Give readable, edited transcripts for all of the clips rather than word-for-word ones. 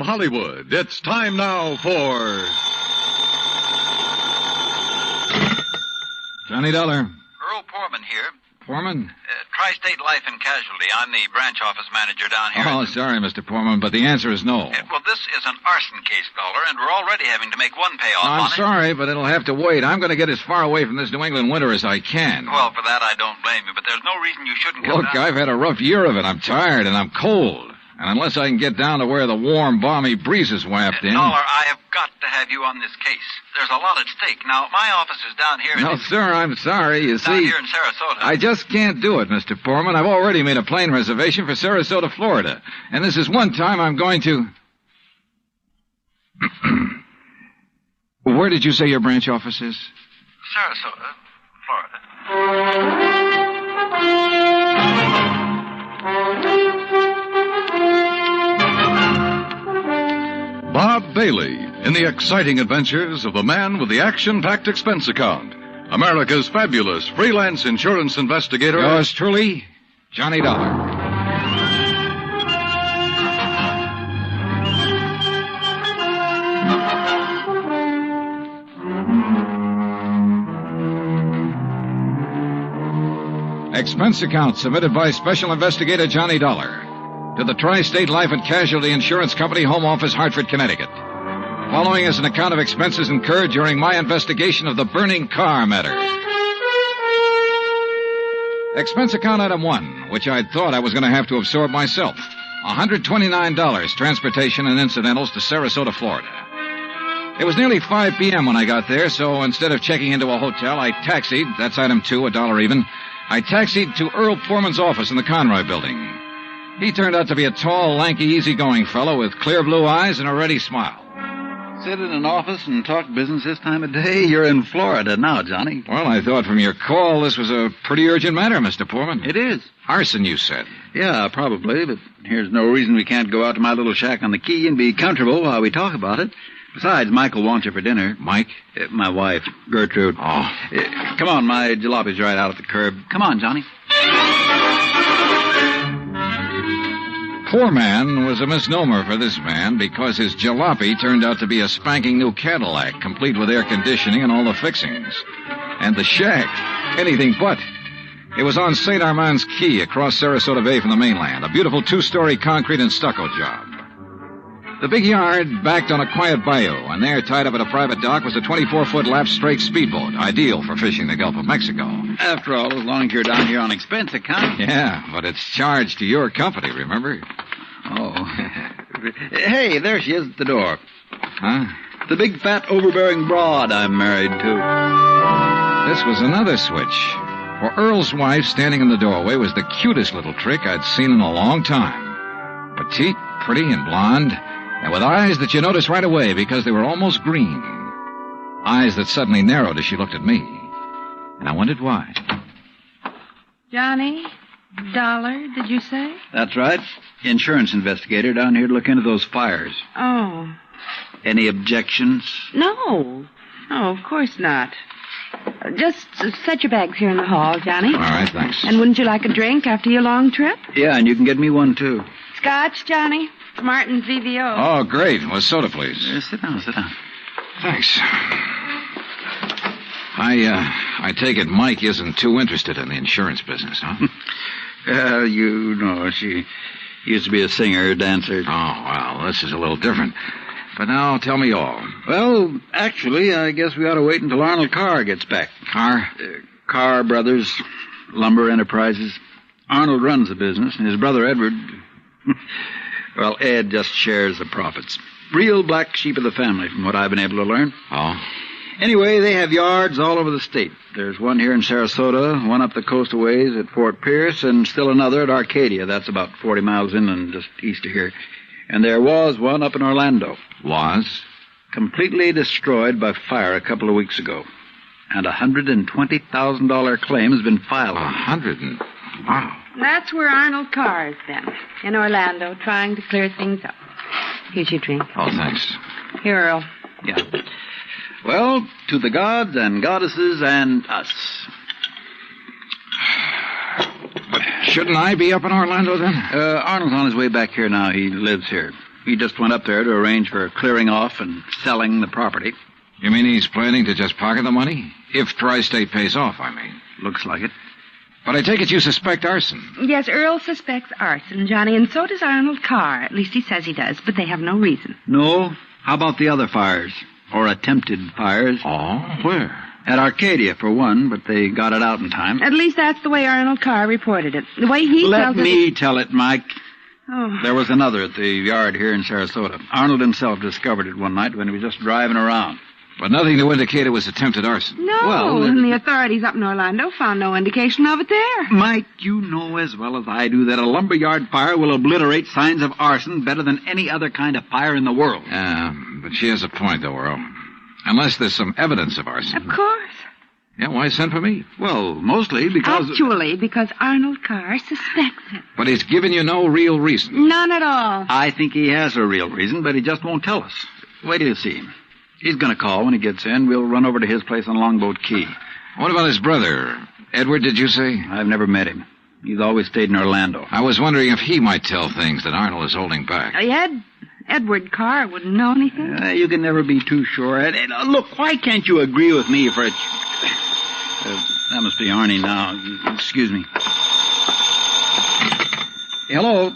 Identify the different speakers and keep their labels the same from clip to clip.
Speaker 1: Hollywood, it's time now for...
Speaker 2: Johnny Dollar.
Speaker 3: Earl Poorman here.
Speaker 2: Poorman?
Speaker 3: Tri-State Life and Casualty. I'm the branch office manager down here.
Speaker 2: Oh, sorry, Mr. Poorman, but the answer is no.
Speaker 3: Well, this is an arson case, Dollar, and we're already having to make one payoff on
Speaker 2: I'm
Speaker 3: it.
Speaker 2: sorry, but it'll have to wait. I'm going to get as far away from this New England winter as I can.
Speaker 3: Well, for that, I don't blame you, but there's no reason you shouldn't come
Speaker 2: Look,
Speaker 3: down.
Speaker 2: I've had a rough year of it. I'm tired, and I'm cold. And unless I can get down to where the warm, balmy breezes waft in...
Speaker 3: Dollar, I have got to have you on this case. There's a lot at stake. Now, my office is down here...
Speaker 2: No, sir, I'm sorry. You see...
Speaker 3: Down here in Sarasota.
Speaker 2: I just can't do it, Mr. Poorman. I've already made a plane reservation for Sarasota, Florida. And this is one time I'm going to... Where did you say your branch office is?
Speaker 3: Sarasota, Florida.
Speaker 1: Bob Bailey in the exciting adventures of the man with the action-packed expense account. America's fabulous freelance insurance investigator.
Speaker 2: Yours truly, Johnny Dollar. Expense account submitted by Special Investigator Johnny Dollar to the Tri-State Life and Casualty Insurance Company, Home Office, Hartford, Connecticut. Following is an account of expenses incurred during my investigation of the burning car matter. Expense account item 1, which I thought I was going to have to absorb myself. $129, transportation and incidentals to Sarasota, Florida. It was nearly 5 p.m. when I got there, so instead of checking into a hotel, I taxied, that's item 2, $1 even. I taxied to Earl Poorman's office in the Conroy building. He turned out to be a tall, lanky, easygoing fellow with clear blue eyes and a ready smile.
Speaker 4: Sit in an office and talk business this time of day? You're in Florida now, Johnny.
Speaker 2: Well, I thought from your call this was a pretty urgent matter, Mr. Poorman.
Speaker 4: It is.
Speaker 2: Arson, you said.
Speaker 4: Yeah, probably, but here's no reason we can't go out to my little shack on the quay and be comfortable while we talk about it. Besides, Michael wants you for dinner.
Speaker 2: Mike?
Speaker 4: My wife, Gertrude.
Speaker 2: Oh.
Speaker 4: Come on, my jalopy's right out at the curb. Come on, Johnny.
Speaker 2: Poor man was a misnomer for this man because his jalopy turned out to be a spanking new Cadillac, complete with air conditioning and all the fixings. And the shack, anything but. It was on St. Armand's Key across Sarasota Bay from the mainland, a beautiful 2-story concrete and stucco job. The big yard backed on a quiet bayou, and there, tied up at a private dock, was a 24-foot lap straight speedboat, ideal for fishing the Gulf of Mexico.
Speaker 4: After all, as long as you're down here on expense account.
Speaker 2: Yeah, but it's charged to your company, remember?
Speaker 4: Oh. Hey, there she is at the door.
Speaker 2: Huh?
Speaker 4: The big, fat, overbearing broad I'm married to.
Speaker 2: This was another switch. For Earl's wife standing in the doorway was the cutest little trick I'd seen in a long time. Petite, pretty, and blonde, and with eyes that you noticed right away because they were almost green. Eyes that suddenly narrowed as she looked at me. And I wondered why.
Speaker 5: Johnny Dollar, did you say?
Speaker 4: That's right. Insurance investigator down here to look into those fires.
Speaker 5: Oh.
Speaker 4: Any objections?
Speaker 5: No. No, of course not. Just set your bags here in the hall, Johnny.
Speaker 2: All right, thanks.
Speaker 5: And wouldn't you like a drink after your long trip?
Speaker 4: Yeah, and you can get me one, too.
Speaker 5: Scotch, Johnny? Martin's VVO.
Speaker 2: Oh, great. Well, soda, please.
Speaker 4: Sit down.
Speaker 2: Thanks. I take it Mike isn't too interested in the insurance business, huh?
Speaker 4: You know, she used to be a singer, dancer.
Speaker 2: Oh, well, this is a little different. But now, tell me all.
Speaker 4: Well, actually, I guess we ought to wait until Arnold Carr gets back.
Speaker 2: Carr?
Speaker 4: Carr Brothers, Lumber Enterprises. Arnold runs the business, and his brother Edward... Well, Ed just shares the profits. Real black sheep of the family, from what I've been able to learn.
Speaker 2: Oh?
Speaker 4: Anyway, they have yards all over the state. There's one here in Sarasota, one up the coast a ways at Fort Pierce, and still another at Arcadia. That's about 40 miles inland, just east of here. And there was one up in Orlando.
Speaker 2: Was?
Speaker 4: Completely destroyed by fire a couple of weeks ago. And a $120,000 claim has been filed.
Speaker 2: Wow.
Speaker 5: That's where Arnold Carr has been, in Orlando, trying to clear things up. Here's your drink.
Speaker 2: Oh, thanks.
Speaker 5: Here, Earl.
Speaker 4: Yeah. Well, to the gods and goddesses and us.
Speaker 2: Shouldn't I be up in Orlando, then?
Speaker 4: Arnold's on his way back here now. He lives here. He just went up there to arrange for clearing off and selling the property.
Speaker 2: You mean he's planning to just pocket the money? If Tri-State pays off, I mean.
Speaker 4: Looks like it.
Speaker 2: But I take it you suspect arson.
Speaker 5: Yes, Earl suspects arson, Johnny, and so does Arnold Carr. At least he says he does, but they have no reason.
Speaker 4: No? How about the other fires? Or attempted fires?
Speaker 2: Oh, where?
Speaker 4: At Arcadia, for one, but they got it out in time.
Speaker 5: At least that's the way Arnold Carr reported it. The way he
Speaker 4: Let
Speaker 5: tells it...
Speaker 4: me tell it, Mike.
Speaker 5: Oh.
Speaker 4: There was another at the yard here in Sarasota. Arnold himself discovered it one night when he was just driving around.
Speaker 2: But nothing to indicate it was attempted arson.
Speaker 5: No,
Speaker 4: Well,
Speaker 5: and the authorities up in Orlando found no indication of it there.
Speaker 4: Mike, you know as well as I do that a lumberyard fire will obliterate signs of arson better than any other kind of fire in the world.
Speaker 2: Yeah, but she has a point, though, Earl. Unless there's some evidence of arson.
Speaker 5: Of course.
Speaker 2: Yeah, why send for me?
Speaker 4: Well, mostly because...
Speaker 5: Actually, because Arnold Carr suspects it.
Speaker 2: But he's given you no real reason.
Speaker 5: None at all.
Speaker 4: I think he has a real reason, but he just won't tell us. Wait till you see him. He's going to call when he gets in. We'll run over to his place on Longboat Key.
Speaker 2: What about his brother? Edward, did you say?
Speaker 4: I've never met him. He's always stayed in Orlando.
Speaker 2: I was wondering if he might tell things that Arnold is holding back.
Speaker 5: Edward Carr wouldn't know anything.
Speaker 4: You can never be too sure. Look, why can't you agree with me for a... that must be Arnie now. Excuse me. Hello.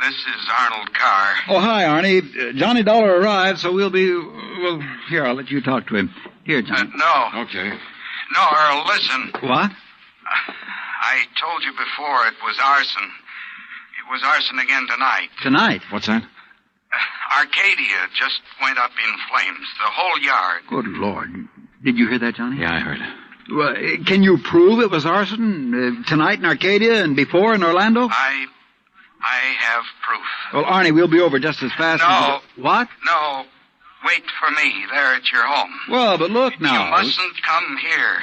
Speaker 3: This is Arnold Carr.
Speaker 4: Oh, hi, Arnie. Johnny Dollar arrived, so we'll be... Well, here, I'll let you talk to him. Here, Johnny.
Speaker 3: No.
Speaker 2: Okay.
Speaker 3: No, Earl, listen.
Speaker 4: What?
Speaker 3: I told you before it was arson. It was arson again tonight.
Speaker 4: Tonight?
Speaker 2: What's that?
Speaker 3: Arcadia just went up in flames. The whole yard.
Speaker 4: Good Lord. Did you hear that, Johnny?
Speaker 2: Yeah, I heard.
Speaker 4: Well, can you prove it was arson tonight in Arcadia and before in Orlando?
Speaker 3: I have proof.
Speaker 4: Well, Arnie, we'll be over just as fast as... What?
Speaker 3: No. Wait for me there at your home.
Speaker 4: Well, but look now.
Speaker 3: You mustn't come here.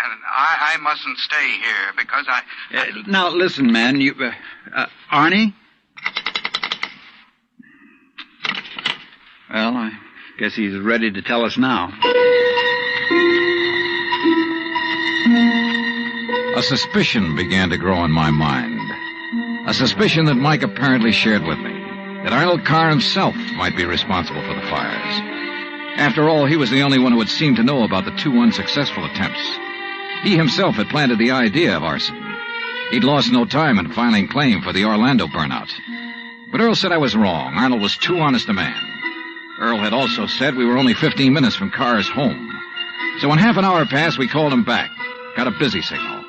Speaker 3: And I mustn't stay here because I...
Speaker 4: Now, listen, man. You, Arnie? Well, I guess he's ready to tell us now.
Speaker 2: A suspicion began to grow in my mind. A suspicion that Mike apparently shared with me. That Arnold Carr himself might be responsible for the fires. After all, he was the only one who had seemed to know about the 2 unsuccessful attempts. He himself had planted the idea of arson. He'd lost no time in filing claim for the Orlando burnout. But Earl said I was wrong. Arnold was too honest a man. Earl had also said we were only 15 minutes from Carr's home. So when half an hour passed, we called him back. Got a busy signal.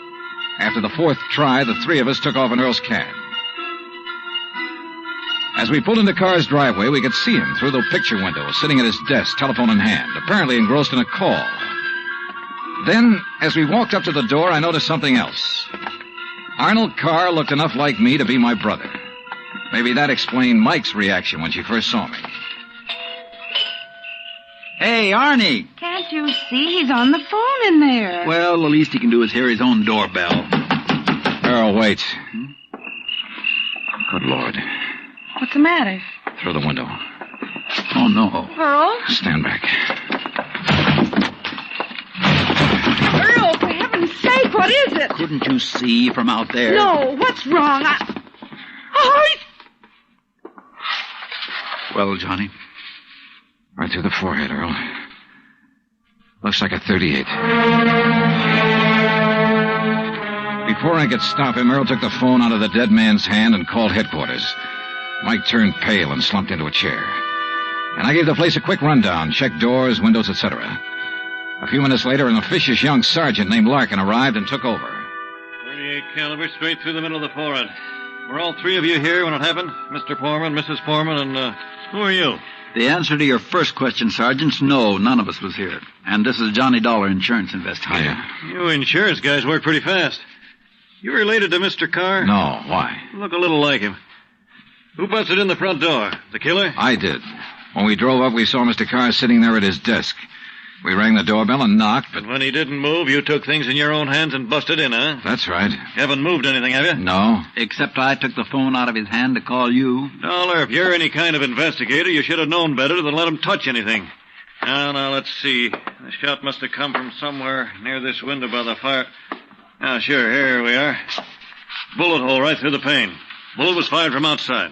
Speaker 2: After the 4th try, the 3 of us took off in Earl's cab. As we pulled into Carr's driveway, we could see him through the picture window, sitting at his desk, telephone in hand, apparently engrossed in a call. Then, as we walked up to the door, I noticed something else. Arnold Carr looked enough like me to be my brother. Maybe that explained Mike's reaction when she first saw me.
Speaker 4: Hey, Arnie.
Speaker 5: Can't you see he's on the phone in there?
Speaker 4: Well, the least he can do is hear his own doorbell.
Speaker 2: Earl, wait. Good Lord.
Speaker 5: What's the matter?
Speaker 2: Through the window.
Speaker 4: Oh, no.
Speaker 5: Earl?
Speaker 2: Stand back.
Speaker 5: Earl, for heaven's sake, what is it?
Speaker 4: Couldn't you see from out there?
Speaker 5: No, what's wrong?
Speaker 4: Well, Johnny?
Speaker 2: Right through the forehead, Earl. Looks like a .38. Before I could stop him, Earl took the phone out of the dead man's hand and called headquarters. Mike turned pale and slumped into a chair. And I gave the place a quick rundown, checked doors, windows, etc. A few minutes later, an officious young sergeant named Larkin arrived and took over.
Speaker 6: 38 caliber straight through the middle of the forehead. Were all 3 of you here when it happened? Mr. Foreman, Mrs. Foreman, and, who are you?
Speaker 4: The answer to your first question, Sergeant, no, none of us was here. And this is Johnny Dollar, insurance investigator.
Speaker 2: Hiya.
Speaker 6: You insurance guys work pretty fast. You related to Mr. Carr?
Speaker 2: No, why?
Speaker 6: Look a little like him. Who busted in the front door? The killer?
Speaker 2: I did. When we drove up, we saw Mr. Carr sitting there at his desk. We rang the doorbell and knocked, but...
Speaker 6: And when he didn't move, you took things in your own hands and busted in, huh?
Speaker 2: That's right.
Speaker 6: You haven't moved anything, have you?
Speaker 2: No.
Speaker 4: Except I took the phone out of his hand to call you.
Speaker 6: Dollar, if you're any kind of investigator, you should have known better than let him touch anything. Now, let's see. The shot must have come from somewhere near this window by the fire. Ah, sure, here we are. Bullet hole right through the pane. Bullet was fired from outside.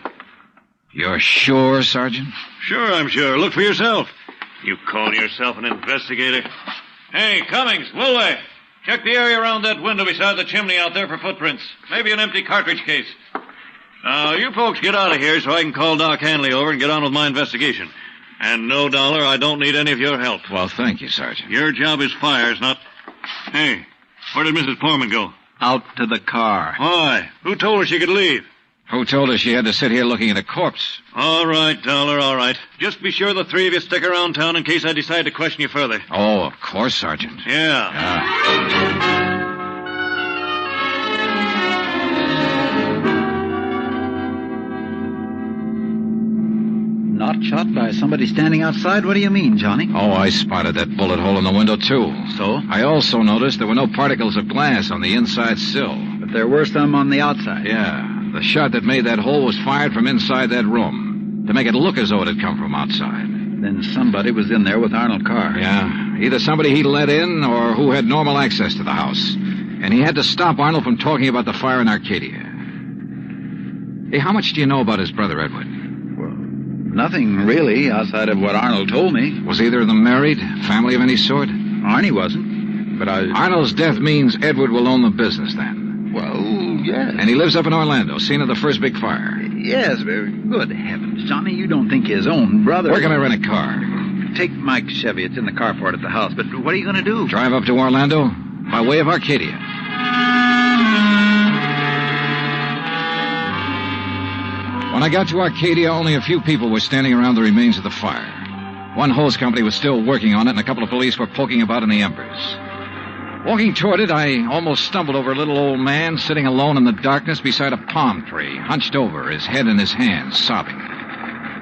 Speaker 2: You're sure, Sergeant?
Speaker 6: Sure, I'm sure. Look for yourself. You call yourself an investigator? Hey, Cummings, Woolway, check the area around that window beside the chimney out there for footprints. Maybe an empty cartridge case. Now, you folks get out of here so I can call Doc Hanley over and get on with my investigation. And no, Dollar, I don't need any of your help.
Speaker 2: Well, thank you, Sergeant.
Speaker 6: Your job is fires, not... Hey, where did Mrs. Poorman go?
Speaker 4: Out to the car.
Speaker 6: Why? Who told her she could leave?
Speaker 2: Who told her she had to sit here looking at a corpse?
Speaker 6: All right, Dollar, all right. Just be sure the three of you stick around town in case I decide to question you further.
Speaker 2: Oh, of course, Sergeant.
Speaker 6: Yeah.
Speaker 4: Not shot by somebody standing outside? What do you mean, Johnny?
Speaker 2: Oh, I spotted that bullet hole in the window, too.
Speaker 4: So?
Speaker 2: I also noticed there were no particles of glass on the inside sill.
Speaker 4: But there were some on the outside.
Speaker 2: Yeah. The shot that made that hole was fired from inside that room to make it look as though it had come from outside.
Speaker 4: Then somebody was in there with Arnold Carr.
Speaker 2: Yeah. Either somebody he let in or who had normal access to the house. And he had to stop Arnold from talking about the fire in Arcadia. Hey, how much do you know about his brother, Edward?
Speaker 4: Nothing, really, outside of what Arnold told me.
Speaker 2: Was either of them married? Family of any sort?
Speaker 4: Arnie wasn't. But
Speaker 2: Arnold's death means Edward will own the business then.
Speaker 4: Well, yes.
Speaker 2: And he lives up in Orlando, scene of the first big fire.
Speaker 4: Yes, very good heavens. Johnny, you don't think his own brother...
Speaker 2: Where can I rent a car?
Speaker 4: Take Mike's Chevy. It's in the carport at the house. But what are you going to do?
Speaker 2: Drive up to Orlando by way of Arcadia. When I got to Arcadia, only a few people were standing around the remains of the fire. One hose company was still working on it, and a couple of police were poking about in the embers. Walking toward it, I almost stumbled over a little old man sitting alone in the darkness beside a palm tree, hunched over, his head in his hands, sobbing.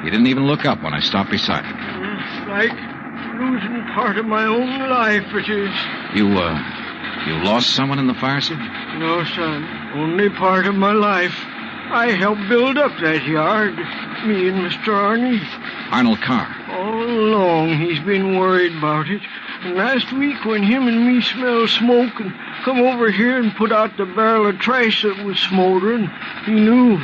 Speaker 2: He didn't even look up when I stopped beside him.
Speaker 7: It's like losing part of my own life, it is.
Speaker 2: You lost someone in the fire, sir?
Speaker 7: No, son. Only part of my life. I helped build up that yard, me and Mr. Arnie.
Speaker 2: Arnold Carr.
Speaker 7: All along he's been worried about it. And last week when him and me smelled smoke and come over here and put out the barrel of trash that was smoldering, he knew.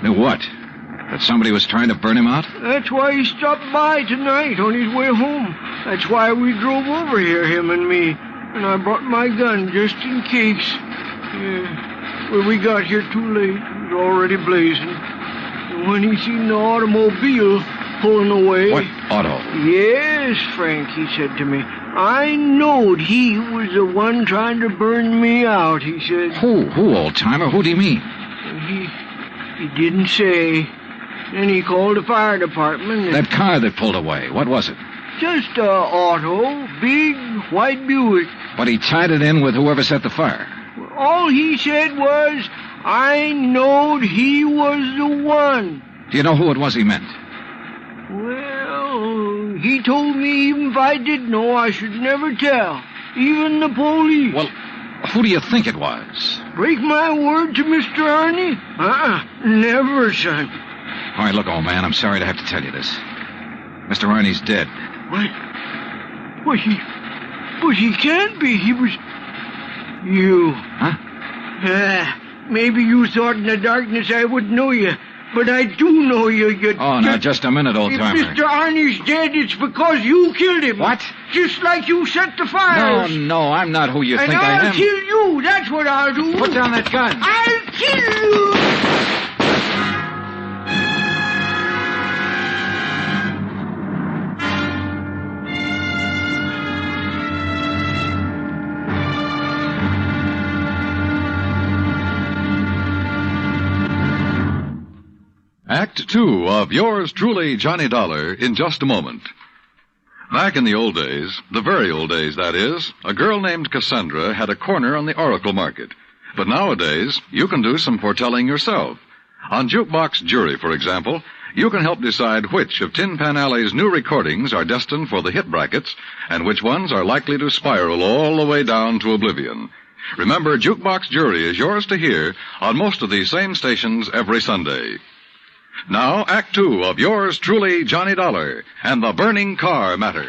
Speaker 2: Knew what? That somebody was trying to burn him out?
Speaker 7: That's why he stopped by tonight on his way home. That's why we drove over here, him and me. And I brought my gun just in case. Yeah. Well, we got here too late. It was already blazing. And when he seen the automobile pulling away...
Speaker 2: What auto?
Speaker 7: Yes, Frank, he said to me. I knowed he was the one trying to burn me out, he said.
Speaker 2: Who, old-timer? Who do you mean?
Speaker 7: He didn't say. Then he called the fire department. And
Speaker 2: that car that pulled away, what was it?
Speaker 7: Just a auto, big white Buick.
Speaker 2: But he tied it in with whoever set the fire.
Speaker 7: All he said was, I knowed he was the one.
Speaker 2: Do you know who it was he meant?
Speaker 7: Well, he told me even if I did know, I should never tell. Even the police.
Speaker 2: Well, who do you think it was?
Speaker 7: Break my word to Mr. Arnie? Never, son.
Speaker 2: All right, look, old man, I'm sorry to have to tell you this. Mr. Arnie's dead.
Speaker 7: What? But he can't be. He was... You.
Speaker 2: Huh?
Speaker 7: Maybe you thought in the darkness I wouldn't know you. But I do know you.
Speaker 2: Now, just a minute, old-timer.
Speaker 7: If Mr. Arnie's dead, it's because you killed him.
Speaker 2: What?
Speaker 7: Just like you set the fires.
Speaker 2: No, I'm not who you
Speaker 7: and
Speaker 2: think I am.
Speaker 7: And I'll kill you. That's what I'll do.
Speaker 2: Put down that gun.
Speaker 7: I'll kill you.
Speaker 1: Act 2 of yours truly, Johnny Dollar, in just a moment. Back in the old days, the very old days, that is, a girl named Cassandra had a corner on the oracle market. But nowadays, you can do some foretelling yourself. On Jukebox Jury, for example, you can help decide which of Tin Pan Alley's new recordings are destined for the hit brackets and which ones are likely to spiral all the way down to oblivion. Remember, Jukebox Jury is yours to hear on most of these same stations every Sunday. Now, Act 2 of yours truly, Johnny Dollar, and the burning car matter.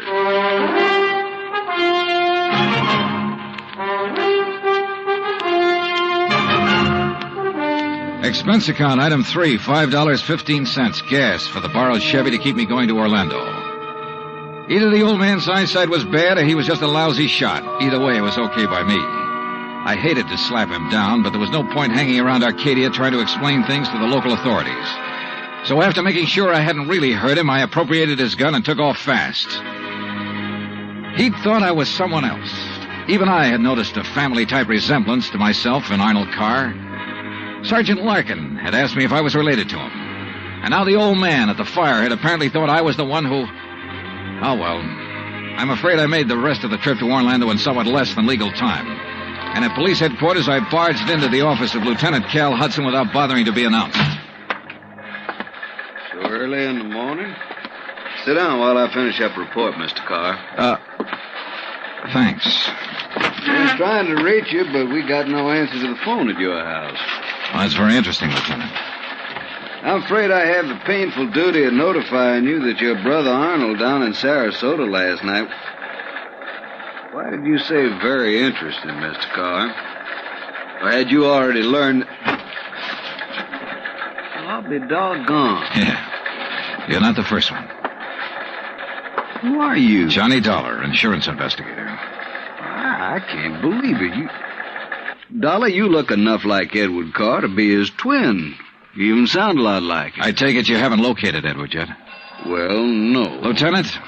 Speaker 2: Expense account, item 3, $5.15, gas for the borrowed Chevy to keep me going to Orlando. Either the old man's eyesight was bad or he was just a lousy shot. Either way, it was okay by me. I hated to slap him down, but there was no point hanging around Arcadia trying to explain things to the local authorities. So after making sure I hadn't really hurt him, I appropriated his gun and took off fast. He'd thought I was someone else. Even I had noticed a family-type resemblance to myself and Arnold Carr. Sergeant Larkin had asked me if I was related to him. And now the old man at the fire had apparently thought I was the one who... Oh, well, I'm afraid I made the rest of the trip to Orlando in somewhat less than legal time. And at police headquarters, I barged into the office of Lieutenant Cal Hudson without bothering to be announced.
Speaker 8: So early in the morning? Sit down while I finish up a report, Mr. Carr.
Speaker 2: Thanks.
Speaker 8: I was trying to reach you, but we got no answer to the phone at your house.
Speaker 2: Well, that's very interesting, Lieutenant.
Speaker 8: I'm afraid I have the painful duty of notifying you that your brother Arnold down in Sarasota last night... Why did you say very interesting, Mr. Carr? Or had you already learned... Well, I'll be doggone.
Speaker 2: Yeah. You're not the first one.
Speaker 8: Who are you?
Speaker 2: Johnny Dollar, insurance investigator.
Speaker 8: I can't believe it. Dollar, you look enough like Edward Carr to be his twin. You even sound a lot like him.
Speaker 2: I take it you haven't located Edward yet?
Speaker 8: Well, no.
Speaker 2: Lieutenant,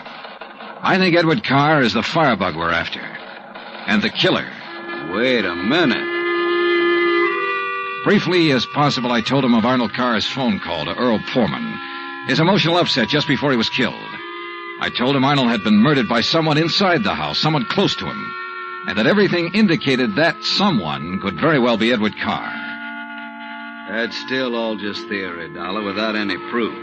Speaker 2: I think Edward Carr is the firebug we're after. And the killer.
Speaker 8: Wait a minute.
Speaker 2: Briefly as possible, I told him of Arnold Carr's phone call to Earl Foreman. His emotional upset just before he was killed. I told him Arnold had been murdered by someone inside the house, someone close to him. And that everything indicated that someone could very well be Edward Carr.
Speaker 8: That's still all just theory, Dollar, without any proof.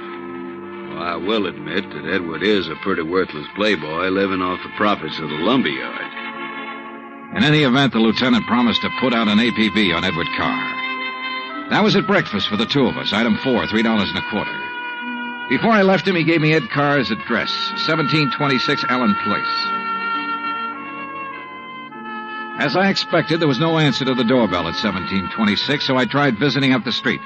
Speaker 8: Well, I will admit that Edward is a pretty worthless playboy living off the profits of the lumberyard.
Speaker 2: In any event, the lieutenant promised to put out an APB on Edward Carr. That was at breakfast for the two of us, item 4, $3.25. Before I left him, he gave me Ed Carr's address, 1726 Allen Place. As I expected, there was no answer to the doorbell at 1726, so I tried visiting up the street.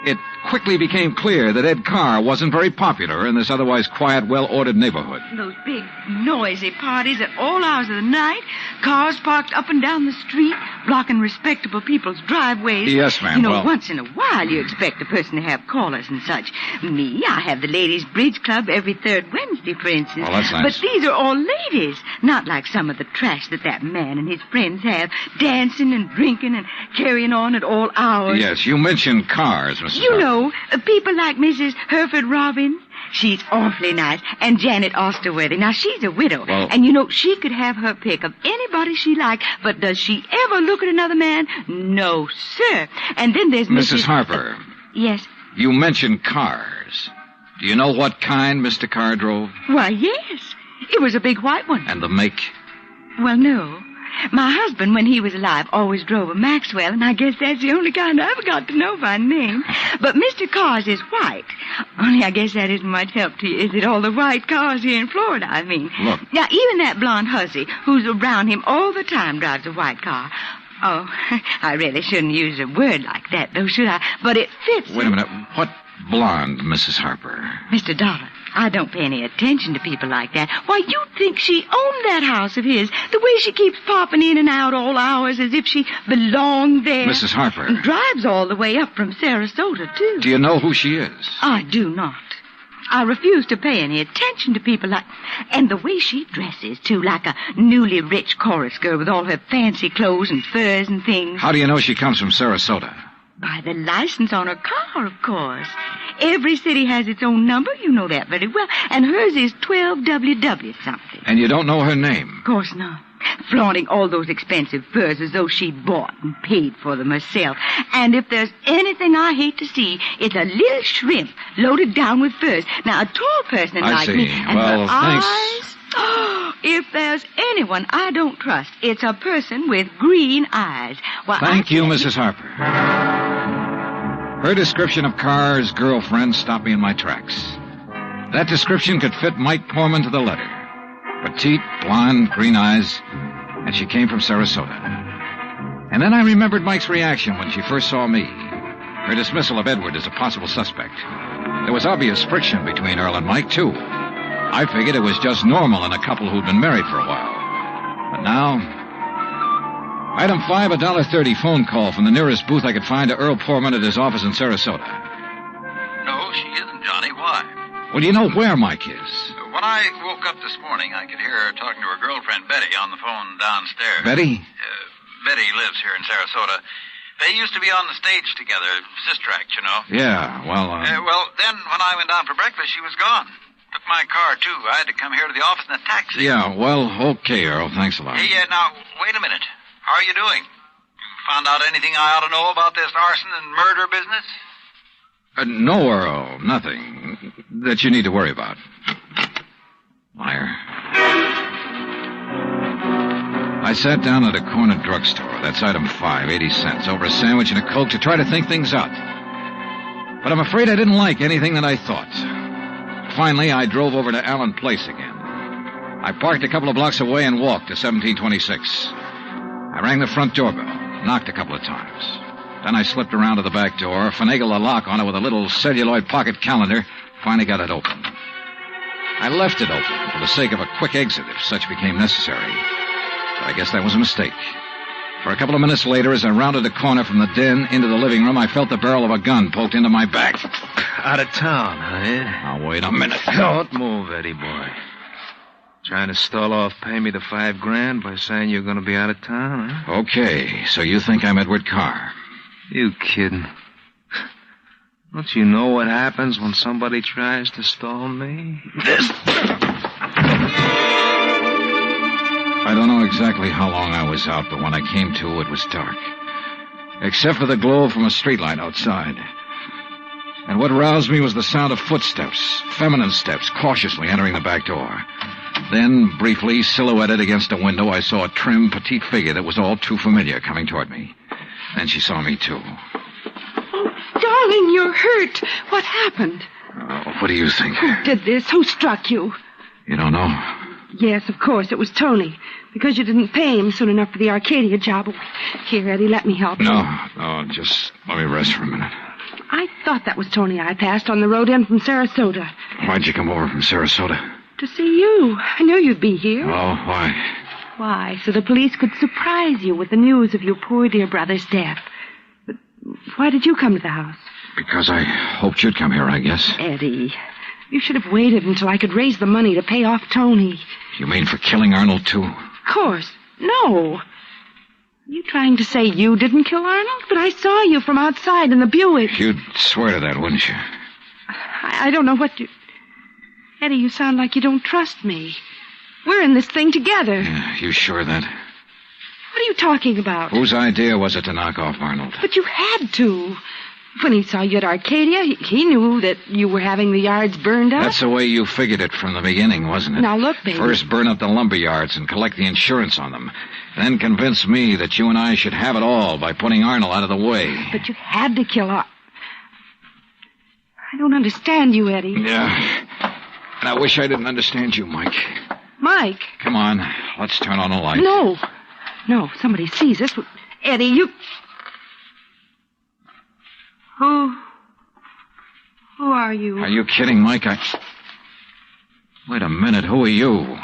Speaker 2: It quickly became clear that Ed Carr wasn't very popular in this otherwise quiet, well-ordered neighborhood.
Speaker 5: Those big, noisy parties at all hours of the night, cars parked up and down the street, blocking respectable people's driveways.
Speaker 2: Yes, ma'am.
Speaker 5: You know, once in a while you expect a person to have callers and such. Me, I have the ladies' bridge club every third Wednesday, for instance.
Speaker 2: Oh, that's nice.
Speaker 5: But these are all ladies, not like some of the trash that man and his friends have, dancing and drinking and carrying on at all hours.
Speaker 2: Yes, you mentioned cars, Mrs.
Speaker 5: You know, people like Mrs. Hereford Robbins. She's awfully nice. And Janet Osterworthy. Now, she's a widow.
Speaker 2: Well,
Speaker 5: and, you know, she could have her pick of anybody she liked. But does she ever look at another man? No, sir. And then there's
Speaker 2: Mrs. Harper.
Speaker 5: Yes?
Speaker 2: You mentioned cars. Do you know what kind Mr. Carr drove?
Speaker 5: Why, yes. It was a big white one.
Speaker 2: And the make?
Speaker 5: Well, no. My husband, when he was alive, always drove a Maxwell, and I guess that's the only kind I ever got to know by name. But Mr. Carr's is white. Only I guess that isn't much help to you, is it? All the white cars here in Florida, I mean.
Speaker 2: Look.
Speaker 5: Now, even that blonde hussy who's around him all the time drives a white car. Oh, I really shouldn't use a word like that, though, should I? But it fits.
Speaker 2: Wait a minute. What blonde, Mrs. Harper?
Speaker 5: Mr. Dollar, I don't pay any attention to people like that. Why, you'd think she owned that house of his. The way she keeps popping in and out all hours as if she belonged there.
Speaker 2: Mrs. Harper.
Speaker 5: And drives all the way up from Sarasota, too.
Speaker 2: Do you know who she is?
Speaker 5: I do not. I refuse to pay any attention to people like... And the way she dresses, too, like a newly rich chorus girl with all her fancy clothes and furs and things.
Speaker 2: How do you know she comes from Sarasota?
Speaker 5: By the license on her car, of course. Every city has its own number, you know that very well. And hers is 12WW something.
Speaker 2: And you don't know her name?
Speaker 5: Of course not. Flaunting all those expensive furs as though she bought and paid for them herself. And if there's anything I hate to see, it's a little shrimp loaded down with furs. Now, a tall person like me... And
Speaker 2: well,
Speaker 5: her
Speaker 2: thanks.
Speaker 5: eyes... Oh, if there's anyone I don't trust, it's a person with green eyes. Well,
Speaker 2: Thank you, Mrs. Harper. Her description of Carr's girlfriend stopped me in my tracks. That description could fit Mike Porman to the letter. Petite, blonde, green eyes, and she came from Sarasota. And then I remembered Mike's reaction when she first saw me. Her dismissal of Edward as a possible suspect. There was obvious friction between Earl and Mike, too. I figured it was just normal in a couple who'd been married for a while. But now... Item 5, a $1.30 phone call from the nearest booth I could find to Earl Poorman at his office in Sarasota.
Speaker 9: No, she isn't, Johnny. Why?
Speaker 2: Well, do you know where Mike is?
Speaker 9: When I woke up this morning, I could hear her talking to her girlfriend, Betty, on the phone downstairs.
Speaker 2: Betty?
Speaker 9: Betty lives here in Sarasota. They used to be on the stage together, sister act, you know.
Speaker 2: Yeah, well,
Speaker 9: well, then when I went down for breakfast, she was gone. Took my car, too. I had to come here to the office in a taxi.
Speaker 2: Yeah, well, okay, Earl. Thanks a lot.
Speaker 9: Hey, now, wait a minute. How are you doing? You found out anything I ought to know about this arson and murder business?
Speaker 2: No, Earl. Nothing that you need to worry about. Liar. I sat down at a corner drugstore. That's item 5, 80 cents, over a sandwich and a Coke to try to think things out. But I'm afraid I didn't like anything that I thought. Finally, I drove over to Allen Place again. I parked a couple of blocks away and walked to 1726. I rang the front doorbell, knocked a couple of times. Then I slipped around to the back door, finagled a lock on it with a little celluloid pocket calendar, finally got it open. I left it open for the sake of a quick exit if such became necessary. But I guess that was a mistake. For a couple of minutes later, as I rounded a corner from the den into the living room, I felt the barrel of a gun poked into my back.
Speaker 10: Out of town, huh?
Speaker 2: Now, wait a minute.
Speaker 10: Don't move, Eddie boy. Trying to stall off pay me the $5,000 by saying you're going to be out of town, huh?
Speaker 2: Okay, so you think I'm Edward Carr?
Speaker 10: You kidding? Don't you know what happens when somebody tries to stall me?
Speaker 2: I don't know exactly how long I was out, but when I came to, it was dark. Except for the glow from a streetlight outside. And what roused me was the sound of footsteps, feminine steps, cautiously entering the back door. Then, briefly, silhouetted against a window, I saw a trim, petite figure that was all too familiar coming toward me. Then she saw me, too.
Speaker 11: Oh, darling, you're hurt. What happened?
Speaker 2: What do you think?
Speaker 11: Who did this? Who struck you?
Speaker 2: You don't know?
Speaker 11: Yes, of course, it was Tony. Because you didn't pay him soon enough for the Arcadia job. Here, Eddie, let me help you.
Speaker 2: No, just let me rest for a minute.
Speaker 11: I thought that was Tony I passed on the road in from Sarasota.
Speaker 2: Why'd you come over from Sarasota?
Speaker 11: To see you. I knew you'd be here.
Speaker 2: Oh, why?
Speaker 11: Why, so the police could surprise you with the news of your poor dear brother's death. But why did you come to the house?
Speaker 2: Because I hoped you'd come here, I guess.
Speaker 11: Eddie, you should have waited until I could raise the money to pay off Tony.
Speaker 2: You mean for killing Arnold, too?
Speaker 11: Of course. No. Are you trying to say you didn't kill Arnold? But I saw you from outside in the Buick.
Speaker 2: You'd swear to that, wouldn't you?
Speaker 11: I don't know what you... Eddie, you sound like you don't trust me. We're in this thing together.
Speaker 2: Yeah, you sure of that?
Speaker 11: What are you talking about?
Speaker 2: Whose idea was it to knock off Arnold?
Speaker 11: But you had to. When he saw you at Arcadia, he knew that you were having the yards burned up.
Speaker 2: That's the way you figured it from the beginning, wasn't it?
Speaker 11: Now, look, baby.
Speaker 2: First burn up the lumber yards and collect the insurance on them. Then convince me that you and I should have it all by putting Arnold out of the way.
Speaker 11: But you had to kill Arnold. I don't understand you, Eddie.
Speaker 2: Yeah. And I wish I didn't understand you, Mike.
Speaker 11: Mike?
Speaker 2: Come on. Let's turn on the light.
Speaker 11: No. No, somebody sees us. Eddie, you... Who are you?
Speaker 2: Are you kidding, Mike? Wait a minute. Who are you?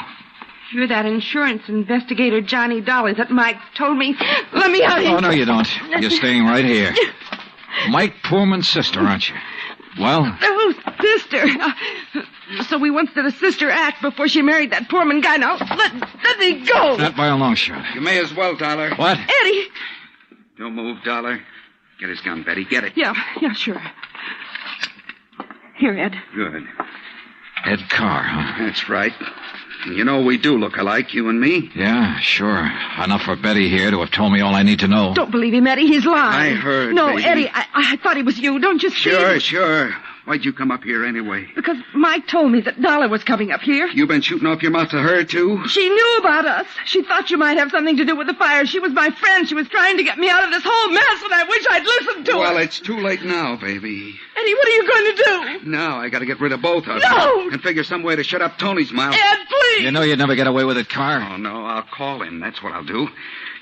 Speaker 11: You're that insurance investigator, Johnny Dollar, that Mike told me. Let me out of here.
Speaker 2: Oh, no, you don't. You're staying right here. Mike Poorman's sister, aren't you? Well?
Speaker 11: Oh, sister. So we once did a sister act before she married that Poorman guy. Now, let me go.
Speaker 2: Not by a long shot.
Speaker 8: You may as well, Dollar.
Speaker 2: What?
Speaker 11: Eddie.
Speaker 8: Don't move, Dollar. Get his gun, Betty. Get it.
Speaker 11: Yeah, sure. Here, Ed.
Speaker 8: Good.
Speaker 2: Ed Carr, huh?
Speaker 8: That's right. And you know we do look alike, you and me.
Speaker 2: Yeah, sure. Enough for Betty here to have told me all I need to know.
Speaker 11: Don't believe him, Eddie. He's lying.
Speaker 8: I heard,
Speaker 11: No,
Speaker 8: baby.
Speaker 11: Eddie, I thought it was you. Don't you see?
Speaker 8: Sure. Why'd you come up here anyway?
Speaker 11: Because Mike told me that Dollar was coming up here.
Speaker 8: You been shooting off your mouth to her, too?
Speaker 11: She knew about us. She thought you might have something to do with the fire. She was my friend. She was trying to get me out of this whole mess, and I wish I'd listened to her.
Speaker 8: Well, it's too late now, baby.
Speaker 11: Eddie, what are you going to do?
Speaker 8: Now I gotta get rid of both of them.
Speaker 11: No!
Speaker 8: And figure some way to shut up Tony's mouth.
Speaker 11: Ed, please!
Speaker 7: Betty!
Speaker 2: You know you'd never get away with it, Carr.
Speaker 3: Oh, no, I'll call him. That's what I'll do.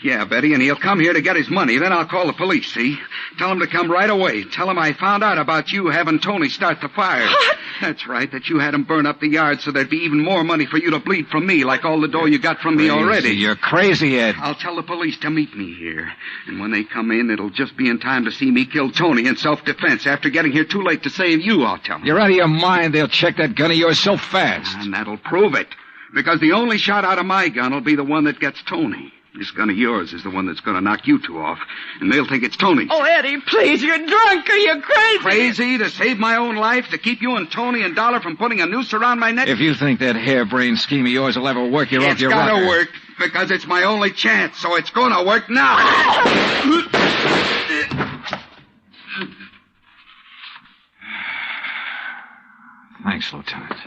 Speaker 3: Yeah, Betty, and he'll come here to get his money. Then I'll call the police, see? Tell him to come right away. Tell him I found out about you having Tony start the fire.
Speaker 7: What?
Speaker 3: That's right, that you had him burn up the yard so there'd be even more money for you to bleed from me, like all the dough you got from me already.
Speaker 2: You're crazy, Ed.
Speaker 3: I'll tell the police to meet me here. And when they come in, it'll just be in time to see me kill Tony in self-defense. After getting here too late to save you, I'll tell them.
Speaker 2: You're out of your mind. They'll check that gun of yours so fast.
Speaker 3: And that'll prove it. Because the only shot out of my gun will be the one that gets Tony. This gun of yours is the one that's going to knock you two off. And they'll think it's Tony's.
Speaker 7: Oh, Eddie, please, you're drunk. Are you crazy?
Speaker 3: Crazy to save my own life? To keep you and Tony and Dollar from putting a noose around my neck?
Speaker 2: If you think that harebrained scheme of yours will ever work, you're off your rocker.
Speaker 3: It's got to work, because it's my only chance, so it's going to work now.
Speaker 2: Thanks, Lieutenant.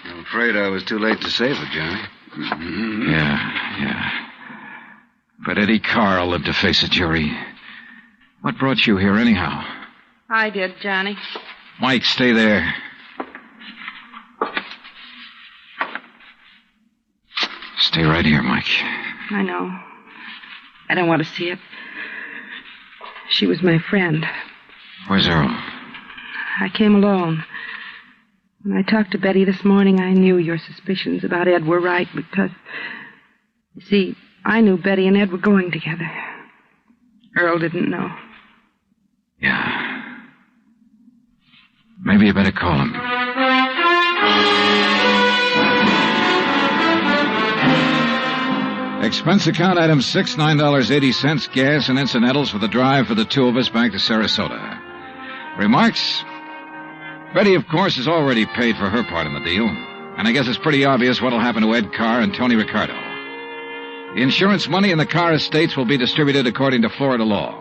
Speaker 8: I'm afraid I was too late to save her, Johnny.
Speaker 2: Yeah. But Eddie Carr will live to face a jury. What brought you here, anyhow?
Speaker 11: I did, Johnny.
Speaker 2: Mike, stay there. Stay right here, Mike.
Speaker 11: I know. I don't want to see it. She was my friend.
Speaker 2: Where's Earl?
Speaker 11: I came alone. When I talked to Betty this morning, I knew your suspicions about Ed were right because, you see, I knew Betty and Ed were going together. Earl didn't know.
Speaker 2: Yeah. Maybe you better call him. Expense account item 6, $9.80, gas and incidentals for the drive for the two of us back to Sarasota. Remarks? Betty, of course, has already paid for her part in the deal, and I guess it's pretty obvious what'll happen to Ed Carr and Tony Ricardo. The insurance money in the Carr estates will be distributed according to Florida law.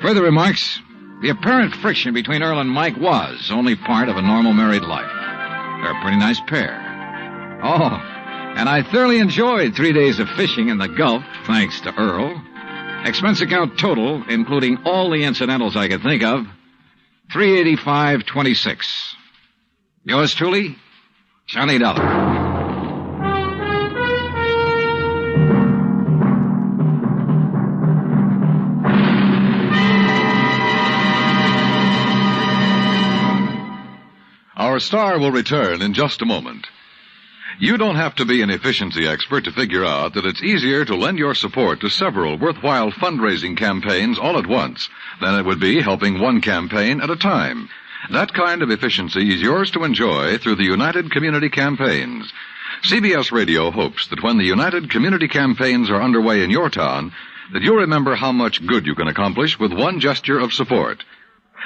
Speaker 2: Further remarks? The apparent friction between Earl and Mike was only part of a normal married life. They're a pretty nice pair. Oh, and I thoroughly enjoyed 3 days of fishing in the Gulf, thanks to Earl. Expense account total, including all the incidentals I could think of, $385.26. Yours truly, Johnny Dollar.
Speaker 1: Our star will return in just a moment. You don't have to be an efficiency expert to figure out that it's easier to lend your support to several worthwhile fundraising campaigns all at once than it would be helping one campaign at a time. That kind of efficiency is yours to enjoy through the United Community Campaigns. CBS Radio hopes that when the United Community Campaigns are underway in your town, that you'll remember how much good you can accomplish with one gesture of support.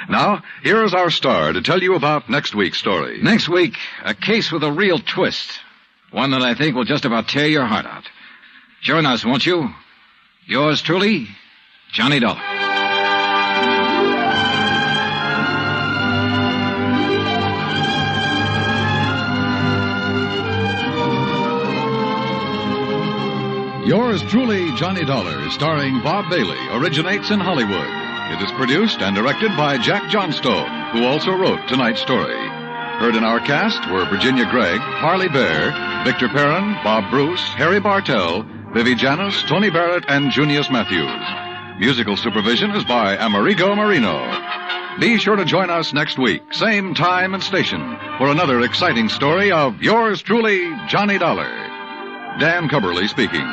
Speaker 1: Now, here is our star to tell you about next week's story.
Speaker 2: Next week, a case with a real twist. One that I think will just about tear your heart out. Join us, won't you? Yours truly, Johnny Dollar.
Speaker 1: Yours truly, Johnny Dollar, starring Bob Bailey, originates in Hollywood. It is produced and directed by Jack Johnstone, who also wrote tonight's story. Heard in our cast were Virginia Gregg, Harley Bear, Victor Perrin, Bob Bruce, Harry Bartell, Vivi Janis, Tony Barrett, and Junius Matthews. Musical supervision is by Amerigo Marino. Be sure to join us next week, same time and station, for another exciting story of yours truly, Johnny Dollar. Dan Cubberly speaking.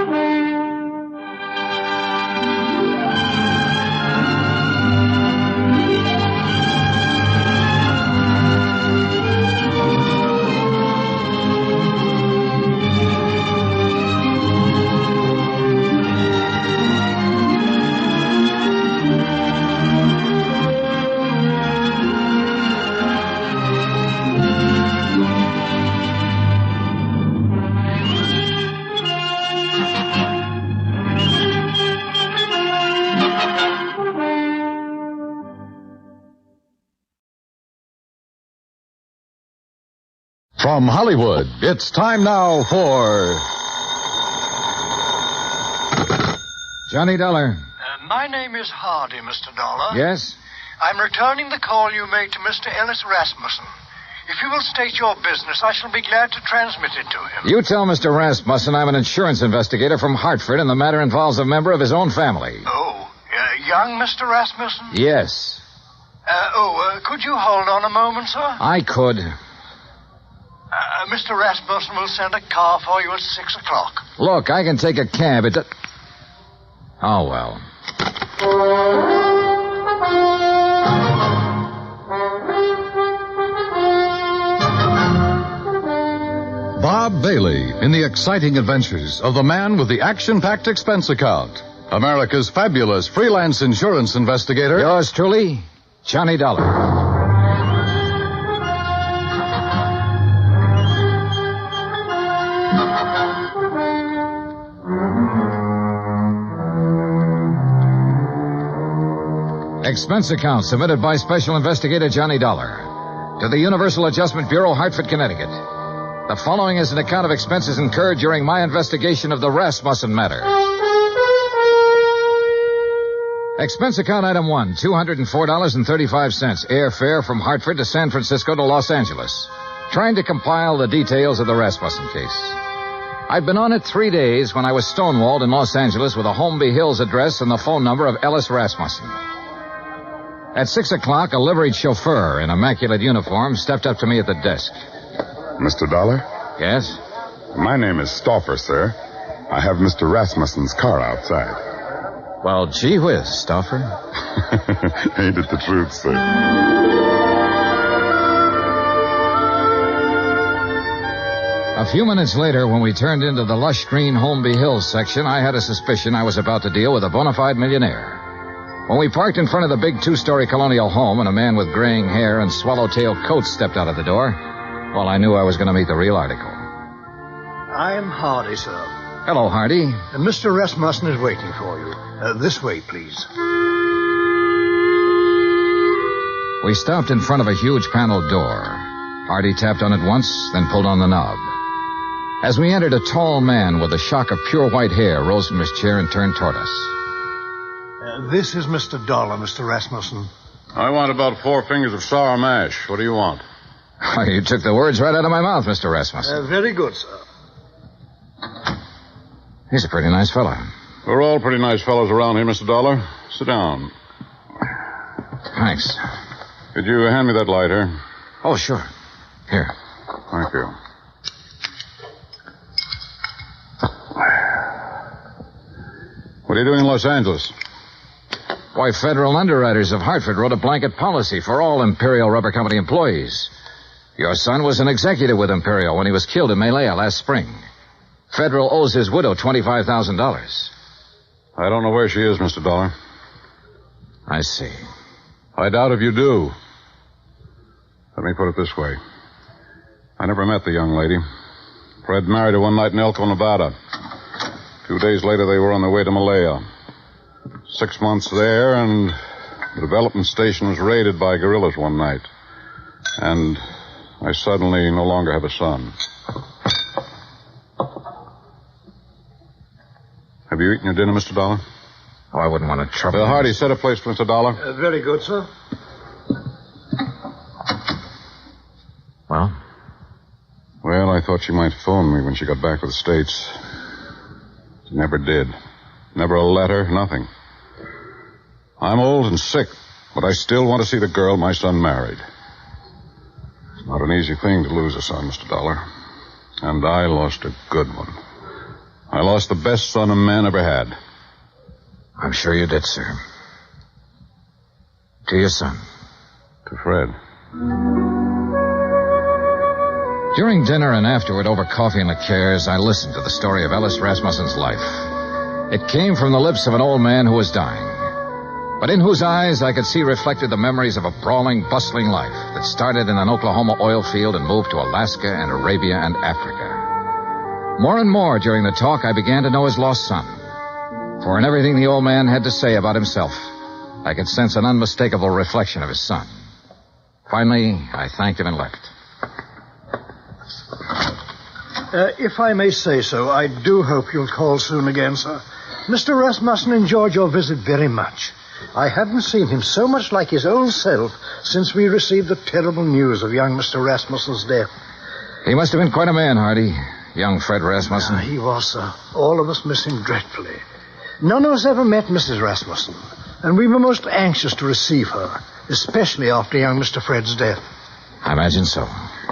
Speaker 12: Thank you.
Speaker 1: From Hollywood, it's time now for...
Speaker 2: Johnny Dollar.
Speaker 12: My name is Hardy, Mr. Dollar.
Speaker 2: Yes?
Speaker 12: I'm returning the call you made to Mr. Ellis Rasmussen. If you will state your business, I shall be glad to transmit it to him.
Speaker 2: You tell Mr. Rasmussen I'm an insurance investigator from Hartford, and the matter involves a member of his own family.
Speaker 12: Oh, young Mr. Rasmussen?
Speaker 2: Yes.
Speaker 12: Could you hold on a moment, sir?
Speaker 2: I could.
Speaker 12: Mr. Rasmussen will send a car for you at 6 o'clock.
Speaker 2: Look, I can take a cab. Oh, well.
Speaker 1: Bob Bailey in the exciting adventures of the man with the action-packed expense account. America's fabulous freelance insurance investigator.
Speaker 2: Yours truly, Johnny Dollar. Expense account submitted by Special Investigator Johnny Dollar to the Universal Adjustment Bureau, Hartford, Connecticut. The following is an account of expenses incurred during my investigation of the Rasmussen matter. Expense account item 1, $204.35, airfare from Hartford to San Francisco to Los Angeles. Trying to compile the details of the Rasmussen case. I'd been on it 3 days when I was stonewalled in Los Angeles with a Holmby Hills address and the phone number of Ellis Rasmussen. At 6 o'clock, a liveried chauffeur in immaculate uniform stepped up to me at the desk.
Speaker 13: Mr. Dollar?
Speaker 2: Yes?
Speaker 13: My name is Stauffer, sir. I have Mr. Rasmussen's car outside.
Speaker 2: Well, gee whiz, Stauffer.
Speaker 13: Ain't it the truth, sir?
Speaker 2: A few minutes later, when we turned into the lush green Holmby Hills section, I had a suspicion I was about to deal with a bona fide millionaire. When we parked in front of the big two-story colonial home and a man with graying hair and swallowtail coat stepped out of the door, well, I knew I was going to meet the real article.
Speaker 12: I'm Hardy, sir.
Speaker 2: Hello, Hardy.
Speaker 12: Mr. Rasmussen is waiting for you. This way, please.
Speaker 2: We stopped in front of a huge paneled door. Hardy tapped on it once, then pulled on the knob. As we entered, a tall man with a shock of pure white hair rose from his chair and turned toward us.
Speaker 12: This is Mr. Dollar, Mr. Rasmussen.
Speaker 13: I want about 4 fingers of sour mash. What do you want?
Speaker 2: Oh, you took the words right out of my mouth, Mr. Rasmussen.
Speaker 12: Very good, sir.
Speaker 2: He's a pretty nice fellow.
Speaker 13: We're all pretty nice fellows around here, Mr. Dollar. Sit down.
Speaker 2: Thanks.
Speaker 13: Could you hand me that lighter?
Speaker 2: Oh, sure. Here.
Speaker 13: Thank you. What are you doing in Los Angeles?
Speaker 2: Why, federal underwriters of Hartford wrote a blanket policy for all Imperial Rubber Company employees. Your son was an executive with Imperial when he was killed in Malaya last spring. Federal owes his widow $25,000.
Speaker 13: I don't know where she is, Mr. Dollar.
Speaker 2: I see.
Speaker 13: I doubt if you do. Let me put it this way. I never met the young lady. Fred married her one night in Elko, Nevada. 2 days later, they were on their way to Malaya. 6 months there, and the development station was raided by guerrillas one night. And I suddenly no longer have a son. Have you eaten your dinner, Mr. Dollar?
Speaker 2: Oh, I wouldn't want to trouble you.
Speaker 13: Hardy, set a place for Mr. Dollar.
Speaker 12: Very good, sir.
Speaker 2: Well?
Speaker 13: Well, I thought she might phone me when she got back to the States. She never did. Never a letter, nothing. I'm old and sick, but I still want to see the girl my son married. It's not an easy thing to lose a son, Mr. Dollar. And I lost a good one. I lost the best son a man ever had.
Speaker 2: I'm sure you did, sir. To your son.
Speaker 13: To Fred.
Speaker 2: During dinner and afterward over coffee in the chairs, I listened to the story of Ellis Rasmussen's life. It came from the lips of an old man who was dying, but in whose eyes I could see reflected the memories of a brawling, bustling life that started in an Oklahoma oil field and moved to Alaska and Arabia and Africa. More and more during the talk, I began to know his lost son. For in everything the old man had to say about himself, I could sense an unmistakable reflection of his son. Finally, I thanked him and left.
Speaker 12: If I may say so, I do hope you'll call soon again, sir. Mr. Rasmussen enjoyed your visit very much. I haven't seen him so much like his own self since we received the terrible news of young Mr. Rasmussen's death.
Speaker 2: He must have been quite a man, Hardy. Young Fred Rasmussen.
Speaker 12: He was, sir. All of us miss him dreadfully. None of us ever met Mrs. Rasmussen, and we were most anxious to receive her, especially after young Mr. Fred's death.
Speaker 2: I imagine so.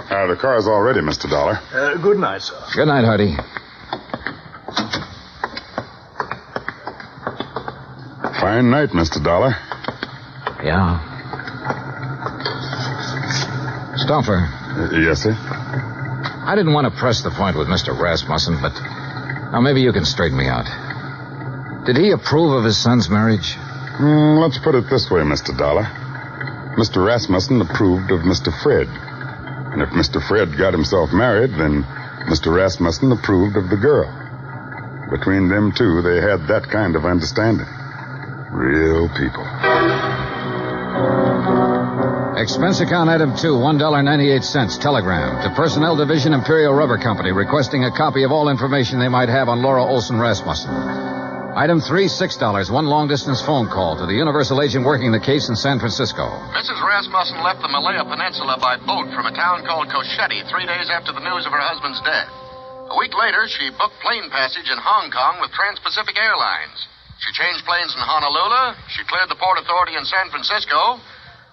Speaker 13: The car's all ready, Mr. Dollar.
Speaker 12: Good night, sir.
Speaker 2: Good night, Hardy.
Speaker 13: Fine night, Mr. Dollar.
Speaker 2: Yeah. Stoffer.
Speaker 13: Yes, sir?
Speaker 2: I didn't want to press the point with Mr. Rasmussen, but now maybe you can straighten me out. Did he approve of his son's marriage?
Speaker 13: Let's put it this way, Mr. Dollar. Mr. Rasmussen approved of Mr. Fred. And if Mr. Fred got himself married, then Mr. Rasmussen approved of the girl. Between them two, they had that kind of understanding. Real people.
Speaker 2: Expense account item 2, $1.98, telegram to Personnel Division, Imperial Rubber Company, requesting a copy of all information they might have on Laura Olson Rasmussen. Item 3, $6, one long-distance phone call to the Universal agent working the case in San Francisco.
Speaker 14: Mrs. Rasmussen left the Malaya Peninsula by boat from a town called Cochete 3 days after the news of her husband's death. A week later, she booked plane passage in Hong Kong with Trans-Pacific Airlines. She changed planes in Honolulu. She cleared the Port Authority in San Francisco.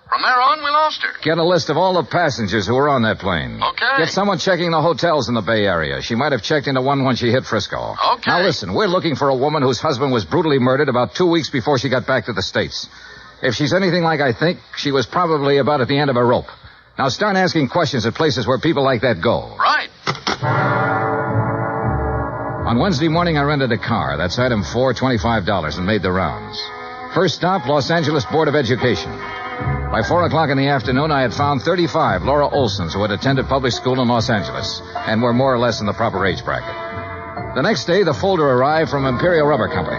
Speaker 14: From there on, we lost her.
Speaker 2: Get a list of all the passengers who were on that plane.
Speaker 14: Okay.
Speaker 2: Get someone checking the hotels in the Bay Area. She might have checked into one when she hit Frisco.
Speaker 14: Okay.
Speaker 2: Now listen, we're looking for a woman whose husband was brutally murdered about 2 weeks before she got back to the States. If she's anything like I think, she was probably about at the end of her rope. Now start asking questions at places where people like that go.
Speaker 14: Right.
Speaker 2: On Wednesday morning, I rented a car. That's item 4, $25, and made the rounds. First stop, Los Angeles Board of Education. By 4 o'clock in the afternoon, I had found 35 Laura Olsons who had attended public school in Los Angeles and were more or less in the proper age bracket. The next day, the folder arrived from Imperial Rubber Company.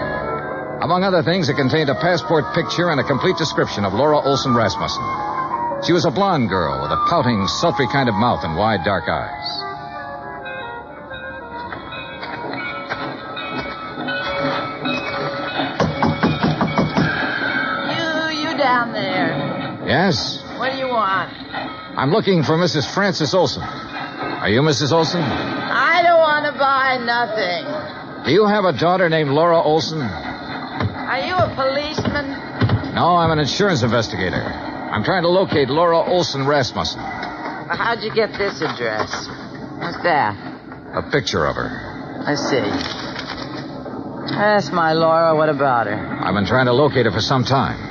Speaker 2: Among other things, it contained a passport picture and a complete description of Laura Olson Rasmussen. She was a blonde girl with a pouting, sultry kind of mouth and wide, dark eyes.
Speaker 15: Down there.
Speaker 2: Yes?
Speaker 15: What do you want?
Speaker 2: I'm looking for Mrs. Frances Olson. Are you Mrs. Olson?
Speaker 15: I don't want to buy nothing.
Speaker 2: Do you have a daughter named Laura Olson?
Speaker 15: Are you a policeman?
Speaker 2: No, I'm an insurance investigator. I'm trying to locate Laura Olson Rasmussen.
Speaker 15: Well, how'd you get this address? What's that?
Speaker 2: A picture of her.
Speaker 15: I see. That's my Laura. What about her?
Speaker 2: I've been trying to locate her for some time.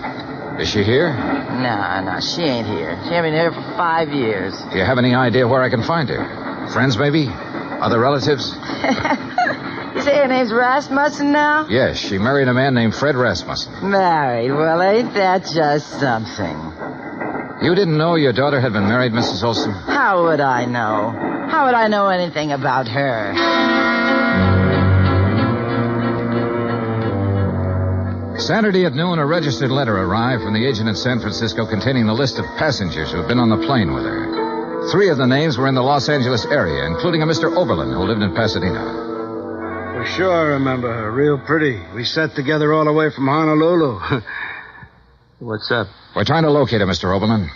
Speaker 2: Is she here?
Speaker 15: No, she ain't here. She ain't been here for 5 years.
Speaker 2: Do you have any idea where I can find her? Friends, maybe? Other relatives?
Speaker 15: You say her name's Rasmussen now?
Speaker 2: Yes, she married a man named Fred Rasmussen.
Speaker 15: Married? Well, ain't that just something?
Speaker 2: You didn't know your daughter had been married, Mrs. Olson?
Speaker 15: How would I know? How would I know anything about her?
Speaker 2: Saturday at noon, a registered letter arrived from the agent in San Francisco containing the list of passengers who had been on the plane with her. 3 of the names were in the Los Angeles area, including a Mr. Oberlin who lived in Pasadena.
Speaker 16: For sure I remember her. Real pretty. We sat together all the way from Honolulu. What's up?
Speaker 2: We're trying to locate her, Mr. Oberlin.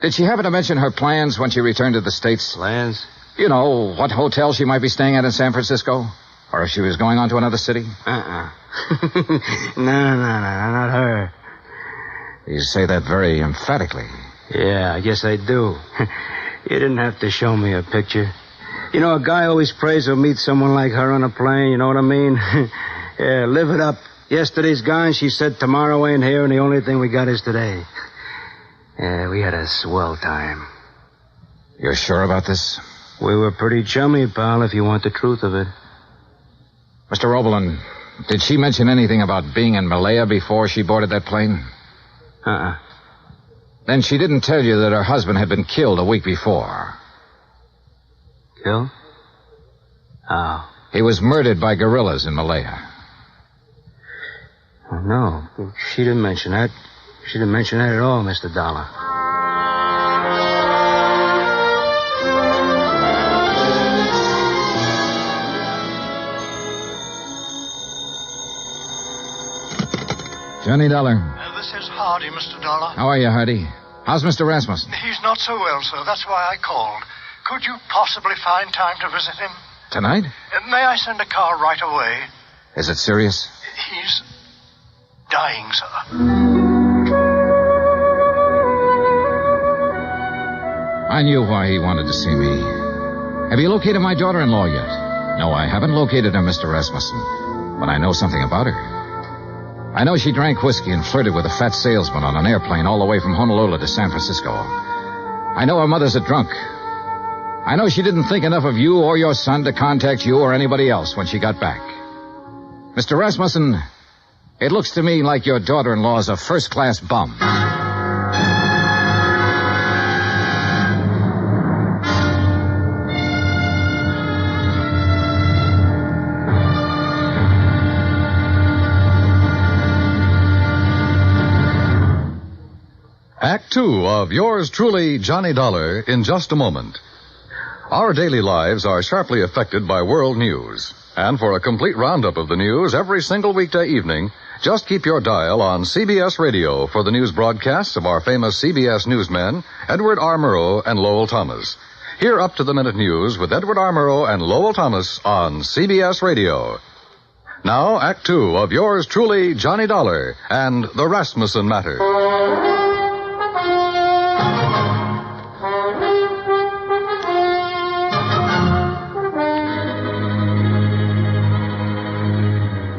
Speaker 2: Did she happen to mention her plans when she returned to the States?
Speaker 16: Plans?
Speaker 2: You know, what hotel she might be staying at in San Francisco? Or if she was going on to another city?
Speaker 16: No, not her.
Speaker 2: You say that very emphatically.
Speaker 16: Yeah, I guess I do. You didn't have to show me a picture. You know, a guy always prays he'll meet someone like her on a plane, you know what I mean? Yeah, live it up. Yesterday's gone, she said tomorrow ain't here, and the only thing we got is today. Yeah, we had a swell time.
Speaker 2: You're sure about this?
Speaker 16: We were pretty chummy, pal, if you want the truth of it.
Speaker 2: Mr. Oberlin, did she mention anything about being in Malaya before she boarded that plane? Then she didn't tell you that her husband had been killed a week before.
Speaker 16: Killed? Oh.
Speaker 2: He was murdered by guerrillas in Malaya.
Speaker 16: Oh, no, she didn't mention that. She didn't mention that at all, Mr. Dollar.
Speaker 2: Johnny Dollar.
Speaker 12: This is Hardy, Mr. Dollar.
Speaker 2: How are you, Hardy? How's Mr. Rasmussen?
Speaker 12: He's not so well, sir. That's why I called. Could you possibly find time to visit him?
Speaker 2: Tonight?
Speaker 12: May I send a car right away?
Speaker 2: Is it serious?
Speaker 12: He's dying, sir.
Speaker 2: I knew why he wanted to see me. Have you located my daughter-in-law yet? No, I haven't located her, Mr. Rasmussen. But I know something about her. I know she drank whiskey and flirted with a fat salesman on an airplane all the way from Honolulu to San Francisco. I know her mother's a drunk. I know she didn't think enough of you or your son to contact you or anybody else when she got back. Mr. Rasmussen, it looks to me like your daughter-in-law's a first-class bum.
Speaker 1: Act 2 of yours truly, Johnny Dollar, in just a moment. Our daily lives are sharply affected by world news. And for a complete roundup of the news every single weekday evening, just keep your dial on CBS Radio for the news broadcasts of our famous CBS newsmen, Edward R. Murrow and Lowell Thomas. Hear up-to-the-minute news with Edward R. Murrow and Lowell Thomas on CBS Radio. Now, Act 2 of yours truly, Johnny Dollar, and the Rasmussen Matter.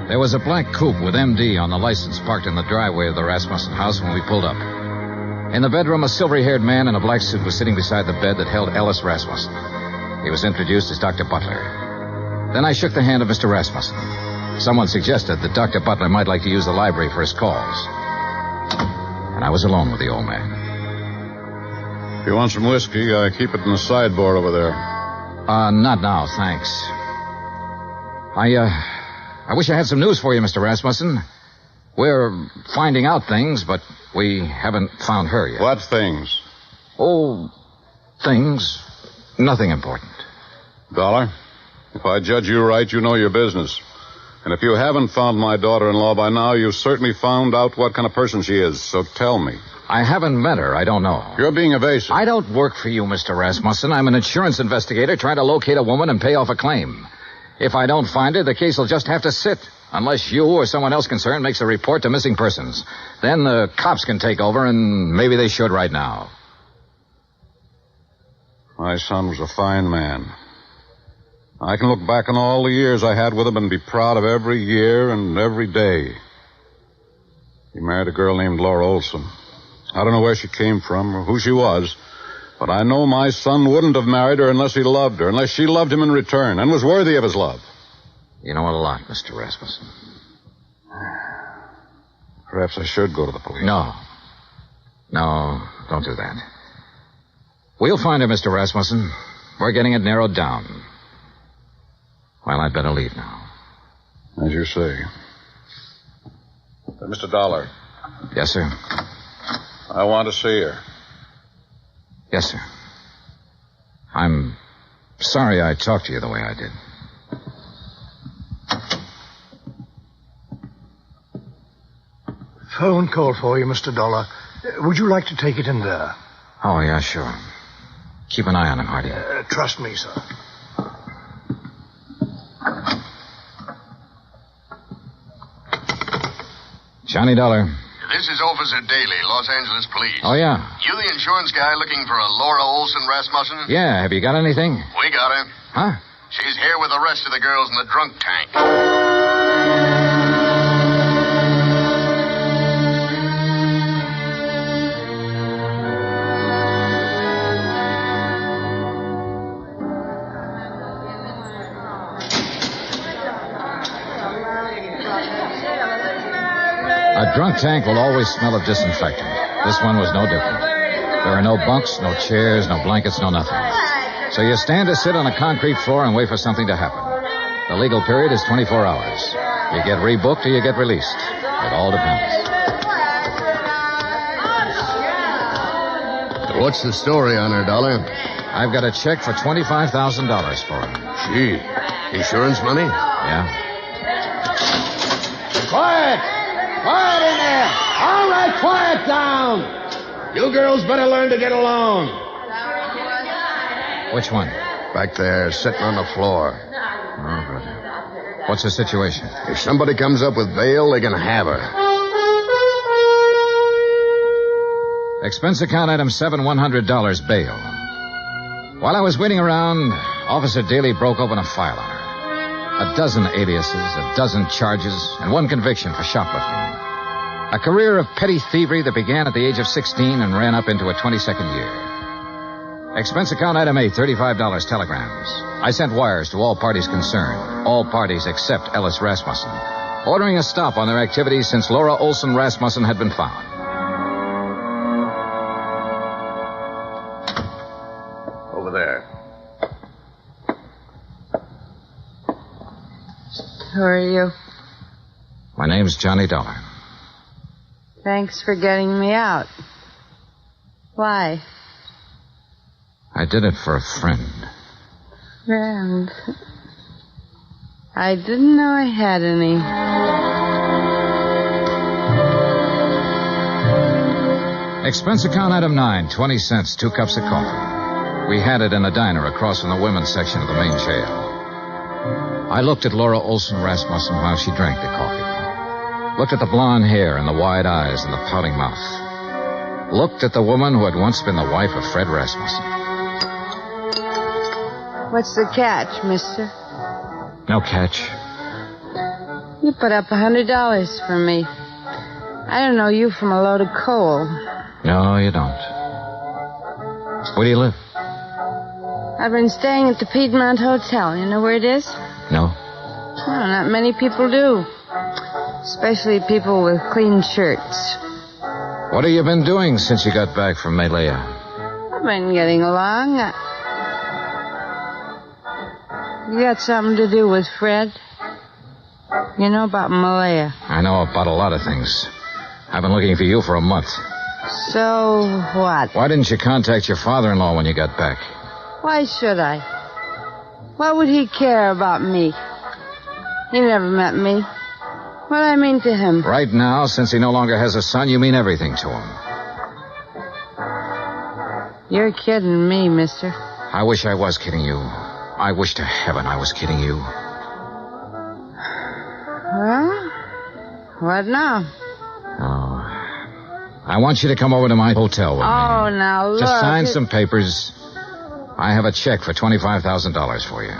Speaker 2: There was a black coupe with MD on the license parked in the driveway of the Rasmussen house when we pulled up. In the bedroom, a silvery-haired man in a black suit was sitting beside the bed that held Ellis Rasmussen. He was introduced as Dr. Butler. Then I shook the hand of Mr. Rasmussen. Someone suggested that Dr. Butler might like to use the library for his calls. And I was alone with the old man.
Speaker 13: If you want some whiskey, I keep it in the sideboard over there.
Speaker 2: Not now, thanks. I wish I had some news for you, Mr. Rasmussen. We're finding out things, but we haven't found her yet.
Speaker 13: What things?
Speaker 2: Oh, things. Nothing important.
Speaker 13: Dollar, if I judge you right, you know your business. And if you haven't found my daughter-in-law by now, you've certainly found out what kind of person she is. So tell me.
Speaker 2: I haven't met her. I don't know.
Speaker 13: You're being evasive.
Speaker 2: I don't work for you, Mr. Rasmussen. I'm an insurance investigator trying to locate a woman and pay off a claim. If I don't find her, the case will just have to sit, unless you or someone else concerned makes a report to missing persons. Then the cops can take over, and maybe they should right now.
Speaker 13: My son was a fine man. I can look back on all the years I had with him and be proud of every year and every day. He married a girl named Laura Olson. I don't know where she came from or who she was, but I know my son wouldn't have married her unless he loved her, unless she loved him in return and was worthy of his love.
Speaker 2: You know a lot, Mr. Rasmussen.
Speaker 13: Perhaps I should go to the police.
Speaker 2: No, don't do that. We'll find her, Mr. Rasmussen. We're getting it narrowed down. Well, I'd better leave now.
Speaker 13: As you say. Mr. Dollar.
Speaker 2: Yes, sir.
Speaker 13: I want to see her.
Speaker 2: Yes, sir. I'm sorry I talked to you the way I did.
Speaker 12: Phone call for you, Mr. Dollar. Would you like to take it in there?
Speaker 2: Oh, yeah, sure. Keep an eye on him, Hardy.
Speaker 12: Trust me, sir.
Speaker 2: Johnny Dollar.
Speaker 14: This is Officer Daly, Los Angeles Police.
Speaker 2: Oh, yeah.
Speaker 14: You the insurance guy looking for a Laura Olson Rasmussen?
Speaker 2: Yeah, have you got anything?
Speaker 14: We got her.
Speaker 2: Huh?
Speaker 14: She's here with the rest of the girls in the drunk tank.
Speaker 2: A drunk tank will always smell of disinfectant. This one was no different. There are no bunks, no chairs, no blankets, no nothing. So you stand or sit on a concrete floor and wait for something to happen. The legal period is 24 hours. You get rebooked or you get released. It all depends.
Speaker 17: What's the story on her, Dollar?
Speaker 2: I've got a check for $25,000 for her.
Speaker 17: Gee, insurance money?
Speaker 2: Yeah.
Speaker 17: Quiet! Quiet in there! All right, quiet down! You girls better learn to get along.
Speaker 2: Which one?
Speaker 17: Back there, sitting on the floor.
Speaker 2: Oh, brother. What's the situation?
Speaker 17: If somebody comes up with bail, they can have her.
Speaker 2: Expense account item 7, $100 bail. While I was waiting around, Officer Daly broke open a file on her. A dozen aliases, a dozen charges, and one conviction for shoplifting. A career of petty thievery that began at the age of 16 and ran up into a 22nd year. Expense account item 8, $35 telegrams. I sent wires to all parties concerned, all parties except Ellis Rasmussen, ordering a stop on their activities since Laura Olson Rasmussen had been found.
Speaker 17: Over there.
Speaker 15: Who are you?
Speaker 2: My name's Johnny Dollar.
Speaker 15: Thanks for getting me out. Why?
Speaker 2: I did it for a friend.
Speaker 15: Friend. I didn't know I had any.
Speaker 2: Expense account item 9, 20 cents, 2 cups of coffee. We had it in a diner across from the women's section of the main jail. I looked at Laura Olson Rasmussen while she drank the coffee. Looked at the blonde hair and the wide eyes and the pouting mouth. Looked at the woman who had once been the wife of Fred Rasmussen.
Speaker 15: What's the catch, mister?
Speaker 2: No catch.
Speaker 15: You put up $100 for me. I don't know you from a load of coal.
Speaker 2: No, you don't. Where do you live?
Speaker 15: I've been staying at the Piedmont Hotel. You know where it is?
Speaker 2: No.
Speaker 15: Well, not many people do. Especially people with clean shirts.
Speaker 2: What have you been doing since you got back from Malaya?
Speaker 15: I've been getting along. You got something to do with Fred? You know about Malaya?
Speaker 2: I know about a lot of things. I've been looking for you for a month.
Speaker 15: So what?
Speaker 2: Why didn't you contact your father-in-law when you got back?
Speaker 15: Why should I? What would he care about me? He never met me. What do I mean to him?
Speaker 2: Right now, since he no longer has a son, you mean everything to him.
Speaker 15: You're kidding me, mister.
Speaker 2: I wish I was kidding you. I wish to heaven I was kidding you.
Speaker 15: Well, what now?
Speaker 2: Oh. I want you to come over to my hotel with me.
Speaker 15: Oh, now look.
Speaker 2: Just sign some papers. I have a check for $25,000 for you.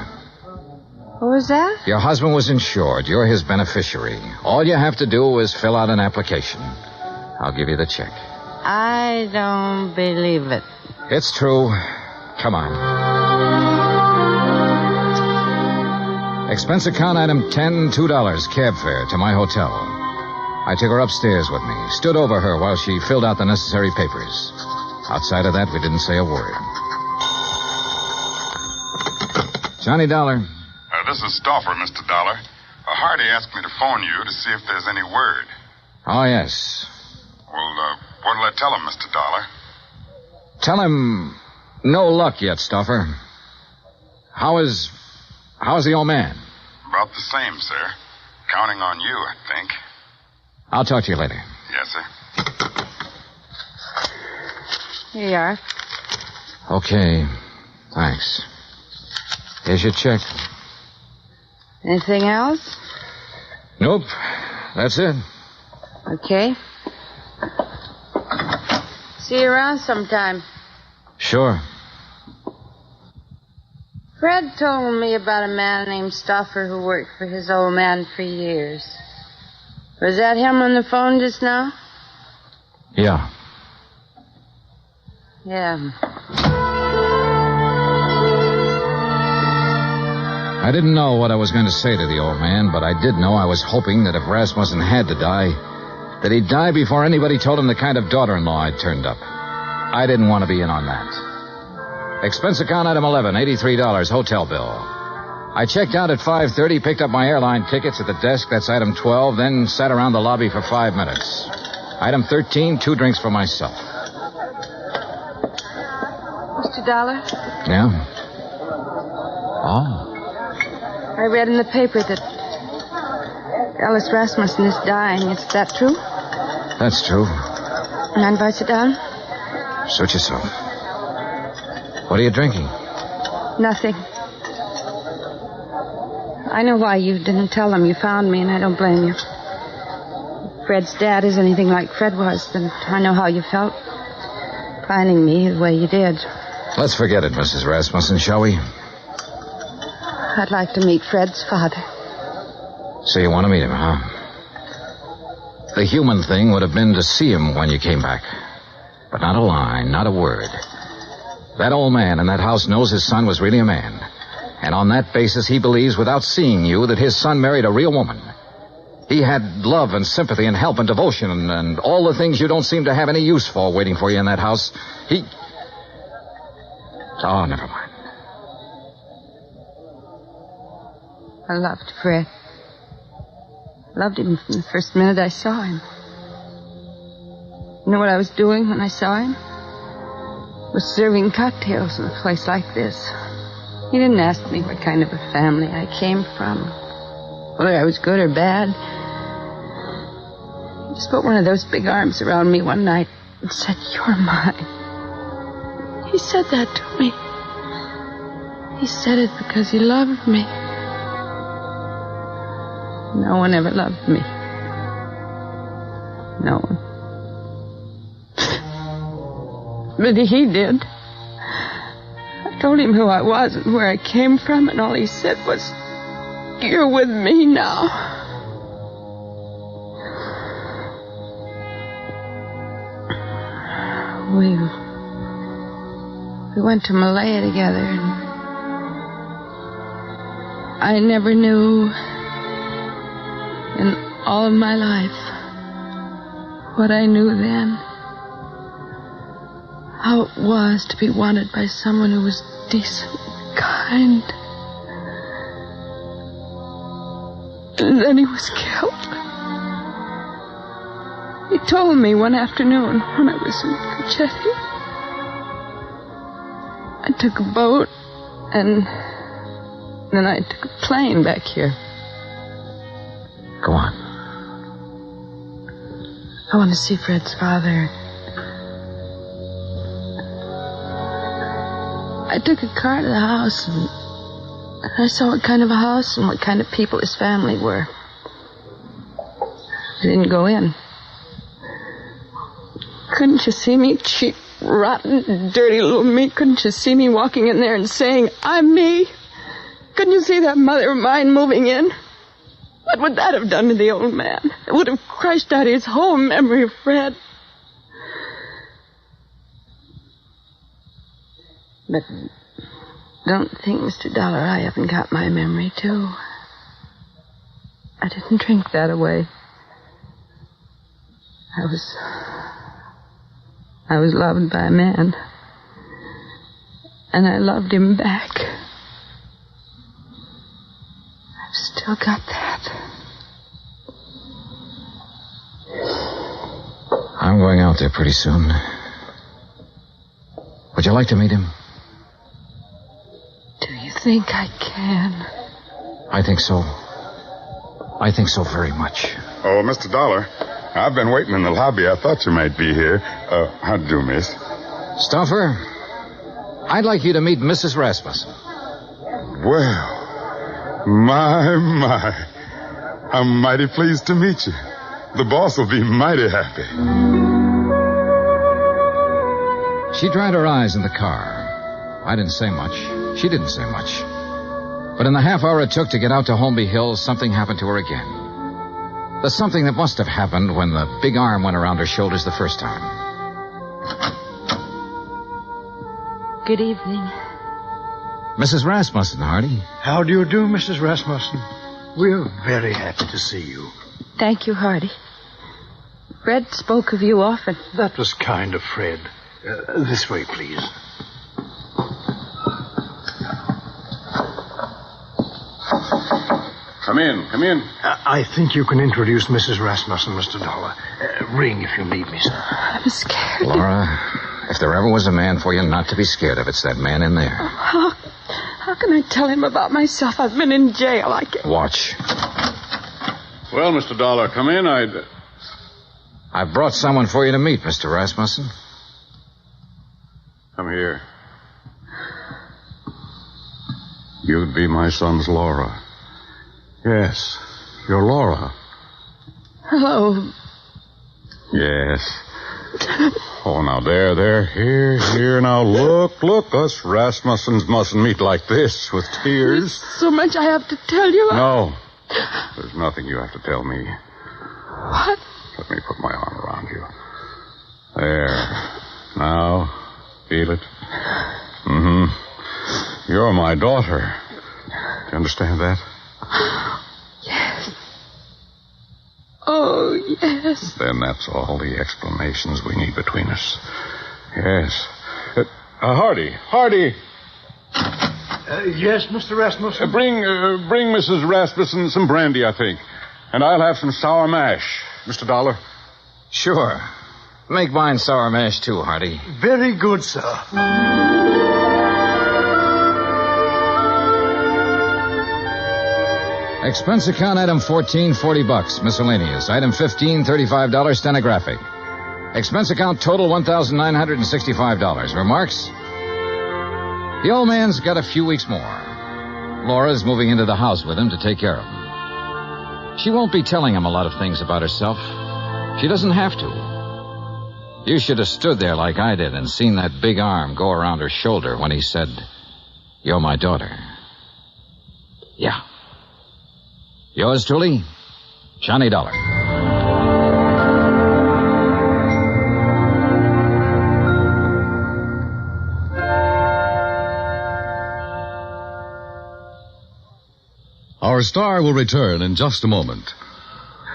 Speaker 15: What was that?
Speaker 2: Your husband was insured. You're his beneficiary. All you have to do is fill out an application. I'll give you the check.
Speaker 15: I don't believe it.
Speaker 2: It's true. Come on. Expense account item 10, $2 cab fare to my hotel. I took her upstairs with me, stood over her while she filled out the necessary papers. Outside of that, we didn't say a word. Johnny Dollar.
Speaker 13: This is Stauffer, Mr. Dollar. Hardy asked me to phone you to see if there's any word.
Speaker 2: Oh, yes.
Speaker 13: Well, what'll I tell him, Mr. Dollar?
Speaker 2: Tell him no luck yet, Stauffer. How's the old man?
Speaker 13: About the same, sir. Counting on you, I think.
Speaker 2: I'll talk to you later.
Speaker 13: Yes, sir.
Speaker 15: Here you are.
Speaker 2: Okay. Thanks. Here's your check.
Speaker 15: Anything else?
Speaker 2: Nope. That's it.
Speaker 15: Okay. See you around sometime.
Speaker 2: Sure.
Speaker 15: Fred told me about a man named Stauffer who worked for his old man for years. Was that him on the phone just now?
Speaker 2: Yeah.
Speaker 15: Yeah.
Speaker 2: I didn't know what I was going to say to the old man, but I did know I was hoping that if Rasmussen had to die, that he'd die before anybody told him the kind of daughter-in-law I'd turned up. I didn't want to be in on that. Expense account item 11, $83, hotel bill. I checked out at 5:30, picked up my airline tickets at the desk, that's item 12, then sat around the lobby for 5 minutes. Item 13, 2 drinks for myself.
Speaker 15: Mr. Dollar?
Speaker 2: Yeah? Oh.
Speaker 15: I read in the paper that Ellis Rasmussen is dying. Is that true?
Speaker 2: That's true.
Speaker 15: Mind if I sit down?
Speaker 2: Suit yourself. What are you drinking?
Speaker 15: Nothing. I know why you didn't tell them you found me, and I don't blame you. If Fred's dad is anything like Fred was, then I know how you felt. Finding me the way you did.
Speaker 2: Let's forget it, Mrs. Rasmussen, shall we?
Speaker 15: I'd like to meet Fred's father.
Speaker 2: So you want to meet him, huh? The human thing would have been to see him when you came back. But not a line, not a word. That old man in that house knows his son was really a man. And on that basis, he believes, without seeing you, that his son married a real woman. He had love and sympathy and help and devotion and all the things you don't seem to have any use for waiting for you in that house. Oh, never mind.
Speaker 15: I loved Fred. Loved him from the first minute I saw him. You know what I was doing when I saw him? Was serving cocktails in a place like this. He didn't ask me what kind of a family I came from, whether I was good or bad. He just put one of those big arms around me one night and said, "You're mine." He said that to me. He said it because he loved me. No one ever loved me. No one. But he did. I told him who I was and where I came from, and all he said was, "You're with me now." We went to Malaya together, and I never knew in all of my life what I knew then. How it was to be wanted by someone who was decent, kind. And then he was killed. He told me one afternoon when I was in Cochetti. I took a boat, and then I took a plane back here.
Speaker 2: Go on.
Speaker 15: I want to see Fred's father. I took a car to the house, and I saw what kind of a house and what kind of people his family were. I didn't go in. Couldn't you see me, cheap, rotten, dirty little me? Couldn't you see me walking in there and saying, "I'm me"? Couldn't you see that mother of mine moving in? What would that have done to the old man? It would have crushed out his whole memory of Fred. But don't think, Mr. Dollar, I haven't got my memory, too. I didn't drink that away. I was loved by a man. And I loved him back. I've still got that.
Speaker 2: I'm going out there pretty soon. Would you like to meet him?
Speaker 15: Do you think I can?
Speaker 2: I think so. I think so very much.
Speaker 13: Oh, Mr. Dollar, I've been waiting in the lobby. I thought you might be here. How do you do, miss?
Speaker 2: Stuffer, I'd like you to meet Mrs. Rasmussen.
Speaker 13: Well, my. I'm mighty pleased to meet you. The boss will be mighty happy.
Speaker 2: She dried her eyes in the car. I didn't say much. She didn't say much. But in the half hour it took to get out to Holmby Hills, something happened to her again. The something that must have happened when the big arm went around her shoulders the first time.
Speaker 15: Good evening.
Speaker 2: Mrs. Rasmussen, Hardy.
Speaker 12: How do you do, Mrs. Rasmussen? We're very happy to see you.
Speaker 15: Thank you, Hardy. Fred spoke of you often.
Speaker 12: That was kind of Fred. This way, please.
Speaker 13: Come in.
Speaker 12: I think you can introduce Mrs. Rasmussen, Mr. Dollar. Ring if you need me, sir.
Speaker 15: I'm scared.
Speaker 2: Laura, if there ever was a man for you not to be scared of, it's that man in there.
Speaker 15: How can I tell him about myself? I've been in jail. I can't.
Speaker 2: Watch.
Speaker 13: Well, Mr. Dollar, come in.
Speaker 2: I've brought someone for you to meet, Mr. Rasmussen.
Speaker 13: Come here. You'd be my son's Laura. Yes, you're Laura.
Speaker 15: Hello.
Speaker 13: Yes. Oh, now, there. Here. Now, look. Us Rasmussens mustn't meet like this with tears.
Speaker 15: There's so much I have to tell you.
Speaker 13: No. There's nothing you have to tell me.
Speaker 15: What?
Speaker 13: Let me put my arm around you. There. Now, feel it? Mm-hmm. You're my daughter. Do you understand that?
Speaker 15: Yes. Oh, yes.
Speaker 13: Then that's all the explanations we need between us. Yes. Hardy.
Speaker 12: Yes, Mr. Rasmussen?
Speaker 13: Bring Mrs. Rasmussen some brandy, I think. And I'll have some sour mash. Mr. Dollar?
Speaker 2: Sure. Make mine sour mash, too, Hardy.
Speaker 12: Very good, sir.
Speaker 2: Expense account item 14, $40. Miscellaneous. Item 15, $35, stenographic. Expense account total $1,965. Remarks? The old man's got a few weeks more. Laura's moving into the house with him to take care of him. She won't be telling him a lot of things about herself. She doesn't have to. You should have stood there like I did and seen that big arm go around her shoulder when he said, "You're my daughter." Yeah. Yours truly, Johnny Dollar.
Speaker 1: Our star will return in just a moment.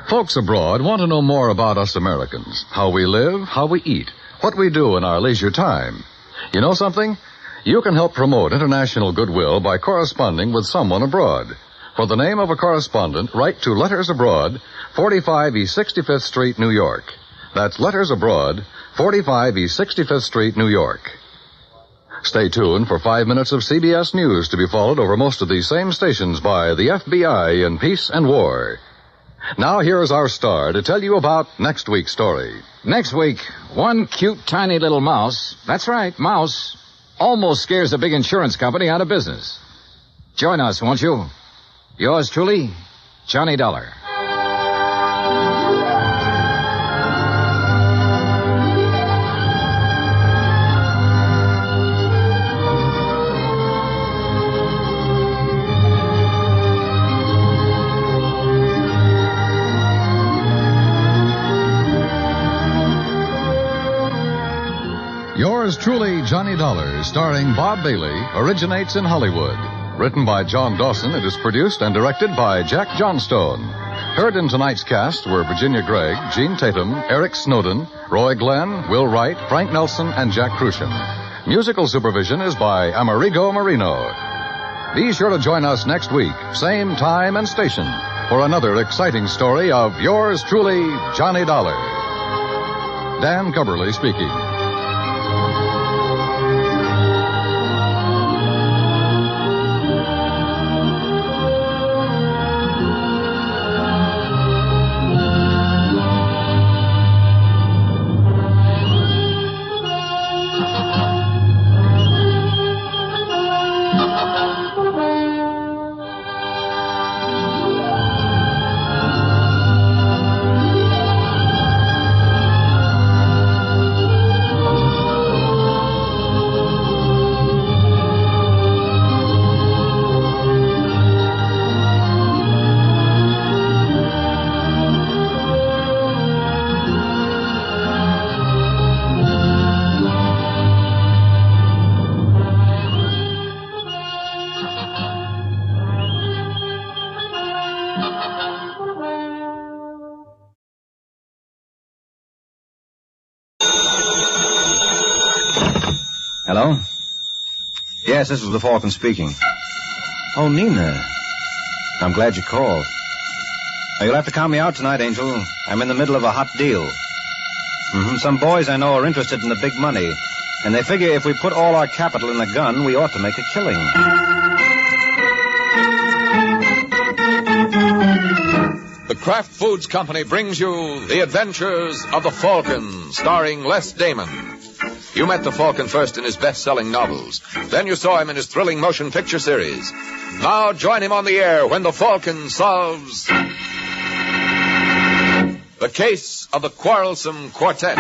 Speaker 1: Folks abroad want to know more about us Americans, how we live, how we eat, what we do in our leisure time. You know something? You can help promote international goodwill by corresponding with someone abroad. For the name of a correspondent, write to Letters Abroad, 45 East 65th Street, New York. That's Letters Abroad, 45 East 65th Street, New York. Stay tuned for 5 minutes of CBS News to be followed over most of these same stations by the FBI in Peace and War. Now here's our star to tell you about next week's story.
Speaker 2: Next week, one cute, tiny little mouse, that's right, mouse, almost scares a big insurance company out of business. Join us, won't you? Yours truly, Johnny Dollar.
Speaker 1: Yours truly, Johnny Dollar, starring Bob Bailey, originates in Hollywood. Written by John Dawson, it is produced and directed by Jack Johnstone. Heard in tonight's cast were Virginia Gregg, Gene Tatum, Eric Snowden, Roy Glenn, Will Wright, Frank Nelson, and Jack Crucian. Musical supervision is by Amerigo Marino. Be sure to join us next week, same time and station, for another exciting story of yours truly, Johnny Dollar. Dan Cubberly speaking.
Speaker 18: Hello? Yes, this is the Falcon speaking. Oh, Nina. I'm glad you called. Now, you'll have to count me out tonight, Angel. I'm in the middle of a hot deal. Some boys I know are interested in the big money, and they figure if we put all our capital in a gun, we ought to make a killing.
Speaker 19: The the Kraft Foods Company brings you The Adventures of the Falcon, starring Les Damon. You met the Falcon first in his best-selling novels. Then you saw him in his thrilling motion picture series. Now join him on the air when the Falcon solves the case of the Quarrelsome Quartet.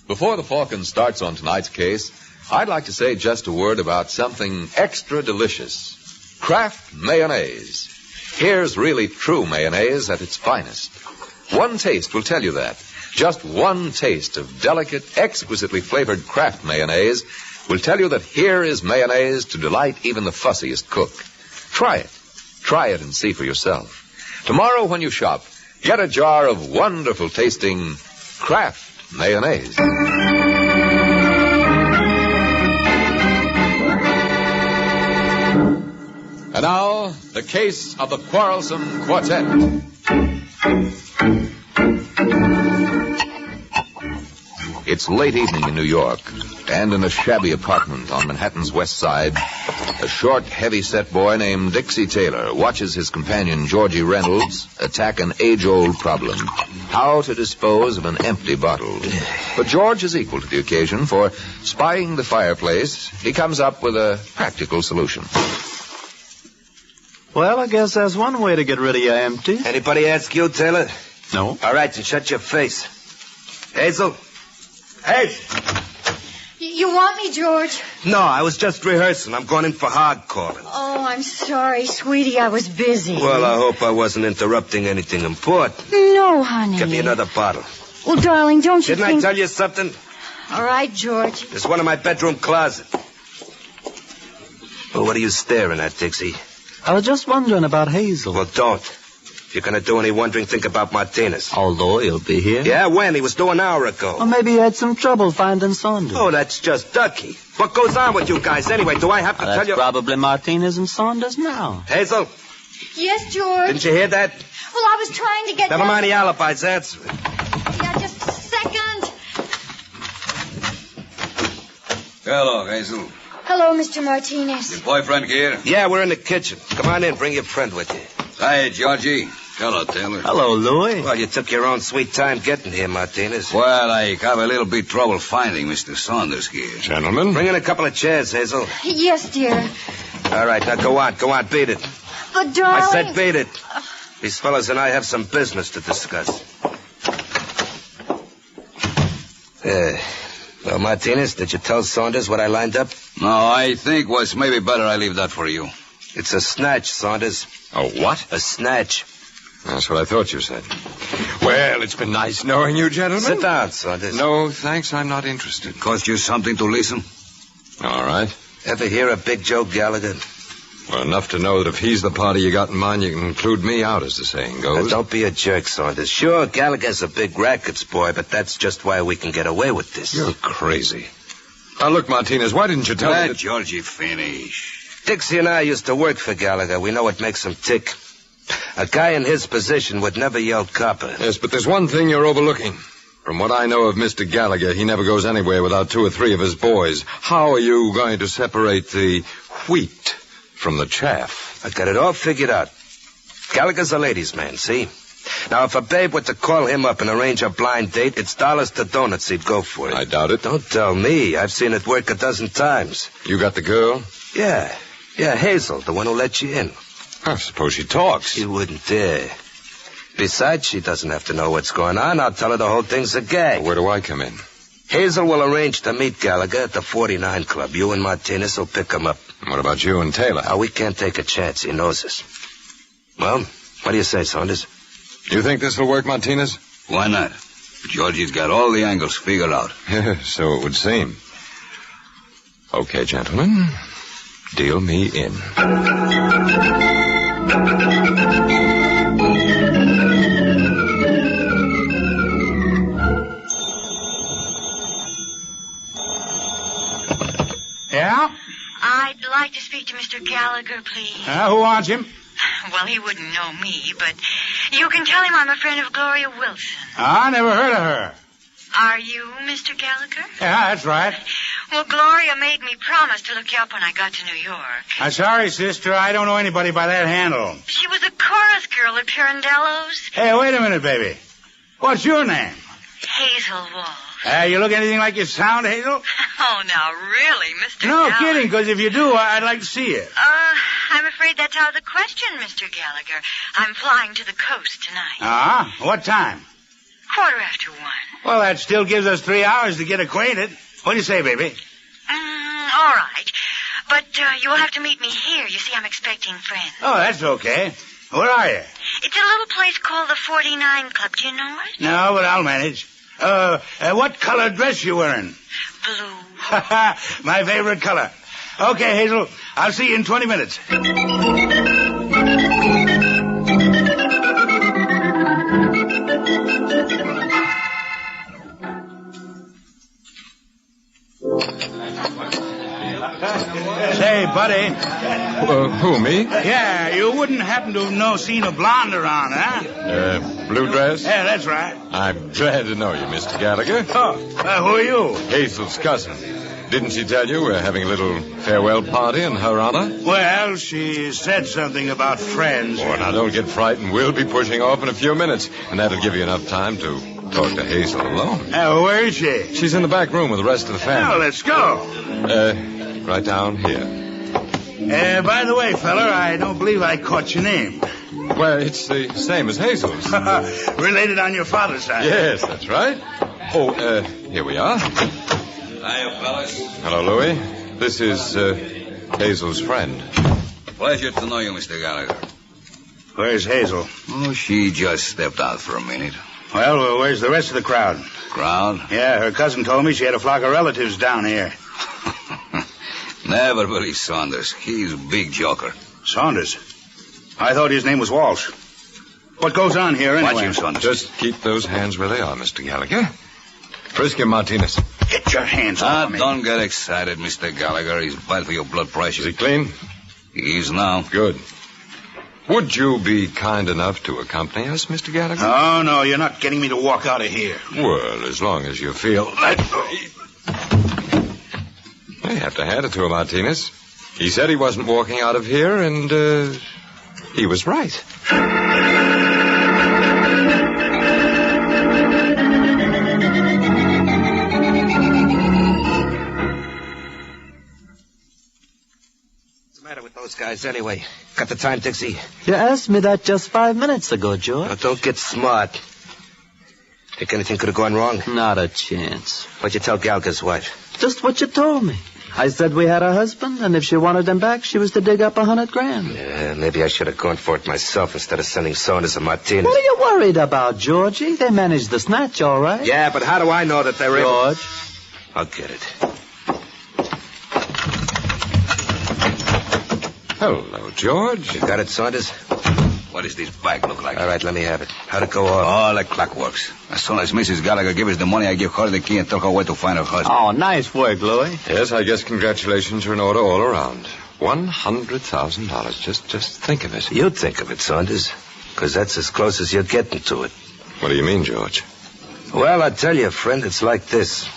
Speaker 19: Before the Falcon starts on tonight's case, I'd like to say just a word about something extra delicious. Kraft mayonnaise. Here's really true mayonnaise at its finest. One taste will tell you that. Just one taste of delicate, exquisitely flavored Kraft mayonnaise will tell you that here is mayonnaise to delight even the fussiest cook. Try it. Try it and see for yourself. Tomorrow when you shop, get a jar of wonderful tasting Kraft mayonnaise. And now, the case of the Quarrelsome Quartet. It's late evening in New York, and in a shabby apartment on Manhattan's West Side, a short, heavy-set boy named Dixie Taylor watches his companion Georgie Reynolds attack an age-old problem: how to dispose of an empty bottle. But George is equal to the occasion, for, spying the fireplace, he comes up with a practical solution.
Speaker 20: Well, I guess that's one way to get rid of your empty.
Speaker 21: Anybody ask you, Taylor?
Speaker 20: No.
Speaker 21: All right, then shut your face. Hazel? Hey!
Speaker 22: You want me, George?
Speaker 21: No, I was just rehearsing. I'm going in for hard calling.
Speaker 22: Oh, I'm sorry, sweetie. I was busy.
Speaker 21: Well, I hope I wasn't interrupting anything important.
Speaker 22: No, honey.
Speaker 21: Give me another bottle.
Speaker 22: Well, darling, don't you
Speaker 21: Didn't
Speaker 22: think...
Speaker 21: I tell you something?
Speaker 22: All right, George.
Speaker 21: There's one in my bedroom closet. Well, what are you staring at, Dixie?
Speaker 20: I was just wondering about Hazel.
Speaker 21: Well, don't. If you're going to do any wondering, think about Martinez.
Speaker 20: Although he'll be here.
Speaker 21: Yeah, when? He was due an hour ago.
Speaker 20: Or maybe he had some trouble finding Saunders.
Speaker 21: Oh, that's just ducky. What goes on with you guys anyway? Do I have to tell you?
Speaker 20: That's probably Martinez and Saunders now.
Speaker 21: Hazel?
Speaker 22: Yes, George?
Speaker 21: Didn't you hear that?
Speaker 22: Well, I was trying to get...
Speaker 21: Never mind the alibis. Answer it.
Speaker 22: Yeah, just a second.
Speaker 3: Hello, Hazel.
Speaker 22: Hello, Mr. Martinez.
Speaker 3: Your boyfriend here?
Speaker 21: Yeah, we're in the kitchen. Come on in. Bring your friend with you.
Speaker 3: Hi, Georgie. Hello, Taylor.
Speaker 20: Hello, Louis.
Speaker 21: Well, you took your own sweet time getting here, Martinez.
Speaker 3: Well, I have a little bit trouble finding Mr. Saunders here.
Speaker 19: Gentlemen?
Speaker 21: Bring in a couple of chairs, Hazel.
Speaker 22: Yes, dear.
Speaker 21: All right, now go on, beat it.
Speaker 22: But, darling...
Speaker 21: I said beat it. These fellas and I have some business to discuss. Well, Martinez, did you tell Saunders what I lined up?
Speaker 3: No, I think was maybe better I leave that for you.
Speaker 21: It's a snatch, Saunders.
Speaker 19: A what?
Speaker 21: A snatch.
Speaker 19: That's what I thought you said. Well, it's been nice knowing you, gentlemen.
Speaker 21: Sit down, Saunders.
Speaker 19: No, thanks, I'm not interested.
Speaker 3: Cost you something to listen?
Speaker 19: All right.
Speaker 21: Ever hear of Big Joe Gallagher?
Speaker 19: Well, enough to know that if he's the party you got in mind, you can include me out, as the saying goes.
Speaker 21: Now, don't be a jerk, Saunders. Sure, Gallagher's a big rackets boy, but that's just why we can get away with this.
Speaker 19: You're crazy. Now, look, Martinez, why didn't you tell me
Speaker 3: Let
Speaker 19: that...
Speaker 3: Georgie finish.
Speaker 21: Dixie and I used to work for Gallagher. We know what makes him tick. A guy in his position would never yell copper.
Speaker 19: Yes, but there's one thing you're overlooking. From what I know of Mr. Gallagher, he never goes anywhere without 2 or 3 of his boys. How are you going to separate the wheat from the chaff?
Speaker 21: I got it all figured out. Gallagher's a ladies' man, see? Now, if a babe were to call him up and arrange a blind date, it's dollars to donuts he'd go for it.
Speaker 19: I doubt it.
Speaker 21: Don't tell me. I've seen it work a dozen times.
Speaker 19: You got the girl?
Speaker 21: Yeah, Hazel, the one who let you in.
Speaker 19: I suppose she talks.
Speaker 21: She wouldn't dare. Besides, she doesn't have to know what's going on. I'll tell her the whole thing's a gag.
Speaker 19: Where do I come in?
Speaker 21: Hazel will arrange to meet Gallagher at the 49 Club. You and Martinez will pick him up.
Speaker 19: What about you and Taylor?
Speaker 21: Now, we can't take a chance. He knows us. Well, what do you say, Saunders?
Speaker 19: You think this will work, Martinez?
Speaker 3: Why not? Georgie's got all the angles figured out.
Speaker 19: So it would seem. Okay, gentlemen. Deal me in.
Speaker 23: Yeah?
Speaker 5: I'd like to speak to Mr. Gallagher, please.
Speaker 23: Who wants him?
Speaker 5: Well, he wouldn't know me, but you can tell him I'm a friend of Gloria Wilson.
Speaker 23: I never heard of her.
Speaker 5: Are you Mr. Gallagher?
Speaker 23: Yeah, that's right.
Speaker 4: Well, Gloria made me promise to look you up when I got to New York.
Speaker 6: I'm sorry, sister. I don't know anybody by that handle.
Speaker 4: She was a chorus girl at Pirandello's.
Speaker 6: Hey, wait a minute, baby. What's your name?
Speaker 4: Hazel Wolf.
Speaker 6: You look anything like you sound, Hazel?
Speaker 4: Oh, now, really, Mr.
Speaker 6: No,
Speaker 4: Gallagher.
Speaker 6: kidding, because if you do, I'd like to see it.
Speaker 4: I'm afraid that's out of the question, Mr. Gallagher. I'm flying to the coast tonight.
Speaker 6: Uh-huh. What time?
Speaker 4: 1:15.
Speaker 6: Well, that still gives us 3 hours to get acquainted. What do you say, baby?
Speaker 4: All right. But you'll have to meet me here. You see, I'm expecting friends.
Speaker 6: Oh, that's okay. Where are you?
Speaker 4: It's a little place called the 49 Club. Do you know it?
Speaker 6: No, but I'll manage. What color dress you wearing?
Speaker 4: Blue.
Speaker 6: My favorite color. Okay, Hazel. I'll see you in 20 minutes. Say, buddy.
Speaker 2: Who, me?
Speaker 6: Yeah, you wouldn't happen to have seen a blonde around, huh?
Speaker 2: Blue dress?
Speaker 6: Yeah, that's right.
Speaker 2: I'm glad to know you, Mr. Gallagher.
Speaker 6: Oh, who are you?
Speaker 2: Hazel's cousin. Didn't she tell you we're having a little farewell party in her honor?
Speaker 6: Well, she said something about friends.
Speaker 2: Oh, now don't get frightened. We'll be pushing off in a few minutes, and that'll give you enough time to talk to Hazel alone.
Speaker 6: Where is she?
Speaker 2: She's in the back room with the rest of the family.
Speaker 6: Well, let's go.
Speaker 2: Right down here.
Speaker 6: By the way, feller, I don't believe I caught your name.
Speaker 2: Well, it's the same as Hazel's.
Speaker 6: Related on your father's side.
Speaker 2: Yes, that's right. Oh, here we are.
Speaker 23: Hiya, fellas.
Speaker 2: Hello, Louis. This is Hazel's friend.
Speaker 23: Pleasure to know you, Mr. Gallagher.
Speaker 6: Where's Hazel?
Speaker 23: Oh, she just stepped out for a minute.
Speaker 6: Well, where's the rest of the crowd?
Speaker 23: Crowd?
Speaker 6: Yeah, her cousin told me she had a flock of relatives down here.
Speaker 23: Never believe Saunders. He's a big joker.
Speaker 6: Saunders? I thought his name was Walsh. What goes on here anyway?
Speaker 23: Watch him, Saunders.
Speaker 2: Just keep those hands where they are, Mr. Gallagher. Frisk him, Martinez.
Speaker 6: Get your hands off me.
Speaker 23: Don't get excited, Mr. Gallagher. He's bad for your blood pressure.
Speaker 2: Is he clean?
Speaker 23: He is now.
Speaker 2: Good. Would you be kind enough to accompany us, Mr. Gallagher?
Speaker 6: Oh, no, you're not getting me to walk out of here.
Speaker 2: Well, as long as you feel that way. I have to hand it to him, Martinez. He said he wasn't walking out of here, and he was right.
Speaker 21: What's the matter with those guys anyway? Got the time, Dixie?
Speaker 20: You asked me that just 5 minutes ago, George.
Speaker 21: Now, don't get smart. Think anything could have gone wrong?
Speaker 20: Not a chance.
Speaker 21: What'd you tell Gallagher's wife?
Speaker 20: Just what you told me. I said we had a husband, and if she wanted him back, she was to dig up $100,000.
Speaker 21: Yeah, maybe I should have gone for it myself instead of sending Saunders and Martinez.
Speaker 20: What are you worried about, Georgie? They managed the snatch all right.
Speaker 21: Yeah, but how do I know that they're
Speaker 20: George.
Speaker 21: I'll get it.
Speaker 2: Hello, George.
Speaker 21: You got it, Saunders?
Speaker 23: What does this bag look like?
Speaker 21: All right, let me have it. How'd it go off?
Speaker 23: All the clock works. As soon as Mrs. Gallagher gives us the money, I give her the key and tell her where to find her husband.
Speaker 20: Oh, nice work, Louis.
Speaker 2: Yes, I guess congratulations are in order all around. $100,000. Just think of it.
Speaker 21: You think of it, Saunders, because that's as close as you're getting to it.
Speaker 2: What do you mean, George?
Speaker 21: Well, I tell you, friend, it's like this.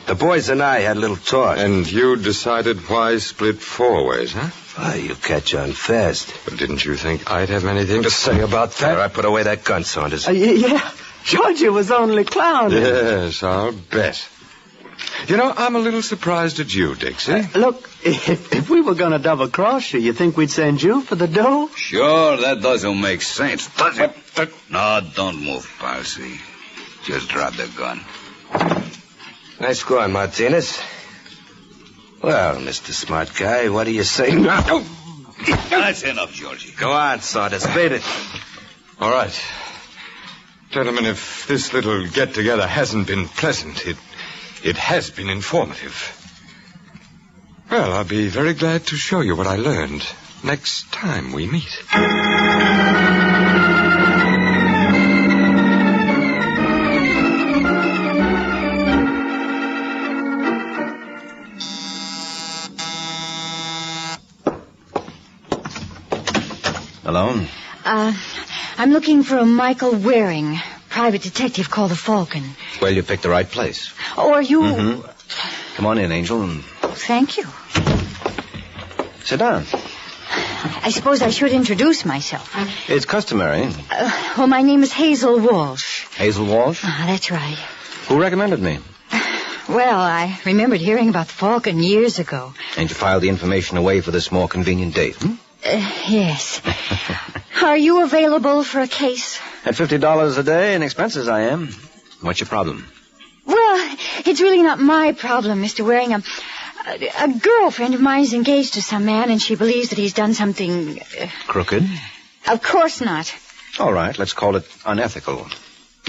Speaker 21: The boys and I had a little talk.
Speaker 2: And you decided why split 4 ways, huh?
Speaker 21: Why, you catch on fast.
Speaker 2: But didn't you think I'd have anything to say about that?
Speaker 21: All right, put away that gun, Saunders.
Speaker 20: Yeah, Georgie was only clowning.
Speaker 2: Yes, I'll bet. You know, I'm a little surprised at you, Dixie.
Speaker 20: Look, if we were going to double-cross you think we'd send you for the dough?
Speaker 23: Sure, that doesn't make sense, does it? No, don't move, Parsi. Just drop the gun.
Speaker 21: Nice going, Martinez. Well, Mr. Smart Guy, what do you say now?
Speaker 23: That's enough, Georgie.
Speaker 21: Go on, Saunders. Beat it.
Speaker 2: All right. Gentlemen, if this little get-together hasn't been pleasant, it has been informative. Well, I'll be very glad to show you what I learned next time we meet.
Speaker 18: Hello?
Speaker 22: I'm looking for a Michael Waring, private detective called the Falcon.
Speaker 18: Well, you picked the right place.
Speaker 22: Oh, are you...
Speaker 18: Come on in, Angel.
Speaker 22: Thank you.
Speaker 18: Sit down.
Speaker 22: I suppose I should introduce myself.
Speaker 18: It's customary.
Speaker 22: Well, my name is Hazel Walsh.
Speaker 18: Hazel Walsh?
Speaker 22: That's right.
Speaker 18: Who recommended me?
Speaker 22: Well, I remembered hearing about the Falcon years ago.
Speaker 18: And you filed the information away for this more convenient date,
Speaker 22: Yes. Are you available for a case?
Speaker 18: At $50 a day in expenses, I am. What's your problem?
Speaker 22: Well, it's really not my problem, Mr. Waring. A girlfriend of mine is engaged to some man, and she believes that he's done something...
Speaker 18: Crooked?
Speaker 22: Of course not.
Speaker 18: All right, let's call it unethical.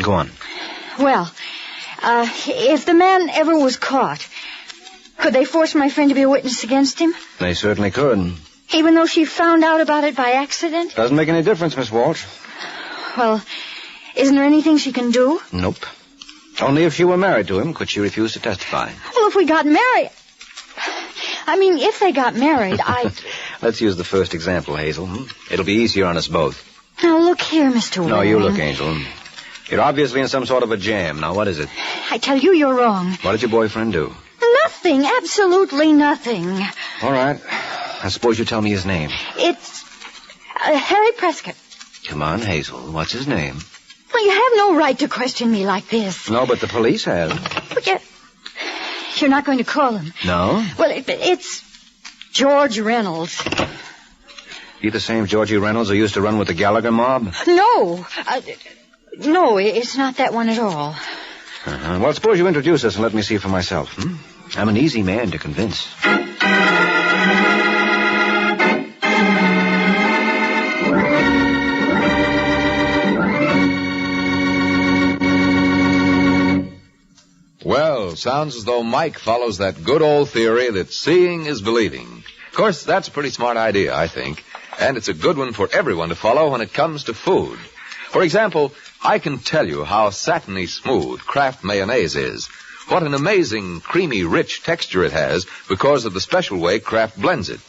Speaker 18: Go on.
Speaker 22: Well, if the man ever was caught, could they force my friend to be a witness against him?
Speaker 18: They certainly could.
Speaker 22: Even though she found out about it by accident?
Speaker 18: Doesn't make any difference, Miss Walsh.
Speaker 22: Well, isn't there anything she can do?
Speaker 18: Nope. Only if she were married to him could she refuse to testify.
Speaker 22: Well, if we got married... if they got married, I'd...
Speaker 18: Let's use the first example, Hazel. It'll be easier on us both.
Speaker 22: Now, look here, Mr. Waring.
Speaker 18: No, you look, Angel. You're obviously in some sort of a jam. Now, what is it?
Speaker 22: I tell you, you're wrong.
Speaker 18: What did your boyfriend do?
Speaker 22: Nothing. Absolutely nothing.
Speaker 18: All right. I suppose you tell me his name.
Speaker 22: It's Harry Prescott.
Speaker 18: Come on, Hazel. What's his name?
Speaker 22: Well, you have no right to question me like this.
Speaker 18: No, but the police have.
Speaker 22: But you're not going to call him.
Speaker 18: No?
Speaker 22: Well, it's George Reynolds.
Speaker 18: You the same Georgie Reynolds who used to run with the Gallagher mob?
Speaker 22: No. No, it's not that one at all.
Speaker 18: Well, suppose you introduce us and let me see for myself. I'm an easy man to convince.
Speaker 19: Well, sounds as though Mike follows that good old theory that seeing is believing. Of course, that's a pretty smart idea, I think. And it's a good one for everyone to follow when it comes to food. For example, I can tell you how satiny smooth Kraft mayonnaise is. What an amazing, creamy, rich texture it has because of the special way Kraft blends it.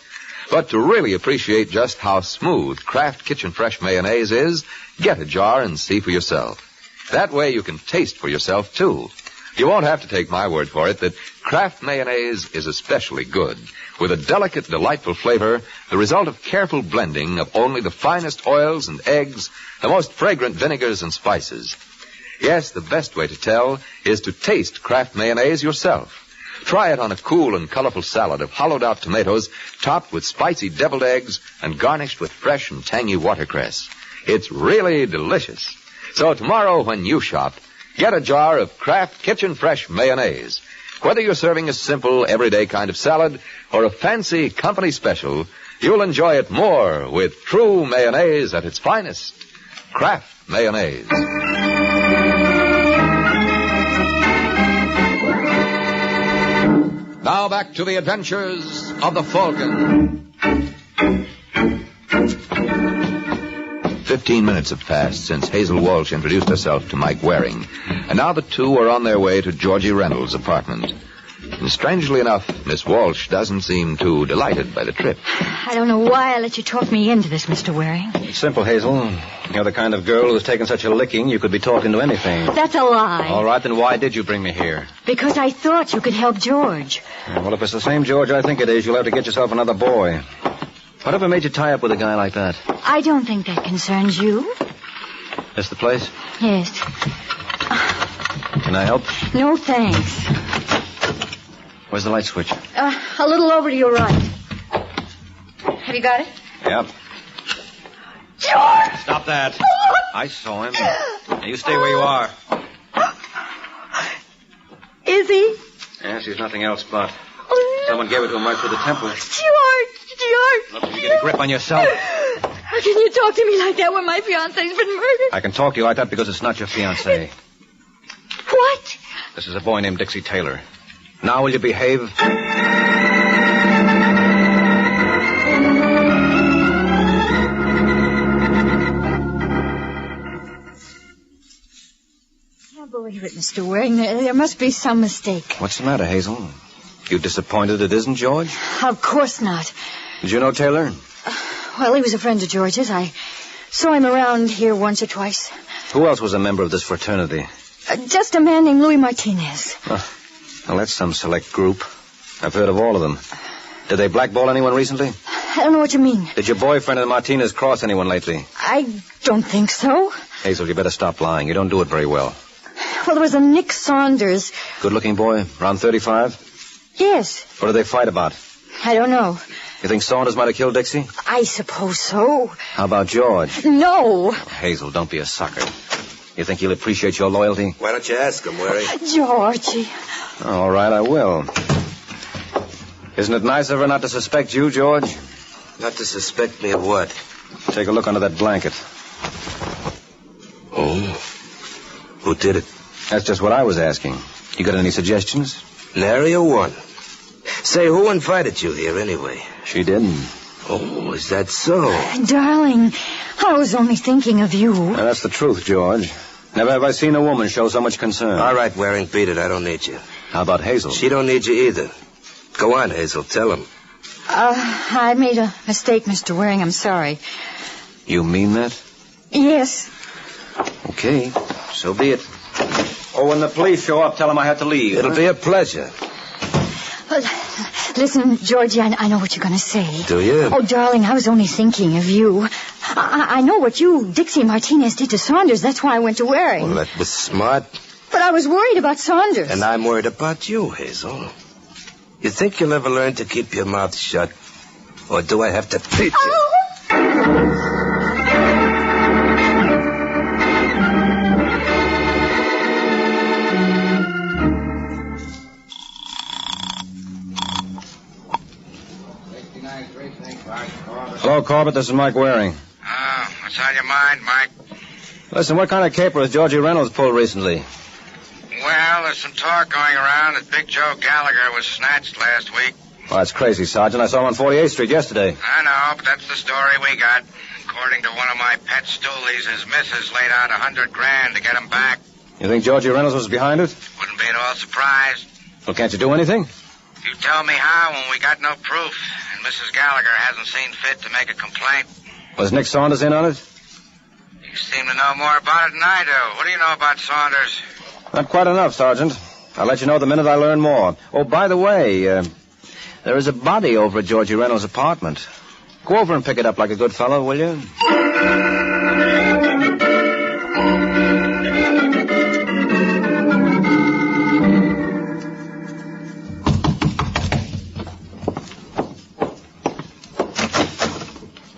Speaker 19: But to really appreciate just how smooth Kraft Kitchen Fresh mayonnaise is, get a jar and see for yourself. That way you can taste for yourself, too. You won't have to take my word for it that Kraft mayonnaise is especially good, with a delicate, delightful flavor, the result of careful blending of only the finest oils and eggs, the most fragrant vinegars and spices. Yes, the best way to tell is to taste Kraft mayonnaise yourself. Try it on a cool and colorful salad of hollowed-out tomatoes topped with spicy deviled eggs and garnished with fresh and tangy watercress. It's really delicious. So tomorrow when you shop, get a jar of Kraft Kitchen Fresh mayonnaise. Whether you're serving a simple, everyday kind of salad or a fancy company special, you'll enjoy it more with true mayonnaise at its finest. Kraft mayonnaise. Now back to the adventures of the Falcon. 15 minutes have passed since Hazel Walsh introduced herself to Mike Waring, and now the two are on their way to Georgie Reynolds' apartment. And strangely enough, Miss Walsh doesn't seem too delighted by the trip.
Speaker 22: I don't know why I let you talk me into this, Mr. Waring.
Speaker 18: It's simple, Hazel. You're the kind of girl who's taken such a licking you could be talked into anything.
Speaker 22: That's a lie.
Speaker 18: All right, then why did you bring me here?
Speaker 22: Because I thought you could help George.
Speaker 18: Well, if it's the same George I think it is, you'll have to get yourself another boy. Whatever made you tie up with a guy like that?
Speaker 22: I don't think that concerns you.
Speaker 18: This the place?
Speaker 22: Yes.
Speaker 18: Can I help?
Speaker 22: No, thanks.
Speaker 18: Where's the light switch?
Speaker 22: A little over to your right. Have you got it?
Speaker 18: Yep.
Speaker 22: George!
Speaker 18: Stop that. I saw him. Now you stay where you are.
Speaker 22: Is he?
Speaker 18: Yes, he's nothing else but.
Speaker 22: Oh, no.
Speaker 18: Someone gave it to him right through the temple.
Speaker 22: George!
Speaker 18: Look, you get a grip on yourself.
Speaker 22: How can you talk to me like that when my fiancé's been murdered?
Speaker 18: I can talk to you like that because it's not your fiancé.
Speaker 22: What?
Speaker 18: This is a boy named Dixie Taylor. Now will you behave?
Speaker 22: I can't believe it, Mr. Waring. There must be some mistake.
Speaker 18: What's the matter, Hazel? You disappointed it isn't George?
Speaker 22: Of course not.
Speaker 18: Did you know Taylor?
Speaker 22: Well, he was a friend of George's. I saw him around here once or twice.
Speaker 18: Who else was a member of this fraternity?
Speaker 22: Just a man named Louis Martinez.
Speaker 18: Well, that's some select group. I've heard of all of them. Did they blackball anyone recently?
Speaker 22: I don't know what you mean.
Speaker 18: Did your boyfriend and Martinez cross anyone lately?
Speaker 22: I don't think so.
Speaker 18: Hazel, you better stop lying. You don't do it very well.
Speaker 22: Well, there was a Nick Saunders.
Speaker 18: Good-looking boy, around 35?
Speaker 22: Yes.
Speaker 18: What did they fight about?
Speaker 22: I don't know.
Speaker 18: You think Saunders might have killed Dixie?
Speaker 22: I suppose so.
Speaker 18: How about George?
Speaker 22: No.
Speaker 18: Oh, Hazel, don't be a sucker. You think he'll appreciate your loyalty?
Speaker 21: Why don't you ask him, Wary?
Speaker 22: Georgie.
Speaker 18: All right, I will. Isn't it nice of her not to suspect you, George?
Speaker 21: Not to suspect me of what?
Speaker 18: Take a look under that blanket.
Speaker 21: Oh. Who did it?
Speaker 18: That's just what I was asking. You got any suggestions?
Speaker 21: Nary a one. Say, who invited you here anyway?
Speaker 18: She didn't.
Speaker 21: Oh, is that so?
Speaker 22: Darling, I was only thinking of you.
Speaker 18: Now, that's the truth, George. Never have I seen a woman show so much concern.
Speaker 21: All right, Waring, beat it. I don't need you.
Speaker 18: How about Hazel?
Speaker 21: She don't need you either. Go on, Hazel. Tell him.
Speaker 22: I made a mistake, Mr. Waring. I'm sorry.
Speaker 18: You mean that?
Speaker 22: Yes.
Speaker 18: Okay, so be it. Oh, when the police show up, tell them I have to leave.
Speaker 21: It'll be a pleasure.
Speaker 22: Listen, Georgie, I know what you're going to say.
Speaker 21: Do you?
Speaker 22: Oh, darling, I was only thinking of you. I know what you, Dixie Martinez, did to Saunders. That's why I went to Waring.
Speaker 21: Well, that was smart.
Speaker 22: But I was worried about Saunders.
Speaker 21: And I'm worried about you, Hazel. You think you'll ever learn to keep your mouth shut? Or do I have to teach you?
Speaker 18: Hello, Corbett. This is Mike Waring.
Speaker 7: What's on your mind, Mike?
Speaker 18: Listen, what kind of caper has Georgie Reynolds pulled recently?
Speaker 7: Well, there's some talk going around that Big Joe Gallagher was snatched last week.
Speaker 18: Well, that's crazy, Sergeant. I saw him on 48th Street yesterday.
Speaker 7: I know, but that's the story we got. According to one of my pet stoolies, his missus laid out $100,000 to get him back.
Speaker 18: You think Georgie Reynolds was behind it?
Speaker 7: Wouldn't be at all surprised.
Speaker 18: Well, can't you do anything?
Speaker 7: You tell me how when we got no proof, and Mrs. Gallagher hasn't seen fit to make a complaint.
Speaker 18: Was Nick Saunders in on it?
Speaker 7: You seem to know more about it than I do. What do you know about Saunders?
Speaker 18: Not quite enough, Sergeant. I'll let you know the minute I learn more. Oh, by the way, there is a body over at Georgie Reynolds' apartment. Go over and pick it up like a good fellow, will you?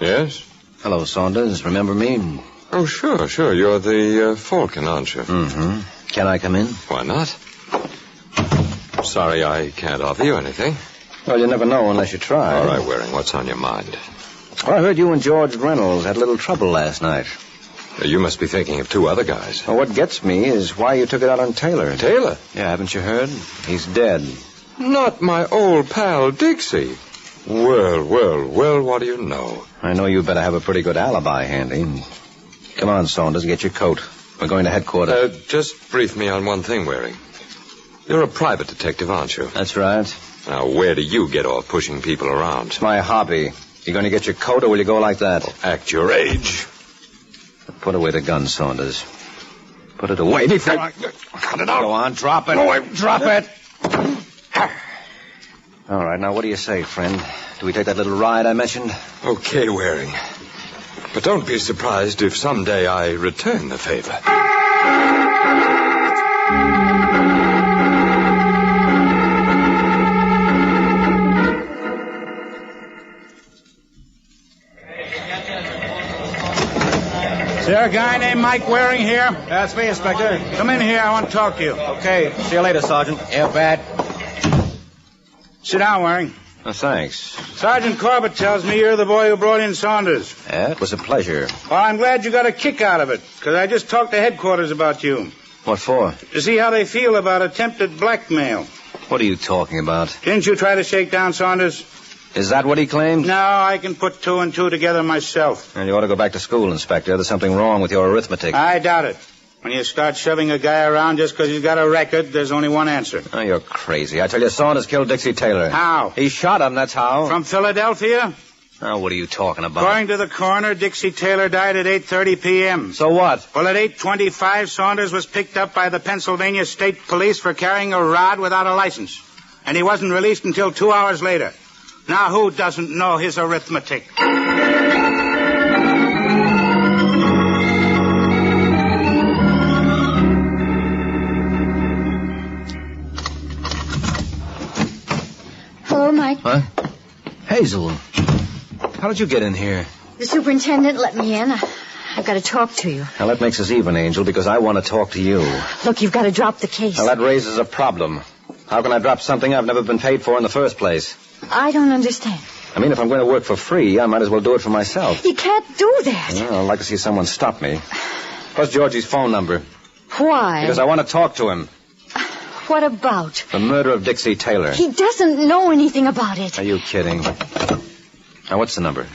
Speaker 9: Yes?
Speaker 18: Hello, Saunders. Remember me?
Speaker 9: Oh, sure. You're the Falcon, aren't you?
Speaker 18: Mm-hmm. Can I come in?
Speaker 9: Why not? Sorry, I can't offer you anything.
Speaker 18: Well, you never know unless you try.
Speaker 9: All right, Waring, what's on your mind?
Speaker 18: Well, I heard you and George Reynolds had a little trouble last night.
Speaker 9: You must be thinking of two other guys.
Speaker 18: Well, what gets me is why you took it out on Taylor.
Speaker 9: Taylor?
Speaker 18: Yeah, haven't you heard? He's dead.
Speaker 9: Not my old pal, Dixie. Well, what do you know?
Speaker 18: I know you better have a pretty good alibi handy. Come on, Saunders, get your coat. We're going to headquarters.
Speaker 9: Just brief me on one thing, Waring. You're a private detective, aren't you?
Speaker 18: That's right.
Speaker 9: Now, where do you get off pushing people around?
Speaker 18: It's my hobby. You going to get your coat, or will you go like that?
Speaker 9: Well, act your age.
Speaker 18: Put away the gun, Saunders. Put it away before I...
Speaker 9: Cut it out.
Speaker 18: Go on, drop it.
Speaker 9: No,
Speaker 18: Drop it. All right, now what do you say, friend? Do we take that little ride I mentioned?
Speaker 9: Okay, Waring. But don't be surprised if someday I return the favor.
Speaker 6: Is there a guy named Mike Waring here?
Speaker 18: That's me, Inspector.
Speaker 6: Come in here. I want to talk to you.
Speaker 18: Okay. See you later, Sergeant.
Speaker 6: Yeah, bad. Sit down, Waring.
Speaker 18: Oh, thanks.
Speaker 6: Sergeant Corbett tells me you're the boy who brought in Saunders.
Speaker 18: Yeah, it was a pleasure.
Speaker 6: Well, I'm glad you got a kick out of it, because I just talked to headquarters about you.
Speaker 18: What for?
Speaker 6: To see how they feel about attempted blackmail.
Speaker 18: What are you talking about?
Speaker 6: Didn't you try to shake down Saunders?
Speaker 18: Is that what he claimed?
Speaker 6: No, I can put two and two together myself.
Speaker 18: And you ought to go back to school, Inspector. There's something wrong with your arithmetic.
Speaker 6: I doubt it. When you start shoving a guy around just because he's got a record, there's only one answer.
Speaker 18: Oh, you're crazy. I tell you, Saunders killed Dixie Taylor.
Speaker 6: How?
Speaker 18: He shot him, that's how.
Speaker 6: From Philadelphia?
Speaker 18: Now, what are you talking about?
Speaker 6: According to the coroner, Dixie Taylor died at 8:30 p.m.
Speaker 18: So what?
Speaker 6: Well, at 8:25, Saunders was picked up by the Pennsylvania State Police for carrying a rod without a license. And he wasn't released until 2 hours later. Now, who doesn't know his arithmetic?
Speaker 22: Hello, Mike.
Speaker 18: Huh? Hazel, how did you get in here?
Speaker 22: The superintendent let me in. I've got to talk to you.
Speaker 18: Now, that makes us even, Angel, because I want to talk to you.
Speaker 22: Look, you've got to drop the case.
Speaker 18: Now, that raises a problem. How can I drop something I've never been paid for in the first place?
Speaker 22: I don't understand.
Speaker 18: I mean, if I'm going to work for free, I might as well do it for myself.
Speaker 22: You can't do that.
Speaker 18: Well, I'd like to see someone stop me. What's Georgie's phone number?
Speaker 22: Why?
Speaker 18: Because I want to talk to him.
Speaker 22: What about?
Speaker 18: The murder of Dixie Taylor.
Speaker 22: He doesn't know anything about it.
Speaker 18: Are you kidding? Now, what's the number?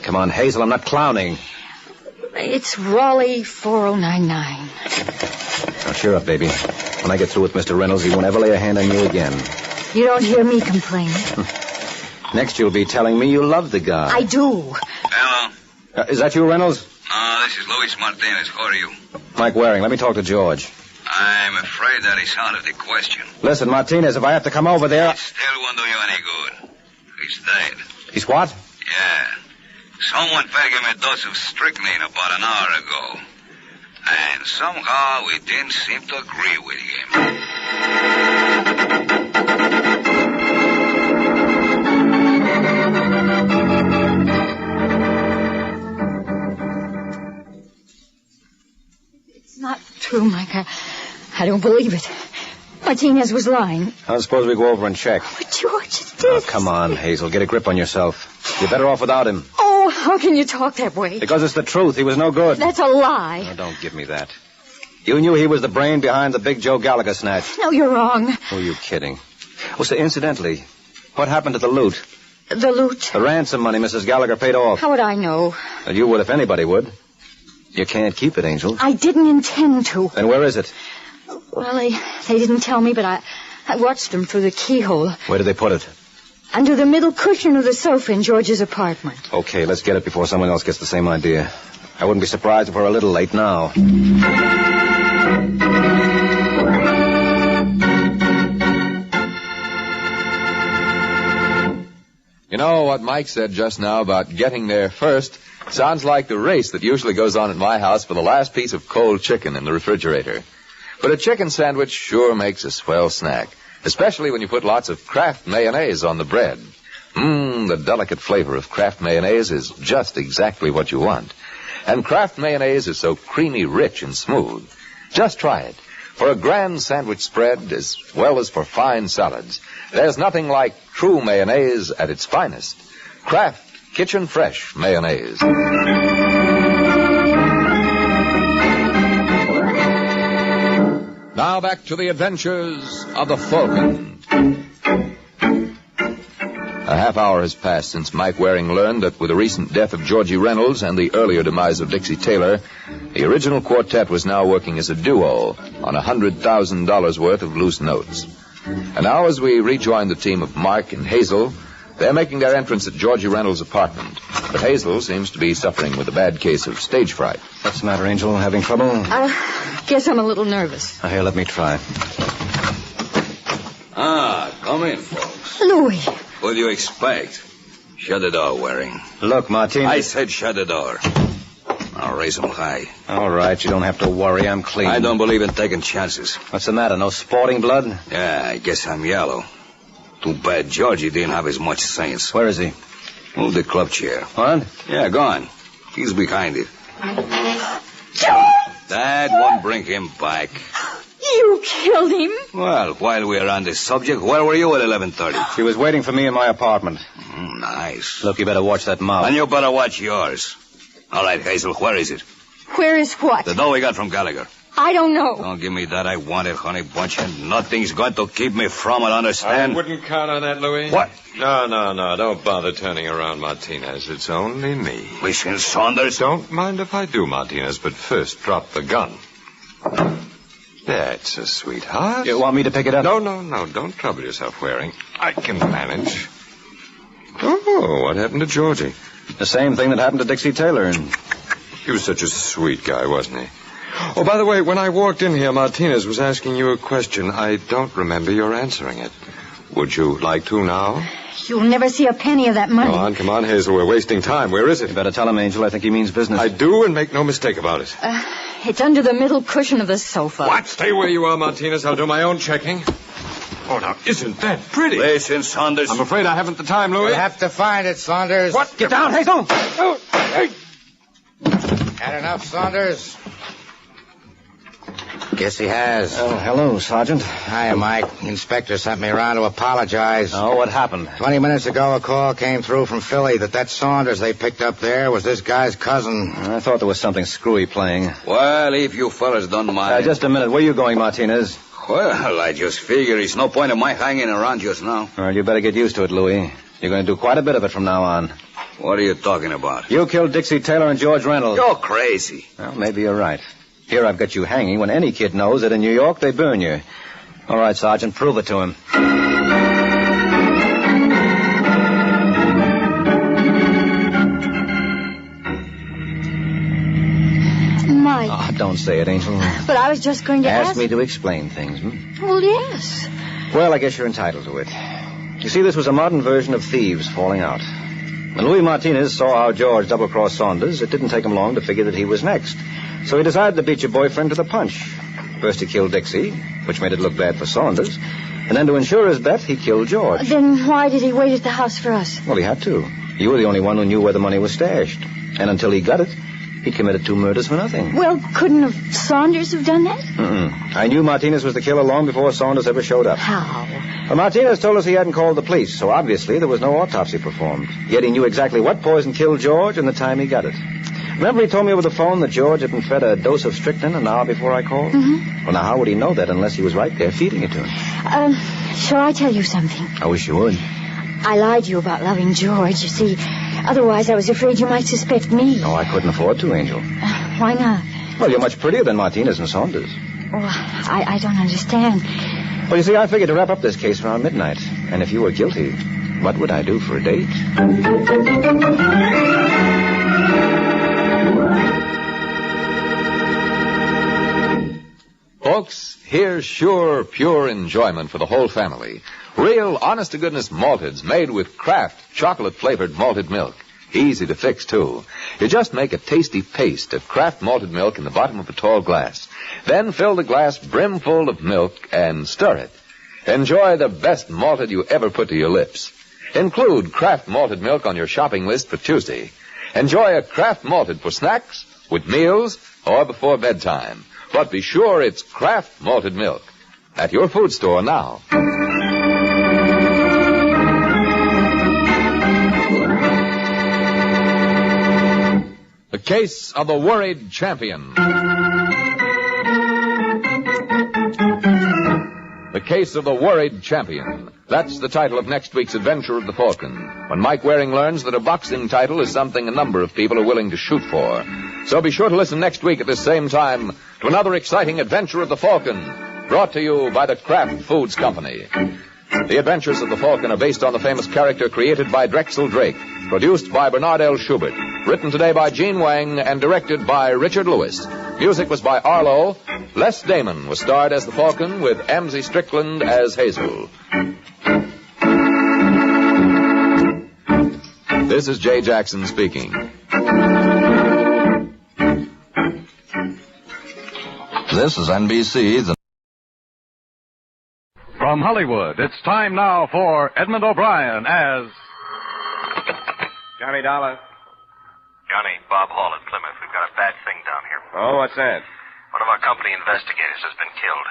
Speaker 18: Come on, Hazel, I'm not clowning.
Speaker 22: It's Raleigh 4099.
Speaker 18: Now, cheer up, baby. When I get through with Mr. Reynolds, he won't ever lay a hand on you again.
Speaker 22: You don't hear me complain.
Speaker 18: Next, you'll be telling me you love the guy.
Speaker 22: I do.
Speaker 23: Hello.
Speaker 18: Is that you, Reynolds?
Speaker 23: No, this is Luis Martinez. How are you?
Speaker 18: Mike Waring, let me talk to George.
Speaker 23: I'm afraid that is out of the question.
Speaker 18: Listen, Martinez, if I have to come over there...
Speaker 23: It still won't do you any good. He's dead.
Speaker 18: He's what?
Speaker 23: Yeah. Someone fed him a dose of strychnine about an hour ago. And somehow we didn't seem to agree with him.
Speaker 22: It's not true, Mike. I don't believe it. Martinez was lying.
Speaker 18: I suppose we go over and check.
Speaker 22: But George, it
Speaker 18: Oh,
Speaker 22: is.
Speaker 18: come on, Hazel. Get a grip on yourself. You're better off without him.
Speaker 22: Oh, how can you talk that way?
Speaker 18: Because it's the truth. He was no good.
Speaker 22: That's a lie.
Speaker 18: Oh, don't give me that. You knew he was the brain behind the big Joe Gallagher snatch.
Speaker 22: No, you're wrong.
Speaker 18: Who are you kidding? Oh, so incidentally, what happened to the loot?
Speaker 22: The loot?
Speaker 18: The ransom money Mrs. Gallagher paid off.
Speaker 22: How would I know?
Speaker 18: Well, you would if anybody would. You can't keep it, Angel.
Speaker 22: I didn't intend to.
Speaker 18: Then where is it?
Speaker 22: Well, they didn't tell me, but I watched them through the keyhole.
Speaker 18: Where did they put it?
Speaker 22: Under the middle cushion of the sofa in George's apartment.
Speaker 18: Okay, let's get it before someone else gets the same idea. I wouldn't be surprised if we're a little late now.
Speaker 19: You know what Mike said just now about getting there first? Sounds like the race that usually goes on at my house for the last piece of cold chicken in the refrigerator. But a chicken sandwich sure makes a swell snack, especially when you put lots of Kraft mayonnaise on the bread. The delicate flavor of Kraft mayonnaise is just exactly what you want. And Kraft mayonnaise is so creamy, rich, and smooth. Just try it. For a grand sandwich spread, as well as for fine salads, there's nothing like true mayonnaise at its finest. Kraft Kitchen Fresh mayonnaise. Now back to the adventures of the Falcon. A half hour has passed since Mike Waring learned that with the recent death of Georgie Reynolds and the earlier demise of Dixie Taylor, the original quartet was now working as a duo on $100,000 worth of loose notes. And now as we rejoin the team of Mark and Hazel, they're making their entrance at Georgie Reynolds' apartment. But Hazel seems to be suffering with a bad case of stage fright.
Speaker 18: What's the matter, Angel? Having trouble?
Speaker 22: Guess I'm a little nervous.
Speaker 18: Here, let me try.
Speaker 23: Come in, folks.
Speaker 22: Louis.
Speaker 23: What do you expect? Shut the door, Waring.
Speaker 18: Look, Martinez.
Speaker 23: I said shut the door. I'll raise them high.
Speaker 18: All right, you don't have to worry. I'm clean.
Speaker 23: I don't believe in taking chances.
Speaker 18: What's the matter? No sporting blood?
Speaker 23: Yeah, I guess I'm yellow. Too bad Georgie didn't have as much sense.
Speaker 18: Where is he?
Speaker 23: Move the club chair.
Speaker 18: What?
Speaker 23: Yeah, go on. He's behind it.
Speaker 22: George!
Speaker 23: That won't bring him back.
Speaker 22: You killed him?
Speaker 23: Well, while we're on this subject, where were you at 11:30?
Speaker 18: She was waiting for me in my apartment.
Speaker 23: Nice.
Speaker 18: Look, you better watch that mouth.
Speaker 23: And you better watch yours. All right, Hazel, where is it?
Speaker 22: Where is what?
Speaker 23: The dough we got from Gallagher.
Speaker 22: I don't know.
Speaker 23: Don't give me that. I want it, honey bunch, and nothing's going to keep me from it, understand?
Speaker 9: I wouldn't count on that, Louis.
Speaker 23: What?
Speaker 9: No. Don't bother turning around, Martinez. It's only me.
Speaker 23: Listen, Saunders.
Speaker 9: Don't mind if I do, Martinez, but first drop the gun. That's a sweetheart.
Speaker 18: You want me to pick it up?
Speaker 9: No. Don't trouble yourself, Waring. I can manage. Oh, what happened to Georgie?
Speaker 18: The same thing that happened to Dixie Taylor.
Speaker 9: He was such a sweet guy, wasn't he? Oh, by the way, when I walked in here, Martinez was asking you a question. I don't remember your answering it. Would you like to now?
Speaker 22: You'll never see a penny of that money.
Speaker 9: Come on, Hazel. We're wasting time. Where is it?
Speaker 18: You better tell him, Angel. I think he means business.
Speaker 9: I do, and make no mistake about it.
Speaker 22: It's under the middle cushion of the sofa.
Speaker 9: What? Stay where you are, Martinez. I'll do my own checking. Oh, now, isn't that pretty?
Speaker 23: Listen, Saunders.
Speaker 9: I'm afraid I haven't the time, Louis.
Speaker 6: You'll have to find it, Saunders.
Speaker 9: What?
Speaker 18: Get down, Hazel!
Speaker 9: Oh, hey.
Speaker 6: Had enough, Saunders? Guess he has.
Speaker 18: Oh, hello, Sergeant.
Speaker 6: Hi, Mike. Inspector sent me around to apologize.
Speaker 18: Oh, what happened?
Speaker 6: 20 minutes ago, a call came through from Philly that Saunders they picked up there was this guy's cousin.
Speaker 18: I thought there was something screwy playing.
Speaker 23: Well, if you fellas don't mind.
Speaker 18: Just a minute. Where are you going, Martinez?
Speaker 23: Well, I just figure it's no point in my hanging around just now.
Speaker 18: Well, you better get used to it, Louis. You're going to do quite a bit of it from now on.
Speaker 23: What are you talking about?
Speaker 18: You killed Dixie Taylor and George Reynolds.
Speaker 23: You're crazy.
Speaker 18: Well, maybe you're right. Here I've got you hanging when any kid knows that in New York they burn you. All right, Sergeant, prove it to him.
Speaker 22: Mike.
Speaker 18: Oh, don't say it, Angel.
Speaker 22: But I was just going to ask...
Speaker 18: Ask me to explain things,
Speaker 22: Well, yes.
Speaker 18: Well, I guess you're entitled to it. You see, this was a modern version of thieves falling out. When Louis Martinez saw how George double-crossed Saunders, it didn't take him long to figure that he was next. So he decided to beat your boyfriend to the punch. First he killed Dixie, which made it look bad for Saunders. And then to ensure his bet, he killed George.
Speaker 22: Then why did he wait at the house for us?
Speaker 18: Well, he had to. You were the only one who knew where the money was stashed. And until he got it, he committed 2 murders for nothing.
Speaker 22: Well, couldn't Saunders have done that?
Speaker 18: I knew Martinez was the killer long before Saunders ever showed up.
Speaker 22: How?
Speaker 18: Well, Martinez told us he hadn't called the police, so obviously there was no autopsy performed. Yet he knew exactly what poison killed George and the time he got it. Remember he told me over the phone that George had been fed a dose of strychnine an hour before I called? Well, now, how would he know that unless he was right there feeding it to him?
Speaker 22: Shall I tell you something?
Speaker 18: I wish you would.
Speaker 22: I lied to you about loving George, you see. Otherwise, I was afraid you might suspect me.
Speaker 18: No, I couldn't afford to, Angel.
Speaker 22: Why not?
Speaker 18: Well, you're much prettier than Martinez and Saunders.
Speaker 22: Oh, I don't understand.
Speaker 18: Well, you see, I figured to wrap up this case around midnight. And if you were guilty, what would I do for a date?
Speaker 19: Folks, here's sure, pure enjoyment for the whole family. Real, honest-to-goodness malteds made with Kraft chocolate-flavored malted milk. Easy to fix, too. You just make a tasty paste of Kraft malted milk in the bottom of a tall glass. Then fill the glass brimful of milk and stir it. Enjoy the best malted you ever put to your lips. Include Kraft malted milk on your shopping list for Tuesday. Enjoy a Kraft malted for snacks, with meals, or before bedtime. But be sure it's Kraft malted milk. At your food store now. The Case of the Worried Champion. The Case of the Worried Champion. That's the title of next week's adventure of the Falcon, when Mike Waring learns that a boxing title is something a number of people are willing to shoot for. So be sure to listen next week at this same time to another exciting adventure of the Falcon, brought to you by the Kraft Foods Company. The Adventures of the Falcon are based on the famous character created by Drexel Drake, produced by Bernard L. Schubert, written today by Gene Wang, and directed by Richard Lewis. Music was by Arlo. Les Damon was starred as the Falcon, with Amzie Strickland as Hazel. This is Jay Jackson speaking. This is NBC.
Speaker 1: From Hollywood, it's time now for Edmund O'Brien as...
Speaker 8: Johnny Dollar.
Speaker 10: Johnny, Bob Hall at Plymouth. We've got a bad thing down here.
Speaker 8: Oh, what's that?
Speaker 10: One of our company investigators has been killed.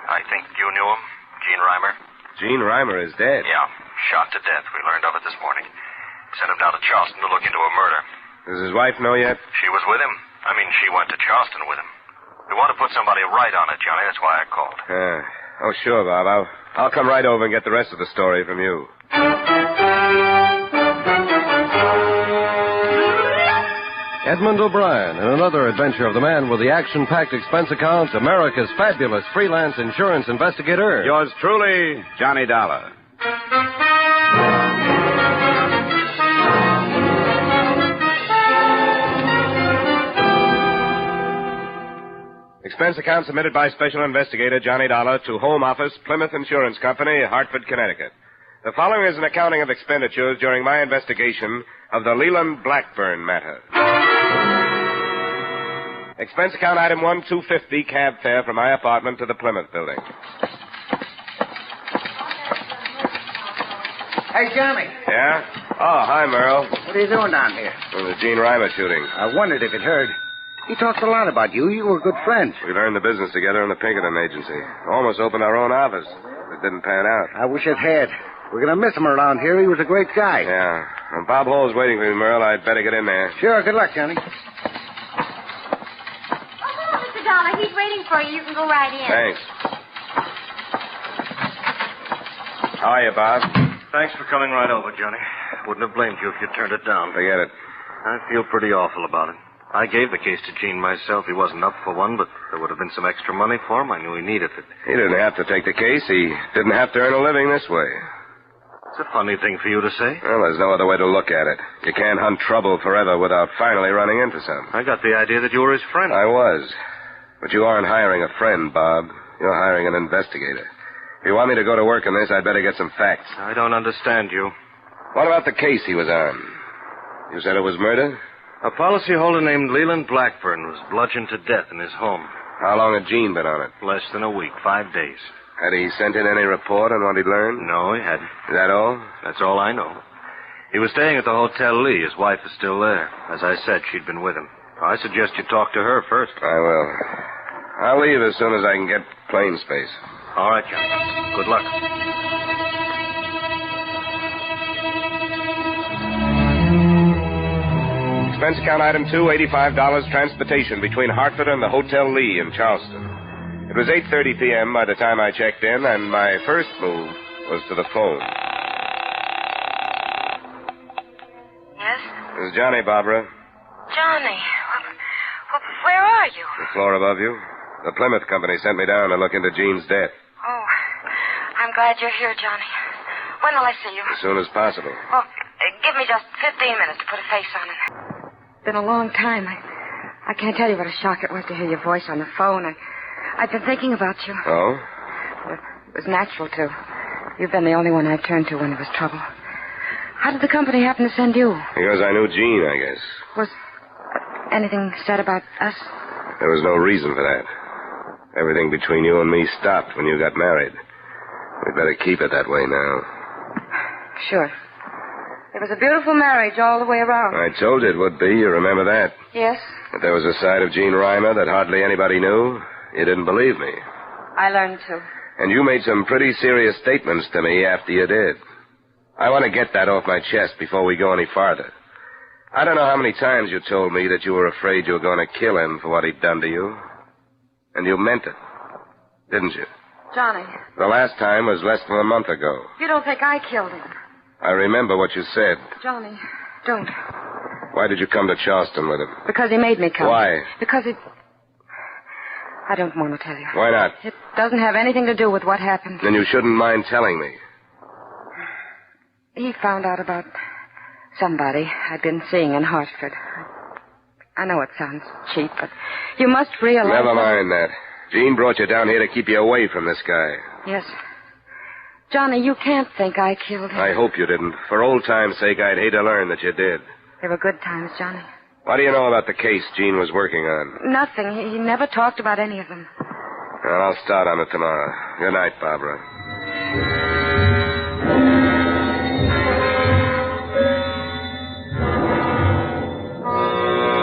Speaker 10: I think you knew him, Gene Reimer.
Speaker 8: Gene Reimer is dead.
Speaker 10: Yeah, shot to death. We learned of it this morning. Sent him down to Charleston to look into a murder.
Speaker 8: Does his wife know yet?
Speaker 10: She was with him. I mean, she went to Charleston with him. We want to put somebody right on it, Johnny. That's why I called.
Speaker 8: Oh, sure, Bob. I'll come right over and get the rest of the story from you.
Speaker 11: Edmund O'Brien in another adventure of the man with the action-packed expense account, America's fabulous freelance insurance investigator.
Speaker 8: Yours truly, Johnny Dollar. expense account submitted by Special Investigator Johnny Dollar to Home Office, Plymouth Insurance Company, Hartford, Connecticut. The following is an accounting of expenditures during my investigation of the LELAND BLACKBURN matter. Expense account item 1, $250 cab fare from my apartment to the Plymouth building.
Speaker 14: Hey, Johnny.
Speaker 8: Yeah? Oh, hi, Merle.
Speaker 14: What are you doing down here?
Speaker 8: Well, the Gene Reimer shooting.
Speaker 14: I wondered if it heard. He talks a lot about you. You were good friends.
Speaker 8: We learned the business together in the Pinkerton agency. Almost opened our own office. It didn't pan out.
Speaker 14: I wish it had. We're going to miss him around here. He was a great guy.
Speaker 8: Yeah. Well, Bob Hall's waiting for me, Merle. I'd better get in there.
Speaker 14: Sure. Good luck, Johnny.
Speaker 16: Mr. Dollar, he's waiting for you. You can go right in.
Speaker 8: Thanks. How are you, Bob?
Speaker 17: Thanks for coming right over, Johnny. Wouldn't have blamed you if you turned it down.
Speaker 8: Forget it.
Speaker 17: I feel pretty awful about it. I gave the case to Gene myself. He wasn't up for one, but there would have been some extra money for him. I knew he needed it.
Speaker 8: He didn't have to take the case. He didn't have to earn a living this way.
Speaker 17: It's a funny thing for you to say.
Speaker 8: Well, there's no other way to look at it. You can't hunt trouble forever without finally running into some.
Speaker 17: I got the idea that you were his friend.
Speaker 8: I was. But you aren't hiring a friend, Bob. You're hiring an investigator. If you want me to go to work on this, I'd better get some facts.
Speaker 17: I don't understand you.
Speaker 8: What about the case he was on? You said it was murder?
Speaker 17: A policyholder named Leland Blackburn was bludgeoned to death in his home.
Speaker 8: How long had Gene been on it?
Speaker 17: Less than a week, 5 days.
Speaker 8: Had he sent in any report on what he'd learned?
Speaker 17: No, he hadn't.
Speaker 8: Is that all?
Speaker 17: That's all I know. He was staying at the Hotel Lee. His wife is still there. As I said, she'd been with him. I suggest you talk to her first.
Speaker 8: I will. I'll leave as soon as I can get plane space.
Speaker 17: All right, Johnny. Good luck.
Speaker 8: Expense account item 2, $85 transportation between Hartford and the Hotel Lee in Charleston. It was 8:30 p.m. by the time I checked in, and my first move was to the phone.
Speaker 4: Yes?
Speaker 8: This is Johnny, Barbara.
Speaker 4: Johnny, where are you?
Speaker 8: The floor above you. The Plymouth company sent me down to look into Gene's death.
Speaker 4: Oh, I'm glad you're here, Johnny. When will I see you?
Speaker 8: As soon as possible.
Speaker 4: Oh, give me just 15 minutes to put a face on it.
Speaker 22: It's been a long time. I can't tell you what a shock it was to hear your voice on the phone. I've been thinking about you.
Speaker 8: Oh?
Speaker 22: It was natural to. You've been the only one I've turned to when there was trouble. How did the company happen to send you?
Speaker 8: Because I knew Gene, I guess.
Speaker 22: Was anything said about us?
Speaker 8: There was no reason for that. Everything between you and me stopped when you got married. We'd better keep it that way now.
Speaker 22: Sure. It was a beautiful marriage all the way around.
Speaker 8: I told you it would be. You remember that?
Speaker 22: Yes.
Speaker 8: That there was a side of Gene Reimer that hardly anybody knew. You didn't believe me.
Speaker 22: I learned to.
Speaker 8: And you made some pretty serious statements to me after you did. I want to get that off my chest before we go any farther. I don't know how many times you told me that you were afraid you were going to kill him for what he'd done to you. And you meant it, didn't you?
Speaker 22: Johnny.
Speaker 8: The last time was less than a month ago.
Speaker 22: You don't think I killed him?
Speaker 8: I remember what you said.
Speaker 22: Johnny, don't.
Speaker 8: Why did you come to Charleston with him?
Speaker 22: Because he made me come.
Speaker 8: Why?
Speaker 22: Because it... I don't want to tell you.
Speaker 8: Why not?
Speaker 22: It doesn't have anything to do with what happened.
Speaker 8: Then you shouldn't mind telling me.
Speaker 22: He found out about somebody I'd been seeing in Hartford. I know it sounds cheap, but you must realize...
Speaker 8: Never mind that. Gene brought you down here to keep you away from this guy.
Speaker 22: Yes. Johnny, you can't think I killed him.
Speaker 8: I hope you didn't. For old time's sake, I'd hate to learn that you did.
Speaker 22: They were good times, Johnny.
Speaker 8: What do you know about the case Gene was working on?
Speaker 22: Nothing. He never talked about any of them.
Speaker 8: Well, I'll start on it tomorrow. Good night, Barbara.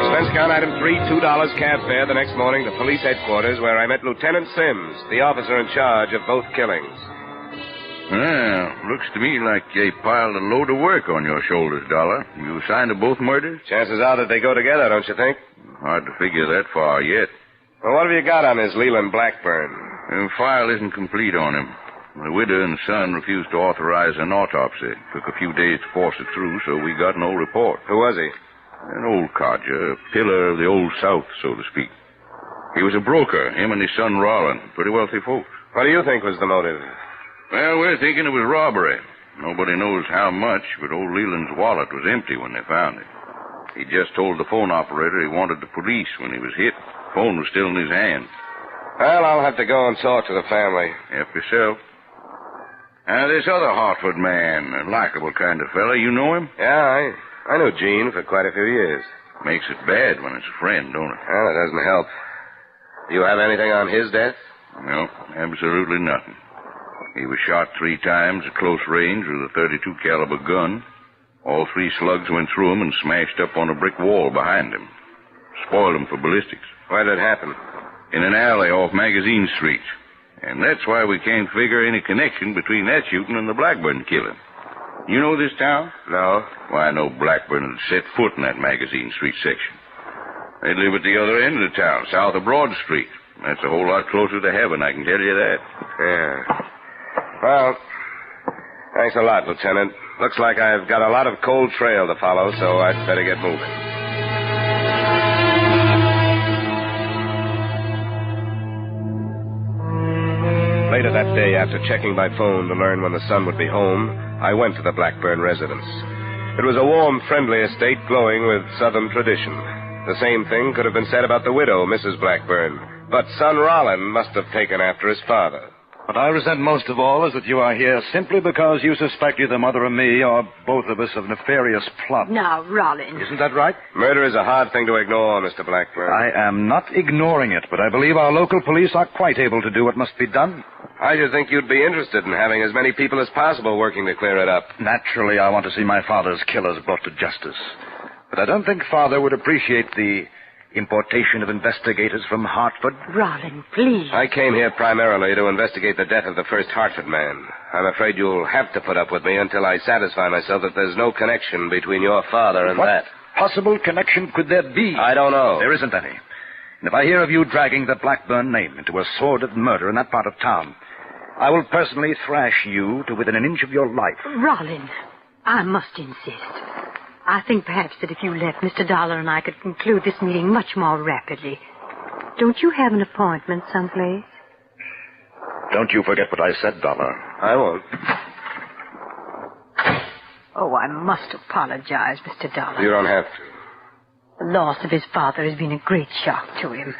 Speaker 8: Expense account item 3, $2 cab fare the next morning to police headquarters where I met Lieutenant Sims, the officer in charge of both killings.
Speaker 24: Well, looks to me like they piled a load of work on your shoulders, Dollar. You assigned to both murders?
Speaker 8: Chances are that they go together, don't you think?
Speaker 24: Hard to figure that far yet.
Speaker 8: Well, what have you got on this Leland Blackburn?
Speaker 24: The file isn't complete on him. The widow and son refused to authorize an autopsy. Took a few days to force it through, so we got no report.
Speaker 8: Who was he?
Speaker 24: An old codger, a pillar of the old South, so to speak. He was a broker, him and his son Rollin, pretty wealthy folks.
Speaker 8: What do you think was the motive?
Speaker 24: Well, we're thinking it was robbery. Nobody knows how much, but old Leland's wallet was empty when they found it. He just told the phone operator he wanted the police when he was hit. The phone was still in his hand.
Speaker 8: Well, I'll have to go and talk to the family.
Speaker 24: Help yourself. This other Hartford man, a likable kind of fella, you know him?
Speaker 8: Yeah, I knew Gene for quite a few years.
Speaker 24: Makes it bad when it's a friend, don't it?
Speaker 8: Well, it doesn't help. Do you have anything on his death?
Speaker 24: No, absolutely nothing. He was shot 3 times at close range with a .32 caliber gun. All 3 slugs went through him and smashed up on a brick wall behind him. Spoiled him for ballistics.
Speaker 8: Where did it happen?
Speaker 24: In an alley off Magazine Street. And that's why we can't figure any connection between that shooting and the Blackburn killing. You know this town?
Speaker 8: No.
Speaker 24: Why, no Blackburn had set foot in that Magazine Street section. They live at the other end of the town, south of Broad Street. That's a whole lot closer to heaven, I can tell you that.
Speaker 8: Yeah. Well, thanks a lot, Lieutenant. Looks like I've got a lot of cold trail to follow, so I'd better get moving. Later that day, after checking my phone to learn when the son would be home, I went to the Blackburn residence. It was a warm, friendly estate glowing with Southern tradition. The same thing could have been said about the widow, Mrs. Blackburn. But son Rollin must have taken after his father.
Speaker 3: What I resent most of all is that you are here simply because you suspect either Mother or me or both of us of nefarious plot.
Speaker 22: Now, Rollin.
Speaker 3: Isn't that right?
Speaker 8: Murder is a hard thing to ignore, Mr. Blackburn.
Speaker 3: I am not ignoring it, but I believe our local police are quite able to do what must be done.
Speaker 8: I should think you'd be interested in having as many people as possible working to clear it up.
Speaker 3: Naturally, I want to see my father's killers brought to justice. But I don't think Father would appreciate the importation of investigators from Hartford.
Speaker 22: Rollin, please.
Speaker 8: I came here primarily to investigate the death of the first Hartford man. I'm afraid you'll have to put up with me until I satisfy myself that there's no connection between your father and
Speaker 3: what
Speaker 8: that.
Speaker 3: Possible connection could there be?
Speaker 8: I don't know.
Speaker 3: There isn't any. And if I hear of you dragging the Blackburn name into a sordid murder in that part of town, I will personally thrash you to within an inch of your life.
Speaker 22: Rollin, I must insist. I think perhaps that if you left, Mr. Dollar and I could conclude this meeting much more rapidly. Don't you have an appointment someplace?
Speaker 3: Don't you forget what I said, Dollar.
Speaker 8: I won't.
Speaker 22: Oh, I must apologize, Mr. Dollar.
Speaker 8: You don't have to.
Speaker 22: The loss of his father has been a great shock to him.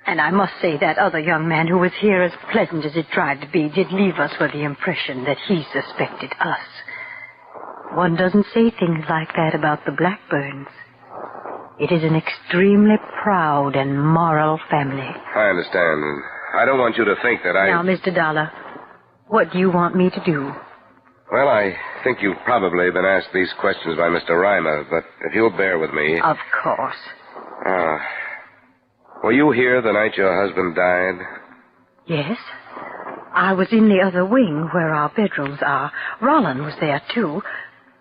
Speaker 22: And I must say that other young man who was here, as pleasant as it tried to be, did leave us with the impression that he suspected us. One doesn't say things like that about the Blackburns. It is an extremely proud and moral family.
Speaker 8: I understand. And I don't want you to think that I...
Speaker 22: Now, Mr. Dollar, what do you want me to do?
Speaker 8: Well, I think you've probably been asked these questions by Mr. Reimer, but if you'll bear with me...
Speaker 22: Of course.
Speaker 8: Were you here the night your husband died?
Speaker 22: Yes. I was in the other wing where our bedrooms are. Rollin was there, too.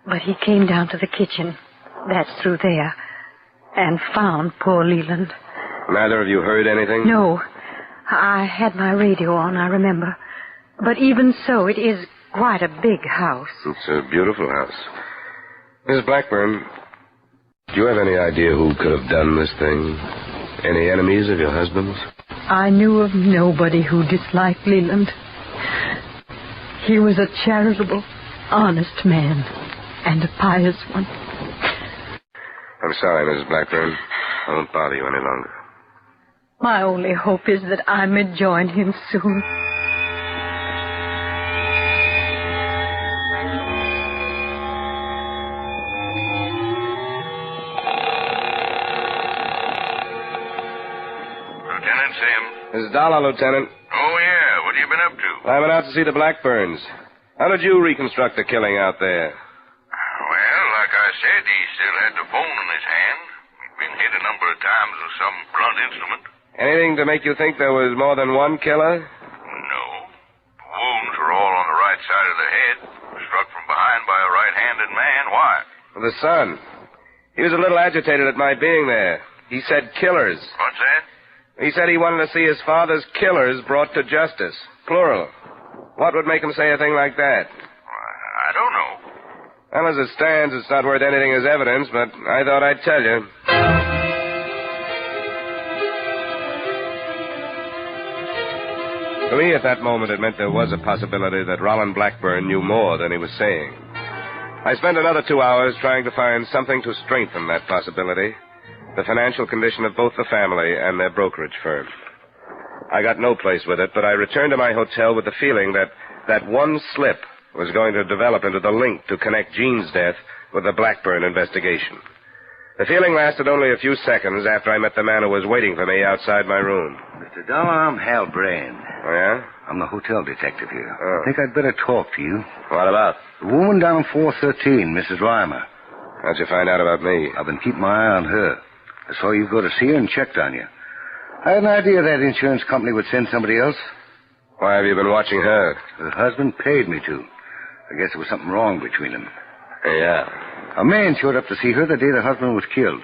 Speaker 22: But he came down to the kitchen. That's through there. And found poor Leland.
Speaker 8: Neither of you heard anything?
Speaker 22: No. I had my radio on, I remember. But even so, it is quite a big house.
Speaker 8: It's a beautiful house. Miss Blackburn, do you have any idea who could have done this thing? Any enemies of your husband's?
Speaker 22: I knew of nobody who disliked Leland. He was a charitable, honest man, and a pious one.
Speaker 8: I'm sorry, Mrs. Blackburn. I won't bother you any longer.
Speaker 22: My only hope is that I may join him soon.
Speaker 24: Lieutenant Sam.
Speaker 8: This is Dollar, Lieutenant.
Speaker 24: Oh, yeah. What have you been up to?
Speaker 8: I went out to see the Blackburns. How did you reconstruct the killing out there?
Speaker 24: Well, like I said, he still had the phone in his hand. He'd been hit a number of times with some blunt instrument.
Speaker 8: Anything to make you think there was more than one killer?
Speaker 24: No. The wounds were all on the right side of the head. Struck from behind by a right-handed man. Why?
Speaker 8: The son. He was a little agitated at my being there. He said killers.
Speaker 24: What's that?
Speaker 8: He said he wanted to see his father's killers brought to justice. Plural. What would make him say a thing like that?
Speaker 24: I don't know.
Speaker 8: Well, as it stands, it's not worth anything as evidence, but I thought I'd tell you. To me, at that moment, it meant there was a possibility that Rollin Blackburn knew more than he was saying. I spent another 2 hours trying to find something to strengthen that possibility. The financial condition of both the family and their brokerage firm.
Speaker 21: I got no place with it, but I returned to my hotel with the feeling that one slip was going to develop into the link to connect Jean's death with the Blackburn investigation. The feeling lasted only a few seconds after I met the man who was waiting for me outside my room.
Speaker 14: Mr. Dollar, I'm Hal Brand.
Speaker 21: Oh, yeah?
Speaker 14: I'm the hotel detective here.
Speaker 21: Oh.
Speaker 14: I think I'd better talk to you.
Speaker 21: What about?
Speaker 14: The woman down on 413, Mrs. Reimer.
Speaker 21: How'd you find out about me?
Speaker 14: I've been keeping my eye on her. I saw you go to see her and checked on you. I had an idea that insurance company would send somebody else.
Speaker 21: Why have you been watching her?
Speaker 14: Her husband paid me to. I guess there was something wrong between them.
Speaker 21: Yeah.
Speaker 14: A man showed up to see her the day the husband was killed.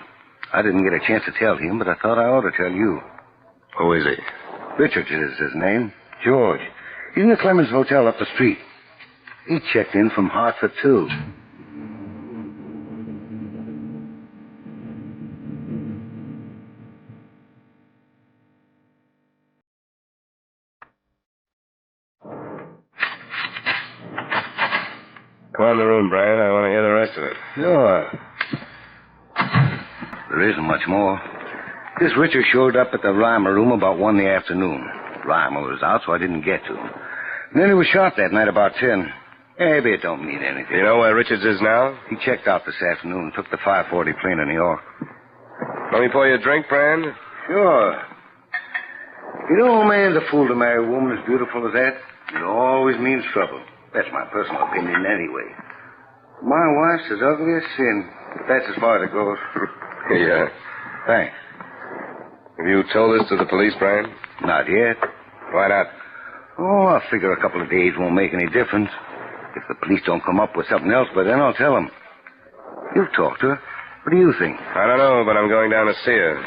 Speaker 14: I didn't get a chance to tell him, but I thought I ought to tell you.
Speaker 21: Who is he?
Speaker 14: Richards is his name. George. He's in the Clemens Hotel up the street. He checked in from Hartford, too.
Speaker 21: Come on in the room, Brian. I want to hear the rest of it.
Speaker 14: Sure. There isn't much more. This Richard showed up at the Reimer room about 1 in the afternoon. Reimer was out, so I didn't get to him. And then he was shot that night about 10. Maybe it don't mean anything.
Speaker 21: You know where Richards is now?
Speaker 14: He checked out this afternoon and took the 540 plane to New York.
Speaker 21: Let me pour you a drink, Brian?
Speaker 14: Sure. You know, a man's a fool to marry a woman as beautiful as that. It always means trouble. That's my personal opinion anyway. My wife's as ugly as sin. But that's as far as it goes.
Speaker 21: Yeah.
Speaker 14: Thanks.
Speaker 21: Have you told this to the police, Brian?
Speaker 14: Not yet.
Speaker 21: Why not?
Speaker 14: Oh, I figure a couple of days won't make any difference. If the police don't come up with something else, but then I'll tell them. You've talked to her. What do you think?
Speaker 21: I don't know, but I'm going down to see her.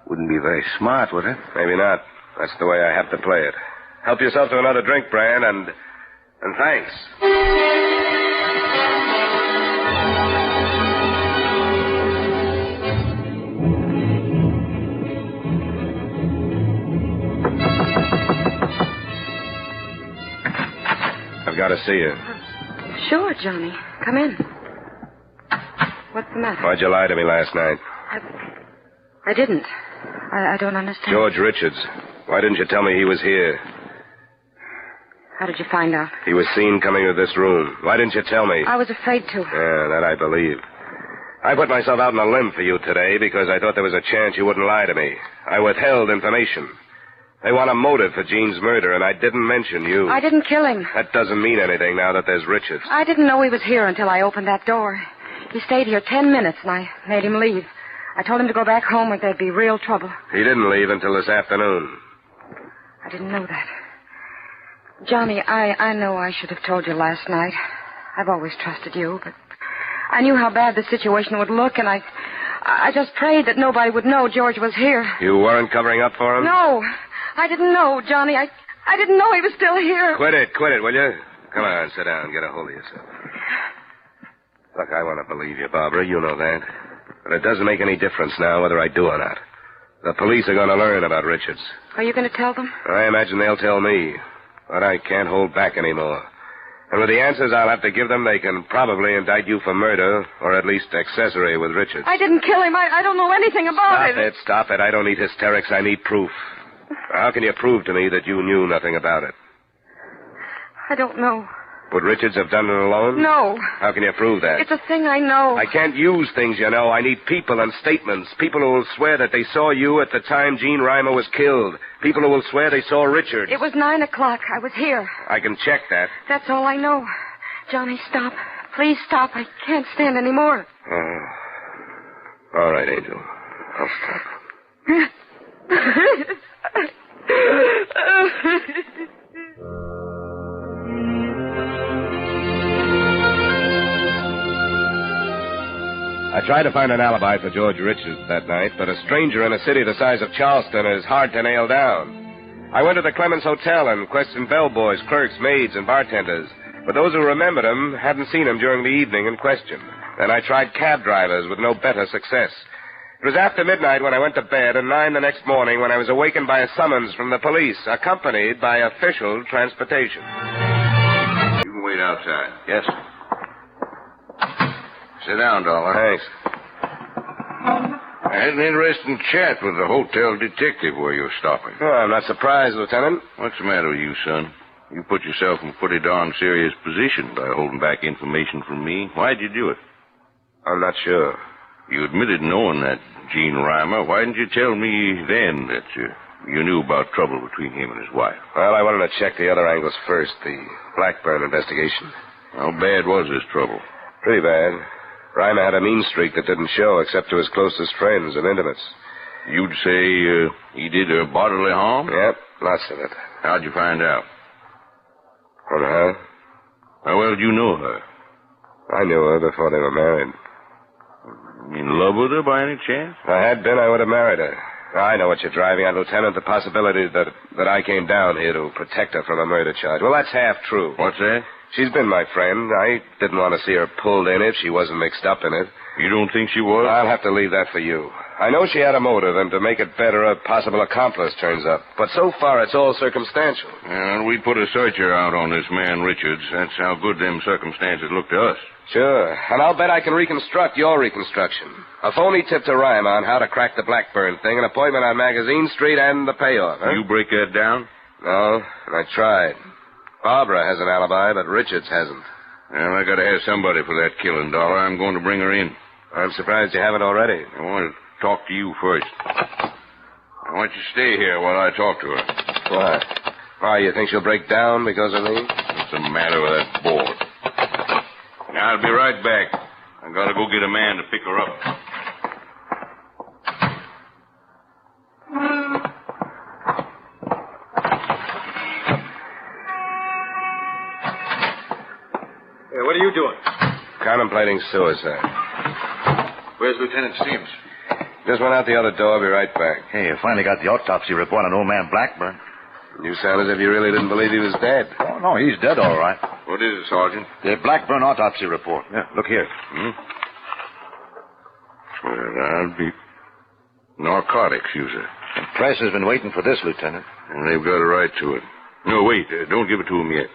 Speaker 14: Wouldn't be very smart, would it?
Speaker 21: Maybe not. That's the way I have to play it. Help yourself to another drink, Brian, and thanks. I've got to see you.
Speaker 5: Sure, Johnny. Come in. What's the matter?
Speaker 21: Why'd you lie to me last night?
Speaker 5: I didn't. I don't understand.
Speaker 21: George Richards. Why didn't you tell me he was here?
Speaker 5: How did you find out?
Speaker 21: He was seen coming to this room. Why didn't you tell me?
Speaker 5: I was afraid to.
Speaker 21: Yeah, that I believe. I put myself out on a limb for you today because I thought there was a chance you wouldn't lie to me. I withheld information. They want a motive for Jean's murder, and I didn't mention you.
Speaker 5: I didn't kill him.
Speaker 21: That doesn't mean anything now that there's Richards.
Speaker 5: I didn't know he was here until I opened that door. He stayed here 10 minutes, and I made him leave. I told him to go back home or there'd be real trouble.
Speaker 21: He didn't leave until this afternoon.
Speaker 5: I didn't know that. Johnny, I know I should have told you last night. I've always trusted you, but I knew how bad the situation would look, and I just prayed that nobody would know George was here.
Speaker 21: You weren't covering up for him?
Speaker 5: No, I didn't know, Johnny. I didn't know he was still here.
Speaker 21: Quit it, will you? Come on, sit down, get a hold of yourself. Look, I want to believe you, Barbara, you know that. But it doesn't make any difference now whether I do or not. The police are going to learn about Richards.
Speaker 5: Are you going to tell them?
Speaker 21: I imagine they'll tell me. But I can't hold back anymore. And with the answers I'll have to give them, they can probably indict you for murder, or at least accessory with Richards.
Speaker 5: I didn't kill him. I don't know anything about it.
Speaker 21: Stop it. I don't need hysterics. I need proof. How can you prove to me that you knew nothing about it?
Speaker 5: I don't know.
Speaker 21: Would Richards have done it alone?
Speaker 5: No.
Speaker 21: How can you prove that?
Speaker 5: It's a thing I know.
Speaker 21: I can't use things you know. I need people and statements. People who will swear that they saw you at the time Jean Reimer was killed. People who will swear they saw Richards.
Speaker 5: It was 9 o'clock. I was here.
Speaker 21: I can check that.
Speaker 5: That's all I know. Johnny, stop. Please stop. I can't stand any more.
Speaker 21: All right, Angel. I'll stop. I tried to find an alibi for George Richards that night, but a stranger in a city the size of Charleston is hard to nail down. I went to the Clemens Hotel and questioned bellboys, clerks, maids, and bartenders, but those who remembered him hadn't seen him during the evening in question. Then I tried cab drivers with no better success. It was after midnight when I went to bed, and 9 the next morning when I was awakened by a summons from the police, accompanied by official transportation.
Speaker 24: You can wait outside.
Speaker 21: Yes.
Speaker 24: Sit down, Dollar.
Speaker 21: Thanks.
Speaker 24: I had an interesting chat with the hotel detective where you're stopping.
Speaker 8: Oh, I'm not surprised, Lieutenant.
Speaker 24: What's the matter with you, son? You put yourself in a pretty darn serious position by holding back information from me. Why'd you do it?
Speaker 8: I'm not sure.
Speaker 24: You admitted knowing that Gene Reimer. Why didn't you tell me then that you knew about trouble between him and his wife?
Speaker 8: Well, I wanted to check the other angles first, the Blackburn investigation.
Speaker 24: How bad was this trouble?
Speaker 8: Pretty bad. Reimer had a mean streak that didn't show except to his closest friends and intimates.
Speaker 24: You'd say he did her bodily harm?
Speaker 8: Yep, lots of it.
Speaker 24: How'd you find out?
Speaker 8: From her?
Speaker 24: How well did you know her?
Speaker 8: I knew her before they were married.
Speaker 24: In love with her by any chance?
Speaker 8: If I had been, I would have married her. I know what you're driving at, Lieutenant. The possibility that I came down here to protect her from a murder charge. Well, that's half true.
Speaker 24: What's that?
Speaker 8: She's been my friend. I didn't want to see her pulled in if she wasn't mixed up in it.
Speaker 24: You don't think she was?
Speaker 8: I'll have to leave that for you. I know she had a motive, and to make it better, a possible accomplice turns up. But so far, it's all circumstantial.
Speaker 24: Well, we put a searcher out on this man Richards. That's how good them circumstances look to us.
Speaker 8: Sure. And I'll bet I can reconstruct your reconstruction. A phony tip to Reimer on how to crack the Blackburn thing, an appointment on Magazine Street, and the payoff. Huh?
Speaker 24: You break that down?
Speaker 8: No, and I tried. Barbara has an alibi, but Richards hasn't.
Speaker 24: Well, I gotta have somebody for that killing, Dollar. I'm going to bring her in.
Speaker 8: I'm surprised you haven't already.
Speaker 24: I want to talk to you first. I want you to stay here while I talk to her.
Speaker 8: Why? Why, you think she'll break down because of me?
Speaker 24: What's the matter with that board? Now, I'll be right back. I gotta go get a man to pick her up.
Speaker 12: Hey, what are you doing?
Speaker 8: Contemplating suicide.
Speaker 12: Where's Lieutenant Steams?
Speaker 8: Just went out the other door. I'll be right back.
Speaker 3: Hey, you finally got the autopsy report on old man Blackburn.
Speaker 8: You sound as if you really didn't believe he was dead.
Speaker 3: Oh, no, he's dead, all right.
Speaker 24: What is it, Sergeant?
Speaker 3: The Blackburn autopsy report. Yeah, look here.
Speaker 24: Well, I'll be narcotics user.
Speaker 3: The press has been waiting for this, Lieutenant.
Speaker 24: And they've got a right to it. No, wait. Don't give it to them yet.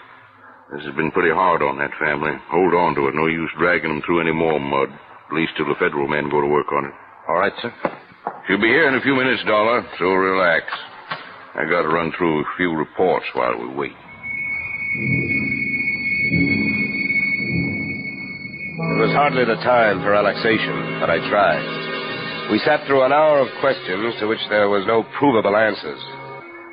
Speaker 24: This has been pretty hard on that family. Hold on to it. No use dragging them through any more mud. At least till the federal men go to work on it.
Speaker 3: All right, sir.
Speaker 24: She'll be here in a few minutes, Dollar, so relax. I got to run through a few reports while we wait.
Speaker 8: It was hardly the time for relaxation, but I tried. We sat through an hour of questions to which there was no provable answers.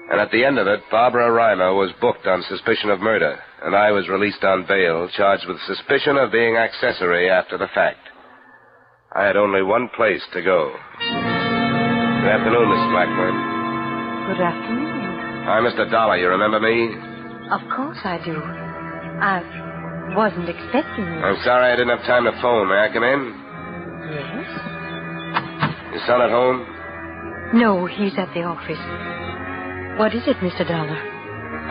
Speaker 8: And at the end of it, Barbara Reimer was booked on suspicion of murder, and I was released on bail, charged with suspicion of being accessory after the fact. I had only one place to go. Good afternoon, Miss Blackburn.
Speaker 22: Good afternoon.
Speaker 8: I'm Mr. Dollar. You remember me?
Speaker 22: Of course I do. I wasn't expecting you.
Speaker 8: I'm sorry I didn't have time to phone. May I come in?
Speaker 22: Yes?
Speaker 8: Your son at home?
Speaker 22: No, he's at the office. What is it, Mr. Dollar?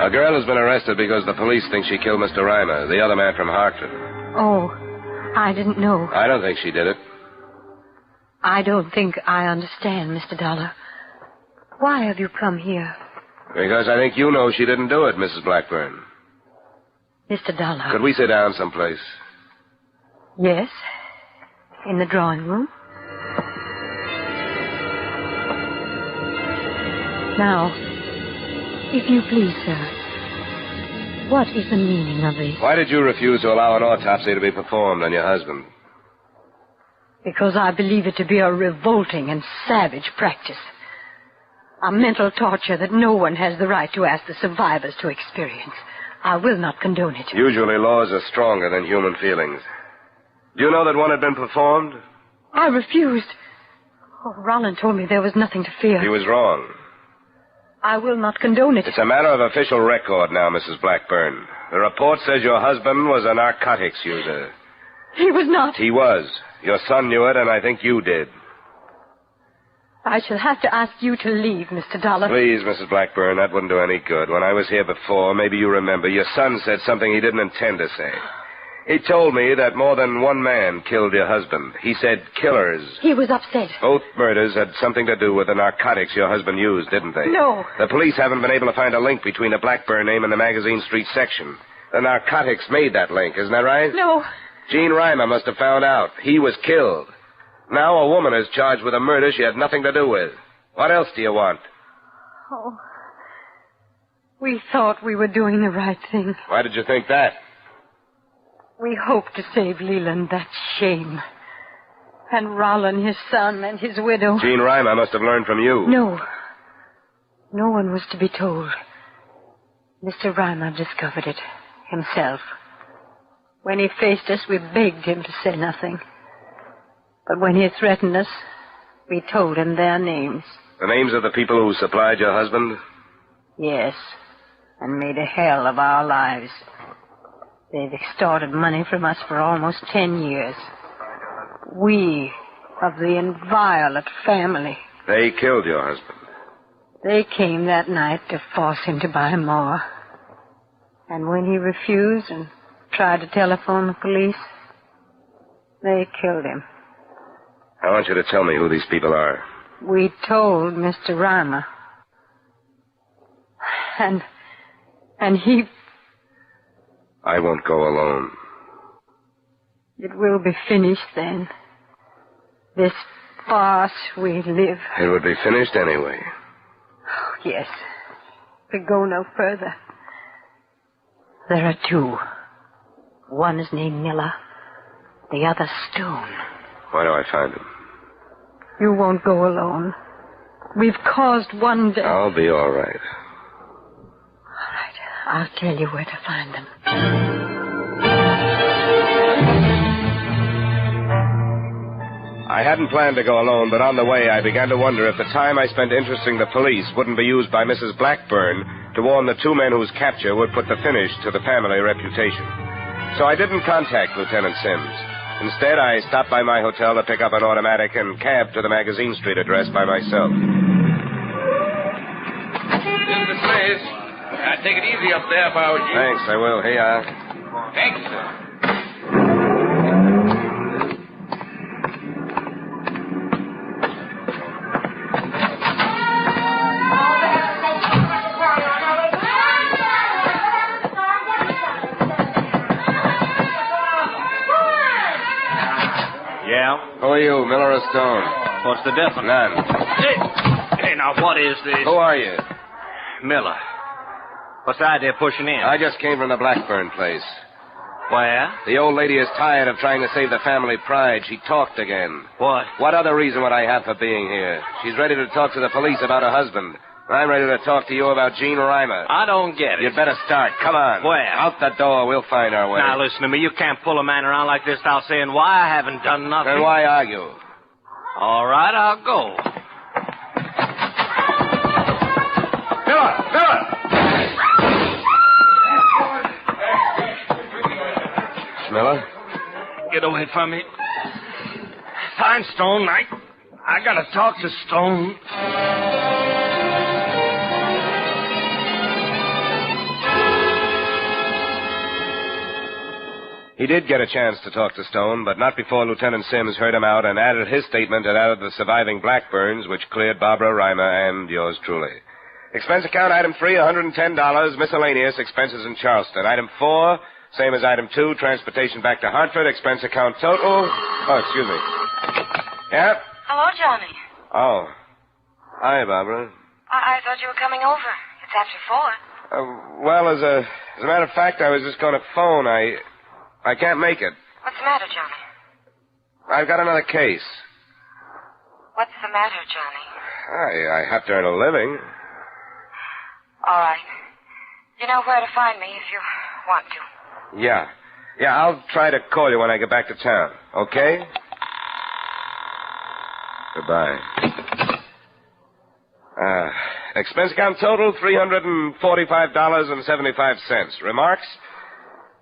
Speaker 8: A girl has been arrested because the police think she killed Mr. Reimer, the other man from Hartford.
Speaker 22: Oh, I didn't know.
Speaker 8: I don't think she did it.
Speaker 22: I don't think I understand, Mr. Dollar. Why have you come here?
Speaker 8: Because I think you know she didn't do it, Mrs. Blackburn.
Speaker 22: Mr. Dollar.
Speaker 8: Could we sit down someplace?
Speaker 22: Yes. In the drawing room. Now, if you please, sir, what is the meaning of this?
Speaker 8: Why did you refuse to allow an autopsy to be performed on your husband?
Speaker 22: Because I believe it to be a revolting and savage practice. A mental torture that no one has the right to ask the survivors to experience. I will not condone it.
Speaker 8: Usually laws are stronger than human feelings. Do you know that one had been performed?
Speaker 22: I refused. Oh, Rollin told me there was nothing to fear.
Speaker 8: He was wrong.
Speaker 22: I will not condone it.
Speaker 8: It's a matter of official record now, Mrs. Blackburn. The report says your husband was a narcotics user.
Speaker 22: He was not.
Speaker 8: He was. Your son knew it, and I think you did.
Speaker 22: I shall have to ask you to leave, Mr. Dollar.
Speaker 8: Please, Mrs. Blackburn, that wouldn't do any good. When I was here before, maybe you remember, your son said something he didn't intend to say. He told me that more than one man killed your husband. He said killers.
Speaker 22: He was upset.
Speaker 8: Both murders had something to do with the narcotics your husband used, didn't they?
Speaker 22: No.
Speaker 8: The police haven't been able to find a link between the Blackburn name and the Magazine Street section. The narcotics made that link, isn't that right?
Speaker 22: No.
Speaker 8: Gene Reimer must have found out. He was killed.
Speaker 21: Now a woman is charged with a murder she had nothing to do with. What else do you want?
Speaker 22: Oh, we thought we were doing the right thing.
Speaker 21: Why did you think that?
Speaker 22: We hoped to save Leland that shame. And Rollin, his son, and his widow.
Speaker 21: Gene Reimer must have learned from you.
Speaker 22: No. No one was to be told. Mr. Reimer discovered it himself. When he faced us, we begged him to say nothing. But when he threatened us, we told him their names.
Speaker 21: The names of the people who supplied your husband?
Speaker 22: Yes, and made a hell of our lives. They've extorted money from us for almost 10 years. We of the inviolate family.
Speaker 21: They killed your husband.
Speaker 22: They came that night to force him to buy more. And when he refused and tried to telephone the police, they killed him.
Speaker 21: I want you to tell me who these people are.
Speaker 22: We told Mr. Reimer. And he...
Speaker 21: I won't go alone.
Speaker 22: It will be finished then. This farce we live.
Speaker 21: It would be finished anyway.
Speaker 22: Oh, yes. We go no further. There are two. One is named Miller. The other Stone.
Speaker 21: Why do I find him?
Speaker 22: You won't go alone. We've caused one death.
Speaker 21: I'll be all right.
Speaker 22: All right. I'll tell you where to find them.
Speaker 21: I hadn't planned to go alone, but on the way I began to wonder if the time I spent interesting the police wouldn't be used by Mrs. Blackburn to warn the two men whose capture would put the finish to the family reputation. So I didn't contact Lieutenant Sims. Instead, I stopped by my hotel to pick up an automatic and cab to the Magazine Street address by myself.
Speaker 2: This is the place. I'd take it easy up there if I was you.
Speaker 21: Thanks, I will. Here you are.
Speaker 2: Thanks, sir.
Speaker 21: Yeah? Who are you, Miller or Stone?
Speaker 2: What's the difference?
Speaker 21: None.
Speaker 2: Hey, now, what is this?
Speaker 21: Who are you?
Speaker 2: Miller. What's the idea of pushing in?
Speaker 21: I just came from the Blackburn place.
Speaker 2: Where?
Speaker 21: The old lady is tired of trying to save the family pride. She talked again.
Speaker 2: What?
Speaker 21: What other reason would I have for being here? She's ready to talk to the police about her husband. I'm ready to talk to you about Gene Reimer.
Speaker 2: I don't get it.
Speaker 21: You'd better start. Come on.
Speaker 2: Where?
Speaker 21: Out the door. We'll find our way.
Speaker 2: Now, listen to me. You can't pull a man around like this without saying why. I haven't done nothing.
Speaker 21: Then why argue?
Speaker 2: All right, I'll go.
Speaker 21: Miller! Miller?
Speaker 2: Get away from me. Fine, Stone. I gotta talk to Stone.
Speaker 21: He did get a chance to talk to Stone, but not before Lieutenant Sims heard him out and added his statement and added the surviving Blackburns, which cleared Barbara Reimer and yours truly. Expense account, item 3, $110, miscellaneous expenses in Charleston. Item 4, same as item 2, transportation back to Hartford, expense account total. Oh, excuse me. Yeah?
Speaker 4: Hello, Johnny.
Speaker 21: Oh. Hi, Barbara.
Speaker 4: I thought you were coming over. It's after 4.
Speaker 21: Well, as a matter of fact, I was just going to phone. I can't make it.
Speaker 4: What's the matter, Johnny?
Speaker 21: I've got another case.
Speaker 4: What's the matter, Johnny?
Speaker 21: I have to earn a living.
Speaker 4: All right. You know where to find me if you want to.
Speaker 21: Yeah, I'll try to call you when I get back to town, okay? Goodbye. Expense account total, $345.75. Remarks?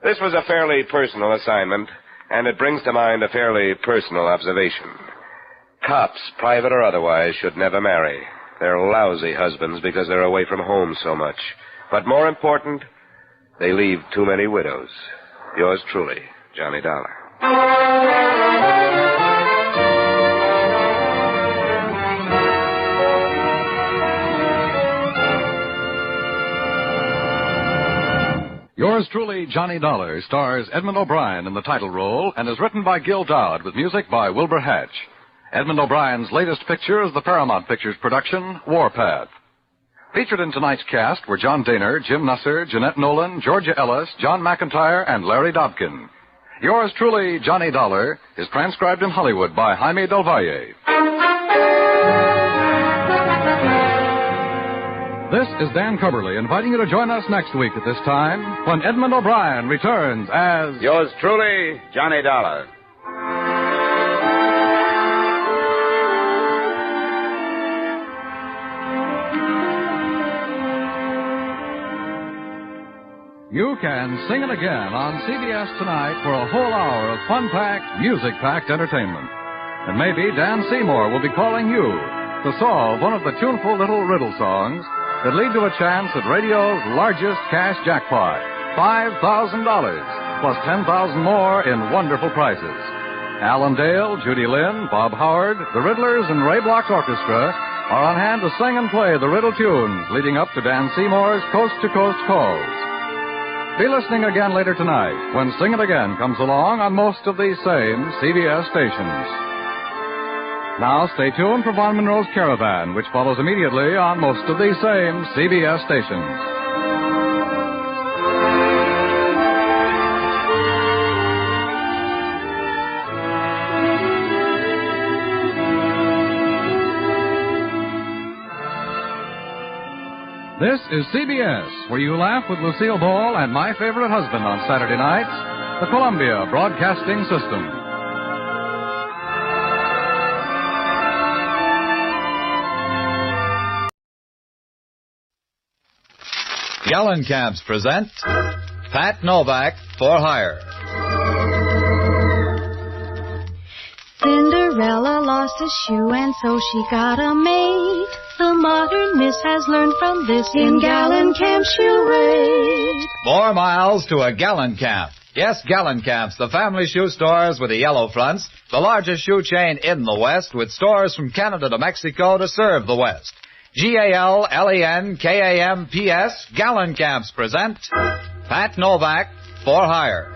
Speaker 21: This was a fairly personal assignment, and it brings to mind a fairly personal observation. Cops, private or otherwise, should never marry. They're lousy husbands because they're away from home so much. But more important, they leave too many widows. Yours truly, Johnny Dollar.
Speaker 1: Yours truly, Johnny Dollar, stars Edmund O'Brien in the title role and is written by Gil Dodd with music by Wilbur Hatch. Edmund O'Brien's latest picture is the Paramount Pictures production, Warpath. Featured in tonight's cast were John Daner, Jim Nusser, Jeanette Nolan, Georgia Ellis, John McIntyre, and Larry Dobkin. Yours truly, Johnny Dollar, is transcribed in Hollywood by Jaime Del Valle. This is Dan Coverly inviting you to join us next week at this time when Edmund O'Brien returns as...
Speaker 3: Yours truly, Johnny Dollar.
Speaker 1: You can sing it again on CBS tonight for a whole hour of fun-packed, music-packed entertainment. And maybe Dan Seymour will be calling you to solve one of the tuneful little riddle songs that lead to a chance at radio's largest cash jackpot, $5,000, plus $10,000 more in wonderful prizes. Alan Dale, Judy Lynn, Bob Howard, the Riddlers, and Ray Block's orchestra are on hand to sing and play the riddle tunes leading up to Dan Seymour's coast-to-coast calls. Be listening again later tonight when Sing It Again comes along on most of these same CBS stations. Now stay tuned for Von Monroe's Caravan, which follows immediately on most of these same CBS stations. This is CBS, where you laugh with Lucille Ball and My Favorite Husband on Saturday nights, the Columbia Broadcasting System.
Speaker 7: Gallon Cabs present Pat Novak for Hire.
Speaker 13: Cinderella lost a shoe and so she got a maid. The modern miss has learned from this in Gallon Camp charade.
Speaker 7: 4 miles to a Gallon Camp. Yes, Gallon Camps, the family shoe stores with the yellow fronts, the largest shoe chain in the West with stores from Canada to Mexico to serve the West. GALLENKAMPS, Gallon Camps present Pat Novak for Hire.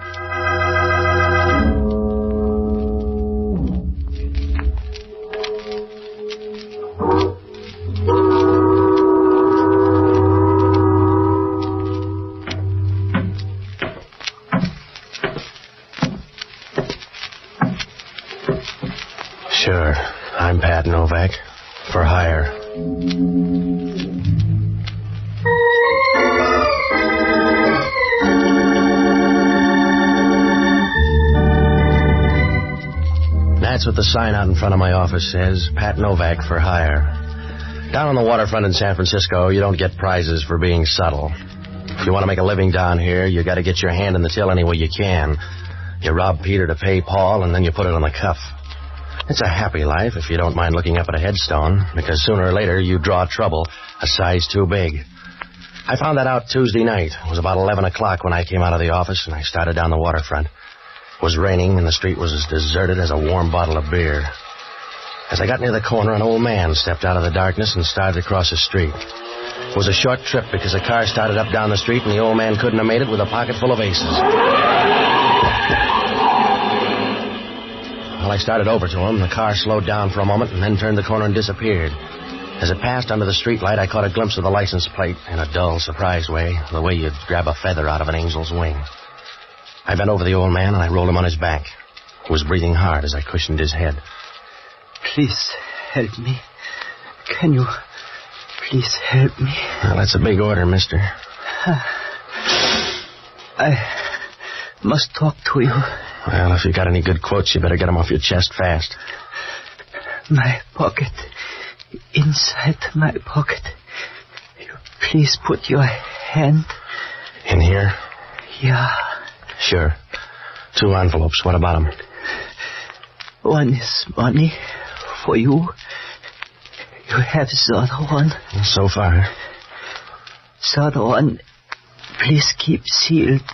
Speaker 15: Sure, I'm Pat Novak, for hire. That's what the sign out in front of my office says, Pat Novak, for hire. Down on the waterfront in San Francisco, you don't get prizes for being subtle. If you want to make a living down here, you got to get your hand in the till any way you can. You rob Peter to pay Paul, and then you put it on the cuff. It's a happy life if you don't mind looking up at a headstone, because sooner or later you draw trouble a size too big. I found that out Tuesday night. It was about 11 o'clock when I came out of the office, and I started down the waterfront. It was raining, and the street was as deserted as a warm bottle of beer. As I got near the corner, an old man stepped out of the darkness and started across the street. It was a short trip because the car started up down the street, and the old man couldn't have made it with a pocket full of aces. Well, I started over to him. The car slowed down for a moment and then turned the corner and disappeared. As it passed under the streetlight, I caught a glimpse of the license plate in a dull, surprised way, the way you'd grab a feather out of an angel's wing. I bent over the old man and I rolled him on his back. He was breathing hard as I cushioned his head.
Speaker 20: Please help me. Can you please help me?
Speaker 15: Well, that's a big order, mister.
Speaker 20: I must talk to you.
Speaker 15: Well, if you got any good quotes, you better get them off your chest fast.
Speaker 20: My pocket. Inside my pocket. You please put your hand.
Speaker 15: In here?
Speaker 20: Yeah.
Speaker 15: Sure. 2 envelopes. What about them?
Speaker 20: One is money for you. You have the other one.
Speaker 15: So far.
Speaker 20: The other one, please keep sealed.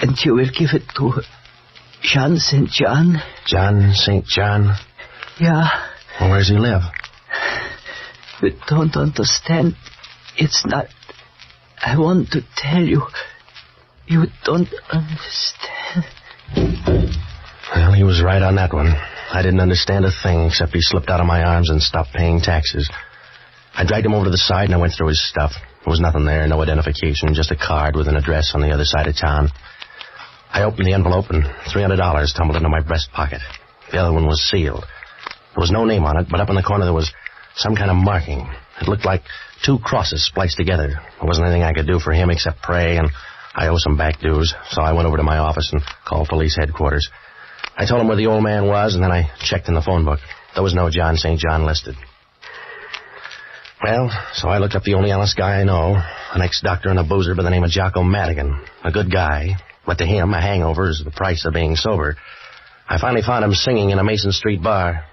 Speaker 20: And you will give it to John St. John.
Speaker 15: John St. John?
Speaker 20: Yeah.
Speaker 15: Well, where's he live?
Speaker 20: You don't understand. It's not... I want to tell you. You don't understand.
Speaker 15: Well, he was right on that one. I didn't understand a thing except he slipped out of my arms and stopped paying taxes. I dragged him over to the side and I went through his stuff. There was nothing there, no identification, just a card with an address on the other side of town. I opened the envelope and $300 tumbled into my breast pocket. The other one was sealed. There was no name on it, but up in the corner there was some kind of marking. It looked like 2 crosses spliced together. There wasn't anything I could do for him except pray, and I owe some back dues, so I went over to my office and called police headquarters. I told them where the old man was, and then I checked in the phone book. There was no John St. John listed. Well, so I looked up the only honest guy I know, an ex-doctor and a boozer by the name of Jocko Madigan. A good guy, but to him, a hangover is the price of being sober. I finally found him singing in a Mason Street bar.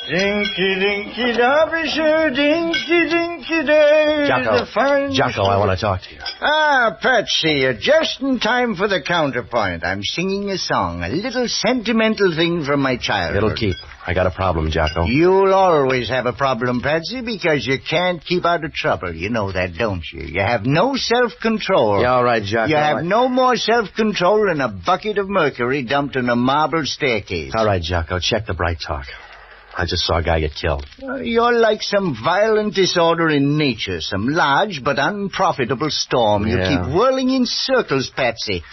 Speaker 6: Dinky, dinky, Derbyshire, dinky, dinky, day.
Speaker 15: Jocko, I want to talk to you.
Speaker 6: Ah, Patsy, you're just in time for the counterpoint. I'm singing a song, a little sentimental thing from my childhood.
Speaker 15: It'll keep. I got a problem, Jocko.
Speaker 6: You'll always have a problem, Patsy, because you can't keep out of trouble. You know that, don't you? You have no self-control.
Speaker 15: Yeah, all right, Jocko.
Speaker 6: You have no more self-control than a bucket of mercury dumped in a marble staircase.
Speaker 15: All right, Jocko, check the bright talk. I just saw a guy get killed.
Speaker 6: You're like some violent disorder in nature, some large but unprofitable storm. You keep whirling in circles, Patsy.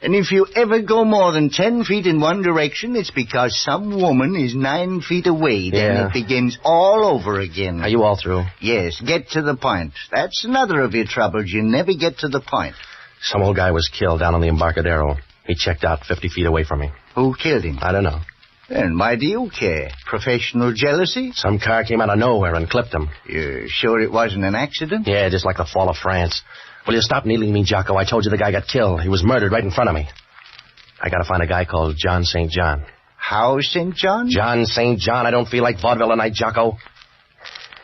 Speaker 6: And if you ever go more than 10 feet in one direction, it's because some woman is 9 feet away. Then it begins all over again.
Speaker 15: Are you all through?
Speaker 6: Yes, get to the point. That's another of your troubles. You never get to the point.
Speaker 15: Some old guy was killed down on the Embarcadero. He checked out 50 feet away from me.
Speaker 6: Who killed him?
Speaker 15: I don't know.
Speaker 6: Then why do you care? Professional jealousy?
Speaker 15: Some car came out of nowhere and clipped him.
Speaker 6: You're sure it wasn't an accident?
Speaker 15: Yeah, just like the fall of France. Will you stop needling me, Jocko? I told you the guy got killed. He was murdered right in front of me. I gotta find a guy called John St. John.
Speaker 6: How St. John?
Speaker 15: John St. John. I don't feel like vaudeville tonight, Jocko.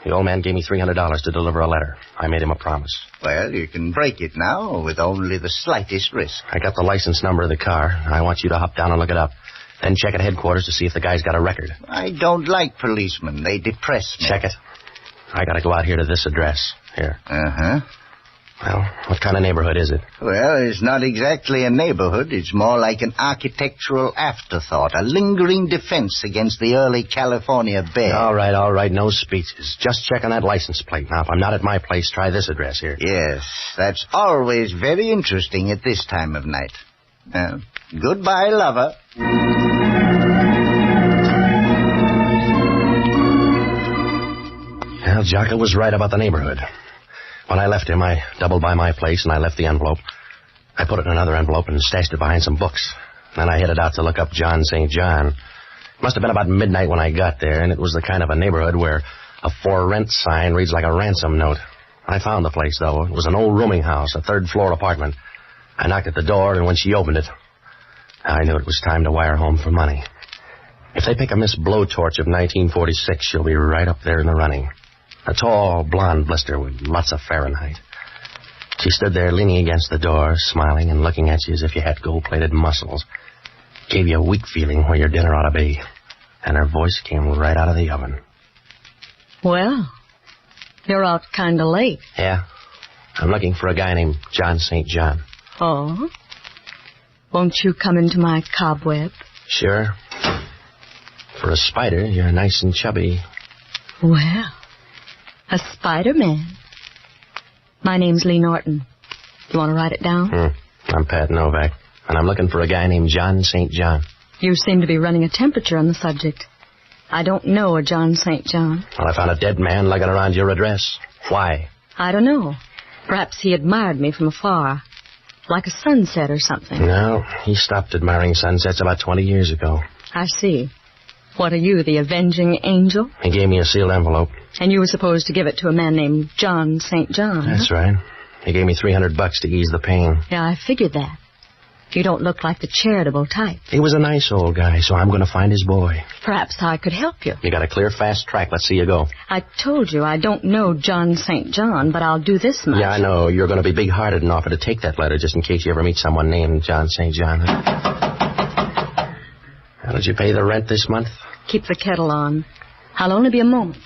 Speaker 15: The old man gave me $300 to deliver a letter. I made him a promise.
Speaker 6: Well, you can break it now with only the slightest risk.
Speaker 15: I got the license number of the car. I want you to hop down and look it up. Then check at headquarters to see if the guy's got a record.
Speaker 6: I don't like policemen. They depress me.
Speaker 15: Check it. I gotta go out here to this address. Here.
Speaker 6: Uh-huh.
Speaker 15: Well, what kind of neighborhood is it?
Speaker 6: Well, it's not exactly a neighborhood. It's more like an architectural afterthought, a lingering defense against the early California bear.
Speaker 15: All right. No speeches. Just check on that license plate. Now, if I'm not at my place, try this address here.
Speaker 6: Yes, that's always very interesting at this time of night. Goodbye, lover.
Speaker 15: Well, Jocko was right about the neighborhood. When I left him, I doubled by my place and I left the envelope. I put it in another envelope and stashed it behind some books. Then I headed out to look up John St. John. It must have been about midnight when I got there, and it was the kind of a neighborhood where a for rent sign reads like a ransom note. I found the place, though. It was an old rooming house, a third-floor apartment. I knocked at the door, and when she opened it, I knew it was time to wire home for money. If they pick a Miss Blowtorch of 1946, she'll be right up there in the running. A tall, blonde blister with lots of Fahrenheit. She stood there leaning against the door, smiling and looking at you as if you had gold-plated muscles. Gave you a weak feeling where your dinner ought to be. And her voice came right out of the oven.
Speaker 9: Well, you're out kind of late.
Speaker 15: Yeah. I'm looking for a guy named John St. John.
Speaker 9: Oh? Won't you come into my cobweb?
Speaker 15: Sure. For a spider, you're nice and chubby.
Speaker 9: Well, a Spider-Man. My name's Lee Norton. You want to write it down?
Speaker 15: I'm Pat Novak, and I'm looking for a guy named John St. John.
Speaker 9: You seem to be running a temperature on the subject. I don't know a John St. John.
Speaker 15: Well, I found a dead man lugging around your address. Why?
Speaker 9: I don't know. Perhaps he admired me from afar. Like a sunset or something.
Speaker 15: No, he stopped admiring sunsets about 20 years ago.
Speaker 9: I see. What are you, the avenging angel?
Speaker 15: He gave me a sealed envelope.
Speaker 9: And you were supposed to give it to a man named John St. John.
Speaker 15: That's right. He gave me $300 to ease the pain.
Speaker 9: Yeah, I figured that. You don't look like the charitable type.
Speaker 15: He was a nice old guy, so I'm going to find his boy.
Speaker 9: Perhaps I could help you.
Speaker 15: You got a clear, fast track. Let's see you go.
Speaker 9: I told you I don't know John St. John, but I'll do this much.
Speaker 15: Yeah, I know. You're going to be big-hearted and offer to take that letter just in case you ever meet someone named John St. John. How did you pay the rent this month?
Speaker 9: Keep the kettle on. I'll only be a moment.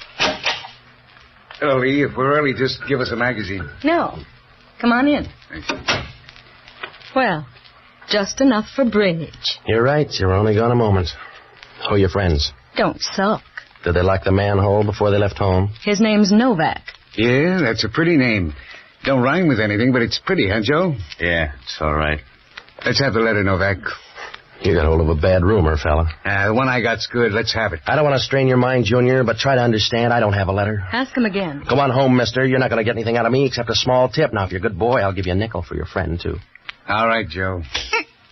Speaker 14: Hello, Lee. If we're early, just give us a magazine.
Speaker 9: No. Come on in.
Speaker 14: Thanks.
Speaker 9: Well, just enough for bridge.
Speaker 15: You're right. You're only gone a moment. Who are your friends?
Speaker 9: Don't sulk.
Speaker 15: Did they lock the manhole before they left home?
Speaker 9: His name's Novak.
Speaker 14: Yeah, that's a pretty name. Don't rhyme with anything, but it's pretty, huh, Joe?
Speaker 15: Yeah, it's all right.
Speaker 14: Let's have the letter, Novak.
Speaker 15: You got hold of a bad rumor, fella.
Speaker 14: The one I got's good. Let's have it.
Speaker 15: I don't want to strain your mind, Junior, but try to understand. I don't have a letter.
Speaker 9: Ask him again.
Speaker 15: Go on home, mister. You're not going to get anything out of me except a small tip. Now, if you're a good boy, I'll give you a nickel for your friend, too.
Speaker 14: All right, Joe.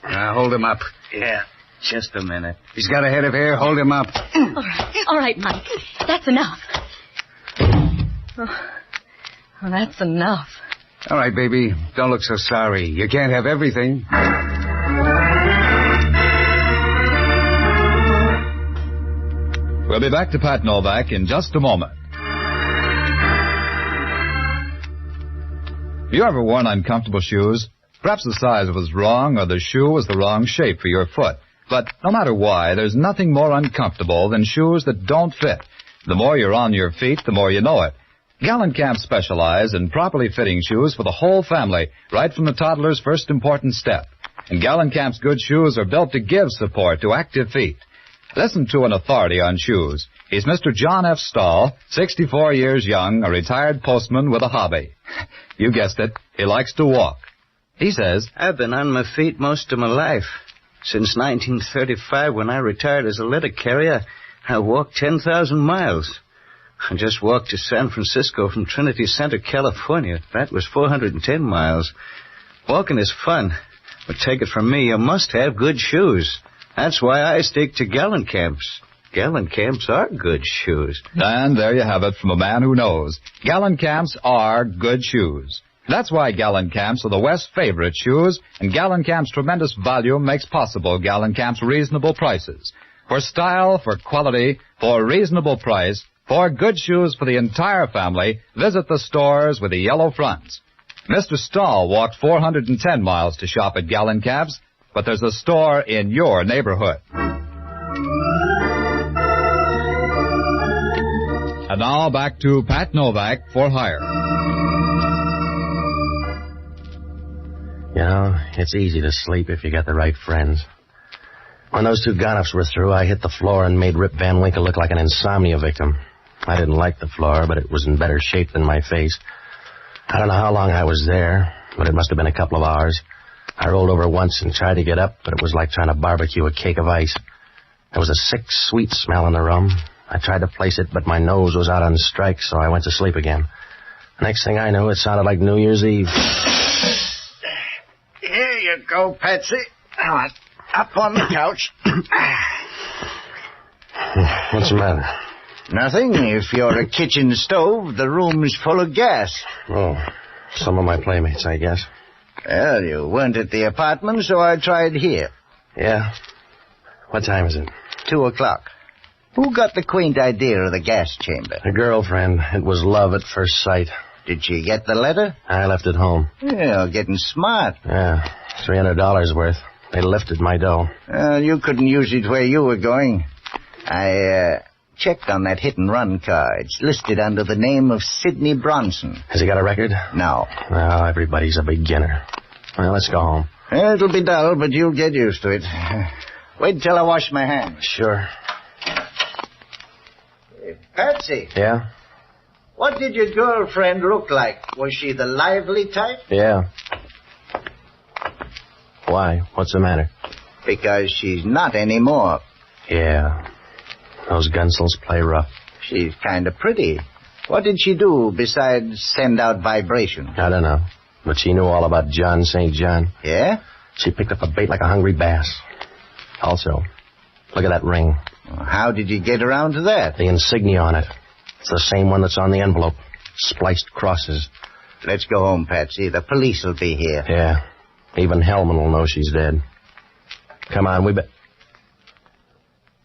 Speaker 14: Now, hold him up.
Speaker 6: Yeah, just a minute.
Speaker 14: He's got a head of hair. Hold him up.
Speaker 9: All right, Mike. That's enough. Oh, that's enough.
Speaker 14: All right, baby. Don't look so sorry. You can't have everything.
Speaker 7: We'll be back to Pat Novak in just a moment. You ever worn uncomfortable shoes? Perhaps the size was wrong or the shoe was the wrong shape for your foot. But no matter why, there's nothing more uncomfortable than shoes that don't fit. The more you're on your feet, the more you know it. Gallenkamp specialize in properly fitting shoes for the whole family, right from the toddler's first important step. And Gallenkamp's good shoes are built to give support to active feet. Listen to an authority on shoes. He's Mr. John F. Stahl, 64 years young, a retired postman with a hobby. You guessed it, he likes to walk. He says,
Speaker 6: I've been on my feet most of my life. Since 1935, when I retired as a letter carrier, I walked 10,000 miles. I just walked to San Francisco from Trinity Center, California. That was 410 miles. Walking is fun, but take it from me, you must have good shoes. That's why I stick to Gallenkamps. Gallenkamps are good shoes.
Speaker 7: And there you have it from a man who knows. Gallenkamps are good shoes. That's why Gallenkamps are the West's favorite shoes, and Gallenkamp's tremendous volume makes possible Gallenkamp's reasonable prices. For style, for quality, for reasonable price, for good shoes for the entire family, visit the stores with the yellow fronts. Mr. Stahl walked 410 miles to shop at Gallenkamp's, but there's a store in your neighborhood. And now back to Pat Novak for hire.
Speaker 15: You know, it's easy to sleep if you got the right friends. When those two Gonoffs were through, I hit the floor and made Rip Van Winkle look like an insomnia victim. I didn't like the floor, but it was in better shape than my face. I don't know how long I was there, but it must have been a couple of hours. I rolled over once and tried to get up, but it was like trying to barbecue a cake of ice. There was a sick, sweet smell in the room. I tried to place it, but my nose was out on strike, so I went to sleep again. Next thing I knew, it sounded like New Year's Eve.
Speaker 6: Here you go, Patsy. Now, up on the couch.
Speaker 15: What's the matter?
Speaker 6: Nothing. If you're a kitchen stove, the room's full of gas.
Speaker 15: Oh, some of my playmates, I guess.
Speaker 6: Well, you weren't at the apartment, so I tried here.
Speaker 15: Yeah? What time is it?
Speaker 6: 2:00. Who got the quaint idea of the gas chamber?
Speaker 15: A girlfriend. It was love at first sight.
Speaker 6: Did she get the letter?
Speaker 15: I left it home.
Speaker 6: Yeah, getting smart.
Speaker 15: Yeah, $300 worth. They lifted my dough.
Speaker 6: You couldn't use it where you were going. I checked on that hit-and-run car. It's listed under the name of Sidney Bronson.
Speaker 15: Has he got a record?
Speaker 6: No.
Speaker 15: Well, everybody's a beginner. Well, let's go home.
Speaker 6: It'll be dull, but you'll get used to it. Wait till I wash my hands.
Speaker 15: Sure.
Speaker 6: Patsy.
Speaker 15: Yeah?
Speaker 6: What did your girlfriend look like? Was she the lively type?
Speaker 15: Yeah. Why? What's the matter?
Speaker 6: Because she's not anymore.
Speaker 15: Yeah. Those gunsels play rough.
Speaker 6: She's kind of pretty. What did she do besides send out vibrations?
Speaker 15: I don't know. But she knew all about John St. John.
Speaker 6: Yeah?
Speaker 15: She picked up a bait like a hungry bass. Also, look at that ring.
Speaker 6: How did you get around to that?
Speaker 15: The insignia on it. It's the same one that's on the envelope. Spliced crosses.
Speaker 6: Let's go home, Patsy. The police will be here.
Speaker 15: Yeah. Even Hellman will know she's dead. Come on,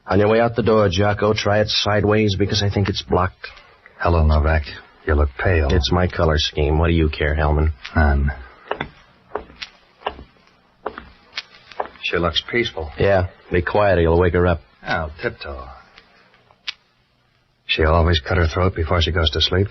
Speaker 15: On your way out the door, Jocko, try it sideways because I think it's blocked.
Speaker 10: Hello, Novak. You look pale.
Speaker 15: It's my color scheme. What do you care, Hellman?
Speaker 10: None. She looks peaceful.
Speaker 15: Yeah. Be quiet or you'll wake her up.
Speaker 10: I'll tiptoe. She'll always cut her throat before she goes to sleep.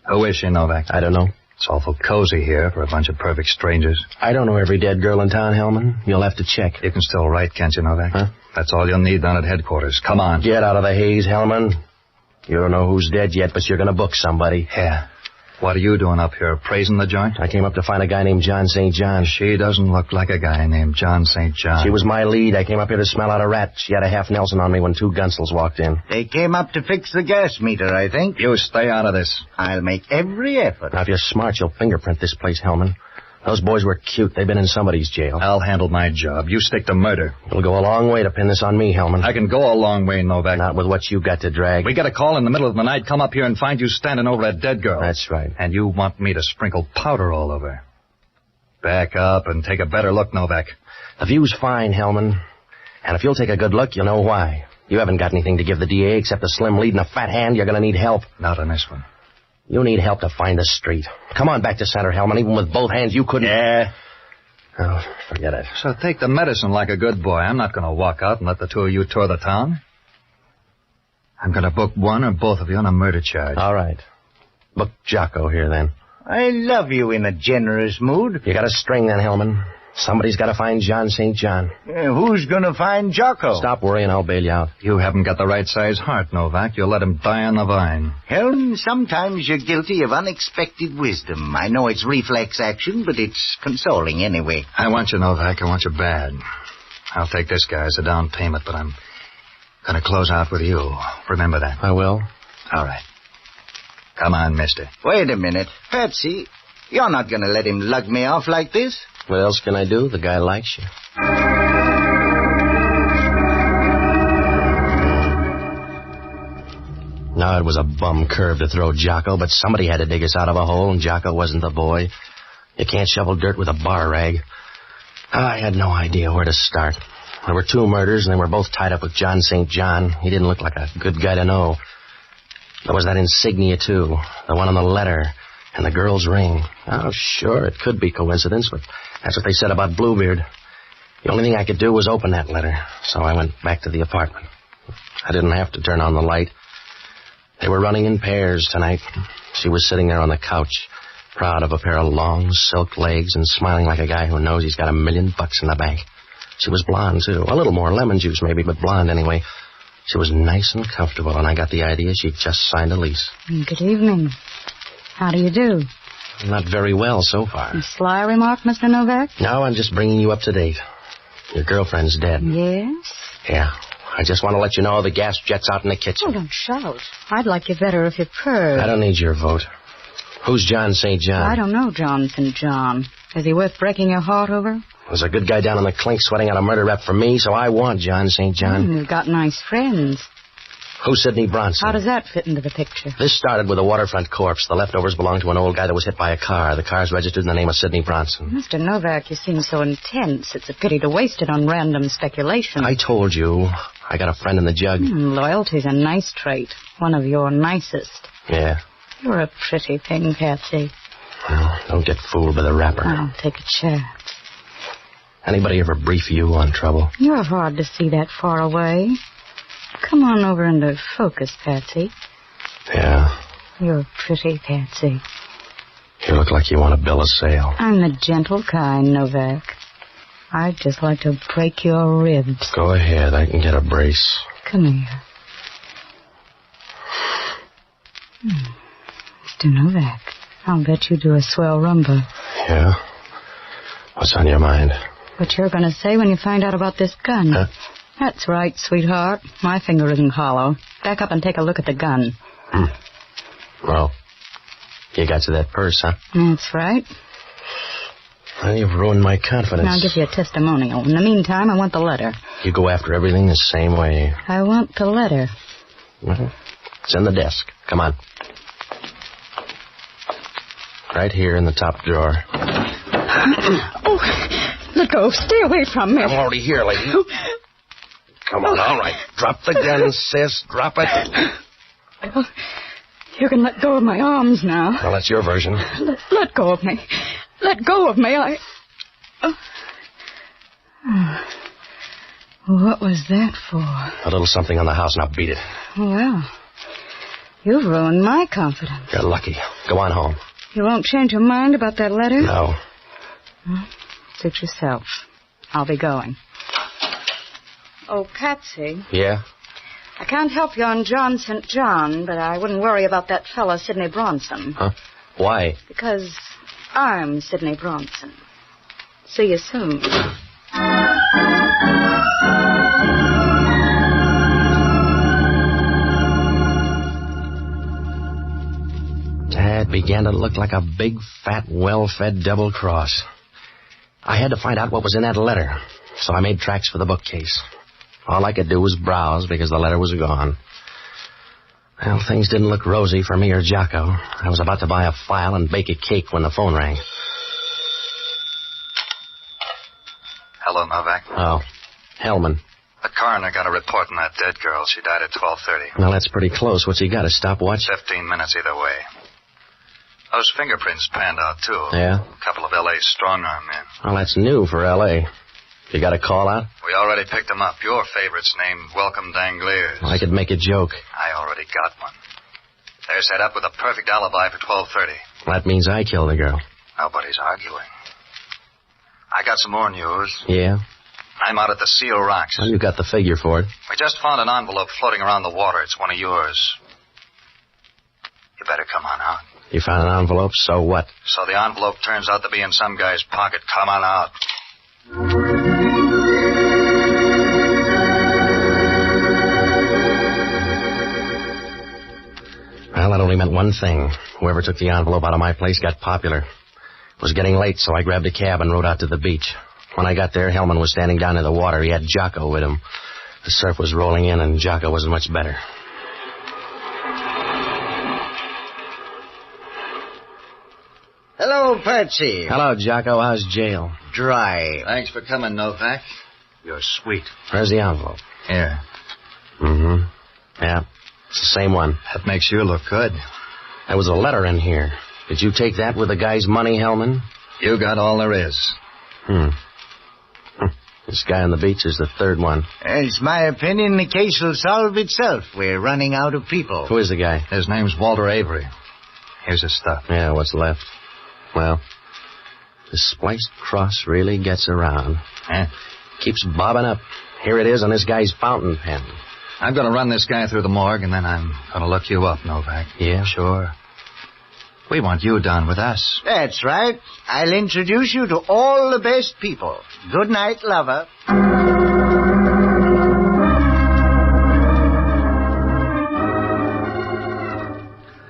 Speaker 10: Who is she, Novak?
Speaker 15: I don't know.
Speaker 10: It's awful cozy here for a bunch of perfect strangers.
Speaker 15: I don't know every dead girl in town, Hellman. You'll have to check.
Speaker 10: You can still write, can't you, Novak?
Speaker 15: Huh?
Speaker 10: That's all you'll need down at headquarters. Come on.
Speaker 15: Get out of the haze, Hellman. You don't know who's dead yet, but you're going to book somebody.
Speaker 10: Yeah. What are you doing up here, praising the joint?
Speaker 15: I came up to find a guy named John St. John.
Speaker 10: She doesn't look like a guy named John St. John.
Speaker 15: She was my lead. I came up here to smell out a rat. She had a half Nelson on me when 2 gunsels walked in.
Speaker 6: They came up to fix the gas meter, I think.
Speaker 10: You stay out of this.
Speaker 6: I'll make every effort.
Speaker 15: Now, if you're smart, you'll fingerprint this place, Hellman. Those boys were cute. They've been in somebody's jail.
Speaker 10: I'll handle my job. You stick to murder.
Speaker 15: It'll go a long way to pin this on me, Hellman.
Speaker 10: I can go a long way, Novak.
Speaker 15: Not with what you got to drag.
Speaker 10: We get a call in the middle of the night, come up here and find you standing over that dead girl.
Speaker 15: That's right.
Speaker 10: And you want me to sprinkle powder all over. Back up and take a better look, Novak.
Speaker 15: The view's fine, Hellman. And if you'll take a good look, you'll know why. You haven't got anything to give the DA except a slim lead and a fat hand. You're going to need help.
Speaker 10: Not on this one.
Speaker 15: You need help to find the street. Come on back to center, Hellman. Even with both hands, you couldn't...
Speaker 10: Yeah.
Speaker 15: Oh, forget it.
Speaker 10: So take the medicine like a good boy. I'm not going to walk out and let the 2 of you tour the town. I'm going to book one or both of you on a murder charge.
Speaker 15: All right. Book Jocko here, then.
Speaker 6: I love you in a generous mood.
Speaker 15: You got a string, then, Hellman. Somebody's got to find John St. John.
Speaker 6: Who's going to find Jocko?
Speaker 15: Stop worrying, I'll bail you out.
Speaker 10: You haven't got the right size heart, Novak. You'll let him die on the vine.
Speaker 6: Helm, sometimes you're guilty of unexpected wisdom. I know it's reflex action, but it's consoling anyway.
Speaker 10: I want you, Novak. I want you bad. I'll take this guy as a down payment, but I'm going to close out with you. Remember that.
Speaker 15: I will.
Speaker 10: All right. Come on, mister.
Speaker 6: Wait a minute. Patsy, you're not going to let him lug me off like this?
Speaker 15: What else can I do? The guy likes you. Now, it was a bum curve to throw Jocko, but somebody had to dig us out of a hole, and Jocko wasn't the boy. You can't shovel dirt with a bar rag. I had no idea where to start. There were 2 murders, and they were both tied up with John St. John. He didn't look like a good guy to know. There was that insignia, too. The one on the letter. And the girl's ring. Oh, sure, it could be coincidence, but that's what they said about Bluebeard. The only thing I could do was open that letter, so I went back to the apartment. I didn't have to turn on the light. They were running in pairs tonight. She was sitting there on the couch, proud of a pair of long silk legs and smiling like a guy who knows he's got $1 million in the bank. She was blonde, too. A little more lemon juice, maybe, but blonde anyway. She was nice and comfortable, and I got the idea she'd just signed a lease.
Speaker 11: Good evening. How do you do?
Speaker 15: Not very well so far.
Speaker 11: A sly remark, Mr. Novak?
Speaker 15: No, I'm just bringing you up to date. Your girlfriend's dead.
Speaker 11: Yes?
Speaker 15: Yeah. I just want to let you know the gas jet's out in the kitchen.
Speaker 11: Oh, don't shout. I'd like you better if you purred.
Speaker 15: I don't need your vote. Who's John St. John?
Speaker 11: I don't know John St. John. Is he worth breaking your heart over?
Speaker 15: There's a good guy down in the clink sweating out a murder rap for me, so I want John St. John.
Speaker 11: You've got nice friends.
Speaker 15: Who's Sidney Bronson?
Speaker 11: How does that fit into the picture?
Speaker 15: This started with a waterfront corpse. The leftovers belong to an old guy that was hit by a car. The car's registered in the name of Sidney Bronson.
Speaker 11: Mr. Novak, you seem so intense. It's a pity to waste it on random speculation.
Speaker 15: I told you. I got a friend in the jug.
Speaker 11: Loyalty's a nice trait. One of your nicest.
Speaker 15: Yeah.
Speaker 11: You're a pretty thing, Patsy.
Speaker 15: Well, don't get fooled by the rapper.
Speaker 11: I'll take a chance.
Speaker 15: Anybody ever brief you on trouble?
Speaker 11: You're hard to see that far away. Come on over into focus, Patsy.
Speaker 15: Yeah.
Speaker 11: You're pretty, Patsy.
Speaker 15: You look like you want to bill a sale.
Speaker 11: I'm the gentle kind, Novak. I'd just like to break your ribs.
Speaker 15: Go ahead. I can get a brace.
Speaker 11: Come here. Mr. Novak, I'll bet you do a swell rumba.
Speaker 15: Yeah? What's on your mind?
Speaker 11: What you're going to say when you find out about this gun.
Speaker 15: Huh?
Speaker 11: That's right, sweetheart. My finger isn't hollow. Back up and take a look at the gun.
Speaker 15: Well, you got to that purse, huh?
Speaker 11: That's right.
Speaker 15: Well, you've ruined my confidence.
Speaker 11: Now I'll give you a testimonial. In the meantime, I want the letter.
Speaker 15: You go after everything the same way.
Speaker 11: I want the letter.
Speaker 15: Well, it's in the desk. Come on. Right here in the top drawer.
Speaker 11: Oh, let go. Stay away from me.
Speaker 15: I'm already here, lady. Come on, all right. Drop the gun, sis. Drop it.
Speaker 11: Well, you can let go of my arms now.
Speaker 15: Well, that's your version.
Speaker 11: Let go of me. Let go of me. What was that for?
Speaker 15: A little something on the house. Now beat it.
Speaker 11: Well, you've ruined my confidence.
Speaker 15: You're lucky. Go on home.
Speaker 11: You won't change your mind about that letter?
Speaker 15: No.
Speaker 11: Well, suit yourself. I'll be going. Oh, Patsy.
Speaker 15: Yeah?
Speaker 11: I can't help you on John St. John, but I wouldn't worry about that fellow, Sidney Bronson.
Speaker 15: Huh? Why?
Speaker 11: Because I'm Sidney Bronson. See you soon.
Speaker 15: That began to look like a big, fat, well-fed double cross. I had to find out what was in that letter, so I made tracks for the bookcase. All I could do was browse because the letter was gone. Well, things didn't look rosy for me or Jocko. I was about to buy a file and bake a cake when the phone rang.
Speaker 7: Hello, Novak.
Speaker 15: Oh, Hellman.
Speaker 7: The coroner got a report on that dead girl. She died at 12:30.
Speaker 15: Well, that's pretty close. What's he got, a stopwatch?
Speaker 7: 15 minutes either way. Those fingerprints panned out, too.
Speaker 15: Yeah?
Speaker 7: A couple of L.A. strong-arm men.
Speaker 15: Well, that's new for L.A. You got a call out?
Speaker 7: We already picked them up. Your favorite's named Welcome Dangliers.
Speaker 15: I could make a joke.
Speaker 7: I already got one. They're set up with a perfect alibi for 12:30.
Speaker 15: That means I killed the girl.
Speaker 7: Nobody's arguing. I got some more news.
Speaker 15: Yeah?
Speaker 7: I'm out at the Seal Rocks.
Speaker 15: Well, you got the figure for it.
Speaker 7: We just found an envelope floating around the water. It's one of yours. You better come on out.
Speaker 15: You found an envelope, so what?
Speaker 7: So the envelope turns out to be in some guy's pocket. Come on out.
Speaker 15: Well, that only meant one thing. Whoever took the envelope out of my place got popular. It was getting late, so I grabbed a cab and rode out to the beach. When I got there, Hellman was standing down in the water. He had Jocko with him. The surf was rolling in, and Jocko wasn't much better.
Speaker 6: Hello, Patsy.
Speaker 15: Hello, Jocko. How's jail?
Speaker 6: Dry.
Speaker 10: Thanks for coming, Novak. You're sweet.
Speaker 15: Where's the envelope?
Speaker 10: Here.
Speaker 15: Mm-hmm. Yeah, it's the same one.
Speaker 10: That makes you look good.
Speaker 15: There was a letter in here. Did you take that with the guy's money, Hellman?
Speaker 10: You got all there is.
Speaker 15: This guy on the beach is the third one.
Speaker 6: It's my opinion the case will solve itself. We're running out of people.
Speaker 15: Who is the guy?
Speaker 10: His name's Walter Avery. Here's his stuff.
Speaker 15: Yeah, what's left? Well, this spliced cross really gets around. Keeps bobbing up. Here it is on this guy's fountain pen.
Speaker 10: I'm going to run this guy through the morgue, and then I'm going to look you up, Novak.
Speaker 15: Yeah?
Speaker 10: Sure. We want you down with us.
Speaker 6: That's right. I'll introduce you to all the best people. Good night, lover.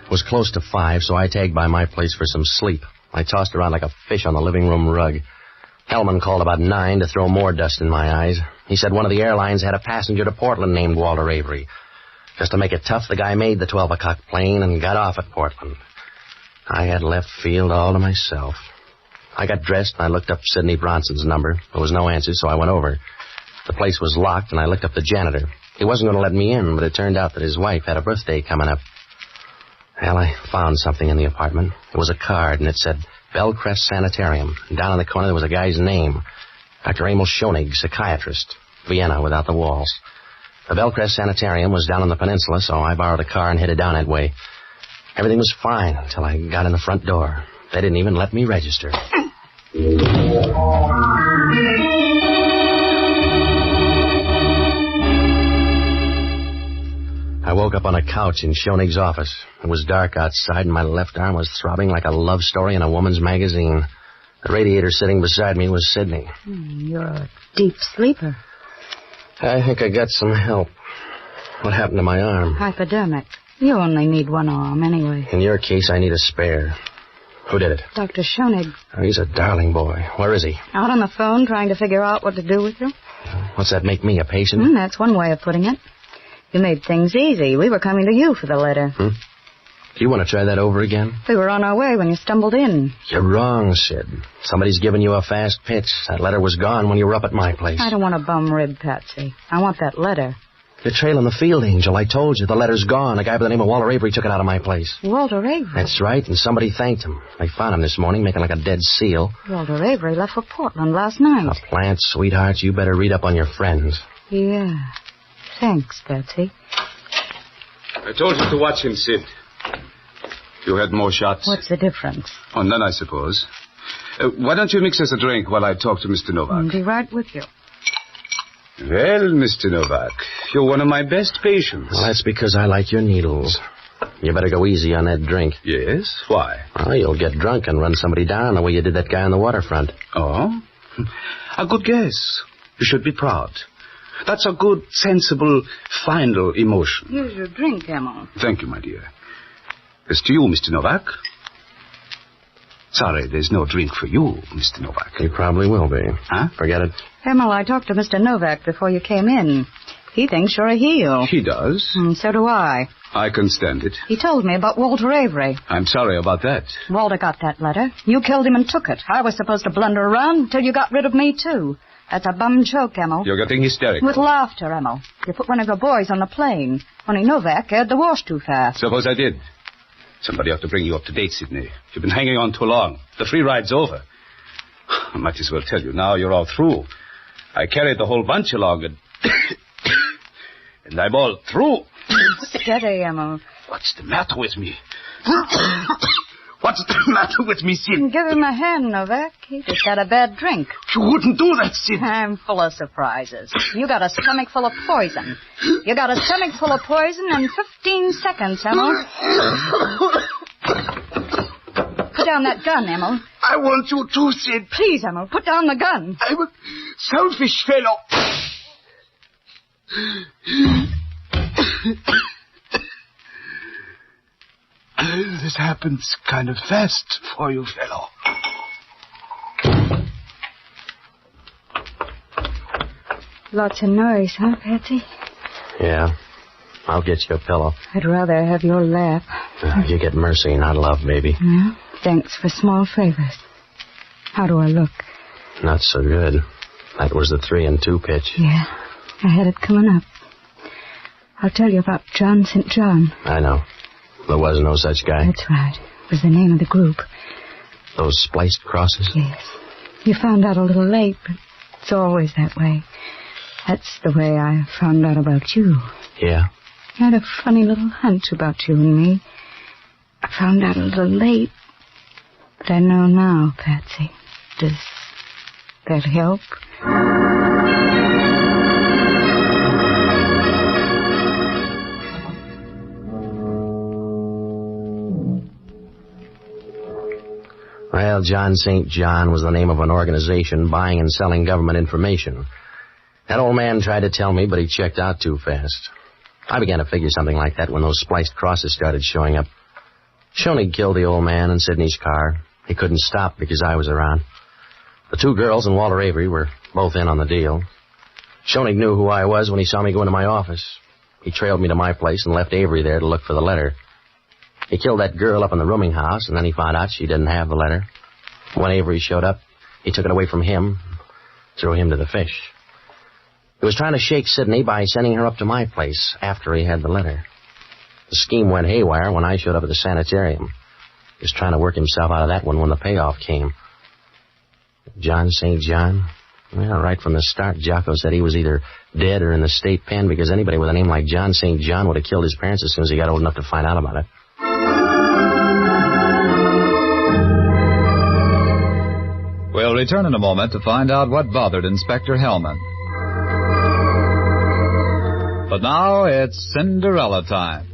Speaker 15: It was close to 5, so I tagged by my place for some sleep. I tossed around like a fish on the living room rug. Hellman called about 9 to throw more dust in my eyes. He said one of the airlines had a passenger to Portland named Walter Avery. Just to make it tough, the guy made the 12 o'clock plane and got off at Portland. I had left field all to myself. I got dressed and I looked up Sidney Bronson's number. There was no answer, so I went over. The place was locked and I looked up the janitor. He wasn't going to let me in, but it turned out that his wife had a birthday coming up. Well, I found something in the apartment. It was a card, and it said Bellcrest Sanitarium. And down in the corner there was a guy's name. Dr. Emil Schoenig, psychiatrist. Vienna without the walls. The Bellcrest Sanitarium was down on the peninsula, so I borrowed a car and headed down that way. Everything was fine until I got in the front door. They didn't even let me register. I woke up on a couch in Schoenig's office. It was dark outside, and my left arm was throbbing like a love story in a woman's magazine. The radiator sitting beside me was Sidney.
Speaker 11: You're a deep sleeper.
Speaker 15: I think I got some help. What happened to my arm?
Speaker 11: Hypodermic. You only need one arm anyway.
Speaker 15: In your case, I need a spare. Who did it?
Speaker 11: Dr. Schoenig.
Speaker 15: Oh, he's a darling boy. Where is he?
Speaker 11: Out on the phone trying to figure out what to do with you.
Speaker 15: What's that make me, a patient?
Speaker 11: That's one way of putting it. You made things easy. We were coming to you for the letter.
Speaker 15: Do you want to try that over again?
Speaker 11: We were on our way when you stumbled in.
Speaker 15: You're wrong, Sid. Somebody's given you a fast pitch. That letter was gone when you were up at my place.
Speaker 11: I don't want a bum rib, Patsy. I want that letter.
Speaker 15: You're trailing the field angel. I told you. The letter's gone. A guy by the name of Walter Avery took it out of my place.
Speaker 11: Walter Avery?
Speaker 15: That's right, and somebody thanked him. They found him this morning making like a dead seal.
Speaker 11: Walter Avery left for Portland last night.
Speaker 15: A plant, sweetheart. You better read up on your friends.
Speaker 11: Yeah. Thanks, Patsy.
Speaker 16: I told you to watch him, Sid. You had more shots?
Speaker 11: What's the difference?
Speaker 16: Oh, none, I suppose. Why don't you mix us a drink while I talk to Mr. Novak?
Speaker 11: I'll be right with you.
Speaker 16: Well, Mr. Novak, you're one of my best patients.
Speaker 15: Well, that's because I like your needles. You better go easy on that drink.
Speaker 16: Yes? Why?
Speaker 15: Well, you'll get drunk and run somebody down the way you did that guy on the waterfront.
Speaker 16: Oh? A good guess. You should be proud. That's a good, sensible, final emotion.
Speaker 11: Here's your drink, Emma.
Speaker 16: Thank you, my dear. As to you, Mr. Novak. Sorry, there's no drink for you, Mr. Novak.
Speaker 15: You probably will be.
Speaker 16: Huh?
Speaker 15: Forget it.
Speaker 11: Emma, I talked to Mr. Novak before you came in. He thinks you're a heel.
Speaker 16: He does?
Speaker 11: And so do I.
Speaker 16: I can stand it.
Speaker 11: He told me about Walter Avery.
Speaker 16: I'm sorry about that.
Speaker 11: Walter got that letter. You killed him and took it. I was supposed to blunder around until you got rid of me, too. That's a bum joke, Emma.
Speaker 16: You're getting hysterical.
Speaker 11: With laughter, Emma. You put one of your boys on the plane. Only Novak aired the wash too fast.
Speaker 16: Suppose I did. Somebody ought to bring you up to date, Sidney. You've been hanging on too long. The free ride's over. I might as well tell you now you're all through. I carried the whole bunch along and... and I'm all through.
Speaker 11: Steady, Emma.
Speaker 16: What's the matter with me? What's the matter with me, Sid?
Speaker 11: Give him a hand, Novak. He just had a bad drink.
Speaker 16: You wouldn't do that, Sid.
Speaker 11: I'm full of surprises. You got a stomach full of poison. You got a stomach full of poison in 15 seconds, Emma. Put down that gun, Emma.
Speaker 16: I want you to, Sid.
Speaker 11: Please, Emma, put down the gun.
Speaker 16: I'm a selfish fellow. This happens kind of fast for you, fellow.
Speaker 11: Lots of noise, huh, Patsy?
Speaker 15: Yeah. I'll get you a pillow.
Speaker 11: I'd rather have your lap.
Speaker 15: You get mercy, not love, baby.
Speaker 11: Yeah? Thanks for small favors. How do I look?
Speaker 15: Not so good. That was the 3-2 pitch.
Speaker 11: Yeah. I had it coming up. I'll tell you about John St. John.
Speaker 15: I know. There was no such guy.
Speaker 11: That's right. It was the name of the group.
Speaker 15: Those spliced crosses?
Speaker 11: Yes. You found out a little late, but it's always that way. That's the way I found out about you.
Speaker 15: Yeah?
Speaker 11: I had a funny little hunch about you and me. I found out a little late, but I know now, Patsy. Does that help?
Speaker 15: Well, John St. John was the name of an organization buying and selling government information. That old man tried to tell me, but he checked out too fast. I began to figure something like that when those spliced crosses started showing up. Schoenig killed the old man in Sidney's car. He couldn't stop because I was around. The 2 girls and Walter Avery were both in on the deal. Schoenig knew who I was when he saw me go into my office. He trailed me to my place and left Avery there to look for the letter. He killed that girl up in the rooming house, and then he found out she didn't have the letter. When Avery showed up, he took it away from him, threw him to the fish. He was trying to shake Sidney by sending her up to my place after he had the letter. The scheme went haywire when I showed up at the sanitarium. He was trying to work himself out of that one when the payoff came. John St. John? Well, right from the start, Jocko said he was either dead or in the state pen because anybody with a name like John St. John would have killed his parents as soon as he got old enough to find out about it.
Speaker 7: We'll return in a moment to find out what bothered Inspector Hellman. But now it's Cinderella time.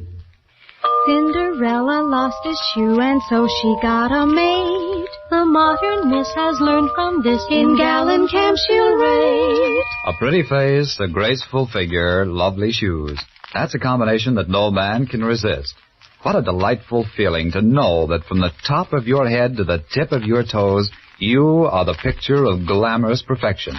Speaker 13: Cinderella lost a shoe and so she got a maid. The modern miss has learned from this. In Gallen camp she'll raid.
Speaker 7: A pretty face, a graceful figure, lovely shoes. That's a combination that no man can resist. What a delightful feeling to know that from the top of your head to the tip of your toes, you are the picture of glamorous perfection.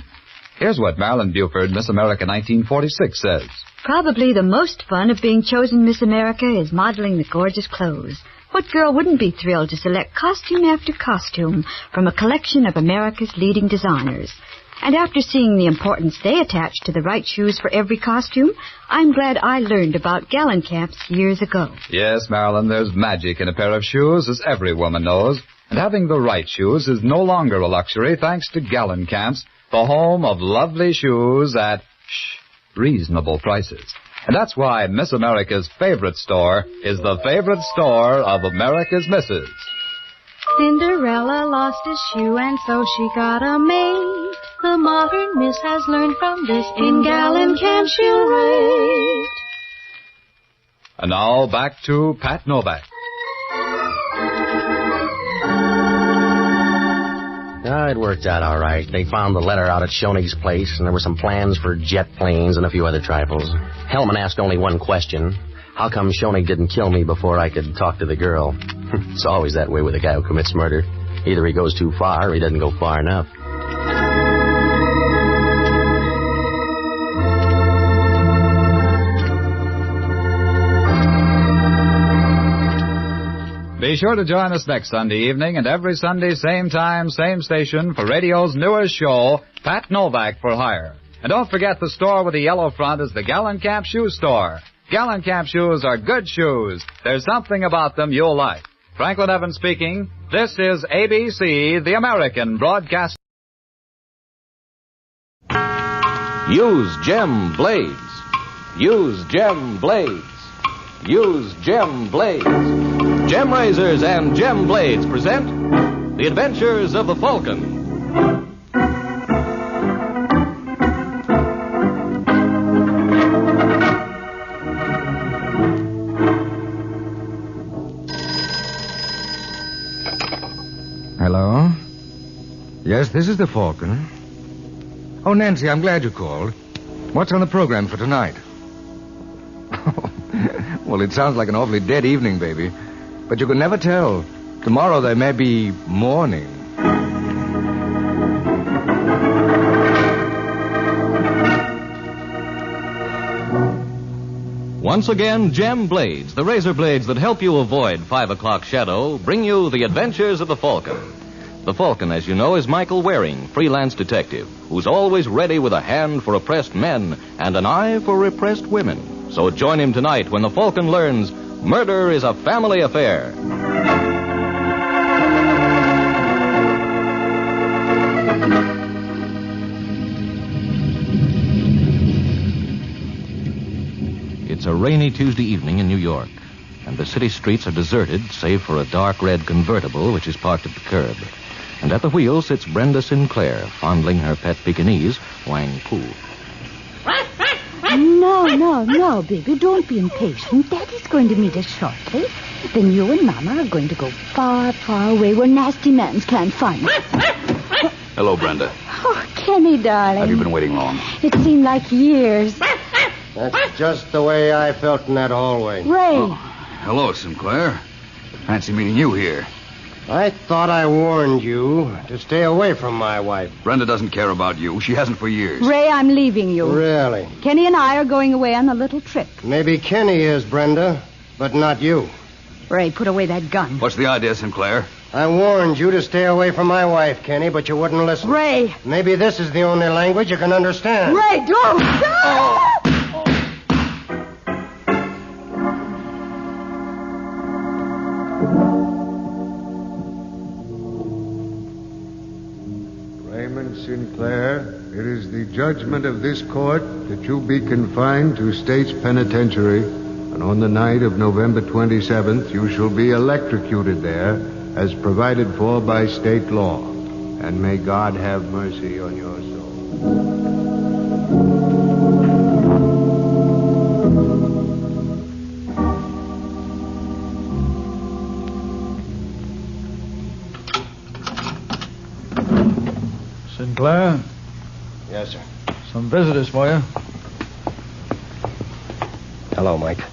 Speaker 7: Here's what Marilyn Buford, Miss America 1946, says.
Speaker 9: Probably the most fun of being chosen Miss America is modeling the gorgeous clothes. What girl wouldn't be thrilled to select costume after costume from a collection of America's leading designers? And after seeing the importance they attach to the right shoes for every costume, I'm glad I learned about Gallencamps years ago.
Speaker 7: Yes, Marilyn, there's magic in a pair of shoes, as every woman knows. And having the right shoes is no longer a luxury thanks to Gallencamps, the home of lovely shoes at reasonable prices. And that's why Miss America's favorite store is the favorite store of America's Misses.
Speaker 13: Cinderella lost a shoe and so she got a maid. The modern Miss has learned from this in gallant camp charade.
Speaker 7: And now back to Pat Novak.
Speaker 15: It worked out all right. They found the letter out at Schoenig's place, and there were some plans for jet planes and a few other trifles. Hellman asked only one question. How come Schoenig didn't kill me before I could talk to the girl? It's always that way with a guy who commits murder. Either he goes too far or he doesn't go far enough.
Speaker 7: Be sure to join us next Sunday evening and every Sunday, same time, same station, for radio's newest show, Pat Novak for Hire. And don't forget the store with the yellow front is the Gallencamp Shoe Store. Gallencamp shoes are good shoes. There's something about them you'll like. Franklin Evans speaking. This is ABC, the American Broadcast.
Speaker 17: Use Gem Blades. Use Gem Blades. Use Gem Blades. Gem Razors and Gem Blades present The Adventures of the Falcon.
Speaker 18: Hello? Yes, this is the Falcon. Oh, Nancy, I'm glad you called. What's on the program for tonight? Well, it sounds like an awfully dead evening, baby. But you can never tell. Tomorrow there may be morning.
Speaker 17: Once again, Gem Blades, the razor blades that help you avoid 5 o'clock shadow, bring you The Adventures of the Falcon. The Falcon, as you know, is Michael Waring, freelance detective, who's always ready with a hand for oppressed men and an eye for repressed women. So join him tonight when the Falcon learns murder is a family affair. It's a rainy Tuesday evening in New York, and the city streets are deserted save for a dark red convertible which is parked at the curb. And at the wheel sits Brenda Sinclair, fondling her pet Pekingese, Wang Poo.
Speaker 9: No, baby, don't be impatient. Daddy's going to meet us shortly. Then you and Mama are going to go far, far away where nasty mans can't find us.
Speaker 16: Hello, Brenda.
Speaker 9: Oh, Kenny, darling.
Speaker 16: Have you been waiting long?
Speaker 9: It seemed like years.
Speaker 19: That's just the way I felt in that hallway.
Speaker 9: Ray.
Speaker 16: Oh, hello, Sinclair. Fancy meeting you here.
Speaker 19: I thought I warned you to stay away from my wife.
Speaker 16: Brenda doesn't care about you. She hasn't for years.
Speaker 9: Ray, I'm leaving you.
Speaker 19: Really?
Speaker 9: Kenny and I are going away on a little trip.
Speaker 19: Maybe Kenny is, Brenda, but not you.
Speaker 9: Ray, put away that gun.
Speaker 16: What's the idea, Sinclair?
Speaker 19: I warned you to stay away from my wife, Kenny, but you wouldn't listen.
Speaker 9: Ray!
Speaker 19: Maybe this is the only language you can understand.
Speaker 9: Ray, don't!
Speaker 19: Oh.
Speaker 23: Raymond Sinclair, it is the judgment of this court that you be confined to State's Penitentiary, and on the night of November 27th, you shall be electrocuted there, as provided for by state law. And may God have mercy on your soul.
Speaker 25: Sinclair?
Speaker 19: Yes, sir.
Speaker 25: Some visitors for you.
Speaker 19: Hello, Mike.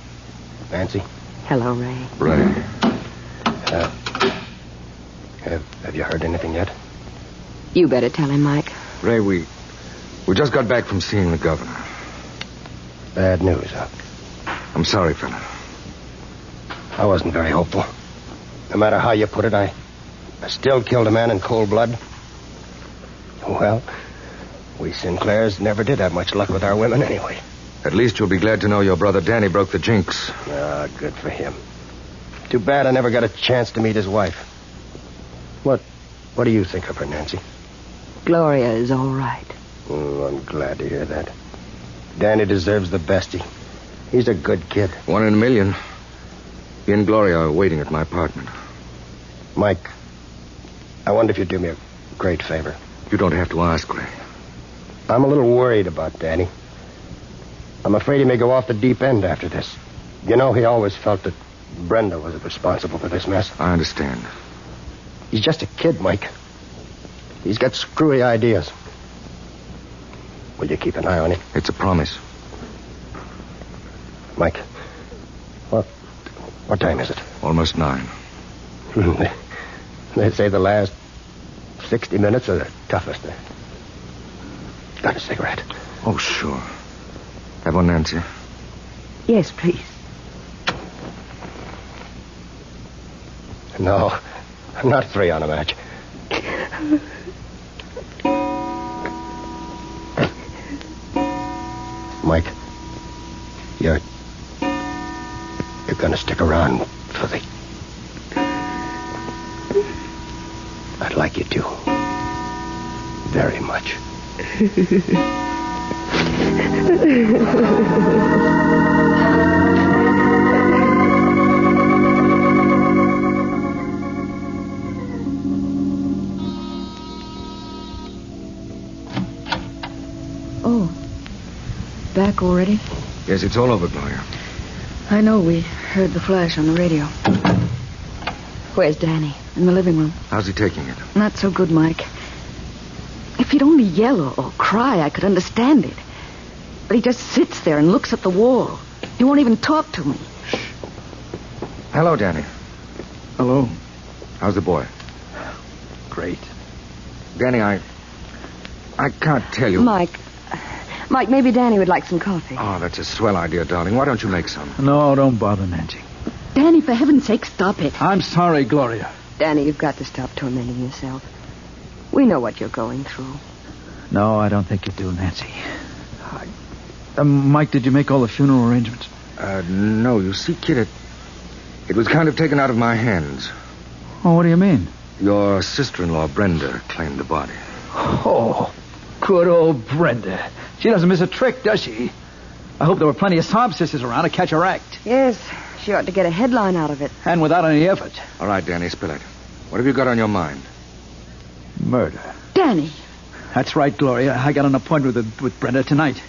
Speaker 19: Nancy?
Speaker 9: Hello, Ray.
Speaker 19: Ray. Have you heard anything yet?
Speaker 5: You better tell him, Mike.
Speaker 18: Ray, we just got back from seeing the governor.
Speaker 19: Bad news, huh?
Speaker 18: I'm sorry, fella.
Speaker 19: I wasn't very hopeful. No matter how you put it, I still killed a man in cold blood. Well, we Sinclairs never did have much luck with our women anyway.
Speaker 18: At least you'll be glad to know your brother Danny broke the jinx.
Speaker 19: Ah, good for him. Too bad I never got a chance to meet his wife. What do you think of her, Nancy?
Speaker 5: Gloria is all right.
Speaker 19: Oh, I'm glad to hear that. Danny deserves the best. He's a good kid.
Speaker 18: 1 in a million. He and Gloria are waiting at my apartment.
Speaker 19: Mike, I wonder if you'd do me a great favor.
Speaker 18: You don't have to ask, Ray.
Speaker 19: I'm a little worried about Danny. I'm afraid he may go off the deep end after this. You know, he always felt that Brenda was responsible for this mess.
Speaker 18: I understand.
Speaker 19: He's just a kid, Mike. He's got screwy ideas. Will you keep an eye on him?
Speaker 18: It's a promise.
Speaker 19: Mike, what time is it?
Speaker 18: Almost 9.
Speaker 19: They say the last 60 minutes are the toughest. Got a cigarette?
Speaker 18: Oh, sure. Have one, Nancy?
Speaker 11: Yes, please.
Speaker 19: No, not 3 on a match. Mike, you're gonna stick around for the... I'd like you to. Very much.
Speaker 5: Oh, back already?
Speaker 18: Yes, it's all over, Gloria.
Speaker 5: I know, we heard the flash on the radio. Where's Danny? In the living room.
Speaker 18: How's he taking it?
Speaker 5: Not so good, Mike. If he'd only yell or cry, I could understand it. But he just sits there and looks at the wall. He won't even talk to me.
Speaker 18: Shh. Hello, Danny.
Speaker 25: Hello.
Speaker 18: How's the boy?
Speaker 25: Great.
Speaker 18: Danny, I can't tell you.
Speaker 5: Mike, maybe Danny would like some coffee.
Speaker 18: Oh, that's a swell idea, darling. Why don't you make some?
Speaker 25: No, don't bother, Nancy.
Speaker 5: Danny, for heaven's sake, stop it.
Speaker 25: I'm sorry, Gloria.
Speaker 5: Danny, you've got to stop tormenting yourself. We know what you're going through.
Speaker 25: No, I don't think you do, Nancy. Mike, did you make all the funeral arrangements?
Speaker 18: No. You see, kid, it was kind of taken out of my hands.
Speaker 25: Oh, what do you mean?
Speaker 18: Your sister-in-law, Brenda, claimed the body.
Speaker 25: Oh, good old Brenda. She doesn't miss a trick, does she? I hope there were plenty of sob sisters around to catch her act.
Speaker 5: Yes, she ought to get a headline out of it.
Speaker 25: And without any effort.
Speaker 18: All right, Danny, spill it. What have you got on your mind?
Speaker 25: Murder.
Speaker 5: Danny!
Speaker 25: That's right, Gloria. I got an appointment with Brenda tonight.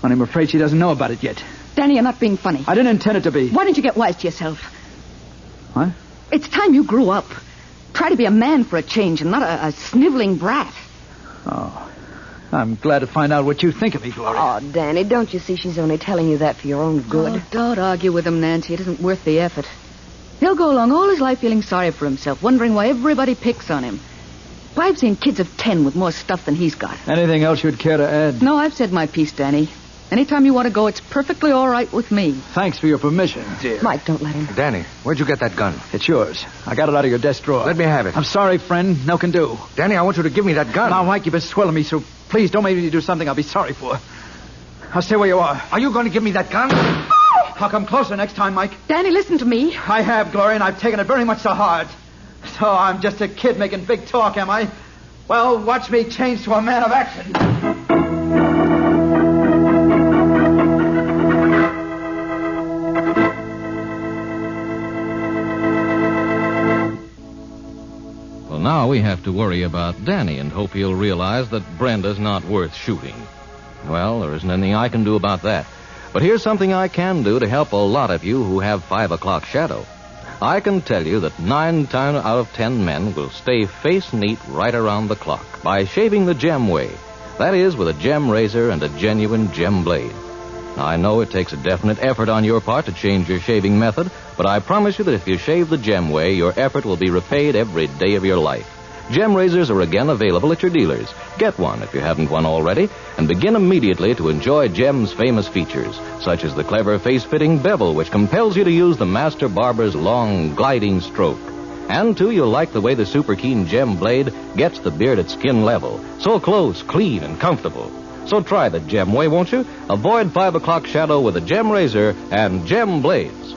Speaker 25: And I'm afraid she doesn't know about it yet.
Speaker 5: Danny, you're not being funny.
Speaker 25: I didn't intend it to be.
Speaker 5: Why don't you get wise to yourself?
Speaker 25: What?
Speaker 5: It's time you grew up. Try to be a man for a change and not a sniveling brat.
Speaker 25: Oh, I'm glad to find out what you think of me, Gloria.
Speaker 5: Oh, Danny, don't you see she's only telling you that for your own good? Oh, don't argue with him, Nancy. It isn't worth the effort. He'll go along all his life feeling sorry for himself, wondering why everybody picks on him. Why, I've seen kids of 10 with more stuff than he's got.
Speaker 25: Anything else you'd care to add?
Speaker 5: No, I've said my piece, Danny. Anytime you want to go, it's perfectly all right with me.
Speaker 25: Thanks for your permission, dear.
Speaker 5: Mike, don't let him.
Speaker 18: Danny, where'd you get that gun?
Speaker 25: It's yours. I got it out of your desk drawer.
Speaker 18: Let me have it.
Speaker 25: I'm sorry, friend. No can do.
Speaker 18: Danny, I want you to give me that gun.
Speaker 25: Now, Mike, you've been swelling me, so please don't make me do something I'll be sorry for. I'll stay where you are.
Speaker 18: Are you going to give me that gun?
Speaker 25: I'll come closer next time, Mike.
Speaker 5: Danny, listen to me.
Speaker 25: I have, Gloria, and I've taken it very much to heart. So I'm just a kid making big talk, am I? Well, watch me change to a man of action.
Speaker 17: Well, now we have to worry about Danny and hope he'll realize that Brenda's not worth shooting. Well, there isn't anything I can do about that. But here's something I can do to help a lot of you who have 5 o'clock shadow. I can tell you that 9 times out of 10 men will stay face neat right around the clock by shaving the gem way. That is, with a gem razor and a genuine gem blade. Now, I know it takes a definite effort on your part to change your shaving method, but I promise you that if you shave the gem way, your effort will be repaid every day of your life. Gem razors are again available at your dealers. Get one if you haven't one already, and begin immediately to enjoy Gem's famous features, such as the clever face-fitting bevel, which compels you to use the master barber's long, gliding stroke. And, too, you'll like the way the super keen Gem blade gets the beard at skin level. So close, clean, and comfortable. So try the Gem way, won't you? Avoid 5 o'clock shadow with a Gem razor and Gem blades.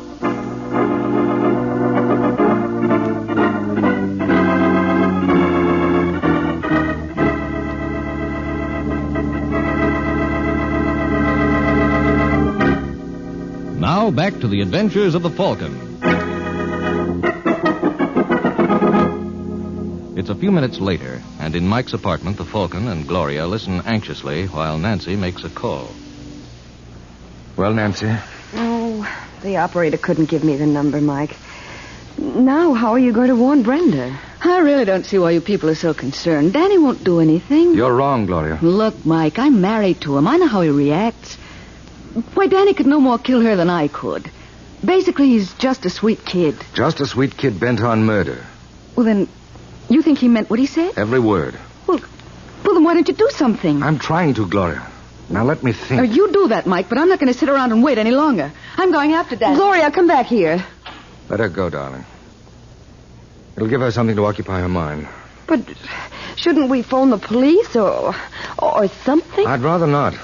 Speaker 17: back to the adventures of the Falcon. It's a few minutes later, and in Mike's apartment, the Falcon and Gloria listen anxiously while Nancy makes a call.
Speaker 18: Well, Nancy?
Speaker 5: Oh, the operator couldn't give me the number, Mike. Now, how are you going to warn Brenda?
Speaker 2: I really don't see why you people are so concerned. Danny won't do anything.
Speaker 18: You're wrong, Gloria.
Speaker 2: Look, Mike, I'm married to him. I know how he reacts. Why, Danny could no more kill her than I could. Basically, he's just a sweet kid.
Speaker 18: Just a sweet kid bent on murder.
Speaker 2: Well, then, you think he meant what he said?
Speaker 18: Every word.
Speaker 2: Well, then why don't you do something?
Speaker 18: I'm trying to, Gloria. Now let me think.
Speaker 2: You do that, Mike, but I'm not going to sit around and wait any longer. I'm going after Danny.
Speaker 5: Gloria, come back here.
Speaker 18: Let her go, darling. It'll give her something to occupy her mind.
Speaker 5: But shouldn't we phone the police or something?
Speaker 18: I'd rather not.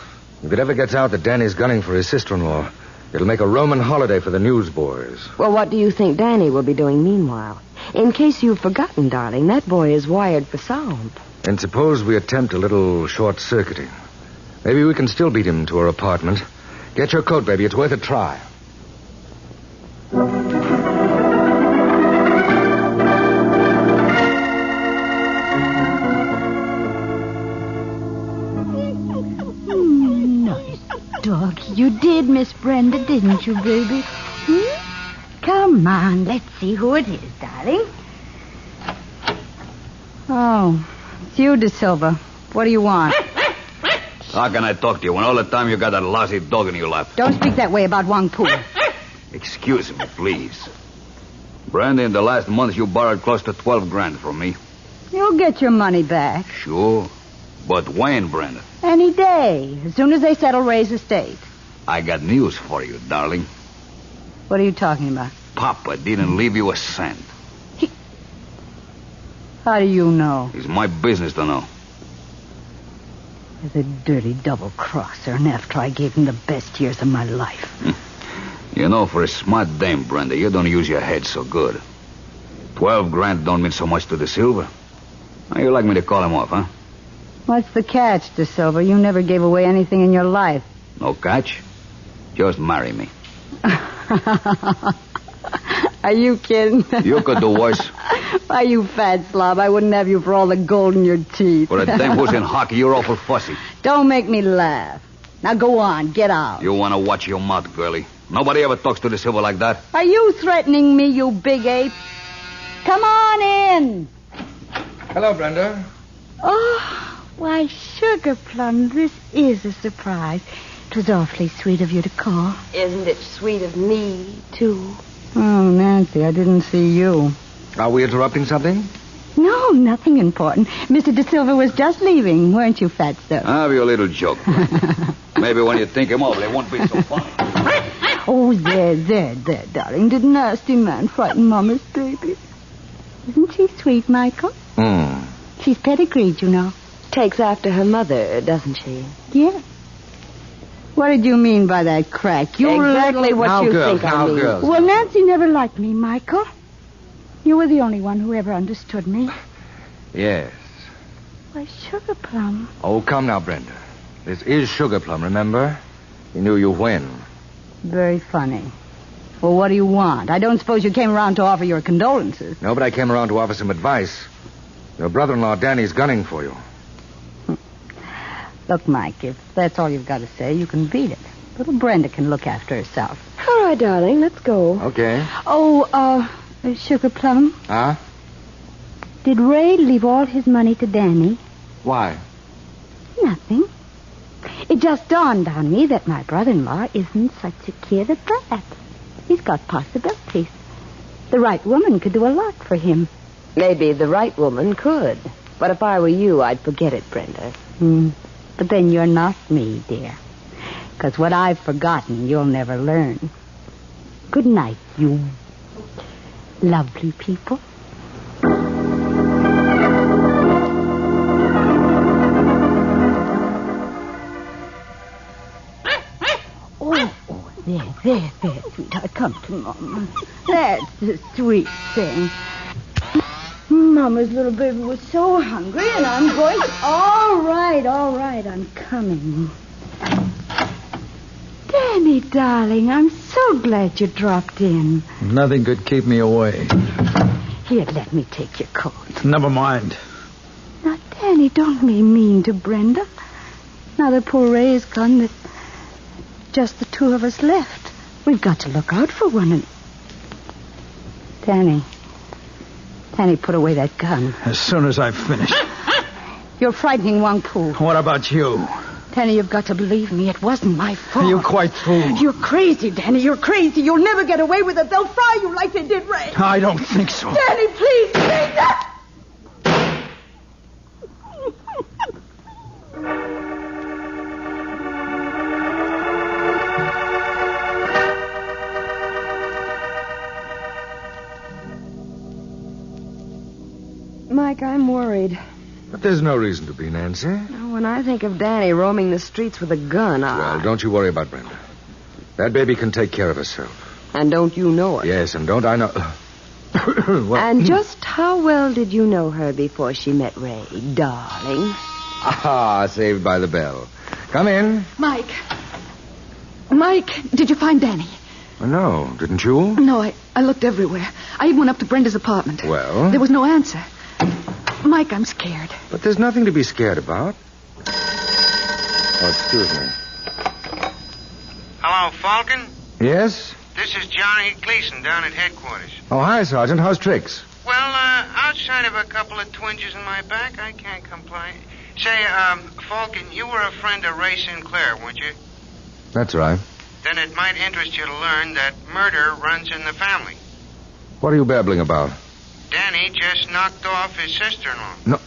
Speaker 18: If it ever gets out that Danny's gunning for his sister-in-law, it'll make a Roman holiday for the newsboys.
Speaker 8: Well, what do you think Danny will be doing meanwhile? In case you've forgotten, darling, that boy is wired for sound.
Speaker 18: And suppose we attempt a little short-circuiting. Maybe we can still beat him to her apartment. Get your coat, baby. It's worth a try.
Speaker 9: Dog, you did, Miss Brenda, didn't you, baby? Come on, let's see who it is, darling.
Speaker 11: Oh, it's you, De Silva. What do you want?
Speaker 12: How can I talk to you when all the time you got that lousy dog in your lap?
Speaker 11: Don't speak that way about Wang Pu.
Speaker 12: Excuse me, please. Brenda, in the last month you borrowed close to 12 grand from me.
Speaker 11: You'll get your money back.
Speaker 12: Sure. But when, Brenda?
Speaker 11: Any day, as soon as they settle Ray's estate.
Speaker 12: I got news for you, darling.
Speaker 11: What are you talking about?
Speaker 12: Papa didn't leave you a cent.
Speaker 11: How do you know?
Speaker 12: It's my business to know.
Speaker 11: He's a dirty double-crosser, and after I gave him the best years of my life.
Speaker 12: You know, for a smart dame, Brenda, you don't use your head so good. 12 grand don't mean so much to De Silva. How you like me to call him off, huh?
Speaker 11: What's the catch, De Silva? You never gave away anything in your life.
Speaker 12: No catch? Just marry me.
Speaker 11: Are you kidding?
Speaker 12: You could do worse.
Speaker 11: Why, you fat slob, I wouldn't have you for all the gold in your teeth.
Speaker 12: For a dame who's in hockey, you're awful fussy.
Speaker 11: Don't make me laugh. Now go on, get out.
Speaker 12: You want to watch your mouth, girlie. Nobody ever talks to De Silva like that.
Speaker 11: Are you threatening me, you big ape? Come on in.
Speaker 18: Hello, Brenda.
Speaker 9: Oh, why, Sugar Plum, this is a surprise. It was awfully sweet of you to call.
Speaker 8: Isn't it sweet of me, too?
Speaker 11: Oh, Nancy, I didn't see you.
Speaker 18: Are we interrupting something?
Speaker 9: No, nothing important. Mr. De Silva was just leaving, weren't you, Fatso?
Speaker 12: Have your little joke. Maybe when you think him over, they won't be so funny.
Speaker 9: Oh, there, darling. Did nasty man frighten Mama's baby? Isn't she sweet, Michael? She's pedigreed, you know.
Speaker 8: Takes after her mother, doesn't she?
Speaker 9: Yeah.
Speaker 11: What did you mean by that crack?
Speaker 8: Exactly what
Speaker 18: now,
Speaker 8: you
Speaker 18: girls,
Speaker 8: think
Speaker 18: now,
Speaker 8: I mean.
Speaker 18: girls.
Speaker 9: Well, Nancy never liked me, Michael. You were the only one who ever understood me.
Speaker 18: Yes.
Speaker 9: Why, Sugar Plum.
Speaker 18: Oh, come now, Brenda. This is Sugar Plum, remember? He knew you when.
Speaker 11: Very funny. Well, what do you want? I don't suppose you came around to offer your condolences.
Speaker 18: No, but I came around to offer some advice. Your brother-in-law, Danny's gunning for you.
Speaker 11: Look, Mike, if that's all you've got to say, you can beat it. Little Brenda can look after herself.
Speaker 8: All right, darling, let's go.
Speaker 18: Okay.
Speaker 9: Oh, Sugar Plum,
Speaker 18: Huh?
Speaker 9: did Ray leave all his money to Danny?
Speaker 18: Why?
Speaker 9: Nothing. It just dawned on me that my brother-in-law isn't such a kid at that. He's got possibilities. The right woman could do a lot for him.
Speaker 8: Maybe the right woman could. But if I were you, I'd forget it, Brenda.
Speaker 11: But then you're not me, dear. Because what I've forgotten, you'll never learn. Good night, you lovely people. There, sweetheart. Come to Mama. That's the sweet thing. Mama's little baby was so hungry, and I'm going to... All right, I'm coming. Danny, darling, I'm so glad you dropped in.
Speaker 3: Nothing could keep me away.
Speaker 11: Here, let me take your coat.
Speaker 3: Never mind.
Speaker 11: Now, Danny, don't be mean to Brenda. Now that poor Ray is gone, there's just the two of us left. We've got to look out for one another. Danny, put away that gun.
Speaker 3: As soon as I've finished.
Speaker 11: You're frightening Wang Pu.
Speaker 3: What about you?
Speaker 11: Danny, you've got to believe me. It wasn't my fault.
Speaker 3: You're quite fool.
Speaker 11: You're crazy, Danny. You're crazy. You'll never get away with it. They'll fry you like they did Ray.
Speaker 3: I don't think so.
Speaker 11: Danny, please.
Speaker 8: Mike, I'm worried.
Speaker 18: But there's no reason to be, Nancy.
Speaker 8: When I think of Danny roaming the streets with a gun,
Speaker 18: Well, don't you worry about Brenda. That baby can take care of herself.
Speaker 8: And don't you know it?
Speaker 18: Yes, and don't I know... Well,
Speaker 8: And just how well did you know her before she met Ray, darling?
Speaker 18: Ah, saved by the bell. Come in.
Speaker 2: Mike, did you find Danny?
Speaker 18: No, didn't you?
Speaker 2: No, I looked everywhere. I even went up to Brenda's apartment.
Speaker 18: Well?
Speaker 2: There was no answer. Mike, I'm scared.
Speaker 18: But there's nothing to be scared about. Oh, excuse me.
Speaker 4: Hello, Falcon?
Speaker 18: Yes?
Speaker 4: This is Johnny Gleason down at headquarters.
Speaker 18: Oh, hi, Sergeant. How's tricks?
Speaker 4: Well, outside of a couple of twinges in my back, I can't complain. Say, Falcon, you were a friend of Ray Sinclair, weren't you?
Speaker 18: That's right.
Speaker 4: Then it might interest you to learn that murder runs in the family.
Speaker 18: What are you babbling about?
Speaker 4: Danny just knocked off his sister-in-law.
Speaker 18: No.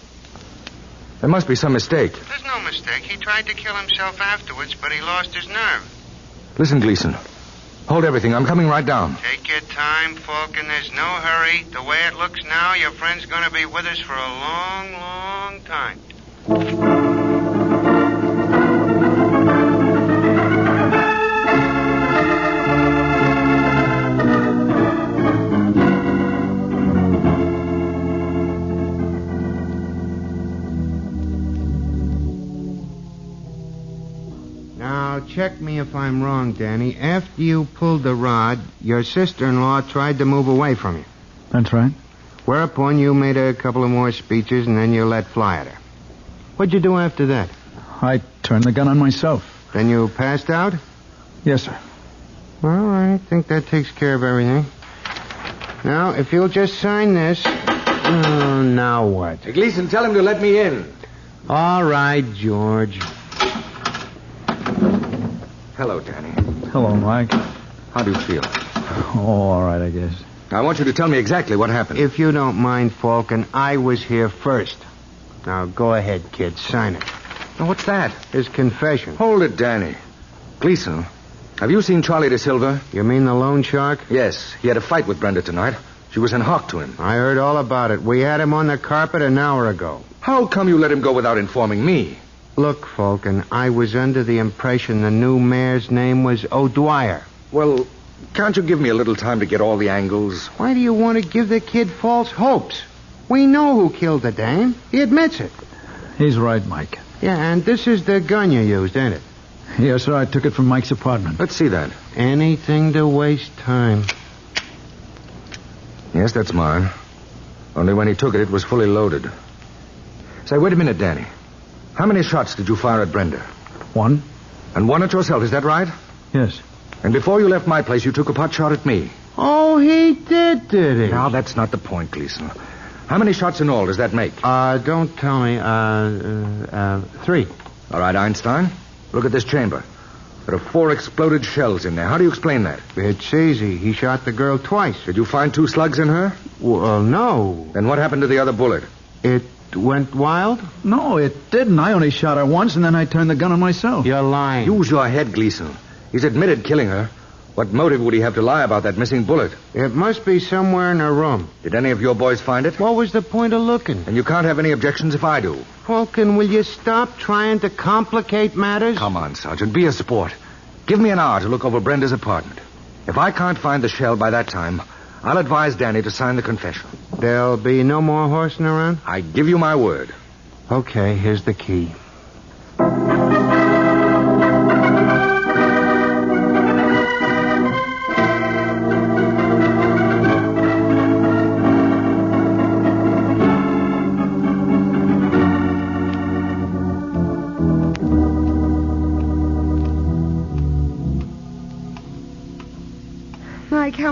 Speaker 18: There must be some mistake.
Speaker 4: There's no mistake. He tried to kill himself afterwards, but he lost his nerve.
Speaker 18: Listen, Gleason. Hold everything. I'm coming right down.
Speaker 4: Take your time, Falcon. There's no hurry. The way it looks now, your friend's going to be with us for a long, long time.
Speaker 14: Now, check me if I'm wrong, Danny. After you pulled the rod, your sister-in-law tried to move away from you.
Speaker 3: That's right.
Speaker 14: Whereupon you made a couple of more speeches and then you let fly at her. What'd you do after that?
Speaker 3: I turned the gun on myself.
Speaker 14: Then you passed out?
Speaker 3: Yes, sir.
Speaker 14: Well, I think that takes care of everything. Now, if you'll just sign this. Oh, now what?
Speaker 18: Hey, Gleason, tell him to let me in.
Speaker 14: All right, George.
Speaker 18: Hello, Danny.
Speaker 3: Hello, Mike.
Speaker 18: How do you feel?
Speaker 3: Oh, all right, I guess.
Speaker 18: I want you to tell me exactly what happened.
Speaker 14: If you don't mind, Falcon, I was here first. Now, go ahead, kid. Sign it.
Speaker 18: Now, what's that?
Speaker 14: His confession.
Speaker 18: Hold it, Danny. Gleason, have you seen Charlie De Silva?
Speaker 14: You mean the loan shark?
Speaker 18: Yes. He had a fight with Brenda tonight. She was in hock to him.
Speaker 14: I heard all about it. We had him on the carpet an hour ago.
Speaker 18: How come you let him go without informing me?
Speaker 14: Look, Falcon, I was under the impression the new mayor's name was O'Dwyer.
Speaker 18: Well, can't you give me a little time to get all the angles?
Speaker 14: Why do you want to give the kid false hopes? We know who killed the dame. He admits it.
Speaker 3: He's right, Mike.
Speaker 14: Yeah, and this is the gun you used, ain't it?
Speaker 3: Yes, sir. I took it from Mike's apartment.
Speaker 18: Let's see that.
Speaker 14: Anything to waste time.
Speaker 18: Yes, that's mine. Only when he took it, it was fully loaded. Say, wait a minute, Danny. How many shots did you fire at Brenda?
Speaker 3: One.
Speaker 18: And one at yourself, is that right?
Speaker 3: Yes.
Speaker 18: And before you left my place, you took a pot shot at me.
Speaker 14: Oh, he did he?
Speaker 18: Now, that's not the point, Gleason. How many shots in all does that make?
Speaker 14: Don't tell me. 3.
Speaker 18: All right, Einstein. Look at this chamber. There are 4 exploded shells in there. How do you explain that?
Speaker 14: It's easy. He shot the girl twice.
Speaker 18: Did you find 2 slugs in her?
Speaker 14: Well, no.
Speaker 18: Then what happened to the other bullet?
Speaker 14: It went wild?
Speaker 3: No, it didn't. I only shot her once, and then I turned the gun on myself.
Speaker 14: You're lying.
Speaker 18: Use your head, Gleason. He's admitted killing her. What motive would he have to lie about that missing bullet?
Speaker 14: It must be somewhere in her room.
Speaker 18: Did any of your boys find it?
Speaker 14: What was the point of looking?
Speaker 18: And you can't have any objections if I do.
Speaker 14: Falcon, will you stop trying to complicate matters?
Speaker 18: Come on, Sergeant. Be a sport. Give me an hour to look over Brenda's apartment. If I can't find the shell by that time, I'll advise Danny to sign the confession.
Speaker 14: There'll be no more horsing around?
Speaker 18: I give you my word.
Speaker 14: Okay, here's the key.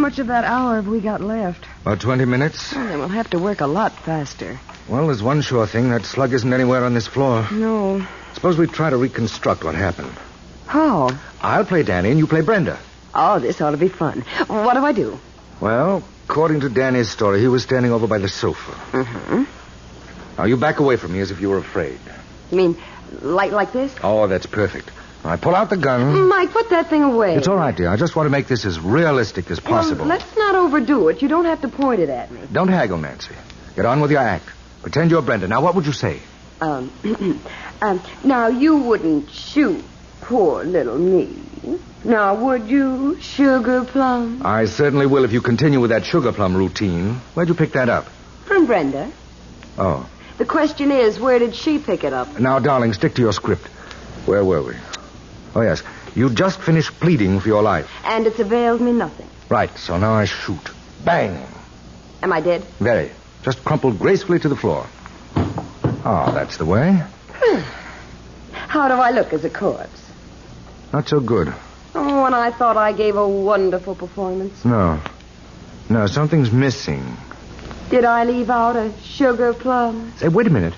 Speaker 8: much of that hour have we got left?
Speaker 18: About 20 minutes.
Speaker 8: Well, then we'll have to work a lot faster.
Speaker 18: Well, there's one sure thing. That slug isn't anywhere on this floor.
Speaker 8: No.
Speaker 18: Suppose we try to reconstruct what happened.
Speaker 8: How?
Speaker 18: I'll play Danny and you play Brenda.
Speaker 8: Oh, this ought to be fun. What do I do?
Speaker 18: Well, according to Danny's story, he was standing over by the sofa.
Speaker 8: Mm-hmm.
Speaker 18: Now, you back away from me as if you were afraid.
Speaker 8: You mean like this?
Speaker 18: Oh, that's perfect. I pull out the gun.
Speaker 8: Mike, put that thing away.
Speaker 18: It's all right, dear. I just want to make this as realistic as possible.
Speaker 8: Well, let's not overdo it. You don't have to point it at me.
Speaker 18: Don't haggle, Nancy. Get on with your act. Pretend you're Brenda. Now, what would you say?
Speaker 8: Now, you wouldn't shoot poor little me. Now, would you, Sugar Plum?
Speaker 18: I certainly will if you continue with that sugar plum routine. Where'd you pick that up?
Speaker 8: From Brenda.
Speaker 18: Oh.
Speaker 8: The question is, where did she pick it up?
Speaker 18: Now, darling, stick to your script. Where were we? Oh, yes. You just finished pleading for your life.
Speaker 8: And it's availed me nothing.
Speaker 18: Right, so now I shoot. Bang!
Speaker 8: Am I dead?
Speaker 18: Very. Just crumpled gracefully to the floor. Oh, that's the way.
Speaker 8: How do I look as a corpse?
Speaker 18: Not so good.
Speaker 8: Oh, and I thought I gave a wonderful performance.
Speaker 18: No. No, something's missing.
Speaker 8: Did I leave out a sugar plum?
Speaker 18: Say, wait a minute.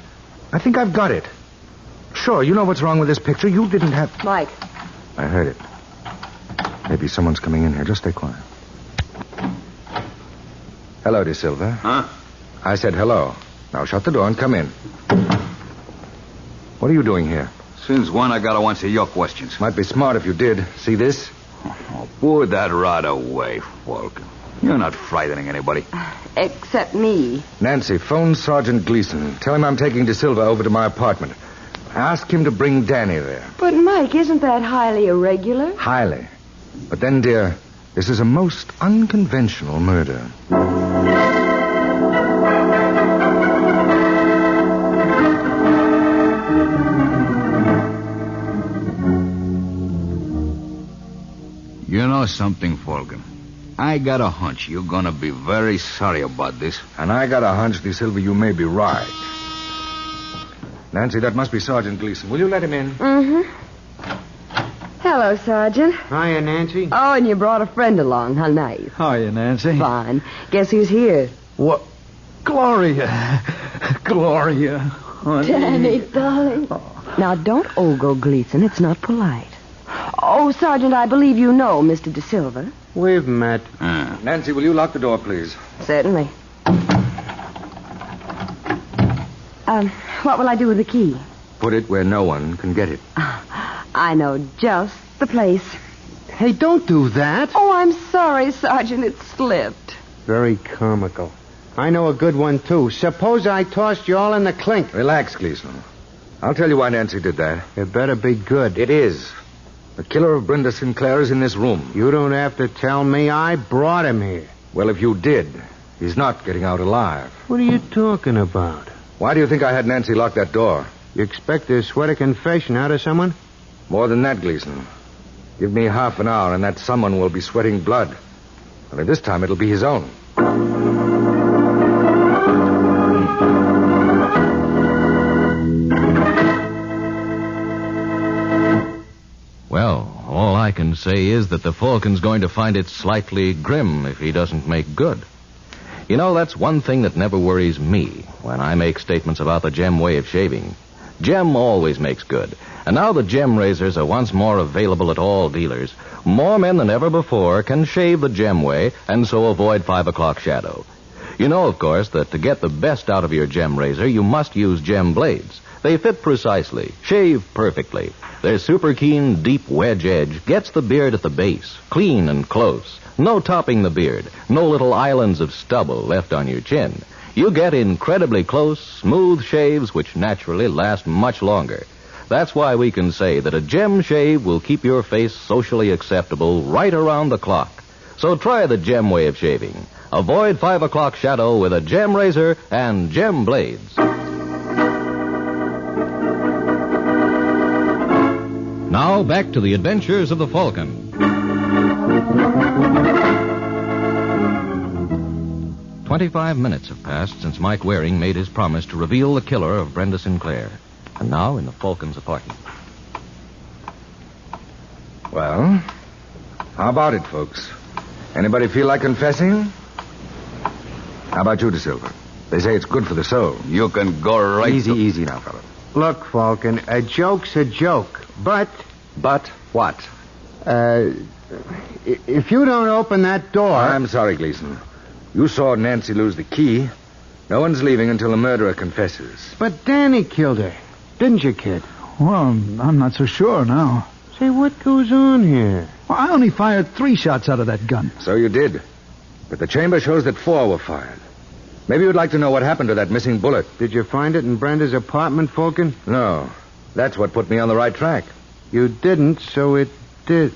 Speaker 18: I think I've got it. Sure, you know what's wrong with this picture. You didn't have...
Speaker 8: Mike.
Speaker 18: I heard it. Maybe someone's coming in here. Just stay quiet. Hello, De Silva.
Speaker 12: Huh?
Speaker 18: I said hello. Now shut the door and come in. What are you doing here?
Speaker 12: Since when I gotta answer your questions?
Speaker 18: Might be smart if you did. See this?
Speaker 12: Oh, put that rod away, Falcon. You're not frightening anybody.
Speaker 8: Except me.
Speaker 18: Nancy, phone Sergeant Gleason. Tell him I'm taking De Silva over to my apartment. Ask him to bring Danny there.
Speaker 8: But, Mike, isn't that highly irregular?
Speaker 18: Highly. But then, dear, this is a most unconventional murder.
Speaker 12: You know something, Falcon? I got a hunch you're gonna be very sorry about this.
Speaker 18: And I got a hunch, De Silva, you may be right. Nancy, that must be Sergeant Gleason. Will you let him in?
Speaker 8: Mm-hmm. Hello, Sergeant.
Speaker 23: Hiya, Nancy.
Speaker 8: Oh, and you brought a friend along. How nice.
Speaker 3: Hiya, Nancy.
Speaker 8: Fine. Guess who's here?
Speaker 3: What? Gloria. Gloria, honey.
Speaker 8: Danny, darling. Now, don't ogle Gleason. It's not polite. Oh, Sergeant, I believe you know Mr. De Silva.
Speaker 23: We've met.
Speaker 18: Nancy, will you lock the door, please?
Speaker 8: Certainly. What will I do with the key?
Speaker 18: Put it where no one can get it.
Speaker 8: I know just the place.
Speaker 23: Hey, don't do that.
Speaker 8: Oh, I'm sorry, Sergeant. It slipped.
Speaker 23: Very comical. I know a good one, too. Suppose I tossed you all in the clink.
Speaker 18: Relax, Gleason. I'll tell you why Nancy did that.
Speaker 23: It better be good.
Speaker 18: It is. The killer of Brenda Sinclair is in this room.
Speaker 23: You don't have to tell me. I brought him here.
Speaker 18: Well, if you did, he's not getting out alive.
Speaker 23: What are you talking about?
Speaker 18: Why do you think I had Nancy lock that door?
Speaker 23: You expect to sweat a confession out of someone?
Speaker 18: More than that, Gleason. Give me half an hour, and that someone will be sweating blood. Only this time it'll be his own.
Speaker 17: Well, all I can say is that the Falcon's going to find it slightly grim if he doesn't make good. You know, that's one thing that never worries me when I make statements about the Gem way of shaving. Gem always makes good. And now the Gem razors are once more available at all dealers. More men than ever before can shave the Gem way and so avoid 5 o'clock shadow. You know, of course, that to get the best out of your Gem razor, you must use Gem blades. They fit precisely, shave perfectly. Their super keen, deep wedge edge gets the beard at the base, clean and close. No topping the beard, no little islands of stubble left on your chin. You get incredibly close, smooth shaves which naturally last much longer. That's why we can say that a Gem shave will keep your face socially acceptable right around the clock. So try the Gem way of shaving. Avoid 5 o'clock shadow with a Gem razor and Gem blades. Now back to the adventures of the Falcon. 25 minutes have passed since Mike Waring made his promise to reveal the killer of Brenda Sinclair. And now in the Falcon's apartment.
Speaker 18: Well, how about it, folks? Anybody feel like confessing? How about you, De Silva? They say it's good for the soul.
Speaker 12: You can go right
Speaker 18: Easy now, fella.
Speaker 23: Look, Falcon, a joke's a joke. But
Speaker 18: what?
Speaker 23: If you don't open that door...
Speaker 18: I'm sorry, Gleason. You saw Nancy lose the key. No one's leaving until the murderer confesses.
Speaker 23: But Danny killed her. Didn't you, kid?
Speaker 3: Well, I'm not so sure now.
Speaker 23: Say, what goes on here?
Speaker 3: Well, I only fired 3 shots out of that gun.
Speaker 18: So you did. But the chamber shows that 4 were fired. Maybe you'd like to know what happened to that missing bullet.
Speaker 23: Did you find it in Brenda's apartment, Falcon?
Speaker 18: No. That's what put me on the right track.
Speaker 23: You didn't, so it did.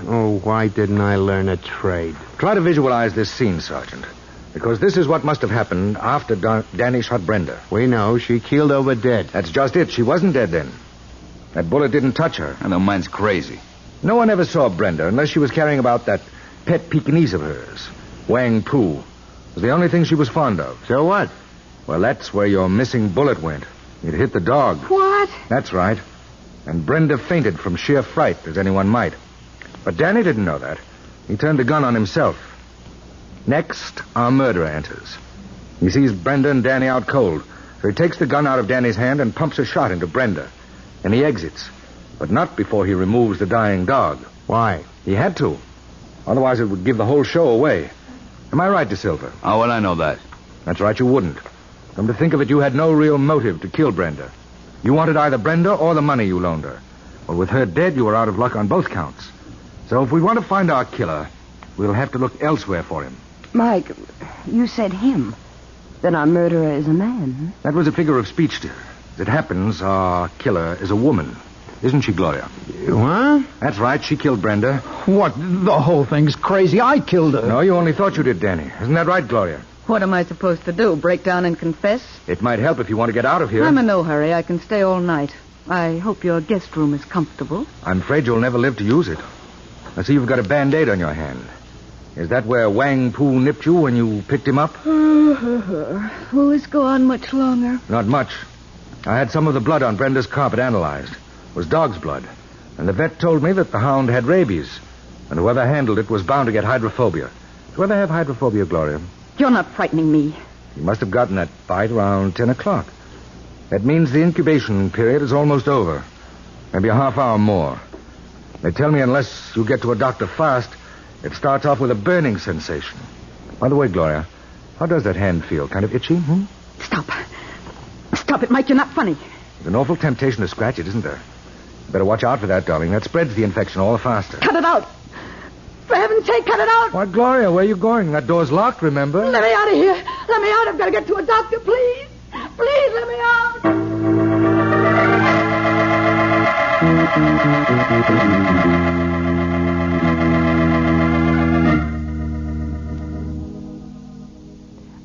Speaker 23: Oh, why didn't I learn a trade?
Speaker 18: Try to visualize this scene, Sergeant. Because this is what must have happened after Danny shot Brenda.
Speaker 23: We know. She keeled over dead.
Speaker 18: That's just it. She wasn't dead then. That bullet didn't touch her.
Speaker 12: And the man's crazy.
Speaker 18: No one ever saw Brenda unless she was carrying about that pet Pekingese of hers, Wang Pu. It was the only thing she was fond of.
Speaker 23: So what?
Speaker 18: Well, that's where your missing bullet went. It hit the dog.
Speaker 2: What?
Speaker 18: That's right. And Brenda fainted from sheer fright, as anyone might. But Danny didn't know that. He turned the gun on himself. Next, our murderer enters. He sees Brenda and Danny out cold, so he takes the gun out of Danny's hand and pumps a shot into Brenda. And he exits, but not before he removes the dying dog.
Speaker 23: Why?
Speaker 18: He had to. Otherwise, it would give the whole show away. Am I right, De Silva?
Speaker 12: How will I know that?
Speaker 18: That's right, you wouldn't. Come to think of it, you had no real motive to kill Brenda. You wanted either Brenda or the money you loaned her. Well, with her dead, you were out of luck on both counts. So if we want to find our killer, we'll have to look elsewhere for him.
Speaker 8: Mike, you said him. Then our murderer is a man.
Speaker 18: That was a figure of speech, dear. As it happens, our killer is a woman. Isn't she, Gloria?
Speaker 3: What?
Speaker 18: That's right. She killed Brenda.
Speaker 3: What? The whole thing's crazy. I killed her.
Speaker 18: No, you only thought you did, Danny. Isn't that right, Gloria?
Speaker 2: What am I supposed to do? Break down and confess?
Speaker 18: It might help if you want to get out of here.
Speaker 2: I'm in no hurry. I can stay all night. I hope your guest room is comfortable.
Speaker 18: I'm afraid you'll never live to use it. I see you've got a Band-Aid on your hand. Is that where Wang Pu nipped you when you picked him up?
Speaker 2: Will this go on much longer?
Speaker 18: Not much. I had some of the blood on Brenda's carpet analyzed. It was dog's blood. And the vet told me that the hound had rabies. And whoever handled it was bound to get hydrophobia. Do you ever have hydrophobia, Gloria?
Speaker 2: You're not frightening me.
Speaker 18: You must have gotten that bite around 10 o'clock. That means the incubation period is almost over. Maybe a half hour more. They tell me unless you get to a doctor fast, it starts off with a burning sensation. By the way, Gloria, how does that hand feel? Kind of itchy?
Speaker 2: Stop. Stop it, Mike. You're not funny.
Speaker 18: There's an awful temptation to scratch it, isn't there? You better watch out for that, darling. That spreads the infection all the faster.
Speaker 2: Cut it out. For heaven's sake, cut it out.
Speaker 18: Why, Gloria, where are you going? That door's locked, remember?
Speaker 2: Let me out of here. Let me out. I've got to get to a doctor, please. Please, let me out.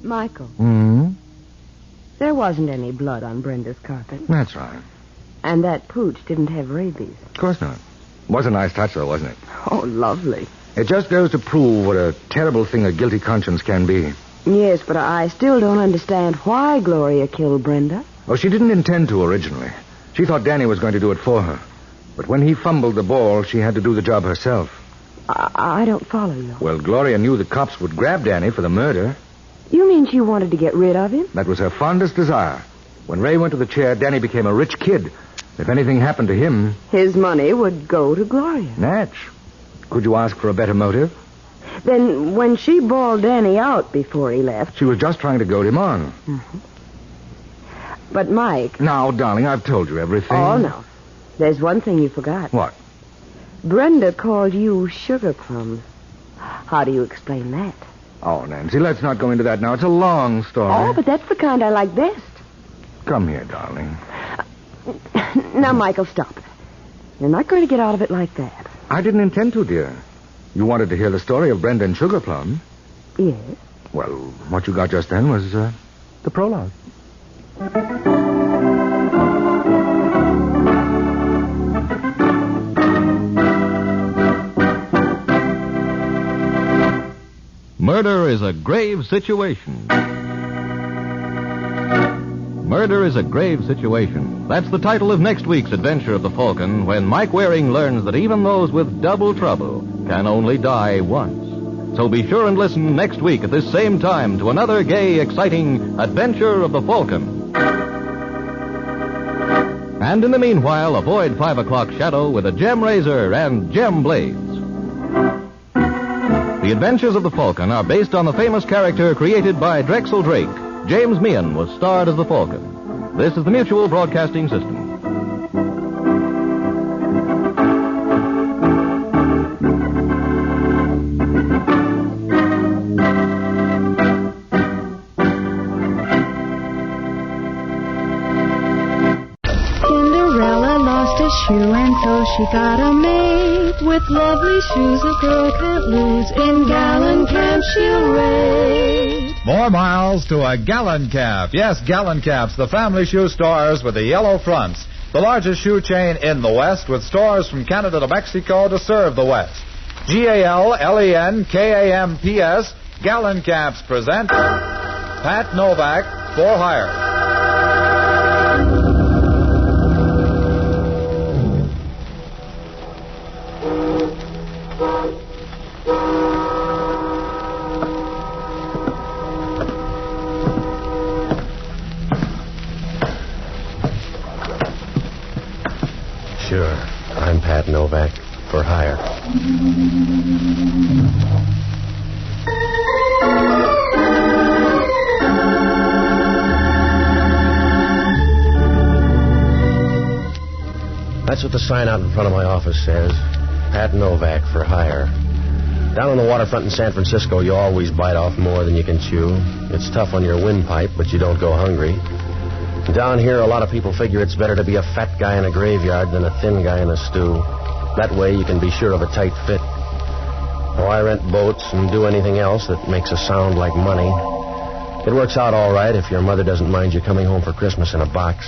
Speaker 8: Michael.
Speaker 18: Hmm?
Speaker 8: There wasn't any blood on Brenda's carpet.
Speaker 18: That's right.
Speaker 8: And that pooch didn't have rabies.
Speaker 18: Of course not. Was a nice touch, though, wasn't it?
Speaker 8: Oh, lovely.
Speaker 18: It just goes to prove what a terrible thing a guilty conscience can be.
Speaker 8: Yes, but I still don't understand why Gloria killed Brenda.
Speaker 18: Oh, she didn't intend to originally. She thought Danny was going to do it for her. But when he fumbled the ball, she had to do the job herself.
Speaker 8: I don't follow you.
Speaker 18: Well, Gloria knew the cops would grab Danny for the murder.
Speaker 8: You mean she wanted to get rid of him?
Speaker 18: That was her fondest desire. When Ray went to the chair, Danny became a rich kid. If anything happened to him...
Speaker 8: His money would go to Gloria.
Speaker 18: Natch. Could you ask for a better motive?
Speaker 8: Then when she bawled Danny out before he left...
Speaker 18: She was just trying to goad him on.
Speaker 8: Mm-hmm. But, Mike...
Speaker 18: Now, darling, I've told you everything.
Speaker 8: Oh, no. There's one thing you forgot.
Speaker 18: What?
Speaker 8: Brenda called you Sugar Plums. How do you explain that?
Speaker 18: Oh, Nancy, let's not go into that now. It's a long story.
Speaker 8: Oh, but that's the kind I like best.
Speaker 18: Come here, darling.
Speaker 8: Now, Michael, stop it. You're not going to get out of it like that.
Speaker 18: I didn't intend to, dear. You wanted to hear the story of Brenda and Sugar Plum.
Speaker 8: Yes.
Speaker 18: Well, what you got just then was the prologue.
Speaker 17: Murder is a grave situation. Murder is a grave situation. That's the title of next week's adventure of the Falcon, when Mike Waring learns that even those with double trouble can only die once. So be sure and listen next week at this same time to another gay, exciting adventure of the Falcon. And in the meanwhile, avoid 5 o'clock shadow with a gem razor and gem blades. The Adventures of the Falcon are based on the famous character created by Drexel Drake. James Meehan was starred as the Falcon. This is the Mutual Broadcasting System.
Speaker 13: Cinderella lost a shoe and so she got a maid. With lovely shoes a girl can't lose. In Gallon Camp she'll raid.
Speaker 7: More miles to a Gallon Cap. Yes, Gallon Caps, the family shoe stores with the yellow fronts. The largest shoe chain in the West with stores from Canada to Mexico to serve the West. GALLENKAMPS, Gallon Caps present Pat Novak for Hire.
Speaker 15: Sure. I'm Pat Novak for hire. That's what the sign out in front of my office says. Pat Novak for hire. Down on the waterfront in San Francisco, you always bite off more than you can chew. It's tough on your windpipe, but you don't go hungry. Down here, a lot of people figure it's better to be a fat guy in a graveyard than a thin guy in a stew. That way you can be sure of a tight fit. Oh, I rent boats and do anything else that makes a sound like money. It works out all right if your mother doesn't mind you coming home for Christmas in a box.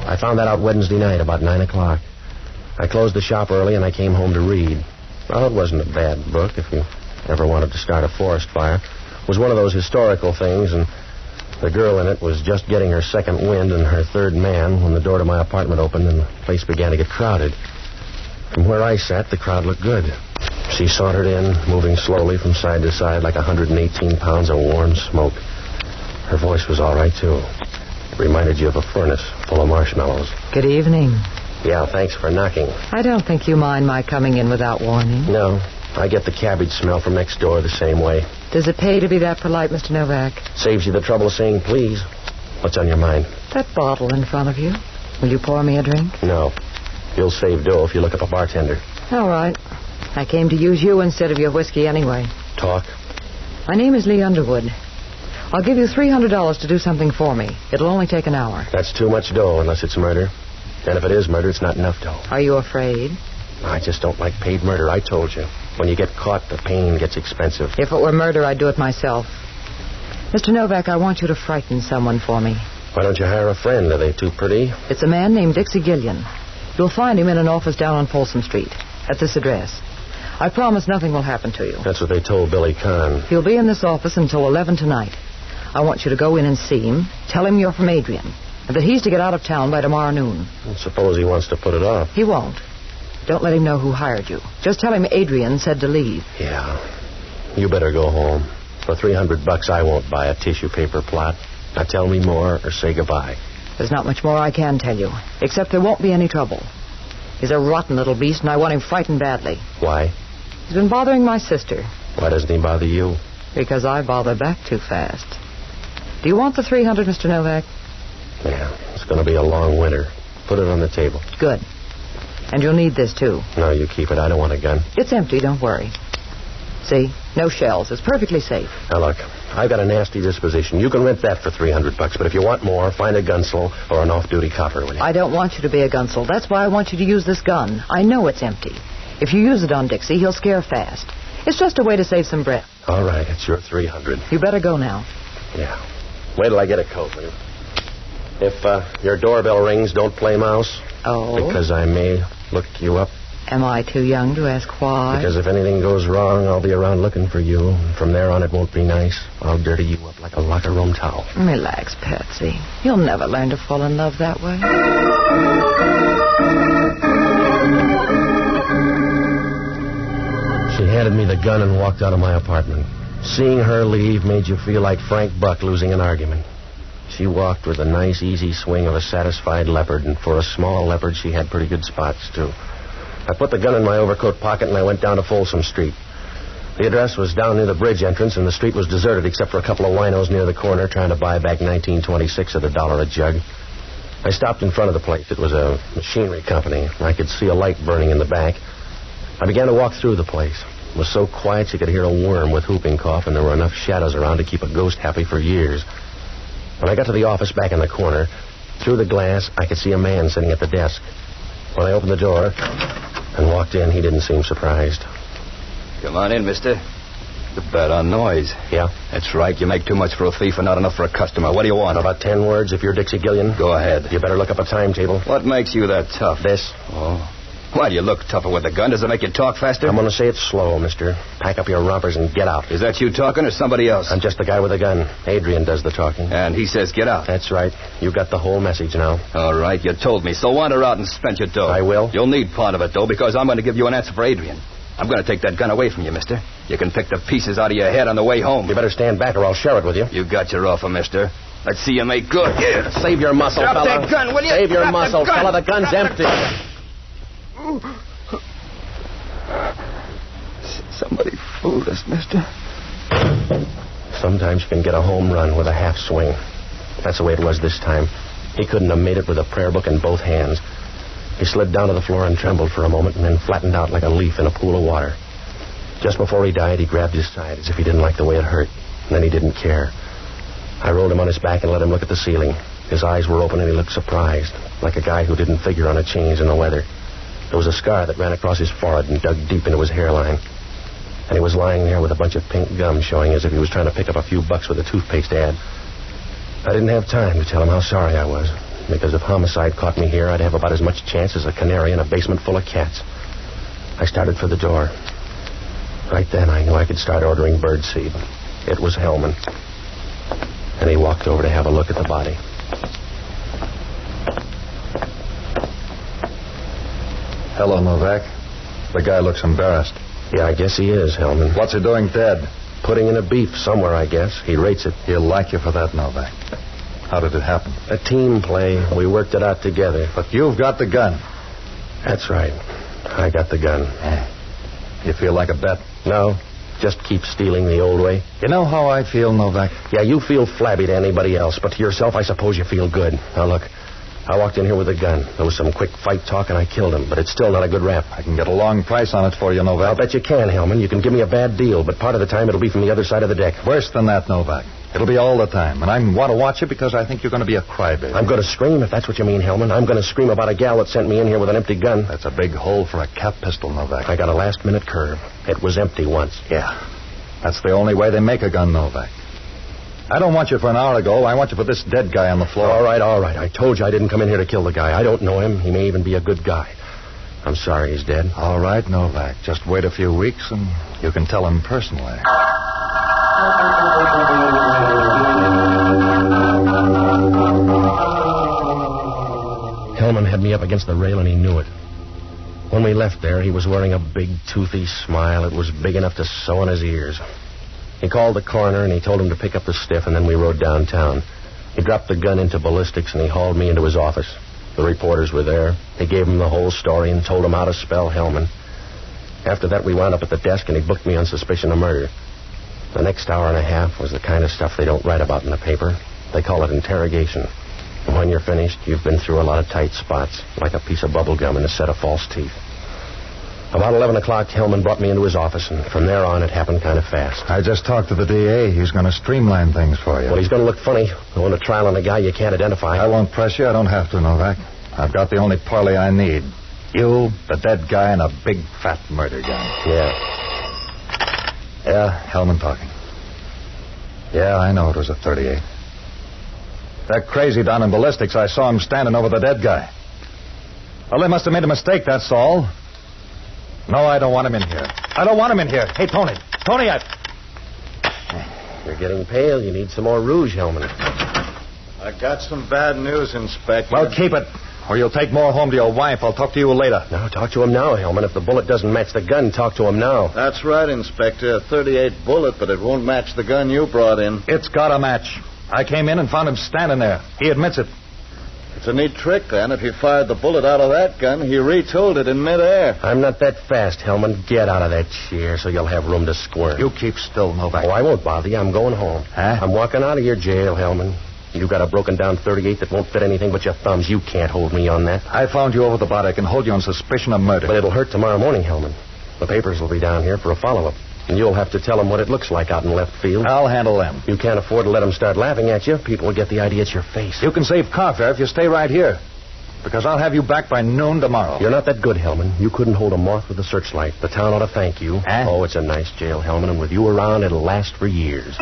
Speaker 15: I found that out Wednesday night about 9 o'clock. I closed the shop early and I came home to read. Well, it wasn't a bad book if you ever wanted to start a forest fire. It was one of those historical things, and the girl in it was just getting her second wind and her third man when the door to my apartment opened and the place began to get crowded. From where I sat, the crowd looked good. She sauntered in, moving slowly from side to side like 118 pounds of warm smoke. Her voice was all right, too. It reminded you of a furnace full of marshmallows.
Speaker 1: Good evening.
Speaker 15: Yeah, thanks for knocking.
Speaker 1: I don't think you mind my coming in without warning.
Speaker 15: No, I get the cabbage smell from next door the same way.
Speaker 1: Does it pay to be that polite, Mr. Novak?
Speaker 15: Saves you the trouble of saying please. What's on your mind?
Speaker 1: That bottle in front of you. Will you pour me a drink?
Speaker 15: No. You'll save dough if you look up a bartender.
Speaker 1: All right. I came to use you instead of your whiskey anyway.
Speaker 15: Talk.
Speaker 1: My name is Lee Underwood. I'll give you $300 to do something for me. It'll only take an hour.
Speaker 15: That's too much dough unless it's murder. And if it is murder, it's not enough dough.
Speaker 1: Are you afraid?
Speaker 15: I just don't like paid murder. I told you. When you get caught, the pain gets expensive.
Speaker 1: If it were murder, I'd do it myself. Mr. Novak, I want you to frighten someone for me.
Speaker 15: Why don't you hire a friend? Are they too pretty?
Speaker 1: It's a man named DIXIE Gillian. You'll find him in an office down on Folsom Street. At this address. I promise nothing will happen to you.
Speaker 15: That's what they told Billy Kahn.
Speaker 1: He'll be in this office until 11 tonight. I want you to go in and see him. Tell him you're from Adrian. And that he's to get out of town by tomorrow noon.
Speaker 15: Suppose he wants to put it off.
Speaker 1: He won't. Don't let him know who hired you. Just tell him Adrian said to leave.
Speaker 15: Yeah. You better go home. For $300, I won't buy a tissue paper plot. Now tell me more or say goodbye.
Speaker 1: There's not much more I can tell you. Except there won't be any trouble. He's a rotten little beast, and I want him frightened badly.
Speaker 15: Why?
Speaker 1: He's been bothering my sister.
Speaker 15: Why doesn't he bother you?
Speaker 1: Because I bother back too fast. Do you want the $300, Mr. Novak?
Speaker 15: Yeah, it's going to be a long winter. Put it on the table.
Speaker 1: Good. And you'll need this, too.
Speaker 15: No, you keep it. I don't want a gun.
Speaker 1: It's empty, don't worry. See? No shells. It's perfectly safe.
Speaker 15: Now, look, I've got a nasty disposition. You can rent that for $300, but if you want more, find a gunsel or an off-duty copper, will you?
Speaker 1: I don't want you to be a gunsel. That's why I want you to use this gun. I know it's empty. If you use it on Dixie, he'll scare fast. It's just a way to save some breath.
Speaker 15: All right, it's your $300.
Speaker 1: You better go now.
Speaker 15: Yeah. Wait till I get a coat, will you? If your doorbell rings, don't play mouse.
Speaker 1: Oh?
Speaker 15: Because I may look you up.
Speaker 1: Am I too young to ask why?
Speaker 15: Because if anything goes wrong, I'll be around looking for you. And from there on, it won't be nice. I'll dirty you up like a locker room towel.
Speaker 1: Relax, Patsy. You'll never learn to fall in love that way.
Speaker 15: She handed me the gun and walked out of my apartment. Seeing her leave made you feel like Frank Buck losing an argument. She walked with a nice, easy swing of a satisfied leopard, and for a small leopard, she had pretty good spots, too. I put the gun in my overcoat pocket, and I went down to Folsom Street. The address was down near the bridge entrance, and the street was deserted except for a couple of winos near the corner trying to buy back 1926 at $1 a jug. I stopped in front of the place. It was a machinery company. I could see a light burning in the back. I began to walk through the place. It was so quiet you could hear a worm with whooping cough, and there were enough shadows around to keep a ghost happy for years. When I got to the office back in the corner, through the glass, I could see a man sitting at the desk. When I opened the door and walked in, he didn't seem surprised.
Speaker 12: Come on in, mister. The bet on noise.
Speaker 15: Yeah?
Speaker 12: That's right. You make too much for a thief and not enough for a customer. What do you want?
Speaker 15: About 10 words if you're Dixie Gillian.
Speaker 12: Go ahead.
Speaker 15: You better look up a timetable.
Speaker 12: What makes you that tough?
Speaker 15: This.
Speaker 12: Oh. Why do you look tougher with a gun? Does it make you talk faster?
Speaker 15: I'm going to say it slow, mister. Pack up your rompers and get out.
Speaker 12: Is that you talking or somebody else?
Speaker 15: I'm just the guy with a gun. Adrian does the talking.
Speaker 12: And he says get out.
Speaker 15: That's right. You got the whole message now.
Speaker 12: All right, you told me. So wander out and spend your dough.
Speaker 15: I will.
Speaker 12: You'll need part of it, though, because I'm going to give you an answer for Adrian. I'm going to take that gun away from you, mister. You can pick the pieces out of your head on the way home.
Speaker 15: You better stand back or I'll share it with you.
Speaker 12: You got your offer, mister. Let's see you make good. Yeah.
Speaker 15: Save your muscle,
Speaker 12: Drop
Speaker 15: fella.
Speaker 12: that gun, will you?
Speaker 15: Save your
Speaker 12: Drop
Speaker 15: muscle, fella. The gun's empty.
Speaker 12: Somebody fooled us, mister.
Speaker 15: Sometimes you can get a home run with a half swing. That's the way it was this time. He couldn't have made it with a prayer book in both hands. He slid down to the floor and trembled for a moment and then flattened out like a leaf in a pool of water. Just before he died, he grabbed his side as if he didn't like the way it hurt. And then he didn't care. I rolled him on his back and let him look at the ceiling. His eyes were open and he looked surprised, like a guy who didn't figure on a change in the weather. There was a scar that ran across his forehead and dug deep into his hairline. And he was lying there with a bunch of pink gum showing as if he was trying to pick up a few bucks with a toothpaste ad. I didn't have time to tell him how sorry I was, because if homicide caught me here, I'd have about as much chance as a canary in a basement full of cats. I started for the door. Right then, I knew I could start ordering birdseed. It was Hellman. And he walked over to have a look at the body.
Speaker 3: Hello, Novak. The guy looks embarrassed.
Speaker 15: Yeah, I guess he is, Hellman.
Speaker 3: What's he doing dead?
Speaker 15: Putting in a beef somewhere, I guess. He rates it.
Speaker 3: He'll like you for that, Novak. How did it happen?
Speaker 15: A team play. We worked it out together.
Speaker 3: But you've got the gun.
Speaker 15: That's right. I got the gun.
Speaker 3: You feel like a bet?
Speaker 15: No. Just keep stealing the old way.
Speaker 3: You know how I feel, Novak?
Speaker 15: Yeah, you feel flabby to anybody else, but to yourself, I suppose you feel good. Now, look, I walked in here with a gun. There was some quick fight talk, and I killed him, but it's still not a good rap.
Speaker 3: I can get a long price on it for you, Novak.
Speaker 15: I'll bet you can, Hellman. You can give me a bad deal, but part of the time it'll be from the other side of the deck.
Speaker 3: Worse than that, Novak. It'll be all the time, and I want to watch it because I think you're going to be a crybaby.
Speaker 15: I'm going to scream, if that's what you mean, Hellman. I'm going to scream about a gal that sent me in here with an empty gun.
Speaker 3: That's a big hole for a cap pistol, Novak.
Speaker 15: I got a last-minute curve. It was empty once.
Speaker 3: Yeah. That's the only way they make a gun, Novak. I don't want you for an hour ago. I want you for this dead guy on the floor.
Speaker 15: All right. I told you I didn't come in here to kill the guy. I don't know him. He may even be a good guy. I'm sorry he's dead.
Speaker 3: All right, Novak. Just wait a few weeks and you can tell him personally.
Speaker 15: Hellman had me up against the rail and he knew it. When we left there, he was wearing a big, toothy smile. It was big enough to sew on his ears. He called the coroner and he told him to pick up the stiff, and then we rode downtown. He dropped the gun into ballistics and he hauled me into his office. The reporters were there. He gave him the whole story and told him how to spell Hellman. After that, we wound up at the desk and he booked me on suspicion of murder. The next hour and a half was the kind of stuff they don't write about in the paper. They call it interrogation. And when you're finished, you've been through a lot of tight spots, like a piece of bubble gum and a set of false teeth. About 11 o'clock, Hellman brought me into his office, and from there on, it happened kind of fast.
Speaker 3: I just talked to the DA. He's going to streamline things for you.
Speaker 15: Well, he's going to look funny. Going to trial on a guy you can't identify.
Speaker 3: I won't press you. I don't have to, Novak. I've got the only parley I need. You, the dead guy, and a big, fat murder gun. Yeah, Hellman talking. Yeah, I know it was a .38. That crazy down in ballistics, I saw him standing over the dead guy. Well, they must have made a mistake, that's all. No, I don't want him in here. I don't want him in here. Hey, Tony. Tony,
Speaker 15: You're getting pale. You need some more rouge, Hellman.
Speaker 23: I got some bad news, Inspector.
Speaker 3: Well, keep it. or you'll take more home to your wife. I'll talk to you later.
Speaker 15: No, talk to him now, Hellman. If the bullet doesn't match the gun, talk to him now.
Speaker 10: That's right, Inspector. A .38 bullet, but it won't match the gun you brought in.
Speaker 3: It's got a match. I came in and found him standing there. He admits it.
Speaker 10: It's a neat trick, then. If he fired the bullet out of that gun, he retooled it in midair.
Speaker 15: I'm not that fast, Hellman. Get out of that chair so you'll have room to squirm.
Speaker 3: You keep still, Novak.
Speaker 15: Oh, I won't bother you. I'm going home.
Speaker 3: Huh?
Speaker 15: I'm walking out of your jail, Hellman. You got a broken-down .38 that won't fit anything but your thumbs. You can't hold me on that.
Speaker 3: I found you over the bar. I can hold you on suspicion of murder.
Speaker 15: But it'll hurt tomorrow morning, Hellman. The papers will be down here for a follow-up. And you'll have to tell them what it looks like out in left field.
Speaker 3: I'll handle them.
Speaker 15: You can't afford to let them start laughing at you. People will get the idea it's your face.
Speaker 3: You can save car fare if you stay right here. Because I'll have you back by noon tomorrow.
Speaker 15: You're not that good, Hellman. You couldn't hold a moth with a searchlight. The town ought to thank you.
Speaker 3: Huh?
Speaker 15: Oh, it's a nice jail, Hellman, and with you around, it'll last for years.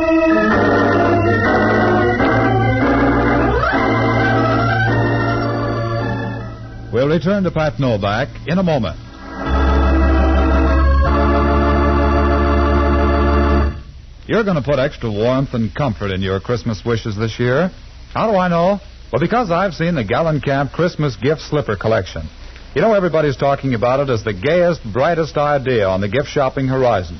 Speaker 7: We'll return to Pat Novak in a moment. You're going to put extra warmth and comfort in your Christmas wishes this year. How do I know? Well, because I've seen the Gallencamp Christmas gift slipper collection. You know, everybody's talking about it as the gayest, brightest idea on the gift shopping horizon.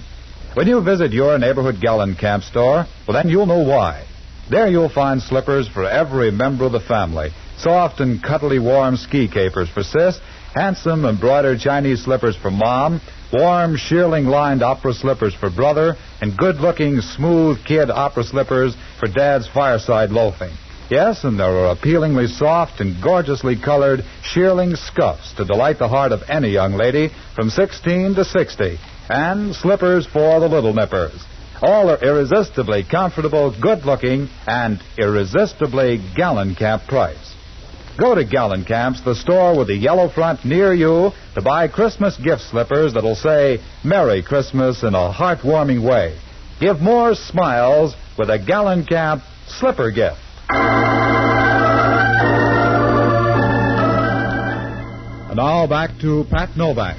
Speaker 7: When you visit your neighborhood Gallencamp store, well, then you'll know why. There you'll find slippers for every member of the family. Soft and cuddly warm ski capers for Sis, handsome embroidered Chinese slippers for Mom, warm shearling-lined opera slippers for Brother, and good-looking, smooth kid opera slippers for Dad's fireside loafing. Yes, and there are appealingly soft and gorgeously colored shearling scuffs to delight the heart of any young lady from 16 to 60, and slippers for the little nippers. All are irresistibly comfortable, good-looking, and irresistibly Gallencamp price. Go to Gallencamp's, the store with the yellow front near you, to buy Christmas gift slippers that'll say Merry Christmas in a heartwarming way. Give more smiles with a Gallencamp slipper gift. And now back to Pat Novak.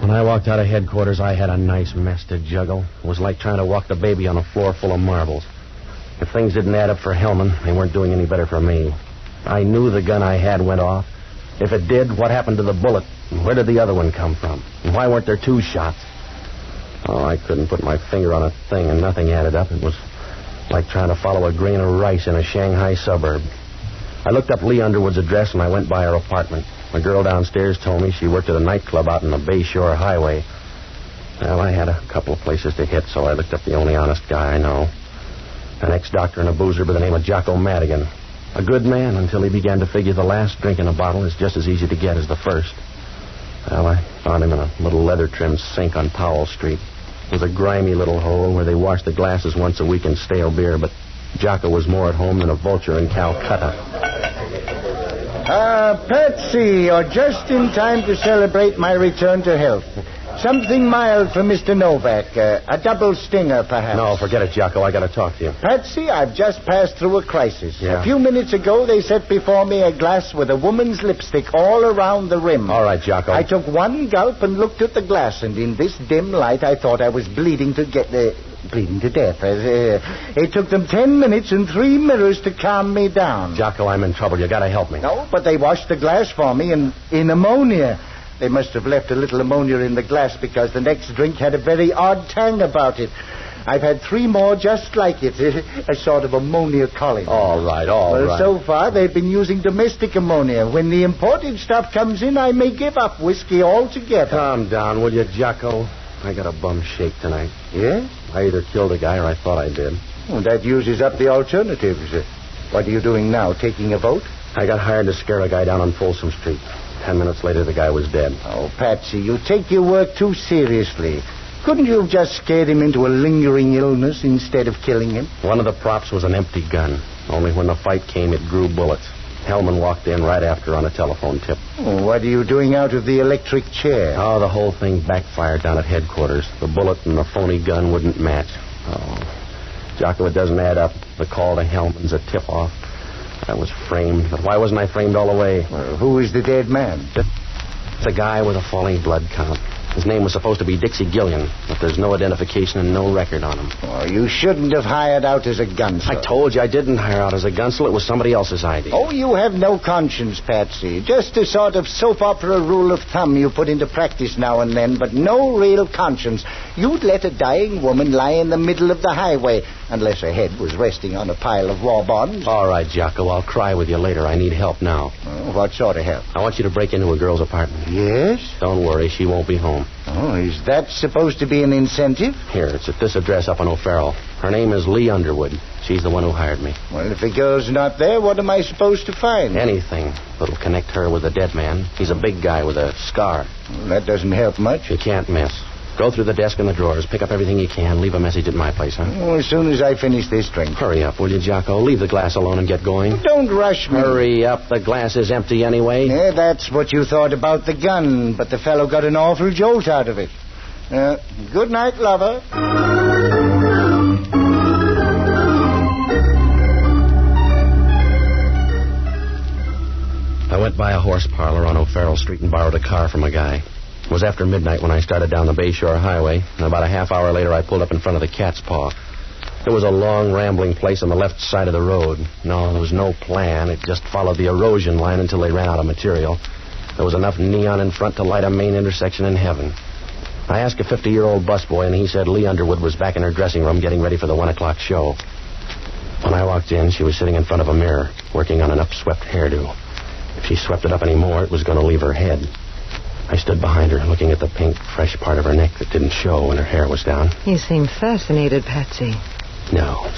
Speaker 15: When I walked out of headquarters, I had a nice mess to juggle. It was like trying to walk the baby on a floor full of marbles. If things didn't add up for Hellman, they weren't doing any better for me. I knew the gun I had went off. If it did, what happened to the bullet? And where did the other one come from? And why weren't there two shots? Oh, I couldn't put my finger on a thing, and nothing added up. It was like trying to follow a grain of rice in a Shanghai suburb. I looked up Lee Underwood's address, and I went by her apartment. The girl downstairs told me she worked at a nightclub out on the Bayshore Highway. Well, I had a couple of places to hit, so I looked up the only honest guy I know. An ex-doctor and a boozer by the name of Jocko Madigan. A good man until he began to figure the last drink in a bottle is just as easy to get as the first. Well, I found him in a little leather-trimmed sink on Powell Street. It was a grimy little hole where they washed the glasses once a week in stale beer, but Jocko was more at home than a vulture in Calcutta.
Speaker 6: Patsy, you're just in time to celebrate my return to health. Something mild for Mr. Novak. A double stinger, perhaps.
Speaker 15: No, forget it, Jocko. I got to talk to you.
Speaker 6: Patsy, I've just passed through a crisis.
Speaker 15: Yeah?
Speaker 6: A few minutes ago, they set before me a glass with a woman's lipstick all around the rim.
Speaker 15: All right, Jocko.
Speaker 6: I took one gulp and looked at the glass, and in this dim light, I thought I was bleeding to death. It took them 10 minutes and 3 mirrors to calm me down.
Speaker 15: Jocko, I'm in trouble. You got to help me.
Speaker 6: No, but they washed the glass for me in ammonia. They must have left a little ammonia in the glass because the next drink had a very odd tang about it. I've had 3 more just like it, a sort of ammonia collie.
Speaker 15: All right.
Speaker 6: So far, they've been using domestic ammonia. When the imported stuff comes in, I may give up whiskey altogether.
Speaker 15: Calm down, will you, Jocko? I got a bum shake tonight.
Speaker 6: Yeah?
Speaker 15: I either killed a guy or I thought I did.
Speaker 6: Well, that uses up the alternatives. What are you doing now, taking a vote?
Speaker 15: I got hired to scare a guy down on Folsom Street. 10 minutes later, the guy was dead.
Speaker 6: Oh, Patsy, you take your work too seriously. Couldn't you have just scared him into a lingering illness instead of killing him?
Speaker 15: One of the props was an empty gun. Only when the fight came, it drew bullets. Hellman walked in right after on a telephone tip.
Speaker 6: Oh, what are you doing out of the electric chair?
Speaker 15: Oh, the whole thing backfired down at headquarters. The bullet and the phony gun wouldn't match. Oh, Jocko, it doesn't add up. The call to Hellman's a tip-off. I was framed, but why wasn't I framed all the way?
Speaker 6: Well, who is the dead man?
Speaker 15: It's a guy with a falling blood count. His name was supposed to be Dixie Gillian, but there's no identification and no record on him.
Speaker 6: Oh, you shouldn't have hired out as a gunsel.
Speaker 15: I told you I didn't hire out as a gunsel. It was somebody else's idea.
Speaker 6: Oh, you have no conscience, Patsy. Just a sort of soap opera rule of thumb you put into practice now and then, but no real conscience. You'd let a dying woman lie in the middle of the highway, unless her head was resting on a pile of war bonds.
Speaker 15: All right, Jocko, I'll cry with you later. I need help now.
Speaker 6: Oh, what sort of help?
Speaker 15: I want you to break into a girl's apartment.
Speaker 6: Yes?
Speaker 15: Don't worry, she won't be home.
Speaker 6: Oh, is that supposed to be an incentive?
Speaker 15: Here, it's at this address up on O'Farrell. Her name is Lee Underwood. She's the one who hired me.
Speaker 6: Well, if the girl's not there, what am I supposed to find?
Speaker 15: Anything that'll connect her with the dead man. He's a big guy with a scar.
Speaker 6: Well, that doesn't help much.
Speaker 15: You can't miss. Go through the desk and the drawers. Pick up everything you can. Leave a message at my place, huh?
Speaker 6: Oh, as soon as I finish this drink.
Speaker 15: Hurry up, will you, Jocko? Leave the glass alone and get going.
Speaker 6: Don't rush me.
Speaker 15: Hurry up. The glass is empty anyway.
Speaker 6: Yeah, that's what you thought about the gun, but the fellow got an awful jolt out of it. Good night, lover.
Speaker 15: I went by a horse parlor on O'Farrell Street and borrowed a car from a guy. It was after midnight when I started down the Bayshore Highway, and about a half hour later I pulled up in front of the Cat's Paw. It was a long, rambling place on the left side of the road. No, there was no plan. It just followed the erosion line until they ran out of material. There was enough neon in front to light a main intersection in heaven. I asked a 50-year-old busboy, and he said Lee Underwood was back in her dressing room getting ready for the 1 o'clock show. When I walked in, she was sitting in front of a mirror, working on an upswept hairdo. If she swept it up any more, it was going to leave her head. I stood behind her, looking at the pink, fresh part of her neck that didn't show when her hair was down.
Speaker 1: You seem fascinated, Patsy.
Speaker 15: No.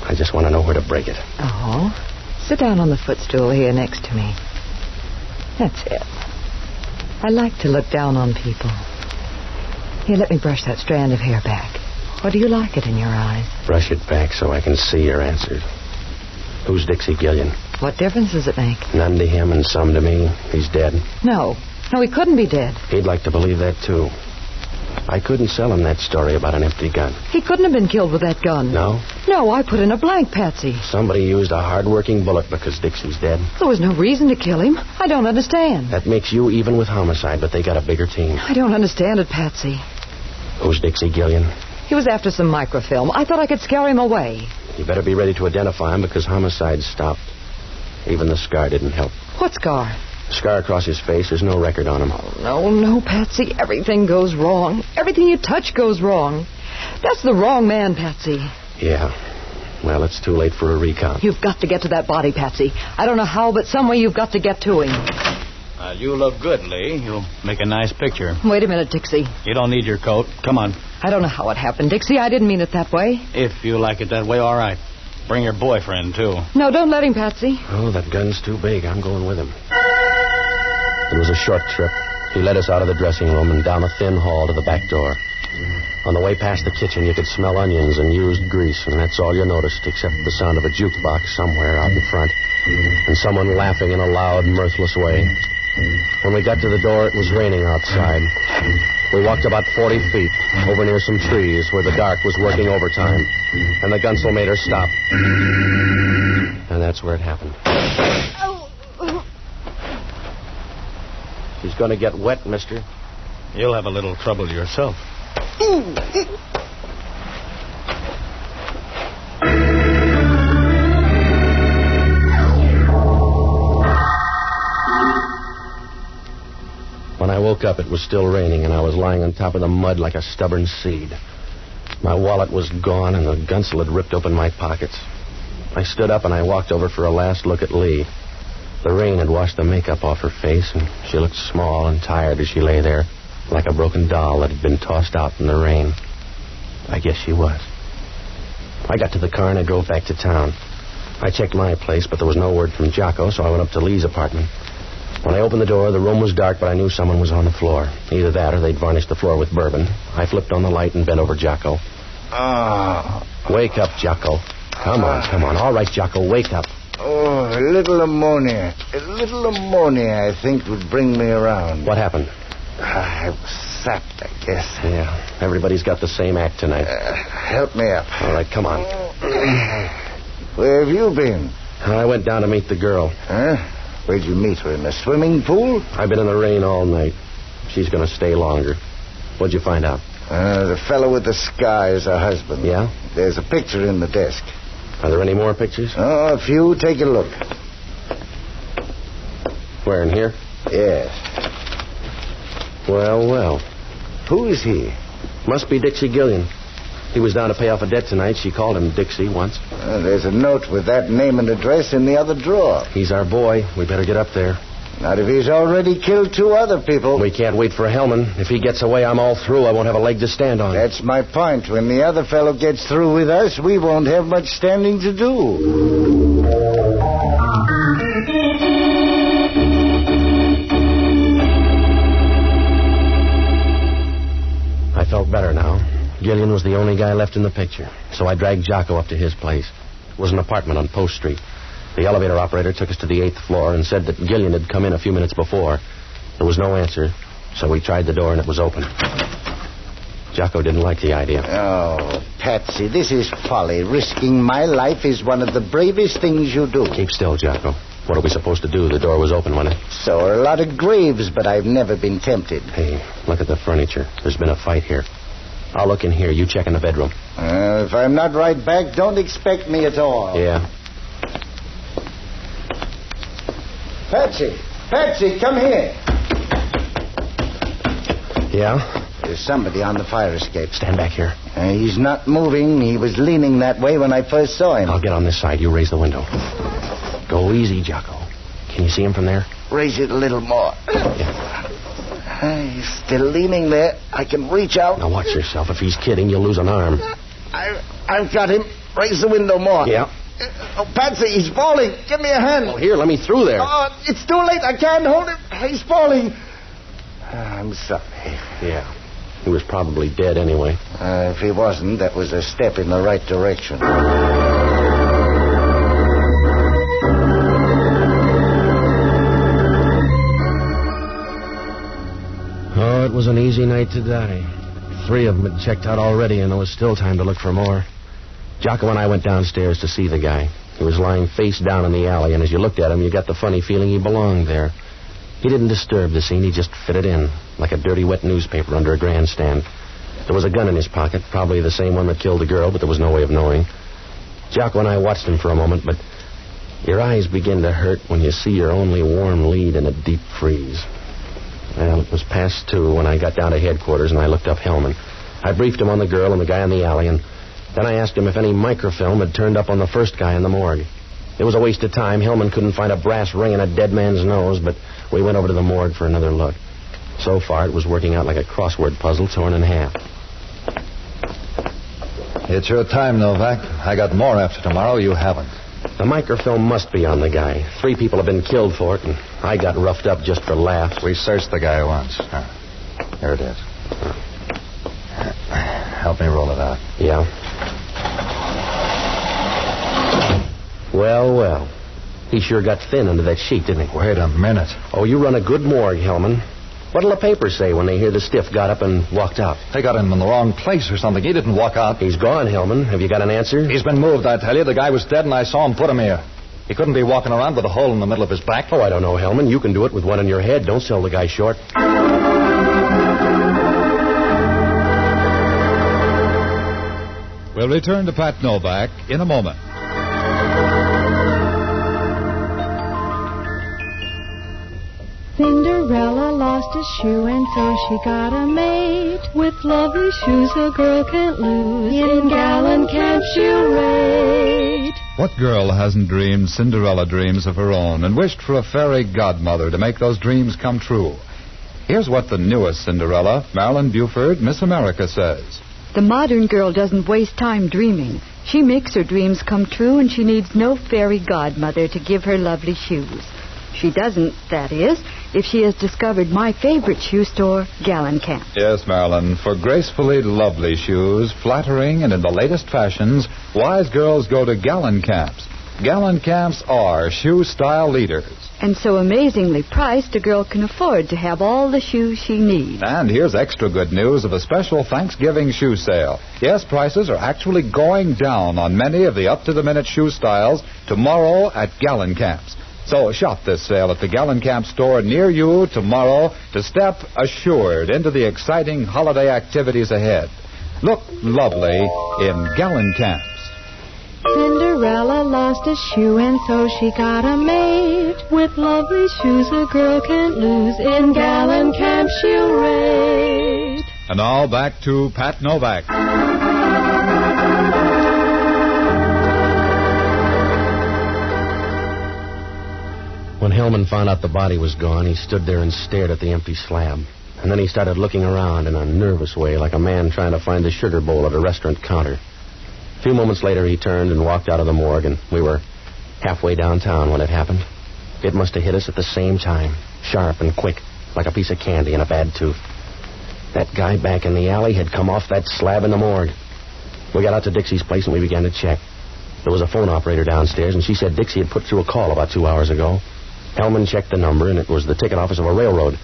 Speaker 15: I just want to know where to break it.
Speaker 1: Oh? Sit down on the footstool here next to me. That's it. I like to look down on people. Here, let me brush that strand of hair back. Or do you like it in your eyes?
Speaker 15: Brush it back so I can see your answers. Who's Dixie Gillian?
Speaker 1: What difference does it make?
Speaker 15: None to him and some to me. He's dead.
Speaker 1: No, he couldn't be dead.
Speaker 15: He'd like to believe that, too. I couldn't sell him that story about an empty gun.
Speaker 1: He couldn't have been killed with that gun.
Speaker 15: No?
Speaker 1: No, I put in a blank, Patsy.
Speaker 15: Somebody used a hard-working bullet because Dixie's dead.
Speaker 1: There was no reason to kill him. I don't understand.
Speaker 15: That makes you even with homicide, but they got a bigger team.
Speaker 1: I don't understand it, Patsy.
Speaker 15: Who's Dixie Gillian?
Speaker 1: He was after some microfilm. I thought I could scare him away.
Speaker 15: You better be ready to identify him because homicide stopped. Even the scar didn't help.
Speaker 1: What scar?
Speaker 15: Scar across his face. There's no record on him.
Speaker 1: Oh, no, Patsy. Everything goes wrong. Everything you touch goes wrong. That's the wrong man, Patsy.
Speaker 15: Yeah. Well, it's too late for a recount.
Speaker 1: You've got to get to that body, Patsy. I don't know how, but some way you've got to get to him.
Speaker 16: You look good, Lee. You'll make a nice picture.
Speaker 1: Wait a minute, Dixie.
Speaker 16: You don't need your coat. Come on.
Speaker 1: I don't know how it happened, Dixie. I didn't mean it that way.
Speaker 16: If you like it that way, all right. Bring your boyfriend, too.
Speaker 1: No, don't let him, Patsy.
Speaker 15: Oh, that gun's too big. I'm going with him. It was a short trip. He led us out of the dressing room and down a thin hall to the back door. On the way past the kitchen, you could smell onions and used grease, and that's all you noticed, except the sound of a jukebox somewhere out in front, and someone laughing in a loud, mirthless way. When we got to the door, it was raining outside. We walked about 40 feet, over near some trees where the dark was working overtime, and the gunsel made her stop. And that's where it happened. She's going to get wet, mister.
Speaker 16: You'll have a little trouble yourself.
Speaker 15: When I woke up, it was still raining, and I was lying on top of the mud like a stubborn seed. My wallet was gone, and the gunsel had ripped open my pockets. I stood up, and I walked over for a last look at Lee. The rain had washed the makeup off her face, and she looked small and tired as she lay there, like a broken doll that had been tossed out in the rain. I guess she was. I got to the car, and I drove back to town. I checked my place, but there was no word from Jocko, so I went up to Lee's apartment. When I opened the door, the room was dark, but I knew someone was on the floor. Either that or they'd varnished the floor with bourbon. I flipped on the light and bent over Jocko. Wake up, Jocko. Come on. All right, Jocko, wake up.
Speaker 6: Oh, a little ammonia. I think, would bring me around.
Speaker 15: What happened?
Speaker 6: I was sapped, I guess.
Speaker 15: Yeah, everybody's got the same act tonight.
Speaker 6: Help me up.
Speaker 15: All right, come on.
Speaker 6: Where have you been?
Speaker 15: I went down to meet the girl.
Speaker 6: Huh? Where'd you meet her? In the swimming pool?
Speaker 15: I've been in the rain all night. She's going to stay longer. What'd you find out?
Speaker 14: The fellow with the scar is her husband.
Speaker 15: Yeah?
Speaker 14: There's a picture in the desk.
Speaker 15: Are there any more pictures?
Speaker 14: Oh, a few. Take a look.
Speaker 15: Where, in here?
Speaker 14: Yes.
Speaker 15: Well.
Speaker 14: Who is he?
Speaker 15: Must be Dixie Gillian. He was down to pay off a debt tonight. She called him Dixie once.
Speaker 14: There's a note with that name and address in the other drawer.
Speaker 15: He's our boy. We better get up there.
Speaker 14: Not if he's already killed 2 other people.
Speaker 15: We can't wait for Hellman. If he gets away, I'm all through. I won't have a leg to stand on.
Speaker 14: That's my point. When the other fellow gets through with us, we won't have much standing to do.
Speaker 15: I felt better now. Gillian was the only guy left in the picture, so I dragged Jocko up to his place. It was an apartment on Post Street. The elevator operator took us to the 8th floor and said that Gillian had come in a few minutes before. There was no answer, so we tried the door and it was open. Jocko didn't like the idea.
Speaker 14: Oh, Patsy, this is folly. Risking my life is one of the bravest things you do.
Speaker 15: Keep still, Jocko. What are we supposed to do? The door was open, wasn't it?
Speaker 14: So are a lot of graves, but I've never been tempted.
Speaker 15: Hey, look at the furniture. There's been a fight here. I'll look in here. You check in the bedroom.
Speaker 14: If I'm not right back, don't expect me at all.
Speaker 15: Yeah.
Speaker 14: Patsy, come here.
Speaker 15: Yeah?
Speaker 14: There's somebody on the fire escape.
Speaker 15: Stand back here.
Speaker 14: He's not moving. He was leaning that way when I first saw him.
Speaker 15: I'll get on this side. You raise the window. Go easy, Jocko. Can you see him from there?
Speaker 14: Raise it a little more.
Speaker 15: Yeah.
Speaker 14: He's still leaning there. I can reach out.
Speaker 15: Now watch yourself. If he's kidding, you'll lose an arm.
Speaker 14: I've got him. Raise the window more.
Speaker 15: Yeah.
Speaker 14: Oh, Patsy, he's falling. Give me a hand.
Speaker 15: Well, here, let me through there.
Speaker 14: Oh, it's too late. I can't hold him. He's falling. I'm sorry.
Speaker 15: Yeah. He was probably dead anyway.
Speaker 14: If he wasn't, that was a step in the right direction.
Speaker 15: Oh, it was an easy night to die. 3 of them had checked out already, and there was still time to look for more. Jocko and I went downstairs to see the guy. He was lying face down in the alley, and as you looked at him, you got the funny feeling he belonged there. He didn't disturb the scene. He just fitted in, like a dirty, wet newspaper under a grandstand. There was a gun in his pocket, probably the same one that killed the girl, but there was no way of knowing. Jocko and I watched him for a moment, but your eyes begin to hurt when you see your only warm lead in a deep freeze. Well, it was past 2 when I got down to headquarters and I looked up Hellman. I briefed him on the girl and the guy in the alley, and then I asked him if any microfilm had turned up on the first guy in the morgue. It was a waste of time. Hellman couldn't find a brass ring in a dead man's nose, but we went over to the morgue for another look. So far, it was working out like a crossword puzzle torn in half.
Speaker 3: It's your time, Novak. I got more after tomorrow. You haven't.
Speaker 15: The microfilm must be on the guy. 3 people have been killed for it, and I got roughed up just for laughs.
Speaker 3: We searched the guy once. Here it is. Help me roll it out.
Speaker 15: Yeah. Well. He sure got thin under that sheet, didn't he?
Speaker 3: Wait a minute.
Speaker 15: Oh, you run a good morgue, Hellman. What'll the papers say when they hear the stiff got up and walked out?
Speaker 3: They got him in the wrong place or something. He didn't walk out.
Speaker 15: He's gone, Hellman. Have you got an answer?
Speaker 3: He's been moved, I tell you. The guy was dead, and I saw him put him here. He couldn't be walking around with a hole in the middle of his back.
Speaker 15: Oh, I don't know, Hellman. You can do it with one in your head. Don't sell the guy short.
Speaker 7: We'll return to Pat Novak in a moment.
Speaker 13: Cinderella lost a shoe and so she got a mate. With lovely shoes a girl can't lose. In gallant camp she'll rate.
Speaker 7: What girl hasn't dreamed Cinderella dreams of her own and wished for a fairy godmother to make those dreams come true? Here's what the newest Cinderella, Marilyn Buford, Miss America, says.
Speaker 9: The modern girl doesn't waste time dreaming. She makes her dreams come true, and she needs no fairy godmother to give her lovely shoes. She doesn't, that is, if she has discovered my favorite shoe store, Gallencamp.
Speaker 7: Yes, Marilyn, for gracefully lovely shoes, flattering and in the latest fashions, wise girls go to Gallencamps. Gallencamps are shoe style leaders.
Speaker 9: And so amazingly priced, a girl can afford to have all the shoes she needs.
Speaker 7: And here's extra good news of a special Thanksgiving shoe sale. Yes, prices are actually going down on many of the up-to-the-minute shoe styles tomorrow at Gallencamps. So shop this sale at the Gallencamp store near you tomorrow to step assured into the exciting holiday activities ahead. Look lovely in Gallencamps.
Speaker 13: Cinderella lost a shoe and so she got a maid. With lovely shoes a girl can't lose. In Gallencamp she'll raid.
Speaker 7: And now back to Pat Novak.
Speaker 15: When Hellman found out the body was gone, he stood there and stared at the empty slab. And then he started looking around in a nervous way, like a man trying to find the sugar bowl at a restaurant counter. A few moments later, he turned and walked out of the morgue, and we were halfway downtown when it happened. It must have hit us at the same time, sharp and quick, like a piece of candy in a bad tooth. That guy back in the alley had come off that slab in the morgue. We got out to Dixie's place, and we began to check. There was a phone operator downstairs, and she said Dixie had put through a call about 2 hours ago. Hellman checked the number, and it was the ticket office of a railroad.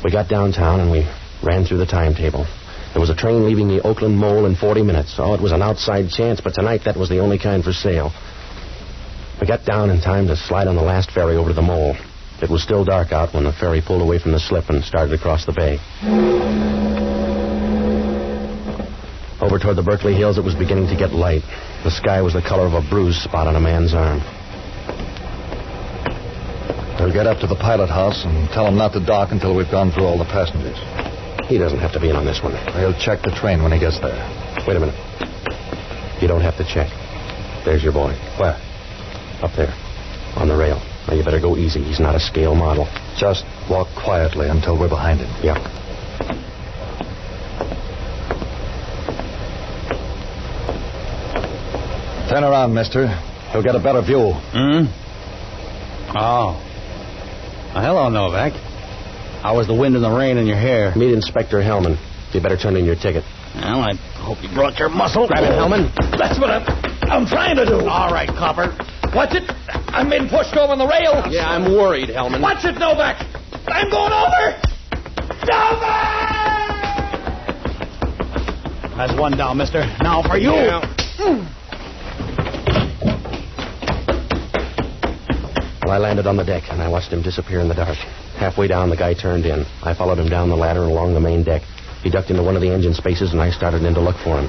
Speaker 15: We got downtown, and we ran through the timetable. There was a train leaving the Oakland Mole in 40 minutes. Oh, it was an outside chance, but tonight that was the only kind for sale. We got down in time to slide on the last ferry over to the Mole. It was still dark out when the ferry pulled away from the slip and started across the bay. Over toward the Berkeley Hills, it was beginning to get light. The sky was the color of a bruised spot on a man's arm.
Speaker 3: We'll get up to the pilot house and tell him not to dock until we've gone through all the passengers.
Speaker 15: He doesn't have to be in on this one.
Speaker 3: He'll check the train when he gets there.
Speaker 15: Wait a minute. You don't have to check. There's your boy.
Speaker 3: Where?
Speaker 15: Up there. On the rail. Now, you better go easy. He's not a scale model.
Speaker 3: Just walk quietly until we're behind him.
Speaker 15: Yeah.
Speaker 3: Turn around, mister. He'll get a better view.
Speaker 16: Oh. Well, hello, Novak. How was the wind and the rain in your hair?
Speaker 15: Meet Inspector Hellman. You better turn in your ticket.
Speaker 16: Well, I hope you brought your muscle.
Speaker 15: Grab it, Hellman.
Speaker 19: That's what I'm trying to do.
Speaker 16: All right, copper.
Speaker 19: Watch it. I'm being pushed over the rail.
Speaker 15: Yeah, I'm worried, Hellman.
Speaker 19: Watch it, Novak. I'm going over. Novak!
Speaker 16: That's one down, mister. Now for you.
Speaker 15: Yeah. Well, I landed on the deck, and I watched him disappear in the dark. Halfway down, the guy turned in. I followed him down the ladder and along the main deck. He ducked into one of the engine spaces, and I started in to look for him.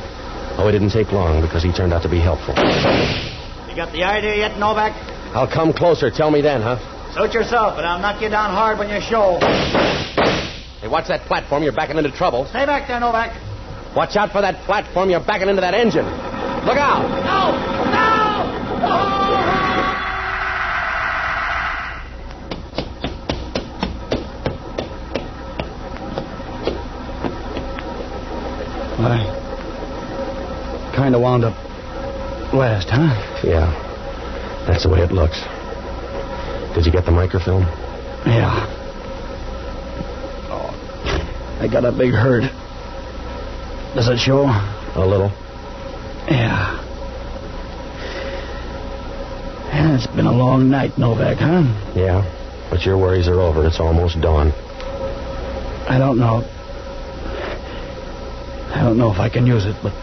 Speaker 15: Oh, it didn't take long, because he turned out to be helpful.
Speaker 20: You got the idea yet, Novak?
Speaker 15: I'll come closer. Tell me then, huh?
Speaker 20: Suit yourself, but I'll knock you down hard when you show.
Speaker 15: Hey, watch that platform. You're backing into trouble.
Speaker 20: Stay back there, Novak.
Speaker 15: Watch out for that platform. You're backing into that engine. Look out.
Speaker 20: No! No! Oh!
Speaker 16: I kind of wound up last, huh?
Speaker 15: Yeah, that's the way it looks. Did you get the microfilm?
Speaker 16: Yeah. Oh, I got a big hurt. Does it show?
Speaker 15: A little.
Speaker 16: Yeah. Yeah, it's been a long night, Novak, huh?
Speaker 15: Yeah, but your worries are over. It's almost dawn.
Speaker 16: I don't know. I don't know if I can use it, but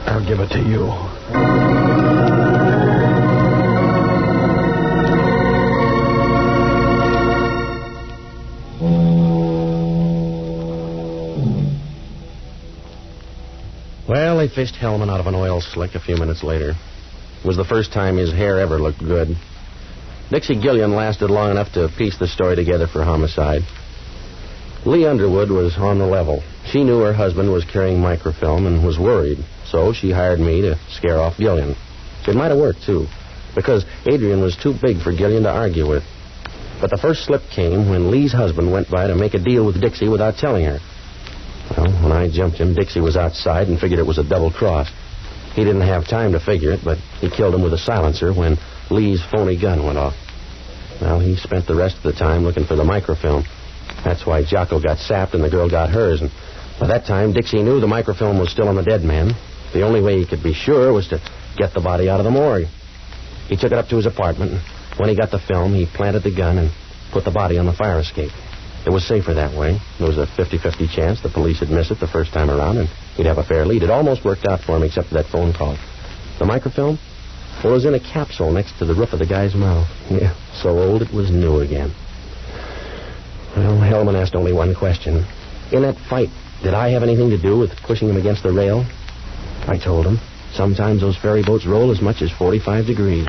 Speaker 16: I'll give it to you.
Speaker 15: Well, they fished Hellman out of an oil slick a few minutes later. It was the first time his hair ever looked good. Dixie Gillian lasted long enough to piece the story together for homicide. Lee Underwood was on the level. She knew her husband was carrying microfilm and was worried, so she hired me to scare off Gillian. It might have worked, too, because Adrian was too big for Gillian to argue with. But the first slip came when Lee's husband went by to make a deal with Dixie without telling her. Well, when I jumped him, Dixie was outside and figured it was a double cross. He didn't have time to figure it, but he killed him with a silencer when Lee's phony gun went off. Well, he spent the rest of the time looking for the microfilm. That's why Jocko got sapped and the girl got hers. And by that time, Dixie knew the microfilm was still on the dead man. The only way he could be sure was to get the body out of the morgue. He took it up to his apartment, and when he got the film, he planted the gun and put the body on the fire escape. It was safer that way. There was a 50-50 chance the police would miss it the first time around, and he'd have a fair lead. It almost worked out for him, except for that phone call. The microfilm? Well, it was in a capsule next to the roof of the guy's mouth. Yeah, so old it was new again. Well, Hellman asked only one question. In that fight, did I have anything to do with pushing him against the rail? I told him. Sometimes those ferry boats roll as much as 45 degrees.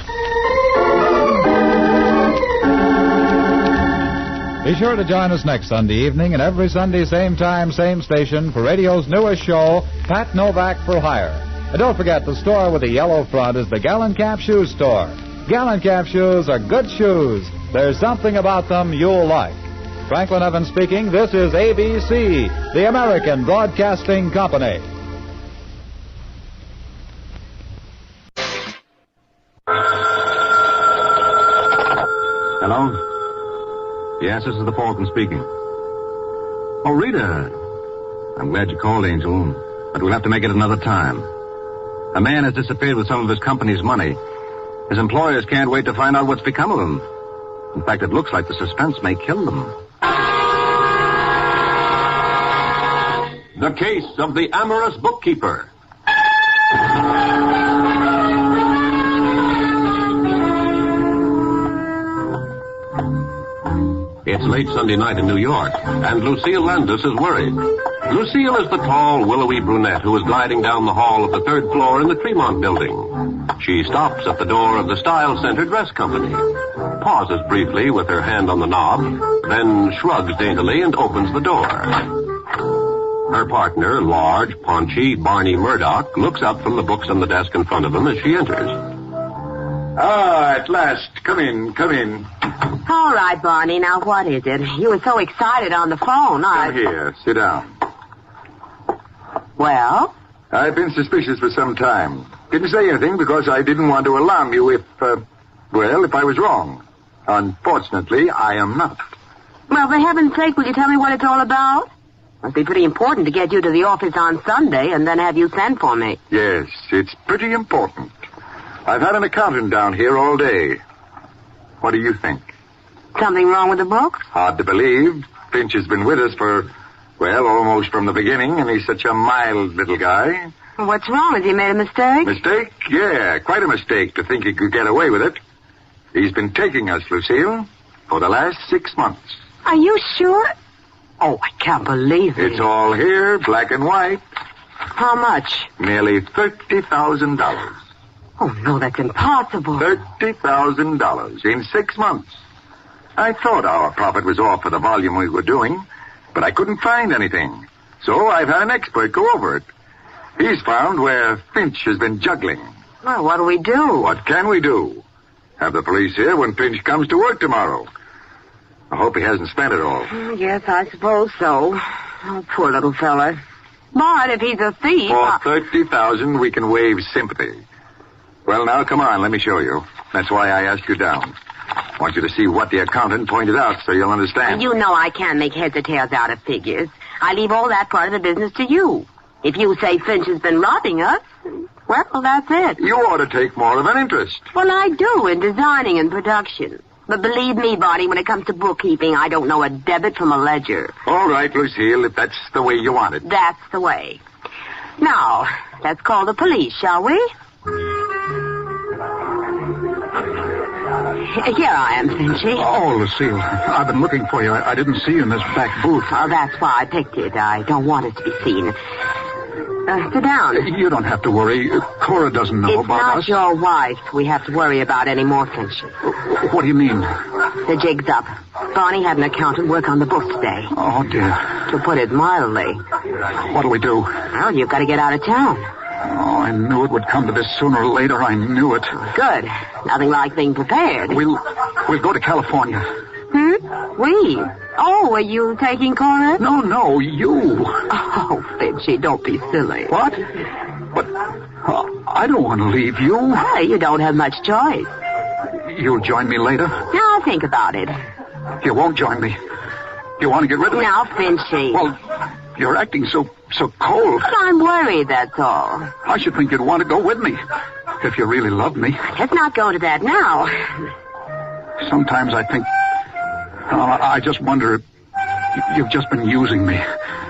Speaker 7: Be sure to join us next Sunday evening and every Sunday, same time, same station, for radio's newest show, Pat Novak for Hire. And don't forget, the store with the yellow front is the Gallon Cap Shoe Store. Gallon Cap shoes are good shoes. There's something about them you'll like. Franklin Evans speaking. This is ABC, the American Broadcasting Company.
Speaker 5: Hello? Yes, this is the Falcon speaking. Oh, Rita. I'm glad you called, Angel, but we'll have to make it another time. A man has disappeared with some of his company's money. His employers can't wait to find out what's become of him. In fact, it looks like the suspense may kill them.
Speaker 21: The case of the amorous bookkeeper. It's late Sunday night in New York, and Lucille Landis is worried. Lucille is the tall, willowy brunette who is gliding down the hall of the third floor in the Tremont building. She stops at the door of the Style Center Dress Company, pauses briefly with her hand on the knob, then shrugs daintily and opens the door. Her partner, large, paunchy Barney Murdoch, looks up from the books on the desk in front of him as she enters.
Speaker 22: Ah, at last. Come in, come in.
Speaker 24: All right, Barney. Now, what is it? You were so excited on the phone.
Speaker 22: Come here. Sit down.
Speaker 24: Well?
Speaker 22: I've been suspicious for some time. Didn't say anything because I didn't want to alarm you if I was wrong. Unfortunately, I am not.
Speaker 24: Well, for heaven's sake, will you tell me what it's all about? Must be pretty important to get you to the office on Sunday and then have you send for me.
Speaker 22: Yes, it's pretty important. I've had an accountant down here all day. What do you think?
Speaker 24: Something wrong with the books?
Speaker 22: Hard to believe. Finch has been with us for, almost from the beginning, and he's such a mild little guy.
Speaker 24: What's wrong? Has he made a mistake?
Speaker 22: Mistake? Yeah, quite a mistake to think he could get away with it. He's been taking us, Lucille, for the last 6 months.
Speaker 24: Are you sure? Oh, I can't believe it.
Speaker 22: It's all here, black and white.
Speaker 24: How much?
Speaker 22: Nearly $30,000.
Speaker 24: Oh, no, that's impossible.
Speaker 22: $30,000 in 6 months. I thought our profit was off for the volume we were doing, but I couldn't find anything. So I've had an expert go over it. He's found where Finch has been juggling.
Speaker 24: Well, what do we do?
Speaker 22: What can we do? Have the police here when Finch comes to work tomorrow. I hope he hasn't spent it all.
Speaker 24: Yes, I suppose so. Oh, poor little fella. But if he's a thief...
Speaker 22: For $30,000, we can waive sympathy. Well, now, come on, let me show you. That's why I asked you down. I want you to see what the accountant pointed out so you'll understand.
Speaker 24: You know I can't make heads or tails out of figures. I leave all that part of the business to you. If you say Finch has been robbing us, well, that's it.
Speaker 22: You ought to take more of an interest.
Speaker 24: Well, I do in designing and production. But believe me, Barney, when it comes to bookkeeping, I don't know a debit from a ledger.
Speaker 22: All right, Lucille, if that's the way you want it.
Speaker 24: That's the way. Now, let's call the police, shall we? Here I am, Finchy.
Speaker 25: Oh, Lucille, I've been looking for you. I didn't see you in this back booth.
Speaker 24: Oh, that's why I picked it. I don't want it to be seen. Sit down.
Speaker 25: You don't have to worry. Cora doesn't know about us.
Speaker 24: It's not your wife we have to worry about anymore, Finchy.
Speaker 25: What do you mean?
Speaker 24: The jig's up. Barney had an accountant work on the books today.
Speaker 25: Oh, dear.
Speaker 24: To put it mildly.
Speaker 25: What'll we do?
Speaker 24: Well, you've got to get out of town.
Speaker 25: Oh, I knew it would come to this sooner or later. I knew it.
Speaker 24: Good. Nothing like being prepared.
Speaker 25: We'll go to California.
Speaker 24: We? Oh, are you taking Cora?
Speaker 25: No, you.
Speaker 24: Oh, Finchy, don't be silly.
Speaker 25: What? But I don't want to leave you.
Speaker 24: Hey, you don't have much choice.
Speaker 25: You'll join me later?
Speaker 24: Now, think about it.
Speaker 25: You won't join me. You want to get rid of me?
Speaker 24: Now, Finchy.
Speaker 25: Well, you're acting so cold.
Speaker 24: But I'm worried, that's all.
Speaker 25: I should think you'd want to go with me. If you really love me.
Speaker 24: Let's not go to that now.
Speaker 25: Sometimes I think... I just wonder if you've just been using me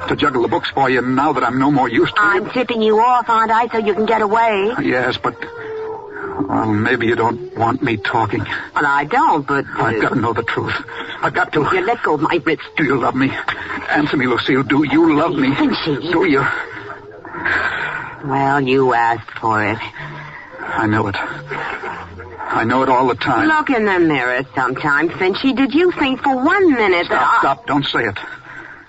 Speaker 25: to juggle the books for you now that I'm no more use to you.
Speaker 24: I'm tipping you off, aren't I, so you can get away?
Speaker 25: Yes, but Well, maybe you don't want me talking.
Speaker 24: Well, I don't, but...
Speaker 25: I've got to know the truth. I've got to...
Speaker 24: You let go of my wrist.
Speaker 25: Do you love me? Answer me, Lucille. Do you love me?
Speaker 24: Finchy.
Speaker 25: Do you?
Speaker 24: Well, you asked for it.
Speaker 25: I know it. I know it all the time.
Speaker 24: Look in the mirror sometime, Finchy. Did you think for 1 minute that
Speaker 25: Stop. Don't say it.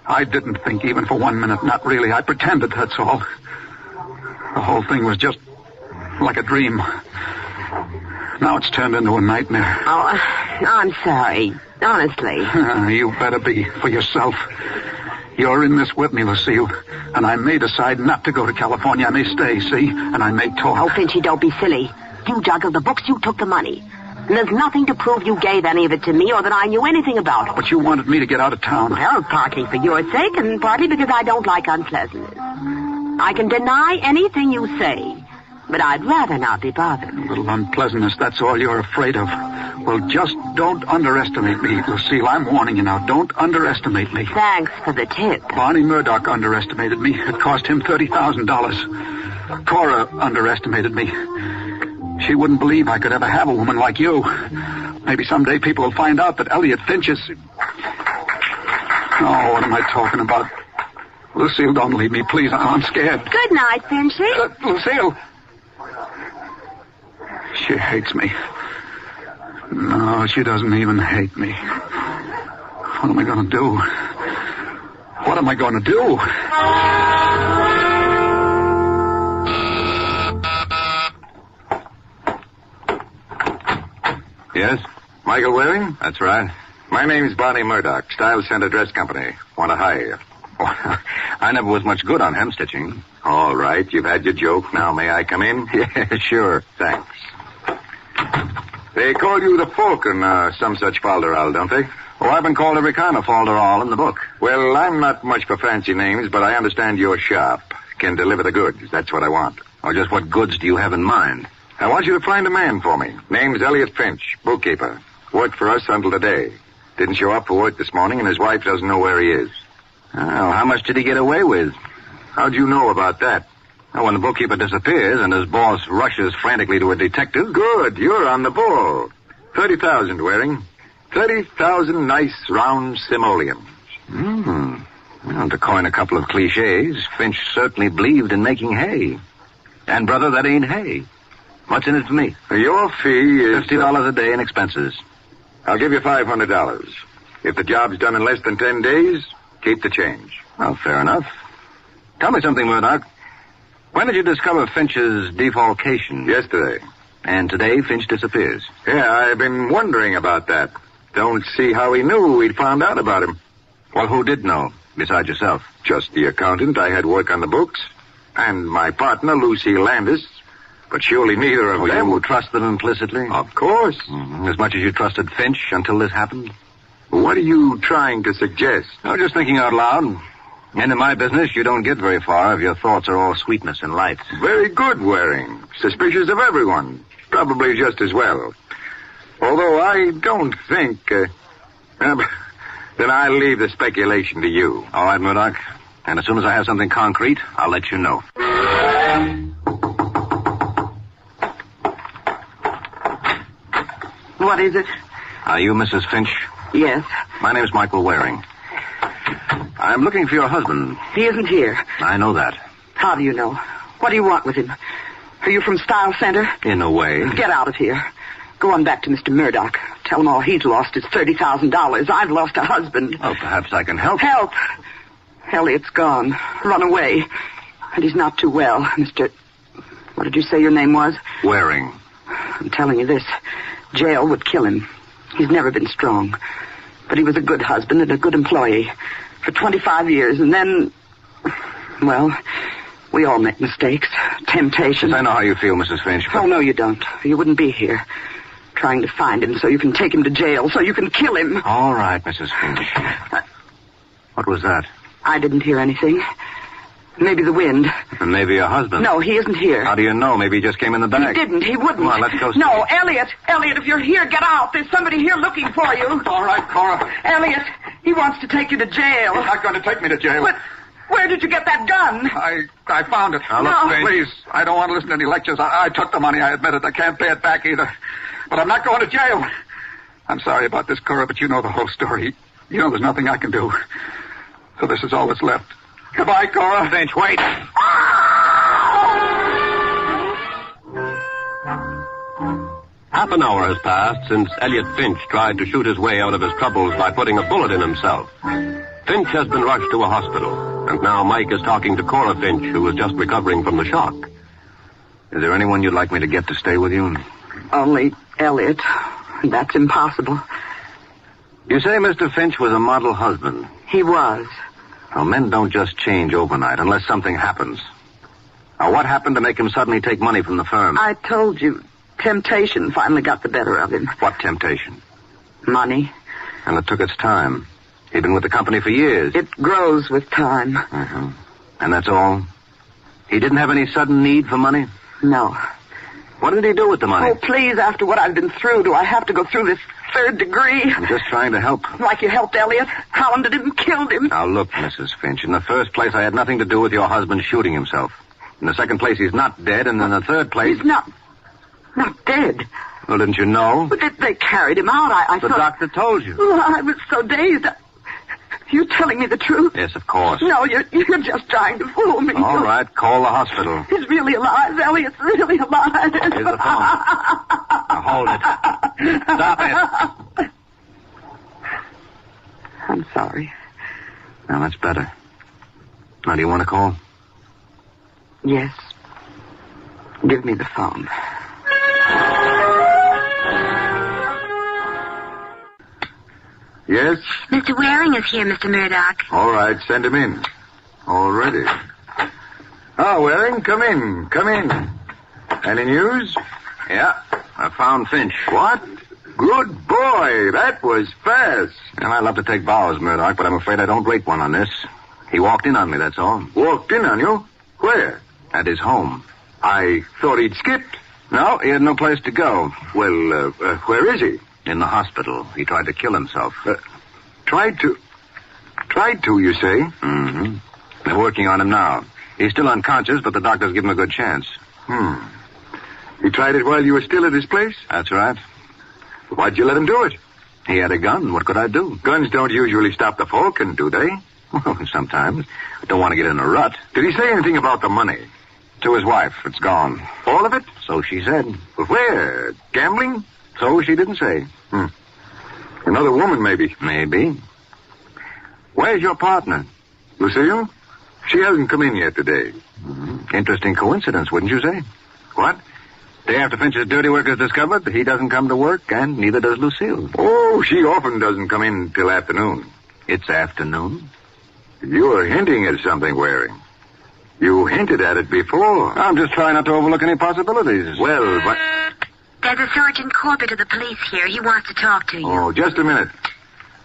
Speaker 25: I didn't think even for 1 minute. Not really. I pretended, that's all. The whole thing was just like a dream. Now it's turned into a nightmare.
Speaker 24: Oh, I'm sorry. Honestly.
Speaker 25: You better be, for yourself. You're in this with me, Lucille. And I may decide not to go to California. I may stay, see? And I may talk.
Speaker 24: Oh, Finchy, don't be silly. You juggled the books, you took the money. And there's nothing to prove you gave any of it to me or that I knew anything about it.
Speaker 25: But you wanted me to get out of town.
Speaker 24: Well, partly for your sake and partly because I don't like unpleasantness. I can deny anything you say, but I'd rather not be bothered.
Speaker 25: A little unpleasantness, that's all you're afraid of. Well, just don't underestimate me, Lucille. I'm warning you now. Don't underestimate me.
Speaker 24: Thanks for the tip.
Speaker 25: Barney Murdoch underestimated me. It cost him $30,000. Cora underestimated me. She wouldn't believe I could ever have a woman like you. Maybe someday people will find out that Elliot Finch is... Oh, what am I talking about? Lucille, don't leave me, please. I'm scared.
Speaker 24: Good night, Finchy.
Speaker 25: Lucille. She hates me. No, she doesn't even hate me. What am I going to do? What am I going to do?
Speaker 5: Yes? Michael Waring? That's right. My name's Barney Murdoch, Style Center Dress Company. Want to hire you. I never was much good on hemstitching. All right, you've had your joke. Now, may I come in? Yeah, sure. Thanks. They call you the Falcon, some such falderall, don't they? Oh, I've been called every kind of falderall in the book. Well, I'm not much for fancy names, but I understand your shop can deliver the goods. That's what I want. Oh, just what goods do you have in mind? I want you to find a man for me. Name's Elliot Finch, bookkeeper. Worked for us until today. Didn't show up for work this morning, and his wife doesn't know where he is. Oh, how much did he get away with? How'd you know about that? Oh, when the bookkeeper disappears and his boss rushes frantically to a detective. Good, you're on the ball. 30,000, Waring. 30,000 nice round simoleons. Well, to coin a couple of cliches, Finch certainly believed in making hay. And, brother, that ain't hay. What's in it for me? Your fee is... $50 a day in expenses. I'll give you $500. If the job's done in less than 10 days, keep the change. Well, fair enough. Tell me something, Murdoch. When did you discover Finch's defalcation? Yesterday. And today, Finch disappears. Yeah, I've been wondering about that. Don't see how he knew we'd found out about him. Well, who did know, besides yourself? Just the accountant I had work on the books. And my partner, Lucy Landis. But surely neither of them... You trust them implicitly? Of course. As much as you trusted Finch until this happened? What are you trying to suggest? I was just thinking out loud. And in my business, you don't get very far if your thoughts are all sweetness and light. Very good, Waring. Suspicious of everyone. Probably just as well. Although I don't think... then I'll leave the speculation to you. All right, Murdoch. And as soon as I have something concrete, I'll let you know.
Speaker 24: What is it?
Speaker 5: Are you Mrs. Finch?
Speaker 24: Yes.
Speaker 5: My name's Michael Waring. I'm looking for your husband.
Speaker 24: He isn't here.
Speaker 5: I know that.
Speaker 24: How do you know? What do you want with him? Are you from Style Center?
Speaker 5: In a way.
Speaker 24: Get out of here. Go on back to Mr. Murdoch. Tell him all he's lost is $30,000. I've lost a husband.
Speaker 5: Oh, perhaps I can help.
Speaker 24: Help! Elliot's gone. Run away. And he's not too well, Mr... What did you say your name was?
Speaker 5: Waring.
Speaker 24: I'm telling you this. Jail would kill him. He's never been strong. But he was a good husband and a good employee. For 25 years, and then... Well, we all make mistakes. Temptations.
Speaker 5: I know how you feel, Mrs. Finch. But...
Speaker 24: Oh, no, you don't. You wouldn't be here. Trying to find him so you can take him to jail, so you can kill him.
Speaker 5: All right, Mrs. Finch. What was that?
Speaker 24: I didn't hear anything. Maybe the wind.
Speaker 5: And maybe your husband.
Speaker 24: No, he isn't here.
Speaker 5: How do you know? Maybe he just came in the bag.
Speaker 24: He didn't. He wouldn't.
Speaker 5: Come on, let's go see.
Speaker 24: No, Elliot. Elliot, if you're here, get out. There's somebody here looking for you.
Speaker 25: All right, Cora.
Speaker 24: Elliot, he wants to take you to jail.
Speaker 25: He's not going to take me to jail.
Speaker 24: But Where did you get that gun?
Speaker 25: I found it.
Speaker 5: Now, look, Finch.
Speaker 25: Please, I don't want to listen to any lectures. I took the money, I admit it. I can't pay it back either. But I'm not going to jail. I'm sorry about this, Cora, but you know the whole story. You know there's nothing I can do. So this is all that's left. Goodbye, Cora.
Speaker 5: Finch, wait. Half an hour has passed since Elliot Finch tried to shoot his way out of his troubles by putting a bullet in himself. Finch has been rushed to a hospital, and now Mike is talking to Cora Finch, who is just recovering from the shock.
Speaker 12: Is there anyone you'd like me to get to stay with you?
Speaker 24: Only Elliot. That's impossible.
Speaker 12: You say Mr. Finch was a model husband.
Speaker 24: He was.
Speaker 12: Well, men don't just change overnight unless something happens. Now, what happened to make him suddenly take money from the firm?
Speaker 24: I told you. Temptation finally got the better of him.
Speaker 12: What temptation?
Speaker 24: Money.
Speaker 12: And it took its time. He'd been with the company for years.
Speaker 24: It grows with time.
Speaker 12: Uh-huh. And that's all? He didn't have any sudden need for money?
Speaker 24: No.
Speaker 12: What did he do with the money?
Speaker 24: Oh, please, after what I've been through, do I have to go through this 3rd degree?
Speaker 12: I'm just trying to help.
Speaker 24: Like you helped Elliot? Hounded him, killed him.
Speaker 12: Now, look, Mrs. Finch, in the first place, I had nothing to do with your husband shooting himself. In the second place, he's not dead, and in the third place...
Speaker 24: He's not dead.
Speaker 12: Well, didn't you know?
Speaker 24: But they carried him out. I
Speaker 12: the
Speaker 24: thought...
Speaker 12: doctor told you.
Speaker 24: Oh, I was so dazed. You telling me the truth?
Speaker 12: Yes, of course.
Speaker 24: No, you're just trying to fool me.
Speaker 12: All right, call the hospital.
Speaker 24: He's really alive. Elliot's really alive.
Speaker 12: Here's the phone. Now, hold it. Stop it.
Speaker 24: I'm sorry.
Speaker 12: Now, that's better. Now, do you want to call?
Speaker 24: Yes. Give me the phone.
Speaker 12: Yes?
Speaker 2: Mr. Waring is here, Mr. Murdoch.
Speaker 12: All right, send him in. Already. Oh, Waring, come in. Come in. Any news?
Speaker 5: Yeah, I found Finch.
Speaker 12: What? Good boy. That was fast.
Speaker 5: And I'd love to take bows, Murdoch, but I'm afraid I don't rate one on this. He walked in on me, that's all.
Speaker 12: Walked in on you? Where?
Speaker 5: At his home.
Speaker 12: I thought he'd skipped.
Speaker 5: No, he had no place to go.
Speaker 12: Well, where is he?
Speaker 5: In the hospital. He tried to kill himself.
Speaker 12: Tried to, you say?
Speaker 5: Mm-hmm. They're working on him now. He's still unconscious, but the doctors give him a good chance.
Speaker 12: He tried it while you were still at his place?
Speaker 5: That's right.
Speaker 12: Why'd you let him do it?
Speaker 5: He had a gun. What could I do?
Speaker 12: Guns don't usually stop the Falcon, do they?
Speaker 5: Well, sometimes. I don't want to get in a rut.
Speaker 12: Did he say anything about the money?
Speaker 5: To his wife. It's gone.
Speaker 12: All of it?
Speaker 5: So she said.
Speaker 12: But where? Gambling?
Speaker 5: So she didn't say.
Speaker 12: Another woman, maybe.
Speaker 5: Maybe. Where's your partner?
Speaker 12: Lucille? She hasn't come in yet today.
Speaker 5: Interesting coincidence, wouldn't you say?
Speaker 12: What?
Speaker 5: Day after Finch's dirty work is discovered, he doesn't come to work, and neither does Lucille.
Speaker 12: Oh, she often doesn't come in till afternoon.
Speaker 5: It's afternoon?
Speaker 12: You're hinting at something, Waring. You hinted at it before.
Speaker 5: I'm just trying not to overlook any possibilities.
Speaker 12: Well, but...
Speaker 2: There's a Sergeant Corbett of the police here. He wants to talk to you.
Speaker 12: Oh, just a minute.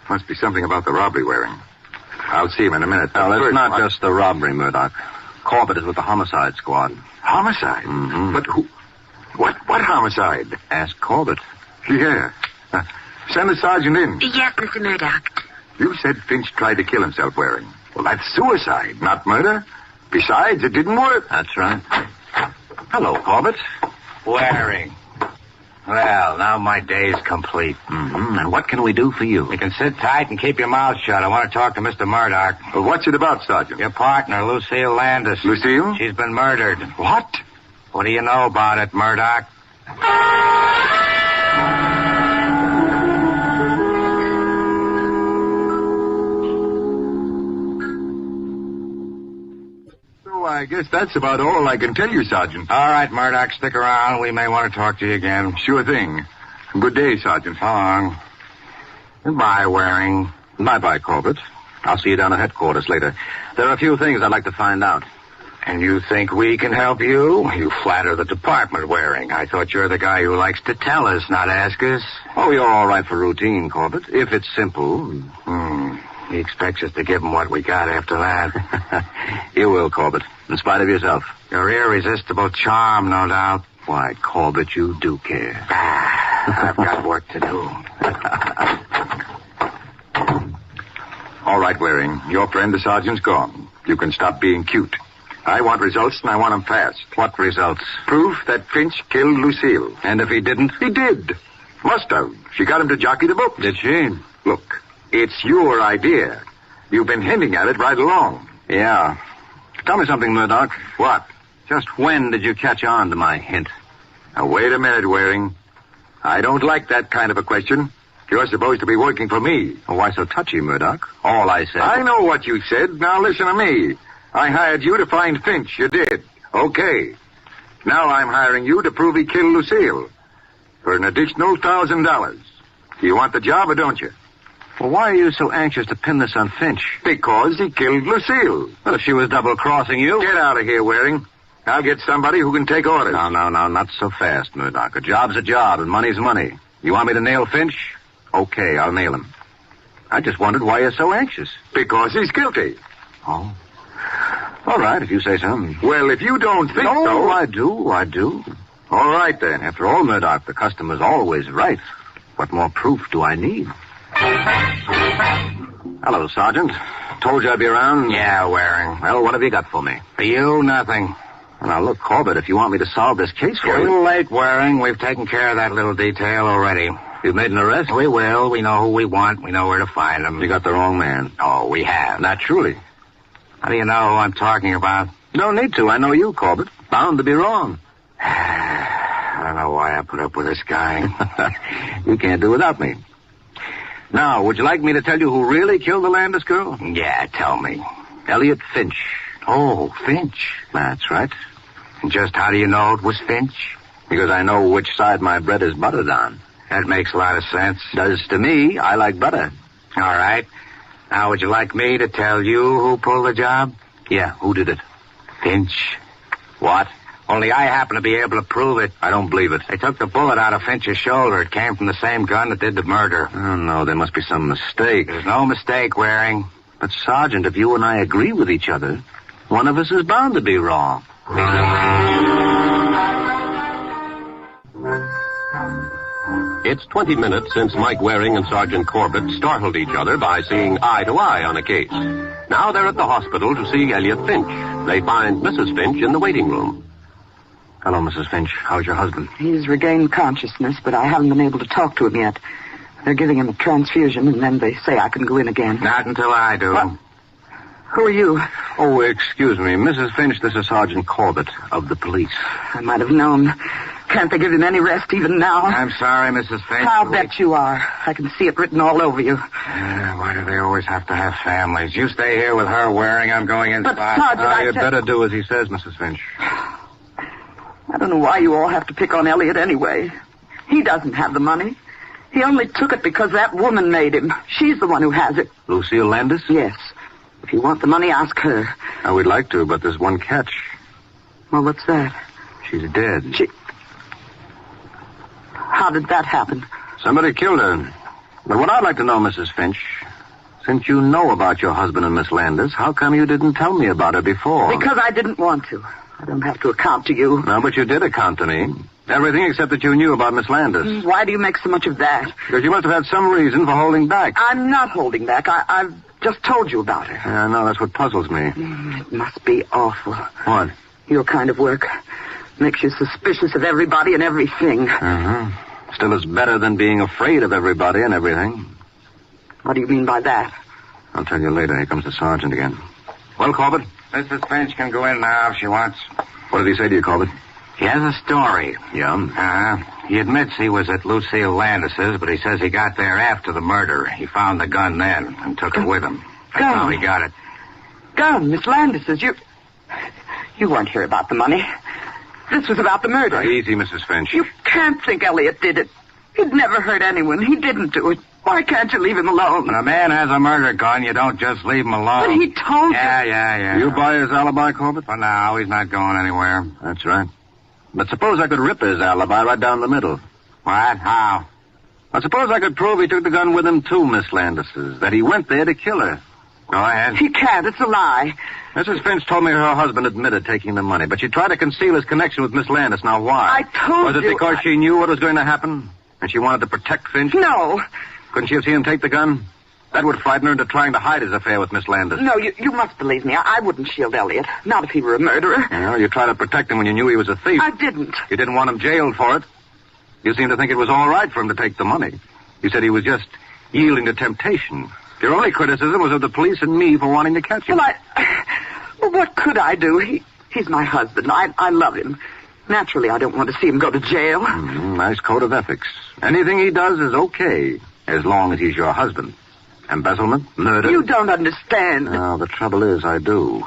Speaker 12: Must be something about the robbery, Waring. I'll see him in a minute.
Speaker 5: Now, it's not just the robbery, Murdoch. Corbett is with the homicide squad.
Speaker 12: Homicide?
Speaker 5: Mm-hmm.
Speaker 12: But who... What homicide?
Speaker 5: Ask Corbett.
Speaker 12: Yeah. Send the sergeant in.
Speaker 2: Yes, Mr. Murdoch.
Speaker 12: You said Finch tried to kill himself, Waring. Well, that's suicide, not murder. Besides, it didn't work.
Speaker 5: That's right. Hello, Corbett.
Speaker 4: Waring. Well, now my day's complete.
Speaker 5: And what can we do for you?
Speaker 4: You can sit tight and keep your mouth shut. I want to talk to Mr. Murdoch.
Speaker 12: Well, what's it about, Sergeant?
Speaker 4: Your partner, Lucille Landis.
Speaker 12: Lucille?
Speaker 4: She's been murdered.
Speaker 12: What?
Speaker 4: What do you know about it, Murdoch?
Speaker 12: I guess that's about all I can tell you, Sergeant.
Speaker 4: All right, Murdoch, stick around. We may want to talk to you again.
Speaker 12: Sure thing. Good day, Sergeant.
Speaker 4: So long. Goodbye, Waring.
Speaker 5: Bye-bye, Corbett. I'll see you down at headquarters later. There are a few things I'd like to find out.
Speaker 4: And you think we can help you? You flatter the department, Waring. I thought you're the guy who likes to tell us, not ask us.
Speaker 5: Oh, you're all right for routine, Corbett, if it's simple.
Speaker 4: He expects us to give him what we got after that.
Speaker 5: You will, Corbett, in spite of yourself.
Speaker 4: Your irresistible charm, no doubt.
Speaker 5: Why, Corbett, you do care.
Speaker 4: I've got work to do.
Speaker 22: All right, Waring. Your friend, the sergeant's gone. You can stop being cute. I want results, and I want them fast.
Speaker 5: What results?
Speaker 22: Proof that Finch killed Lucille.
Speaker 5: And if he didn't?
Speaker 22: He did. Must have. She got him to jockey the book.
Speaker 5: Did she?
Speaker 22: Look, it's your idea. You've been hinting at it right along.
Speaker 5: Yeah. Tell me something, Murdoch.
Speaker 22: What?
Speaker 5: Just when did you catch on to my hint?
Speaker 22: Now, wait a minute, Waring. I don't like that kind of a question. You're supposed to be working for me.
Speaker 5: Oh, why so touchy, Murdoch? All I said...
Speaker 22: I know what you said. Now listen to me. I hired you to find Finch. You did. Okay. Now I'm hiring you to prove he killed Lucille. For an additional $1,000. Do you want the job or don't you?
Speaker 5: Well, why are you so anxious to pin this on Finch?
Speaker 22: Because he killed Lucille.
Speaker 5: Well, if she was double-crossing you...
Speaker 22: Get out of here, Waring. I'll get somebody who can take orders.
Speaker 5: No, not so fast, Murdoch. A job's a job, and money's money. You want me to nail Finch? Okay, I'll nail him. I just wondered why you're so anxious.
Speaker 22: Because he's guilty.
Speaker 5: Oh. All right, if you say so.
Speaker 22: Well, if you don't think so...
Speaker 5: No, I do.
Speaker 22: All right, then.
Speaker 5: After all, Murdoch, the customer's always right. What more proof do I need? Hello, Sergeant. Told you I'd be around?
Speaker 4: Yeah, Waring.
Speaker 5: Well, what have you got for me?
Speaker 4: For you, nothing.
Speaker 5: Well, now, look, Corbett, if you want me to solve this case for
Speaker 4: You're a
Speaker 5: you...
Speaker 4: little late, Waring. We've taken care of that little detail already.
Speaker 5: You've made an arrest?
Speaker 4: We will. We know who we want. We know where to find them.
Speaker 5: You got the wrong man.
Speaker 4: Oh, we have.
Speaker 5: Not truly.
Speaker 4: How do you know who I'm talking about?
Speaker 5: No need to. I know you, Corbett. Bound to be wrong.
Speaker 4: I don't know why I put up with this guy.
Speaker 5: You can't do without me. Now, would you like me to tell you who really killed the Landis girl?
Speaker 4: Yeah, tell me.
Speaker 5: Elliot Finch.
Speaker 4: Oh, Finch.
Speaker 5: That's right.
Speaker 4: And just how do you know it was Finch?
Speaker 5: Because I know which side my bread is buttered on.
Speaker 4: That makes a lot of sense.
Speaker 5: Does to me. I like butter.
Speaker 4: All right. Now, would you like me to tell you who pulled the job?
Speaker 5: Yeah, who did it?
Speaker 4: Finch.
Speaker 5: What?
Speaker 4: Only I happen to be able to prove it.
Speaker 5: I don't believe it.
Speaker 4: They took the bullet out of Finch's shoulder. It came from the same gun that did the murder.
Speaker 5: Oh, no, there must be some mistake.
Speaker 4: There's no mistake, Waring.
Speaker 5: But, Sergeant, if you and I agree with each other, one of us is bound to be wrong.
Speaker 21: It's 20 minutes since Mike Waring and Sergeant Corbett startled each other by seeing eye to eye on a case. Now they're at the hospital to see Elliot Finch. They find Mrs. Finch in the waiting room.
Speaker 5: Hello, Mrs. Finch. How's your husband?
Speaker 24: He's regained consciousness, but I haven't been able to talk to him yet. They're giving him a transfusion, and then they say I can go in again.
Speaker 4: Not until I do.
Speaker 24: What? Who are you?
Speaker 5: Oh, excuse me. Mrs. Finch, this is Sergeant Corbett of the police.
Speaker 24: I might have known. Can't they give him any rest even now?
Speaker 4: I'm sorry, Mrs. Finch.
Speaker 24: I'll bet you are. I can see it written all over you.
Speaker 4: Why do they always have to have families? You stay here with her, Waring. I'm going inside.
Speaker 24: But, Sergeant,
Speaker 5: You'd better do as he says, Mrs. Finch.
Speaker 24: I don't know why you all have to pick on Elliot anyway. He doesn't have the money. He only took it because that woman made him. She's the one who has it.
Speaker 5: Lucille Landis?
Speaker 24: Yes. If you want the money, ask her.
Speaker 5: We'd like to, but there's one catch.
Speaker 24: Well, what's that?
Speaker 5: She's dead.
Speaker 24: How did that happen?
Speaker 5: Somebody killed her. But what I'd like to know, Mrs. Finch, since you know about your husband and Miss Landis, how come you didn't tell me about her before?
Speaker 24: Because I didn't want to. I don't have to account to you.
Speaker 5: No, but you did account to me. Everything except that you knew about Miss Landis.
Speaker 24: Why do you make so much of that?
Speaker 5: Because you must have had some reason for holding back.
Speaker 24: I'm not holding back. I've just told you about her.
Speaker 5: I know, that's what puzzles me.
Speaker 24: It must be awful.
Speaker 5: What?
Speaker 24: Your kind of work makes you suspicious of everybody and everything.
Speaker 5: Uh-huh. Still, it's better than being afraid of everybody and everything.
Speaker 24: What do you mean by that?
Speaker 5: I'll tell you later. Here comes the sergeant again. Well, Corbett?
Speaker 4: Mrs. Finch can go in now if she wants.
Speaker 5: What did he say to you, Corbett?
Speaker 4: He has a story.
Speaker 5: Yeah?
Speaker 4: He admits he was at Lucille Landis's, but he says he got there after the murder. He found the gun then and took it with him. That's how he got it.
Speaker 24: Gun, Miss Landis's. You weren't here about the money. This was about the murder.
Speaker 5: Easy, Mrs. Finch.
Speaker 24: You can't think Elliot did it. He'd never hurt anyone. He didn't do it. Why can't you leave him alone?
Speaker 4: When a man has a murder gun, you don't just leave him alone.
Speaker 24: But he told you.
Speaker 4: Yeah.
Speaker 5: You buy his alibi, Corbett?
Speaker 4: For now, he's not going anywhere.
Speaker 5: That's right. But suppose I could rip his alibi right down the middle.
Speaker 4: What? How?
Speaker 5: I suppose I could prove he took the gun with him to Miss Landis's, that he went there to kill her.
Speaker 4: Go ahead.
Speaker 24: He can't. It's a lie.
Speaker 5: Mrs. Finch told me her husband admitted taking the money, but she tried to conceal his connection with Miss Landis. Now, why?
Speaker 24: I told you.
Speaker 5: Was it because she knew what was going to happen? And she wanted to protect Finch?
Speaker 24: No.
Speaker 5: Couldn't she have seen him take the gun?
Speaker 4: That would frighten her into trying to hide his affair with Miss Landis.
Speaker 24: No, you must believe me. I wouldn't shield Elliot. Not if he were a murderer.
Speaker 4: Well, you tried to protect him when you knew he was a thief.
Speaker 24: I didn't.
Speaker 4: You didn't want him jailed for it. You seemed to think it was all right for him to take the money. You said he was just yielding to temptation. Your only criticism was of the police and me for wanting to catch him.
Speaker 24: Well, what could I do? He's my husband. I love him. Naturally, I don't want to see him go to jail.
Speaker 4: Nice code of ethics. Anything he does is okay, as long as he's your husband. Embezzlement, murder.
Speaker 24: You don't understand.
Speaker 4: No, the trouble is I do.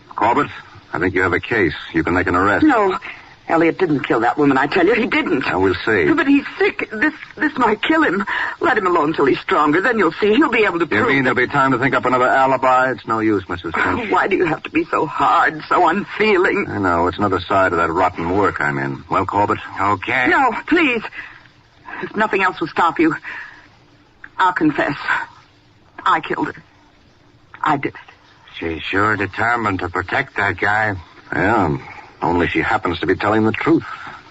Speaker 4: Corbett, I think you have a case. You can make an arrest.
Speaker 24: No, Elliot didn't kill that woman, I tell you. He didn't.
Speaker 4: Now, we'll see.
Speaker 24: But he's sick. This might kill him. Let him alone till he's stronger. Then you'll see. He'll be able to prove.
Speaker 4: You mean there'll be time to think up another alibi? It's no use, Mrs. Finch.
Speaker 24: Why do you have to be so hard, so unfeeling?
Speaker 4: I know. It's another side of that rotten work I'm in. Well, Corbett? Okay.
Speaker 24: No, please. If nothing else will stop you, I'll confess. I killed her. I did it.
Speaker 4: She's sure determined to protect that guy. Yeah, only she happens to be telling the truth.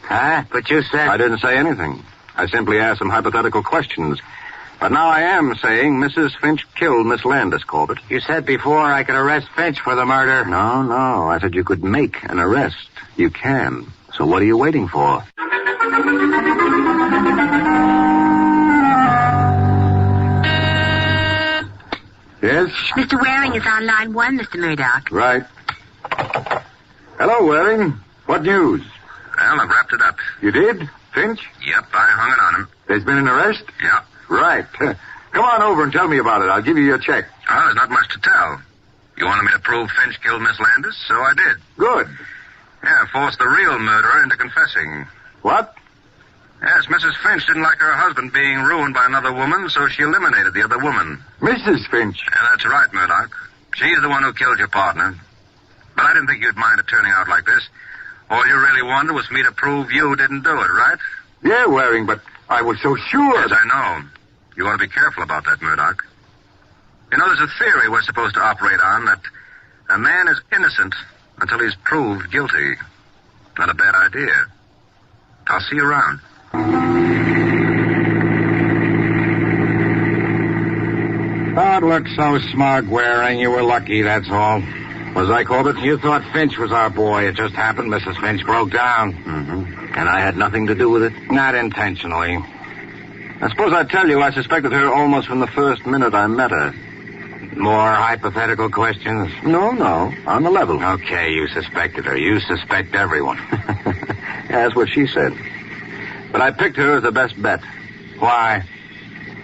Speaker 24: Huh? But you said...
Speaker 4: I didn't say anything. I simply asked some hypothetical questions. But now I am saying Mrs. Finch killed Miss Landis, Corbett.
Speaker 24: You said before I could arrest Finch for the murder.
Speaker 4: No. I said you could make an arrest. You can. So what are you waiting for? Yes?
Speaker 2: Mr. Waring is on line 1, Mr. Murdoch.
Speaker 4: Right. Hello, Waring. What news?
Speaker 5: Well, I've wrapped it up.
Speaker 4: You did? Finch?
Speaker 5: Yep, I hung it on him.
Speaker 4: There's been an arrest?
Speaker 5: Yeah.
Speaker 4: Right. Come on over and tell me about it. I'll give you your check.
Speaker 5: Oh, there's not much to tell. You wanted me to prove Finch killed Miss Landis, so I did.
Speaker 4: Good.
Speaker 5: Yeah, forced the real murderer into confessing.
Speaker 4: What?
Speaker 5: Yes, Mrs. Finch didn't like her husband being ruined by another woman, so she eliminated the other woman.
Speaker 4: Mrs. Finch?
Speaker 5: Yeah, that's right, Murdoch. She's the one who killed your partner. But I didn't think you'd mind it turning out like this. All you really wanted was for me to prove you didn't do it, right?
Speaker 4: Yeah, Waring, but I was so sure.
Speaker 5: Yes, I know. You want to be careful about that, Murdoch. You know, there's a theory we're supposed to operate on that a man is innocent until he's proved guilty. Not a bad idea. I'll see you around.
Speaker 4: Don't look so smug, Waring. You were lucky, that's all. Was I, Corbett? You thought Finch was our boy. It just happened Mrs. Finch broke down. Mm-hmm. And I had nothing to do with it? Not intentionally. I suppose I'd tell you I suspected her almost from the first minute I met her. More hypothetical questions? No. On the level. Okay, you suspected her. You suspect everyone. Yeah, that's what she said. But I picked her as the best bet. Why?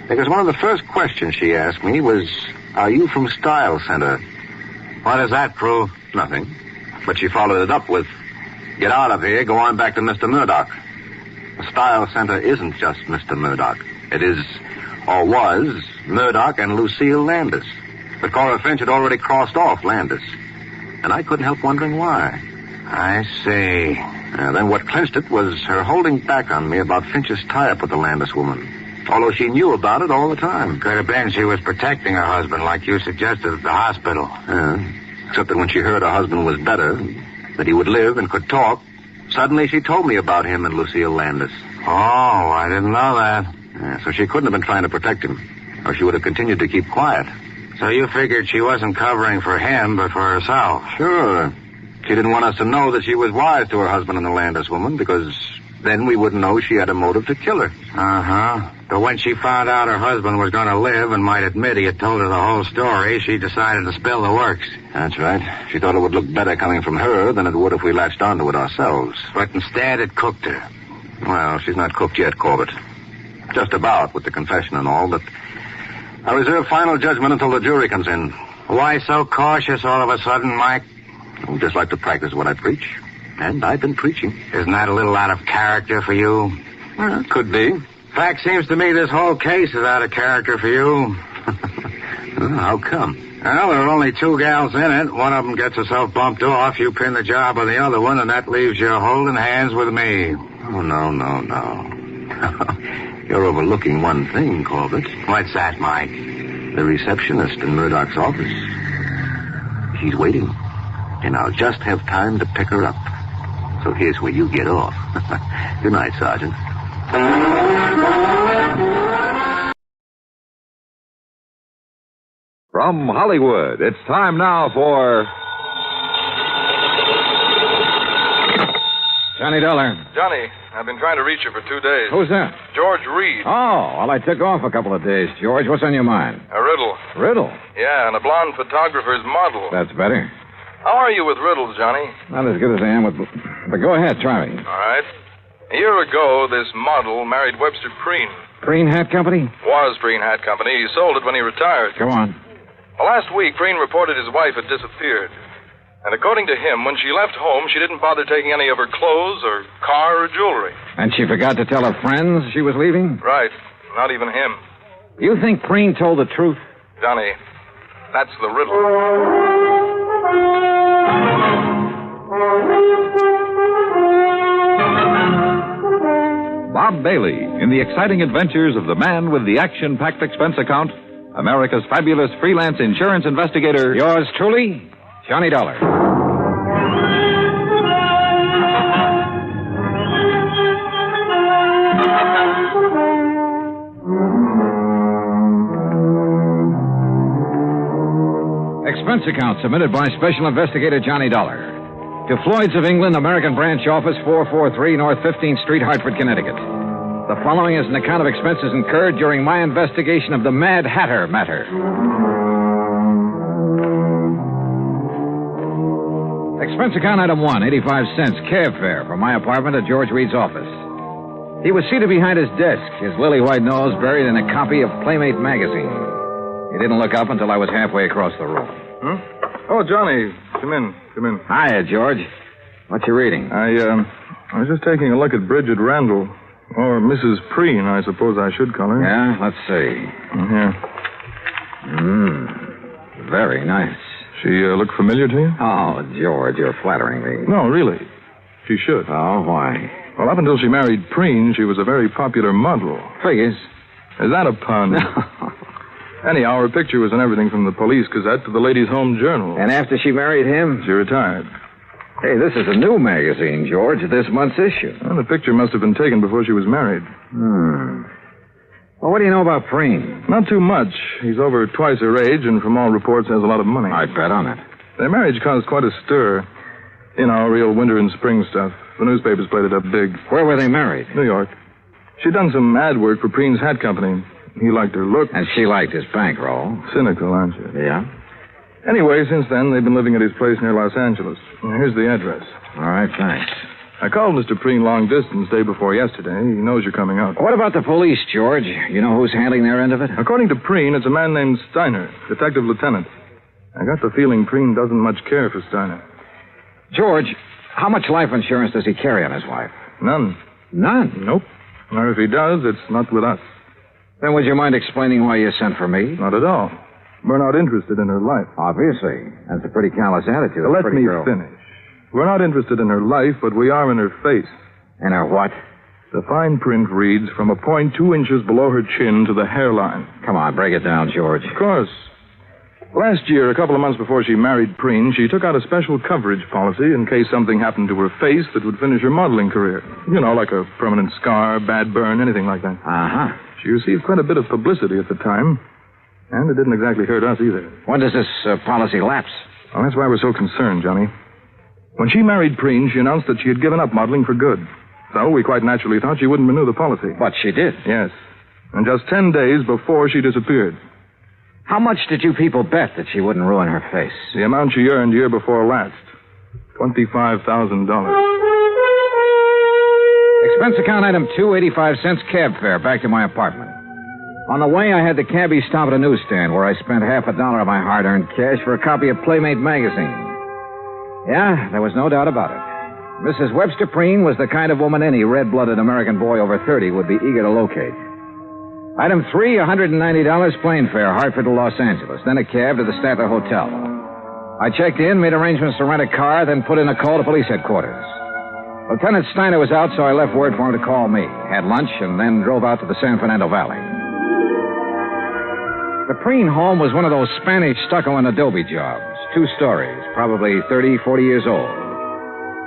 Speaker 4: Because one of the first questions she asked me was, are you from Style Center? What does that prove? Nothing. But she followed it up with, get out of here, go on back to Mr. Murdoch. The Style Center isn't just Mr. Murdoch. It is, or was, Murdoch and Lucille Landis. But Cora Finch had already crossed off Landis. And I couldn't help wondering why. I see. Then what clinched it was her holding back on me about Finch's tie-up with the Landis woman. Although she knew about it all the time. Could have been she was protecting her husband like you suggested at the hospital. Except that when she heard her husband was better, that he would live and could talk, suddenly she told me about him and Lucille Landis. Oh, I didn't know that. So she couldn't have been trying to protect him, or she would have continued to keep quiet. So you figured she wasn't covering for him, but for herself? Sure. She didn't want us to know that she was wise to her husband and the Landis woman, because then we wouldn't know she had a motive to kill her. Uh-huh. But when she found out her husband was going to live and might admit he had told her the whole story, she decided to spill the works. That's right. She thought it would look better coming from her than it would if we latched onto it ourselves. But instead it cooked her. Well, she's not cooked yet, Corbett. Just about, with the confession and all, but I reserve final judgment until the jury comes in. Why so cautious all of a sudden, Mike? I just like to practice what I preach. And I've been preaching. Isn't that a little out of character for you? Well, could be. Fact seems to me this whole case is out of character for you. How come? Well, there are only two gals in it. One of them gets herself bumped off. You pin the job on the other one, and that leaves you holding hands with me. Oh, no. You're overlooking one thing, Corbett. What's that, Mike? The receptionist in Murdoch's office. She's waiting. And I'll just have time to pick her up. So here's where you get off. Good night, Sergeant.
Speaker 8: From Hollywood, it's time now for...
Speaker 11: Johnny Dollar.
Speaker 17: Johnny, I've been trying to reach you for 2 days.
Speaker 11: Who's that?
Speaker 17: George Reed.
Speaker 11: Oh, well, I took off a couple of days, George. What's on your mind?
Speaker 17: A riddle.
Speaker 11: Riddle?
Speaker 17: Yeah, and a blonde photographer's model.
Speaker 11: That's better.
Speaker 17: How are you with riddles, Johnny?
Speaker 11: Not as good as I am with... But go ahead, try me.
Speaker 17: All right. A year ago, this model married Webster Preen.
Speaker 11: Preen Hat Company?
Speaker 17: Was Preen Hat Company. He sold it when he retired.
Speaker 11: Go on.
Speaker 17: Well, last week, Preen reported his wife had disappeared. And according to him, when she left home, she didn't bother taking any of her clothes or car or jewelry.
Speaker 11: And she forgot to tell her friends she was leaving?
Speaker 17: Right. Not even him.
Speaker 11: You think Preen told the truth?
Speaker 17: Johnny, that's the riddle.
Speaker 8: Bob Bailey in the exciting adventures of the man with the action-packed expense account, America's fabulous freelance insurance investigator.
Speaker 11: Yours truly, Johnny Dollar. Expense account submitted by Special Investigator Johnny Dollar. To Floyd's of England, American Branch Office, 443 North 15th Street, Hartford, Connecticut. The following is an account of expenses incurred during my investigation of the Mad Hatter matter. Expense account item 1, 85 cents, cab fare from my apartment to George Reed's office. He was seated behind his desk, his lily white nose buried in a copy of Playmate magazine. He didn't look up until I was halfway across the room.
Speaker 17: Oh, Johnny, come in.
Speaker 11: Hiya, George. What you reading?
Speaker 17: I was just taking a look at Bridget Randall. Or Mrs. Preen, I suppose I should call her.
Speaker 11: Yeah, let's see.
Speaker 17: Here.
Speaker 11: Very nice.
Speaker 17: She look familiar to you?
Speaker 11: Oh, George, you're flattering me.
Speaker 17: No, really. She should.
Speaker 11: Oh, why?
Speaker 17: Well, up until she married Preen, she was a very popular model.
Speaker 11: Figures.
Speaker 17: Is that a pun? Anyhow, her picture was in everything from the Police Gazette to the Ladies' Home Journal.
Speaker 11: And after she married him?
Speaker 17: She retired.
Speaker 11: Hey, this is a new magazine, George, this month's issue.
Speaker 17: Well, the picture must have been taken before she was married.
Speaker 11: Well, what do you know about Preen?
Speaker 17: Not too much. He's over twice her age and from all reports has a lot of money.
Speaker 11: I'd bet on it.
Speaker 17: Their marriage caused quite a stir. You know, real winter and spring stuff. The newspapers played it up big.
Speaker 11: Where were they married?
Speaker 17: New York. She'd done some ad work for Preen's Hat Company. He liked her look.
Speaker 11: And she liked his bankroll.
Speaker 17: Cynical, aren't you?
Speaker 11: Yeah.
Speaker 17: Anyway, since then, they've been living at his place near Los Angeles. Here's the address.
Speaker 11: All right, thanks.
Speaker 17: I called Mr. Preen long distance day before yesterday. He knows you're coming out.
Speaker 11: What about the police, George? You know who's handling their end of it?
Speaker 17: According to Preen, it's a man named Steiner, detective lieutenant. I got the feeling Preen doesn't much care for Steiner.
Speaker 11: George, how much life insurance does he carry on his wife?
Speaker 17: None.
Speaker 11: None?
Speaker 17: Nope. Or if he does, it's not with us.
Speaker 11: Then would you mind explaining why you sent for me?
Speaker 17: Not at all. We're not interested in her life.
Speaker 11: Obviously. That's a pretty callous attitude.
Speaker 17: Let me finish. We're not interested in her life, but we are in her face.
Speaker 11: In her what?
Speaker 17: The fine print reads from a point 2 inches below her chin to the hairline.
Speaker 11: Come on, break it down, George.
Speaker 17: Of course. Last year, a couple of months before she married Preen, she took out a special coverage policy in case something happened to her face that would finish her modeling career. You know, like a permanent scar, bad burn, anything like that.
Speaker 11: Uh-huh.
Speaker 17: She received quite a bit of publicity at the time. And it didn't exactly hurt us either.
Speaker 11: When does this policy lapse?
Speaker 17: Well, that's why we're so concerned, Johnny. When she married Preen, she announced that she had given up modeling for good. So we quite naturally thought she wouldn't renew the policy.
Speaker 11: But she did.
Speaker 17: Yes. And just 10 days before she disappeared.
Speaker 11: How much did you people bet that she wouldn't ruin her face?
Speaker 17: The amount she earned year before last. $25,000.
Speaker 11: Expense account item 2, 85 cents cab fare back to my apartment. On the way, I had the cabbie stop at a newsstand where I spent $50 of my hard-earned cash for a copy of Playmate magazine. Yeah, there was no doubt about it. Mrs. Webster Preen was the kind of woman any red-blooded American boy over 30 would be eager to locate. Item 3, $190 plane fare, Hartford to Los Angeles, then a cab to the Statler Hotel. I checked in, made arrangements to rent a car, then put in a call to police headquarters. Lieutenant Steiner was out, so I left word for him to call me, had lunch, and then drove out to the San Fernando Valley. The Preen home was one of those Spanish stucco and adobe jobs. 2 stories, probably 30, 40 years old.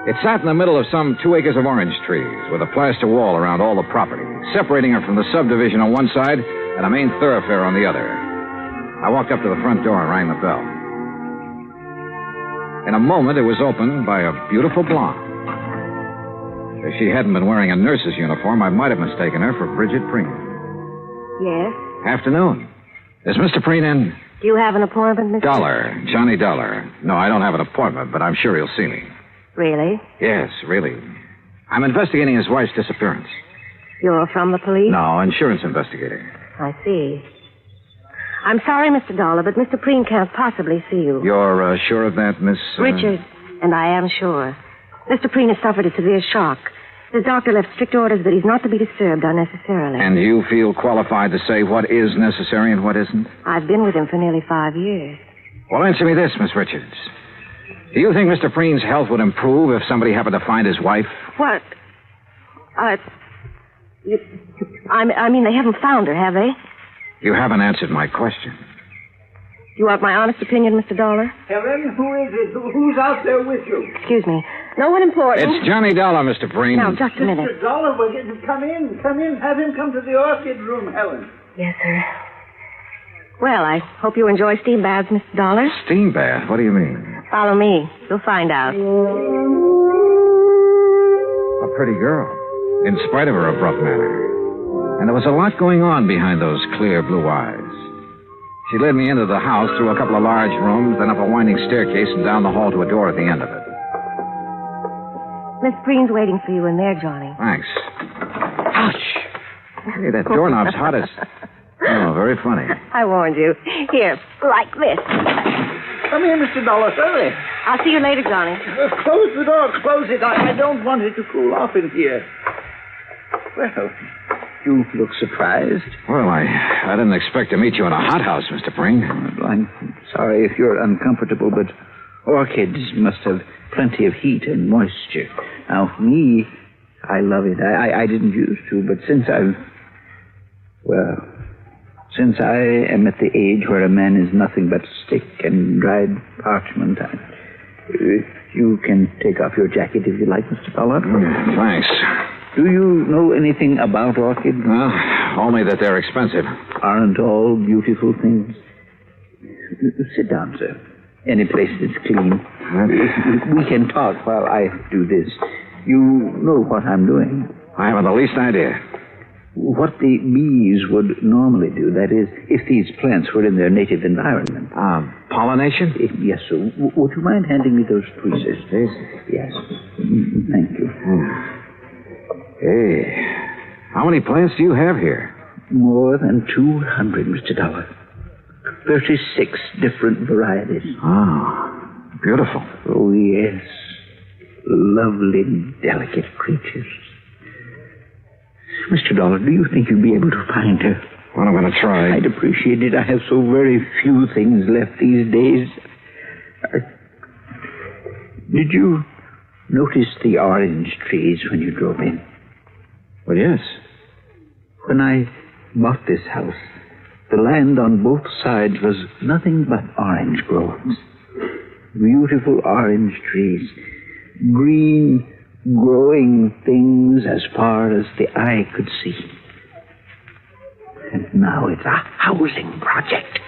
Speaker 11: It sat in the middle of some 2 acres of orange trees with a plaster wall around all the property, separating it from the subdivision on one side and a main thoroughfare on the other. I walked up to the front door and rang the bell. In a moment, it was opened by a beautiful blonde. If she hadn't been wearing a nurse's uniform, I might have mistaken her for Bridget Preen.
Speaker 1: Yes?
Speaker 11: Afternoon. Is Mr. Preen in?
Speaker 1: Do you have an appointment, Mr.
Speaker 11: Dollar. Johnny Dollar. No, I don't have an appointment, but I'm sure he'll see me.
Speaker 1: Really?
Speaker 11: Yes, really. I'm investigating his wife's disappearance.
Speaker 1: You're from the police?
Speaker 11: No, insurance investigator.
Speaker 1: I see. I'm sorry, Mr. Dollar, but Mr. Preen can't possibly see you.
Speaker 11: You're sure of that, Miss...
Speaker 1: Richard, and I am sure. Mr. Preen has suffered a severe shock. His doctor left strict orders that he's not to be disturbed unnecessarily.
Speaker 11: And you feel qualified to say what is necessary and what isn't?
Speaker 1: I've been with him for nearly 5 years.
Speaker 11: Well, answer me this, Miss Richards. Do you think Mr. Preen's health would improve if somebody happened to find his wife?
Speaker 1: What? I mean, they haven't found her, have they?
Speaker 11: You haven't answered my question.
Speaker 1: You want my honest opinion, Mr. Dollar?
Speaker 6: Helen, who is it? Who's out there with you?
Speaker 1: Excuse me. No one important.
Speaker 11: It's Johnny Dollar, Mr. Preen.
Speaker 1: Now, just a minute.
Speaker 6: Mr. Dollar, come in. Come in. Have him come to the orchid room, Helen.
Speaker 1: Yes, sir. Well, I hope you enjoy steam baths, Mr. Dollar.
Speaker 11: Steam bath? What do you mean?
Speaker 1: Follow me. You'll find out.
Speaker 11: A pretty girl, in spite of her abrupt manner. And there was a lot going on behind those clear blue eyes. She led me into the house through a couple of large rooms, then up a winding staircase and down the hall to a door at the end of it.
Speaker 1: Miss Preen's waiting for you in there, Johnny.
Speaker 11: Thanks. Ouch! Hey, that doorknob's hot as... Oh, very funny.
Speaker 1: I warned you. Here, like this.
Speaker 6: Come here, Mr. Dollar. Hurry.
Speaker 1: I'll see you later, Johnny.
Speaker 6: Close the door. Close it. I don't want it to cool off in here. Well, you look surprised.
Speaker 11: Well, I didn't expect to meet you in a hothouse, Mr. Preen.
Speaker 6: Well, I'm sorry if you're uncomfortable, but orchids must have plenty of heat and moisture. Now, me, I love it. I didn't used to, but since I am at the age where a man is nothing but stick and dried parchment, you can take off your jacket if you like, Mr. Dollar.
Speaker 11: Thanks.
Speaker 6: Do you know anything about orchids?
Speaker 11: Well, only that they're expensive.
Speaker 6: Aren't all beautiful things? Sit down, sir. Any place that's clean. We can talk while I do this. You know what I'm doing.
Speaker 11: I haven't the least idea.
Speaker 6: What the bees would normally do, that is, if these plants were in their native environment.
Speaker 11: Pollination?
Speaker 6: Yes, sir. Would you mind handing me those tweezers, please? Yes. Thank you.
Speaker 11: Hey, how many plants do you have here?
Speaker 6: More than 200, Mr. Dollar. 36 different varieties.
Speaker 11: Oh, beautiful.
Speaker 6: Oh, yes. Lovely, delicate creatures. Mr. Dollar, do you think you'd be able to find her?
Speaker 11: Well, I'm going to try.
Speaker 6: I'd appreciate it. I have so very few things left these days. Did you notice the orange trees when you drove in?
Speaker 11: Well, yes.
Speaker 6: When I bought this house, the land on both sides was nothing but orange groves. Beautiful orange trees. Green, growing things as far as the eye could see. And now it's a housing project.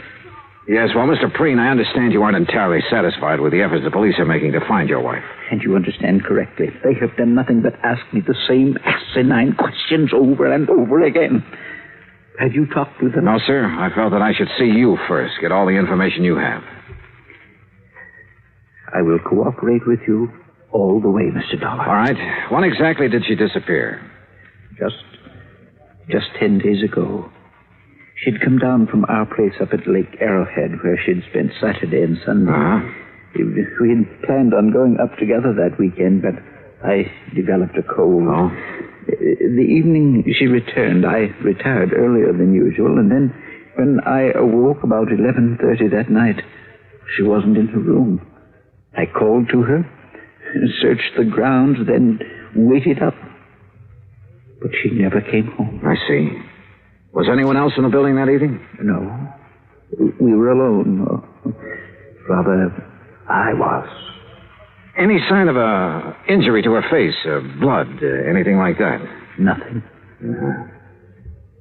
Speaker 11: Yes, well, Mr. Preen, I understand you aren't entirely satisfied with the efforts the police are making to find your wife.
Speaker 6: And you understand correctly. They have done nothing but ask me the same asinine questions over and over again. Have you talked to them?
Speaker 11: No, sir. I felt that I should see you first, get all the information you have.
Speaker 6: I will cooperate with you all the way, Mr. Dollar.
Speaker 11: All right. When exactly did she disappear?
Speaker 6: Just 10 days ago. She'd come down from our place up at Lake Arrowhead, where she'd spent Saturday and Sunday.
Speaker 11: Uh-huh.
Speaker 6: We had planned on going up together that weekend, but I developed a cold.
Speaker 11: Oh?
Speaker 6: The evening she returned, I retired earlier than usual, and then when I awoke about 11:30 that night, she wasn't in her room. I called to her, searched the grounds, then waited up. But she never came home.
Speaker 11: I see. Was anyone else in the building that evening?
Speaker 6: No. We were alone. Rather, I was.
Speaker 11: Any sign of a injury to her face? Blood? Anything like that?
Speaker 6: Nothing.
Speaker 11: Uh-huh.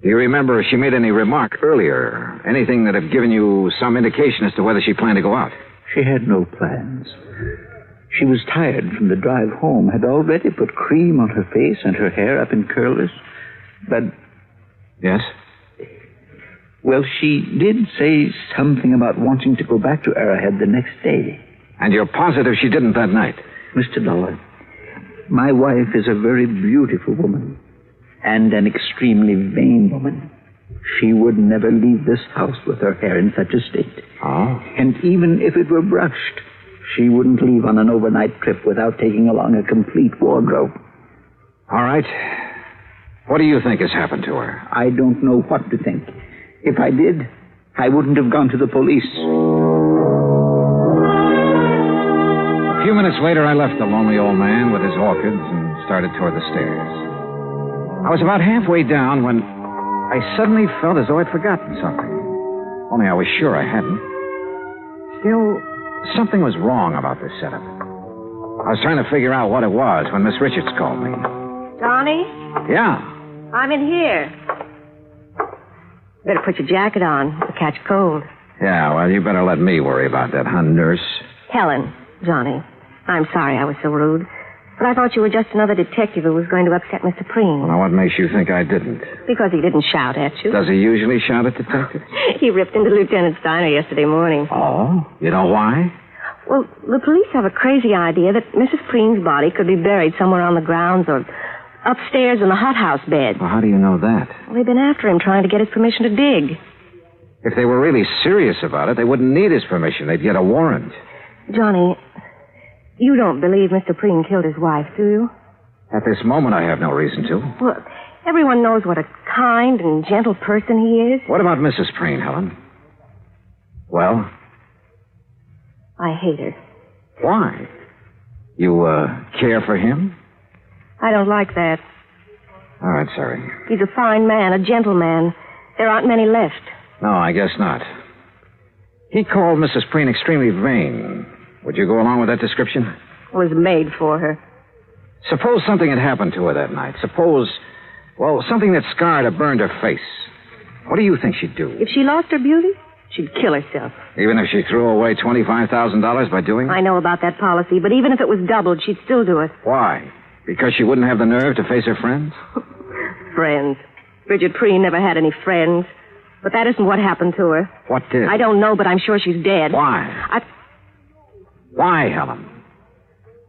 Speaker 11: Do you remember if she made any remark earlier? Anything that had given you some indication as to whether she planned to go out?
Speaker 6: She had no plans. She was tired from the drive home, had already put cream on her face and her hair up in curlers. But...
Speaker 11: Yes?
Speaker 6: Well, she did say something about wanting to go back to Arrowhead the next day.
Speaker 11: And you're positive she didn't that night?
Speaker 6: Mr. Dollar, my wife is a very beautiful woman. And an extremely vain woman. She would never leave this house with her hair in such a state.
Speaker 11: Oh?
Speaker 6: And even if it were brushed, she wouldn't leave on an overnight trip without taking along a complete wardrobe.
Speaker 11: All right. What do you think has happened to her?
Speaker 6: I don't know what to think. If I did, I wouldn't have gone to the police.
Speaker 11: A few minutes later, I left the lonely old man with his orchids and started toward the stairs. I was about halfway down when I suddenly felt as though I'd forgotten something. Only I was sure I hadn't. Still, something was wrong about this setup. I was trying to figure out what it was when Miss Richards called me.
Speaker 1: Johnny?
Speaker 11: Yeah.
Speaker 1: I'm in here. Better put your jacket on. You'll catch cold.
Speaker 11: Yeah, well, you better let me worry about that, huh, nurse?
Speaker 1: Helen, Johnny. I'm sorry I was so rude. But I thought you were just another detective who was going to upset Mr. Preen.
Speaker 11: Well, now, what makes you think I didn't?
Speaker 1: Because he didn't shout at you.
Speaker 11: Does he usually shout at detectives?
Speaker 1: He ripped into Lieutenant Steiner yesterday morning.
Speaker 11: Oh? You know why?
Speaker 1: Well, the police have a crazy idea that Mrs. Preen's body could be buried somewhere on the grounds or upstairs in the hothouse bed.
Speaker 11: Well, how do you know that?
Speaker 1: Well, they've been after him trying to get his permission to dig.
Speaker 11: If they were really serious about it, they wouldn't need his permission. They'd get a warrant.
Speaker 1: Johnny, you don't believe Mr. Preen killed his wife, do you?
Speaker 11: At this moment, I have no reason to.
Speaker 1: Well, everyone knows what a kind and gentle person he is.
Speaker 11: What about Mrs. Preen, Helen? Well?
Speaker 1: I hate her.
Speaker 11: Why? You, care for him?
Speaker 1: I don't like that.
Speaker 11: All right, sorry.
Speaker 1: He's a fine man, a gentleman. There aren't many left.
Speaker 11: No, I guess not. He called Mrs. Preen extremely vain. Would you go along with that description?
Speaker 1: It was made for her.
Speaker 11: Suppose something had happened to her that night. Suppose, well, something that scarred or burned her face. What do you think she'd do?
Speaker 1: If she lost her beauty, she'd kill herself.
Speaker 11: Even if she threw away $25,000 by doing it?
Speaker 1: I know about that policy, but even if it was doubled, she'd still do it.
Speaker 11: Why? Because she wouldn't have the nerve to face her friends?
Speaker 1: Friends. Bridget Preen never had any friends. But that isn't what happened to her.
Speaker 11: What did?
Speaker 1: I don't know, but I'm sure she's dead.
Speaker 11: Why? Why, Helen?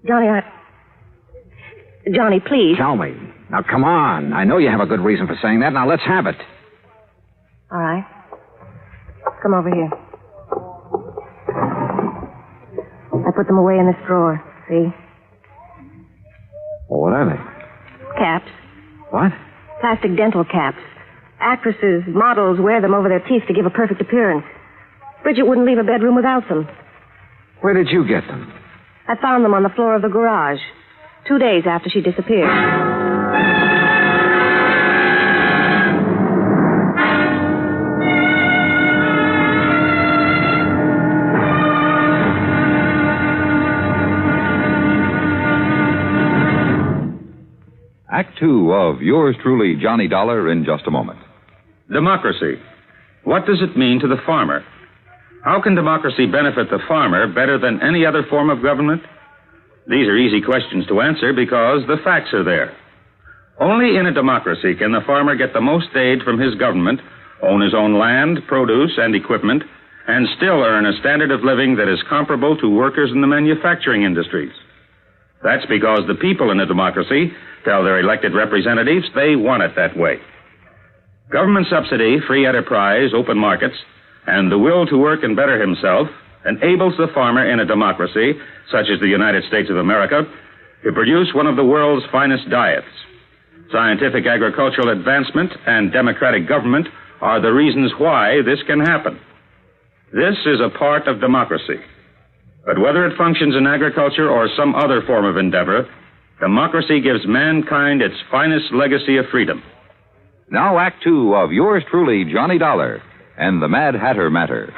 Speaker 1: Johnny, please.
Speaker 11: Tell me. Now, come on. I know you have a good reason for saying that. Now, let's have it.
Speaker 1: All right. Come over here. I put them away in this drawer. See?
Speaker 11: Well, what are they?
Speaker 1: Caps.
Speaker 11: What?
Speaker 1: Plastic dental caps. Actresses, models wear them over their teeth to give a perfect appearance. Bridget wouldn't leave a bedroom without them.
Speaker 11: Where did you get them?
Speaker 1: I found them on the floor of the garage 2 days after she disappeared.
Speaker 8: Act two of yours truly, Johnny Dollar, in just a moment.
Speaker 9: Democracy. What does it mean to the farmer? How can democracy benefit the farmer better than any other form of government? These are easy questions to answer because the facts are there. Only in a democracy can the farmer get the most aid from his government, own his own land, produce, and equipment, and still earn a standard of living that is comparable to workers in the manufacturing industries. That's because the people in a democracy tell their elected representatives they want it that way. Government subsidy, free enterprise, open markets, and the will to work and better himself enables the farmer in a democracy, such as the United States of America, to produce one of the world's finest diets. Scientific agricultural advancement and democratic government are the reasons why this can happen. This is a part of democracy. But whether it functions in agriculture or some other form of endeavor, democracy gives mankind its finest legacy of freedom.
Speaker 8: Now, Act two of yours truly, Johnny Dollar, and the Mad Hatter Matter.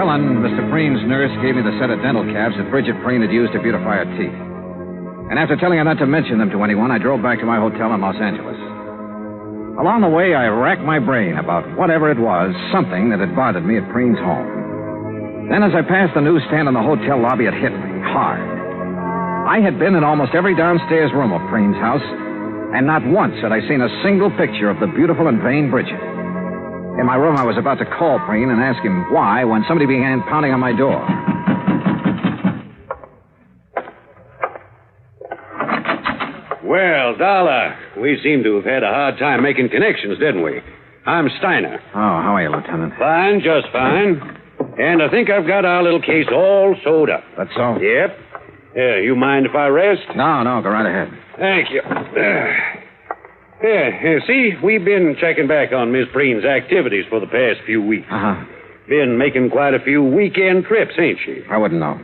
Speaker 11: Helen, Mr. Preen's nurse, gave me the set of dental caps that Bridget Preen had used to beautify her teeth. And after telling her not to mention them to anyone, I drove back to my hotel in Los Angeles. Along the way, I racked my brain about whatever it was, something that had bothered me at Preen's home. Then as I passed the newsstand in the hotel lobby, it hit me hard. I had been in almost every downstairs room of Preen's house, and not once had I seen a single picture of the beautiful and vain Bridget. In my room, I was about to call Preen and ask him why when somebody began pounding on my door.
Speaker 10: Well, Dollar, we seem to have had a hard time making connections, didn't we? I'm Steiner.
Speaker 11: Oh, how are you, Lieutenant?
Speaker 10: Fine, just fine. And I think I've got our little case all sewed up.
Speaker 11: That's so?
Speaker 10: Yep. You mind if I rest?
Speaker 11: No, go right ahead.
Speaker 10: Thank you. See, we've been checking back on Miss Preen's activities for the past few weeks.
Speaker 11: Uh-huh.
Speaker 10: Been making quite a few weekend trips, ain't she?
Speaker 11: I wouldn't know.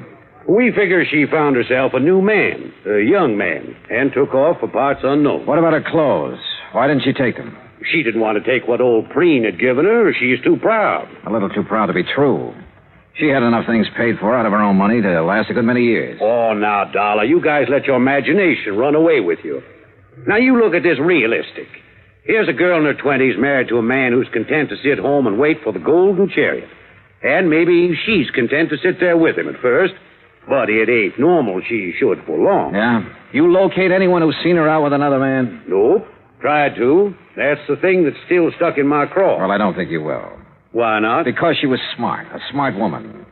Speaker 10: We figure she found herself a new man, a young man, and took off for parts unknown.
Speaker 11: What about her clothes? Why didn't she take them?
Speaker 10: She didn't want to take what old Preen had given her. She's too proud.
Speaker 11: A little too proud to be true. She had enough things paid for out of her own money to last a good many years.
Speaker 10: Oh, now, Dollar, you guys let your imagination run away with you. Now, you look at this realistic. Here's a girl in her 20s married to a man who's content to sit home and wait for the golden chariot. And maybe she's content to sit there with him at first, but it ain't normal she should for long.
Speaker 11: Yeah? You locate anyone who's seen her out with another man?
Speaker 10: Nope. Tried to. That's the thing that's still stuck in my craw.
Speaker 11: Well, I don't think you will.
Speaker 10: Why not?
Speaker 11: Because she was smart, a smart woman.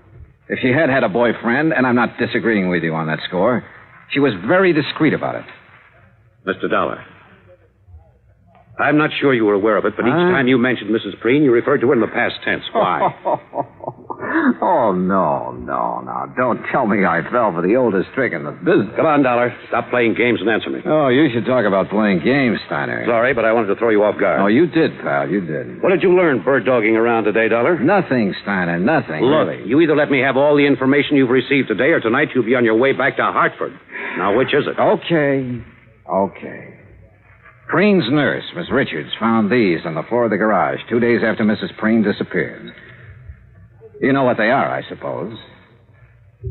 Speaker 11: If she had a boyfriend, and I'm not disagreeing with you on that score, she was very discreet about it.
Speaker 10: Mr. Dollar, I'm not sure you were aware of it, but each time you mentioned Mrs. Preen, you referred to her in the past tense. Why?
Speaker 11: Oh, no. Now, don't tell me I fell for the oldest trick in the business.
Speaker 10: Come on, Dollar. Stop playing games and answer me.
Speaker 11: Oh, you should talk about playing games, Steiner.
Speaker 10: Sorry, but I wanted to throw you off guard.
Speaker 11: Oh, you did, pal. You did.
Speaker 10: What did you learn bird-dogging around today, Dollar?
Speaker 11: Nothing, Steiner. Nothing.
Speaker 10: Look,
Speaker 11: really.
Speaker 10: You either let me have all the information you've received today, or tonight you'll be on your way back to Hartford. Now, which is it?
Speaker 11: Okay. Preen's nurse, Miss Richards, found these on the floor of the garage 2 days after Mrs. Preen disappeared. You know what they are, I suppose.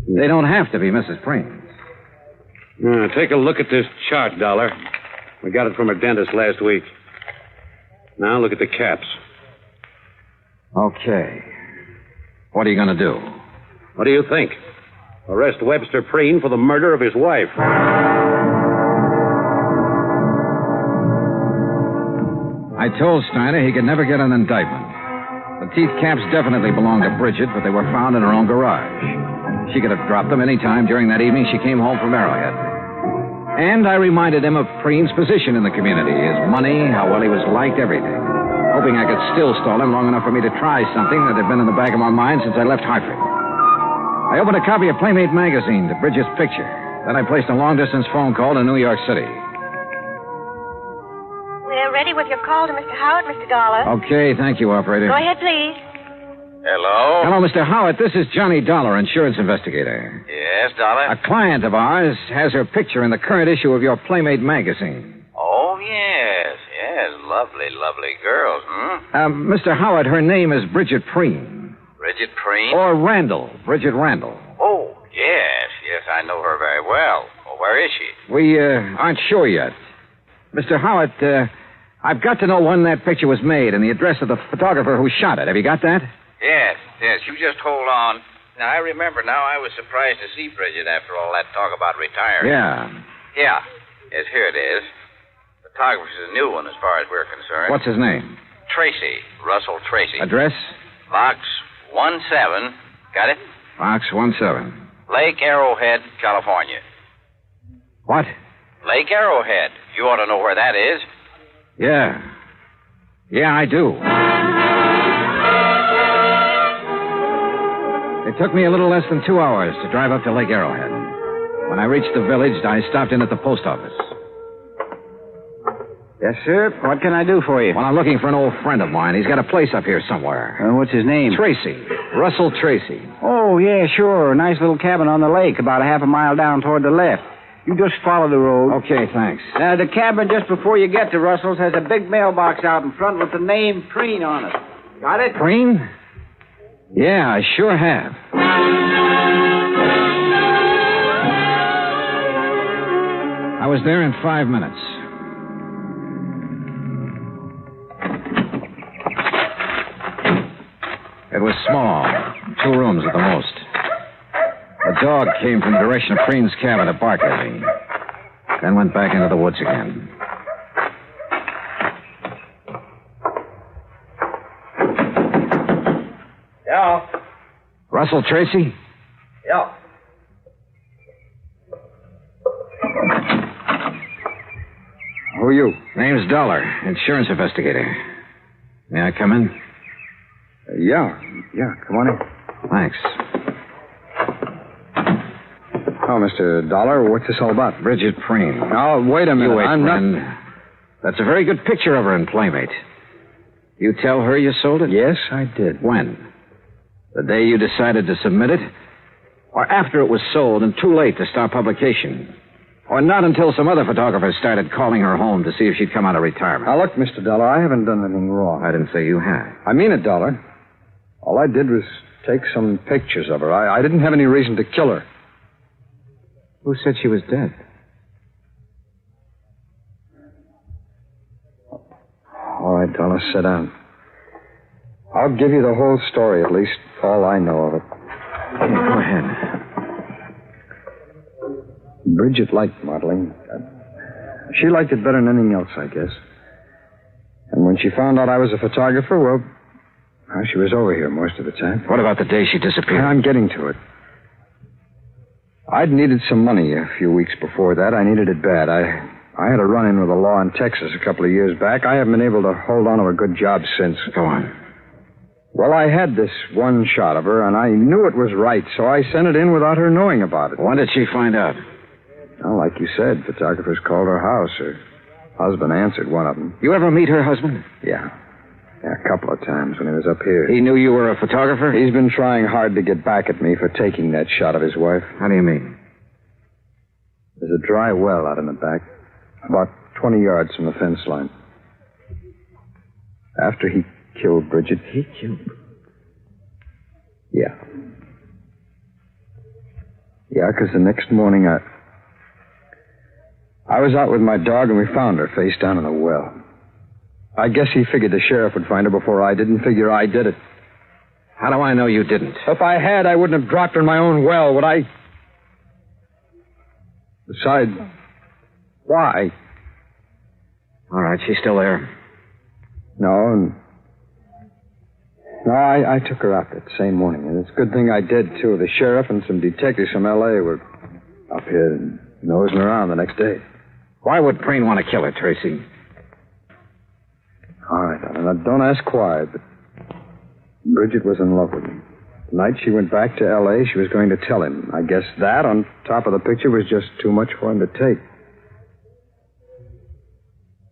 Speaker 11: They don't have to be Mrs. Preen's.
Speaker 10: Take a look at this chart, Dollar. We got it from her dentist last week. Now look at the caps.
Speaker 11: Okay. What are you going to do?
Speaker 10: What do you think? Arrest Webster Preen for the murder of his wife.
Speaker 11: I told Steiner he could never get an indictment. The teeth caps definitely belonged to Bridget, but they were found in her own garage. She could have dropped them any time during that evening she came home from Arrowhead. And I reminded him of Preen's position in the community, his money, how well he was liked, everything. Hoping I could still stall him long enough for me to try something that had been in the back of my mind since I left Hartford. I opened a copy of Playmate magazine to Bridget's picture. Then I placed a long-distance phone call to New York City.
Speaker 1: We're ready with your call to Mr. Howard, Mr. Dollar.
Speaker 11: Okay, thank you, operator.
Speaker 1: Go ahead, please.
Speaker 13: Hello?
Speaker 11: Hello, Mr. Howard. This is Johnny Dollar, insurance investigator.
Speaker 13: Yes, Dollar?
Speaker 11: A client of ours has her picture in the current issue of your Playmate magazine.
Speaker 13: Oh, yes. Lovely girls,
Speaker 11: Mr. Howard, her name is Bridget Preen.
Speaker 13: Bridget Preen?
Speaker 11: Or Randall. Bridget Randall.
Speaker 13: Oh, yes, I know her very well. Well, where is she?
Speaker 11: We aren't sure yet. Mr. Howard, I've got to know when that picture was made and the address of the photographer who shot it. Have you got that?
Speaker 13: Yes, you just hold on. Now, I remember now I was surprised to see Bridget after all that talk about retiring.
Speaker 11: Yeah.
Speaker 13: Yes, here it is. Photographer's a new one as far as we're concerned.
Speaker 11: What's his name?
Speaker 13: Tracy. Russell Tracy.
Speaker 11: Address?
Speaker 13: Box 17. Got it?
Speaker 11: Box 17.
Speaker 13: Lake Arrowhead, California.
Speaker 11: What?
Speaker 13: Lake Arrowhead. You ought to know where that is.
Speaker 11: Yeah, I do. It took me a little less than 2 hours to drive up to Lake Arrowhead. When I reached the village, I stopped in at the post office.
Speaker 14: Yes, sir. What can I do for you?
Speaker 11: Well, I'm looking for an old friend of mine. He's got a place up here somewhere.
Speaker 14: What's his name?
Speaker 11: Tracy. Russell Tracy.
Speaker 14: Oh, yeah, sure. Nice little cabin on the lake, about a half a mile down toward the left. You just follow the road.
Speaker 11: Okay, thanks.
Speaker 14: The cabin just before you get to Russell's has a big mailbox out in front with the name Preen on it. Got it?
Speaker 11: Preen? Yeah, I sure have. I was there in 5 minutes. It was small, 2 rooms at the most. A dog came from the direction of Preen's cabin to bark at me, then went back into the woods again.
Speaker 3: Yeah.
Speaker 11: Russell Tracy?
Speaker 3: Yeah.
Speaker 11: Who are you? Name's Dollar, insurance investigator. May I come in?
Speaker 3: Yeah, come on in.
Speaker 11: Thanks.
Speaker 3: Oh, Mr. Dollar, what's this all about?
Speaker 11: Bridget Preen.
Speaker 3: Oh, wait a minute.
Speaker 11: You wait,
Speaker 3: I'm
Speaker 11: friend.
Speaker 3: not...
Speaker 11: That's a very good picture of her in Playmate. You tell her you sold it?
Speaker 3: Yes, I did.
Speaker 11: When? The day you decided to submit it? Or after it was sold and too late to start publication? Or not until some other photographers started calling her home to see if she'd come out of retirement?
Speaker 3: Now, look, Mr. Dollar, I haven't done anything wrong.
Speaker 11: I didn't say you had.
Speaker 3: I mean it, Dollar. All I did was take some pictures of her. I didn't have any reason to kill her.
Speaker 11: Who said she was dead?
Speaker 3: All right, Dollar, sit down. I'll give you the whole story, at least all I know of it.
Speaker 11: Yeah, go ahead.
Speaker 3: Bridget liked modeling. She liked it better than anything else, I guess. And when she found out I was a photographer, well, she was over here most of the time.
Speaker 11: What about the day she disappeared?
Speaker 3: I'm getting to it. I'd needed some money a few weeks before that. I needed it bad. I had a run-in with the law in Texas a couple of years back. I haven't been able to hold on to a good job since.
Speaker 11: Go on.
Speaker 3: Well, I had this one shot of her, and I knew it was right, so I sent it in without her knowing about it.
Speaker 11: When did she find out?
Speaker 3: Well, like you said, photographers called her house. Her husband answered one of them.
Speaker 11: You ever meet her husband?
Speaker 3: Yeah, a couple of times when he was up here.
Speaker 11: He knew you were a photographer?
Speaker 3: He's been trying hard to get back at me for taking that shot of his wife.
Speaker 11: How do you mean?
Speaker 3: There's a dry well out in the back, about 20 yards from the fence line. After he killed Bridget...
Speaker 11: He killed?
Speaker 3: Yeah. Yeah, because the next morning I was out with my dog and we found her face down in the well. I guess he figured the sheriff would find her before I didn't figure I did it.
Speaker 11: How do I know you didn't?
Speaker 3: If I had, I wouldn't have dropped her in my own well, would I? Besides, why?
Speaker 11: All right, she's still there.
Speaker 3: No, I took her out that same morning, and it's a good thing I did, too. The sheriff and some detectives from L.A. were up here and nosing around the next day.
Speaker 11: Why would Preen want to kill her, Tracy?
Speaker 3: All right, now, don't ask why, but Bridget was in love with me. The night she went back to L.A., she was going to tell him. I guess that, on top of the picture, was just too much for him to take.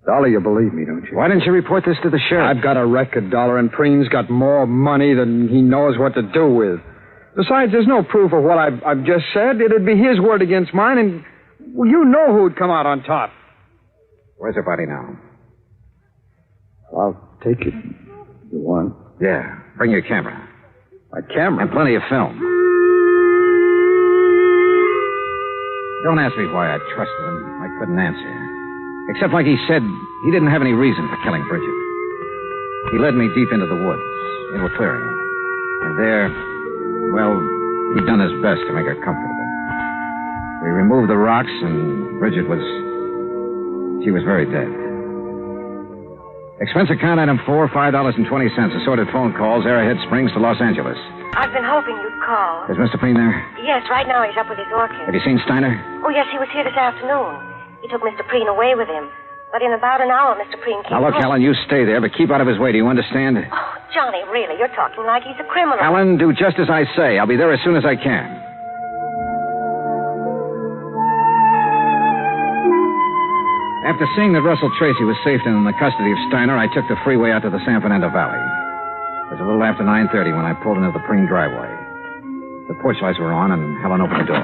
Speaker 3: Dollar, you believe me, don't you?
Speaker 11: Why didn't you report this to the sheriff?
Speaker 3: I've got a record, Dollar, and Preen's got more money than he knows what to do with. Besides, there's no proof of what I've just said. It'd be his word against mine, and well, you know who'd come out on top.
Speaker 11: Where's her body now?
Speaker 3: I'll take it. You want?
Speaker 11: Yeah. Bring your camera.
Speaker 3: My camera?
Speaker 11: And plenty of film. Don't ask me why I trusted him. I couldn't answer. Except, like he said, he didn't have any reason for killing Bridget. He led me deep into the woods, into a clearing. And there, well, he'd done his best to make her comfortable. We removed the rocks, and Bridget she was very dead. Expense account item 4, $5.20. Assorted phone calls, Arrowhead Springs to Los Angeles.
Speaker 1: I've been hoping you'd call.
Speaker 11: Is Mr. Preen there?
Speaker 1: Yes, right now he's up with his orchid.
Speaker 11: Have you seen Steiner?
Speaker 1: Oh, yes, he was here this afternoon. He took Mr. Preen away with him. But in about an hour, Mr. Preen came
Speaker 11: Now, look,
Speaker 1: home.
Speaker 11: Helen, you stay there, but keep out of his way. Do you understand?
Speaker 1: Oh, Johnny, really, you're talking like he's a criminal.
Speaker 11: Helen, do just as I say. I'll be there as soon as I can. After seeing that Russell Tracy was safe and in the custody of Steiner, I took the freeway out to the San Fernando Valley. It was a little after 9:30 when I pulled into the Preen driveway. The porch lights were on, and Helen opened the door.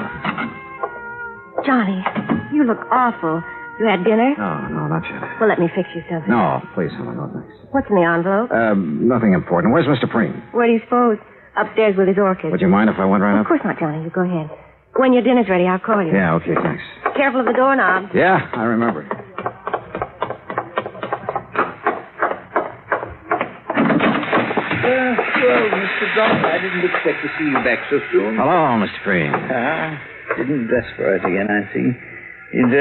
Speaker 1: Johnny, you look awful. You had dinner?
Speaker 11: No, not yet.
Speaker 1: Well, let me fix you something.
Speaker 11: No, please, Helen, no thanks.
Speaker 1: What's in the envelope?
Speaker 11: Nothing important. Where's Mr. Preen?
Speaker 1: Where do you suppose? Upstairs with his orchids.
Speaker 11: Would you mind if I went right
Speaker 1: Of
Speaker 11: up?
Speaker 1: course not, Johnny. You go ahead. When your dinner's ready, I'll call you.
Speaker 11: Yeah, okay, thanks.
Speaker 1: Careful of the doorknob.
Speaker 11: Yeah, I remember.
Speaker 6: Well, Mr. Doc, I didn't expect to see you back so soon.
Speaker 11: Hello, Mr. Preen.
Speaker 6: Didn't dress for it again, I see. You'd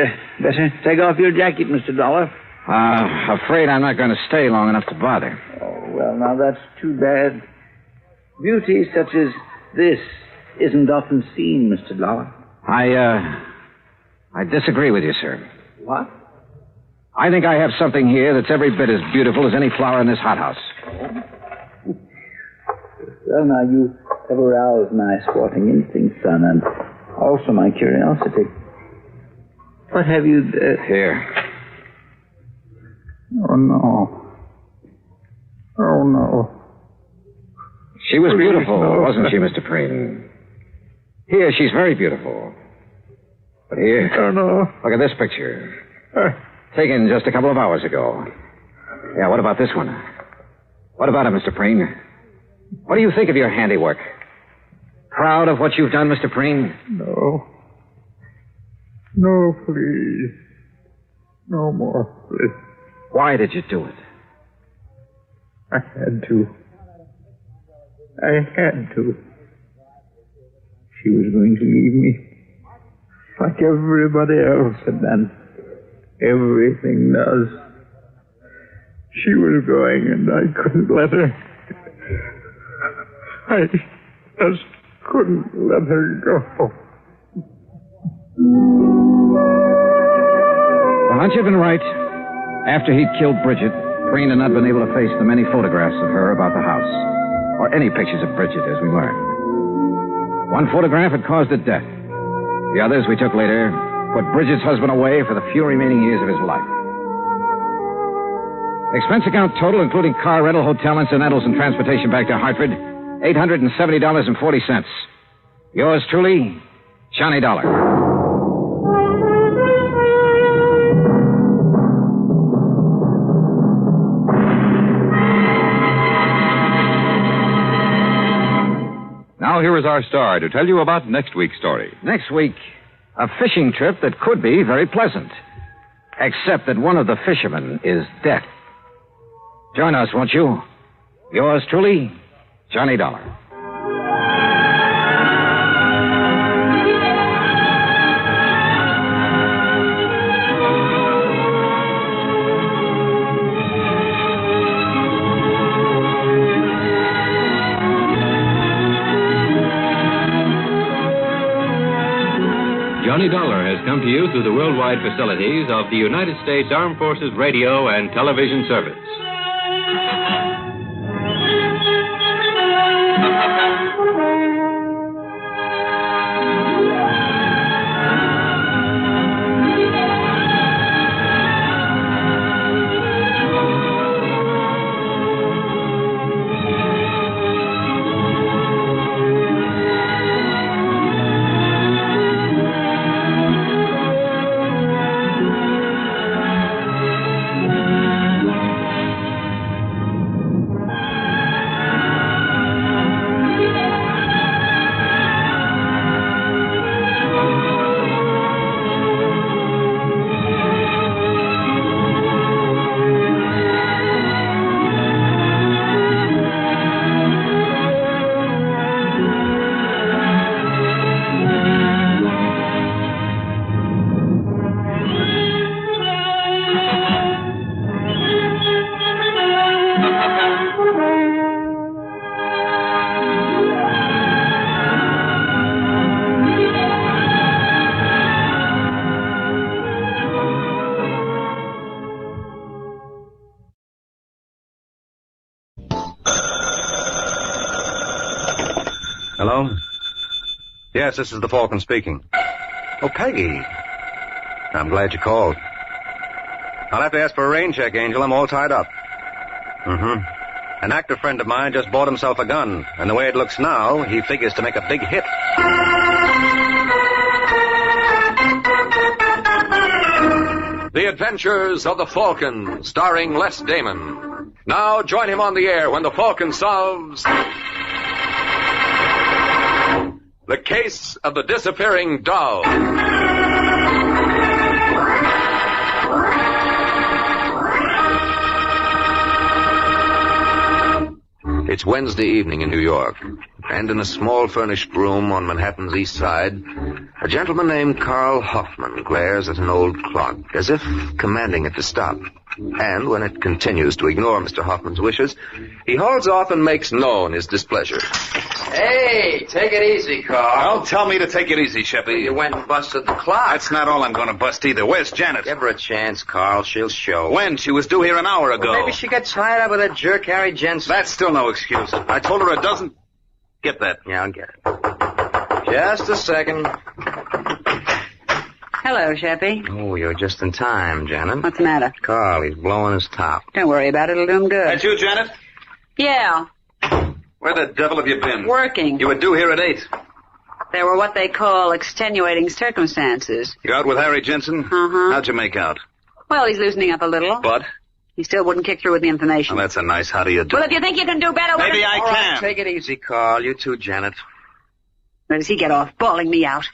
Speaker 6: better take off your jacket, Mr. Dollar.
Speaker 11: Afraid I'm not going to stay long enough to bother.
Speaker 6: Oh, well, now that's too bad. Beauty such as this isn't often seen, Mr. Dollar.
Speaker 11: I disagree with you, sir.
Speaker 6: What?
Speaker 11: I think I have something here that's every bit as beautiful as any flower in this hothouse.
Speaker 6: Well, now, you have aroused my sporting instincts, son, and also my curiosity. What have you...
Speaker 11: Here.
Speaker 6: Oh, no. Oh, no.
Speaker 11: She was beautiful, wasn't she, Mr. Preen? Here, she's very beautiful. But here...
Speaker 6: Oh, no.
Speaker 11: Look at this picture. Taken just a couple of hours ago. Yeah, what about this one? What about it, Mr. Preen? What do you think of your handiwork? Proud of what you've done, Mr. Preen?
Speaker 6: No. No, please. No more, please.
Speaker 11: Why did you do it?
Speaker 6: I had to. She was going to leave me. Like everybody else had done. Everything does. She was going and I couldn't let her. I just couldn't let her go.
Speaker 11: The hunch had been right. After he'd killed Bridget, Preen had not been able to face the many photographs of her about the house, or any pictures of Bridget, as we learned. One photograph had caused her death. The others we took later put Bridget's husband away for the few remaining years of his life. Expense account total, including car rental, hotel incidentals, and transportation back to Hartford, $870.40. Yours truly, Johnny Dollar.
Speaker 8: Now here is our star to tell you about next week's story.
Speaker 11: Next week, a fishing trip that could be very pleasant. Except that one of the fishermen is death. Join us, won't you? Yours truly, Johnny Dollar.
Speaker 21: Johnny Dollar has come to you through the worldwide facilities of the United States Armed Forces Radio and Television Service.
Speaker 5: Hello? Yes, this is the Falcon speaking. Oh, Peggy. I'm glad you called. I'll have to ask for a rain check, Angel. I'm all tied up. An actor friend of mine just bought himself a gun, and the way it looks now, he figures to make a big hit.
Speaker 21: The Adventures of the Falcon, starring Les Damon. Now join him on the air when the Falcon solves... The Case of the Disappearing Doll. It's Wednesday evening in New York, and in a small furnished room on Manhattan's East Side, a gentleman named Carl Hoffman glares at an old clock, as if commanding it to stop. And when it continues to ignore Mr. Hoffman's wishes, he hauls off and makes known his displeasure.
Speaker 13: Hey, take it easy, Carl.
Speaker 5: Don't tell me to take it easy, Sheppy.
Speaker 13: You went and busted the clock.
Speaker 5: That's not all I'm going to bust either. Where's Janet?
Speaker 13: Give her a chance, Carl. She'll show.
Speaker 5: When? She was due here an hour ago.
Speaker 13: Well, maybe she got tied up with that jerk Harry Jensen.
Speaker 5: That's still no excuse. I told her a dozen. Get that.
Speaker 13: Yeah, I'll get it. Just a second.
Speaker 24: Hello, Sheppy.
Speaker 13: Oh, you're just in time, Janet.
Speaker 24: What's the matter?
Speaker 13: Carl, he's blowing his top.
Speaker 24: Don't worry about it. It'll do him good.
Speaker 5: That you, Janet?
Speaker 24: Yeah.
Speaker 5: Where the devil have you been?
Speaker 24: Working.
Speaker 5: You were due here at 8.
Speaker 24: There were what they call extenuating circumstances.
Speaker 5: You out with Harry Jensen?
Speaker 24: Uh-huh.
Speaker 5: How'd you make out?
Speaker 24: Well, he's loosening up a little.
Speaker 5: But?
Speaker 24: He still wouldn't kick through with the information.
Speaker 5: Well, that's a nice how do you do.
Speaker 24: Well, if you think you can do better...
Speaker 5: Maybe I
Speaker 24: All
Speaker 5: can.
Speaker 24: right,
Speaker 13: Take it easy, Carl. You too, Janet.
Speaker 24: Where does he get off? Bawling me out.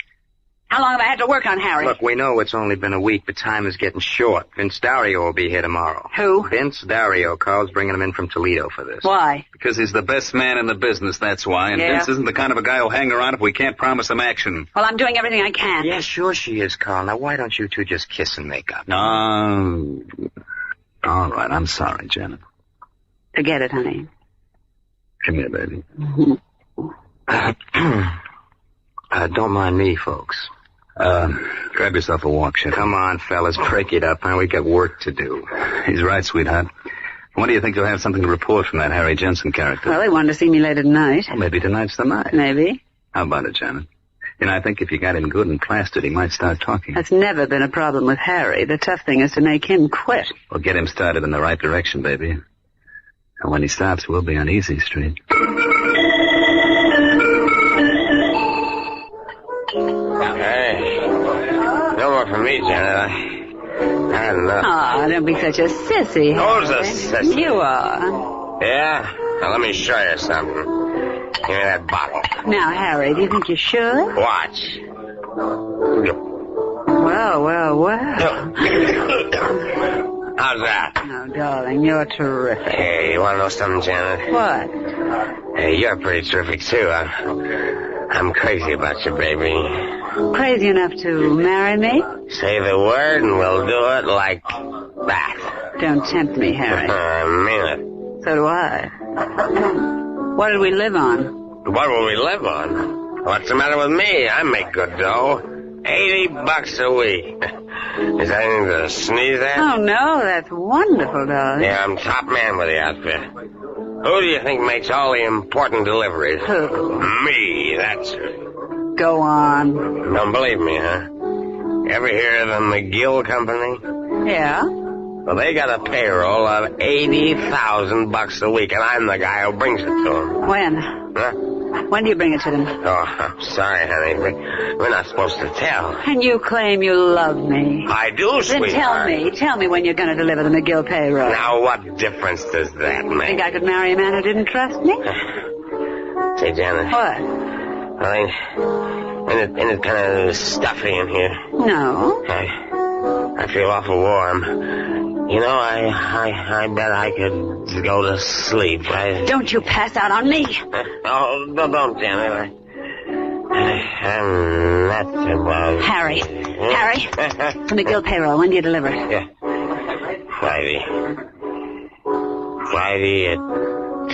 Speaker 24: How long have I had to work on Harry?
Speaker 13: Look, we know it's only been a week, but time is getting short. Vince Dario will be here tomorrow.
Speaker 24: Who?
Speaker 13: Vince Dario. Carl's bringing him in from Toledo for this.
Speaker 24: Why?
Speaker 5: Because he's the best man in the business, that's why. And
Speaker 24: Yeah?
Speaker 5: Vince isn't the kind of a guy who'll hang around if we can't promise him action.
Speaker 24: Well, I'm doing everything I can.
Speaker 13: Yeah, sure she is, Carl. Now, why don't you two just kiss and make up?
Speaker 5: No. All right, I'm sorry, Janet.
Speaker 24: Forget it, honey.
Speaker 5: Come here, baby.
Speaker 13: Don't mind me, folks.
Speaker 5: Grab yourself a walk, Shep.
Speaker 13: Come on, fellas, break it up, man. We got work to do.
Speaker 5: He's right, sweetheart. When do you think you'll have something to report from that Harry Jensen character?
Speaker 24: Well, they wanted to see me late at night.
Speaker 5: Well, maybe tonight's the night.
Speaker 24: Maybe.
Speaker 5: How about it, Janet? You know, I think if you got him good and plastered, he might start talking.
Speaker 24: That's never been a problem with Harry. The tough thing is to make him quit.
Speaker 5: We'll get him started in the right direction, baby. And when he stops, we'll be on Easy Street.
Speaker 13: Hey. No more for me, Janet. I had enough.
Speaker 24: Aw, don't be such a sissy.
Speaker 13: Who's a
Speaker 24: Harry.
Speaker 13: sissy?
Speaker 24: You are.
Speaker 13: Yeah? Now, let me show you something. Give me that bottle.
Speaker 24: Now, Harry, do you think you should?
Speaker 13: Watch.
Speaker 24: Well.
Speaker 13: How's that?
Speaker 24: Oh, darling, you're terrific.
Speaker 13: Hey, you want to know something, Janet?
Speaker 24: What?
Speaker 13: Hey, you're pretty terrific, too. I'm crazy about you, baby.
Speaker 24: Crazy enough to marry me?
Speaker 13: Say the word and we'll do it like that.
Speaker 24: Don't tempt me, Harry.
Speaker 13: I mean it.
Speaker 24: So do I. What did we live on?
Speaker 13: What will we live on? What's the matter with me? I make good dough. $80 a week. Is that anything to sneeze at?
Speaker 24: Oh, no, that's wonderful, darling.
Speaker 13: Yeah, I'm top man with the outfit. Who do you think makes all the important deliveries?
Speaker 24: Who?
Speaker 13: Me, that's who.
Speaker 24: Go on.
Speaker 13: Don't believe me, huh? Ever hear of the McGill Company?
Speaker 24: Yeah?
Speaker 13: Well, they got a payroll of $80,000 a week, and I'm the guy who brings it to them.
Speaker 24: When?
Speaker 13: Huh?
Speaker 24: When do you bring it to them?
Speaker 13: Oh, I'm sorry, honey. We're not supposed to tell.
Speaker 24: And you claim you love me.
Speaker 13: I do,
Speaker 24: Then
Speaker 13: sweetheart.
Speaker 24: tell me when you're going to deliver the McGill payroll.
Speaker 13: Now, what difference does that make?
Speaker 24: Think I could marry a man who didn't trust me?
Speaker 13: Say, Janet.
Speaker 24: What?
Speaker 13: Well, ain't it kind of stuffy in here?
Speaker 24: No.
Speaker 13: I feel awful warm. You know, I bet I could go to sleep.
Speaker 24: Don't you pass out on me.
Speaker 13: Oh, don't, Janet. I'm not about...
Speaker 24: Harry. The McGill payroll. When do you deliver?
Speaker 13: Yeah. Friday at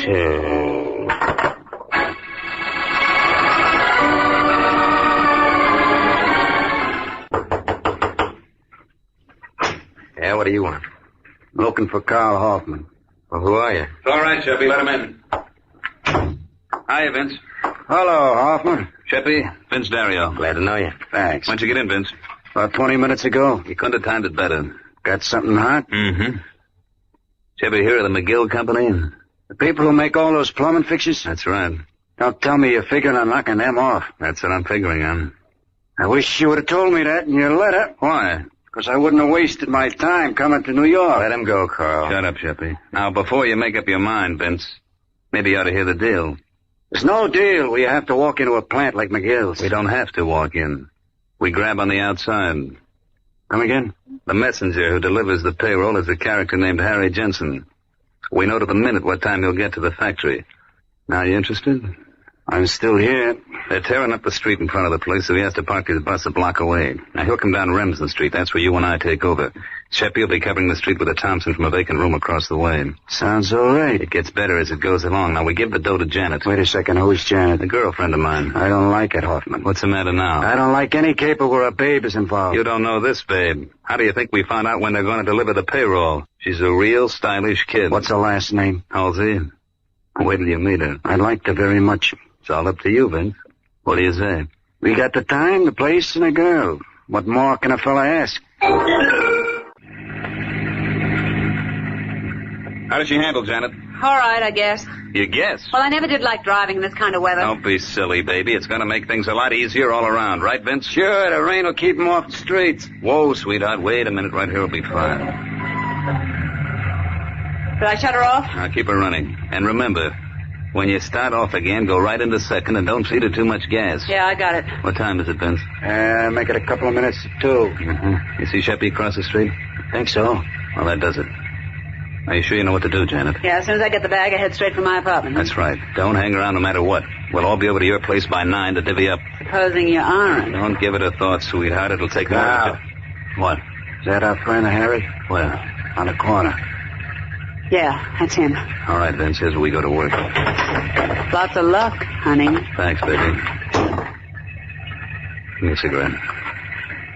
Speaker 13: 2. Yeah, what do you want?
Speaker 10: Looking for Carl Hoffman.
Speaker 13: Well, who are you?
Speaker 5: All right, Sheppy, let him in. Hiya, Vince.
Speaker 10: Hello, Hoffman.
Speaker 5: Sheppy, Vince Dario.
Speaker 13: Glad to know you.
Speaker 10: Thanks.
Speaker 5: When'd you get in, Vince?
Speaker 10: About 20 minutes ago.
Speaker 5: You couldn't have timed it better.
Speaker 10: Got something hot?
Speaker 5: Mm-hmm. Did you ever hear of the McGill Company?
Speaker 10: The people who make all those plumbing fixtures?
Speaker 5: That's right.
Speaker 10: Don't tell me you're figuring on knocking them off.
Speaker 5: That's what I'm figuring on.
Speaker 10: I wish you would have told me that in your letter.
Speaker 5: Why?
Speaker 10: Because I wouldn't have wasted my time coming to New York.
Speaker 13: Let him go, Carl.
Speaker 5: Shut up, Sheppy. Now, before you make up your mind, Vince, maybe you ought to hear the deal.
Speaker 10: There's no deal where you have to walk into a plant like McGill's.
Speaker 12: We don't have to walk in. We grab on the outside.
Speaker 10: Come again?
Speaker 12: The messenger who delivers the payroll is a character named Harry Jensen. We know to the minute what time he'll get to the factory. Now, you interested?
Speaker 10: I'm still here.
Speaker 12: They're tearing up the street in front of the place, so he has to park his bus a block away. Now, he'll come down Remsen Street. That's where you and I take over. Sheppy will be covering the street with a Thompson from a vacant room across the way.
Speaker 10: Sounds all right.
Speaker 12: It gets better as it goes along. Now, we give the dough to Janet.
Speaker 10: Wait a second. Who's Janet?
Speaker 12: A girlfriend of mine.
Speaker 10: I don't like it, Hoffman.
Speaker 12: What's the matter now?
Speaker 10: I don't like any caper where a babe is involved.
Speaker 12: You don't know this, babe. How do you think we found out when they're going to deliver the payroll? She's a real stylish kid.
Speaker 10: What's her last name?
Speaker 12: Halsey. Wait till you meet her.
Speaker 10: I'd like to very much.
Speaker 12: It's all up to you, Vince. What do you say?
Speaker 10: We got the time, the place, and a girl. What more can a fella ask?
Speaker 12: How did she handle, Janet?
Speaker 16: All right, I guess.
Speaker 12: You guess?
Speaker 16: Well, I never did like driving in this kind of weather.
Speaker 12: Don't be silly, baby. It's going to make things a lot easier all around, right, Vince?
Speaker 10: Sure, the rain will keep them off the streets.
Speaker 12: Whoa, sweetheart, wait a minute. Right here will be fine.
Speaker 16: Did I shut her off?
Speaker 12: Now, keep her running. And remember, when you start off again, go right into second and don't feed her too much gas.
Speaker 16: Yeah, I got it.
Speaker 12: What time is it, Vince?
Speaker 10: Make it a couple of minutes to 2.
Speaker 12: Mm-hmm. You see Sheppy across the street?
Speaker 10: Think so.
Speaker 12: Well, that does it. Are you sure you know what to do, Janet?
Speaker 16: Yeah, as soon as I get the bag, I head straight for my apartment.
Speaker 12: That's right. Don't hang around no matter what. We'll all be over to your place by 9 to divvy up.
Speaker 16: Supposing you aren't.
Speaker 12: Don't give it a thought, sweetheart. It'll take more
Speaker 10: Now.
Speaker 12: What?
Speaker 10: Is that our friend Harry?
Speaker 12: Where?
Speaker 10: On the corner.
Speaker 16: Yeah, that's him.
Speaker 12: All right, Vince. Here's where we go to work.
Speaker 16: Lots of luck, honey.
Speaker 12: Thanks, baby. Give me a cigarette.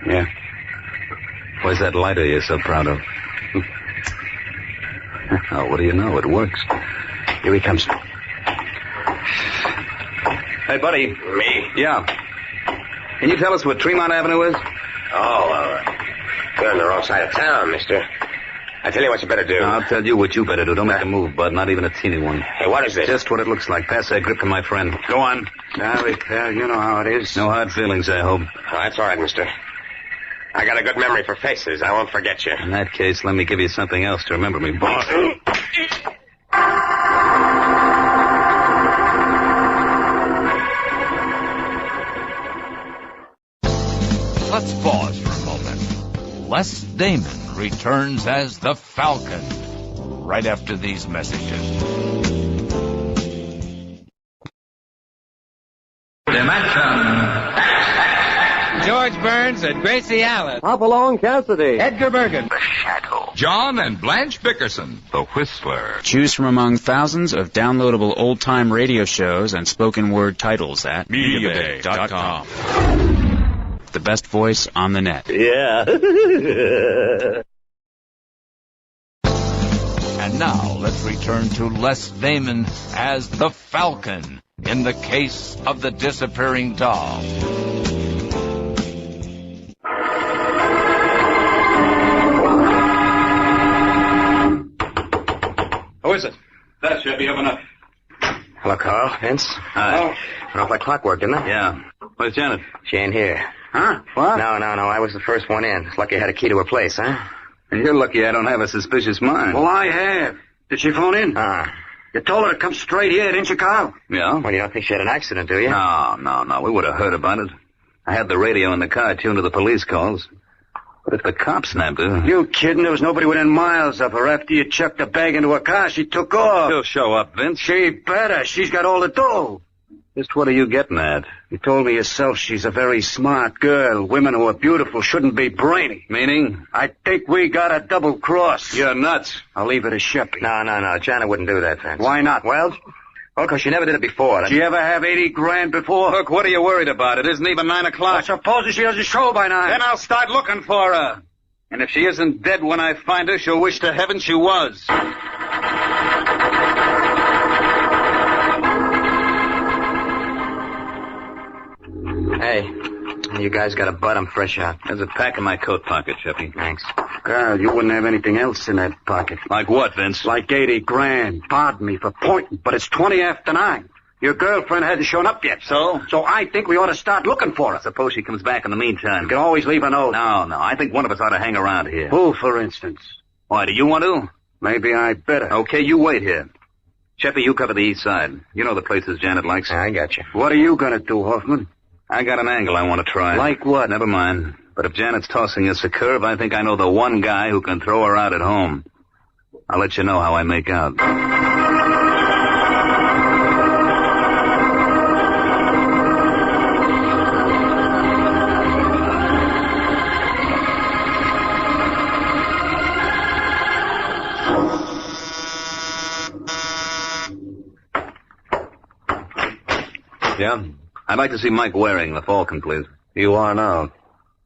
Speaker 10: Yeah.
Speaker 12: Where's that lighter you're so proud of? Oh, what do you know? It works.
Speaker 10: Here he comes.
Speaker 12: Hey, buddy.
Speaker 13: Me?
Speaker 12: Yeah. Can you tell us what Tremont Avenue is?
Speaker 13: Oh, you're on the wrong side of town, mister. I tell you what you better do.
Speaker 12: No, I'll tell you what you better do. Don't make a move, bud. Not even a teeny one.
Speaker 13: Hey, what is this?
Speaker 12: Just what it looks like. Pass that grip to my friend. Go on.
Speaker 10: Sorry, pal. You know how it is.
Speaker 12: No hard feelings, I hope.
Speaker 13: Oh, that's all right, mister. I got a good memory for faces. I won't forget you.
Speaker 12: In that case, let me give you something else to remember me, boss.
Speaker 18: Let's pause for a moment. Les Damon returns as the Falcon right after these messages.
Speaker 19: Dimension. George Burns and Gracie Allen.
Speaker 20: Hopalong Cassidy.
Speaker 19: Edgar Bergen.
Speaker 20: The Shadow.
Speaker 18: John and Blanche Bickerson, the Whistler.
Speaker 23: Choose from among thousands of downloadable old-time radio shows and spoken word titles at MediaBay.com. The best voice on the net.
Speaker 20: Yeah.
Speaker 18: And now let's return to Les Damon as the Falcon in the case of the disappearing doll.
Speaker 12: Who is it? That should be open up.
Speaker 13: Hello, Carl. Vince.
Speaker 12: Hi.
Speaker 13: Went off like clockwork, didn't it?
Speaker 12: Yeah. Where's Janet?
Speaker 13: She ain't here.
Speaker 10: Huh? What?
Speaker 13: No. I was the first one in. It's lucky I had a key to her place, huh?
Speaker 12: And you're lucky I don't have a suspicious mind.
Speaker 10: Well, I have. Did she phone in? You told her to come straight here, didn't you, Carl?
Speaker 12: Yeah?
Speaker 13: Well, you don't think she had an accident, do you?
Speaker 12: No. We would have heard about it. I had the radio in the car tuned to the police calls. But if the cops snapped her...
Speaker 10: You kidding? There was nobody within miles of her. After you chucked the bag into her car, she took off.
Speaker 12: She'll show up, Vince.
Speaker 10: She better. She's got all the dough.
Speaker 12: Just what are you getting at?
Speaker 10: You told me yourself she's a very smart girl. Women who are beautiful shouldn't be brainy.
Speaker 12: Meaning?
Speaker 10: I think we got a double cross.
Speaker 12: You're nuts.
Speaker 10: I'll leave it to Sheppy.
Speaker 13: No. Janet wouldn't do that, Vince.
Speaker 10: Why not?
Speaker 13: Well, because she never did it before.
Speaker 10: Did she ever have 80 grand before?
Speaker 12: Look, what are you worried about? It isn't even 9 o'clock.
Speaker 10: Well, supposing she doesn't show by 9.
Speaker 12: Then I'll start looking for her. And if she isn't dead when I find her, she'll wish to heaven she was.
Speaker 13: Hey, you guys got a butt? I'm fresh out.
Speaker 12: There's a pack in my coat pocket, Sheppy.
Speaker 13: Thanks.
Speaker 10: Carl, you wouldn't have anything else in that pocket.
Speaker 12: Like what, Vince?
Speaker 10: Like 80 grand. Pardon me for pointing, but it's 20 after 9. Your girlfriend hasn't shown up yet.
Speaker 12: So?
Speaker 10: So I think we ought to start looking for her.
Speaker 12: Suppose she comes back in the meantime.
Speaker 10: You can always leave a note.
Speaker 12: No. I think one of us ought to hang around here.
Speaker 10: Who, for instance?
Speaker 12: Why, do you want to?
Speaker 10: Maybe I better.
Speaker 12: Okay, you wait here. Sheppy, you cover the east side. You know the places Janet likes.
Speaker 4: I got you.
Speaker 12: What are you gonna do, Hoffman? I got an angle I want to try.
Speaker 4: Like what?
Speaker 12: Never mind. But if Janet's tossing us a curve, I think I know the one guy who can throw her out at home. I'll let you know how I make out.
Speaker 4: Yeah?
Speaker 12: I'd like to see Mike Waring, the Falcon, please.
Speaker 4: You are now.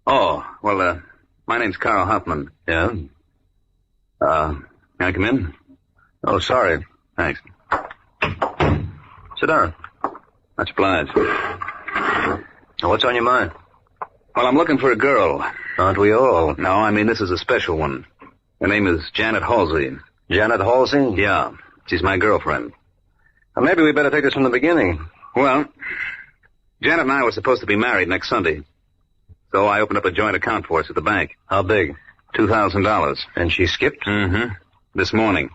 Speaker 12: Oh, well, my name's Carl Hoffman.
Speaker 4: Yeah?
Speaker 12: Can I come in?
Speaker 4: Oh, sorry.
Speaker 12: Thanks.
Speaker 4: Sit down.
Speaker 12: Much obliged.
Speaker 4: What's on your mind?
Speaker 12: Well, I'm looking for a girl.
Speaker 4: Aren't we all?
Speaker 12: No, I mean, this is a special one. Her name is Janet Halsey.
Speaker 4: Janet Halsey?
Speaker 12: Yeah. She's my girlfriend.
Speaker 4: Well, maybe we better take this from the beginning.
Speaker 12: Well, Janet and I were supposed to be married next Sunday. So I opened up a joint account for us at the bank.
Speaker 4: How big?
Speaker 12: $2,000.
Speaker 4: And she skipped?
Speaker 12: Mm-hmm. This morning.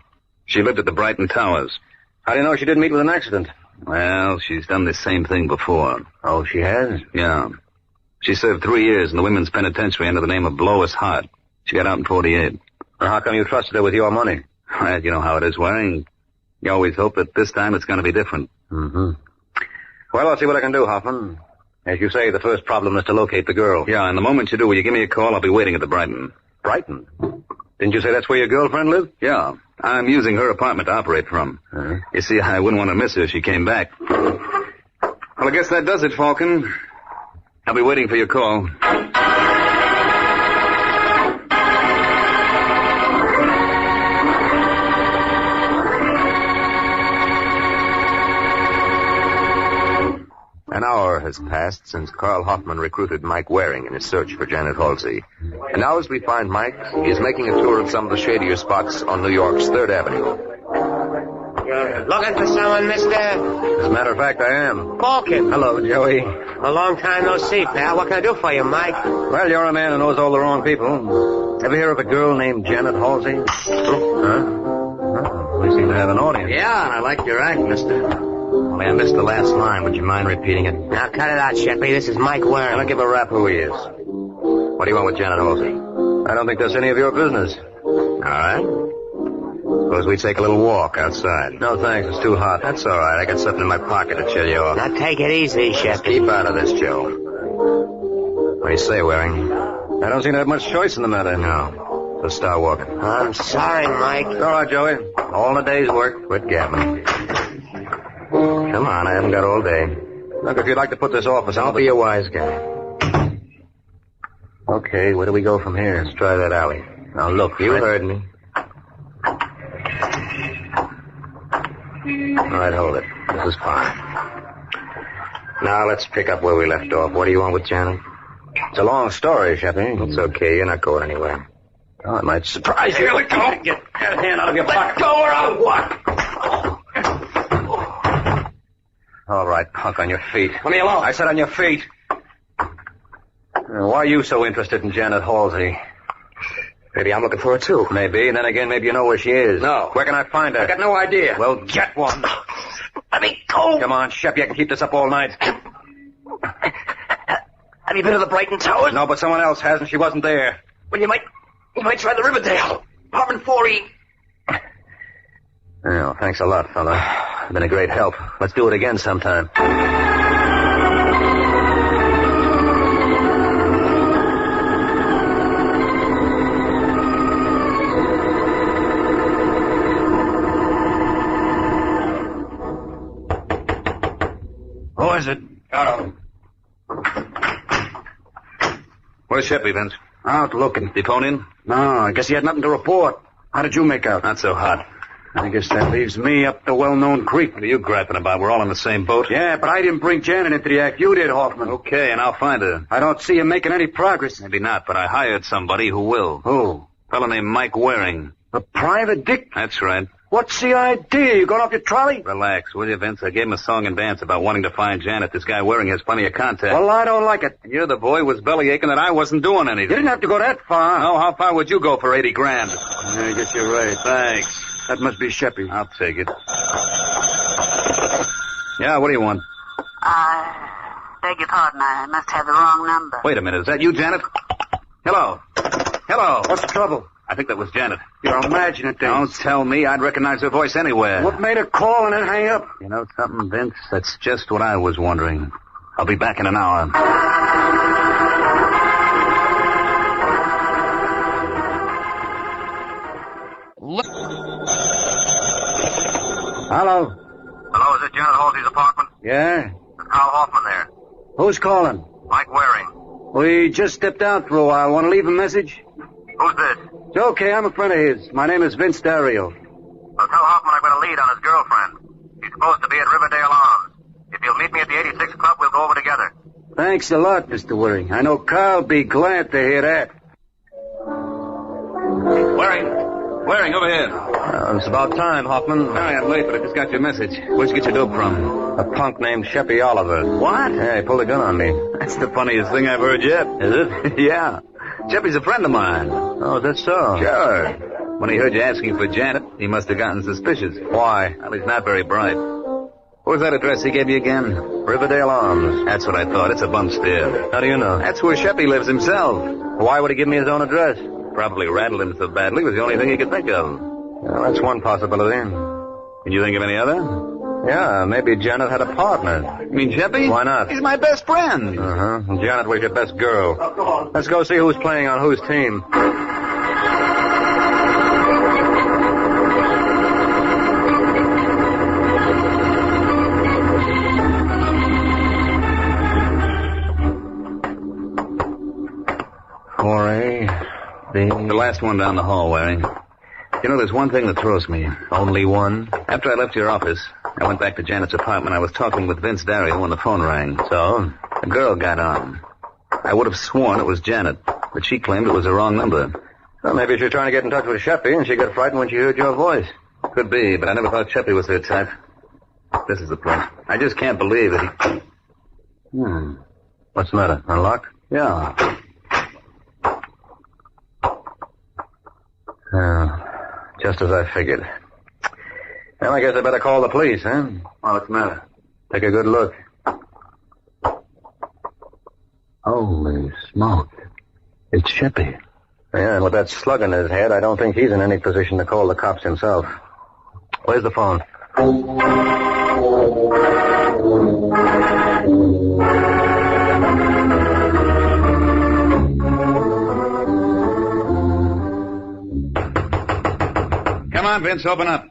Speaker 12: She lived at the Brighton Towers.
Speaker 4: How do you know she didn't meet with an accident?
Speaker 12: Well, she's done this same thing before.
Speaker 4: Oh, she has?
Speaker 12: Yeah. She served 3 years in the women's penitentiary under the name of Lois Hart. She got out in 48.
Speaker 4: Well, how come you trusted her with your money?
Speaker 12: Well, you know how it is, Waring. You always hope that this time it's going to be different.
Speaker 4: Mm-hmm. Well, I'll see what I can do, Hoffman. As you say, the first problem is to locate the girl.
Speaker 12: Yeah, and the moment you do, will you give me a call? I'll be waiting at the Brighton.
Speaker 4: Brighton? Didn't you say that's where your girlfriend lives?
Speaker 12: Yeah. I'm using her apartment to operate from.
Speaker 4: Uh-huh.
Speaker 12: You see, I wouldn't want to miss her if she came back. Well, I guess that does it, Falcon. I'll be waiting for your call.
Speaker 4: An hour has passed since Carl Hoffman recruited Mike Waring in his search for Janet Halsey. And now as we find Mike, he is making a tour of some of the shadier spots on New York's 3rd Avenue.
Speaker 13: Looking for someone, mister?
Speaker 4: As a matter of fact, I am.
Speaker 13: Falcon.
Speaker 4: Hello, Joey.
Speaker 13: A long time no see, pal. What can I do for you, Mike?
Speaker 4: Well, you're a man who knows all the wrong people. Ever hear of a girl named Janet Halsey? Huh? We seem to have an audience.
Speaker 12: Yeah, and I like your act, mister. Only I missed the last line. Would you mind repeating it?
Speaker 13: Now, cut it out, Sheppy. This is Mike Waring.
Speaker 4: I don't give a rap who he is. What do you want with Janet Halsey? I don't think that's any of your business.
Speaker 12: All right. Suppose we take a little walk outside.
Speaker 4: No, thanks. It's too hot.
Speaker 12: That's all right. I got something in my pocket to chill you off.
Speaker 13: Now, take it easy,
Speaker 12: Just
Speaker 13: Sheppy.
Speaker 12: keep out of this, Joe. What do you say, Waring?
Speaker 4: I don't seem to have much choice in the matter.
Speaker 12: No. So start walking.
Speaker 13: I'm sorry, Mike.
Speaker 4: All right, Joey.
Speaker 12: All in a day's work. Quit gabbing. Come on, I haven't got all day.
Speaker 4: Look, if you'd like to put this off,
Speaker 12: Don't be a wise guy. Okay, where do we go from here? Let's try that alley. Now look, you heard me. All right, hold it. This is fine. Now let's pick up where we left off. What do you want with Janet?
Speaker 4: It's a long story, Sheppy.
Speaker 12: It's okay. You're not going anywhere.
Speaker 4: Oh, it might surprise you.
Speaker 12: Here we go.
Speaker 4: Get that hand out of your pocket.
Speaker 12: Let go or I'll what?
Speaker 4: All right, punk, on your feet.
Speaker 12: Leave me alone.
Speaker 4: I said on your feet. Why are you so interested in Janet Halsey?
Speaker 12: Maybe I'm looking for her, too.
Speaker 4: Maybe, and then again, maybe you know where she is.
Speaker 12: No.
Speaker 4: Where can I find her?
Speaker 12: I got no idea.
Speaker 4: Well, get one.
Speaker 12: Let me go.
Speaker 4: Come on, Sheppy, I can keep this up all night.
Speaker 12: Have you been to the Brighton Towers?
Speaker 4: No, but someone else has, and she wasn't there.
Speaker 12: Well, you might try the Riverdale. Apartment 4E.
Speaker 4: Well, thanks a lot, fella. You've been a great help. Let's do it again sometime.
Speaker 12: Who is it? Got him.
Speaker 4: Where's Sheppy, Vince?
Speaker 12: Out looking.
Speaker 4: Did he phone in?
Speaker 12: No, I guess he had nothing to report. How did you make out?
Speaker 4: Not so hot.
Speaker 12: I guess that leaves me up the well-known creek.
Speaker 4: What are you griping about? We're all in the same boat.
Speaker 12: Yeah, but I didn't bring Janet into the act. You did, Hoffman.
Speaker 4: Okay, and I'll find her.
Speaker 12: I don't see you making any progress.
Speaker 4: Maybe not, but I hired somebody who will.
Speaker 12: Who?
Speaker 4: A fellow named Mike Waring.
Speaker 12: A private dick?
Speaker 4: That's right.
Speaker 12: What's the idea? You going off your trolley?
Speaker 4: Relax, will you, Vince? I gave him a song and dance about wanting to find Janet. This guy Waring has plenty of contact.
Speaker 12: Well, I don't like it.
Speaker 4: You're the boy who was belly aching that I wasn't doing anything.
Speaker 12: You didn't have to go that far.
Speaker 4: No, how far would you go for $80,000?
Speaker 12: I guess you're right.
Speaker 4: Thanks.
Speaker 12: That must be Sheppy.
Speaker 4: I'll take it.
Speaker 12: Yeah, what do you want?
Speaker 16: Beg your pardon, I must have the wrong number.
Speaker 12: Wait a minute. Is that you, Janet? Hello. Hello.
Speaker 10: What's the trouble?
Speaker 12: I think that was Janet.
Speaker 10: You're imagining things.
Speaker 12: Don't tell me. I'd recognize her voice anywhere.
Speaker 10: What made her call and then hang up?
Speaker 12: You know something, Vince? That's just what I was wondering. I'll be back in an hour.
Speaker 10: Hello.
Speaker 4: Hello, is it Janet Halsey's apartment?
Speaker 10: Yeah?
Speaker 4: It's Carl Hoffman there.
Speaker 10: Who's calling?
Speaker 4: Mike Waring.
Speaker 10: We just stepped out for a while. Want to leave a message?
Speaker 4: Who's this?
Speaker 10: It's okay. I'm a friend of his. My name is Vince Dario.
Speaker 4: Well, tell Hoffman I've got a lead on his girlfriend. She's supposed to be at Riverdale Arms. If he'll meet me at the 86 Club, we'll go over together.
Speaker 10: Thanks a lot, Mr. Waring. I know Carl'll be glad to hear that.
Speaker 12: Waring, over here.
Speaker 4: It's about time, Hoffman.
Speaker 12: Sorry I'm late, but I just got your message. Where'd you get your dope from?
Speaker 4: A punk named Sheppy Oliver.
Speaker 12: What?
Speaker 4: Yeah, he pulled a gun on me.
Speaker 12: That's the funniest thing I've heard yet.
Speaker 4: Is it?
Speaker 12: Yeah. Sheppy's a friend of mine.
Speaker 4: Oh, is that so?
Speaker 12: Sure. When he heard you asking for Janet, he must have gotten suspicious.
Speaker 4: Why?
Speaker 12: Well, he's not very bright. What was that address he gave you again?
Speaker 4: Riverdale Arms.
Speaker 12: That's what I thought. It's a bump stair.
Speaker 4: How do you know?
Speaker 12: That's where Sheppy lives himself.
Speaker 4: Why would he give me his own address?
Speaker 12: Probably rattled him so badly it was the only thing he could think of.
Speaker 4: Well, that's one possibility.
Speaker 12: Can you think of any other?
Speaker 4: Yeah, maybe Janet had a partner.
Speaker 12: You mean Sheppy?
Speaker 4: Why not?
Speaker 12: He's my best friend.
Speaker 4: Uh-huh. And Janet was your best girl. Let's go see who's playing on whose team.
Speaker 12: The last one down the hall, Waring. You know, there's one thing that throws me.
Speaker 4: Only one?
Speaker 12: After I left your office, I went back to Janet's apartment. I was talking with Vince Dario when the phone rang.
Speaker 4: So?
Speaker 12: A girl got on. I would have sworn it was Janet, but she claimed it was the wrong number.
Speaker 4: Well, maybe she was trying to get in touch with Sheppy, and she got frightened when she heard your voice.
Speaker 12: Could be, but I never thought Sheppy was their type. This is the place. I just can't believe that he...
Speaker 4: What's the matter? Unlocked?
Speaker 12: Yeah.
Speaker 4: Just as I figured. Well, I guess I better call the police, huh?
Speaker 12: Well, what's the matter?
Speaker 4: Take a good look.
Speaker 12: Holy smoke. It's Sheppy.
Speaker 4: Yeah, and with that slug in his head, I don't think he's in any position to call the cops himself. Where's the phone?
Speaker 12: Come on, Vince, open up.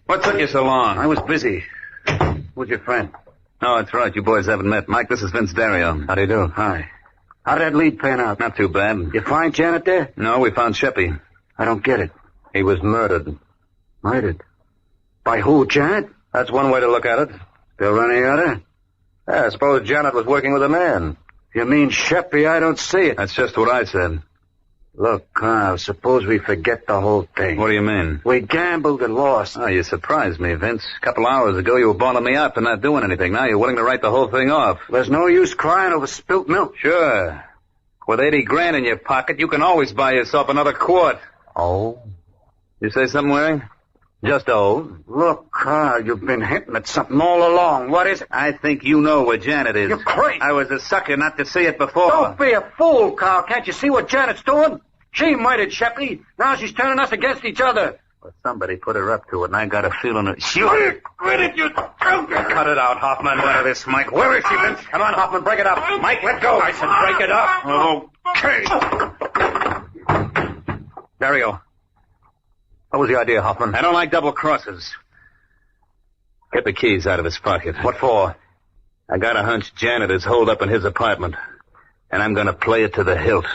Speaker 12: What took you so long?
Speaker 10: I was busy. Who's your friend?
Speaker 12: Oh, that's right. You boys haven't met. Mike, this is Vince Dario.
Speaker 4: How do you do?
Speaker 10: Hi. How did that lead pan out?
Speaker 12: Not too bad.
Speaker 10: You find Janet there?
Speaker 12: No, we found Sheppy.
Speaker 10: I don't get it.
Speaker 4: He was murdered.
Speaker 10: Murdered? By who, Janet?
Speaker 4: That's one way to look at it.
Speaker 10: Still any other?
Speaker 4: Yeah, I suppose Janet was working with a man.
Speaker 10: You mean Sheppy? I don't see it.
Speaker 12: That's just what I said.
Speaker 10: Look, Carl, suppose we forget the whole thing.
Speaker 12: What do you mean?
Speaker 10: We gambled and lost.
Speaker 12: Oh, you surprised me, Vince. A couple hours ago, you were bawling me out for not doing anything. Now you're willing to write the whole thing off.
Speaker 10: There's no use crying over spilt milk.
Speaker 12: Sure. With 80 grand in your pocket, you can always buy yourself another quart.
Speaker 4: Oh?
Speaker 12: You say something, Waring?
Speaker 4: Just oh.
Speaker 10: Look, Carl, you've been hinting at something all along. What is it?
Speaker 12: I think you know where Janet is.
Speaker 10: You're crazy.
Speaker 12: I was a sucker not to see it before.
Speaker 10: Don't be a fool, Carl. Can't you see what Janet's doing? She murdered Sheppy. Now she's turning us against each other.
Speaker 12: Well, somebody put her up to it, and I got a feeling that...
Speaker 10: Quit it, you joker!
Speaker 12: Cut it out, Hoffman. What of this, Mike? Where is she, Vince?
Speaker 10: Come on, Hoffman, break it up.
Speaker 12: Mike, let go.
Speaker 10: I said break it up.
Speaker 12: Okay.
Speaker 4: Dario. What was the idea, Hoffman?
Speaker 12: I don't like double crosses. Get the keys out of his pocket.
Speaker 4: What for?
Speaker 12: I got a hunch Janet is holed up in his apartment, and I'm going to play it to the hilt.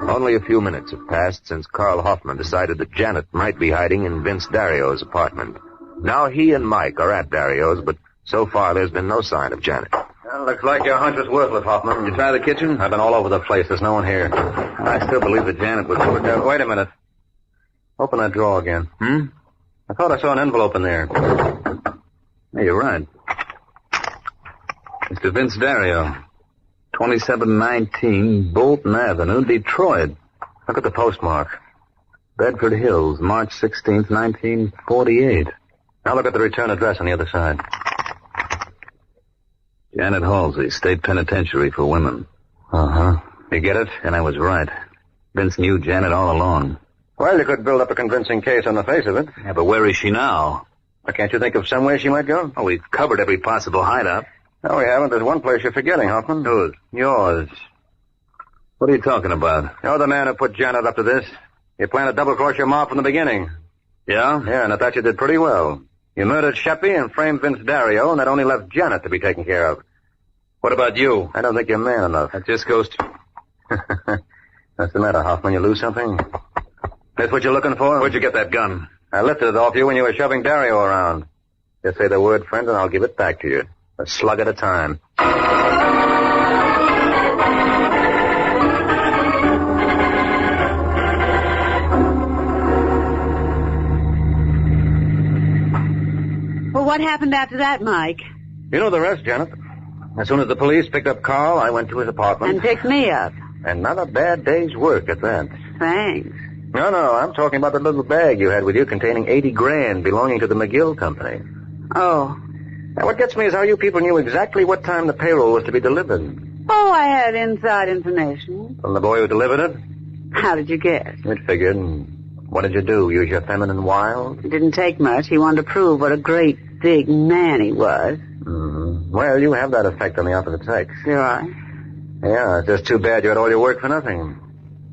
Speaker 4: Only a few minutes have passed since Carl Hoffman decided that Janet might be hiding in Vince Dario's apartment. Now he and Mike are at Dario's, but so far there's been no sign of Janet.
Speaker 12: Well, looks like your hunch was worthless, Hoffman. You try the kitchen?
Speaker 4: I've been all over the place. There's no one here.
Speaker 12: I still believe that Janet was...
Speaker 4: Wait a minute. Open that drawer again. I thought I saw an envelope in there.
Speaker 12: Yeah, you're right. Mr. Vince Dario. 2719 Bolton Avenue, Detroit. Look at the postmark. Bedford Hills, March 16th, 1948. Now look at the return address on the other side. Janet Halsey, State Penitentiary for Women. Uh-huh. You get it? And I was right. Vince knew Janet all along.
Speaker 4: Well, you could build up a convincing case on the face of it.
Speaker 12: Yeah, but where is she now?
Speaker 4: Well, can't you think of somewhere she might go?
Speaker 12: Oh, we've covered every possible hideout.
Speaker 4: No, we haven't. There's one place you're forgetting, Hoffman.
Speaker 12: Whose?
Speaker 4: Yours.
Speaker 12: What are you talking about?
Speaker 4: You're the man who put Janet up to this. You planned to double-cross your ma from the beginning.
Speaker 12: Yeah?
Speaker 4: Yeah, and I thought you did pretty well. You murdered Sheppy and framed Vince Dario, and that only left Janet to be taken care of.
Speaker 12: What about you?
Speaker 4: I don't think you're man enough.
Speaker 12: That just goes to...
Speaker 4: What's the matter, Hoffman? You lose something? That's what you're looking for?
Speaker 12: Where'd you get that gun?
Speaker 4: I lifted it off you when you were shoving Dario around. Just say the word, friend, and I'll give it back to you. A slug at a time.
Speaker 16: Well, what happened after that, Mike?
Speaker 4: You know the rest, Janet. As soon as the police picked up Carl, I went to his apartment.
Speaker 16: And picked me up.
Speaker 4: And not a bad day's work at that.
Speaker 16: Thanks.
Speaker 4: No, I'm talking about the little bag you had with you containing $80,000 belonging to the McGill Company.
Speaker 16: Oh.
Speaker 4: Now, what gets me is how you people knew exactly what time the payroll was to be delivered.
Speaker 16: Oh, I had inside information.
Speaker 4: From the boy who delivered it?
Speaker 16: How did you guess?
Speaker 4: It figured. What did you do? Use your feminine wiles?
Speaker 16: It didn't take much. He wanted to prove what a great big man he was.
Speaker 4: Mm-hmm. Well, you have that effect on the opposite sex.
Speaker 16: Do I?
Speaker 4: Yeah, it's just too bad you had all your work for nothing.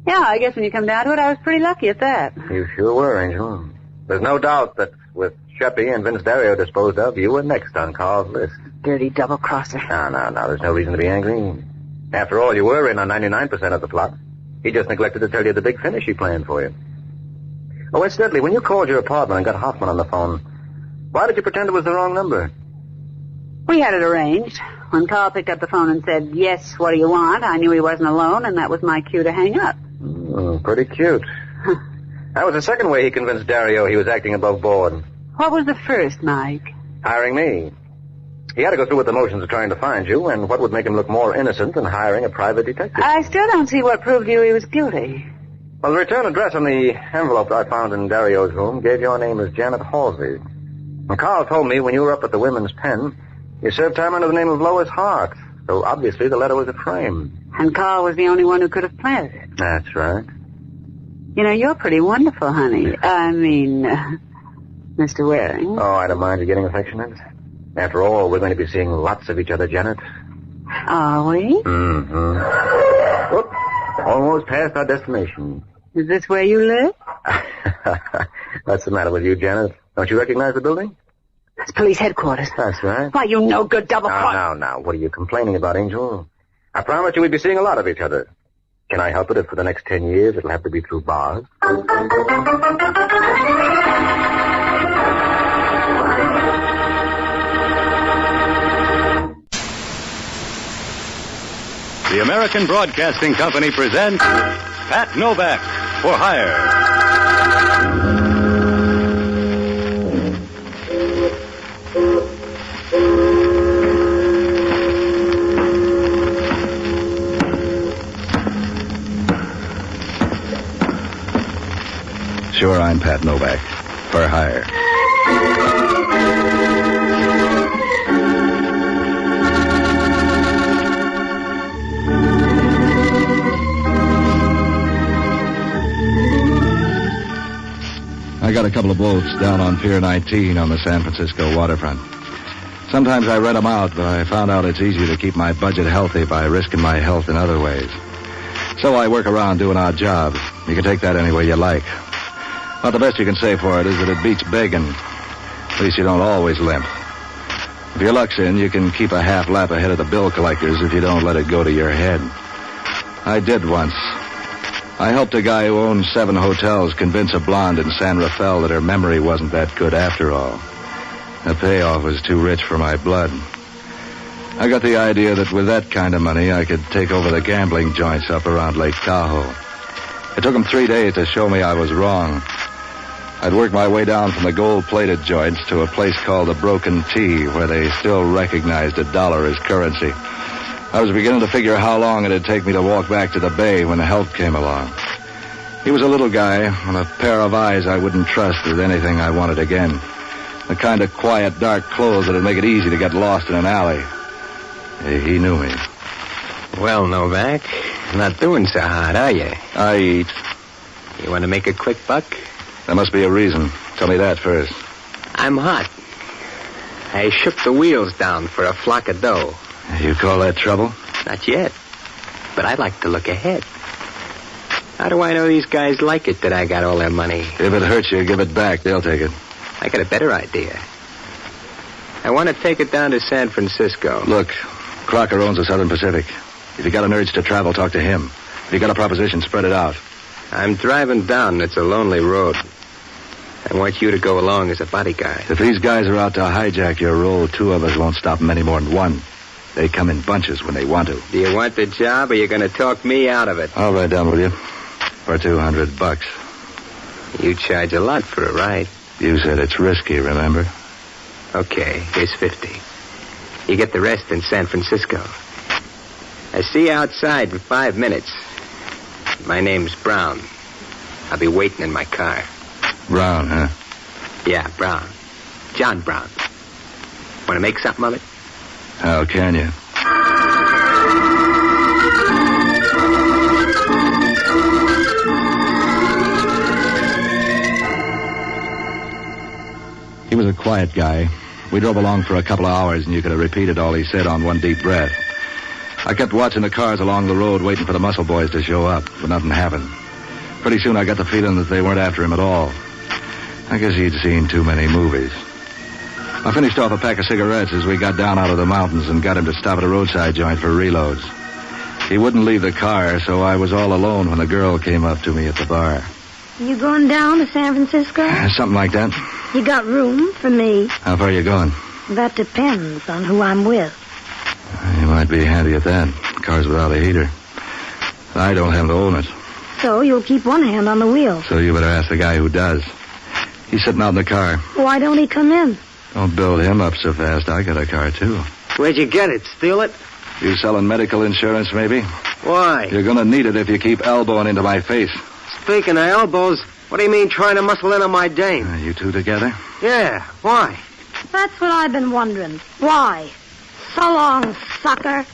Speaker 16: Yeah, I guess when you come down to it, I was pretty lucky at that.
Speaker 4: You sure were, Angel. There's no doubt that with Sheppy and Vince Dario disposed of, you were next on Carl's list.
Speaker 16: Dirty double-crosser.
Speaker 4: No. There's no reason to be angry. After all, you were in on 99% of the plot. He just neglected to tell you the big finish he planned for you. Oh, incidentally, when you called your apartment and got Hoffman on the phone, why did you pretend it was the wrong number?
Speaker 16: We had it arranged. When Carl picked up the phone and said, yes, what do you want, I knew he wasn't alone, and that was my cue to hang up.
Speaker 4: Pretty cute. That was the second way he convinced Dario he was acting above board.
Speaker 16: What was the first, Mike?
Speaker 4: Hiring me. He had to go through with the motions of trying to find you, and what would make him look more innocent than hiring a private detective?
Speaker 16: I still don't see what proved to you he was guilty.
Speaker 4: Well, the return address on the envelope I found in Dario's room gave your name as Janet Halsey. And Carl told me when you were up at the Women's Pen, you served time under the name of Lois Hart. So obviously the letter was a frame.
Speaker 16: And Carl was the only one who could have planted it.
Speaker 4: That's right.
Speaker 16: You know, you're pretty wonderful, honey. I mean, Mr. Waring.
Speaker 4: Oh, I don't mind you getting affectionate. After all, we're going to be seeing lots of each other, Janet.
Speaker 16: Are we?
Speaker 4: Mm-hmm. Whoop. Almost past our destination.
Speaker 16: Is this where you live?
Speaker 4: What's the matter with you, Janet? Don't you recognize the building?
Speaker 16: That's police headquarters.
Speaker 4: That's right.
Speaker 16: Why, you no good double cross.
Speaker 4: Now. What are you complaining about, Angel? I promise you we'll be seeing a lot of each other. Can I help it if for the next 10 years it'll have to be through bars?
Speaker 2: The American Broadcasting Company presents Pat Novak for Hire.
Speaker 5: Sure, I'm Pat Novak. For hire. I got a couple of boats down on Pier 19 on the San Francisco waterfront. Sometimes I rent them out, but I found out it's easier to keep my budget healthy by risking my health in other ways. So I work around doing odd jobs. You can take that any way you like. Well, the best you can say for it is that it beats begging. At least you don't always limp. If your luck's in, you can keep a half lap ahead of the bill collectors if you don't let it go to your head. I did once. I helped a guy who owned 7 hotels convince a blonde in San Rafael that her memory wasn't that good after all. The payoff was too rich for my blood. I got the idea that with that kind of money, I could take over the gambling joints up around Lake Tahoe. It took them 3 days to show me I was wrong. I'd worked my way down from the gold-plated joints to a place called the Broken T, where they still recognized $1 as currency.
Speaker 7: I was beginning to figure how long it'd take me to walk back to the bay when help came along. He was a little guy with a pair of eyes I wouldn't trust with anything I wanted again. The kind of quiet, dark clothes that'd make it easy to get lost in an alley. He knew me.
Speaker 15: Well, Novak, not doing so hard, are you?
Speaker 7: I eat.
Speaker 15: You want to make a quick buck?
Speaker 7: There must be a reason. Tell me that first.
Speaker 15: I'm hot. I shook the wheels down for a flock of dough.
Speaker 7: You call that trouble?
Speaker 15: Not yet. But I like to look ahead. How do I know these guys like it that I got all their money?
Speaker 7: If it hurts you, give it back. They'll take it.
Speaker 15: I got a better idea. I want to take it down to San Francisco.
Speaker 7: Look, Crocker owns the Southern Pacific. If you got an urge to travel, talk to him. If you got a proposition, spread it out.
Speaker 15: I'm driving down. It's a lonely road. I want you to go along as a bodyguard.
Speaker 7: If these guys are out to hijack your roll, 2 of us won't stop them any more than 1. They come in bunches when they want to.
Speaker 15: Do you want the job, or you going to talk me out of it?
Speaker 7: I'll ride down with you for $200.
Speaker 15: You charge a lot for a ride.
Speaker 7: You said it's risky, remember?
Speaker 15: Okay, here's 50. You get the rest in San Francisco. I see you outside in 5 minutes. My name's Brown. I'll be waiting in my car.
Speaker 7: Brown, huh?
Speaker 15: Yeah, Brown. John Brown. Want to make something of it?
Speaker 7: How can you? He was a quiet guy. We drove along for a couple of hours, and you could have repeated all he said on one deep breath. I kept watching the cars along the road, waiting for the muscle boys to show up, but nothing happened. Pretty soon I got the feeling that they weren't after him at all. I guess he'd seen too many movies. I finished off a pack of cigarettes as we got down out of the mountains and got him to stop at a roadside joint for reloads. He wouldn't leave the car, so I was all alone when the girl came up to me at the bar.
Speaker 17: You going down to San Francisco?
Speaker 7: Something like that.
Speaker 17: You got room for me?
Speaker 7: How far are you going?
Speaker 17: That depends on who I'm with.
Speaker 7: You might be handy at that. Car's without a heater. I don't have to own it.
Speaker 17: So you'll keep one hand on the wheel.
Speaker 7: So you better ask the guy who does. He's sitting out in the car.
Speaker 17: Why don't he come in?
Speaker 7: Don't build him up so fast. I got a car, too.
Speaker 15: Where'd you get it? Steal it?
Speaker 7: You selling medical insurance, maybe?
Speaker 15: Why?
Speaker 7: You're gonna need it if you keep elbowing into my face.
Speaker 15: Speaking of elbows, what do you mean trying to muscle in on my dame?
Speaker 7: You 2 together?
Speaker 15: Yeah, why?
Speaker 17: That's what I've been wondering. Why? So long, sucker.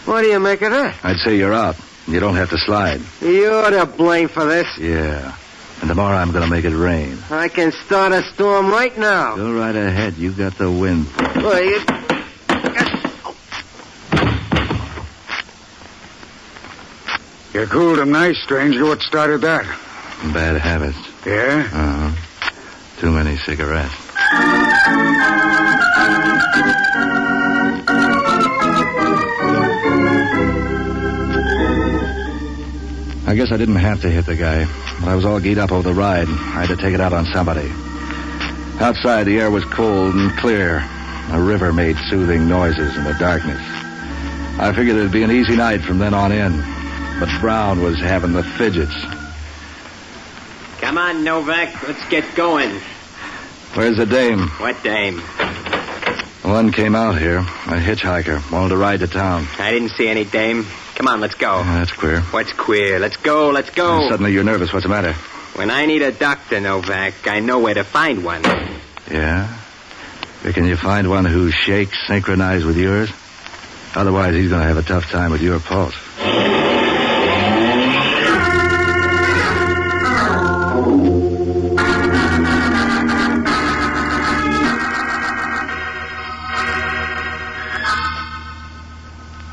Speaker 15: What do you make of that?
Speaker 7: I'd say you're out. You don't have to slide.
Speaker 15: You're to blame for this.
Speaker 7: Yeah. And tomorrow I'm gonna make it rain.
Speaker 15: I can start a storm right now.
Speaker 7: Go right ahead. You got the wind.
Speaker 22: You cooled him nice, stranger. What started that?
Speaker 7: Bad habits.
Speaker 22: Yeah?
Speaker 7: Uh-huh. Too many cigarettes. I guess I didn't have to hit the guy, but I was all geared up over the ride. I had to take it out on somebody. Outside, the air was cold and clear. A river made soothing noises in the darkness. I figured it'd be an easy night from then on in, but Brown was having the fidgets.
Speaker 15: Come on, Novak. Let's get going.
Speaker 7: Where's the dame?
Speaker 15: What dame?
Speaker 7: One came out here, a hitchhiker, wanted to ride to town.
Speaker 15: I didn't see any dame. Come on, let's go.
Speaker 7: That's queer.
Speaker 15: What's queer? Let's go, let's go.
Speaker 7: And suddenly you're nervous. What's the matter?
Speaker 15: When I need a doctor, Novak, I know where to find one.
Speaker 7: Yeah? Can you find one whose shakes synchronize with yours? Otherwise, he's going to have a tough time with your pulse.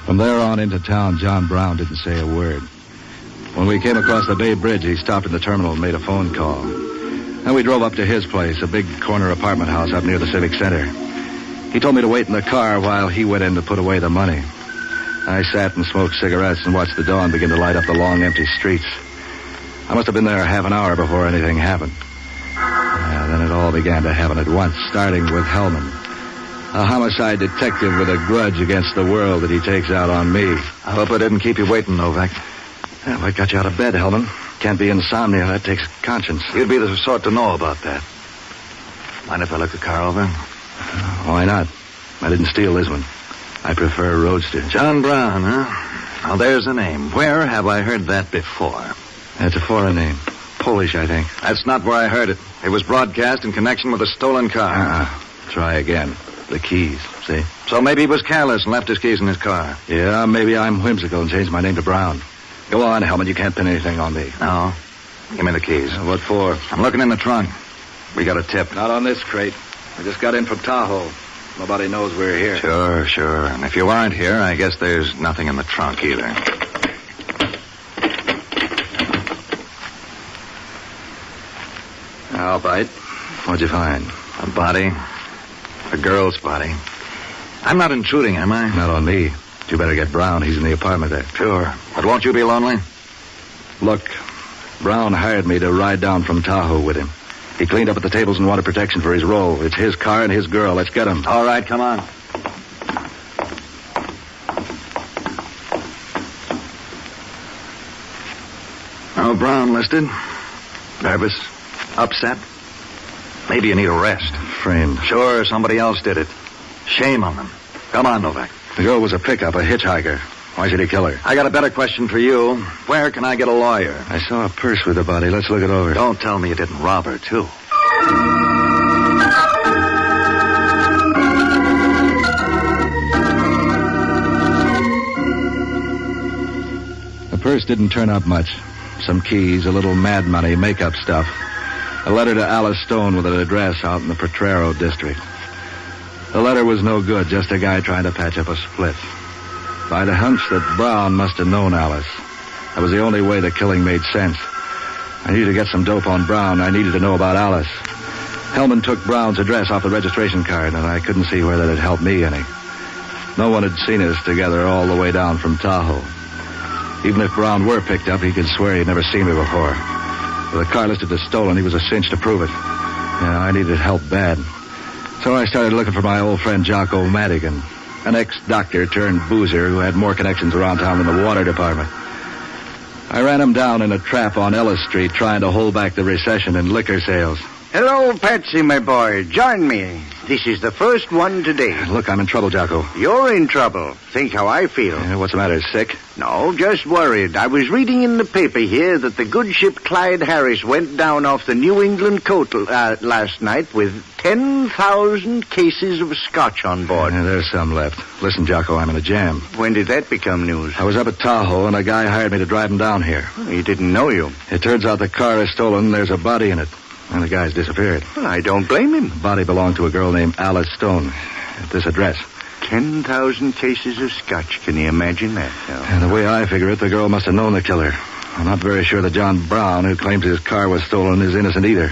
Speaker 7: From there on into town, John Brown didn't say a word. When we came across the Bay Bridge, he stopped in the terminal and made a phone call. Then we drove up to his place, a big corner apartment house up near the Civic Center. He told me to wait in the car while he went in to put away the money. I sat and smoked cigarettes and watched the dawn begin to light up the long, empty streets. I must have been there half an hour before anything happened. Then it all began to happen at once, starting with Hellman. A homicide detective with a grudge against the world that he takes out on me. I hope I didn't keep you waiting, Novak. Well, I got you out of bed, Hellman. Can't be insomnia. That takes conscience.
Speaker 12: You'd be the sort to know about that. Mind if I look the car over?
Speaker 7: Why not? I didn't steal this one. I prefer roadster.
Speaker 5: John Brown, huh? Now, there's a name. Where have I heard that before?
Speaker 7: That's a foreign name. Polish, I think.
Speaker 5: That's not where I heard it. It was broadcast in connection with a stolen car.
Speaker 7: Try again. The keys, see?
Speaker 5: So maybe he was careless and left his keys in his car.
Speaker 7: Yeah, maybe I'm whimsical and changed my name to Brown. Go on, Hellman. You can't pin anything on me.
Speaker 5: No. Give me the keys.
Speaker 7: What for?
Speaker 5: I'm looking in the trunk. We got a tip.
Speaker 7: Not on this crate. I just got in from Tahoe. Nobody knows we're here.
Speaker 5: Sure. And if you aren't here, I guess there's nothing in the trunk either.
Speaker 7: I'll bite. What'd you find?
Speaker 5: A body. A girl's body. I'm not intruding, am I?
Speaker 7: Not on me. You better get Brown. He's in the apartment there.
Speaker 5: Sure. But won't you be lonely?
Speaker 7: Look, Brown hired me to ride down from Tahoe with him. He cleaned up at the tables and wanted protection for his role. It's his car and his girl. Let's get him.
Speaker 5: All right, come on. Oh, Brown listed. Nervous. Upset. Maybe you need a rest.
Speaker 7: Framed.
Speaker 5: Sure, somebody else did it. Shame on them. Come on, Novak.
Speaker 7: The girl was a pickup, a hitchhiker. Why should he kill her?
Speaker 5: I got a better question for you. Where can I get a lawyer?
Speaker 7: I saw a purse with the body. Let's look it over.
Speaker 5: Don't tell me you didn't rob her, too.
Speaker 7: The purse didn't turn up much. Some keys, a little mad money, makeup stuff. A letter to Alice Stone with an address out in the Potrero district. The letter was no good, just a guy trying to patch up a split. I had a hunch that Brown must have known Alice. That was the only way the killing made sense. I needed to get some dope on Brown. I needed to know about Alice. Hellman took Brown's address off the registration card, and I couldn't see where that had helped me any. No one had seen us together all the way down from Tahoe. Even if Brown were picked up, he could swear he'd never seen me before. With the car listed as stolen, he was a cinch to prove it. Yeah, I needed help bad. So I started looking for my old friend Jocko Madigan, an ex-doctor turned boozer who had more connections around town than the water department. I ran him down in a trap on Ellis Street trying to hold back the recession in liquor sales.
Speaker 1: Hello, Patsy, my boy. Join me. This is the first one today.
Speaker 7: Look, I'm in trouble, Jocko.
Speaker 1: You're in trouble. Think how I feel.
Speaker 7: What's the matter? Sick?
Speaker 1: No, just worried. I was reading in the paper here that the good ship Clyde Harris went down off the New England coast last night with 10,000 cases of scotch on board.
Speaker 7: Yeah, there's some left. Listen, Jocko, I'm in a jam.
Speaker 1: When did that become news?
Speaker 7: I was up at Tahoe, and a guy hired me to drive him down here.
Speaker 1: He didn't know you.
Speaker 7: It turns out the car is stolen. There's a body in it. And the guy's disappeared.
Speaker 1: Well, I don't blame him.
Speaker 7: The body belonged to a girl named Alice Stone at this address.
Speaker 1: 10,000 cases of scotch. Can you imagine that?
Speaker 7: And the way I figure it, the girl must have known the killer. I'm not very sure that John Brown, who claims his car was stolen, is innocent either.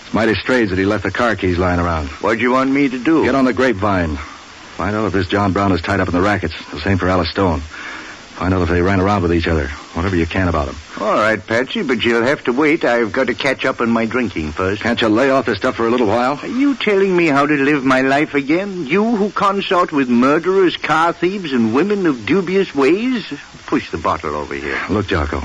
Speaker 7: It's mighty strange that he left the car keys lying around.
Speaker 1: What'd you want me to do?
Speaker 7: Get on the grapevine. Find out if this John Brown is tied up in the rackets. The same for Alice Stone. Find out if they ran around with each other. Whatever you can about them.
Speaker 1: All right, Patsy, but you'll have to wait. I've got to catch up on my drinking first.
Speaker 7: Can't you lay off this stuff for a little while?
Speaker 1: Are you telling me how to live my life again? You who consort with murderers, car thieves, and women of dubious ways? Push the bottle over here.
Speaker 7: Look, Jocko.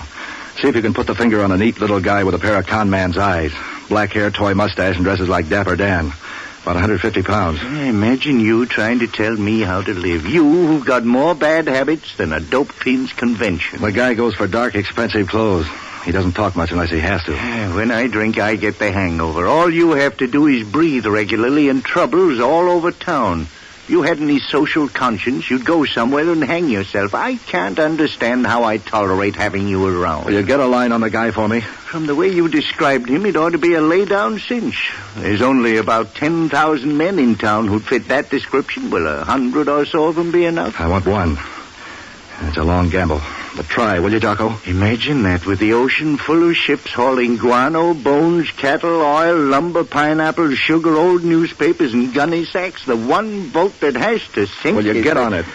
Speaker 7: See if you can put the finger on a neat little guy with a pair of con man's eyes. Black hair, toy mustache, and dresses like Dapper Dan. About 150 pounds.
Speaker 1: Imagine you trying to tell me how to live. You who've got more bad habits than a dope fiend's convention.
Speaker 7: The guy goes for dark, expensive clothes. He doesn't talk much unless he has to.
Speaker 1: When I drink, I get the hangover. All you have to do is breathe regularly, and trouble's all over town. If you had any social conscience, you'd go somewhere and hang yourself. I can't understand how I tolerate having you around.
Speaker 7: Will you get a line on the guy for me?
Speaker 1: From the way you described him, it ought to be a lay-down cinch. There's only about 10,000 men in town who'd fit that description. Will 100 or so of them be enough?
Speaker 7: I want one. It's a long gamble. But try, will you, Jocko?
Speaker 1: Imagine that, with the ocean full of ships hauling guano, bones, cattle, oil, lumber, pineapples, sugar, old newspapers, and gunny sacks. The one boat that has to sink.
Speaker 7: Will you get on it?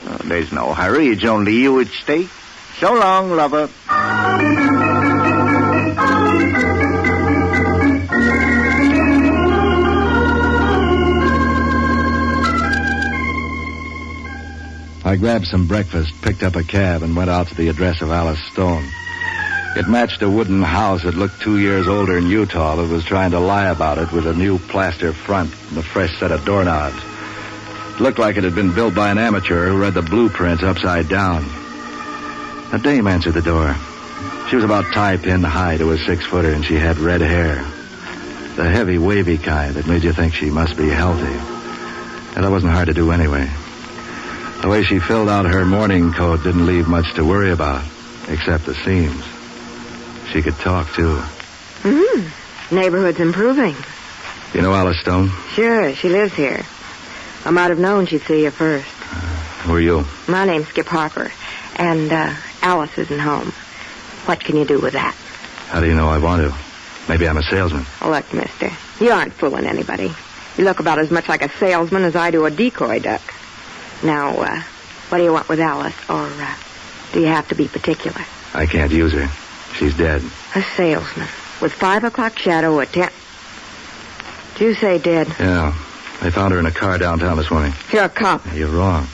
Speaker 1: Oh, there's no hurry. It's only you at stake. So long, lover.
Speaker 7: I grabbed some breakfast, picked up a cab, and went out to the address of Alice Stone. It matched a wooden house that looked 2 years older in Utah that was trying to lie about it with a new plaster front and a fresh set of doorknobs. It looked like it had been built by an amateur who read the blueprints upside down. A dame answered the door. She was about tie-pin high to a 6-footer, and she had red hair. The heavy, wavy kind that made you think she must be healthy. And that wasn't hard to do anyway. The way she filled out her morning coat didn't leave much to worry about, except the seams. She could talk, too.
Speaker 3: Neighborhood's improving.
Speaker 7: You know Alice Stone?
Speaker 3: Sure, she lives here. I might have known she'd see you first.
Speaker 7: Who are you?
Speaker 3: My name's Skip Harper, and Alice isn't home. What can you do with that?
Speaker 7: How do you know I want to? Maybe I'm a salesman.
Speaker 3: Look, mister, you aren't fooling anybody. You look about as much like a salesman as I do a decoy duck. Now, what do you want with Alice, or do you have to be particular?
Speaker 7: I can't use her. She's dead.
Speaker 3: A salesman with 5 o'clock shadow at 10. Did you say dead?
Speaker 7: Yeah. They found her in a car downtown this morning.
Speaker 3: You're a cop.
Speaker 7: You're wrong.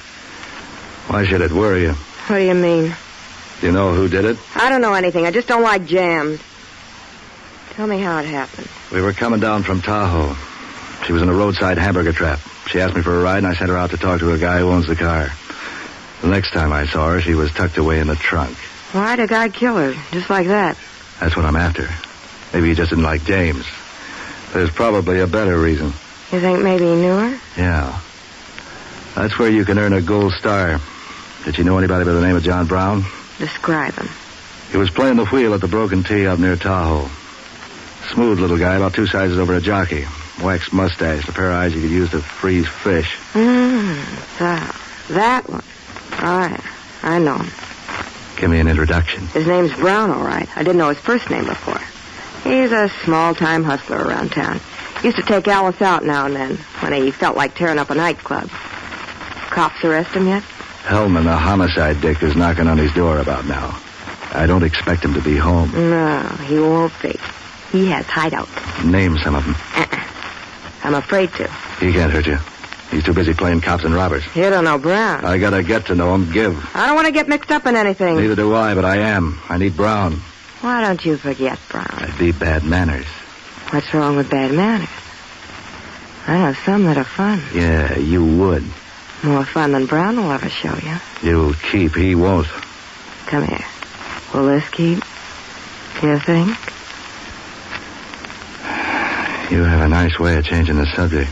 Speaker 7: Why should it worry you?
Speaker 3: What do you mean?
Speaker 7: Do you know who did it?
Speaker 3: I don't know anything. I just don't like jams. Tell me how it happened.
Speaker 7: We were coming down from Tahoe. She was in a roadside hamburger trap. She asked me for a ride, and I sent her out to talk to a guy who owns the car. The next time I saw her, she was tucked away in the trunk.
Speaker 3: Why'd a guy kill her, just like that?
Speaker 7: That's what I'm after. Maybe he just didn't like James. There's probably a better reason.
Speaker 3: You think maybe he knew her?
Speaker 7: Yeah. That's where you can earn a gold star. Did you know anybody by the name of John Brown?
Speaker 3: Describe him.
Speaker 7: He was playing the wheel at the Broken Tee out near Tahoe. Smooth little guy, about 2 sizes over a jockey. Waxed mustache, a pair of eyes you could use to freeze fish.
Speaker 3: That one. Oh, yeah. I know him.
Speaker 7: Give me an introduction.
Speaker 3: His name's Brown, all right. I didn't know his first name before. He's a small-time hustler around town. Used to take Alice out now and then when he felt like tearing up a nightclub. Cops arrest him yet?
Speaker 7: Hellman, the homicide dick, is knocking on his door about now. I don't expect him to be home.
Speaker 3: No, he won't be. He has hideouts.
Speaker 7: Name some of them.
Speaker 3: I'm afraid to.
Speaker 7: He can't hurt you. He's too busy playing cops and robbers.
Speaker 3: You don't know Brown.
Speaker 7: I gotta get to know him. Give.
Speaker 3: I don't want to get mixed up in anything.
Speaker 7: Neither do I, but I am. I need Brown.
Speaker 3: Why don't you forget Brown?
Speaker 7: I'd be bad manners.
Speaker 3: What's wrong with bad manners? I know some that are fun.
Speaker 7: Yeah, you would.
Speaker 3: More fun than Brown will ever show you.
Speaker 7: You'll keep. He won't.
Speaker 3: Come here. Will this keep? You think?
Speaker 7: You have a nice way of changing the subject.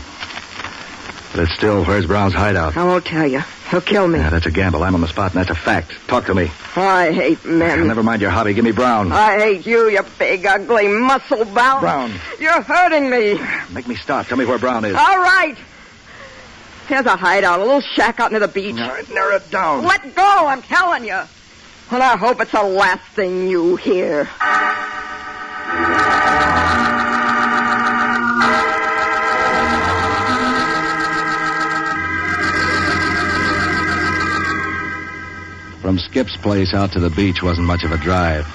Speaker 7: But it's still, where's Brown's hideout?
Speaker 3: I won't tell you. He'll kill me.
Speaker 7: Yeah, that's a gamble. I'm on the spot, and that's a fact. Talk to me.
Speaker 3: I hate men.
Speaker 7: Never mind your hobby. Give me Brown.
Speaker 3: I hate you, you big, ugly, muscle-bound.
Speaker 7: Brown.
Speaker 3: You're hurting me.
Speaker 7: Make me stop. Tell me where Brown is.
Speaker 3: All right. Here's a hideout, a little shack out near the beach.
Speaker 7: Narrow it down.
Speaker 3: Let go, I'm telling you. And I hope it's the last thing you hear.
Speaker 7: From Skip's place out to the beach wasn't much of a drive.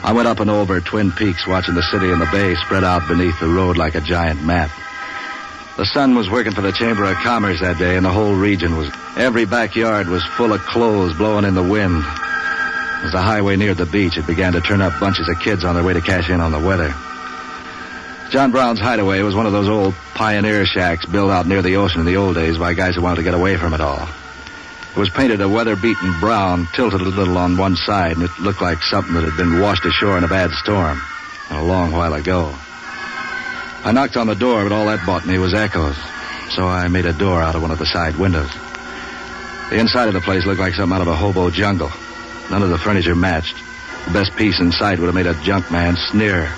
Speaker 7: I went up and over Twin Peaks, watching the city and the bay spread out beneath the road like a giant map. The sun was working for the Chamber of Commerce that day, and the whole region was... Every backyard was full of clothes blowing in the wind. As the highway neared the beach, it began to turn up bunches of kids on their way to cash in on the weather. John Brown's hideaway was one of those old pioneer shacks built out near the ocean in the old days by guys who wanted to get away from it all. It was painted a weather-beaten brown, tilted a little on one side, and it looked like something that had been washed ashore in a bad storm a long while ago. I knocked on the door, but all that bought me was echoes, so I made a door out of one of the side windows. The inside of the place looked like something out of a hobo jungle. None of the furniture matched. The best piece in sight would have made a junk man sneer.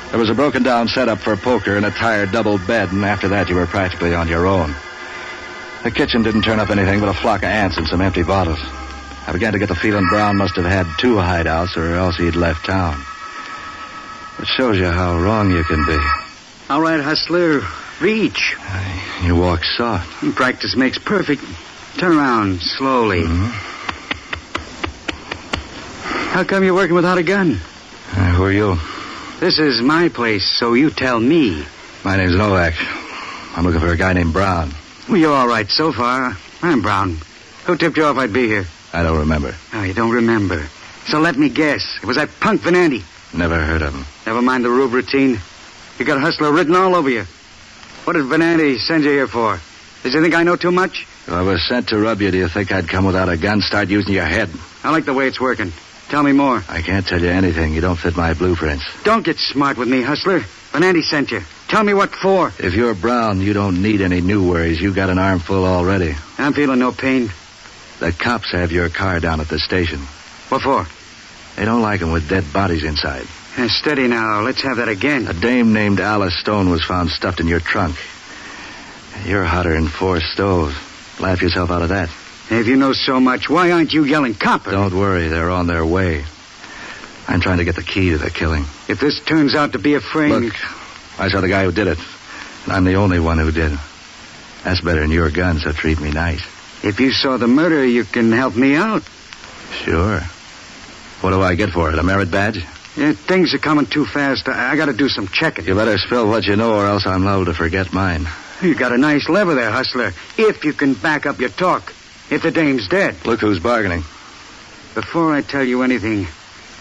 Speaker 7: There was a broken-down setup for poker and a tired double bed, and after that you were practically on your own. The kitchen didn't turn up anything but a flock of ants and some empty bottles. I began to get the feeling Brown must have had 2 hideouts, or else he'd left town. It shows you how wrong you can be.
Speaker 6: All right, hustler. Reach.
Speaker 7: You walk soft.
Speaker 6: Practice makes perfect. Turn around slowly.
Speaker 7: Mm-hmm.
Speaker 6: How come you're working without a gun?
Speaker 7: Who are you?
Speaker 6: This is my place, so you tell me.
Speaker 7: My name's NOVAK. I'm looking for a guy named Brown.
Speaker 6: Well, you're all right so far. I'm Brown. Who tipped you off I'd be here?
Speaker 7: I don't remember.
Speaker 6: Oh, you don't remember. So let me guess. It was that punk Venanti.
Speaker 7: Never heard of him.
Speaker 6: Never mind the rube routine. You got hustler written all over you. What did Venanti send you here for? Does he think I know too much?
Speaker 7: If I was sent to rub you, do you think I'd come without a gun, start using your head?
Speaker 6: I like the way it's working. Tell me more.
Speaker 7: I can't tell you anything. You don't fit my blueprints.
Speaker 6: Don't get smart with me, hustler. Benanti sent you. Tell me what for.
Speaker 7: If you're Brown, you don't need any new worries. You got an armful already.
Speaker 6: I'm feeling no pain.
Speaker 7: The cops have your car down at the station.
Speaker 6: What for?
Speaker 7: They don't like them with dead bodies inside.
Speaker 6: Steady now. Let's have that again.
Speaker 7: A dame named Alice Stone was found stuffed in your trunk. You're hotter than 4 stoves. Laugh yourself out of that.
Speaker 6: If you know so much, why aren't you yelling copper?
Speaker 7: Don't worry. They're on their way. I'm trying to get the key to the killing.
Speaker 6: If this turns out to be a frame...
Speaker 7: Look, I saw the guy who did it. And I'm the only one who did. That's better than your gun, so treat me nice.
Speaker 6: If you saw the murder, you can help me out.
Speaker 7: Sure. What do I get for it? A merit badge?
Speaker 6: Yeah, things are coming too fast. I got to do some checking.
Speaker 7: You better spill what you know, or else I'm liable to forget mine.
Speaker 6: You got a nice lever there, hustler. If you can back up your talk. If the dame's dead.
Speaker 7: Look who's bargaining.
Speaker 6: Before I tell you anything,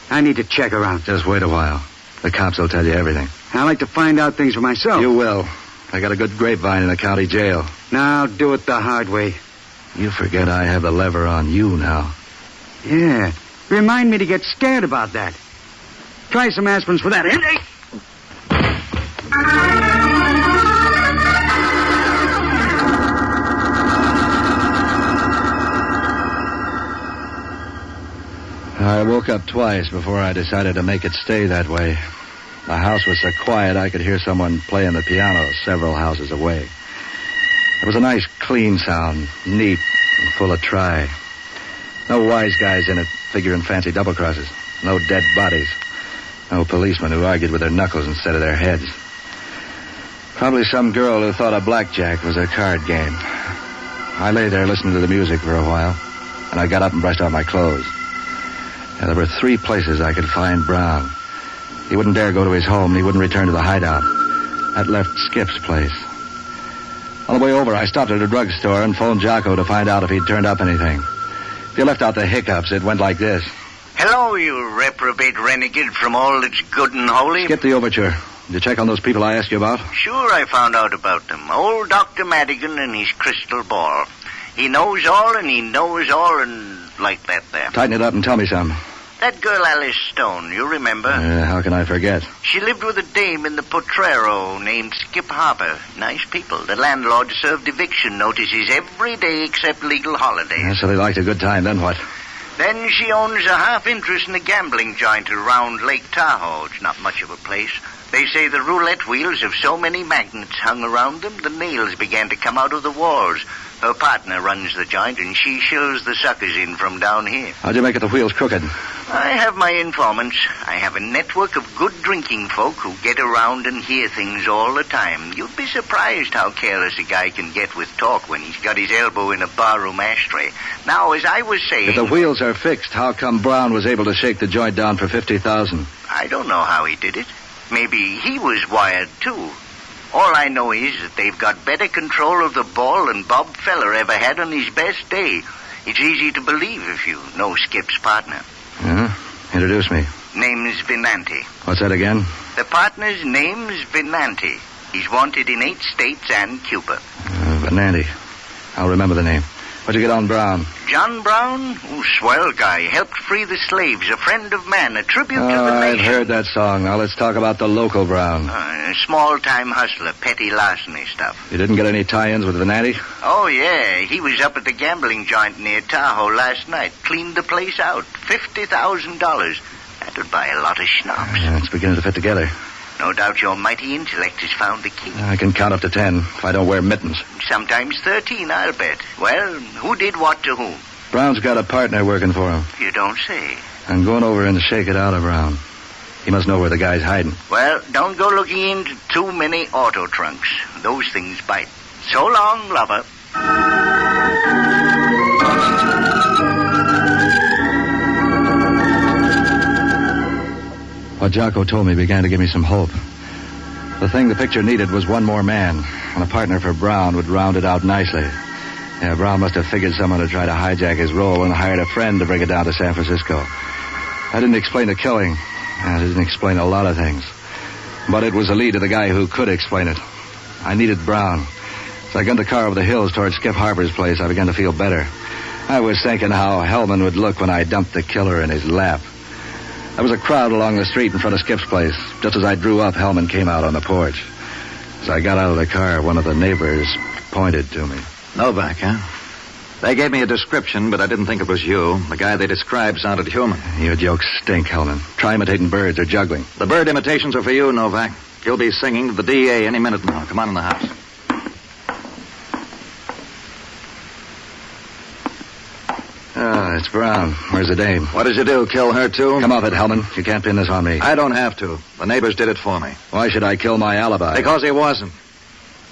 Speaker 6: I need to check around.
Speaker 7: Just wait a while. The cops will tell you everything.
Speaker 6: I like to find out things for myself.
Speaker 7: You will. I got a good grapevine in the county jail.
Speaker 6: Now I'll do it the hard way.
Speaker 7: You forget I have the lever on you now.
Speaker 6: Yeah. Remind me to get scared about that. Try some aspirins for that.
Speaker 7: I woke up twice before I decided to make it stay that way. The house was so quiet I could hear someone playing the piano several houses away. It was a nice, clean sound, neat and full of try. No wise guys in it figuring fancy double crosses. No dead bodies. No policemen who argued with their knuckles instead of their heads. Probably some girl who thought a blackjack was a card game. I lay there listening to the music for a while, and I got up and brushed off my clothes. Now, there were 3 places I could find Brown. He wouldn't dare go to his home, and he wouldn't return to the hideout. That left Skip's place. On the way over, I stopped at a drugstore and phoned Jocko to find out if he'd turned up anything. If you left out the hiccups, it went like this.
Speaker 1: Hello, you reprobate renegade from all that's good and holy.
Speaker 7: Skip the overture. Did you check on those people I asked you about?
Speaker 1: Sure, I found out about them. Old Dr. Madigan and his crystal ball. He knows all and he knows all and like that there.
Speaker 7: Tighten it up and tell me some.
Speaker 1: That girl Alice Stone, you remember?
Speaker 7: How can I forget?
Speaker 1: She lived with a dame in the Potrero named Skip Harper. Nice people. The landlord served eviction notices every day except legal holidays.
Speaker 7: So they liked a good time, then what?
Speaker 1: Then she owns a half interest in a gambling joint around Lake Tahoe. It's not much of a place. They say the roulette wheels have so many magnets hung around them, the nails began to come out of the walls. Her partner runs the joint, and she shows the suckers in from down here.
Speaker 7: How'd you make it the wheels crooked?
Speaker 1: I have my informants. I have a network of good drinking folk who get around and hear things all the time. You'd be surprised how careless a guy can get with talk when he's got his elbow in a barroom ashtray. Now, as I was saying...
Speaker 7: If the wheels are fixed, how come Brown was able to shake the joint down for $50,000?
Speaker 1: I don't know how he did it. Maybe he was wired, too. All I know is that they've got better control of the ball than Bob Feller ever had on his best day. It's easy to believe if you know Skip's partner.
Speaker 7: Introduce me.
Speaker 1: Name's Venanti.
Speaker 7: What's that again?
Speaker 1: The partner's name's Venanti. He's wanted in 8 states and Cuba.
Speaker 7: Venanti. I'll remember the name. What'd you get on Brown?
Speaker 1: John Brown? Oh, swell guy. Helped free the slaves. A friend of man. A tribute to the
Speaker 7: I've
Speaker 1: nation.
Speaker 7: heard that song. Now let's talk about the local Brown.
Speaker 1: A small-time hustler. Petty larceny stuff.
Speaker 7: You didn't get any tie-ins with Venanti?
Speaker 1: Oh, yeah. He was up at the gambling joint near Tahoe last night. Cleaned the place out. $50,000. That would buy a lot of schnapps.
Speaker 7: It's beginning to fit together.
Speaker 1: No doubt your mighty intellect has found the key.
Speaker 7: I can count up to 10 if I don't wear mittens.
Speaker 1: Sometimes 13, I'll bet. Well, who did what to whom?
Speaker 7: Brown's got a partner working for him.
Speaker 1: You don't say.
Speaker 7: I'm going over and shake it out of Brown. He must know where the guy's hiding.
Speaker 1: Well, don't go looking into too many auto trunks. Those things bite. So long, lover.
Speaker 7: What Jocko told me began to give me some hope. The thing the picture needed was one more man, and a partner for Brown would round it out nicely. Yeah, Brown must have figured someone to try to hijack his role and hired a friend to bring it down to San Francisco. That didn't explain the killing. It didn't explain a lot of things. But it was a lead to the guy who could explain it. I needed Brown. As I gunned the car over the hills toward Skip Harper's place, I began to feel better. I was thinking how Hellman would look when I dumped the killer in his lap. There was a crowd along the street in front of Skip's place. Just as I drew up, Hellman came out on the porch. As I got out of the car, one of the neighbors pointed to me.
Speaker 5: Novak, huh? They gave me a description, but I didn't think it was you. The guy they described sounded human.
Speaker 7: Your jokes stink, Hellman. Try imitating birds or juggling.
Speaker 5: The bird imitations are for you, Novak. You'll be singing to the DA any minute now. Come on in the house.
Speaker 7: Ah, it's Brown. Where's the dame?
Speaker 5: What did you do, kill her, too?
Speaker 7: Come off it, Hellman. You can't pin this on me.
Speaker 5: I don't have to. The neighbors did it for me.
Speaker 7: Why should I kill my alibi?
Speaker 5: Because he wasn't.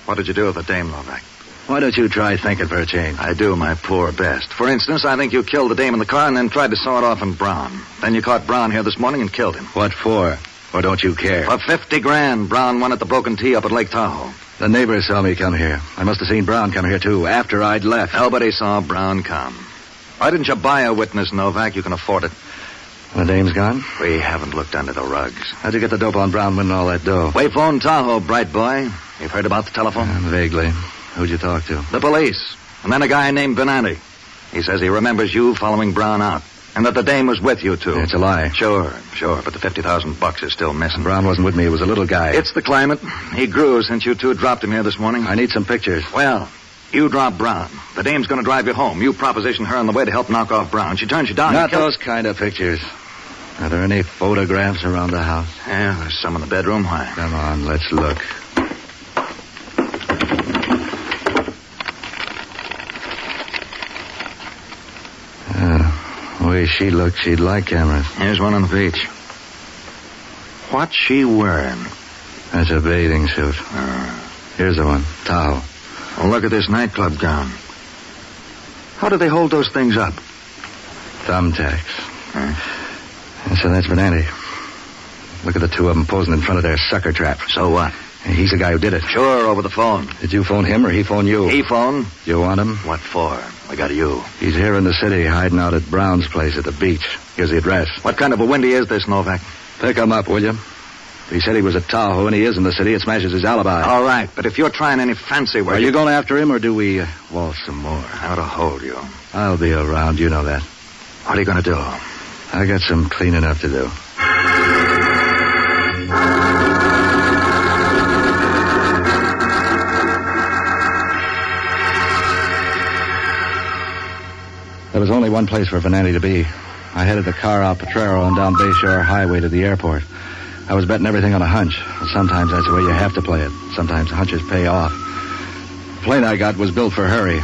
Speaker 5: What did you do with the dame, Novak?
Speaker 7: Why don't you try thinking for a change?
Speaker 5: I do my poor best. For instance, I think you killed the dame in the car and then tried to saw it off in Brown. Then you caught Brown here this morning and killed him.
Speaker 7: What for? Or don't you care?
Speaker 5: For $50,000. Brown won at the Broken T up at Lake Tahoe.
Speaker 7: The neighbors saw me come here. I must have seen Brown come here, too, after I'd left.
Speaker 5: Nobody saw Brown come. Why didn't you buy a witness, Novak? You can afford it.
Speaker 7: The dame's gone?
Speaker 5: We haven't looked under the rugs.
Speaker 7: How'd you get the dope on Brown winning all that dough?
Speaker 5: Wayphone Tahoe, bright boy. You've heard about the telephone?
Speaker 7: Vaguely. Who'd you talk to?
Speaker 5: The police. And then a guy named Venanti. He says he remembers you following Brown out. And that the dame was with you, too.
Speaker 7: It's a lie.
Speaker 5: Sure. But the $50,000 is still missing.
Speaker 7: Brown wasn't with me. He was a little guy.
Speaker 5: It's the climate. He grew since you two dropped him here this morning.
Speaker 7: I need some pictures.
Speaker 5: Well, you drop Brown. The dame's going to drive you home. You proposition her on the way to help knock off Brown. She turns you down.
Speaker 7: Not those kind of pictures. Are there any photographs around the house?
Speaker 5: Yeah, there's some in the bedroom. Why?
Speaker 7: Come on, let's look. The way she looked, she'd like cameras.
Speaker 5: Here's one on the beach. What's she wearing?
Speaker 7: That's a bathing suit. Here's the one. Tahoe.
Speaker 5: Well, look at this nightclub gown. How do they hold those things up?
Speaker 7: Thumbtacks. And so that's Venanti. Look at the two of them posing in front of their sucker trap.
Speaker 5: So what?
Speaker 7: He's the guy who did it.
Speaker 5: Sure, over the phone.
Speaker 7: Did you phone him or he phone you?
Speaker 5: He phoned.
Speaker 7: You want him?
Speaker 5: What for? I got you.
Speaker 7: He's here in the city, hiding out at Brown's place at the beach. Here's the address.
Speaker 5: What kind of a windy is this, Novak?
Speaker 7: Pick him up, will you? If he said he was at Tahoe and he is in the city, it smashes his alibi.
Speaker 5: All right, but if you're trying any fancy work...
Speaker 7: Are you going after him or do we waltz some more?
Speaker 5: How to hold you?
Speaker 7: I'll be around, you know that.
Speaker 5: What are you going to do?
Speaker 7: I got some cleaning up to do. There was only one place for Venanti to be. I headed the car out Potrero and down Bayshore Highway to the airport. I was betting everything on a hunch. Sometimes that's the way you have to play it. Sometimes hunches pay off. The plane I got was built for hurry.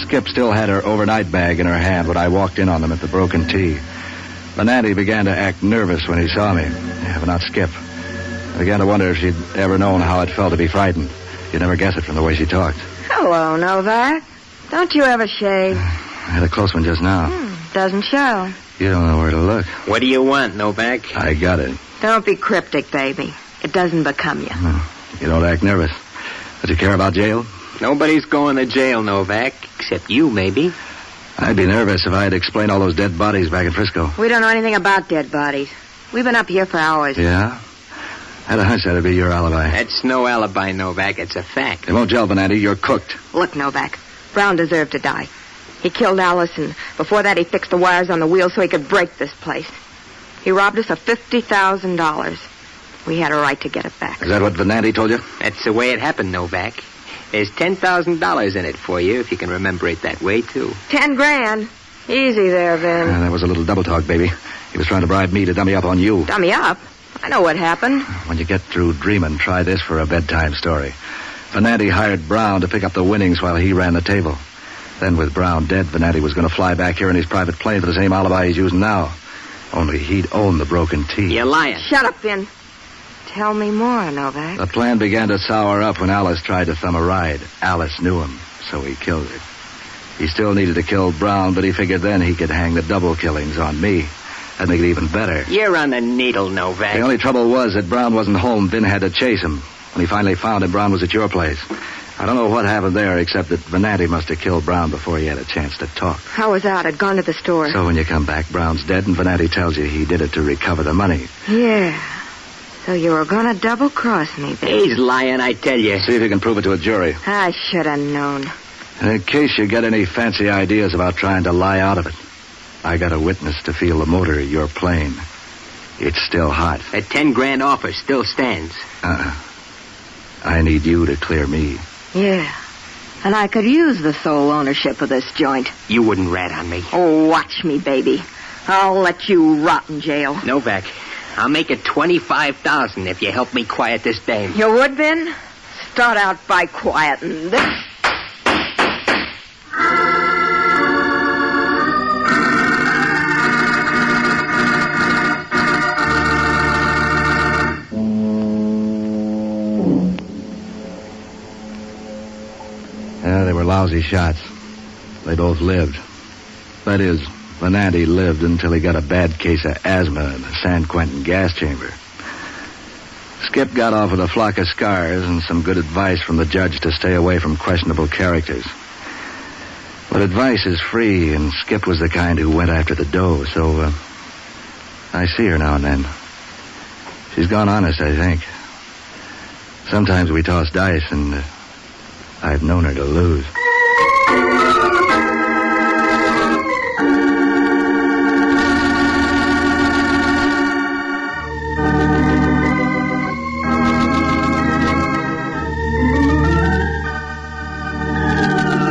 Speaker 7: Skip still had her overnight bag in her hand when I walked in on them at the Broken T. Venanti began to act nervous when he saw me. Yeah, but not Skip. I began to wonder if she'd ever known how it felt to be frightened. You'd never guess it from the way she talked.
Speaker 3: Hello, Novak. Don't you ever shave?
Speaker 7: I had a close one just now.
Speaker 3: Doesn't show.
Speaker 7: You don't know where to look.
Speaker 15: What do you want, Novak?
Speaker 7: I got it.
Speaker 3: Don't be cryptic, baby. It doesn't become you.
Speaker 7: You don't act nervous. Does you care about jail?
Speaker 15: Nobody's going to jail, Novak, except you, maybe.
Speaker 7: I'd be nervous if I had to explain all those dead bodies back in Frisco.
Speaker 3: We don't know anything about dead bodies. We've been up here for hours.
Speaker 7: Yeah? I had a hunch that'd be your alibi.
Speaker 15: That's no alibi, Novak. It's a fact.
Speaker 7: It won't gel, Venanti. You're cooked.
Speaker 3: Look, Novak. Brown deserved to die. He killed Alice, and before that he fixed the wires on the wheel so he could break this place. He robbed us of $50,000. We had a right to get it back.
Speaker 7: Is that what Venanti told you?
Speaker 15: That's the way it happened, Novak. There's $10,000 in it for you, if you can remember it that way, too.
Speaker 3: $10,000? Easy there, Vin.
Speaker 7: That was a little double talk, baby. He was trying to bribe me to dummy up on you.
Speaker 3: Dummy up? I know what happened.
Speaker 7: When you get through dreaming, try this for a bedtime story. Venanti hired Brown to pick up the winnings while he ran the table. Then with Brown dead, Venanti was going to fly back here in his private plane for the same alibi he's using now. Only he'd own the Broken T.
Speaker 15: You're lying.
Speaker 3: Shut up, Vin. Tell me more, Novak.
Speaker 7: The plan began to sour up when Alice tried to thumb a ride. Alice knew him, so he killed her. He still needed to kill Brown, but he figured then he could hang the double killings on me. That'd make it even better.
Speaker 15: You're on the needle, Novak.
Speaker 7: The only trouble was that Brown wasn't home. Vin had to chase him. When he finally found him, Brown was at your place. I don't know what happened there, except that Venanti must have killed Brown before he had a chance to talk.
Speaker 3: I was out. I'd gone to the store.
Speaker 7: So when you come back, Brown's dead, and Venanti tells you he did it to recover the money.
Speaker 3: Yeah. So you were going to double-cross me, baby.
Speaker 15: He's lying, I tell you.
Speaker 7: See if you can prove it to a jury.
Speaker 3: I should have known.
Speaker 7: In case you get any fancy ideas about trying to lie out of it, I got a witness to feel the motor of your plane. It's still hot.
Speaker 15: That 10 grand offer still stands.
Speaker 7: I need you to clear me.
Speaker 3: Yeah. And I could use the sole ownership of this joint.
Speaker 15: You wouldn't rat on me.
Speaker 3: Oh, watch me, baby. I'll let you rot in jail.
Speaker 15: Novak, I'll make it $25,000 if you help me quiet this dame.
Speaker 3: You would, Ben? Start out by quieting this.
Speaker 7: They were lousy shots. They both lived. That is, Venanti lived until he got a bad case of asthma in the San Quentin gas chamber. Skip got off with a flock of scars and some good advice from the judge to stay away from questionable characters. But advice is free, and Skip was the kind who went after the dough, so, I see her now and then. She's gone honest, I think. Sometimes we toss dice, and I've known her to lose.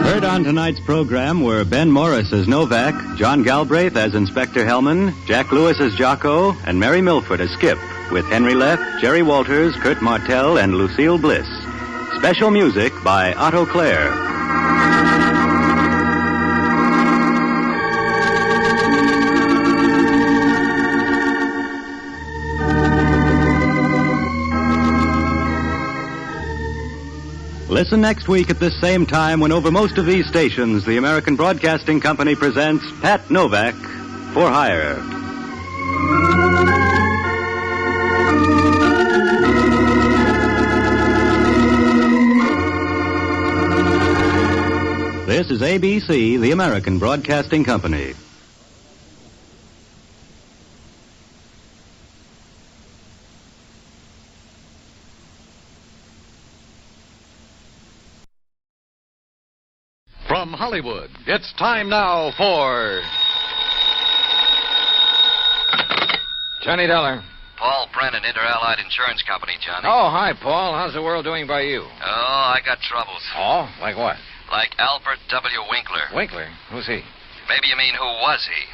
Speaker 2: Heard on tonight's program were Ben Morris as Novak, John Galbraith as Inspector Hellman, Jack Lewis as Jocko, and Mary Milford as Skip, with Henry Leff, Jerry Walters, Kurt Martell, and Lucille Bliss. Special music by Otto Clare. Listen next week at this same time when over most of these stations, the American Broadcasting Company presents Pat Novak for Hire. This is ABC, the American Broadcasting Company.
Speaker 8: From Hollywood, it's time now for...
Speaker 9: Johnny Dollar.
Speaker 11: Paul Brennan, Inter-Allied Insurance Company, Johnny.
Speaker 9: Oh, hi, Paul. How's the world doing by you?
Speaker 11: Oh, I got troubles.
Speaker 9: Oh? Like what?
Speaker 11: Like Albert W. Winkler.
Speaker 9: Winkler? Who's he?
Speaker 11: Maybe you mean who was he?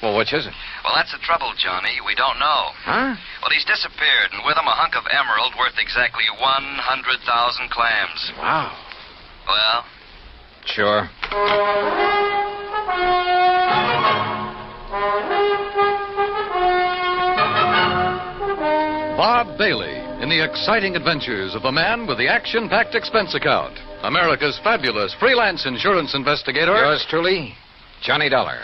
Speaker 9: Well, which is it?
Speaker 11: Well, that's the trouble, Johnny. We don't know.
Speaker 9: Huh?
Speaker 11: Well, he's disappeared, and with him a hunk of emerald worth exactly 100,000 clams.
Speaker 9: Wow.
Speaker 11: Well?
Speaker 9: Sure.
Speaker 8: Bob Bailey in the exciting adventures of the man with the action-packed expense account. America's fabulous freelance insurance investigator.
Speaker 9: Yours truly, Johnny Dollar.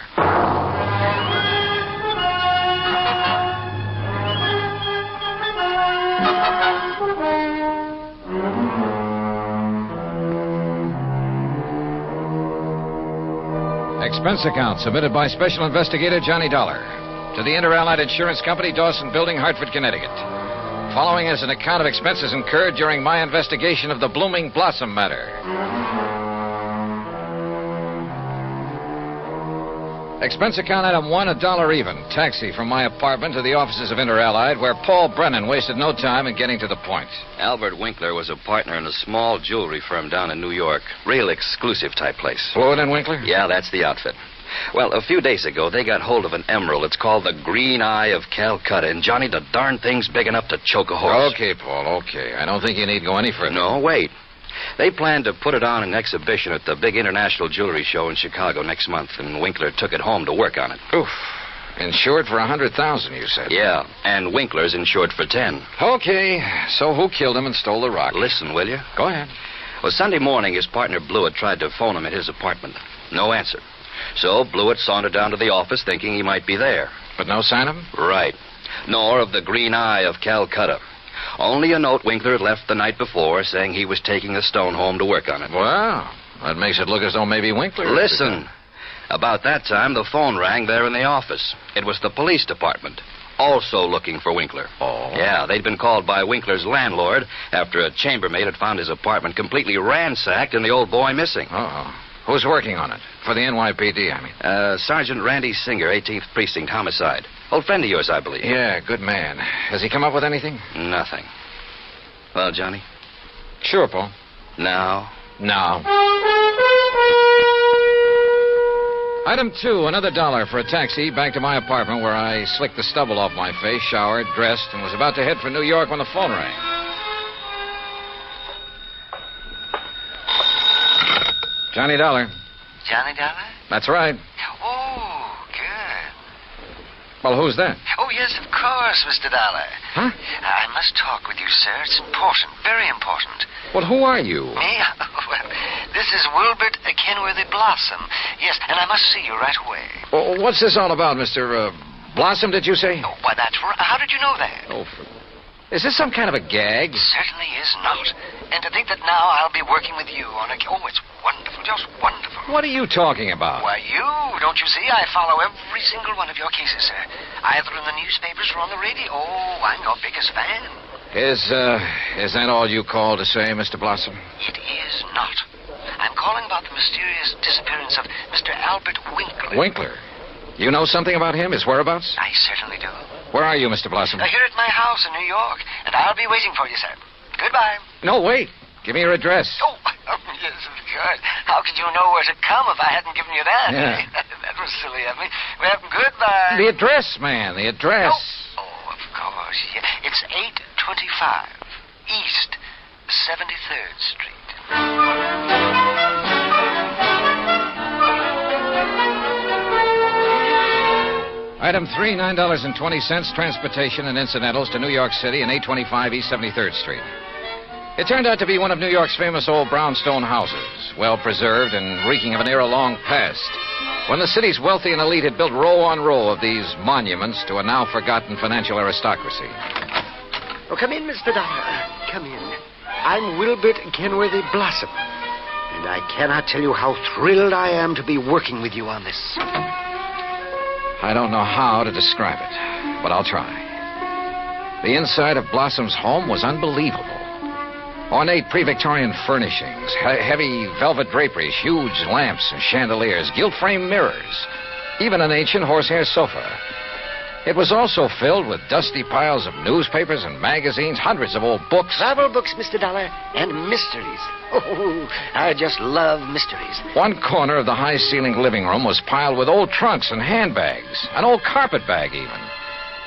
Speaker 9: Expense account submitted by Special Investigator Johnny Dollar to the Inter-Allied Insurance Company, Dawson Building, Hartford, Connecticut. Following is an account of expenses incurred during my investigation of the Blooming Blossom matter. Expense account item 1, $1 even. Taxi from my apartment to the offices of Inter-Allied, where Paul Brennan wasted no time in getting to the point.
Speaker 11: Albert Winkler was a partner in a small jewelry firm down in New York. Real exclusive type place.
Speaker 9: Fluid and Winkler?
Speaker 11: Yeah, that's the outfit. Well, a few days ago, they got hold of an emerald. It's called the Green Eye of Calcutta. And, Johnny, the darn thing's big enough to choke a horse.
Speaker 9: Okay, Paul, okay. I don't think you need go any further.
Speaker 11: No, wait. They planned to put it on an exhibition at the big international jewelry show in Chicago next month, and Winkler took it home to work on it.
Speaker 9: Oof. Insured for 100,000, you said?
Speaker 11: Yeah, and Winkler's insured for 10.
Speaker 9: Okay, so who killed him and stole the rock?
Speaker 11: Listen, will you?
Speaker 9: Go ahead.
Speaker 11: Well, Sunday morning, his partner Blewett tried to phone him at his apartment. No answer. So Blewett sauntered down to the office thinking he might be there.
Speaker 9: But no sign of him?
Speaker 11: Right. Nor of the Green Eye of Calcutta. Only a note Winkler had left the night before saying he was taking the stone home to work on it.
Speaker 9: Well, that makes it look as though maybe Winkler...
Speaker 11: Listen. About that time, the phone rang there in the office. It was the police department. also looking for Winkler.
Speaker 9: Oh.
Speaker 11: Yeah, they'd been called by Winkler's landlord after a chambermaid had found his apartment completely ransacked and the old boy missing.
Speaker 9: Uh-oh. Who's working on it? For the NYPD, I mean.
Speaker 11: Sergeant Randy Singer, 18th Precinct, homicide. Old friend of yours, I believe.
Speaker 9: Yeah, good man. Has he come up with anything?
Speaker 11: Nothing. Well, Johnny?
Speaker 9: Sure, Paul.
Speaker 11: Now?
Speaker 9: Now. Item 2, another $1 for a taxi back to my apartment where I slicked the stubble off my face, showered, dressed, and was about to head for New York when the phone rang. Johnny Dollar.
Speaker 14: Johnny Dollar?
Speaker 9: That's right.
Speaker 14: Oh, good.
Speaker 9: Well, who's that?
Speaker 14: Oh, yes, of course, Mr. Dollar.
Speaker 9: Huh?
Speaker 14: I must talk with you, sir. It's important, very important.
Speaker 9: Well, who are you?
Speaker 14: Me? Well, this is Wilbert Kenworthy Blossom. Yes, and I must see you right away.
Speaker 9: Well, what's this all about, Mr. Blossom, did you say?
Speaker 14: Oh, why, that's right. How did you know that?
Speaker 9: Oh, is this some kind of a gag?
Speaker 14: Certainly is not. And to think that now I'll be working with you on a... Oh, it's wonderful, just wonderful.
Speaker 9: What are you talking about?
Speaker 14: Why, you, don't you see? I follow every single one of your cases, sir. Either in the newspapers or on the radio. Oh, I'm your biggest fan.
Speaker 9: Is that all you call to say, Mr. Blossom?
Speaker 14: It is not. I'm calling about the mysterious disappearance of Mr. Albert Winkler.
Speaker 9: Winkler? You know something about him, his whereabouts?
Speaker 14: I certainly do.
Speaker 9: Where are you, Mr. Blossom?
Speaker 14: Here at my house in New York, and I'll be waiting for you, sir. Goodbye.
Speaker 9: No, wait. Give me your address.
Speaker 14: Oh, yes, of course. How could you know where to come if I hadn't given you that?
Speaker 9: Yeah.
Speaker 14: That was silly of me. Well, goodbye.
Speaker 9: The address, man, the address.
Speaker 14: Oh, of course. Yeah. It's 825 East 73rd Street.
Speaker 9: Item 3, $9.20, transportation and incidentals to New York City and 825 East 73rd Street. It turned out to be one of New York's famous old brownstone houses, well preserved and reeking of an era long past, when the city's wealthy and elite had built row on row of these monuments to a now forgotten financial aristocracy.
Speaker 19: Oh, come in, Mr. Dollar. Come in. I'm Wilbert Kenworthy Blossom, and I cannot tell you how thrilled I am to be working with you on this.
Speaker 9: I don't know how to describe it, but I'll try. The inside of Blossom's home was unbelievable. Ornate pre-Victorian furnishings, heavy velvet draperies, huge lamps and chandeliers, gilt-framed mirrors, even an ancient horsehair sofa. It was also filled with dusty piles of newspapers and magazines, hundreds of old books.
Speaker 19: Travel books, Mr. Dollar, and mysteries. Oh, I just love mysteries.
Speaker 9: One corner of the high-ceilinged living room was piled with old trunks and handbags, an old carpet bag even.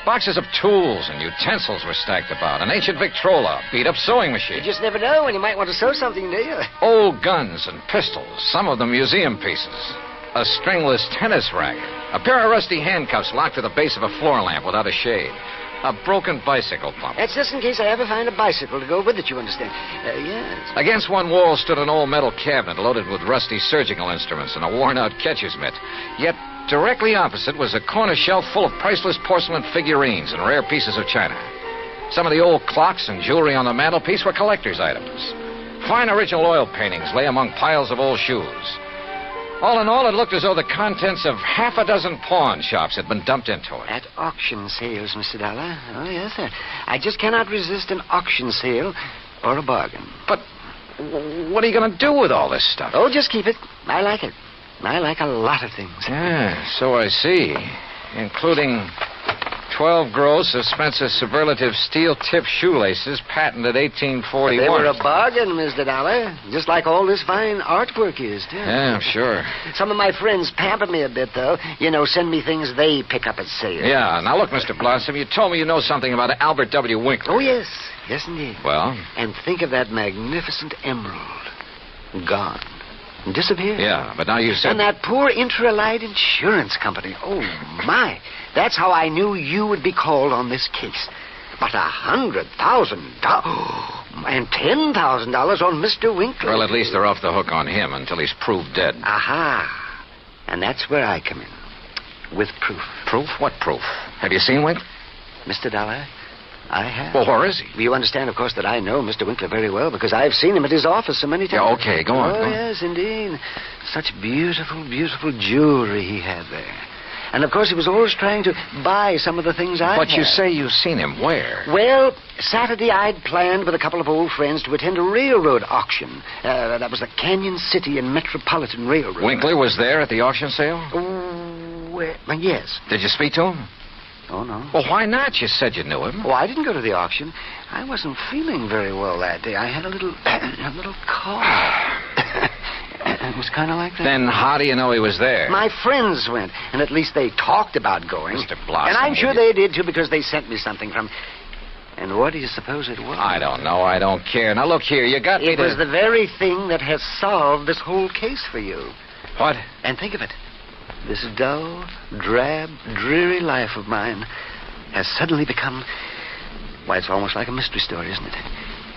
Speaker 9: Boxes of tools and utensils were stacked about, an ancient Victrola, beat-up sewing machine.
Speaker 19: You just never know when you might want to sew something, do you?
Speaker 9: Old guns and pistols, some of them museum pieces. A stringless tennis racket. A pair of rusty handcuffs locked to the base of a floor lamp without a shade. A broken bicycle pump.
Speaker 19: That's just in case I ever find a bicycle to go with it, you understand. Yes.
Speaker 9: Against one wall stood an old metal cabinet loaded with rusty surgical instruments and a worn-out catcher's mitt. Yet directly opposite was a corner shelf full of priceless porcelain figurines and rare pieces of china. Some of the old clocks and jewelry on the mantelpiece were collector's items. Fine original oil paintings lay among piles of old shoes. All in all, it looked as though the contents of half a dozen pawn shops had been dumped into it.
Speaker 19: At auction sales, Mr. Dollar. Oh, yes, sir. I just cannot resist an auction sale or a bargain.
Speaker 9: But what are you going to do with all this stuff?
Speaker 19: Oh, just keep it. I like it. I like a lot of things.
Speaker 9: Yeah, so I see. Including 12 gross of Spencer's superlative steel-tipped shoelaces, patented 1841.
Speaker 19: They were a bargain, Mr. Dollar. Just like all this fine artwork is, too.
Speaker 9: Yeah, I'm sure.
Speaker 19: Some of my friends pamper me a bit, though. You know, send me things they pick up at sale.
Speaker 9: Yeah, now look, Mr. Blossom, you told me you know something about Albert W. Winkler.
Speaker 19: Oh, yes. Yes, indeed.
Speaker 9: Well?
Speaker 19: And think of that magnificent emerald. Gone. Disappeared.
Speaker 9: Yeah, but now you said...
Speaker 19: And that poor Intralite Insurance Company. Oh, my. That's how I knew you would be called on this case. But $100,000 and $10,000 on Mr. Winkler.
Speaker 9: Well, at least they're off the hook on him until he's proved dead.
Speaker 19: Aha. And that's where I come in. With proof.
Speaker 9: Proof? What proof? Have you seen Winkler?
Speaker 19: Mr. Dollar, I have.
Speaker 9: Well, where is he?
Speaker 19: You understand, of course, that I know Mr. Winkler very well because I've seen him at his office so many times.
Speaker 9: Yeah, okay, go on.
Speaker 19: Oh, yes, indeed. Such beautiful, beautiful jewelry he had there. And, of course, he was always trying to buy some of the things I
Speaker 9: But
Speaker 19: had.
Speaker 9: you say you've seen him. Where?
Speaker 19: Well, Saturday I'd planned with a couple of old friends to attend a railroad auction. That was the Canyon City and Metropolitan Railroad.
Speaker 9: Winkler was there at the auction sale?
Speaker 19: Yes.
Speaker 9: Did you speak to him?
Speaker 19: Oh, no.
Speaker 9: Well, why not? You said you knew him.
Speaker 19: Oh, I didn't go to the auction. I wasn't feeling very well that day. I had a little cough. It was kind of like that.
Speaker 9: Then how do you know he was there?
Speaker 19: My friends went, and at least they talked about going.
Speaker 9: Mr. Blossom.
Speaker 19: And I'm sure they did, too, because they sent me something from... And what do you suppose it was?
Speaker 9: I don't know. I don't care. Now, look here. You got me
Speaker 19: It was the very thing that has solved this whole case for you.
Speaker 9: What?
Speaker 19: And think of it. This dull, drab, dreary life of mine has suddenly become... Why, it's almost like a mystery story, isn't it?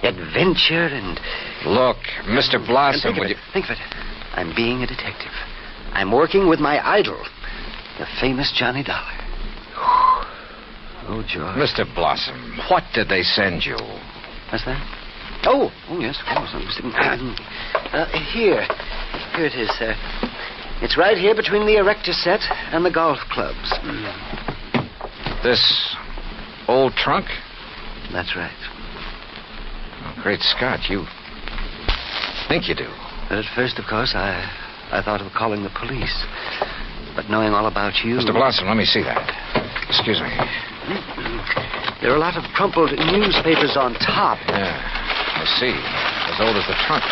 Speaker 19: Adventure and...
Speaker 9: Look, Mr. Blossom,
Speaker 19: Think of it. I'm being a detective. I'm working with my idol, the famous Johnny Dollar. Oh, George.
Speaker 9: Mr. Blossom, what did they send you?
Speaker 19: What's that? Oh, yes, of course. Here it is, sir. It's right here between the erector set and the golf clubs.
Speaker 9: This old trunk?
Speaker 19: That's right.
Speaker 9: Oh, great Scott, you think you do.
Speaker 19: At first, of course, I thought of calling the police. But knowing all about you...
Speaker 9: Mr. Blossom, let me see that. Excuse me.
Speaker 19: There are a lot of crumpled newspapers on top.
Speaker 9: Yeah, I see. As old as the trunk.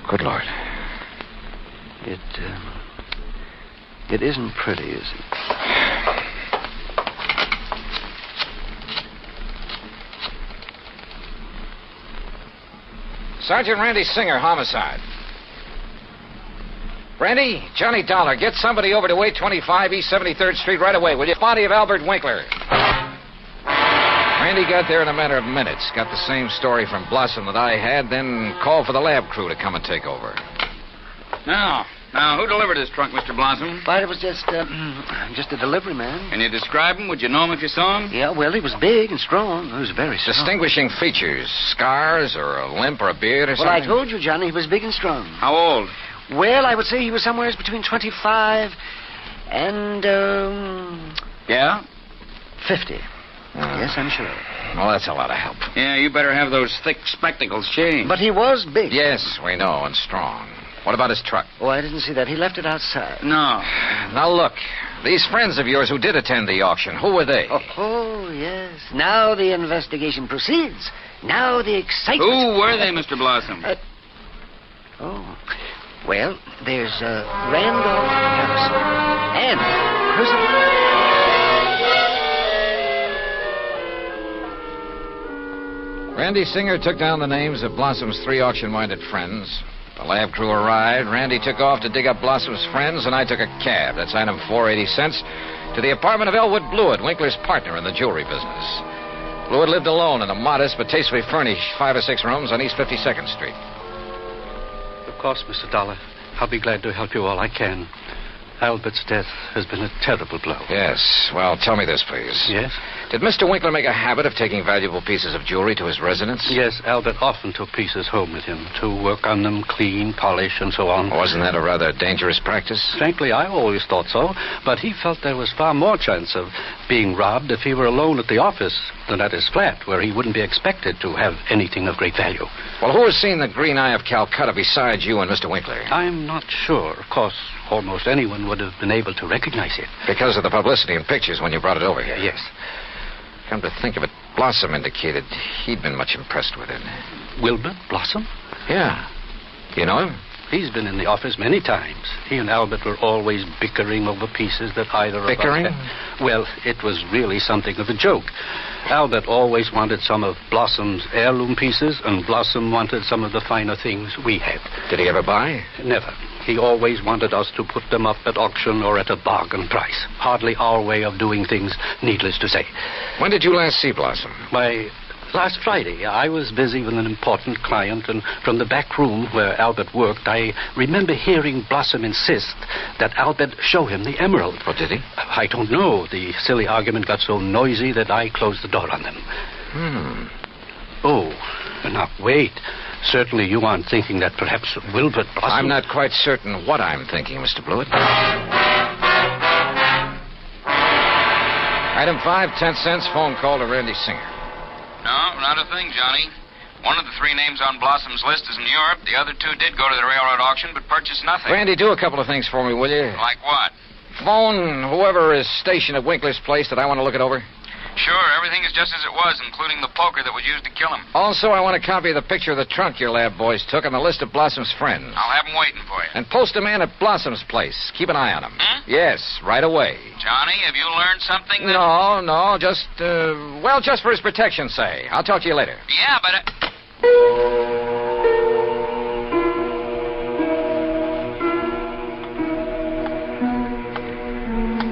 Speaker 9: Good Lord.
Speaker 19: It isn't pretty, is it?
Speaker 9: Sergeant Randy Singer, homicide. Randy, Johnny Dollar, get somebody over to 825 East 73rd Street right away, will you? Body of Albert Winkler. Randy got there in a matter of minutes. Got the same story from Blossom that I had, then called for the lab crew to come and take over.
Speaker 20: Now, who delivered this trunk, Mr. Blossom?
Speaker 19: But it was just a delivery man.
Speaker 20: Can you describe him? Would you know him if you saw him?
Speaker 19: Yeah, well, he was big and strong. He was very strong.
Speaker 9: Distinguishing features, scars or a limp or a beard or something?
Speaker 19: Well, I told you, Johnny, he was big and strong.
Speaker 20: How old?
Speaker 19: Well, I would say he was somewhere between 25 and,
Speaker 20: Yeah?
Speaker 19: 50. Yes, I'm sure.
Speaker 9: Well, that's a lot of help.
Speaker 20: Yeah, you better have those thick spectacles changed.
Speaker 19: But he was big.
Speaker 9: Yes, we know, and strong. What about his truck?
Speaker 19: Oh, I didn't see that. He left it outside.
Speaker 20: No.
Speaker 9: Now, look, these friends of yours who did attend the auction, who were they?
Speaker 19: Oh, yes. Now the investigation proceeds. Now the excitement...
Speaker 20: Who were they, Mr. Blossom?
Speaker 19: Well, there's Randolph Harrison and Percival...
Speaker 9: Randy Singer took down the names of Blossom's 3 auction-minded friends. The lab crew arrived. Randy took off to dig up Blossom's friends, and I took a cab. That's item 480 cents to the apartment of Elwood Blewett, Winkler's partner in the jewelry business. Blewett lived alone in a modest but tastefully furnished 5 or 6 rooms on East 52nd Street.
Speaker 21: Of course, Mr. Dollar. I'll be glad to help you all I can. Albert's death has been a terrible blow.
Speaker 9: Yes. Well, tell me this, please.
Speaker 21: Yes?
Speaker 9: Did Mr. Winkler make a habit of taking valuable pieces of jewelry to his residence?
Speaker 21: Yes, Albert often took pieces home with him to work on them, clean, polish, and so on.
Speaker 9: Wasn't that a rather dangerous practice?
Speaker 21: Frankly, I always thought so, but he felt there was far more chance of being robbed if he were alone at the office than at his flat, where he wouldn't be expected to have anything of great value.
Speaker 9: Well, who has seen the Green Eye of Calcutta besides you and Mr. Winkler?
Speaker 21: I'm not sure. Of course, almost anyone would have been able to recognize it.
Speaker 9: Because of the publicity and pictures when you brought it over here?
Speaker 21: Yes.
Speaker 9: Come to think of it, Blossom indicated he'd been much impressed with it.
Speaker 21: Wilbur Blossom?
Speaker 9: Yeah. You know him?
Speaker 21: He's been in the office many times. He and Albert were always bickering over pieces that either of us...
Speaker 9: Bickering?
Speaker 21: Well, it was really something of a joke. Albert always wanted some of Blossom's heirloom pieces, and Blossom wanted some of the finer things we had.
Speaker 9: Did he ever buy?
Speaker 21: Never. He always wanted us to put them up at auction or at a bargain price. Hardly our way of doing things, needless to say.
Speaker 9: When did you last see Blossom?
Speaker 21: Why, last Friday. I was busy with an important client, and from the back room where Albert worked, I remember hearing Blossom insist that Albert show him the emerald.
Speaker 9: What did he?
Speaker 21: I don't know. The silly argument got so noisy that I closed the door on them. Oh, now wait. Certainly you aren't thinking that perhaps Wilbert Blossom...
Speaker 9: I'm not quite certain what I'm thinking, Mr. Blewett. Item 5, 10 cents, phone call to Randy Singer.
Speaker 20: No, not a thing, Johnny. One of the 3 names on Blossom's list is in Europe. The other 2 did go to the railroad auction, but purchased nothing.
Speaker 9: Randy, do a couple of things for me, will you?
Speaker 20: Like what?
Speaker 9: Phone whoever is stationed at Winkler's place that I want to look it over.
Speaker 20: Sure, everything is just as it was, including the poker that was used to kill him.
Speaker 9: Also, I want a copy of the picture of the trunk your lab boys took and the list of Blossom's friends.
Speaker 20: I'll have them waiting for you.
Speaker 9: And post a man at Blossom's place. Keep an eye on him. Yes, right away.
Speaker 20: Johnny, have you learned something that...
Speaker 9: No, just, just for his protection, say. I'll talk to you later.
Speaker 20: Yeah, but...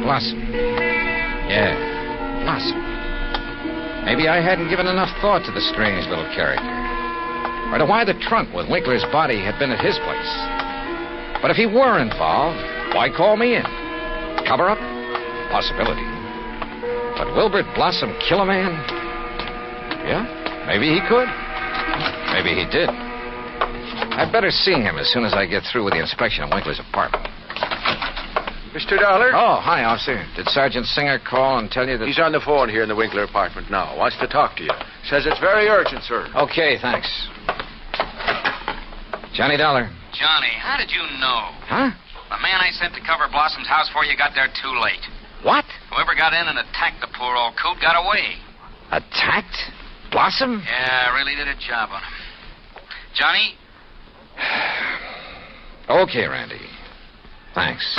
Speaker 9: Blossom. Yeah, Blossom. Maybe I hadn't given enough thought to the strange little character. Or to why the trunk with Winkler's body had been at his place. But if he were involved, why call me in? Cover up? Possibility. But Wilbert Blossom kill a man? Yeah, maybe he could. Maybe he did. I'd better see him as soon as I get through with the inspection of Winkler's apartment.
Speaker 13: Mr. Dollar?
Speaker 9: Oh, hi, officer. Did Sergeant Singer call and tell you that...
Speaker 13: He's on the phone here in the Winkler apartment now. Wants to talk to you. Says it's very urgent, sir.
Speaker 9: Okay, thanks. Johnny Dollar.
Speaker 20: Johnny, how did you know?
Speaker 9: Huh?
Speaker 20: The man I sent to cover Blossom's house for you got there too late.
Speaker 9: What?
Speaker 20: Whoever got in and attacked the poor old coot got away.
Speaker 9: Attacked? Blossom?
Speaker 20: Yeah, really did a job on him. Johnny?
Speaker 9: Okay, Randy. Thanks.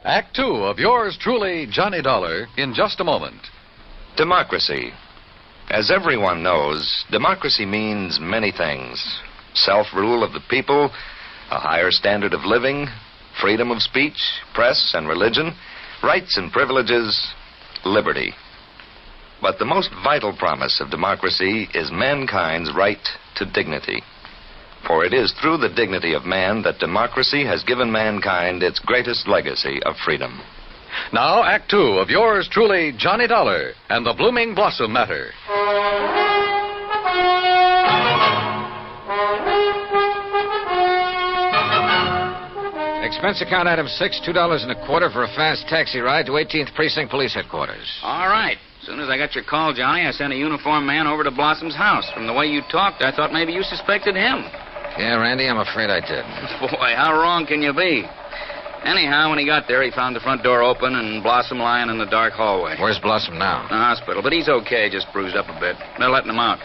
Speaker 8: Act 2 of yours truly, Johnny Dollar, in just a moment.
Speaker 18: Democracy. As everyone knows, democracy means many things. Self-rule of the people, a higher standard of living, freedom of speech, press and religion, rights and privileges, liberty. But the most vital promise of democracy is mankind's right to dignity. For it is through the dignity of man that democracy has given mankind its greatest legacy of freedom.
Speaker 8: Now, Act 2 of yours truly, Johnny Dollar, and the Blooming Blossom Matter.
Speaker 9: Expense account item 6, $2.25 for a fast taxi ride to 18th Precinct Police Headquarters.
Speaker 20: All right. As soon as I got your call, Johnny, I sent a uniformed man over to Blossom's house. From the way you talked, I thought maybe you suspected him.
Speaker 9: Yeah, Randy, I'm afraid I did.
Speaker 20: Boy, how wrong can you be? Anyhow, when he got there, he found the front door open and Blossom lying in the dark hallway.
Speaker 9: Where's Blossom now?
Speaker 20: The hospital, but he's okay, just bruised up a bit. They're letting him out.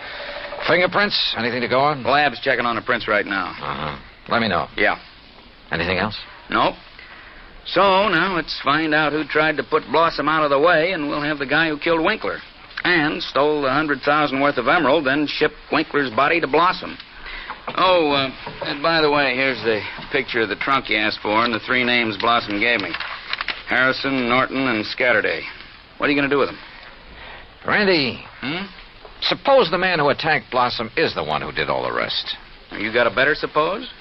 Speaker 9: Fingerprints? Anything to go on?
Speaker 20: The lab's checking on the prints right now.
Speaker 9: Uh-huh. Let me know.
Speaker 20: Yeah.
Speaker 9: Anything else?
Speaker 20: Nope. So, now let's find out who tried to put Blossom out of the way, and we'll have the guy who killed Winkler. And stole the $100,000 worth of emerald, then shipped Winkler's body to Blossom. Oh, and by the way, here's the picture of the trunk you asked for and the 3 names Blossom gave me. Harrison, Norton, and Scatterday. What are you going to do with them?
Speaker 9: Randy, suppose the man who attacked Blossom is the one who did all the rest.
Speaker 20: You got a better suppose?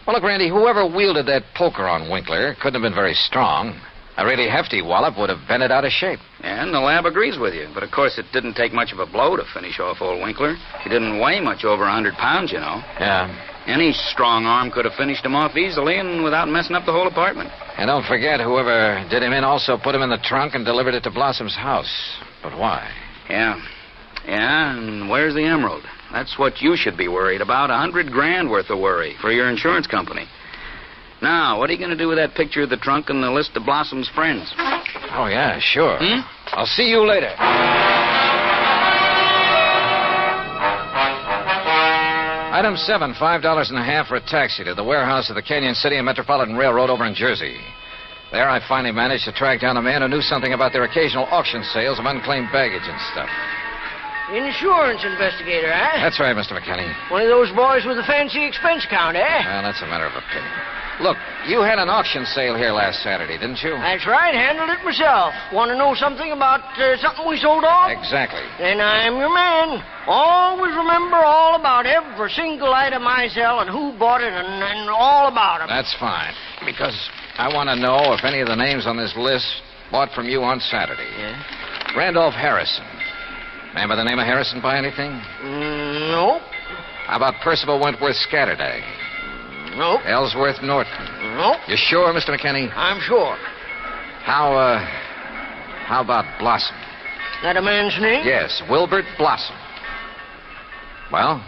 Speaker 9: Well, look, Randy, whoever wielded that poker on Winkler couldn't have been very strong. A really hefty wallop would have bent it out of shape.
Speaker 20: And the lab agrees with you. But, of course, it didn't take much of a blow to finish off old Winkler. He didn't weigh much over 100 pounds, you know.
Speaker 9: Yeah.
Speaker 20: Any strong arm could have finished him off easily and without messing up the whole apartment.
Speaker 9: And don't forget, whoever did him in also put him in the trunk and delivered it to Blossom's house. But why?
Speaker 20: Yeah. Yeah, and where's the emerald? That's what you should be worried about. $100,000 worth of worry for your insurance company. Now, what are you going to do with that picture of the trunk and the list of Blossom's friends?
Speaker 9: Oh, yeah, sure. I'll see you later. Item 7, $5.50 for a taxi to the warehouse of the Canyon City and Metropolitan Railroad over in Jersey. There I finally managed to track down a man who knew something about their occasional auction sales of unclaimed baggage and stuff.
Speaker 23: Insurance investigator, eh?
Speaker 9: That's right, Mr. McKinney.
Speaker 23: One of those boys with a fancy expense account, eh?
Speaker 9: Well, that's a matter of opinion. Look, you had an auction sale here last Saturday, didn't you?
Speaker 23: That's right. Handled it myself. Want to know something about something we sold off?
Speaker 9: Exactly.
Speaker 23: Then I'm your man. Always remember all about every single item I sell and who bought it and all about them.
Speaker 9: That's fine. Because I want to know if any of the names on this list bought from you on Saturday.
Speaker 23: Yeah?
Speaker 9: Randolph Harrison. Man by the name of Harrison buy anything?
Speaker 23: Nope.
Speaker 9: How about Percival Wentworth Scatterdag?
Speaker 23: Nope.
Speaker 9: Ellsworth Norton?
Speaker 23: Nope.
Speaker 9: You sure, Mr. McKinney?
Speaker 23: I'm sure.
Speaker 9: How about Blossom?
Speaker 23: That a man's name?
Speaker 9: Yes, Wilbert Blossom. Well?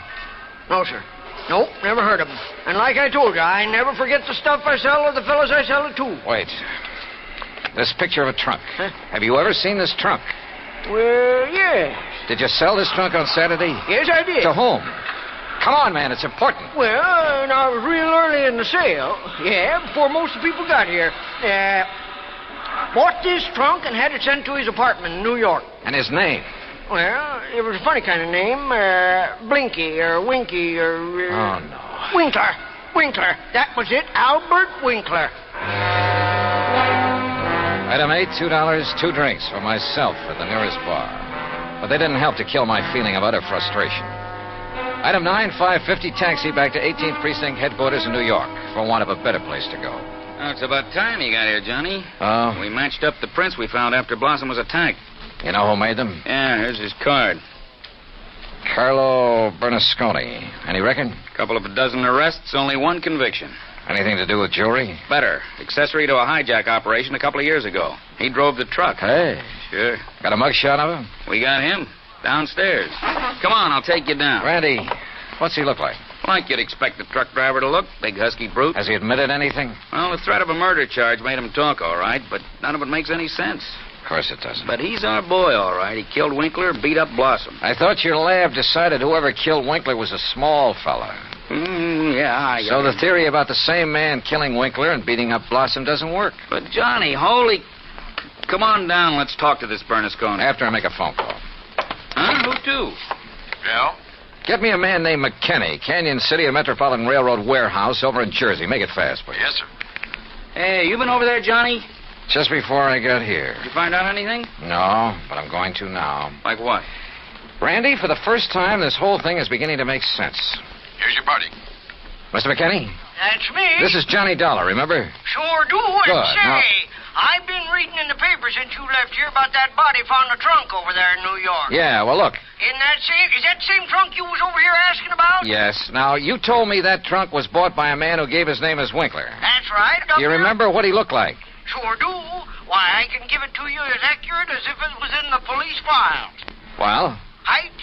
Speaker 23: No, sir. Nope, never heard of him. And like I told you, I never forget the stuff I sell or the fellas I sell it to.
Speaker 9: Wait. This picture of a trunk.
Speaker 23: Huh?
Speaker 9: Have you ever seen this trunk?
Speaker 23: Well, yes.
Speaker 9: Did you sell this trunk on Saturday?
Speaker 23: Yes, I did.
Speaker 9: To whom? Come on, man, it's important.
Speaker 23: Well, I was real early in the sale. Yeah, before most of the people got here. Bought this trunk and had it sent to his apartment in New York.
Speaker 9: And his name?
Speaker 23: Well, it was a funny kind of name. Blinky or Winky or...
Speaker 9: Oh, no.
Speaker 23: Winkler. Winkler. That was it. Albert Winkler.
Speaker 9: Item 8, $2, 2 drinks for myself at the nearest bar. But they didn't help to kill my feeling of utter frustration. Item 9, $5.50 taxi back to 18th Precinct headquarters in New York for want of a better place to go.
Speaker 20: Oh, it's about time you got here, Johnny.
Speaker 9: Oh?
Speaker 20: We matched up the prints we found after Blossom was attacked.
Speaker 9: You know who made them?
Speaker 20: Yeah, here's his card.
Speaker 9: Carlo Bernasconi. Any reckon?
Speaker 20: Couple of a dozen arrests, only one conviction.
Speaker 9: Anything to do with jewelry?
Speaker 20: Better. Accessory to a hijack operation a couple of years ago. He drove the truck.
Speaker 9: Hey.
Speaker 20: Sure.
Speaker 9: Got a mugshot of him?
Speaker 20: We got him. Downstairs. Come on, I'll take you down.
Speaker 9: Randy, what's he look like?
Speaker 20: Like you'd expect the truck driver to look. Big husky brute.
Speaker 9: Has he admitted anything?
Speaker 20: Well, the threat of a murder charge made him talk all right, but none of it makes any sense.
Speaker 9: Of course it doesn't.
Speaker 20: But he's our boy, all right. He killed Winkler, beat up Blossom.
Speaker 9: I thought your lab decided whoever killed Winkler was a small fella.
Speaker 20: Yeah,
Speaker 9: So the theory about the same man killing Winkler and beating up Blossom doesn't work.
Speaker 20: But, Johnny, holy... Come on down. Let's talk to this Bernasconi.
Speaker 9: After I make a phone call.
Speaker 20: Huh? Who to?
Speaker 13: Yeah?
Speaker 9: Get me a man named McKinney, Canyon City and Metropolitan Railroad warehouse over in Jersey. Make it fast, please.
Speaker 13: Yes, sir.
Speaker 20: Hey, you been over there, Johnny?
Speaker 9: Just before I got here.
Speaker 20: Did you find out anything?
Speaker 9: No, but I'm going to now.
Speaker 20: Like what?
Speaker 9: Randy, for the first time, this whole thing is beginning to make sense.
Speaker 13: Here's your party.
Speaker 9: Mr. McKinney?
Speaker 23: That's me.
Speaker 9: This is Johnny Dollar, remember?
Speaker 23: Sure do.
Speaker 9: Good.
Speaker 23: And say,
Speaker 9: Now...
Speaker 23: I've been reading in the paper since you left here about that body found in the trunk over there in New York.
Speaker 9: Yeah, well, look.
Speaker 23: Is that the same trunk you was over here asking about?
Speaker 9: Yes. Now, you told me that trunk was bought by a man who gave his name as Winkler.
Speaker 23: That's right.
Speaker 9: Do you remember what he looked like?
Speaker 23: Sure do. Why, I can give it to you as accurate as if it was in the police files.
Speaker 9: Well?
Speaker 23: Height,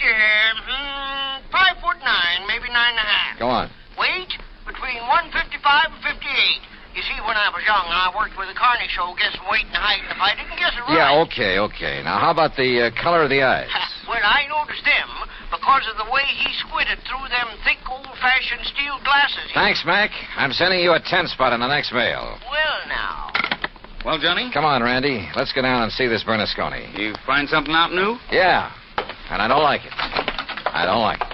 Speaker 23: 5'9", maybe 9.5.
Speaker 9: Go on.
Speaker 23: Weight, between 155 and 58. You see, when I was young, I worked with a Carney show guessing weight and height, and if I didn't guess it right...
Speaker 9: Yeah, okay. Now, how about the color of the eyes?
Speaker 23: Well, I noticed them because of the way he squinted through them thick, old-fashioned steel glasses.
Speaker 9: Thanks, Mac. I'm sending you a 10 spot in the next mail.
Speaker 23: Well, now...
Speaker 20: Well, Johnny?
Speaker 9: Come on, Randy. Let's go down and see this Bernasconi.
Speaker 20: You find something out new?
Speaker 9: Yeah, and I don't like it. I don't like it.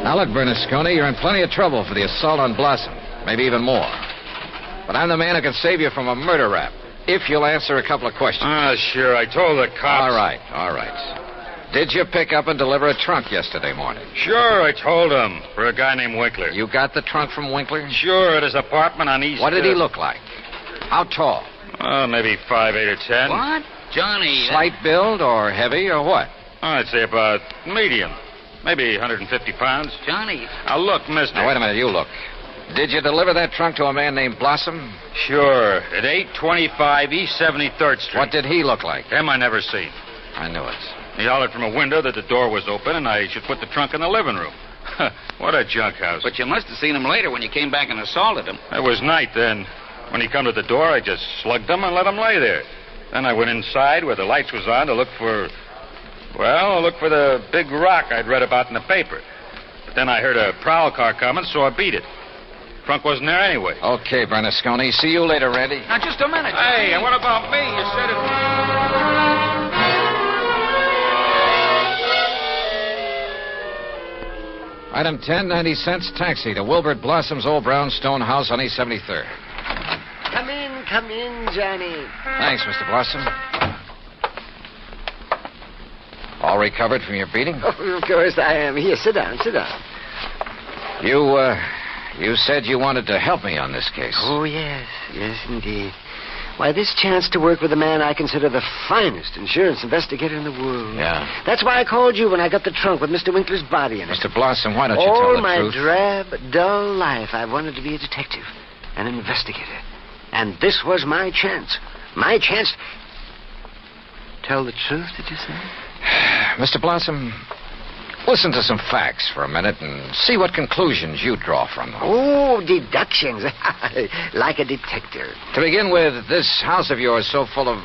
Speaker 9: Now, look, Bernasconi, you're in plenty of trouble for the assault on Blossom. Maybe even more. But I'm the man who can save you from a murder rap, if you'll answer a couple of questions.
Speaker 5: Sure. I told the cops.
Speaker 9: All right. Did you pick up and deliver a trunk yesterday morning?
Speaker 5: Sure, I told him. For a guy named Winkler.
Speaker 9: You got the trunk from Winkler?
Speaker 5: Sure, at his apartment on East...
Speaker 9: What did he look like? How tall?
Speaker 5: Maybe 5'8" or 10.
Speaker 20: What? Johnny...
Speaker 9: Slight build or heavy or what?
Speaker 5: I'd say about medium. Maybe 150 pounds.
Speaker 20: Johnny...
Speaker 5: Now, look, mister...
Speaker 9: Now, wait a minute, you look. Did you deliver that trunk to a man named Blossom?
Speaker 5: Sure, at 825 East 73rd Street.
Speaker 9: What did he look like?
Speaker 5: Him I never seen.
Speaker 9: I knew it.
Speaker 5: He hollered from a window that the door was open and I should put the trunk in the living room. What a junk house.
Speaker 20: But you must have seen him later when you came back and assaulted him.
Speaker 5: It was night then. When he come to the door, I just slugged him and let him lay there. Then I went inside where the lights was on to look for the big rock I'd read about in the paper. But then I heard a prowl car coming, so I beat it. Trunk wasn't there anyway.
Speaker 9: Okay, Bernasconi. See you later, Randy.
Speaker 20: Now, just a minute.
Speaker 5: Hey, and what about me? You said it...
Speaker 9: Item 10, 90 cents, taxi to Wilbert Blossom's old brownstone house on East 73rd.
Speaker 19: Come in, Johnny.
Speaker 9: Thanks, Mr. Blossom. All recovered from your beating?
Speaker 19: Oh, of course I am. Here, sit down.
Speaker 9: You said you wanted to help me on this case.
Speaker 19: Oh, yes, indeed. Why, this chance to work with a man I consider the finest insurance investigator in the world.
Speaker 9: Yeah.
Speaker 19: That's why I called you when I got the trunk with Mr. Winkler's body in it.
Speaker 9: Mr. Blossom, why don't you tell the
Speaker 19: All
Speaker 9: truth?
Speaker 19: my drab, dull life, I wanted to be a detective, an investigator. And this was my chance. My chance... Tell the truth, did you say?
Speaker 9: Mr. Blossom, listen to some facts for a minute and see what conclusions you draw from them.
Speaker 19: Oh, deductions. Like a detective.
Speaker 9: To begin with, this house of yours so full of,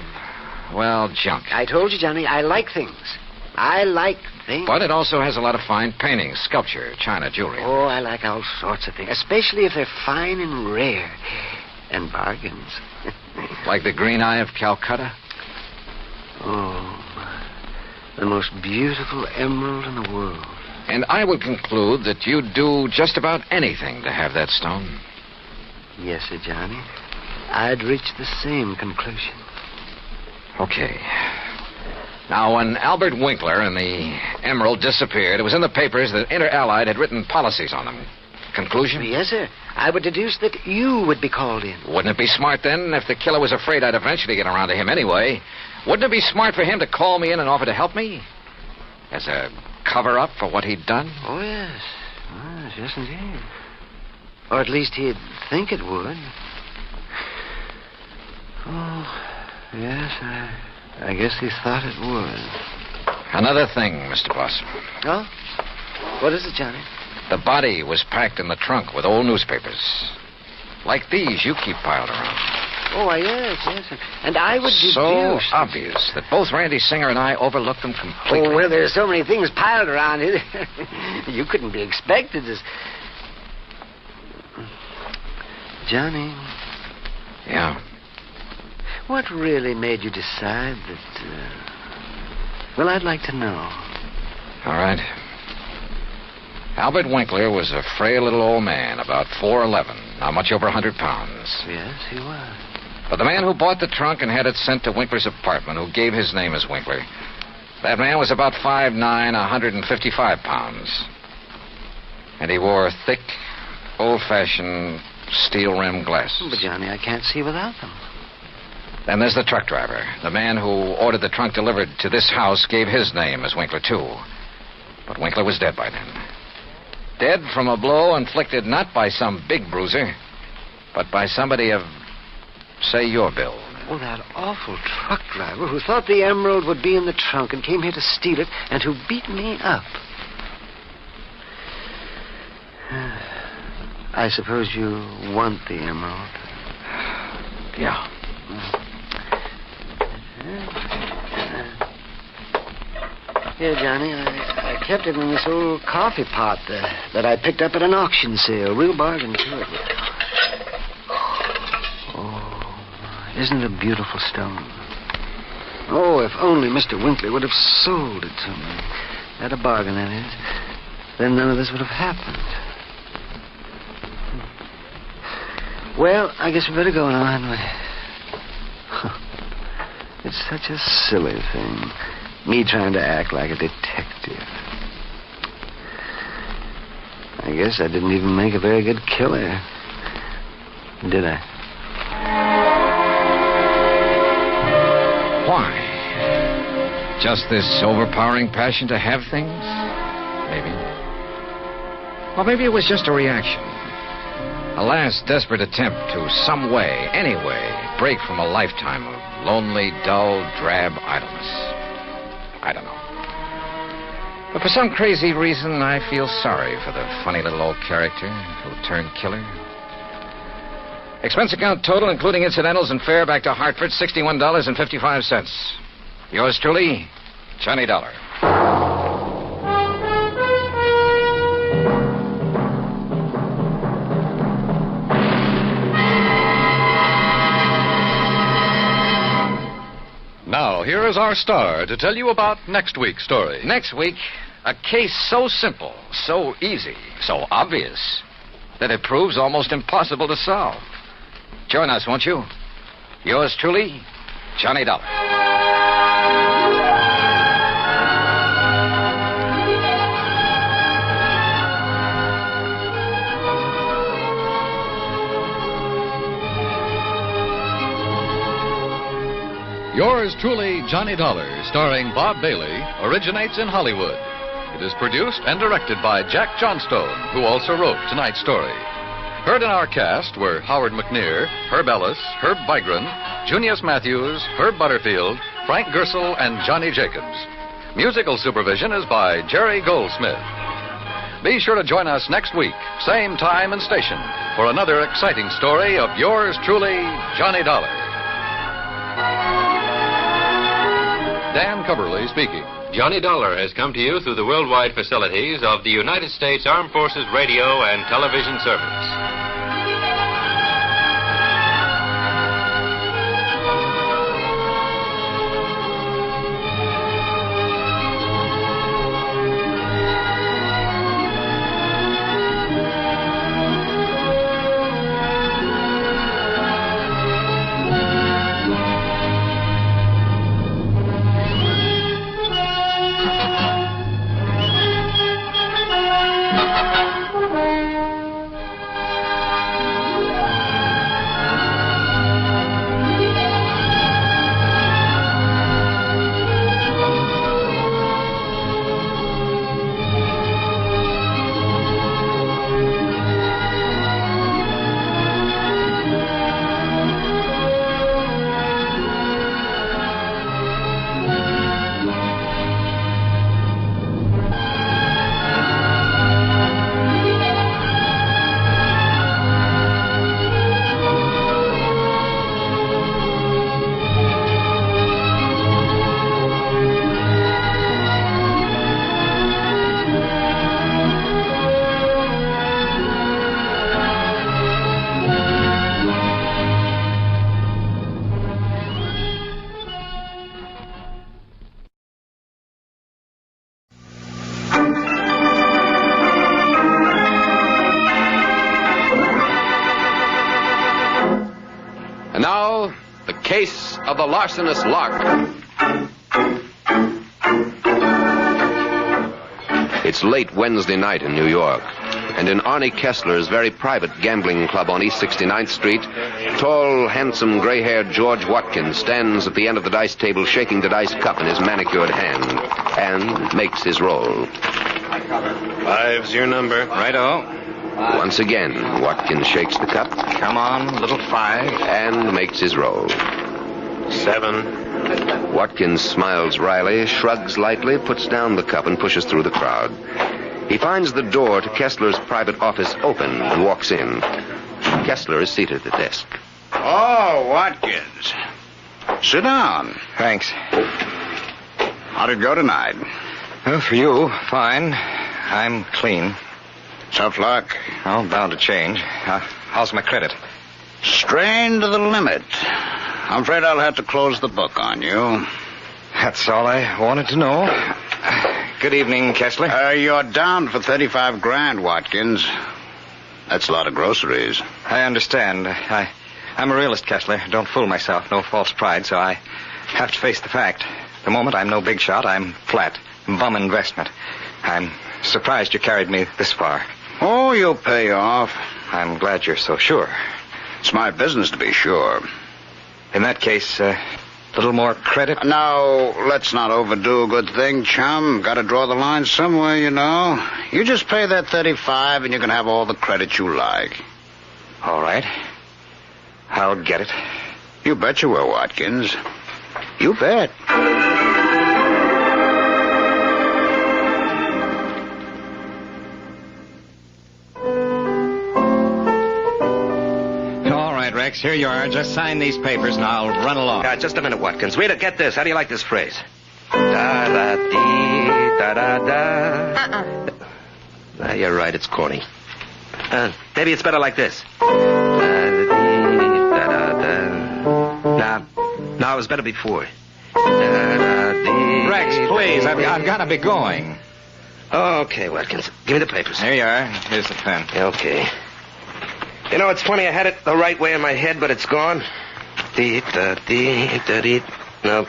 Speaker 9: well, junk.
Speaker 19: I told you, Johnny, I like things.
Speaker 9: But it also has a lot of fine paintings, sculpture, china, jewelry.
Speaker 19: Oh, I like all sorts of things, especially if they're fine and rare. And bargains.
Speaker 9: Like the green eye of Calcutta?
Speaker 19: Oh, the most beautiful emerald in the world.
Speaker 9: And I would conclude that you'd do just about anything to have that stone.
Speaker 19: Yes, sir, Johnny. I'd reach the same conclusion.
Speaker 9: Okay. Now, when Albert Winkler and the emerald disappeared, it was in the papers that Inter-Allied had written policies on them. Conclusion?
Speaker 19: Yes, sir. I would deduce that you would be called in.
Speaker 9: Wouldn't it be smart, then, if the killer was afraid I'd eventually get around to him anyway? Wouldn't it be smart for him to call me in and offer to help me? As a cover-up for what he'd done?
Speaker 19: Oh, yes. Yes, indeed. Or at least he'd think it would. Oh, yes, I guess he thought it would.
Speaker 9: Another thing, Mr. Blossom.
Speaker 19: Oh? What is it, Johnny?
Speaker 9: The body was packed in the trunk with old newspapers. Like these you keep piled around.
Speaker 19: Oh, yes. And I would deduce...
Speaker 9: So obvious that both Randy Singer and I overlooked them completely.
Speaker 19: Oh, well, there's so many things piled around here. You couldn't be expected to... Johnny.
Speaker 9: Yeah?
Speaker 19: What really made you decide that... Well, I'd like to know.
Speaker 9: All right. Albert Winkler was a frail little old man, about 4'11", not much over 100 pounds.
Speaker 19: Yes, he was.
Speaker 9: But the man who bought the trunk and had it sent to Winkler's apartment, who gave his name as Winkler, that man was about 5'9", 155 pounds. And he wore thick, old-fashioned steel-rimmed glasses.
Speaker 19: But, Johnny, I can't see without them.
Speaker 9: Then there's the truck driver. The man who ordered the trunk delivered to this house gave his name as Winkler, too. But Winkler was dead by then. Dead from a blow inflicted not by some big bruiser, but by somebody of, say, your build.
Speaker 19: Oh, that awful truck driver who thought the emerald would be in the trunk and came here to steal it and who beat me up. I suppose you want the emerald.
Speaker 9: Yeah.
Speaker 19: Here, Johnny, I kept it in this old coffee pot that I picked up at an auction sale. Real bargain, too. Oh, isn't it a beautiful stone? Oh, if only Mr. Winkler would have sold it to me. At a bargain, that is. Then none of this would have happened. Well, I guess we better go now, hadn't we? It's such a silly thing. Me trying to act like a detective. I guess I didn't even make a very good killer. Did I?
Speaker 9: Why? Just this overpowering passion to have things? Maybe. Or maybe it was just a reaction. A last desperate attempt to some way, any way, break from a lifetime of lonely, dull, drab idleness. I don't know. But for some crazy reason, I feel sorry for the funny little old character who turned killer. Expense account total, including incidentals and fare back to Hartford, $61.55. Yours truly, Johnny Dollar.
Speaker 8: Now, here is our star to tell you about next week's story.
Speaker 9: Next week, A case so simple, so easy, so obvious, that it proves almost impossible to solve. Join us, won't you? Yours truly, Johnny Dollar.
Speaker 8: Yours truly, Johnny Dollar, starring Bob Bailey, originates in Hollywood. It is produced and directed by Jack Johnstone, who also wrote tonight's story. Heard in our cast were Howard McNear, Herb Ellis, Herb Vigran, Junius Matthews, Herb Butterfield, Frank Gersel, and Johnny Jacobs. Musical supervision is by Jerry Goldsmith. Be sure to join us next week, same time and station, for another exciting story of yours truly, Johnny Dollar. Dan Coverly speaking.
Speaker 4: Johnny Dollar has come to you through the worldwide facilities of the United States Armed Forces Radio and Television Service.
Speaker 10: And now, the case of the larcenous LARK. It's late Wednesday night in New York, and in Arnie Kessler's very private gambling club on East 69th Street, tall, handsome, gray-haired George Watkins stands at the end of the dice table shaking the dice cup in his manicured hand and makes his roll.
Speaker 16: 5's your number.
Speaker 10: Righto. Once again, Watkins shakes the cup.
Speaker 16: Come on, little 5.
Speaker 10: And makes his roll.
Speaker 16: 7.
Speaker 10: Watkins smiles wryly, shrugs lightly, puts down the cup, and pushes through the crowd. He finds the door to Kessler's private office open and walks in. Kessler is seated at the desk.
Speaker 1: Oh, Watkins. Sit down.
Speaker 24: Thanks.
Speaker 1: How'd it go tonight?
Speaker 24: Well, for you, fine. I'm clean.
Speaker 1: Tough luck.
Speaker 24: Oh, bound to change. How's my credit?
Speaker 1: Strained to the limit. I'm afraid I'll have to close the book on you.
Speaker 24: That's all I wanted to know. Good evening, Kessler.
Speaker 1: You're down for 35 grand, Watkins. That's a lot of groceries.
Speaker 24: I understand. I'm a realist, Kessler. Don't fool myself. No false pride, so I have to face the fact. The moment I'm no big shot, I'm flat. Bum investment. I'm surprised you carried me this far.
Speaker 1: Oh, you'll pay off.
Speaker 24: I'm glad you're so sure.
Speaker 1: It's my business to be sure.
Speaker 24: In that case, a little more credit?
Speaker 1: Now, let's not overdo a good thing, chum. Got to draw the line somewhere, you know. You just pay that 35 and you can have all the credit you like.
Speaker 24: All right. I'll get it.
Speaker 1: You bet you will, Watkins. You bet.
Speaker 24: Rex, here you are. Just sign these papers and I'll run along.
Speaker 11: Just a minute, Watkins. Rita, get this. How do you like this phrase? Da-da-dee, da-da-da. You're right. It's corny. Maybe it's better like this. Da-da-dee, da-da-da. No, it was better before. Da-da-dee.
Speaker 24: Rex, please. I've got to be going.
Speaker 16: Okay, Watkins. Give me the papers.
Speaker 24: Here you are. Here's the pen.
Speaker 16: Okay. You know, it's funny. I had it the right way in my head, but it's gone. No.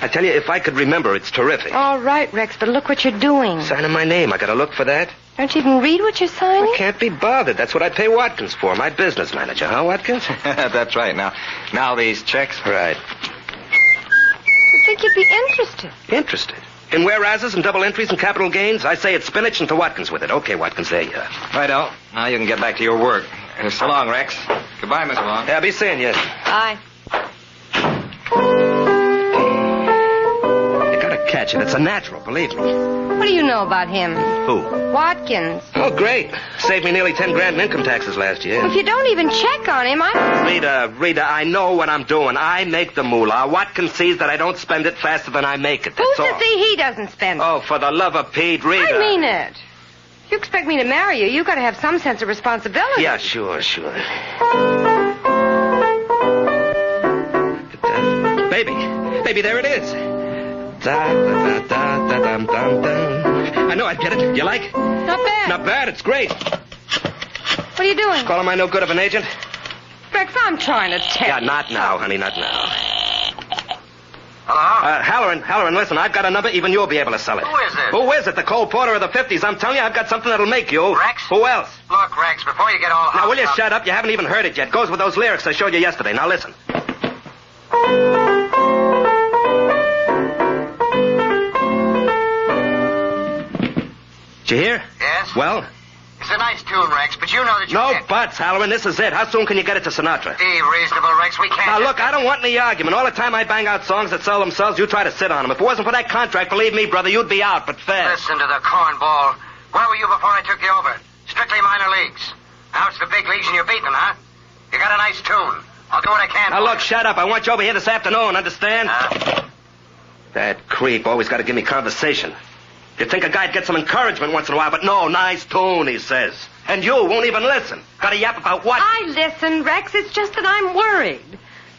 Speaker 16: I tell you, if I could remember, it's terrific.
Speaker 3: All right, Rex, but look what you're doing.
Speaker 16: Signing my name. I gotta look for that.
Speaker 3: Don't you even read what you're signing?
Speaker 16: I can't be bothered. That's what I pay Watkins for, my business manager, huh, Watkins?
Speaker 24: That's right. Now these checks.
Speaker 16: Right.
Speaker 3: I think you'd be interested.
Speaker 16: Interested? In whereases and double entries and capital gains? I say it's spinach and to Watkins with it. Okay, Watkins, there you are.
Speaker 24: Righto. Now you can get back to your work. So long, Rex. Goodbye, Miss Long.
Speaker 16: Yeah, be seeing you.
Speaker 3: Bye.
Speaker 16: You gotta catch it. It's a natural, believe me.
Speaker 3: What do you know about him?
Speaker 16: Who?
Speaker 3: Watkins.
Speaker 16: Oh, great. Saved me nearly 10 grand in income taxes last year.
Speaker 3: If you don't even check on him,
Speaker 16: Rita, I know what I'm doing. I make the moolah. Watkins sees that I don't spend it faster than I make it. That's
Speaker 3: Who's
Speaker 16: all.
Speaker 3: to see he doesn't spend it?
Speaker 16: Oh, for the love of Pete, Rita.
Speaker 3: I mean it. If you expect me to marry you, you got to have some sense of responsibility.
Speaker 16: Yeah, sure. Baby, there it is. I know I'd get it. You like?
Speaker 3: Not bad.
Speaker 16: Not bad. It's great.
Speaker 3: What are you doing?
Speaker 16: Calling my no good of an agent?
Speaker 3: Rex, I'm trying to tell you.
Speaker 16: Yeah, not now, honey, not now.
Speaker 14: Hello?
Speaker 16: Halloran, listen, I've got a number, even you'll be able to sell it.
Speaker 14: Who is it?
Speaker 16: Who is it? The Cole Porter of the 50s. I'm telling you, I've got something that'll make you.
Speaker 14: Rex?
Speaker 16: Who else?
Speaker 14: Look, Rex, before you get all
Speaker 16: Now, will you
Speaker 14: up...
Speaker 16: shut up? You haven't even heard it yet. Goes with those lyrics I showed you yesterday. Now, listen. Did you hear?
Speaker 14: Yes?
Speaker 16: Well?
Speaker 14: It's a nice tune, Rex, but you know that you
Speaker 16: No
Speaker 14: can't...
Speaker 16: buts, Halloran. This is it. How soon can you get it to Sinatra?
Speaker 14: Be reasonable, Rex. We can't...
Speaker 16: Now, look, I don't want any argument. All the time I bang out songs that sell themselves, you try to sit on them. If it wasn't for that contract, believe me, brother, you'd be out, but fast.
Speaker 14: Listen to the cornball. Where were you before I took you over? Strictly minor leagues. Now it's the big leagues and you're beating them, huh? You got a nice tune. I'll do what I can.
Speaker 16: Now, look, shut up. I want you over here this afternoon, understand? That creep always got to give me conversation. You'd think a guy'd get some encouragement once in a while, but no, nice tune, he says. And you won't even listen. Got to yap about what?
Speaker 3: I listen, Rex. It's just that I'm worried.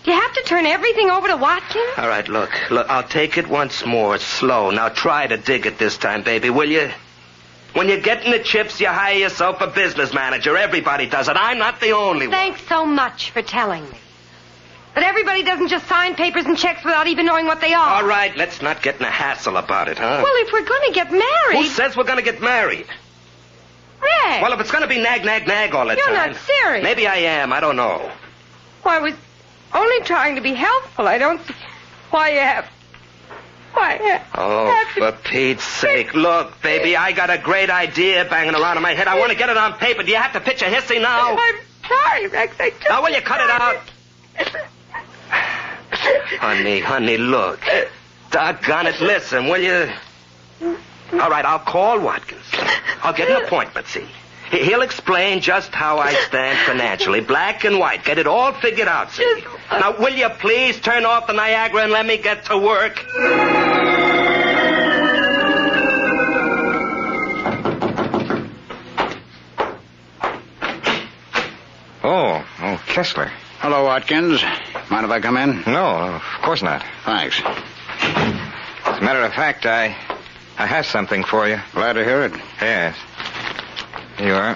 Speaker 3: Do you have to turn everything over to Watkins?
Speaker 16: All right, look, I'll take it once more, slow. Now try to dig it this time, baby, will you? When you're getting the chips, you hire yourself a business manager. Everybody does it. I'm not the only one.
Speaker 3: Thanks so much for telling me. But everybody doesn't just sign papers and checks without even knowing what they are.
Speaker 16: All right, let's not get in a hassle about it, huh?
Speaker 3: Well, if we're going to get married...
Speaker 16: Who says we're going to get married?
Speaker 3: Rex!
Speaker 16: Well, if it's going to be nag all the
Speaker 3: You're
Speaker 16: time...
Speaker 3: You're not serious.
Speaker 16: Maybe I am. I don't know.
Speaker 3: Well, I was only trying to be helpful. I don't see why you have...
Speaker 16: Oh, for Pete's sake. Look, baby, I got a great idea banging around in my head. I want to get it on paper. Do you have to pitch a hissy now?
Speaker 3: I'm sorry, Rex. I just...
Speaker 16: Now, will you cut it out? Honey, look. Doggone it, listen, will you? All right, I'll call Watkins. I'll get an appointment, see. He'll explain just how I stand financially, black and white. Get it all figured out, see. Now, will you please turn off the Niagara and let me get to work?
Speaker 24: Oh, Kessler.
Speaker 21: Hello, Watkins. Mind if I come in?
Speaker 24: No, of course not.
Speaker 21: Thanks.
Speaker 24: As a matter of fact, I have something for you.
Speaker 21: Glad to hear it.
Speaker 24: Yes. Here you are.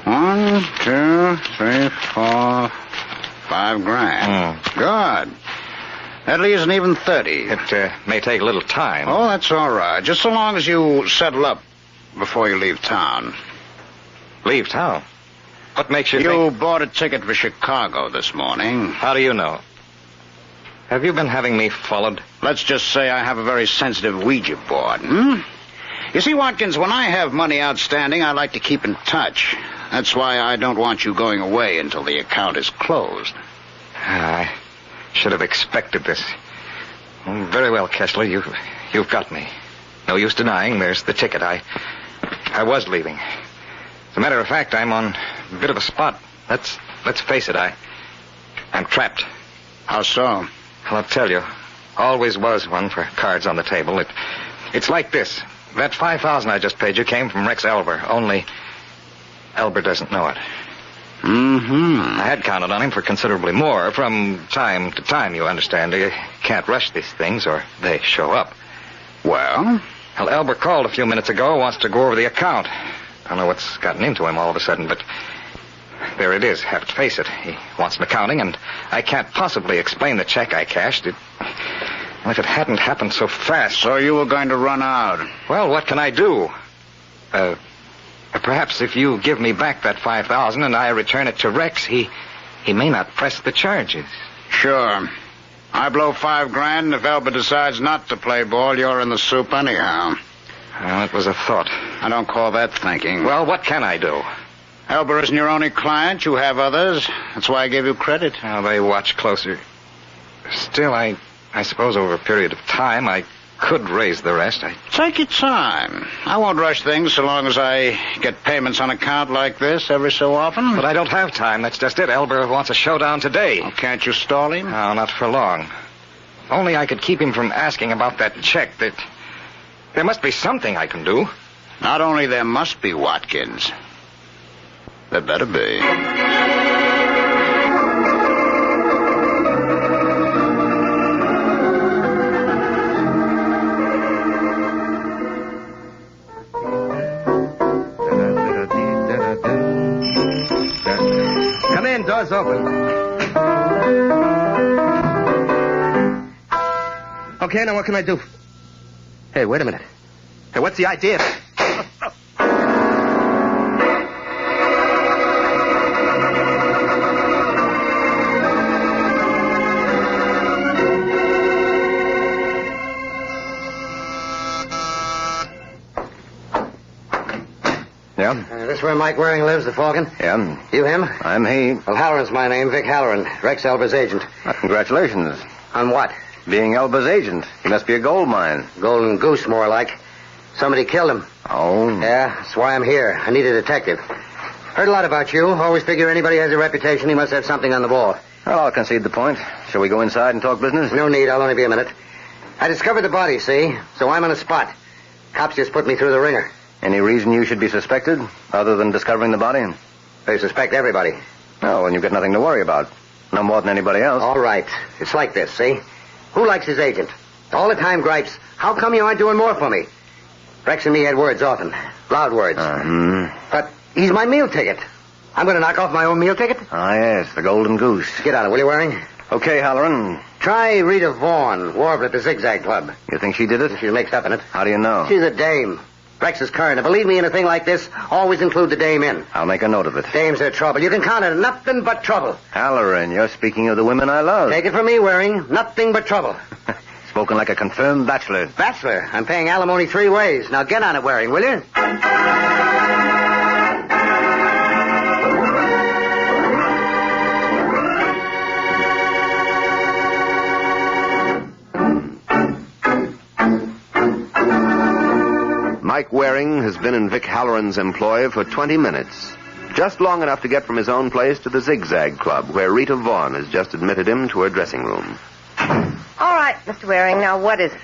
Speaker 21: 1, 2, 3, 4, 5 grand. Good. That leaves an even 30.
Speaker 24: It may take a little time.
Speaker 21: Oh, that's all right. Just so long as you settle up before you leave town.
Speaker 24: Leave town? What makes you
Speaker 21: You bought a ticket for Chicago this morning.
Speaker 24: How do you know? Have you been having me followed?
Speaker 21: Let's just say I have a very sensitive Ouija board, You see, Watkins, when I have money outstanding, I like to keep in touch. That's why I don't want you going away until the account is closed.
Speaker 24: I should have expected this. Very well, Kessler, you've got me. No use denying there's the ticket. I was leaving. As a matter of fact, I'm on a bit of a spot. Let's face it, I'm trapped.
Speaker 21: How so?
Speaker 24: Well, I'll tell you. Always was one for cards on the table. It's like this. That $5,000 I just paid you came from Rex Elber. Only Elber doesn't know it. I had counted on him for considerably more. From time to time, you understand. You can't rush these things or they show up.
Speaker 21: Well?
Speaker 24: Well, Elber called a few minutes ago, wants to go over the account. Don't know what's gotten into him all of a sudden, but there it is. Have to face it. He wants some accounting, and I can't possibly explain the check I cashed. If it hadn't happened so fast.
Speaker 21: So you were going to run out?
Speaker 24: Well, what can I do? Perhaps if you give me back that $5,000 and I return it to Rex, he may not press the charges.
Speaker 21: Sure. I blow $5,000, and if Elba decides not to play ball, you're in the soup anyhow.
Speaker 24: Well, it was a thought.
Speaker 21: I don't call that thinking.
Speaker 24: Well, what can I do?
Speaker 21: Elba isn't your only client. You have others. That's why I gave you credit.
Speaker 24: Well, they watch closer. Still, I suppose over a period of time, I could raise the rest.
Speaker 21: Take your time. I won't rush things so long as I get payments on account like this every so often.
Speaker 24: But I don't have time. That's just it. Elber wants a showdown today.
Speaker 21: Well, can't you stall him?
Speaker 24: No, not for long. Only I could keep him from asking about that check. There must be something I can do.
Speaker 21: Not only there must be, Watkins. There better be.
Speaker 6: Come in, door's open. Okay, now what can I do? Hey, wait a minute. Hey, what's the idea?
Speaker 24: Yeah?
Speaker 14: This where Mike Waring lives, the Falcon?
Speaker 24: Yeah.
Speaker 14: You him?
Speaker 24: I'm he.
Speaker 14: Well, Halloran's my name, Vic Halloran, Rex Elba's agent.
Speaker 24: Congratulations.
Speaker 14: On what?
Speaker 24: Being Elba's agent. He must be a gold mine.
Speaker 14: Golden goose, more like. Somebody killed him.
Speaker 24: Oh?
Speaker 14: Yeah, that's why I'm here. I need a detective. Heard a lot about you. Always figure anybody has a reputation, he must have something on the ball.
Speaker 24: Well, I'll concede the point. Shall we go inside and talk business?
Speaker 14: No need. I'll only be a minute. I discovered the body, see? So I'm on the spot. Cops just put me through the ringer.
Speaker 24: Any reason you should be suspected, other than discovering the body?
Speaker 14: They suspect everybody.
Speaker 24: Oh, well, you've got nothing to worry about. No more than anybody else.
Speaker 14: All right. It's like this, see? Who likes his agent? All the time gripes. How come you aren't doing more for me? Rex and me had words often. Loud words. But he's my meal ticket. I'm going to knock off my own meal ticket?
Speaker 24: Ah, yes, the golden goose.
Speaker 14: Get on it, will you, Waring?
Speaker 24: Okay, Halloran.
Speaker 14: Try Rita Vaughn, warbler at the Zigzag Club.
Speaker 24: You think she did it?
Speaker 14: She's mixed up in it.
Speaker 24: How do you know?
Speaker 14: She's a dame. Rex is current. And believe me, in a thing like this, always include the dame in.
Speaker 24: I'll make a note of it.
Speaker 14: Dames are trouble. You can count on nothing but trouble.
Speaker 24: Halloran, you're speaking of the women I love.
Speaker 14: Take it from me, Waring. Nothing but trouble.
Speaker 24: Spoken like a confirmed bachelor.
Speaker 14: Bachelor? I'm paying alimony 3 ways. Now get on it, Waring, will you?
Speaker 10: Mike Waring has been in Vic Halloran's employ for 20 minutes. Just long enough to get from his own place to the Zigzag Club, where Rita Vaughn has just admitted him to her dressing room.
Speaker 3: All right, Mr. Waring, now what is it?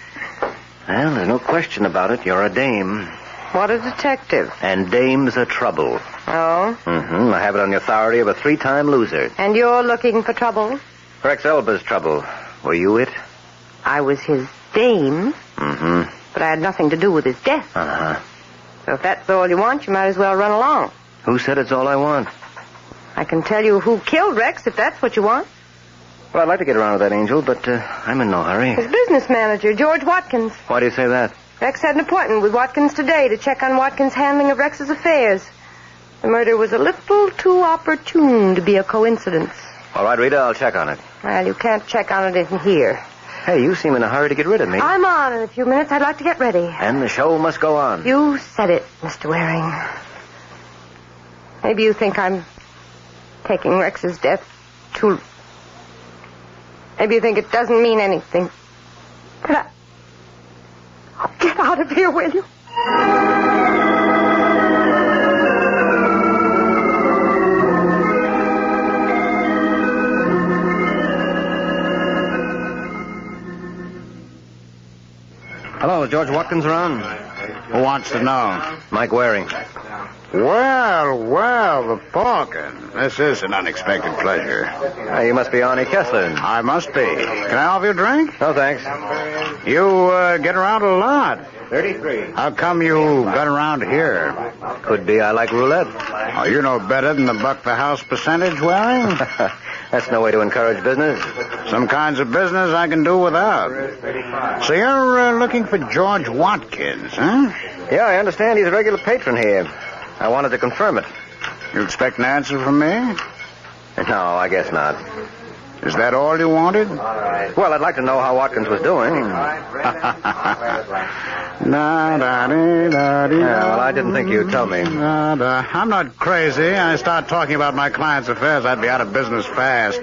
Speaker 24: Well, there's no question about it. You're a dame.
Speaker 3: What a detective.
Speaker 24: And dames are trouble.
Speaker 3: Oh?
Speaker 24: I have it on the authority of a 3-time loser.
Speaker 3: And you're looking for trouble?
Speaker 24: Rex Elba's trouble. Were you it?
Speaker 3: I was his dame. But I had nothing to do with his death. So if that's all you want, you might as well run along.
Speaker 24: Who said it's all I want?
Speaker 3: I can tell you who killed Rex, if that's what you want.
Speaker 24: Well, I'd like to get around with that, Angel, but I'm in no hurry.
Speaker 3: His business manager, George Watkins.
Speaker 24: Why do you say that?
Speaker 3: Rex had an appointment with Watkins today to check on Watkins' handling of Rex's affairs. The murder was a little too opportune to be a coincidence.
Speaker 24: All right, Rita, I'll check on it.
Speaker 3: Well, you can't check on it in here.
Speaker 24: Hey, you seem in a hurry to get rid of me.
Speaker 3: I'm on in a few minutes. I'd like to get ready.
Speaker 24: And the show must go on.
Speaker 3: You said it, Mr. Waring. Maybe you think I'm taking Rex's death too... Maybe you think it doesn't mean anything. But Oh, get out of here, will you?
Speaker 24: Hello, George Watkins around?
Speaker 21: Who wants to know?
Speaker 24: Mike Waring.
Speaker 21: Well, the Falcon. This is an unexpected pleasure.
Speaker 24: You must be Arnie Kessler.
Speaker 21: I must be. Can I offer you a drink?
Speaker 24: No, thanks.
Speaker 21: You get around a lot.
Speaker 1: 33.
Speaker 21: How come you got around here?
Speaker 1: Could be I like roulette.
Speaker 21: Oh, you know better than to buck the house percentage, Waring?
Speaker 1: That's no way to encourage business.
Speaker 21: Some kinds of business I can do without. So you're looking for George Watkins, huh?
Speaker 1: Yeah, I understand he's a regular patron here. I wanted to confirm it.
Speaker 21: You expect an answer from me?
Speaker 1: No, I guess not.
Speaker 21: Is that all you wanted?
Speaker 1: Well, I'd like to know how Watkins was doing. Well, I didn't think you'd tell me.
Speaker 21: I'm not crazy. I start talking about my client's affairs, I'd be out of business fast.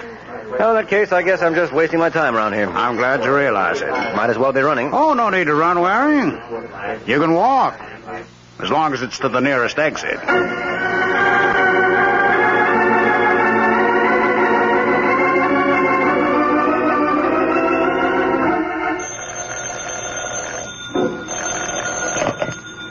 Speaker 1: Well, in that case, I guess I'm just wasting my time around here.
Speaker 21: I'm glad you realize it.
Speaker 1: Might as well be running.
Speaker 21: Oh, no need to run, Waring. You can walk, as long as it's to the nearest exit.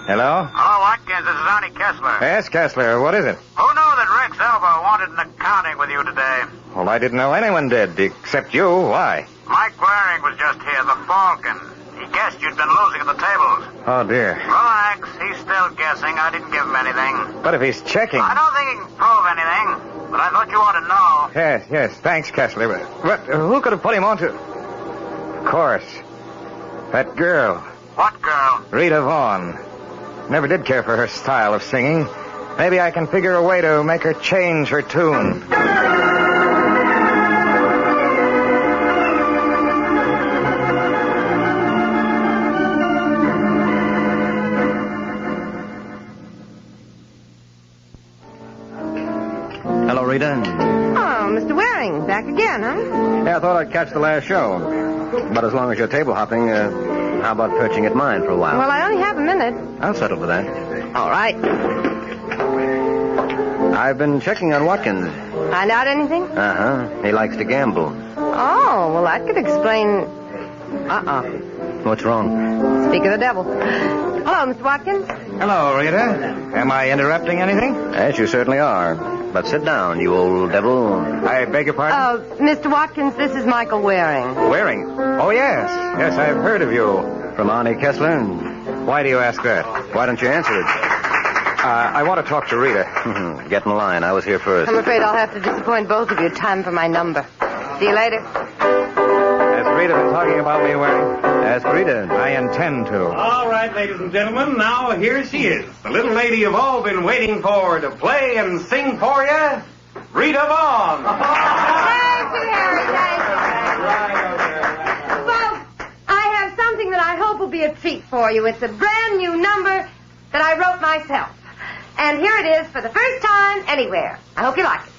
Speaker 24: Hello?
Speaker 12: Hello, Watkins. This is Arnie Kessler.
Speaker 24: Yes, Kessler. What is it?
Speaker 12: Who knew that Rex Elba wanted an accounting with you today?
Speaker 24: Well, I didn't know anyone did, except you. Why?
Speaker 12: Mike Waring was just here, the Falcon. He guessed you'd been losing at the tables.
Speaker 24: Oh, dear.
Speaker 12: Relax. He's still guessing. I didn't give him anything.
Speaker 24: But if he's checking...
Speaker 12: I don't think he can prove anything, but I thought you ought to know.
Speaker 24: Yes. Thanks, Kessler. But who could have put him on to... Of course. That girl.
Speaker 12: What girl?
Speaker 24: Rita Vaughn. Never did care for her style of singing. Maybe I can figure a way to make her change her tune.
Speaker 1: Hello, Rita.
Speaker 3: Oh, Mr. Waring, back again, huh?
Speaker 1: Yeah, I thought I'd catch the last show. But as long as you're table hopping, how about perching at mine for a while?
Speaker 3: Well, I only have a minute.
Speaker 1: I'll settle for that.
Speaker 3: All right.
Speaker 1: I've been checking on Watkins.
Speaker 3: Find out anything?
Speaker 1: Uh-huh. He likes to gamble.
Speaker 3: Oh, well, that could explain...
Speaker 1: What's wrong?
Speaker 3: Speak of the devil. Hello, Mr. Watkins.
Speaker 24: Hello, Rita. Am I interrupting anything?
Speaker 1: Yes, you certainly are. But sit down, you old devil.
Speaker 24: I beg your pardon?
Speaker 3: Mr. Watkins, this is Michael Waring.
Speaker 24: Waring? Oh, yes. Yes, I've heard of you.
Speaker 1: From Arnie Kessler?
Speaker 24: Why do you ask that?
Speaker 1: Why don't you answer it?
Speaker 24: I want to talk to Rita.
Speaker 1: Get in line. I was here first.
Speaker 3: I'm afraid I'll have to disappoint both of you. Time for my number. See you later.
Speaker 24: Has Rita been talking about me, Waring?
Speaker 1: Ask Rita.
Speaker 24: I intend to.
Speaker 15: All right, ladies and gentlemen, now here she is. The little lady you've all been waiting for to play and sing for you, Rita Vaughn.
Speaker 3: Thank you, Harry. Thank you. Folks, I have something that I hope will be a treat for you. It's a brand new number that I wrote myself. And here it is for the first time anywhere. I hope you like it.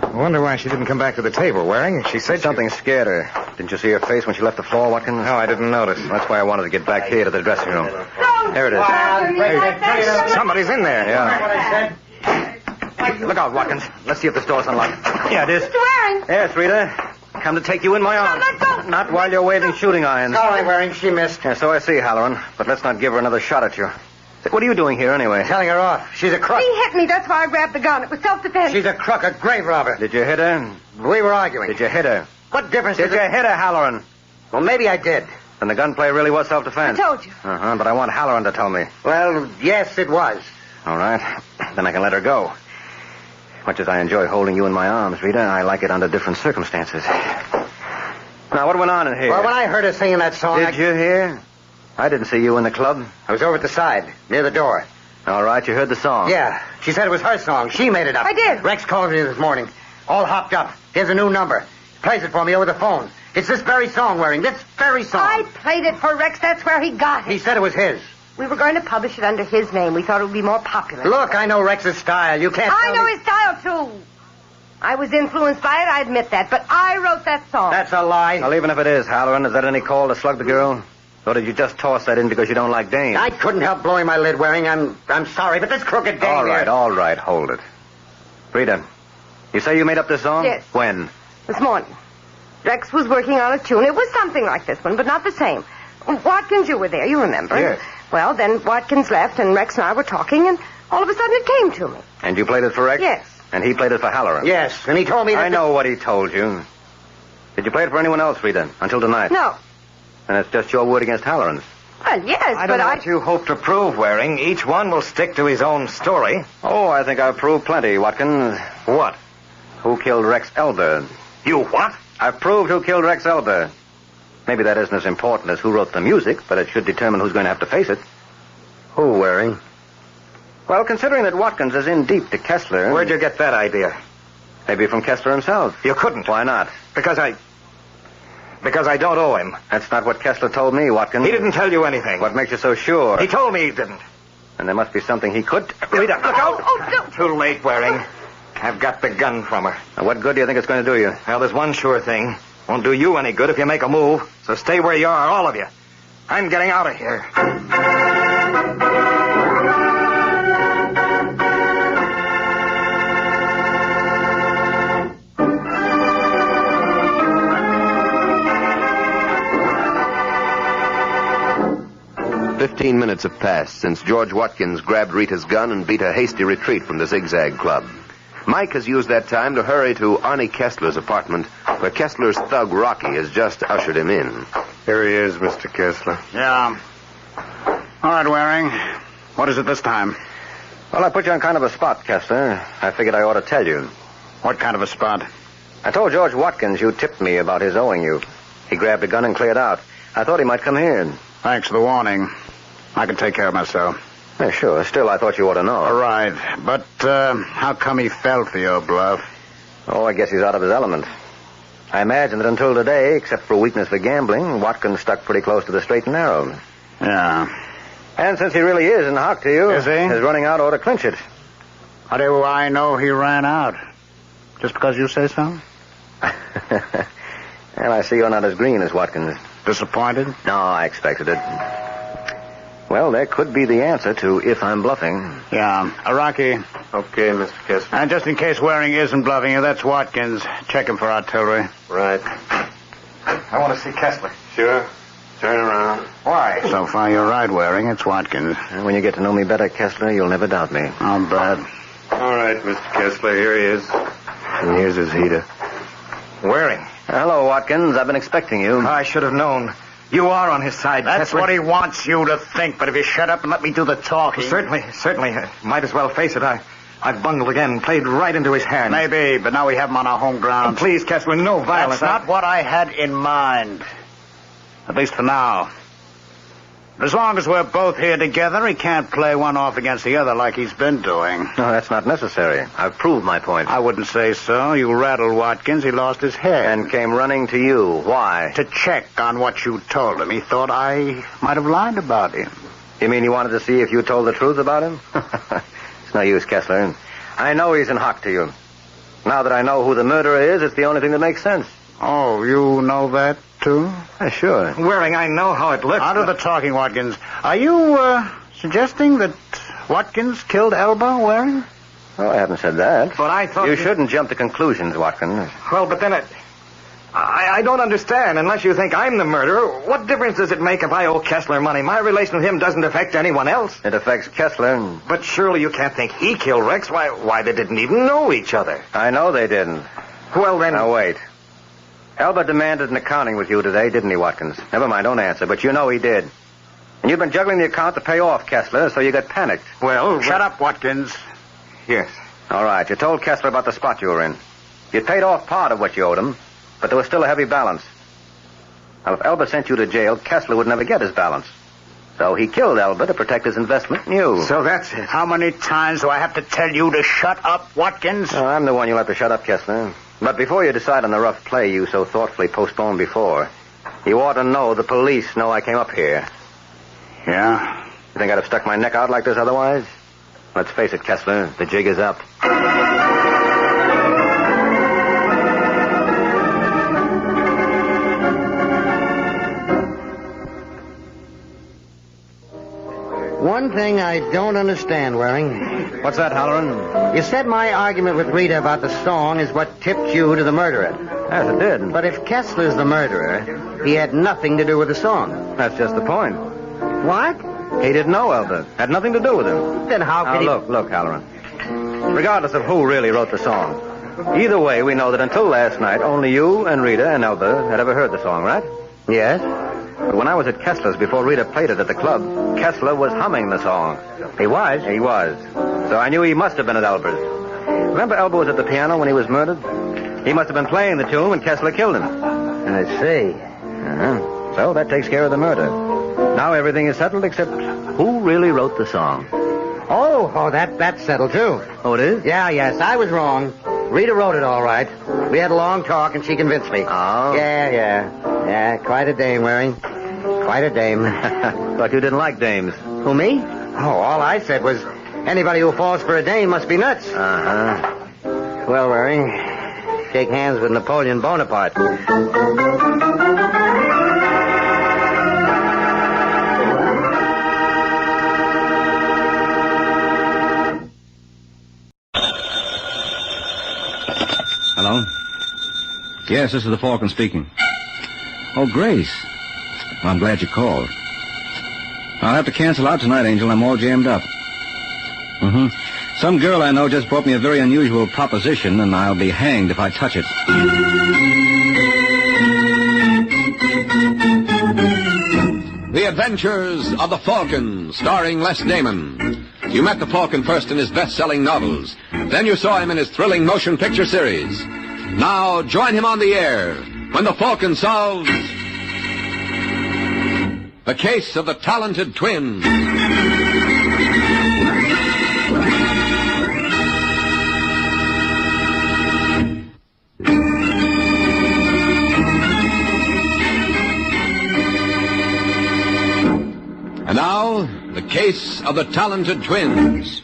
Speaker 24: I wonder why she didn't come back to the table, Waring. She said
Speaker 1: something scared her. Didn't you see her face when she left the floor, Watkins?
Speaker 24: No, I didn't notice.
Speaker 1: That's why I wanted to get back here to the dressing room. There it is.
Speaker 24: Hey, somebody's in there.
Speaker 1: Yeah. Look out, Watkins. Let's see if this door's unlocked. Yeah, it is.
Speaker 3: Mr. Waring.
Speaker 1: Yes, Rita. Come to take you in my arms.
Speaker 3: Let go.
Speaker 1: Not while you're waving shooting irons.
Speaker 14: Sorry, Waring. She missed.
Speaker 1: Yeah, so I see, Halloran. But let's not give her another shot at you. What are you doing here, anyway?
Speaker 14: Telling her off. She's a crook.
Speaker 3: He hit me. That's why I grabbed the gun. It was self-defense.
Speaker 14: She's a crook, a grave robber.
Speaker 1: Did you hit her?
Speaker 14: We were arguing.
Speaker 1: Did you hit her?
Speaker 14: What difference
Speaker 1: Did you hit her, Halloran?
Speaker 14: Well, maybe I did.
Speaker 1: Then the gunplay really was self-defense.
Speaker 3: I told you.
Speaker 1: Uh-huh, but I want Halloran to tell me.
Speaker 14: Well, yes, it was.
Speaker 1: All right. Then I can let her go. Much as I enjoy holding you in my arms, Rita, I like it under different circumstances. Now, what went on in here?
Speaker 14: Well, when I heard her singing that song...
Speaker 1: Did you hear? I didn't see you in the club.
Speaker 14: I was over at the side, near the door.
Speaker 1: All right, you heard the song.
Speaker 14: Yeah. She said it was her song. She made it up.
Speaker 3: I did.
Speaker 14: Rex called me this morning. All hopped up. Here's a new number. Plays it for me over the phone. It's this very song, Waring. This very song.
Speaker 3: I played it for Rex. That's where he got it.
Speaker 14: He said it was his.
Speaker 3: We were going to publish it under his name. We thought it would be more popular.
Speaker 14: Look, I know Rex's style. You can't
Speaker 3: I know his style, too. I was influenced by it, I admit that. But I wrote that song.
Speaker 14: That's a lie.
Speaker 1: Well, even if it is, Halloran, is that any call to slug the girl? Or did you just toss that in because you don't like dames?
Speaker 14: I couldn't help blowing my lid, Waring. I'm sorry, but this crooked dame
Speaker 1: All right, hold it. Rita, you say you made up this song?
Speaker 3: Yes.
Speaker 1: When?
Speaker 3: This morning. Rex was working on a tune. It was something like this one, but not the same. Watkins, you were there, you remember.
Speaker 6: Yes.
Speaker 3: Well, then Watkins left, and Rex and I were talking, and all of a sudden it came to me.
Speaker 6: And you played it for Rex?
Speaker 3: Yes.
Speaker 6: And he played it for Halloran?
Speaker 14: Yes, and he told me that...
Speaker 6: I know what he told you. Did you play it for anyone else, Rita, until tonight?
Speaker 3: No.
Speaker 6: And it's just your word against Halloran's.
Speaker 3: Well, yes,
Speaker 24: I don't know what you hope to prove, Waring. Each one will stick to his own story.
Speaker 6: Oh, I think I've proved plenty, Watkins.
Speaker 24: What?
Speaker 6: Who killed Rex Elder?
Speaker 24: You what?
Speaker 6: I've proved who killed Rex Elder. Maybe that isn't as important as who wrote the music, but it should determine who's going to have to face it.
Speaker 14: Who, Waring?
Speaker 6: Well, considering that Watkins is in deep to Kessler...
Speaker 24: Where'd you get that idea?
Speaker 6: Maybe from Kessler himself.
Speaker 24: You couldn't.
Speaker 6: Why not?
Speaker 24: Because I don't owe him.
Speaker 6: That's not what Kessler told me, Watkins.
Speaker 24: He didn't tell you anything.
Speaker 6: What makes you so sure?
Speaker 24: He told me he didn't.
Speaker 6: And there must be something he could...
Speaker 24: Rita, look out!
Speaker 3: Oh, don't...
Speaker 24: Too late, Waring. I've got the gun from her.
Speaker 6: Now, what good do you think it's going to do you?
Speaker 24: Well, there's one sure thing. Won't do you any good if you make a move. So stay where you are, all of you. I'm getting out of here.
Speaker 10: 15 minutes have passed since George Watkins grabbed Rita's gun and beat a hasty retreat from the Zigzag Club. Mike has used that time to hurry to Arnie Kessler's apartment, where Kessler's thug Rocky has just ushered him in.
Speaker 6: Here he is, Mr. Kessler.
Speaker 21: Yeah. All right, Waring. What is it this time?
Speaker 6: Well, I put you on kind of a spot, Kessler. I figured I ought to tell you.
Speaker 21: What kind of a spot?
Speaker 6: I told George Watkins you tipped me about his owing you. He grabbed a gun and cleared out. I thought he might come here.
Speaker 21: Thanks for the warning. I can take care of myself.
Speaker 6: Yeah, sure. Still, I thought you ought to know.
Speaker 21: All right. But how come he fell for your bluff?
Speaker 6: Oh, I guess he's out of his element. I imagine that until today, except for a weakness for gambling, Watkins stuck pretty close to the straight and narrow.
Speaker 21: Yeah.
Speaker 6: And since he really is in hock to you...
Speaker 21: Is he?
Speaker 6: His running out ought to clinch it.
Speaker 21: How do I know he ran out? Just because you say so?
Speaker 6: Well, I see you're not as green as Watkins.
Speaker 21: Disappointed?
Speaker 6: No, I expected it. Well, there could be the answer to if I'm bluffing.
Speaker 21: Yeah. Rocky.
Speaker 6: Okay, Mr. Kessler.
Speaker 21: And just in case Waring isn't bluffing you, that's Watkins. Check him for artillery.
Speaker 6: Right.
Speaker 24: I want to see Kessler.
Speaker 6: Sure. Turn around.
Speaker 24: Why?
Speaker 21: So far, you're right, Waring. It's Watkins.
Speaker 6: And when you get to know me better, Kessler, you'll never doubt me.
Speaker 21: Not bad.
Speaker 6: All right, Mr. Kessler, here he is. And here's his heater.
Speaker 24: Waring.
Speaker 6: Hello, Watkins. I've been expecting you.
Speaker 24: I should have known. You are on his side,
Speaker 21: That's
Speaker 24: Kessler.
Speaker 21: what he wants you to think, but if you shut up and let me do the talking...
Speaker 24: Certainly. Might as well face it. I've bungled again, played right into his hand.
Speaker 21: Maybe, but now we have him on our home ground.
Speaker 24: Please, Kessler, no violence.
Speaker 21: That's not what I had in mind. At least for now. As long as we're both here together, he can't play one off against the other like he's been doing.
Speaker 6: No, that's not necessary. I've proved my point.
Speaker 21: I wouldn't say so. You rattled Watkins. He lost his head.
Speaker 6: And came running to you. Why?
Speaker 21: To check on what you told him. He thought I might have lied about him.
Speaker 6: You mean you wanted to see if you told the truth about him? It's no use, Kessler. I know he's in hock to you. Now that I know who the murderer is, it's the only thing that makes sense.
Speaker 21: Oh, you know that, too?
Speaker 6: Yeah, sure.
Speaker 24: Waring, I know how it looks.
Speaker 21: Out of the talking, Watkins. Are you, suggesting that Watkins killed Elba, Waring?
Speaker 6: Oh, I haven't said that.
Speaker 24: But I thought...
Speaker 6: You shouldn't jump to conclusions, Watkins.
Speaker 24: Well, but then I don't understand. Unless you think I'm the murderer, what difference does it make if I owe Kessler money? My relation with him doesn't affect anyone else.
Speaker 6: It affects Kessler.
Speaker 24: But surely you can't think he killed Rex. Why, they didn't even know each other.
Speaker 6: I know they didn't.
Speaker 24: Well, then...
Speaker 6: Now, wait. Elba demanded an accounting with you today, didn't he, Watkins? Never mind, don't answer, but you know he did. And you've been juggling the account to pay off Kessler, so you got panicked.
Speaker 24: Well...
Speaker 21: Shut up, Watkins.
Speaker 24: Yes.
Speaker 6: All right, you told Kessler about the spot you were in. You'd paid off part of what you owed him, but there was still a heavy balance. Now, if Elba sent you to jail, Kessler would never get his balance. So he killed Elba to protect his investment in you.
Speaker 24: So that's it.
Speaker 21: How many times do I have to tell you to shut up, Watkins?
Speaker 6: Oh, I'm the one you'll have to shut up, Kessler. But before you decide on the rough play you so thoughtfully postponed before, you ought to know the police know I came up here.
Speaker 21: Yeah?
Speaker 6: You think I'd have stuck my neck out like this otherwise? Let's face it, Kessler, the jig is up.
Speaker 14: One thing I don't understand, Waring.
Speaker 6: What's that, Halloran?
Speaker 14: You said my argument with Rita about the song is what tipped you to the murderer.
Speaker 6: Yes, it did.
Speaker 14: But if Kessler's the murderer, he had nothing to do with the song.
Speaker 6: That's just the point.
Speaker 14: What?
Speaker 6: He didn't know Elba. Had nothing to do with him.
Speaker 14: Then how could he...
Speaker 6: Look, Halloran. Regardless of who really wrote the song, either way, we know that until last night, only you and Rita and Elba had ever heard the song, right?
Speaker 14: Yes.
Speaker 6: But when I was at Kessler's before Rita played it at the club, Kessler was humming the song.
Speaker 14: He was?
Speaker 6: He was. So I knew he must have been at Elba's. Remember Elba was at the piano when he was murdered? He must have been playing the tune when Kessler killed him.
Speaker 14: I see.
Speaker 6: Uh-huh. So that takes care of the murder. Now everything is settled except who really wrote the song.
Speaker 14: Oh, that's settled, too.
Speaker 6: Oh, it is?
Speaker 14: Yeah, yes, I was wrong. Rita wrote it all right. We had a long talk, and she convinced me.
Speaker 6: Oh?
Speaker 14: Yeah, quite a dame, Waring. Quite a dame.
Speaker 6: But you didn't like dames.
Speaker 14: Who, me? Oh, all I said was, anybody who falls for a dame must be nuts.
Speaker 6: Uh-huh.
Speaker 14: Well, Waring, shake hands with Napoleon Bonaparte.
Speaker 5: Hello? Yes, this is the Falcon speaking. Oh, Grace. Well, I'm glad you called. I'll have to cancel out tonight, Angel. I'm all jammed up. Mm-hmm. Some girl I know just brought me a very unusual proposition, and I'll be hanged if I touch it.
Speaker 2: The Adventures of the Falcon, starring Les Damon. You met the Falcon first in his best-selling novels. Then you saw him in his thrilling motion picture series. Now join him on the air when the Falcon solves the case of the talented twins. And now, the case of the talented twins.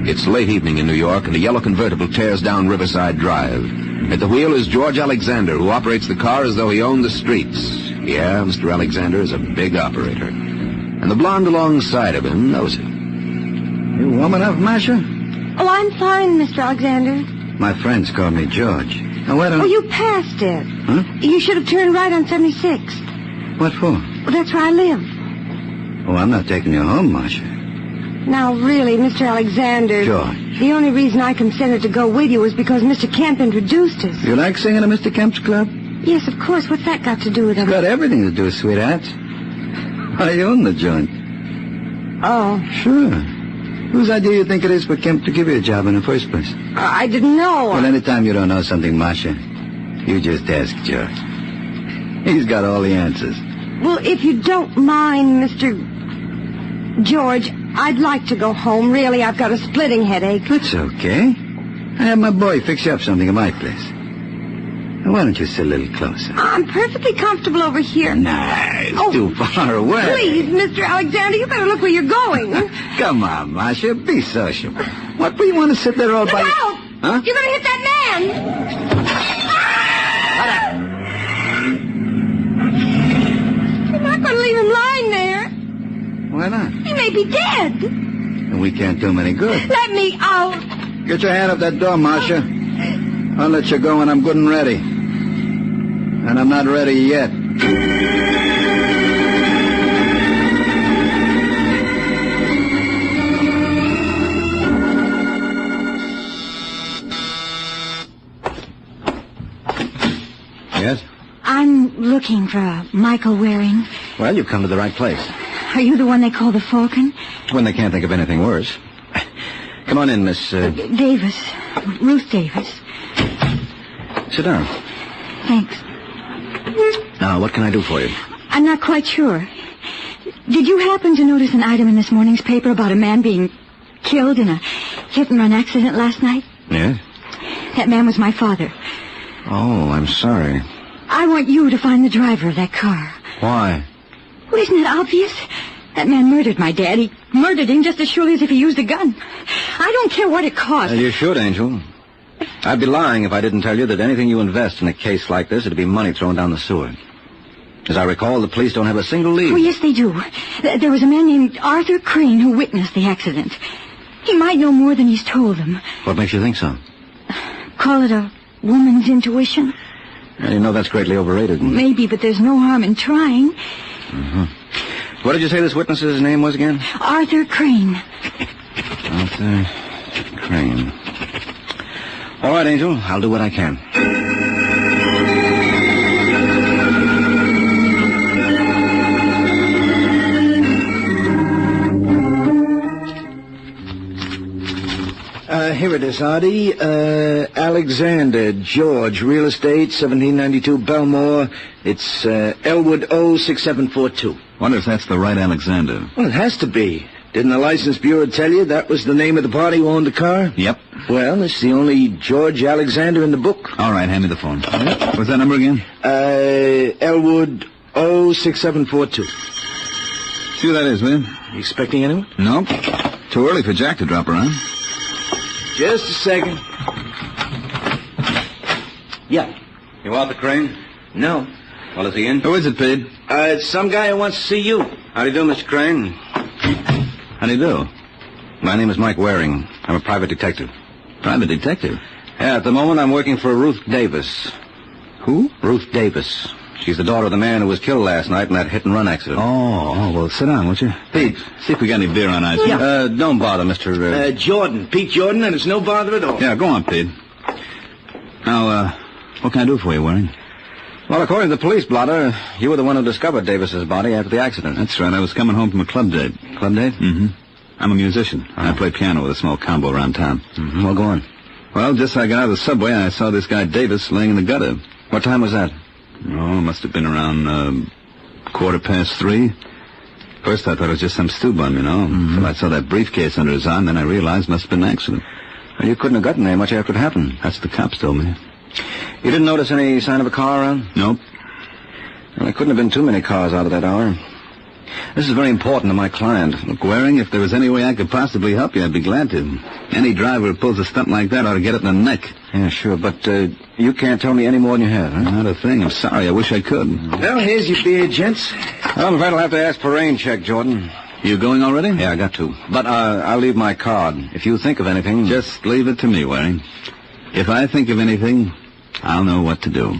Speaker 2: It's late evening in New York, and a yellow convertible tears down Riverside Drive. At the wheel is George Alexander, who operates the car as though he owned the streets. Yeah, Mr. Alexander is a big operator. And the blonde alongside of him knows it.
Speaker 5: You warm enough, Masha?
Speaker 7: Oh, I'm fine, Mr. Alexander.
Speaker 5: My friends call me George. Now, wait a minute.
Speaker 7: Oh, you passed it.
Speaker 5: Huh?
Speaker 7: You should have turned right on 76th.
Speaker 5: What for?
Speaker 7: Well, that's where I live.
Speaker 5: Oh, I'm not taking you home, Masha.
Speaker 7: Now, really, Mr. Alexander...
Speaker 5: George.
Speaker 7: The only reason I consented to go with you was because Mr. Kemp introduced us.
Speaker 5: You like singing at Mr. Kemp's club?
Speaker 7: Yes, of course. What's that got to do with it?
Speaker 5: It's got everything to do, sweetheart. I own the joint.
Speaker 7: Oh.
Speaker 5: Sure. Whose idea you think it is for Kemp to give you a job in the first place?
Speaker 7: I didn't know.
Speaker 5: Well, anytime you don't know something, Masha, you just ask George. He's got all the answers.
Speaker 7: Well, if you don't mind, Mr. George, I'd like to go home. Really, I've got a splitting headache.
Speaker 5: That's okay. I have my boy fix you up something at my place. Now, why don't you sit a little closer?
Speaker 7: I'm perfectly comfortable over here.
Speaker 5: Nah, it's too far away.
Speaker 7: Please, Mr. Alexander, you better look where you're going.
Speaker 5: Come on, Masha, be sociable. What do you want to sit there all by...
Speaker 7: Look out!
Speaker 5: Huh?
Speaker 7: You're going to hit that man! You're not going to leave him lying there.
Speaker 5: Why not?
Speaker 7: He may be dead.
Speaker 5: And we can't do him any good.
Speaker 7: Let me out.
Speaker 5: Get your hand up that door, Masha. I'll let you go when I'm good and ready. And I'm not ready yet. Yes?
Speaker 7: I'm looking for Michael Waring.
Speaker 5: Well, you've come to the right place.
Speaker 7: Are you the one they call the Falcon?
Speaker 5: When they can't think of anything worse. Come on in, Miss...
Speaker 7: Davis. Ruth Davis.
Speaker 5: Sit down.
Speaker 7: Thanks.
Speaker 5: Now, what can I do for you?
Speaker 7: I'm not quite sure. Did you happen to notice an item in this morning's paper about a man being killed in a hit-and-run accident last night?
Speaker 5: Yes?
Speaker 7: That man was my father.
Speaker 5: Oh, I'm sorry.
Speaker 7: I want you to find the driver of that car.
Speaker 5: Why?
Speaker 7: Well, isn't it obvious? That man murdered my dad. He murdered him just as surely as if he used a gun. I don't care what it costs.
Speaker 5: You should, Angel. I'd be lying if I didn't tell you that anything you invest in a case like this, it'd be money thrown down the sewer. As I recall, the police don't have a single lead.
Speaker 7: Oh, yes, they do. There was a man named Arthur Crane who witnessed the accident. He might know more than he's told them.
Speaker 5: What makes you think so?
Speaker 7: Call it a woman's intuition?
Speaker 5: You know that's greatly overrated.
Speaker 7: Maybe, but there's no harm in trying.
Speaker 5: Mm-hmm. What did you say this witness's name was again?
Speaker 7: Arthur Crane.
Speaker 5: Arthur Crane. All right, Angel. I'll do what I can.
Speaker 13: Here it is, Artie. Alexander George, real estate, 1792 Belmore. It's Elwood 06742.
Speaker 5: Wonder if that's the right Alexander.
Speaker 13: Well, it has to be. Didn't the license bureau tell you that was the name of the party who owned the car?
Speaker 5: Yep.
Speaker 13: Well, it's the only George Alexander in the book.
Speaker 5: All right, hand me the phone. What's that number again?
Speaker 13: Elwood 06742.
Speaker 5: See who that is, will you?
Speaker 13: You expecting anyone?
Speaker 5: Nope. Too early for Jack to drop around.
Speaker 13: Just a second. Yeah.
Speaker 5: You Arthur Crane?
Speaker 13: No.
Speaker 5: Well, is he in? Who is it, Pete?
Speaker 13: It's some guy who wants to see you.
Speaker 5: How do you do, Mr. Crane? How do you do? My name is Mike Waring. I'm a private detective. Private detective? Yeah, at the moment I'm working for Ruth Davis. Who? Ruth Davis. She's the daughter of the man who was killed last night in that hit-and-run accident. Oh, well, sit down, won't you? Pete, see if we got any beer on ice.
Speaker 13: Yeah.
Speaker 5: Don't bother, Mr.
Speaker 13: Jordan. Pete Jordan, and it's no bother at all.
Speaker 5: Yeah, go on, Pete. Now, what can I do for you, Waring? Well, according to the police blotter, you were the one who discovered Davis's body after the accident. That's right. I was coming home from a club date. Club date? Mm-hmm. I'm a musician. I play piano with a small combo around town. Mm-hmm. Well, go on. Well, just as I got out of the subway, I saw this guy Davis laying in the gutter. What time was that? Oh, it must have been around 3:15. First, I thought it was just some stew bum, you know. Mm-hmm. Until I saw that briefcase under his arm, then I realized it must have been an accident. Well, you couldn't have gotten there much after it happened. That's what the cops told me. You didn't notice any sign of a car around? Nope. Well, there couldn't have been too many cars out at that hour. This is very important to my client. Look, Waring, if there was any way I could possibly help you, I'd be glad to. Any driver who pulls a stunt like that ought to get it in the neck. Yeah, sure, but you can't tell me any more than you have, huh? Not a thing. I'm sorry. I wish I could.
Speaker 13: Well, here's your beer, gents.
Speaker 5: I'm afraid I'll have to ask for a rain check, Jordan. You going already? Yeah, I got to. But I'll leave my card. If you think of anything... Just leave it to me, Waring. If I think of anything, I'll know what to do.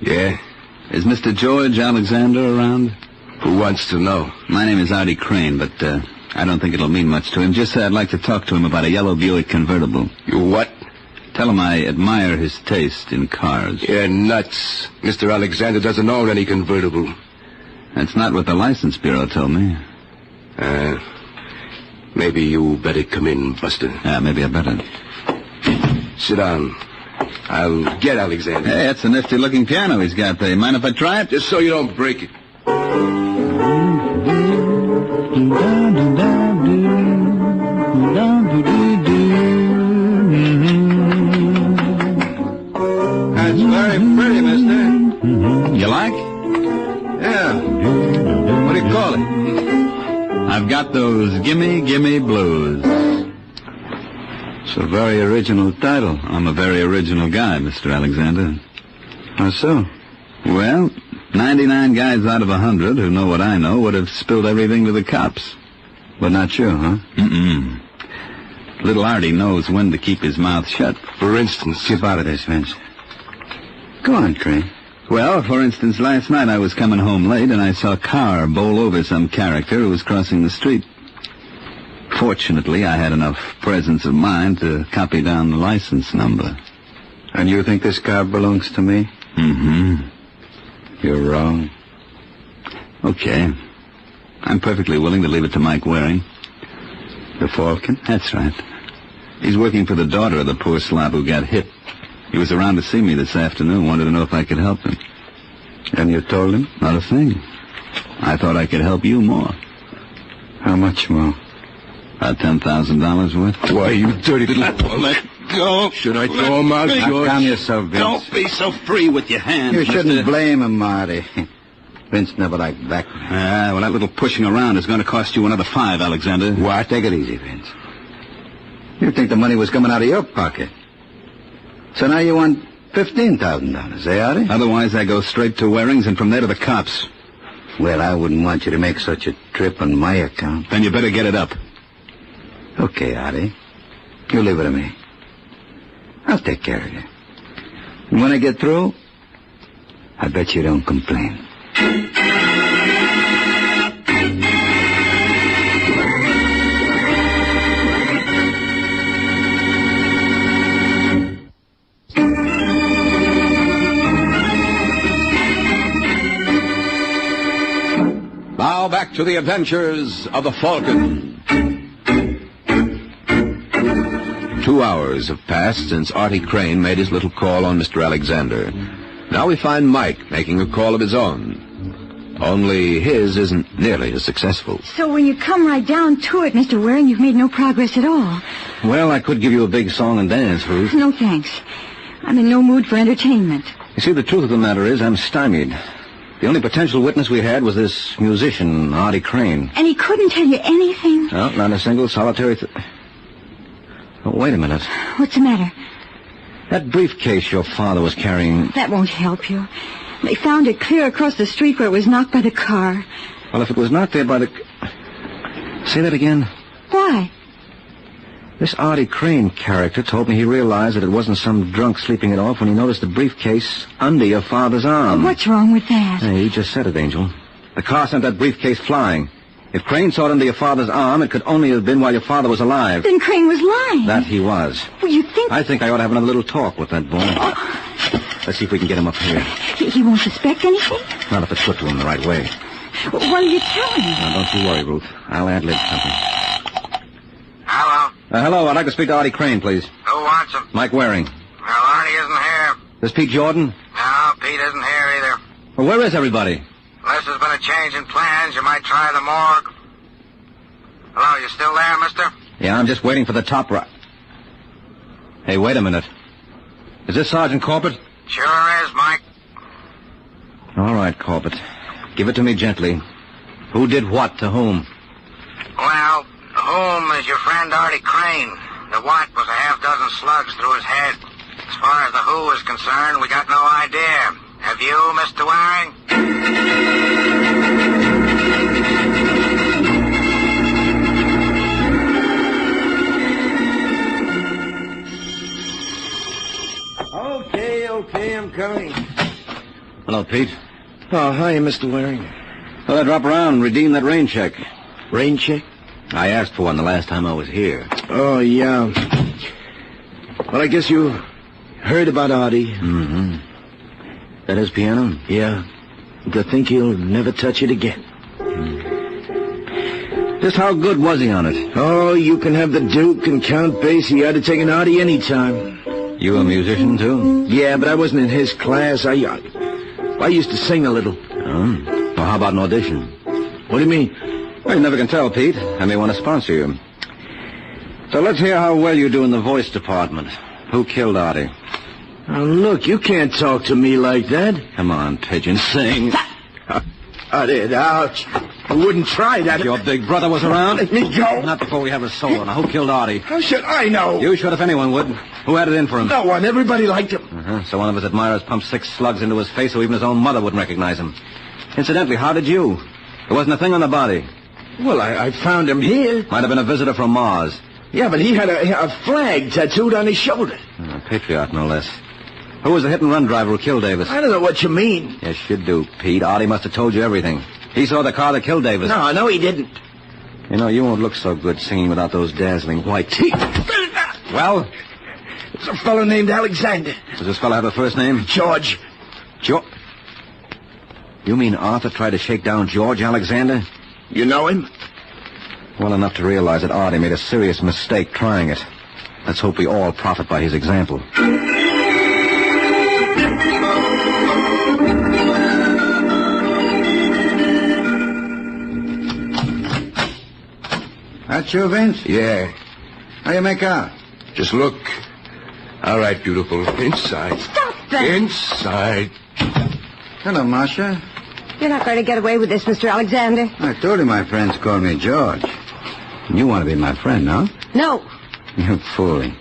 Speaker 5: Yeah? Is Mr. George Alexander around? Who wants to know? My name is Artie Crane, but I don't think it'll mean much to him. Just say I'd like to talk to him about a yellow Buick convertible. You what? Tell him I admire his taste in cars.
Speaker 17: You're nuts. Mr. Alexander doesn't own any convertible.
Speaker 5: That's not what the license bureau told me.
Speaker 17: Maybe you better come in, Buster.
Speaker 5: Yeah, maybe I better.
Speaker 17: Sit down. I'll get Alexander.
Speaker 5: Hey, that's a nifty-looking piano he's got there. Mind if I try it?
Speaker 17: Just so you don't break it.
Speaker 5: That's very pretty, mister. You like?
Speaker 17: Yeah. What do you call it?
Speaker 5: I've got those gimme blues. It's a very original title. I'm a very original guy, Mr. Alexander. How so? Well, 99 guys out of 100 who know what I know would have spilled everything to the cops. But not you, huh? Mm-mm. Little Artie knows when to keep his mouth shut.
Speaker 17: For instance?
Speaker 5: Keep out of this, Vince. Go on, Crane. Well, for instance, last night I was coming home late and I saw a car bowl over some character who was crossing the street. Fortunately, I had enough presence of mind to copy down the license number. And you think this car belongs to me? Mm-hmm. You're wrong. Okay. I'm perfectly willing to leave it to Mike Waring. The Falcon? That's right. He's working for the daughter of the poor slob who got hit. He was around to see me this afternoon, wanted to know if I could help him. And you told him? Not a thing. I thought I could help you more. How much more? About $10,000 worth.
Speaker 17: Why, you dirty little... Let go. Should I throw him out, George?
Speaker 5: Calm yourself, Vince.
Speaker 17: Don't be so free with your hands,
Speaker 13: You shouldn't blame him, Marty. Vince never liked BLACKBURN.
Speaker 5: Well, that little pushing around is going to cost you another $5, Alexander.
Speaker 13: What? Take it easy, Vince. You think the money was coming out of your pocket. So now you want $15,000, eh, Artie?
Speaker 5: Otherwise, I go straight to Waring's and from there to the cops.
Speaker 13: Well, I wouldn't want you to make such a trip on my account.
Speaker 5: Then you better get it up.
Speaker 13: Okay, Artie. You leave it to me. I'll take care of you. And when I get through, I bet you don't complain.
Speaker 2: Now back to the adventures of the Falcon. 2 hours have passed since Artie Crane made his little call on Mr. Alexander. Now we find Mike making a call of his own. Only his isn't nearly as successful.
Speaker 7: So when you come right down to it, Mr. Waring, you've made no progress at all.
Speaker 13: Well, I could give you a big song and dance, Ruth.
Speaker 7: No, thanks. I'm in no mood for entertainment.
Speaker 13: You see, the truth of the matter is I'm stymied. The only potential witness we had was this musician, Artie Crane.
Speaker 7: And he couldn't tell you anything?
Speaker 13: No, not a single solitary... Oh, wait a minute.
Speaker 7: What's the matter?
Speaker 13: That briefcase your father was carrying...
Speaker 7: That won't help you. They found it clear across the street where it was knocked by the car.
Speaker 13: Well, if it was knocked there by the... Say that again.
Speaker 7: Why?
Speaker 13: This Artie Crane character told me he realized that it wasn't some drunk sleeping it off when he noticed the briefcase under your father's arm.
Speaker 7: What's wrong with that?
Speaker 13: Hey, you just said it, Angel. The car sent that briefcase flying. If Crane saw it under your father's arm, it could only have been while your father was alive.
Speaker 7: Then Crane was lying.
Speaker 13: That he was.
Speaker 7: Well, you think...
Speaker 13: I think I ought to have another little talk with that boy. Let's see if we can get him up here.
Speaker 7: He won't suspect anything?
Speaker 13: Not if it's put to him the right way.
Speaker 7: What are you telling me?
Speaker 13: Now, don't you worry, Ruth. I'll ad-lib something.
Speaker 12: Hello?
Speaker 13: Hello, I'd like to speak to Artie Crane, please.
Speaker 12: Who wants him?
Speaker 13: Mike Waring.
Speaker 12: Well, Artie isn't here.
Speaker 13: This Pete Jordan?
Speaker 12: No, Pete isn't here either.
Speaker 13: Well, where is everybody?
Speaker 12: Unless there's been a change in plans, you might try the morgue. Hello, you still there, mister?
Speaker 13: Yeah, I'm just waiting for the top right. Hey, wait a minute. Is this Sergeant Corbett?
Speaker 12: Sure is, Mike.
Speaker 13: All right, Corbett. Give it to me gently. Who did what to whom?
Speaker 12: Well, whom is your friend Artie Crane. The what was a half-dozen slugs through his head. As far as the who is concerned, we got no idea. Have you, Mr. Waring?
Speaker 13: Okay, I'm coming. Hello, Pete.
Speaker 18: Oh, hi, Mr. Waring.
Speaker 13: Well, I drop around and redeem that rain check.
Speaker 18: Rain check?
Speaker 13: I asked for one the last time I was here.
Speaker 18: Oh, yeah. Well, I guess you heard about Artie.
Speaker 13: Mm-hmm. That his piano?
Speaker 18: Yeah. To think he'll never touch it again.
Speaker 13: Just how good was he on it?
Speaker 18: Oh, you can have the Duke and Count Basie. I'd have taken Artie any time.
Speaker 13: You a musician, too?
Speaker 18: Yeah, but I wasn't in his class. I used to sing a little.
Speaker 13: Oh. Well, how about an audition?
Speaker 18: What do you mean?
Speaker 13: Well, you never can tell, Pete. I may want to sponsor you. So let's hear how well you do in the voice department. Who killed Artie?
Speaker 18: Oh, look, you can't talk to me like that.
Speaker 13: Come on, Pigeon, sing.
Speaker 18: I did. Ouch. I wouldn't try that.
Speaker 13: If your big brother was around?
Speaker 18: Let me go.
Speaker 13: Not before we have a solo. Now, who killed Artie?
Speaker 18: How should I know?
Speaker 13: You should if anyone would. Who had it in for him?
Speaker 18: No one. Everybody liked him.
Speaker 13: Uh-huh. So one of his admirers pumped 6 slugs into his face so even his own mother wouldn't recognize him. Incidentally, how did you? There wasn't a thing on the body.
Speaker 18: Well, I found him here.
Speaker 13: Might have been a visitor from Mars.
Speaker 18: Yeah, but he had a flag tattooed on his shoulder.
Speaker 13: A patriot, no less. Who was the hit-and-run driver who killed Davis?
Speaker 18: I don't know what you mean.
Speaker 13: Yes, you do, Pete. Artie must have told you everything. He saw the car that killed Davis.
Speaker 18: No, he didn't.
Speaker 13: You know, you won't look so good singing without those dazzling white teeth. Well?
Speaker 18: It's a fellow named Alexander.
Speaker 13: Does this fellow have a first name?
Speaker 18: George.
Speaker 13: George? You mean Arthur tried to shake down George Alexander?
Speaker 18: You know him?
Speaker 13: Well enough to realize that Artie made a serious mistake trying it. Let's hope we all profit by his example.
Speaker 20: That's you, Vince?
Speaker 22: Yeah.
Speaker 20: How you make out?
Speaker 22: Just look. All right, beautiful. Inside.
Speaker 7: Stop that!
Speaker 22: Inside.
Speaker 20: Hello, Marcia.
Speaker 3: You're not going to get away with this, Mr. Alexander.
Speaker 20: I told you my friends call me George. You want to be my friend, no?
Speaker 3: No.
Speaker 20: You're fooling.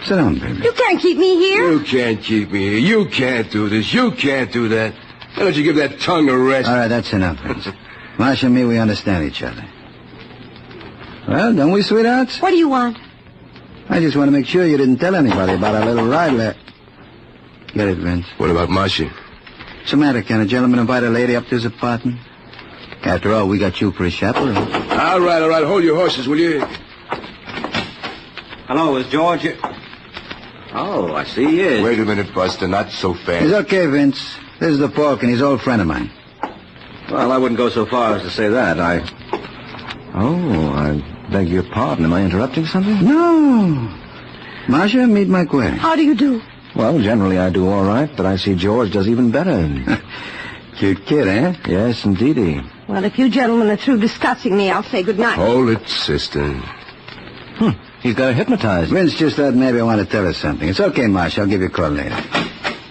Speaker 20: Sit down, baby.
Speaker 3: You can't keep me here.
Speaker 18: You can't keep me here. You can't do this. You can't do that. Why don't you give that tongue a rest?
Speaker 20: All right, that's enough, Vince. Marcia and me, we understand each other. Well, don't we, sweethearts?
Speaker 3: What do you want?
Speaker 20: I just want to make sure you didn't tell anybody about our little ride there. Get it, Vince?
Speaker 18: What about Marcia?
Speaker 20: What's the matter? Can a gentleman invite a lady up to his apartment? After all, we got you for a chaperone.
Speaker 18: All right. Hold your horses, will you?
Speaker 13: Hello, is George here? Oh, I see he is.
Speaker 18: Wait a minute, Buster. Not so fast.
Speaker 20: It's okay, Vince. This is the Falcon. He's an old friend of mine.
Speaker 13: Well, I wouldn't go so far as to say that. I beg your pardon. Am I interrupting something?
Speaker 20: No. Marcia, meet my query.
Speaker 3: How do you do?
Speaker 13: Well, generally I do all right, but I see George does even better.
Speaker 20: Cute kid, eh?
Speaker 13: Yes, indeedy.
Speaker 3: Well, if you gentlemen are through discussing me, I'll say good night.
Speaker 18: Hold it, sister.
Speaker 13: He's got her hypnotized.
Speaker 20: Vince just thought maybe I want to tell her something. It's okay, Marcia. I'll give you a call later.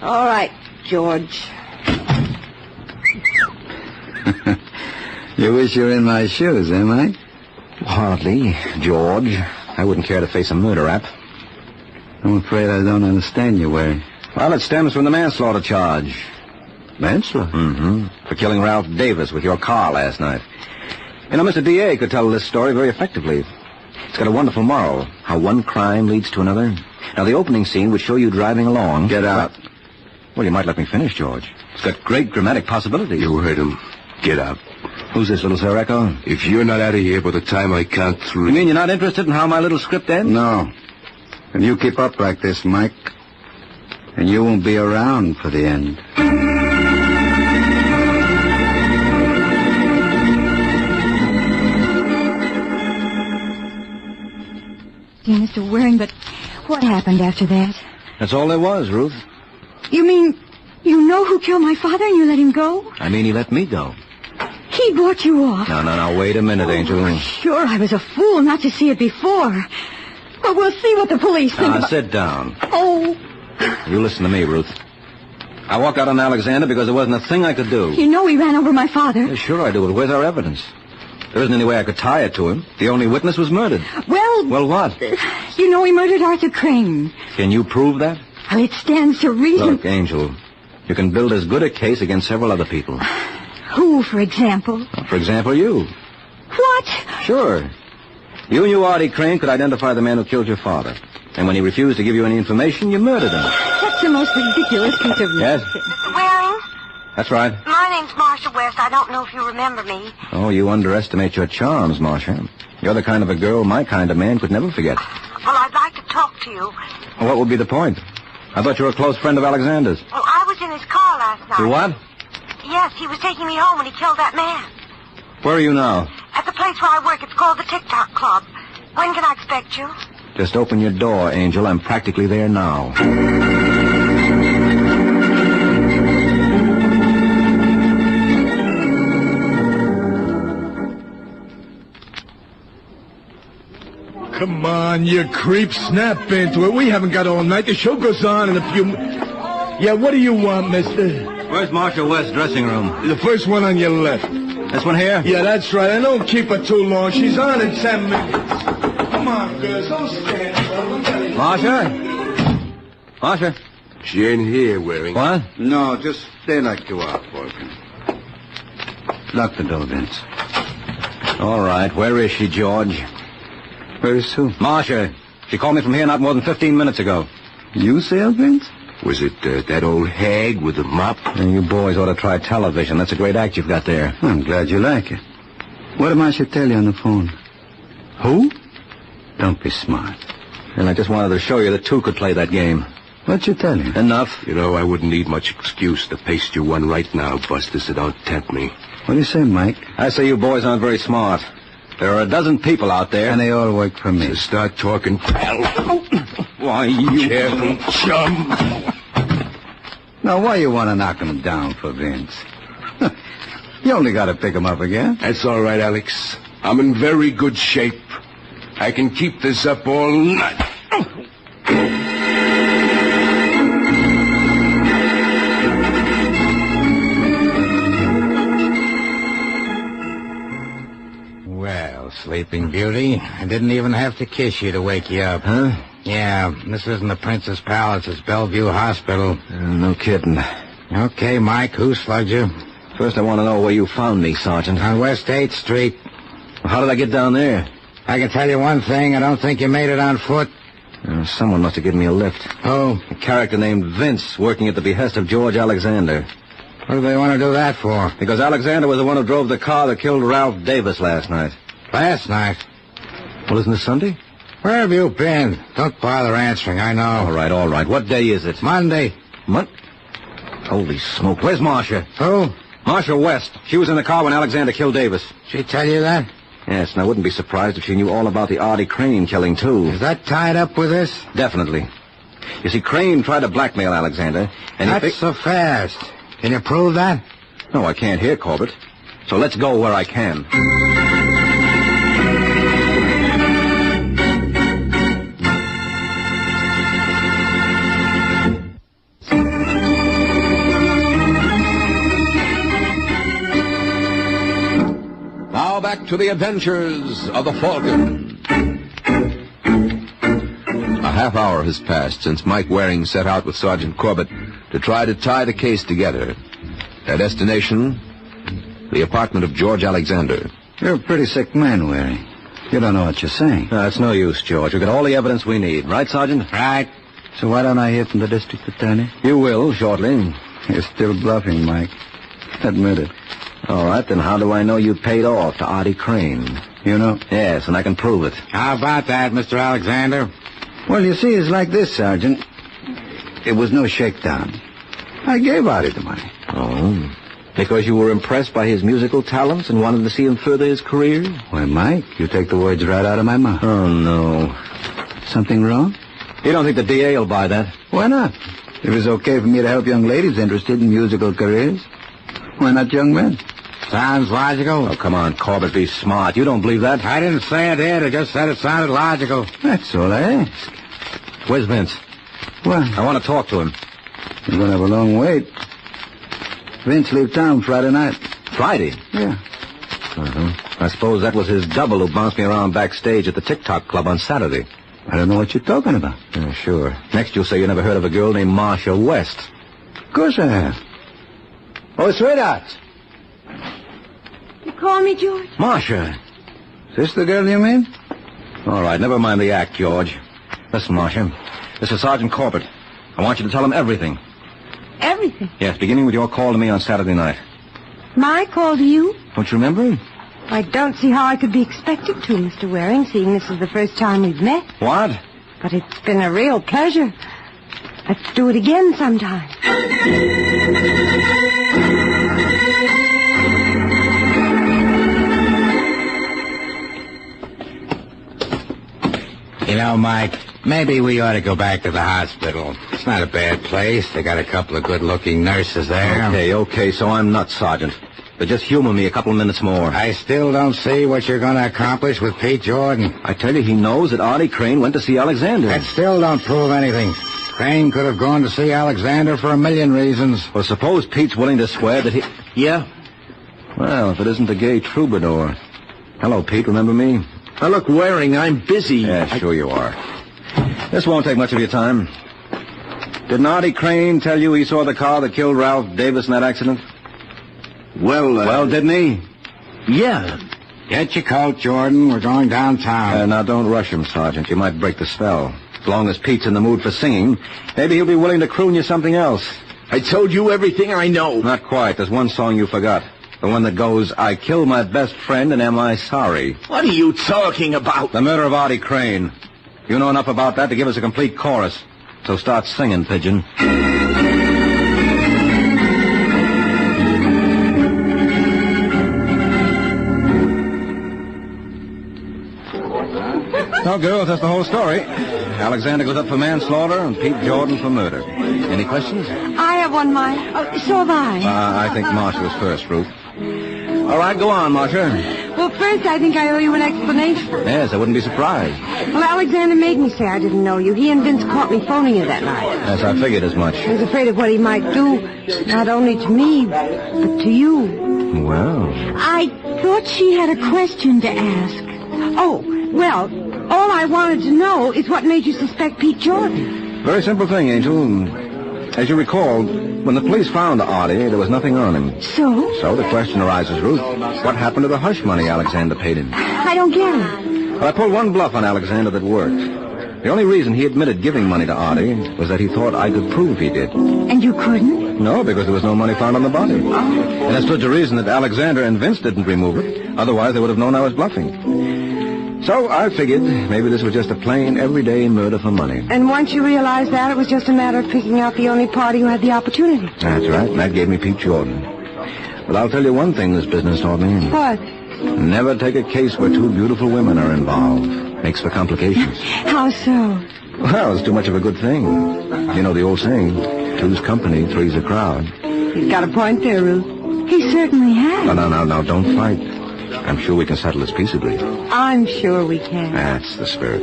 Speaker 3: All right, George.
Speaker 20: You wish you were in my shoes, eh, Mike?
Speaker 13: Hardly, George. I wouldn't care to face a murder rap.
Speaker 20: I'm afraid I don't understand you, Wary.
Speaker 13: Well, it stems from the manslaughter charge.
Speaker 20: Manslaughter?
Speaker 13: Mm-hmm. For killing Ralph Davis with your car last night. You know, Mr. D.A. could tell this story very effectively. It's got a wonderful moral. How one crime leads to another. Now, the opening scene would show you driving along.
Speaker 20: Get out.
Speaker 13: Well, you might let me finish, George. It's got great dramatic possibilities.
Speaker 18: You heard him. Get out.
Speaker 13: Who's this little Sir Echo?
Speaker 18: If you're not out of here by the time I count 3...
Speaker 13: You mean you're not interested in how my little script ends?
Speaker 20: No. If you keep up like this, Mike, and you won't be around for the end.
Speaker 7: Dear Mr. Waring, but what happened after that?
Speaker 13: That's all there was, Ruth.
Speaker 7: You mean you know who killed my father and you let him go?
Speaker 13: I mean, he let me go.
Speaker 7: He brought you off.
Speaker 13: No, wait a minute, Angel.
Speaker 7: Sure, I was a fool not to see it before. But we'll see what the police think about...
Speaker 13: Sit down.
Speaker 7: Oh.
Speaker 13: You listen to me, Ruth. I walked out on Alexander because there wasn't a thing I could do.
Speaker 7: You know he ran over my father.
Speaker 13: Yeah, sure I do, but where's our evidence? There isn't any way I could tie it to him. The only witness was murdered.
Speaker 7: Well...
Speaker 13: Well, what?
Speaker 7: You know he murdered Arthur Crane.
Speaker 13: Can you prove that?
Speaker 7: Well, it stands to reason...
Speaker 13: Look, Angel, you can build as good a case against several other people.
Speaker 7: Who, for example?
Speaker 13: For example, you.
Speaker 7: What?
Speaker 13: Sure. You knew Artie Crane could identify the man who killed your father. And when he refused to give you any information, you murdered him.
Speaker 7: That's the most ridiculous piece of...
Speaker 13: Yes?
Speaker 8: Mr. Waring?
Speaker 13: That's right.
Speaker 8: My name's Marcia West. I don't know if you remember me.
Speaker 13: Oh, you underestimate your charms, Marcia. You're the kind of a girl my kind of man could never forget.
Speaker 8: Well, I'd like to talk to you.
Speaker 13: Well, what would be the point? I thought you were a close friend of Alexander's.
Speaker 8: Well, I was in his car last night.
Speaker 13: You what?
Speaker 8: Yes, he was taking me home when he killed that man.
Speaker 13: Where are you now?
Speaker 8: At the place where I work. It's called the TikTok Club. When can I expect you?
Speaker 13: Just open your door, Angel. I'm practically there now.
Speaker 9: Come on, you creep. Snap into it. We haven't got all night. The show goes on in a few... Yeah, what do you want, mister?
Speaker 13: Where's Marcia West's dressing room?
Speaker 9: The first one on your left.
Speaker 13: This one here?
Speaker 9: Yeah, that's right. I don't keep her too long. She's on in 10 minutes. Come on, girls. Don't stand.
Speaker 13: Marcia? Marcia?
Speaker 18: She ain't here, Waring.
Speaker 13: What?
Speaker 20: No, just stay like you are, Falcon. Lock the door, Vince.
Speaker 13: All right. Where is she, George?
Speaker 20: Where is who?
Speaker 13: Marcia. She called me from here not more than 15 minutes ago.
Speaker 20: You sailed, Vince?
Speaker 18: Was it that old hag with the mop?
Speaker 13: You boys ought to try television. That's a great act you've got there.
Speaker 20: I'm glad you like it. What did Marcia tell you on the phone?
Speaker 13: Who?
Speaker 20: Don't be smart.
Speaker 13: And I just wanted to show you that two could play that game.
Speaker 20: What'd you tell you?
Speaker 13: Enough.
Speaker 18: You know, I wouldn't need much excuse to paste you one right now, Buster, so don't tempt me.
Speaker 20: What do you say, Mike?
Speaker 13: I say you boys aren't very smart. There are a dozen people out there.
Speaker 20: And they all work for me.
Speaker 18: So start talking, pal.
Speaker 13: Why, you...
Speaker 18: Careful, chum.
Speaker 20: Now, why you want to knock him down for, Vince? You only got to pick him up again.
Speaker 18: That's all right, Alex. I'm in very good shape. I can keep this up all night.
Speaker 4: Sleeping Beauty. I didn't even have to kiss you to wake you up.
Speaker 13: Huh?
Speaker 4: Yeah, this isn't the Princess Palace. It's Bellevue Hospital.
Speaker 13: No kidding.
Speaker 4: Okay, Mike, who slugged you?
Speaker 13: First, I want to know where you found me, Sergeant.
Speaker 4: On West 8th Street.
Speaker 13: How did I get down there?
Speaker 4: I can tell you one thing. I don't think you made it on foot.
Speaker 13: Someone must have given me a lift.
Speaker 4: Oh?
Speaker 13: A character named Vince, working at the behest of George Alexander.
Speaker 4: What do they want to do that for?
Speaker 13: Because Alexander was the one who drove the car that killed Ralph Davis last night.
Speaker 4: Last night?
Speaker 13: Well, isn't this Sunday?
Speaker 4: Where have you been? Don't bother answering, I know.
Speaker 13: All right. What day is it?
Speaker 4: Monday.
Speaker 13: Holy smoke. Where's Marcia?
Speaker 4: Who?
Speaker 13: Marcia West. She was in the car when Alexander killed Davis.
Speaker 4: She tell you that?
Speaker 13: Yes, and I wouldn't be surprised if she knew all about the Artie Crane killing, too.
Speaker 4: Is that tied up with this?
Speaker 13: Definitely. You see, Crane tried to blackmail Alexander, and
Speaker 4: That's so fast. Can you prove that?
Speaker 13: No, I can't hear Corbett. So let's go where I can.
Speaker 2: Now back to the adventures of the Falcon.
Speaker 10: A half hour has passed since Mike Waring set out with Sergeant Corbett to try to tie the case together. Their destination, the apartment of George Alexander.
Speaker 20: You're a pretty sick man, Waring. You don't know what you're saying.
Speaker 13: No, it's no use, George. We've got all the evidence we need. Right, Sergeant?
Speaker 4: Right.
Speaker 20: So why don't I hear from the district attorney?
Speaker 13: You will, shortly.
Speaker 20: You're still bluffing, Mike. Admit it.
Speaker 13: All right, then how do I know you paid off to Artie Crane?
Speaker 20: You know?
Speaker 13: Yes, and I can prove it.
Speaker 4: How about that, Mr. Alexander?
Speaker 20: Well, you see, it's like this, Sergeant. It was no shakedown. I gave Artie the money.
Speaker 13: Oh, because you were impressed by his musical talents and wanted to see him further his career?
Speaker 20: Why, Mike, you take the words right out of my mouth.
Speaker 13: Oh, no.
Speaker 20: Something wrong?
Speaker 13: You don't think the DA will buy that?
Speaker 20: Why not? If it's okay for me to help young ladies interested in musical careers, why not young men?
Speaker 4: Sounds logical.
Speaker 13: Oh, come on, Corbett, be smart. You don't believe that?
Speaker 4: I didn't say it did. I just said it sounded logical.
Speaker 20: That's all I ask.
Speaker 13: Where's Vince?
Speaker 20: What?
Speaker 13: I want to talk to him.
Speaker 20: You're going to have a long wait. Vince leave town Friday night.
Speaker 13: Friday?
Speaker 20: Yeah.
Speaker 13: Uh-huh. I suppose that was his double who bounced me around backstage at the TikTok Club on Saturday.
Speaker 20: I don't know what you're talking about.
Speaker 13: Yeah, sure. Next you'll say you never heard of a girl named Marcia West.
Speaker 20: Of course I have.
Speaker 13: Oh, sweetheart.
Speaker 7: You call me, George?
Speaker 13: Marcia.
Speaker 20: Is this the girl you mean?
Speaker 13: All right, never mind the act, George. Listen, Marcia. This is Sergeant Corbett. I want you to tell him everything.
Speaker 7: Everything?
Speaker 13: Yes, beginning with your call to me on Saturday night.
Speaker 7: My call to you?
Speaker 13: Don't you remember?
Speaker 7: I don't see how I could be expected to, Mr. Waring, seeing this is the first time we've met.
Speaker 13: What?
Speaker 7: But it's been a real pleasure. Let's do it again sometime.
Speaker 4: You know, Mike, maybe we ought to go back to the hospital. It's not a bad place. They got a couple of good-looking nurses there.
Speaker 13: Okay, so I'm nuts, Sergeant. But just humor me a couple of minutes more.
Speaker 4: I still don't see what you're going to accomplish with Pete Jordan.
Speaker 13: I tell you, he knows that Artie Crane went to see Alexander.
Speaker 4: That still don't prove anything. Crane could have gone to see Alexander for a million reasons.
Speaker 13: Well, suppose Pete's willing to swear that he...
Speaker 4: Yeah?
Speaker 13: Well, if it isn't the gay troubadour. Hello, Pete, remember me?
Speaker 11: Now, look, Waring, I'm busy.
Speaker 13: Yeah, sure you are. This won't take much of your time. Didn't Artie Crane tell you he saw the car that killed Ralph Davis in that accident?
Speaker 11: Well,
Speaker 13: didn't he?
Speaker 11: Yeah.
Speaker 4: Get your coat, Jordan. We're going downtown.
Speaker 13: Now, don't rush him, Sergeant. You might break the spell. As long as Pete's in the mood for singing, maybe he'll be willing to croon you something else.
Speaker 11: I told you everything I know.
Speaker 13: Not quite. There's one song you forgot. The one that goes, I killed my best friend and am I sorry?
Speaker 11: What are you talking about?
Speaker 13: The murder of Artie Crane. You know enough about that to give us a complete chorus. So start singing, Pigeon. No, girls, that's the whole story. Alexander goes up for manslaughter and Pete Jordan for murder. Any questions?
Speaker 7: I have one, Mike. Oh, so have I.
Speaker 13: I think Marcia was first, Ruth. All right, go on, Marcia.
Speaker 7: Well, first, I think I owe you an explanation.
Speaker 13: Yes, I wouldn't be surprised.
Speaker 7: Well, Alexander made me say I didn't know you. He and Vince caught me phoning you that night.
Speaker 13: Yes, I figured as much.
Speaker 7: I was afraid of what he might do, not only to me, but to you.
Speaker 13: Well.
Speaker 7: I thought she had a question to ask. Oh, well, all I wanted to know is what made you suspect Pete Jordan.
Speaker 13: Very simple thing, Angel. As you recall, when the police found Artie, there was nothing on him.
Speaker 7: So?
Speaker 13: So the question arises, Ruth, what happened to the hush money Alexander paid him?
Speaker 7: I don't get it.
Speaker 13: Well, I pulled one bluff on Alexander that worked. The only reason he admitted giving money to Artie was that he thought I could prove he did.
Speaker 7: And you couldn't?
Speaker 13: No, because there was no money found on the body. Oh. And it stood to reason that Alexander and Vince didn't remove it. Otherwise, they would have known I was bluffing. So I figured maybe this was just a plain, everyday murder for money.
Speaker 7: And once you realized that, it was just a matter of picking out the only party who had the opportunity.
Speaker 13: That's right, and that gave me Pete Jordan. But I'll tell you one thing this business taught me.
Speaker 7: What?
Speaker 13: Never take a case where two beautiful women are involved. Makes for complications.
Speaker 7: How so?
Speaker 13: Well, it's too much of a good thing. You know the old saying, two's company, three's a crowd.
Speaker 7: He's got a point there, Ruth. He certainly has.
Speaker 13: No, don't fight. I'm sure we can settle this peaceably.
Speaker 7: I'm sure we can.
Speaker 13: That's the spirit.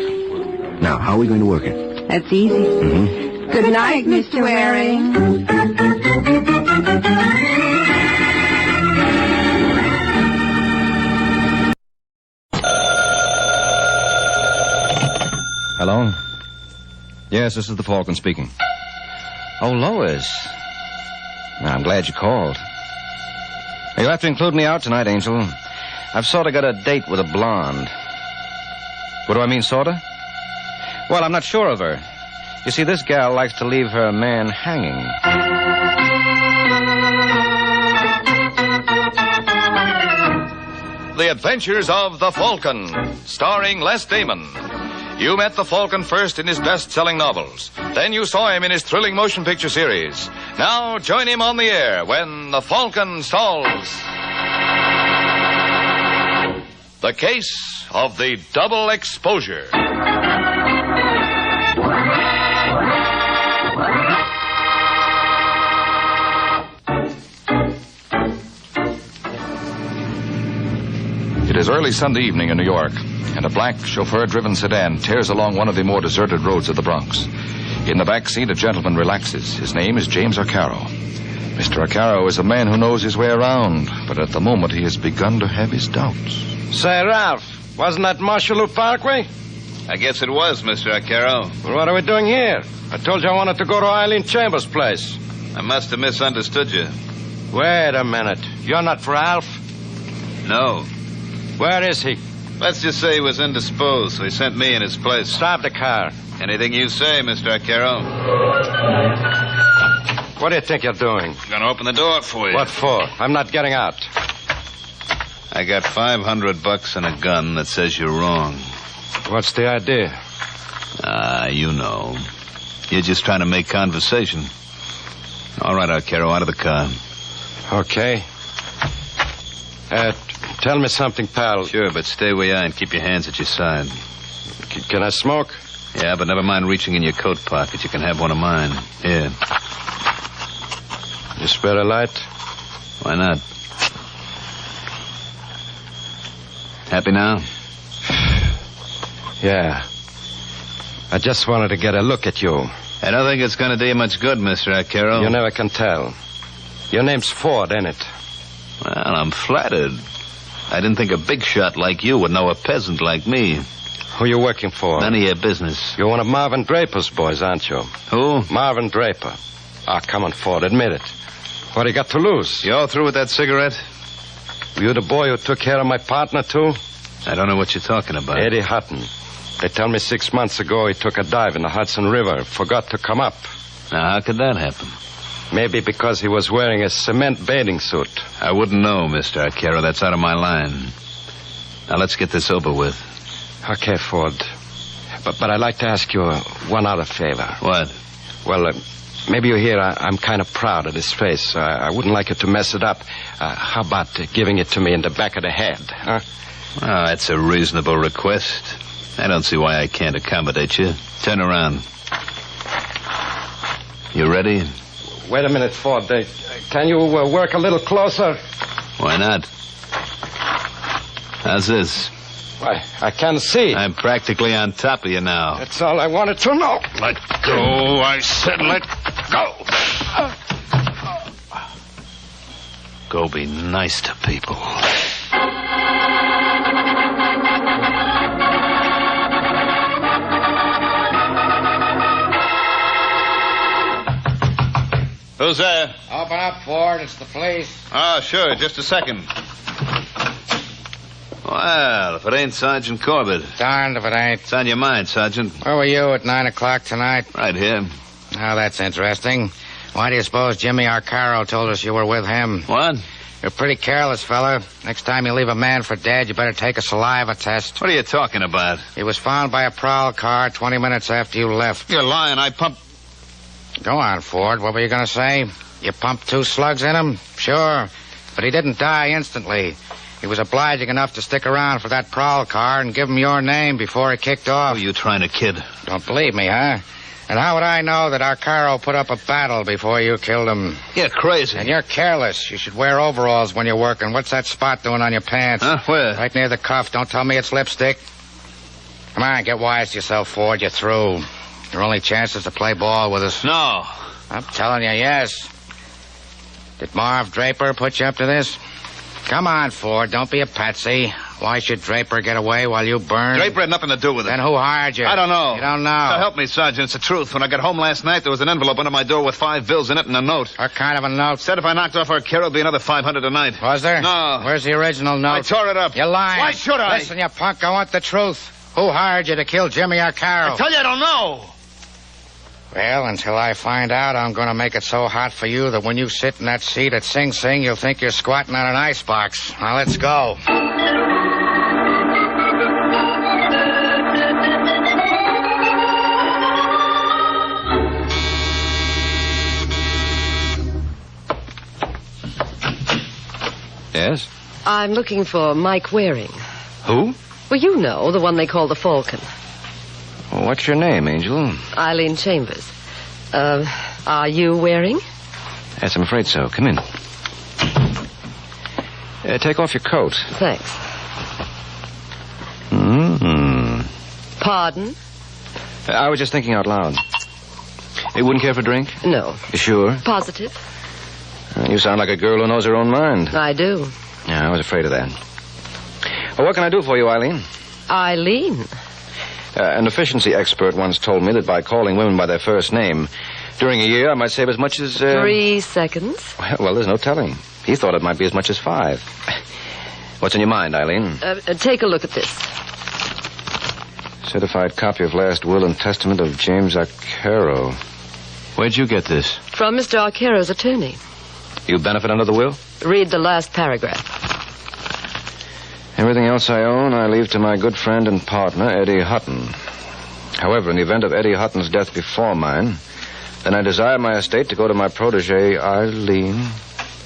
Speaker 13: Now, how are we going to work it?
Speaker 7: That's easy.
Speaker 13: Mm-hmm.
Speaker 7: Good night, Mr. Waring.
Speaker 15: Hello? Yes, this is the Falcon speaking. Oh, Lois. I'm glad you called. You'll have to include me out tonight, Angel. I've sort of got a date with a blonde. What do I mean, sort of? Well, I'm not sure of her. You see, this gal likes to leave her man hanging.
Speaker 16: The Adventures of the Falcon, starring Les Damon. You met the Falcon first in his best-selling novels. Then you saw him in his thrilling motion picture series. Now join him on the air when the Falcon stalls. The Case of the Double Exposure. It is early Sunday evening in New York, and a black chauffeur-driven sedan tears along one of the more deserted roads of the Bronx. In the back seat, a gentleman relaxes. His name is James Arcaro. Mr. Arcaro is a man who knows his way around, but at the moment he has begun to have his doubts.
Speaker 19: Say, Ralph, wasn't that Marshallou Parkway?
Speaker 23: I guess it was, Mr. Arcaro.
Speaker 19: Well, what are we doing here? I told you I wanted to go to Eileen Chambers' place.
Speaker 23: I must have misunderstood you.
Speaker 19: Wait a minute. You're not Ralph?
Speaker 23: No.
Speaker 19: Where is he?
Speaker 23: Let's just say he was indisposed, so he sent me in his place.
Speaker 19: Stop the car.
Speaker 23: Anything you say, Mr. Arcaro.
Speaker 19: What do you think you're doing?
Speaker 23: I'm going to open the door for you.
Speaker 19: What for? I'm not getting out.
Speaker 23: I got $500 and a gun that says you're wrong.
Speaker 19: What's the idea?
Speaker 23: You know. You're just trying to make conversation. All right, Arcaro, out of the car.
Speaker 19: Okay. Tell me something, pal.
Speaker 23: Sure, but stay where you are and keep your hands at your side.
Speaker 19: Can I smoke?
Speaker 23: Yeah, but never mind reaching in your coat pocket. You can have one of mine. Here.
Speaker 19: You spare a light?
Speaker 23: Why not? Happy now?
Speaker 19: Yeah. I just wanted to get a look at you.
Speaker 23: I don't think it's going to do you much good, Mr. Arcaro.
Speaker 19: You never can tell. Your name's Ford, ain't it?
Speaker 23: Well, I'm flattered. I didn't think a big shot like you would know a peasant like me.
Speaker 19: Who you working for?
Speaker 23: None of your business.
Speaker 19: You're one of Marvin Draper's boys, aren't you?
Speaker 23: Who?
Speaker 19: Marvin Draper. Come on, Ford, admit it. What do you got to lose?
Speaker 23: You all through with that cigarette?
Speaker 19: Were you the boy who took care of my partner, too?
Speaker 23: I don't know what you're talking about.
Speaker 19: Eddie Hutton. They tell me 6 months ago he took a dive in the Hudson River, forgot to come up.
Speaker 23: Now, how could that happen?
Speaker 19: Maybe because he was wearing a cement bathing suit.
Speaker 23: I wouldn't know, Mr. Arcaro. That's out of my line. Now, let's get this over with.
Speaker 19: Okay, Ford. But I'd like to ask you one other favor.
Speaker 23: What?
Speaker 19: Well, maybe you hear I'm kind of proud of this face. I wouldn't like you to mess it up. How about giving it to me in the back of the head, huh?
Speaker 23: Oh, that's a reasonable request. I don't see why I can't accommodate you. Turn around. You ready?
Speaker 19: Wait a minute, Ford. Can you work a little closer?
Speaker 23: Why not? How's this?
Speaker 19: Why, I can't see.
Speaker 23: I'm practically on top of you now.
Speaker 19: That's all I wanted to know.
Speaker 23: Let go, I said let go. Go be nice to people. Who's there?
Speaker 4: Open up, Ford. It's the police.
Speaker 23: Oh, sure. Just a second. Well, if it ain't Sergeant Corbett.
Speaker 4: Darned if it ain't.
Speaker 23: It's on your mind, Sergeant.
Speaker 4: Where were you at 9 o'clock tonight?
Speaker 23: Right here.
Speaker 4: Oh, that's interesting. Why do you suppose Jimmy Arcaro told us you were with him?
Speaker 23: What?
Speaker 4: You're pretty careless, fella. Next time you leave a man for dead, you better take a saliva test.
Speaker 23: What are you talking about?
Speaker 4: He was found by a prowl car 20 minutes after you left.
Speaker 23: You're lying. I pumped...
Speaker 4: Go on, Ford. What were you going to say? You pumped 2 slugs in him? Sure. But he didn't die instantly. He was obliging enough to stick around for that prowl car and give him your name before he kicked off.
Speaker 23: Oh, you trying to kid?
Speaker 4: Don't believe me, huh? And how would I know that Arcaro put up a battle before you killed him?
Speaker 23: You're crazy.
Speaker 4: And you're careless. You should wear overalls when you're working. What's that spot doing on your pants?
Speaker 23: Huh? Where?
Speaker 4: Right near the cuff. Don't tell me it's lipstick. Come on, get wise to yourself, Ford. You're through. Your only chance is to play ball with us.
Speaker 23: No.
Speaker 4: I'm telling you, yes. Did Marv Draper put you up to this? Come on, Ford. Don't be a patsy. Why should Draper get away while you burn?
Speaker 23: Draper had nothing to do with it.
Speaker 4: Then who hired you?
Speaker 23: I don't know.
Speaker 4: You don't know.
Speaker 23: Now, help me, Sergeant. It's the truth. When I got home last night, there was an envelope under my door with 5 bills in it and a note.
Speaker 4: What kind of a note?
Speaker 23: Said if I knocked off Arcaro, it'd be another 500 a night.
Speaker 4: Was there?
Speaker 23: No.
Speaker 4: Where's the original note?
Speaker 23: I tore it up.
Speaker 4: You're lying.
Speaker 23: Why should I?
Speaker 4: Listen, you punk. I want the truth. Who hired you to kill Jimmy Arcaro?
Speaker 23: I tell you, I don't know.
Speaker 4: Well, until I find out, I'm going to make it so hot for you that when you sit in that seat at Sing Sing, you'll think you're squatting on an icebox. Now, let's go.
Speaker 15: Yes?
Speaker 1: I'm looking for Mike Waring.
Speaker 15: Who?
Speaker 1: Well, you know, the one they call the Falcon.
Speaker 15: Well, what's your name, Angel?
Speaker 1: Eileen Chambers. Are you Waring?
Speaker 15: Yes, I'm afraid so. Come in. Take off your coat.
Speaker 1: Thanks.
Speaker 15: Mm-hmm.
Speaker 1: Pardon?
Speaker 15: I was just thinking out loud. You wouldn't care for a drink?
Speaker 1: No.
Speaker 15: You sure?
Speaker 1: Positive.
Speaker 15: You sound like a girl who knows her own mind.
Speaker 1: I do.
Speaker 15: Yeah, I was afraid of that. Well, what can I do for you, Eileen?
Speaker 1: Eileen?
Speaker 15: An efficiency expert once told me that by calling women by their first name, during a year I might save as much as...
Speaker 1: 3 seconds.
Speaker 15: Well, there's no telling. He thought it might be as much as 5. What's in your mind, Eileen?
Speaker 1: Take a look at this.
Speaker 15: Certified copy of last will and testament of James Arcaro. Where'd you get this?
Speaker 1: From Mr. Arcaro's attorney.
Speaker 15: You benefit under the will?
Speaker 1: Read the last paragraph.
Speaker 15: Everything else I own, I leave to my good friend and partner, Eddie Hutton. However, in the event of Eddie Hutton's death before mine, then I desire my estate to go to my protege, Eileen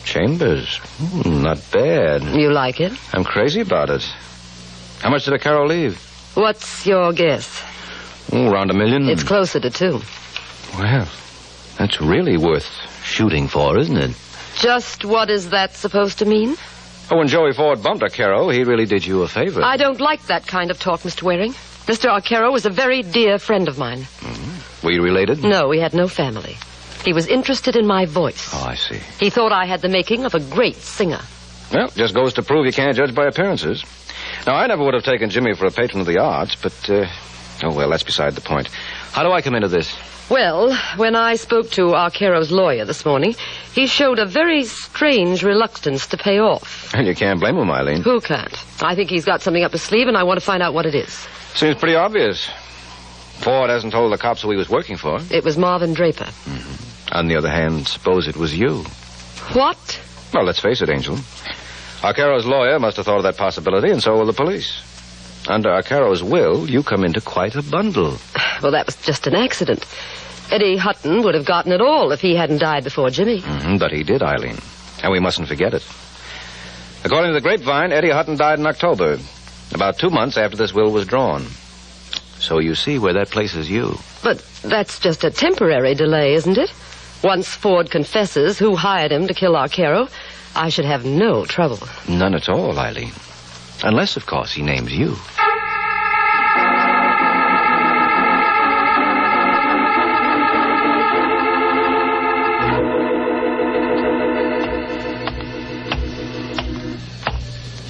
Speaker 15: Chambers. Not bad.
Speaker 1: You like it?
Speaker 15: I'm crazy about it. How much did Arcaro leave?
Speaker 1: What's your guess?
Speaker 15: Around $1 million.
Speaker 1: It's closer to 2.
Speaker 15: Well, that's really worth shooting for, isn't it?
Speaker 1: Just what is that supposed to mean?
Speaker 15: Oh, when Joey Ford bumped Arcaro, he really did you a favor.
Speaker 1: I don't like that kind of talk, Mr. Waring. Mr. Arcaro was a very dear friend of mine.
Speaker 15: Mm-hmm. Were you related?
Speaker 1: No, we had no family. He was interested in my voice.
Speaker 15: Oh, I see.
Speaker 1: He thought I had the making of a great singer.
Speaker 15: Well, just goes to prove you can't judge by appearances. Now, I never would have taken Jimmy for a patron of the arts, but, oh, well, that's beside the point. How do I come into this?
Speaker 1: Well, when I spoke to Arcaro's lawyer this morning, he showed a very strange reluctance to pay off.
Speaker 15: And you can't blame him, Eileen.
Speaker 1: Who can't? I think he's got something up his sleeve, and I want to find out what it is.
Speaker 15: Seems pretty obvious. Ford hasn't told the cops who he was working for.
Speaker 1: It was Marvin Draper.
Speaker 15: Mm-hmm. On the other hand, suppose it was you.
Speaker 1: What?
Speaker 15: Well, let's face it, Angel. Arcaro's lawyer must have thought of that possibility, and so will the police. Under Arcaro's will, you come into quite a bundle.
Speaker 1: Well, that was just an accident. Eddie Hutton would have gotten it all if he hadn't died before Jimmy.
Speaker 15: Mm-hmm, but he did, Eileen. And we mustn't forget it. According to the grapevine, Eddie Hutton died in October, about 2 months after this will was drawn. So you see where that places you.
Speaker 1: But that's just a temporary delay, isn't it? Once Ford confesses who hired him to kill Arcaro, I should have no trouble.
Speaker 15: None at all, Eileen. Unless, of course, he names you.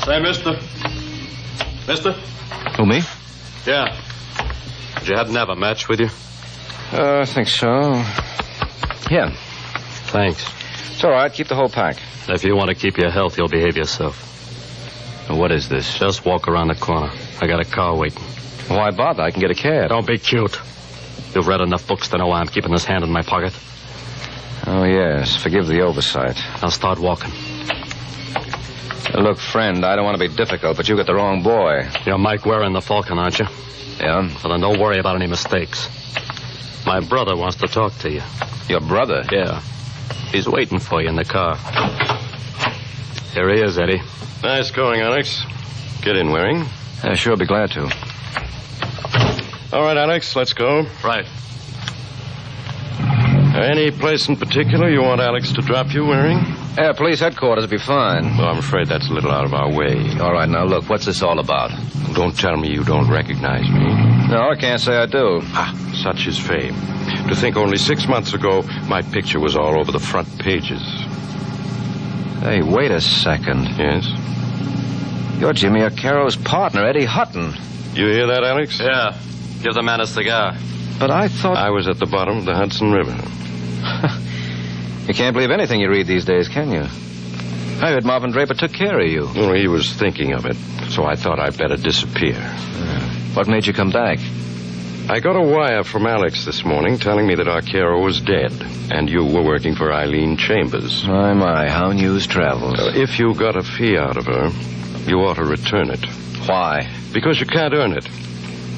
Speaker 6: Say, mister. Mister?
Speaker 15: Who, me?
Speaker 6: Yeah. Did you happen to have a match with you?
Speaker 15: I think so. Yeah.
Speaker 14: Thanks.
Speaker 15: It's all right. Keep the whole pack.
Speaker 14: If you want to keep your health, you'll behave yourself.
Speaker 15: What is this?
Speaker 14: Just walk around the corner. I got a car waiting.
Speaker 15: Why bother? I can get a cab.
Speaker 14: Don't be cute. You've read enough books to know why I'm keeping this hand in my pocket.
Speaker 15: Oh, yes. Forgive the oversight.
Speaker 14: I'll start walking.
Speaker 15: Look, friend, I don't want to be difficult, but you got the wrong boy.
Speaker 14: You're Mike Warren, the Falcon, aren't you?
Speaker 15: Yeah?
Speaker 14: Well, then don't worry about any mistakes. My brother wants to talk to you.
Speaker 15: Your brother?
Speaker 14: Yeah. He's waiting for you in the car. Here he is, Eddie.
Speaker 6: Nice going, Alex. Get in, Waring.
Speaker 15: Sure, be glad to.
Speaker 6: All right, Alex, let's go.
Speaker 14: Right.
Speaker 6: Any place in particular you want Alex to drop you, Waring?
Speaker 15: Police headquarters would be fine.
Speaker 6: Well, I'm afraid that's a little out of our way.
Speaker 15: All right, now look, what's this all about?
Speaker 6: Don't tell me you don't recognize me.
Speaker 15: No, I can't say I do.
Speaker 6: Such is fame. To think only 6 months ago, my picture was all over the front pages.
Speaker 15: Hey, wait a second.
Speaker 6: Yes?
Speaker 15: You're Jimmy O'Carroll's partner, Eddie Hutton.
Speaker 6: You hear that, Alex?
Speaker 14: Yeah. Give the man a cigar.
Speaker 15: But I thought...
Speaker 6: I was at the bottom of the Hudson River.
Speaker 15: You can't believe anything you read these days, can you? I heard Marvin Draper took care of you.
Speaker 6: Well, he was thinking of it, so I thought I'd better disappear.
Speaker 15: What made you come back?
Speaker 6: I got a wire from Alex this morning telling me that Arcaro was dead, and you were working for Eileen Chambers.
Speaker 15: My, how news travels.
Speaker 6: If you got a fee out of her, you ought to return it.
Speaker 15: Why?
Speaker 6: Because you can't earn it.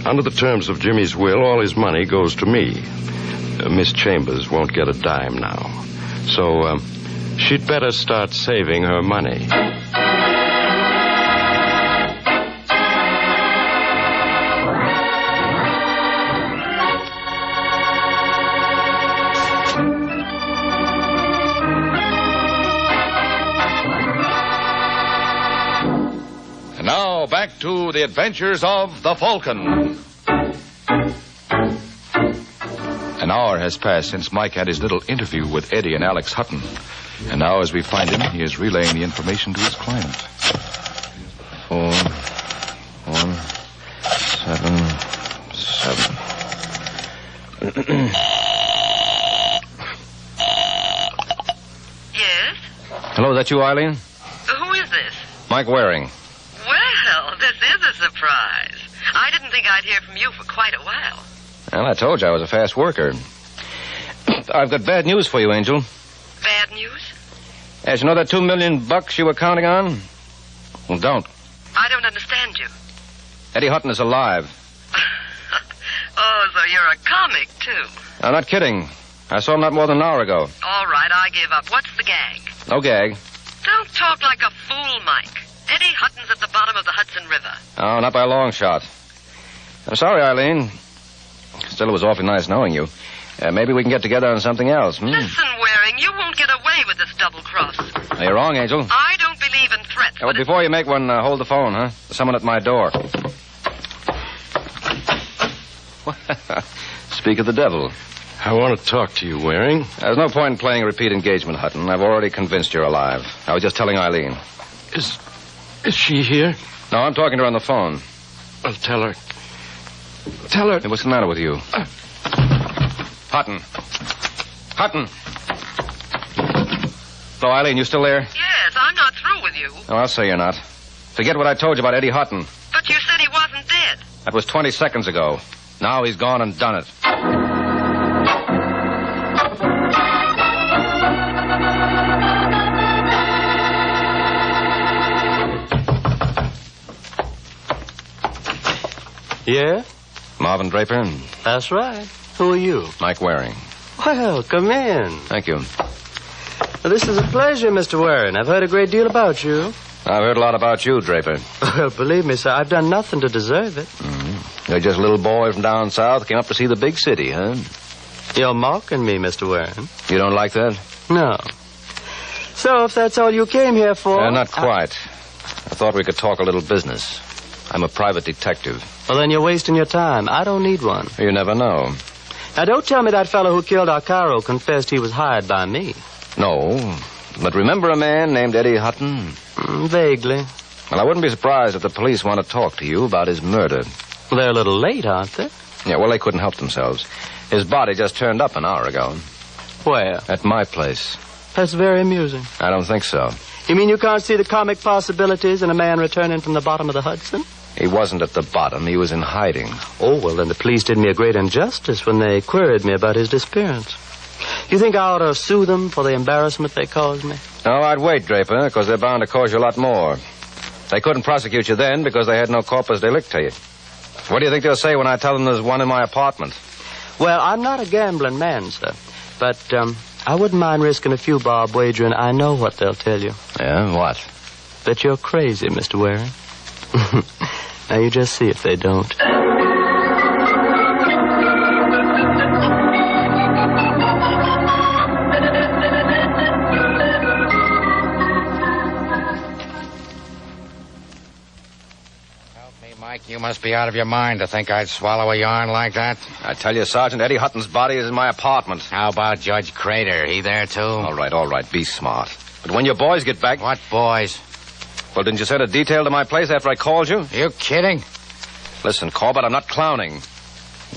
Speaker 6: Under the terms of Jimmy's will, all his money goes to me. Miss Chambers won't get a dime now. So, she'd better start saving her money.
Speaker 16: And now, back to the adventures of the Falcon. An hour has passed since Mike had his little interview with Eddie and Alex Hutton. And now, as we find him, he is relaying the information to his client.
Speaker 15: 4, 1, 7, 7.
Speaker 1: Yes?
Speaker 15: Hello, is that you, Eileen?
Speaker 1: Who is this?
Speaker 15: Mike Waring.
Speaker 1: Well, this is a surprise. I didn't think I'd hear from you for quite a while.
Speaker 15: Well, I told you I was a fast worker. I've got bad news for you, Angel.
Speaker 1: Bad news?
Speaker 15: As you know that $2 million you were counting on? Well, don't.
Speaker 1: I don't understand you.
Speaker 15: Eddie Hutton is alive.
Speaker 1: Oh, so you're a comic, too.
Speaker 15: I'm not kidding. I saw him not more than an hour ago.
Speaker 1: All right, I give up. What's the gag?
Speaker 15: No gag.
Speaker 1: Don't talk like a fool, Mike. Eddie Hutton's at the bottom of the Hudson River.
Speaker 15: Oh, not by a long shot. I'm sorry, Eileen. Still, it was awfully nice knowing you. Maybe we can get together on something else.
Speaker 1: Listen, Waring, you won't get away with this double cross.
Speaker 15: No, you're wrong, Angel.
Speaker 1: I don't believe in threats.
Speaker 15: Well, before you make one, hold the phone, huh? There's someone at my door. Speak of the devil.
Speaker 6: I want to talk to you, Waring.
Speaker 15: There's no point in playing a repeat engagement, Hutton. I've already convinced you're alive. I was just telling Eileen.
Speaker 6: Is she here?
Speaker 15: No, I'm talking to her on the phone.
Speaker 6: Well, tell her. Tell her.
Speaker 15: Hey, what's the matter with you? Hutton. Hutton. Hello, Eileen, you still there?
Speaker 1: Yes, I'm not through with you.
Speaker 15: Oh, I'll say you're not. Forget what I told you about Eddie Hutton.
Speaker 1: But you said he wasn't dead.
Speaker 15: That was 20 seconds ago. Now he's gone and done it.
Speaker 14: Yeah?
Speaker 15: Marvin Draper.
Speaker 14: That's right. Who are you?
Speaker 15: Mike Waring.
Speaker 14: Well, come in.
Speaker 15: Thank you.
Speaker 14: Well, this is a pleasure, Mr. Warren. I've heard a great deal about you.
Speaker 15: I've heard a lot about you, Draper.
Speaker 14: Well, believe me, sir, I've done nothing to deserve it.
Speaker 15: Mm-hmm. You're just a little boy from down south, came up to see the big city, huh?
Speaker 14: You're mocking me, Mr. Warren.
Speaker 15: You don't like that?
Speaker 14: No. So, if that's all you came here for...
Speaker 15: Not quite. I thought we could talk a little business. I'm a private detective.
Speaker 14: Well, then you're wasting your time. I don't need one.
Speaker 15: You never know.
Speaker 14: Now, don't tell me that fellow who killed Arcaro confessed he was hired by me.
Speaker 15: No. But remember a man named Eddie Hutton?
Speaker 14: Vaguely.
Speaker 15: Well, I wouldn't be surprised if the police want to talk to you about his murder.
Speaker 14: They're a little late, aren't they?
Speaker 15: Yeah, well, they couldn't help themselves. His body just turned up an hour ago.
Speaker 14: Where?
Speaker 15: At my place.
Speaker 14: That's very amusing.
Speaker 15: I don't think so.
Speaker 14: You mean you can't see the comic possibilities in a man returning from the bottom of the Hudson?
Speaker 15: He wasn't at the bottom. He was in hiding.
Speaker 14: Oh, well, then the police did me a great injustice when they queried me about his disappearance. You think I ought to sue them for the embarrassment they caused me?
Speaker 15: No, I'd wait, Draper, because they're bound to cause you a lot more. They couldn't prosecute you then because they had no corpus delicti. What do you think they'll say when I tell them there's one in my apartment?
Speaker 14: Well, I'm not a gambling man, sir. But, I wouldn't mind risking a few bob wagering I know what they'll tell you.
Speaker 15: Yeah, what?
Speaker 14: That you're crazy, Mr. Waring. Now, you just see if they don't.
Speaker 4: Mike, you must be out of your mind to think I'd swallow a yarn like that.
Speaker 15: I tell you, Sergeant, Eddie Hutton's body is in my apartment.
Speaker 4: How about Judge Crater? He there, too?
Speaker 15: All right. Be smart. But when your boys get back...
Speaker 4: What boys?
Speaker 15: Well, didn't you send a detail to my place after I called you?
Speaker 4: You kidding?
Speaker 15: Listen, Corbett, I'm not clowning.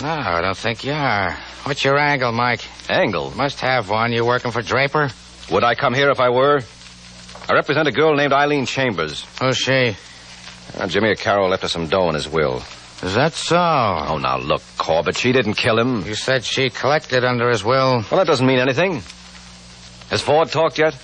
Speaker 4: No, I don't think you are. What's your angle, Mike?
Speaker 15: Angle?
Speaker 4: Must have one. You working for Draper?
Speaker 15: Would I come here if I were? I represent a girl named Eileen Chambers.
Speaker 4: Who's she?
Speaker 15: Jimmy Carroll left her some dough in his will.
Speaker 4: Is that so?
Speaker 15: Oh, now, look, Corbett, she didn't kill him.
Speaker 4: You said she collected under his will.
Speaker 15: Well, that doesn't mean anything. Has Ford talked yet?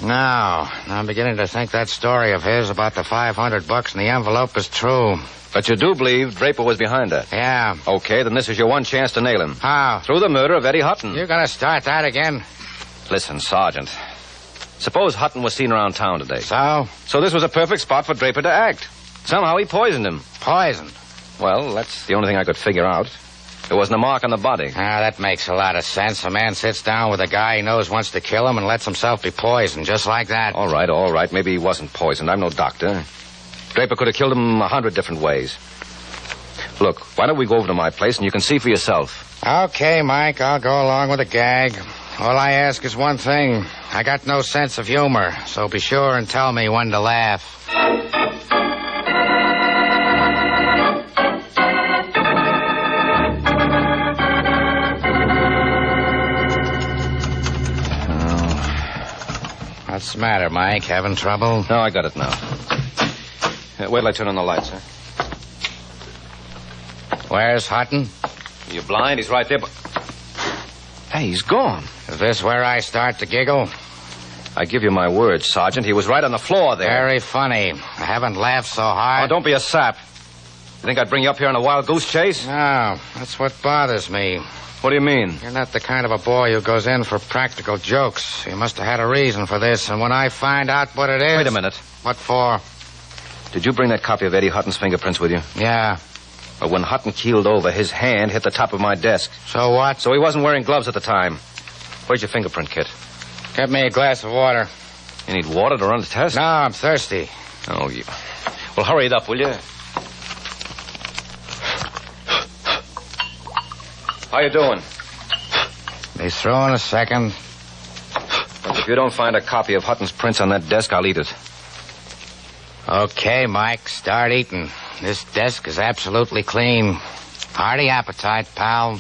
Speaker 4: No. I'm beginning to think that story of his about the $500 in the envelope is true.
Speaker 15: But you do believe Draper was behind that?
Speaker 4: Yeah.
Speaker 15: Okay, then this is your one chance to nail him.
Speaker 4: How?
Speaker 15: Through the murder of Eddie Hutton.
Speaker 4: You're going to start that again?
Speaker 15: Listen, Sergeant. Suppose Hutton was seen around town today.
Speaker 4: So?
Speaker 15: So this was a perfect spot for Draper to act. Somehow he poisoned him.
Speaker 4: Poisoned?
Speaker 15: Well, that's the only thing I could figure out. There wasn't a mark on the body.
Speaker 4: That makes a lot of sense. A man sits down with a guy he knows wants to kill him and lets himself be poisoned, just like that.
Speaker 15: All right. Maybe he wasn't poisoned. I'm no doctor. Draper could have killed him 100 different ways. Look, why don't we go over to my place and you can see for yourself?
Speaker 4: Okay, Mike, I'll go along with the gag. All I ask is one thing. I got no sense of humor, so be sure and tell me when to laugh. What's the matter, Mike? Having trouble?
Speaker 15: No, I got it now. Wait till I turn on the lights, sir.
Speaker 4: Where's Hutton?
Speaker 15: You blind? He's right there, but... Hey, he's gone.
Speaker 4: Is this where I start to giggle?
Speaker 15: I give you my word, Sergeant. He was right on the floor there.
Speaker 4: Very funny. I haven't laughed so hard.
Speaker 15: Oh, don't be a sap. You think I'd bring you up here on a wild goose chase?
Speaker 4: No, that's what bothers me.
Speaker 15: What do you mean?
Speaker 4: You're not the kind of a boy who goes in for practical jokes. You must have had a reason for this, and when I find out what it is...
Speaker 15: Wait a minute.
Speaker 4: What for?
Speaker 15: Did you bring that copy of Eddie Hutton's fingerprints with you?
Speaker 4: Yeah.
Speaker 15: But when Hutton keeled over, his hand hit the top of my desk.
Speaker 4: So what?
Speaker 15: So he wasn't wearing gloves at the time. Where's your fingerprint kit?
Speaker 4: Get me a glass of water.
Speaker 15: You need water to run the test?
Speaker 4: No, I'm thirsty.
Speaker 15: Oh, you... Well, hurry it up, will you? How you doing?
Speaker 4: Be through in a second.
Speaker 15: If you don't find a copy of Hutton's prints on that desk, I'll eat it.
Speaker 4: Okay, Mike, start eating. This desk is absolutely clean. Hearty appetite, pal.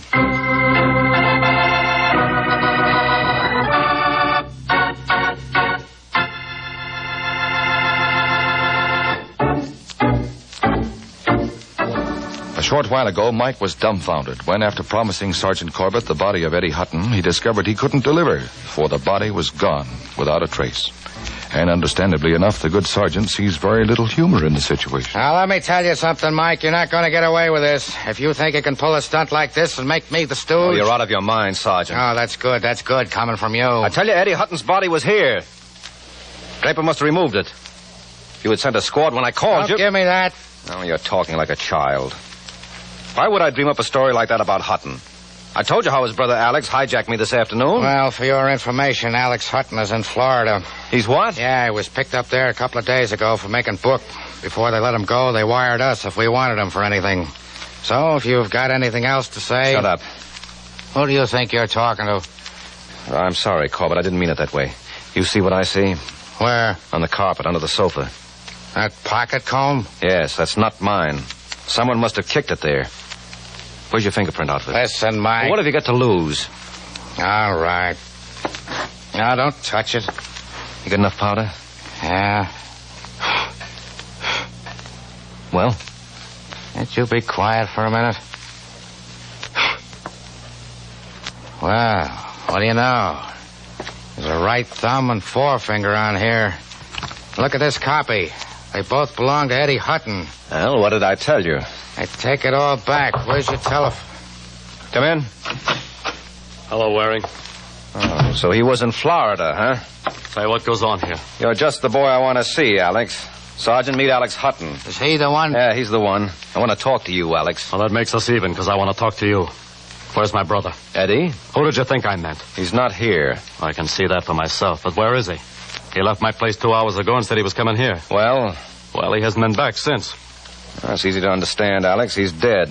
Speaker 16: A short while ago, Mike was dumbfounded when, after promising Sergeant Corbett the body of Eddie Hutton, he discovered he couldn't deliver, for the body was gone without a trace. And understandably enough, the good sergeant sees very little humor in the situation.
Speaker 4: Now, let me tell you something, Mike. You're not going to get away with this. If you think you can pull a stunt like this and make me the stooge...
Speaker 15: Oh, you're out of your mind, Sergeant.
Speaker 4: Oh, that's good. That's good coming from you.
Speaker 15: I tell you, Eddie Hutton's body was here. Draper must have removed it. You had sent a squad when I called you.
Speaker 4: Don't give me that.
Speaker 15: Oh, you're talking like a child. Why would I dream up a story like that about Hutton? I told you how his brother Alex hijacked me this afternoon.
Speaker 4: Well, for your information, Alex Hutton is in Florida.
Speaker 15: He's what?
Speaker 4: Yeah, he was picked up there a couple of days ago for making book. Before they let him go, they wired us if we wanted him for anything. So, if you've got anything else to say...
Speaker 15: Shut up.
Speaker 4: Who do you think you're talking to?
Speaker 15: I'm sorry, Corbett. I didn't mean it that way. You see what I see?
Speaker 4: Where?
Speaker 15: On the carpet, under the sofa.
Speaker 4: That pocket comb?
Speaker 15: Yes, that's not mine. Someone must have kicked it there. Where's your fingerprint outfit?
Speaker 4: Listen, Mike.
Speaker 15: Well, what have you got to lose?
Speaker 4: All right. No, don't touch it.
Speaker 15: You got enough powder?
Speaker 4: Yeah.
Speaker 15: Well?
Speaker 4: Can't you be quiet for a minute? Well, what do you know? There's a right thumb and forefinger on here. Look at this copy. They both belong to Eddie Hutton.
Speaker 15: Well, what did I tell you?
Speaker 4: I take it all back. Where's your telephone?
Speaker 15: Come in.
Speaker 5: Hello, Waring.
Speaker 15: Oh, so he was in Florida, huh?
Speaker 5: Say, what goes on here?
Speaker 15: You're just the boy I want to see, Alex. Sergeant, meet Alex Hutton.
Speaker 4: Is he the one?
Speaker 15: Yeah, he's the one. I want to talk to you, Alex.
Speaker 5: Well, that makes us even, because I want to talk to you. Where's my brother?
Speaker 15: Eddie?
Speaker 5: Who did you think I meant?
Speaker 15: He's not here.
Speaker 5: I can see that for myself, but where is he? He left my place 2 hours ago and said he was coming here.
Speaker 15: Well?
Speaker 5: Well, he hasn't been back since.
Speaker 15: That's easy to understand, Alex. He's dead.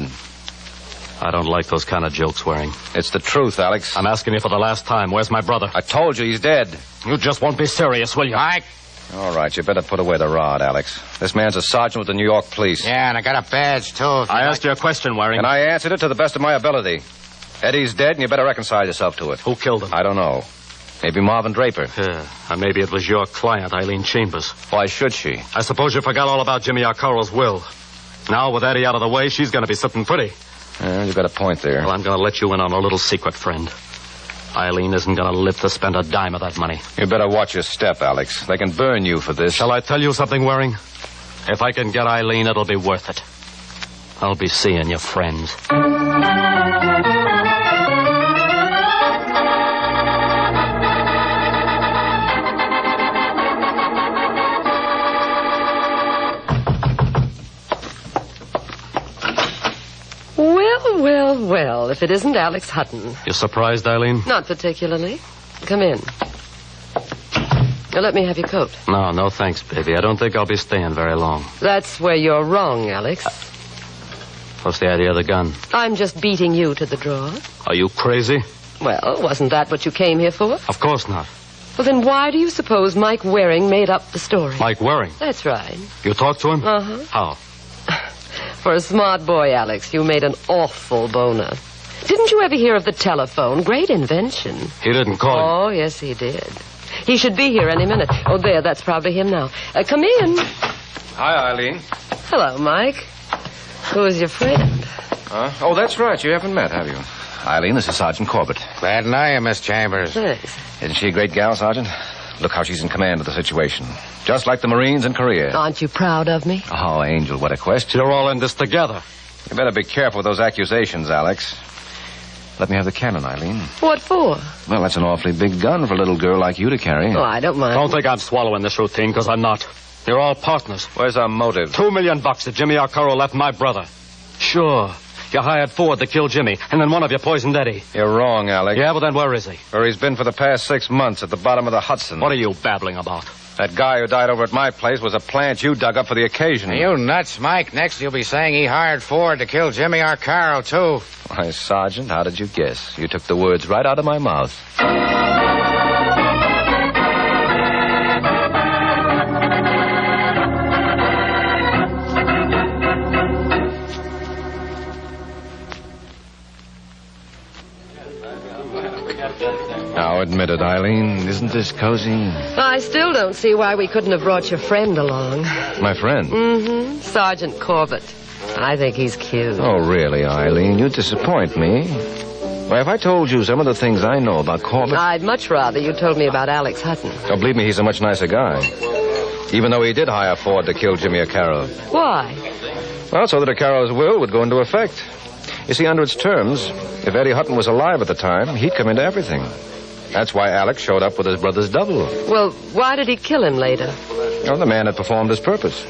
Speaker 5: I don't like those kind of jokes, Waring.
Speaker 15: It's the truth, Alex.
Speaker 5: I'm asking you for the last time. Where's my brother?
Speaker 15: I told you he's dead.
Speaker 5: You just won't be serious, will you?
Speaker 4: Mike!
Speaker 15: All right, you better put away the rod, Alex. This man's a sergeant with the New York police.
Speaker 4: Yeah, and I got a badge, too.
Speaker 5: I asked you a question, Waring.
Speaker 15: And I answered it to the best of my ability. Eddie's dead, and you better reconcile yourself to it.
Speaker 5: Who killed him?
Speaker 15: I don't know. Maybe Marvin Draper.
Speaker 5: Yeah, and maybe it was your client, Eileen Chambers.
Speaker 15: Why should she?
Speaker 5: I suppose you forgot all about Jimmy Arcaro's will. Now, with Eddie out of the way, she's going to be sitting pretty.
Speaker 15: Yeah, you got a point there.
Speaker 5: Well, I'm going to let you in on a little secret, friend. Eileen isn't going to live to spend a dime of that money.
Speaker 15: You better watch your step, Alex. They can burn you for this.
Speaker 5: Shall I tell you something, Waring? If I can get Eileen, it'll be worth it. I'll be seeing your friends.
Speaker 1: Well, if it isn't Alex Hutton.
Speaker 5: You surprised, Eileen?
Speaker 1: Not particularly. Come in. Now, let me have your coat.
Speaker 5: No, thanks, baby. I don't think I'll be staying very long.
Speaker 1: That's where you're wrong, Alex.
Speaker 5: What's the idea of the gun?
Speaker 1: I'm just beating you to the draw.
Speaker 5: Are you crazy?
Speaker 1: Well, wasn't that what you came here for?
Speaker 5: Of course not.
Speaker 1: Well, then why do you suppose Mike Waring made up the story?
Speaker 5: Mike Waring?
Speaker 1: That's right.
Speaker 5: You talked to him?
Speaker 1: Uh-huh.
Speaker 5: How?
Speaker 1: For a smart boy, Alex, you made an awful boner. Didn't you ever hear of the telephone? Great invention.
Speaker 5: He didn't call him.
Speaker 1: Oh, yes, he did. He should be here any minute. Oh, there, that's probably him now. Come in.
Speaker 15: Hi, Eileen.
Speaker 1: Hello, Mike. Who's your friend?
Speaker 15: Oh, that's right. You haven't met, have you? Eileen, this is Sergeant Corbett.
Speaker 4: Glad to know you, Miss Chambers.
Speaker 1: Thanks.
Speaker 15: Isn't she a great gal, Sergeant? Look how she's in command of the situation. Just like the Marines in Korea.
Speaker 1: Aren't you proud of me?
Speaker 15: Oh, Angel, what a question.
Speaker 5: You're all in this together.
Speaker 15: You better be careful with those accusations, Alex. Let me have the cannon, Eileen.
Speaker 1: What for?
Speaker 15: Well, that's an awfully big gun for a little girl like you to carry.
Speaker 1: Oh, I don't mind.
Speaker 5: Don't think I'm swallowing this routine, because I'm not. You're all partners.
Speaker 15: Where's our motive?
Speaker 5: $2 million that Jimmy Arcaro left my brother. Sure. You hired Ford to kill Jimmy, and then one of you poisoned Eddie.
Speaker 15: You're wrong, Alex.
Speaker 5: Yeah, well, then where is he?
Speaker 15: Where he's been for the past 6 months, at the bottom of the Hudson.
Speaker 5: What are you babbling about?
Speaker 15: That guy who died over at my place was a plant you dug up for the occasion.
Speaker 4: Are you nuts, Mike? Next you'll be saying he hired Ford to kill Jimmy Arcaro, too.
Speaker 15: Why, Sergeant, how did you guess? You took the words right out of my mouth. Now, admit it, Eileen. Isn't this cozy?
Speaker 1: I still don't see why we couldn't have brought your friend along.
Speaker 15: My friend?
Speaker 1: Mm-hmm. Sergeant Corbett. I think he's cute.
Speaker 15: Oh, really, Eileen? You disappoint me. Why, if I told you some of the things I know about Corbett...
Speaker 1: I'd much rather you told me about Alex Hutton.
Speaker 15: Oh, believe me, he's a much nicer guy. Even though he did hire Ford to kill Jimmy Arcaro.
Speaker 1: Why?
Speaker 15: Well, so that Arcaro's will would go into effect. You see, under its terms, if Eddie Hutton was alive at the time, he'd come into everything. That's why Alex showed up with his brother's double.
Speaker 1: Well, why did he kill him later?
Speaker 15: Oh, the man had performed his purpose.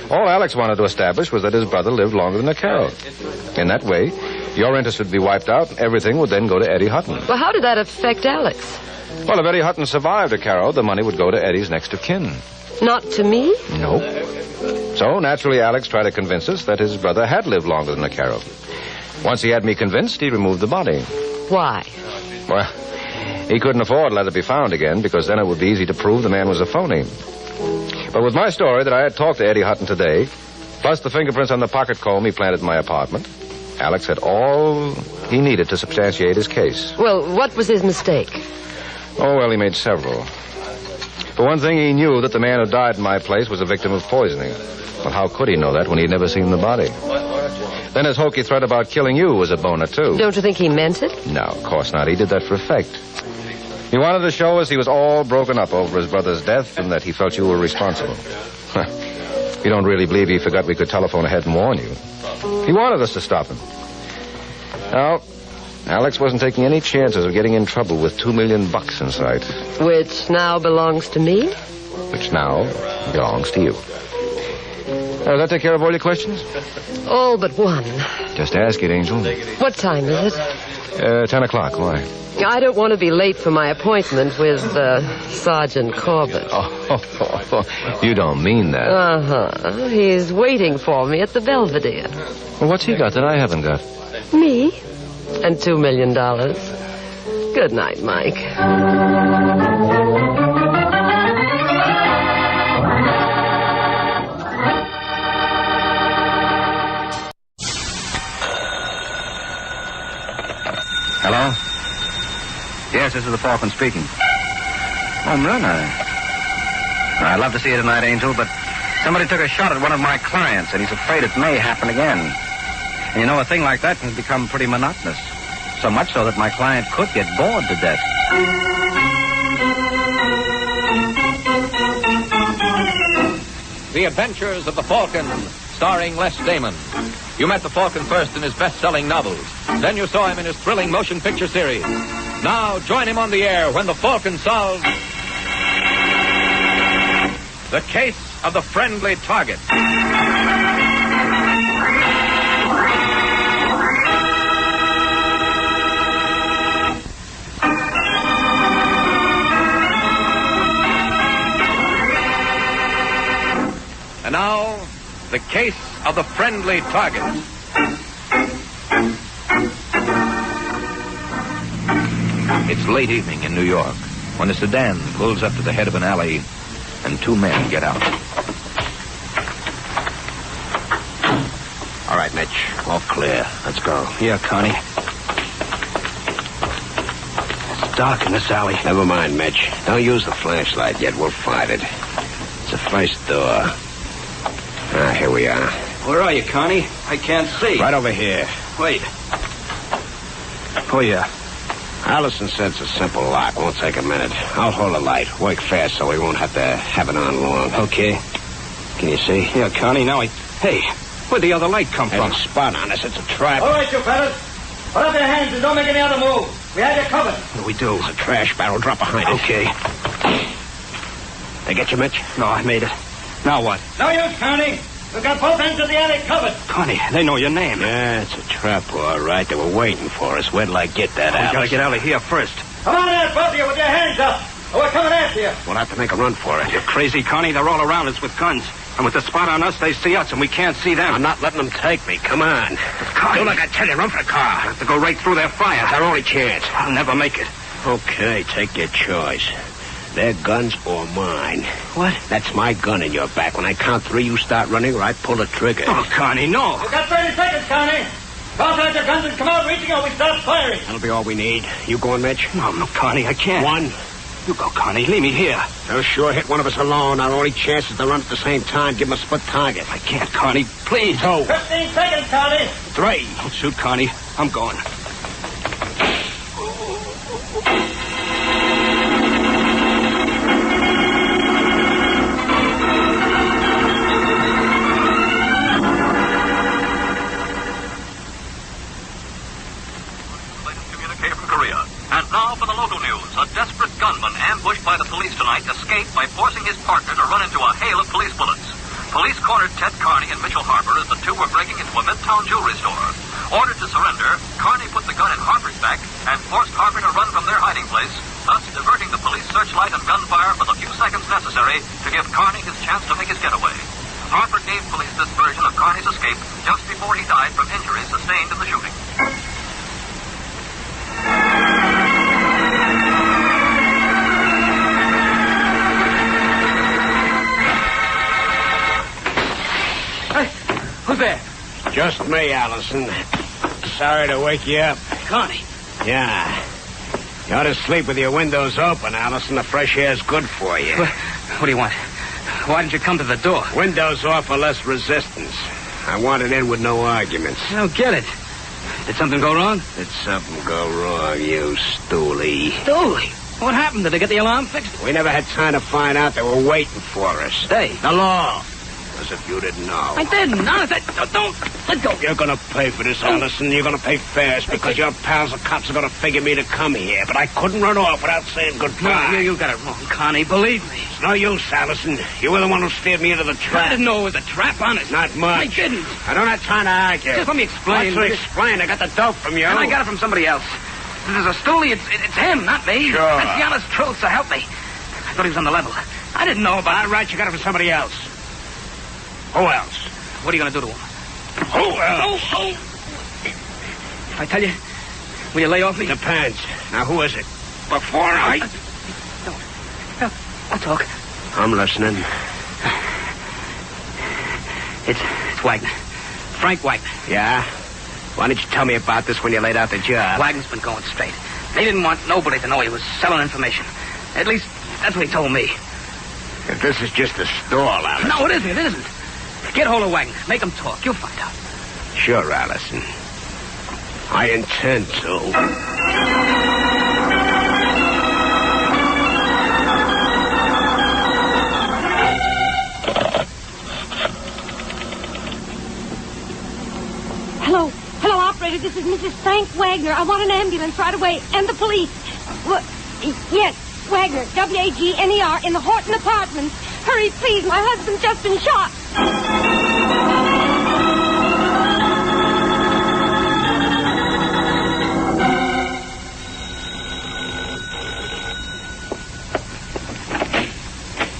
Speaker 15: All Alex wanted to establish was that his brother lived longer than Arcaro. In that way, your interest would be wiped out, and everything would then go to Eddie Hutton.
Speaker 1: Well, how did that affect Alex?
Speaker 15: Well, if Eddie Hutton survived Arcaro, the money would go to Eddie's next of kin.
Speaker 1: Not to me?
Speaker 15: Nope. So, naturally, Alex tried to convince us that his brother had lived longer than Arcaro. Once he had me convinced, he removed the body.
Speaker 1: Why?
Speaker 15: Well, he couldn't afford to let it be found again, because then it would be easy to prove the man was a phony. But with my story that I had talked to Eddie Hutton today, plus the fingerprints on the pocket comb he planted in my apartment, Alex had all he needed to substantiate his case.
Speaker 1: Well, what was his mistake?
Speaker 15: Oh, well, he made several. For one thing, he knew that the man who died in my place was a victim of poisoning. Well, how could he know that when he'd never seen the body? Then his hokey threat about killing you was a boner, too.
Speaker 1: Don't you think he meant it?
Speaker 15: No, of course not. He did that for effect. He wanted to show us he was all broken up over his brother's death and that he felt you were responsible. You don't really believe he forgot we could telephone ahead and warn you. He wanted us to stop him. Now, Alex wasn't taking any chances of getting in trouble with $2 million in sight.
Speaker 1: Which now belongs to me?
Speaker 15: Which now belongs to you. Does that take care of all your questions?
Speaker 1: All but one.
Speaker 15: Just ask it, Angel.
Speaker 1: What time is it?
Speaker 15: 10 o'clock. Why?
Speaker 1: I don't want to be late for my appointment with Sergeant Corbett.
Speaker 15: Oh, you don't mean that.
Speaker 1: Uh-huh. He's waiting for me at the Belvedere.
Speaker 15: Well, what's he got that I haven't got?
Speaker 1: Me? And $2 million. Good night, Mike.
Speaker 13: Hello? Yes, this is the Falcon speaking. Home run, I'd love to see you tonight, Angel, but somebody took a shot at one of my clients, and he's afraid it may happen again. And you know, a thing like that can become pretty monotonous. So much so that my client could get bored to death.
Speaker 2: The Adventures of the Falcon, starring Les Damon. You met the Falcon first in his best-selling novels. Then you saw him in his thrilling motion picture series. Now join him on the air when the Falcon solves the case of the friendly target. And now, the case of the friendly target. It's late evening in New York when a sedan pulls up to the head of an alley and two men get out.
Speaker 11: All right, Mitch. All clear. Let's go.
Speaker 13: Here, Connie. It's dark in this alley.
Speaker 11: Never mind, Mitch. Don't use the flashlight yet. We'll find it. It's the first door. Here we are.
Speaker 13: Where are you, Connie? I can't see.
Speaker 11: Right over here.
Speaker 13: Wait. Oh, yeah.
Speaker 11: Allison said it's a simple lock. Won't take a minute. I'll hold the light. Work fast so we won't have to have it on long.
Speaker 13: Okay.
Speaker 11: Can you see?
Speaker 13: Yeah, Connie, now Hey, where'd the other light come from?
Speaker 11: There's a spot on us. It's a trap.
Speaker 12: All right, you fellas. Put up your hands and don't make any other move. We have you covered.
Speaker 11: What do we do? There's a trash barrel. Drop behind it.
Speaker 13: Okay.
Speaker 11: They get you, Mitch?
Speaker 13: No, I made it. Now what?
Speaker 12: No use, Connie. We've got both ends of the alley covered.
Speaker 13: Connie, they know your name.
Speaker 11: Yeah, it's a trap, all right. They were waiting for us. Where'd I get that out?
Speaker 13: We gotta get out of here first.
Speaker 12: Come on out, both of you, with your hands up. Or we're coming after you.
Speaker 11: We'll have to make a run for it.
Speaker 13: You're crazy, Connie. They're all around us with guns. And with the spot on us, they see us, and we can't see them.
Speaker 11: I'm not letting them take me. Come on.
Speaker 13: Connie.
Speaker 11: Do like I tell you. Run for the car.
Speaker 13: I have to go right through their fire.
Speaker 11: It's our only chance.
Speaker 13: I'll never make it.
Speaker 11: Okay, take your choice. Their guns or mine.
Speaker 13: What?
Speaker 11: That's my gun in your back. When I count 3, you start running or I pull the trigger.
Speaker 13: Oh, Connie, no.
Speaker 12: You've got 30 seconds, Connie. Toss out your guns and come out reaching or we start firing.
Speaker 11: That'll be all we need. You going, Mitch?
Speaker 13: No, Connie, I can't.
Speaker 11: 1.
Speaker 13: You go, Connie. Leave me here.
Speaker 11: They'll sure hit one of us alone. Our only chance is to run at the same time. Give them a split target.
Speaker 13: I can't, Connie. Please.
Speaker 11: 2.
Speaker 12: 15 seconds, Connie.
Speaker 11: 3.
Speaker 13: Don't shoot, Connie. I'm going.
Speaker 17: And now for the local news. A desperate gunman ambushed by the police tonight escaped by forcing his partner to run into a hail of police bullets. Police cornered Ted Carney in Mitchell Harbor as the two were breaking into a Midtown jewelry store. Ordered to surrender, Carney put the gun in Harper's back and forced Harper to run from their hiding place, thus diverting the police searchlight and gunfire for the few seconds necessary to give Carney his chance to make his getaway. Harper gave police this version of Carney's escape just before he died from injuries sustained in the shooting.
Speaker 13: Who's there?
Speaker 11: Just me, Allison. Sorry to wake you up.
Speaker 13: Connie.
Speaker 11: Yeah. You ought to sleep with your windows open, Allison. The fresh air's good for you.
Speaker 3: What do you want? Why didn't you come to the door?
Speaker 11: Windows offer less resistance. I wanted in with no arguments.
Speaker 3: I don't get it. Did something go wrong?
Speaker 11: Did something go wrong, you stoolie?
Speaker 3: Stoolie? What happened? Did they get the alarm fixed?
Speaker 11: We never had time to find out. They were waiting for us.
Speaker 3: They?
Speaker 11: The law. As if you didn't know.
Speaker 3: I didn't. Honest, don't. Let go.
Speaker 11: You're going to pay for this, Allison. You're going to pay fast because your pals, the cops, are going to figure me to come here. But I couldn't run off without saying goodbye.
Speaker 3: No, you got it wrong, Connie. Believe me.
Speaker 11: It's no use, Allison. You were the one who steered me into the trap.
Speaker 3: I didn't know it was a trap, honest.
Speaker 11: Not much.
Speaker 3: I didn't.
Speaker 11: I don't have time to argue.
Speaker 3: Just let me explain.
Speaker 11: What's to explain? I got the dope from you.
Speaker 3: And I got it from somebody else. There's a stoolie. It's him, not me.
Speaker 11: Sure.
Speaker 3: That's the honest truth, so help me. I thought he was on the level. I didn't know about...
Speaker 11: All right, you got it from somebody else. Who else?
Speaker 3: What are you going to do to him?
Speaker 11: Who else?
Speaker 3: Oh. If I tell you, will you lay off me?
Speaker 11: Depends. Now, who is it? Before I...
Speaker 3: No, I'll talk.
Speaker 11: I'm listening.
Speaker 3: It's Wagner. Frank Wagner.
Speaker 11: Yeah? Why didn't you tell me about this when you laid out the job?
Speaker 3: Wagner's been going straight. They didn't want nobody to know he was selling information. At least, that's what he told me.
Speaker 11: If this is just a stall, Allison...
Speaker 3: No, it isn't. Get hold of Wagner. Make him talk. You'll find out.
Speaker 11: Sure, Allison. I intend to.
Speaker 21: Hello, operator. This is Mrs. Frank Wagner. I want an ambulance right away. And the police. Yes, Wagner. W-A-G-N-E-R in the Horton Apartments. Hurry, please. My husband's just been shot.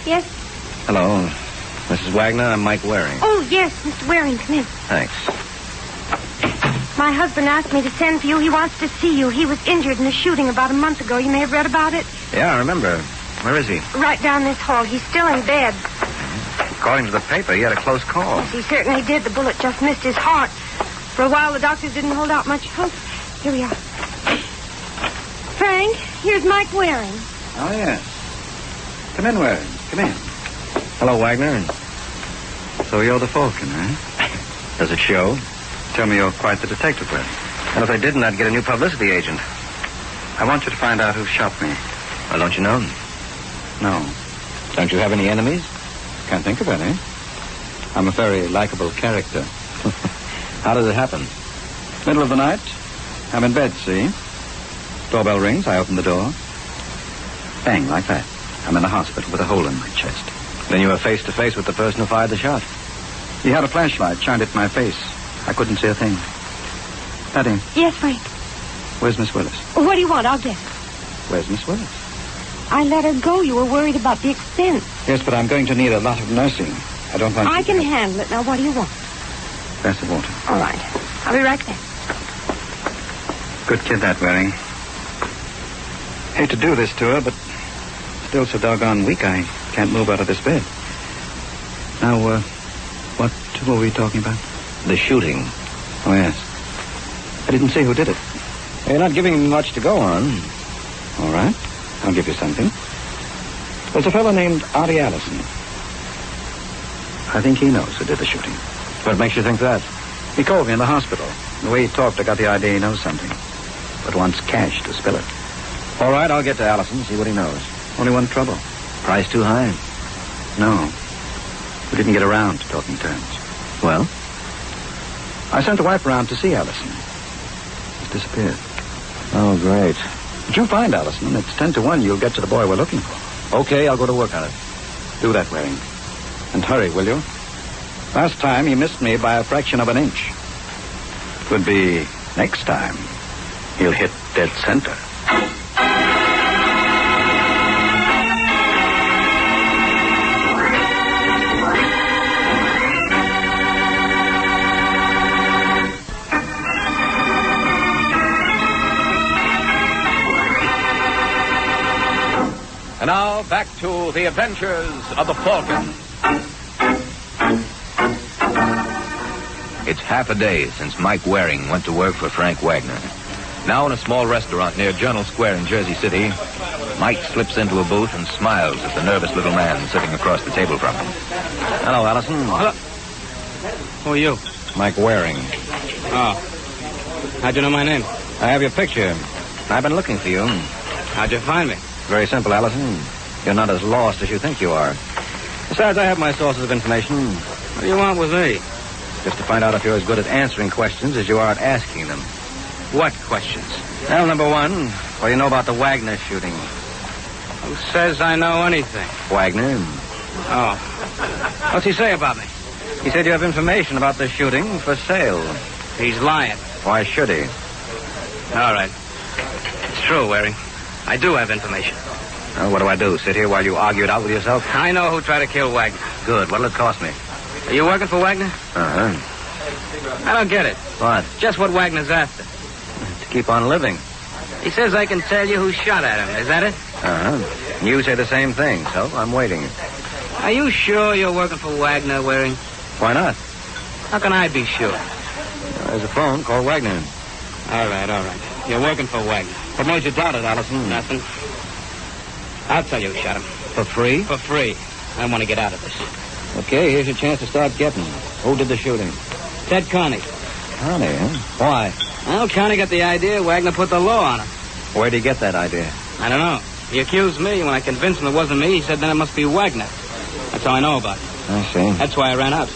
Speaker 21: Yes?
Speaker 15: Hello. Mrs. Wagner, I'm Mike Waring.
Speaker 21: Oh, yes, Mr. Waring. Come in.
Speaker 15: Thanks.
Speaker 21: My husband asked me to send for you. He wants to see you. He was injured in a shooting about a month ago. You may have read about it.
Speaker 15: Yeah, I remember. Where is he?
Speaker 21: Right down this hall. He's still in bed.
Speaker 15: According to the paper, he had a close call.
Speaker 21: Yes, he certainly did. The bullet just missed his heart. For a while, the doctors didn't hold out much hope. Here we are. Frank, here's Mike Waring.
Speaker 15: Oh, yes. Come in, Waring. Come in. Hello, Wagner. So you're the Falcon, huh? Does it show? Tell me you're quite the detective, Waring. And if I didn't, I'd get a new publicity agent. I want you to find out who shot me. Well, don't you know? No. Don't you have any enemies? Can't think of any. I'm a very likable character. How does it happen? Middle of the night. I'm in bed, see? Doorbell rings. I open the door. Bang, like that. I'm in the hospital with a hole in my chest. Then you were face to face with the person who fired the shot. He had a flashlight shined at my face. I couldn't see a thing. Patty.
Speaker 21: Yes, Frank.
Speaker 15: Where's Miss Willis?
Speaker 21: What do you want? I'll get her.
Speaker 15: Where's Miss Willis?
Speaker 21: I let her go. You were worried about the expense.
Speaker 15: Yes, but I'm going to need a lot of nursing. I don't want
Speaker 21: I can handle it. Now, what do you want?
Speaker 15: Glass of water.
Speaker 21: All right. I'll be right there.
Speaker 15: Good kid, that, Waring. Hate to do this to her, but still so doggone weak I can't move out of this bed. Now, what were we talking about? The shooting. Oh, yes. I didn't see who did it. You're not giving me much to go on. All right. I'll give you something. There's a fellow named Artie Allison. I think he knows who did the shooting. What makes you think that? He called me in the hospital. The way he talked, I got the idea he knows something. But wants cash to spill it. All right, I'll get to Allison, see what he knows. Only one trouble. Price too high? No. We didn't get around to talking terms. Well? I sent the wife around to see Allison. He's disappeared. Oh, great. But you'll find Allison. It's 10 to 1. You'll get to the boy we're looking for. Okay, I'll go to work on it. Do that, Waring. And hurry, will you? Last time, he missed me by a fraction of an inch. Could be next time. He'll hit dead center.
Speaker 2: And now, back to the adventures of the Falcon.
Speaker 10: It's half a day since Mike Waring went to work for Frank Wagner.
Speaker 8: Now in a small restaurant near Journal Square in Jersey City, Mike slips into a booth and smiles at the nervous little man sitting across the table from him.
Speaker 15: Hello, Allison.
Speaker 3: Hello. Who are you?
Speaker 15: Mike Waring.
Speaker 3: Oh. How'd you know my name?
Speaker 15: I have your picture. I've been looking for you.
Speaker 3: How'd you find me?
Speaker 15: Very simple, Allison. You're not as lost as you think you are. Besides, I have my sources of information.
Speaker 3: What do you want with me?
Speaker 15: Just to find out if you're as good at answering questions as you are at asking them.
Speaker 3: What questions?
Speaker 15: Well, number one, what do you know about the Wagner shooting?
Speaker 3: Who says I know anything?
Speaker 15: Wagner.
Speaker 3: Oh. What's he say about me?
Speaker 15: He said you have information about the shooting for sale.
Speaker 3: He's lying.
Speaker 15: Why should he?
Speaker 3: All right. It's true, Waring. I do have information.
Speaker 15: Well, what do I do? Sit here while you argue it out with yourself?
Speaker 3: I know who tried to kill Wagner.
Speaker 15: Good. What'll it cost me?
Speaker 3: Are you working for Wagner?
Speaker 15: Uh-huh.
Speaker 3: I don't get it.
Speaker 15: What?
Speaker 3: Just what Wagner's after.
Speaker 15: To keep on living.
Speaker 3: He says I can tell you who shot at him. Is that it?
Speaker 15: Uh-huh. You say the same thing, so I'm waiting.
Speaker 3: Are you sure you're working for Wagner, Waring?
Speaker 15: Why not?
Speaker 3: How can I be sure?
Speaker 15: There's a phone. Call Wagner.
Speaker 3: All right. You're working for Wagner.
Speaker 15: What made you doubt it, Allison?
Speaker 3: Nothing. I'll tell you who shot him.
Speaker 15: For free?
Speaker 3: For free. I want to get out of this.
Speaker 15: Okay, here's your chance to start getting. Who did the shooting?
Speaker 3: Ted Carney.
Speaker 15: Carney, huh? Why?
Speaker 3: Well, Carney got the idea Wagner put the law on him.
Speaker 15: Where'd he get that idea?
Speaker 3: I don't know. He accused me. When I convinced him it wasn't me, he said then it must be Wagner. That's all I know about it.
Speaker 15: I see.
Speaker 3: That's why I ran out.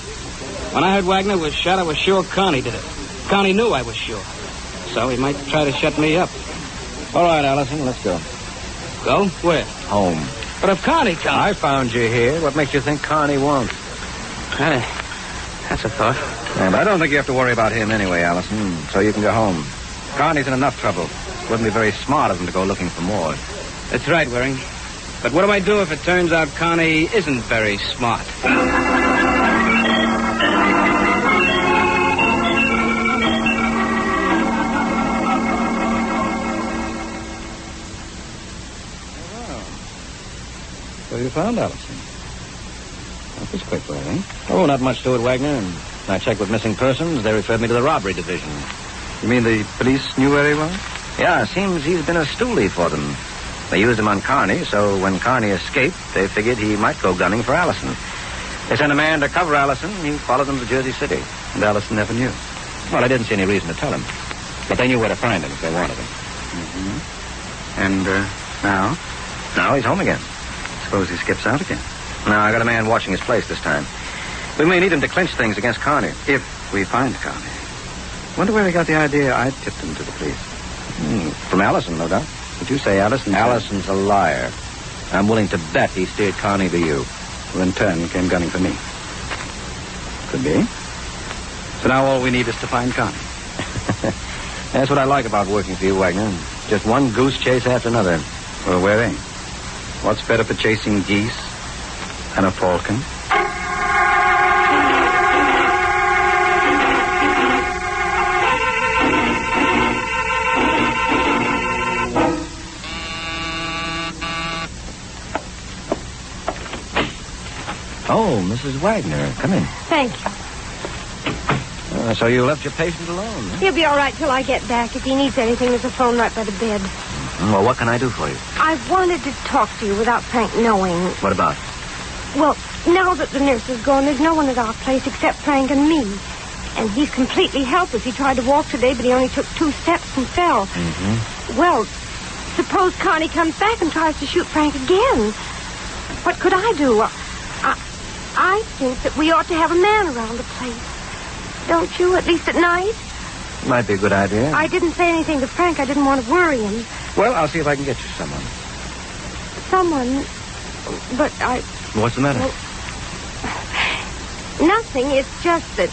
Speaker 3: When I heard Wagner was shot, I was sure Carney did it. Carney knew I was sure. So he might try to shut me up.
Speaker 15: All right, Allison, let's go.
Speaker 3: Go? Where?
Speaker 15: Home.
Speaker 3: But if Carney comes...
Speaker 15: I found you here. What makes you think Carney won't?
Speaker 3: Hey, that's a thought.
Speaker 15: Yeah, but I don't think you have to worry about him anyway, Allison, so you can go home. Carney's in enough trouble. Wouldn't be very smart of him to go looking for more.
Speaker 3: That's right, Waring. But what do I do if it turns out Carney isn't very smart?
Speaker 15: So you found Allison. That was quick, Waring. Oh, not much to it, Wagner. And I checked with missing persons. They referred me to the robbery division. You mean the police knew where he was? Yeah, it seems he's been a stoolie for them. They used him on Carney, so when Carney escaped, they figured he might go gunning for Allison. They sent a man to cover Allison. He followed them to Jersey City. And Allison never knew. Well, I didn't see any reason to tell him. But they knew where to find him if they wanted him. Mm-hmm. And, now? Now he's home again. Suppose he skips out again. No, I got a man watching his place this time. We may need him to clinch things against Carney. If we find Carney. Wonder where he got the idea I tipped him to the police. From Allison, no doubt. Did you say Allison? Allison's a liar. I'm willing to bet he steered Carney to you, who in turn came gunning for me. Could be. So now all we need is to find Carney. That's what I like about working for you, Wagner. Just one goose chase after another. Well, Waring, what's better for chasing geese than a falcon? Oh, Mrs. Wagner, come in.
Speaker 21: Thank you.
Speaker 15: So you left your patient alone, huh?
Speaker 21: He'll be all right till I get back. If he needs anything, there's a phone right by the bed.
Speaker 15: Well, what can I do for you?
Speaker 21: I wanted to talk to you without Frank knowing.
Speaker 15: What about?
Speaker 21: Well, now that the nurse is gone, there's no one at our place except Frank and me. And he's completely helpless. He tried to walk today, but he only took 2 steps and fell.
Speaker 15: Mm-hmm.
Speaker 21: Well, suppose Connie comes back and tries to shoot Frank again. What could I do? I think that we ought to have a man around the place. Don't you, at least at night?
Speaker 15: Might be a good idea.
Speaker 21: I didn't say anything to Frank. I didn't want to worry him.
Speaker 15: Well, I'll see if I can get you someone.
Speaker 21: Someone? But I...
Speaker 15: What's the matter?
Speaker 21: Well, nothing. It's just that,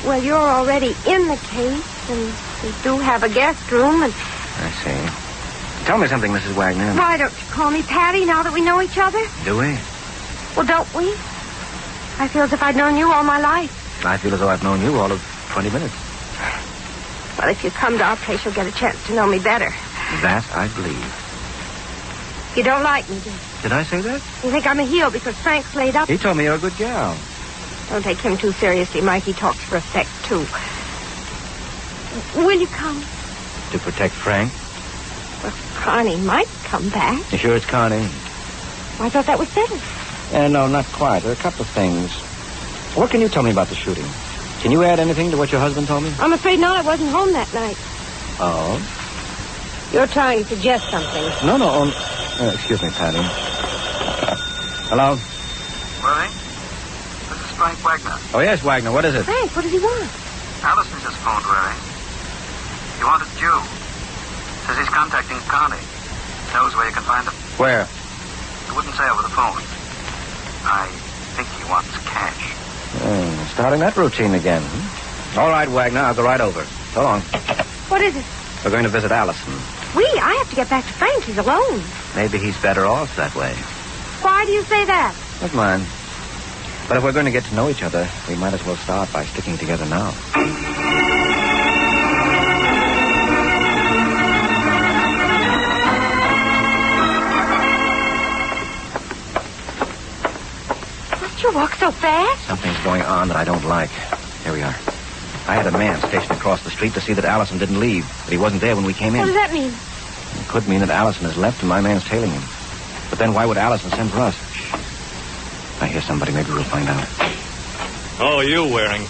Speaker 21: well, you're already in the case, and we do have a guest room, and...
Speaker 15: I see. Tell me something, Mrs. Wagner.
Speaker 21: Why don't you call me Patty now that we know each other?
Speaker 15: Do we?
Speaker 21: Well, don't we? I feel as if I'd known you all my life.
Speaker 15: I feel as though I've known you all of 20 minutes.
Speaker 21: Well, if you come to our place, you'll get a chance to know me better.
Speaker 15: That I believe.
Speaker 21: You don't like me, do you?
Speaker 15: Did I say that?
Speaker 21: You think I'm a heel because Frank's laid up?
Speaker 15: He told me you're a good gal.
Speaker 21: Don't take him too seriously, Mike. He talks for effect, too. Will you come?
Speaker 15: To protect Frank?
Speaker 21: Well, Connie might come back.
Speaker 15: You sure it's Connie?
Speaker 21: I thought that was settled.
Speaker 15: No, not quite. There are a couple of things. What can you tell me about the shooting? Can you add anything to what your husband told me?
Speaker 21: I'm afraid not. I wasn't home that night.
Speaker 15: Oh?
Speaker 21: You're trying to suggest something.
Speaker 15: No. Excuse me, Patty. Hello?
Speaker 17: Worthing? This is Frank Wagner.
Speaker 15: Oh, yes, Wagner. What is it?
Speaker 21: Frank, what does he want?
Speaker 17: Allison just phoned Worthing. He wanted you. Says he's contacting Connie. Knows where you can find him.
Speaker 15: Where?
Speaker 17: He wouldn't say over the phone. I think he wants cash.
Speaker 15: Starting that routine again. All right, Wagner. I'll go right over. So long.
Speaker 21: What is it?
Speaker 15: We're going to visit Allison.
Speaker 21: I have to get back to Frank. He's alone.
Speaker 15: Maybe he's better off that way.
Speaker 21: Why do you say that?
Speaker 15: That's mine. But if we're going to get to know each other, we might as well start by sticking together now.
Speaker 21: Must you walk so fast?
Speaker 15: Something's going on that I don't like. Here we are. I had a man stationed across the street to see that Allison didn't leave, but he wasn't there when we came in.
Speaker 21: What does that mean?
Speaker 15: It could mean that Allison has left and my man's tailing him. But then why would Allison send for us? I hear somebody. Maybe we'll find out.
Speaker 5: Oh, you Waring.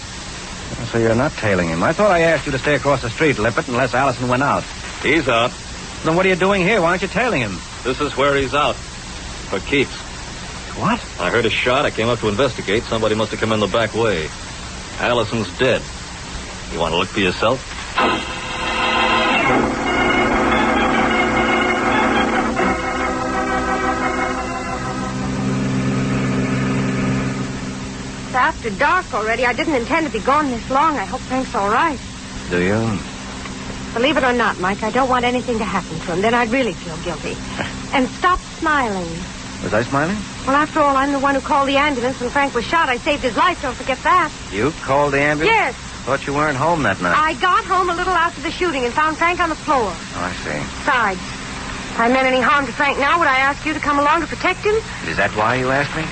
Speaker 15: So you're not tailing him. I thought I asked you to stay across the street, Lippert, unless Allison went out.
Speaker 5: He's out.
Speaker 15: Then what are you doing here? Why aren't you tailing him?
Speaker 5: This is where he's out. For keeps.
Speaker 15: What?
Speaker 5: I heard a shot. I came up to investigate. Somebody must have come in the back way. Allison's dead. You want to look for yourself?
Speaker 21: It's after dark already. I didn't intend to be gone this long. I hope Frank's all right.
Speaker 15: Do you?
Speaker 21: Believe it or not, Mike, I don't want anything to happen to him. Then I'd really feel guilty. And stop smiling.
Speaker 15: Was I smiling?
Speaker 21: Well, after all, I'm the one who called the ambulance when Frank was shot. I saved his life. Don't forget that.
Speaker 15: You called the ambulance?
Speaker 21: Yes.
Speaker 15: Thought you weren't home that night.
Speaker 21: I got home a little after the shooting and found Frank on the floor.
Speaker 15: Oh, I see.
Speaker 21: Besides, if I meant any harm to Frank now, would I ask you to come along to protect him?
Speaker 15: Is that why you asked me?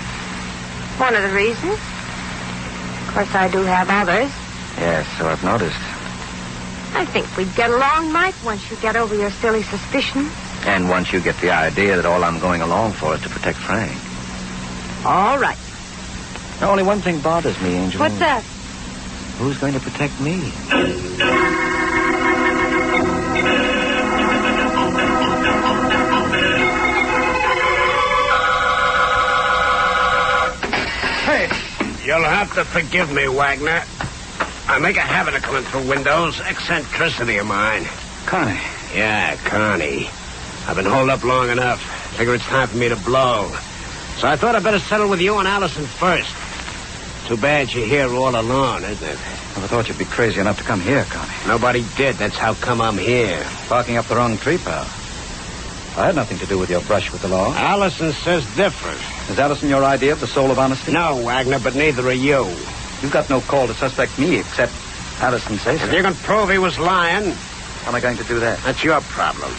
Speaker 21: One of the reasons. Of course, I do have others.
Speaker 15: Yes, so I've noticed.
Speaker 21: I think we'd get along, Mike, once you get over your silly suspicion.
Speaker 15: And once you get the idea that all I'm going along for is to protect Frank.
Speaker 21: All right.
Speaker 15: Now, only one thing bothers me, Angel.
Speaker 21: What's that?
Speaker 15: Who's going to protect me?
Speaker 11: Hey, you'll have to forgive me, Wagner. I make a habit of coming through windows. Eccentricity of mine.
Speaker 15: Connie.
Speaker 11: Yeah, Connie. I've been holed up long enough. Figure it's time for me to blow. So I thought I'd better settle with you and Allison first. Too bad you're here all alone, isn't it?
Speaker 15: I thought you'd be crazy enough to come here, Connie.
Speaker 11: Nobody did. That's how come I'm here.
Speaker 15: Barking up the wrong tree, pal. I had nothing to do with your brush with the law.
Speaker 11: Allison says different.
Speaker 15: Is Allison your idea of the soul of honesty?
Speaker 11: No, Wagner, but neither are you.
Speaker 15: You've got no call to suspect me, except Allison says so.
Speaker 11: If you can prove he was lying...
Speaker 15: How am I going to do that?
Speaker 11: That's your problem.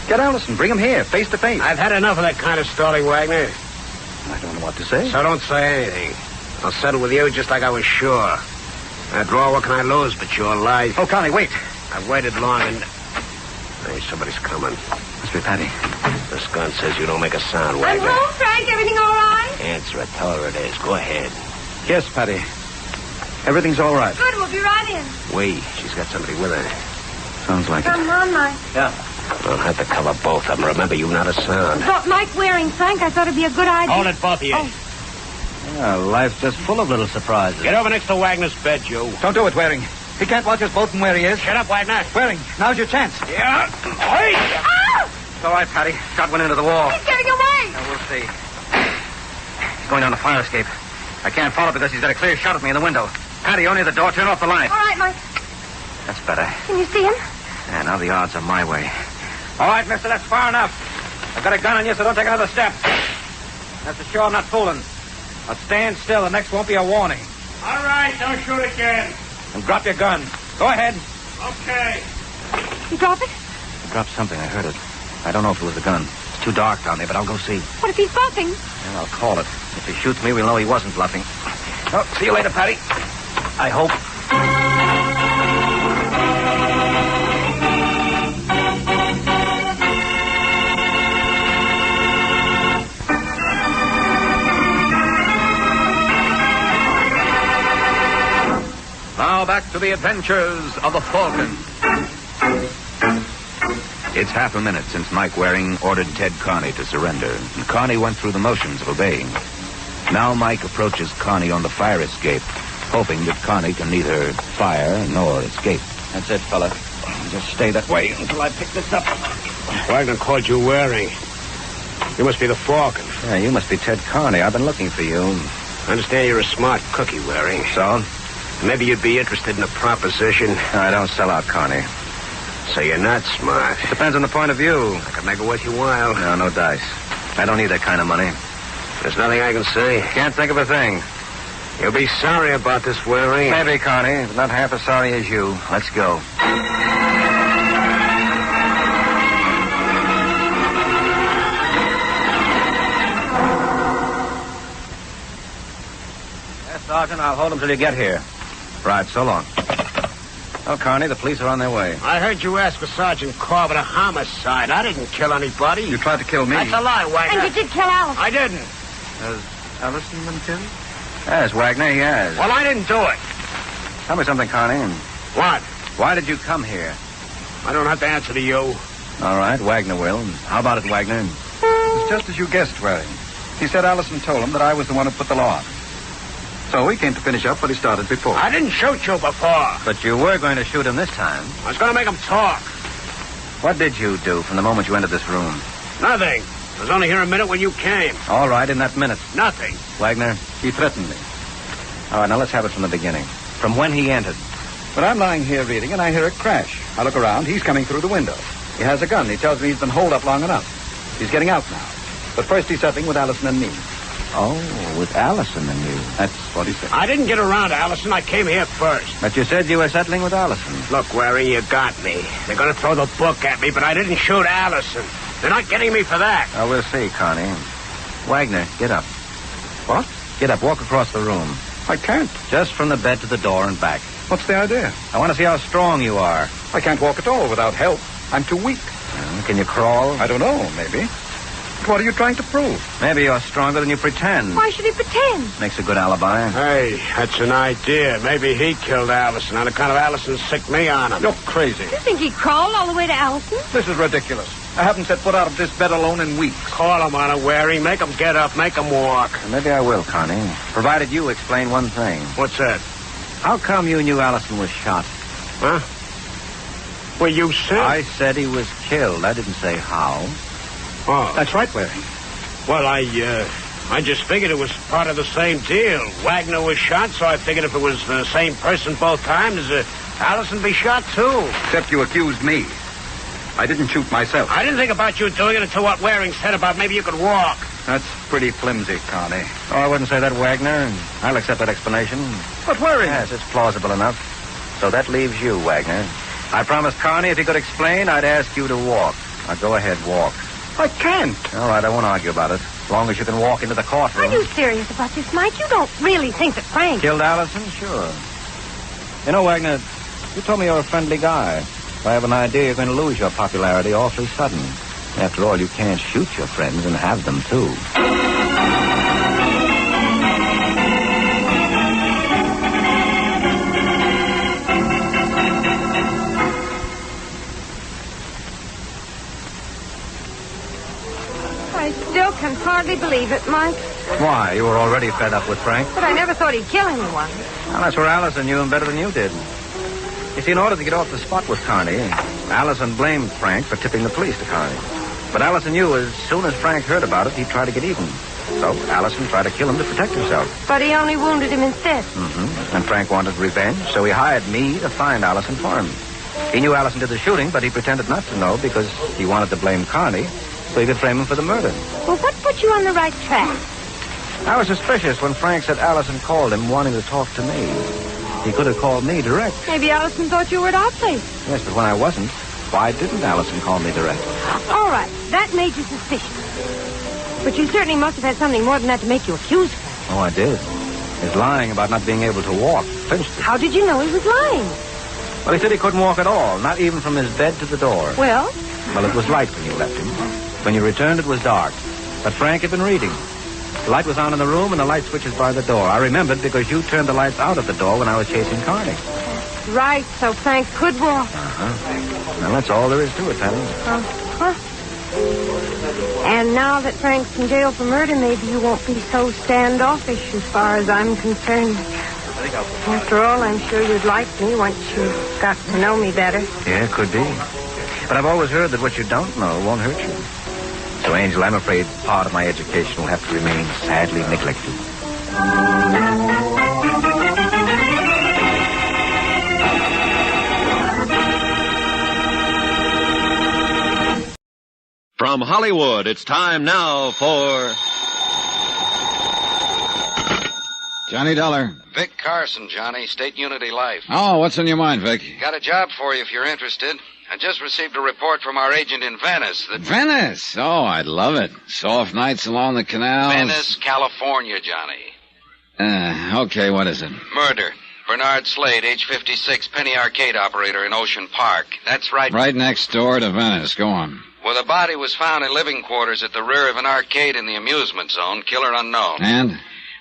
Speaker 15: Get Allison. Bring him here, face to face.
Speaker 11: I've had enough of that kind of stalling, Wagner.
Speaker 15: I don't know what to say.
Speaker 11: So don't say anything. I'll settle with you just like I was sure. After all, what can I lose but your life?
Speaker 15: Oh, Connie, wait.
Speaker 11: I've waited long and... Hey, somebody's coming.
Speaker 15: Must be Patty.
Speaker 11: This gun says you don't make a sound,
Speaker 21: I'm
Speaker 11: Wagner.
Speaker 21: home, Frank. Everything all right?
Speaker 11: Answer it. Tell her it is. Go ahead.
Speaker 15: Yes, Patty. Everything's all right.
Speaker 21: Good. We'll be right in.
Speaker 11: Wait. She's got somebody with her.
Speaker 15: Sounds like it.
Speaker 21: Come on, Mike.
Speaker 15: Yeah.
Speaker 11: I'll have to cover both of them. Remember, you not a sound.
Speaker 21: Thought Mike wearing Frank. I thought it'd be a good idea.
Speaker 11: Hold it, both of you.
Speaker 21: Oh.
Speaker 15: Well, life's just full of little surprises.
Speaker 11: Get over next to Wagner's bed, you.
Speaker 15: Don't do it, Waring. He can't watch us both from where he is.
Speaker 11: Shut up, Wagner.
Speaker 15: Waring, now's your chance.
Speaker 11: Yeah. Wait.
Speaker 21: Ah!
Speaker 15: It's all right, Patty. Shot went into the wall.
Speaker 21: He's getting away.
Speaker 15: Now, we'll see. He's going down the fire escape. I can't follow because he's got a clear shot at me in the window. Patty, you're near the door. Turn off the light.
Speaker 21: All right, Mike.
Speaker 15: That's better.
Speaker 21: Can you see him?
Speaker 15: Yeah, now the odds are my way. All right, mister, that's far enough. I've got a gun on you, so don't take another step. That's for sure I'm not fooling. Now stand still. The next won't be a warning.
Speaker 11: All right, don't shoot again.
Speaker 15: And drop your gun. Go ahead.
Speaker 11: Okay.
Speaker 21: You drop it?
Speaker 15: I dropped something. I heard it. I don't know if it was a gun. It's too dark down there, but I'll go see.
Speaker 21: What if he's bluffing?
Speaker 15: Well, I'll call it. If he shoots me, we'll know he wasn't bluffing. Oh, see you later, Patty. I hope.
Speaker 2: to the adventures of the Falcon.
Speaker 8: It's half a minute since Mike Waring ordered Ted Carney to surrender, and Carney went through the motions of obeying. Now Mike approaches Carney on the fire escape, hoping that Carney can neither fire nor escape.
Speaker 13: That's it, fella. Just stay that way until I pick this up.
Speaker 11: Wagner called you Waring. You must be the Falcon.
Speaker 13: Yeah, you must be Ted Carney. I've been looking for you.
Speaker 11: I understand you're a smart cookie, Waring.
Speaker 13: So?
Speaker 11: Maybe you'd be interested in a proposition.
Speaker 13: No, I don't sell out, Carney.
Speaker 11: So you're not smart.
Speaker 13: Depends on the point of view.
Speaker 11: I could make it worth your while.
Speaker 13: No, no dice. I don't need that kind of money.
Speaker 11: There's nothing I can say.
Speaker 13: Can't think of a thing.
Speaker 11: You'll be sorry about this, Waring.
Speaker 13: Maybe, Carney, but not half as sorry as you. Let's go. Yes, Sergeant, I'll hold him till you get here. Right, so long. Well, Carney, the police are on their way.
Speaker 11: I heard you ask for Sergeant Corbett a homicide. I didn't kill anybody.
Speaker 13: You tried to kill me.
Speaker 11: That's a lie, Wagner.
Speaker 21: And you did kill Alice.
Speaker 11: I didn't.
Speaker 13: Has Allison been killed? Yes, Wagner, he has.
Speaker 11: Well, I didn't do it.
Speaker 13: Tell me something, Carney.
Speaker 11: What?
Speaker 13: Why did you come here?
Speaker 11: I don't have to answer to you.
Speaker 13: All right, Wagner will. How about it, Wagner?
Speaker 20: It's just as you guessed, Waring. He said Allison told him that I was the one who put the law on. So he came to finish up what he started before.
Speaker 11: I didn't shoot you before.
Speaker 13: But you were going to shoot him this time.
Speaker 11: I was going to make him talk.
Speaker 13: What did you do from the moment you entered this room?
Speaker 11: Nothing. I was only here a minute when you came.
Speaker 13: All right, in that minute.
Speaker 11: Nothing.
Speaker 13: Wagner?
Speaker 20: He threatened me.
Speaker 13: All right, now let's have it from the beginning. From when he entered.
Speaker 20: But I'm lying here reading, and I hear a crash. I look around. He's coming through the window. He has a gun. He tells me he's been holed up long enough. He's getting out now. But first he's settling with Allison and me.
Speaker 13: Oh, with Allison and you.
Speaker 20: That's what he said.
Speaker 11: I didn't get around to Allison. I came here first.
Speaker 13: But you said you were settling with Allison.
Speaker 11: Look, Waring, you got me. They're going to throw the book at me, but I didn't shoot Allison. They're not getting me for that.
Speaker 13: Oh, we'll see, Carney. Wagner, get up.
Speaker 20: What?
Speaker 13: Get up. Walk across the room.
Speaker 20: I can't.
Speaker 13: Just from the bed to the door and back.
Speaker 20: What's the idea?
Speaker 13: I want to see how strong you are.
Speaker 20: I can't walk at all without help. I'm too weak.
Speaker 13: Can you crawl?
Speaker 20: I don't know, maybe. What are you trying to prove?
Speaker 13: Maybe you're stronger than you pretend.
Speaker 21: Why should he pretend?
Speaker 13: Makes a good alibi.
Speaker 11: Hey, that's an idea. Maybe he killed Allison on account of Allison sicked me on him.
Speaker 20: You're crazy.
Speaker 21: You think he crawled all the way to Allison?
Speaker 20: This is ridiculous. I haven't set foot out of this bed alone in weeks.
Speaker 11: Call him on it, Waring. Make him get up. Make him walk.
Speaker 13: Maybe I will, Carney. Provided you explain one thing.
Speaker 11: What's that?
Speaker 13: How come you knew Allison was shot?
Speaker 11: Huh? Well, you said...
Speaker 13: I said he was killed. I didn't say how.
Speaker 11: Oh.
Speaker 20: That's right, Waring.
Speaker 11: Well, I just figured it was part of the same deal. Wagner was shot, so I figured if it was the same person both times, Allison be shot, too.
Speaker 20: Except you accused me. I didn't shoot myself.
Speaker 11: I didn't think about you doing it until what Waring said about maybe you could walk.
Speaker 20: That's pretty flimsy, Carney.
Speaker 13: Oh, I wouldn't say that, Wagner. I'll accept that explanation.
Speaker 20: But Waring...
Speaker 13: Yes, it's plausible enough. So that leaves you, Wagner. I promised Carney if he could explain, I'd ask you to walk. Now, go ahead, walk.
Speaker 20: I can't.
Speaker 13: All right, I won't argue about it. As long as you can walk into the courtroom.
Speaker 21: Are you serious about this, Mike? You don't really think that Frank...
Speaker 13: Killed Allison? Sure. You know, Wagner, you told me you're a friendly guy. I have an idea you're going to lose your popularity awfully sudden. After all, you can't shoot your friends and have them, too.
Speaker 21: I still can hardly believe it, Mike.
Speaker 13: Why? You were already fed up with Frank?
Speaker 21: But I never thought he'd kill anyone.
Speaker 13: Well, that's where Allison knew him better than you did. You see, in order to get off the spot with Carney, Allison blamed Frank for tipping the police to Carney. But Allison knew as soon as Frank heard about it, he'd try to get even. So Allison tried to kill him to protect himself.
Speaker 21: But he only wounded him instead.
Speaker 13: Mm-hmm. And Frank wanted revenge, so he hired me to find Allison for him. He knew Allison did the shooting, but he pretended not to know because he wanted to blame Carney so he could frame him for the murder.
Speaker 21: Well, what put you on the right track?
Speaker 13: I was suspicious when Frank said Allison called him wanting to talk to me. He could have called me direct.
Speaker 21: Maybe Allison thought you were at our place.
Speaker 13: Yes, but when I wasn't, why didn't Allison call me direct?
Speaker 21: All right, that made you suspicious. But you certainly must have had something more than that to make you accuse Frank.
Speaker 13: Oh, I did. His lying about not being able to walk clinched it.
Speaker 21: How did you know he was lying?
Speaker 13: Well, he said he couldn't walk at all, not even from his bed to the door.
Speaker 21: Well?
Speaker 13: Well, it was light when you left him. When you returned, it was dark. But Frank had been reading. The light was on in the room and the light switches by the door. I remembered because you turned the lights out at the door when I was chasing Carney.
Speaker 21: right, so Frank could walk.
Speaker 13: Well, that's all there is to it, Patty.
Speaker 21: Uh-huh. And now that Frank's in jail for murder, maybe you won't be so standoffish as far as I'm concerned. After all, I'm sure you'd like me once you got to know me better.
Speaker 13: Yeah, could be. But I've always heard that what you don't know won't hurt you. So, Angel, I'm afraid part of my education will have to remain sadly neglected.
Speaker 9: From Hollywood, it's time now for...
Speaker 18: Johnny Dollar.
Speaker 4: Vic Carson, Johnny, State Unity Life.
Speaker 18: Oh, what's on your mind, Vic?
Speaker 4: Got a job for you if you're interested. I just received a report from our agent in Venice that...
Speaker 18: Venice? Oh, I'd love it. Soft nights along the canal.
Speaker 4: Venice, California, Johnny.
Speaker 18: Okay, what is it?
Speaker 4: Murder. Bernard Slade, age 56, penny arcade operator in Ocean Park. That's right.
Speaker 18: Right next door to Venice. Go on.
Speaker 4: Well, the body was found in living quarters at the rear of an arcade in the amusement zone. Killer unknown.
Speaker 18: And?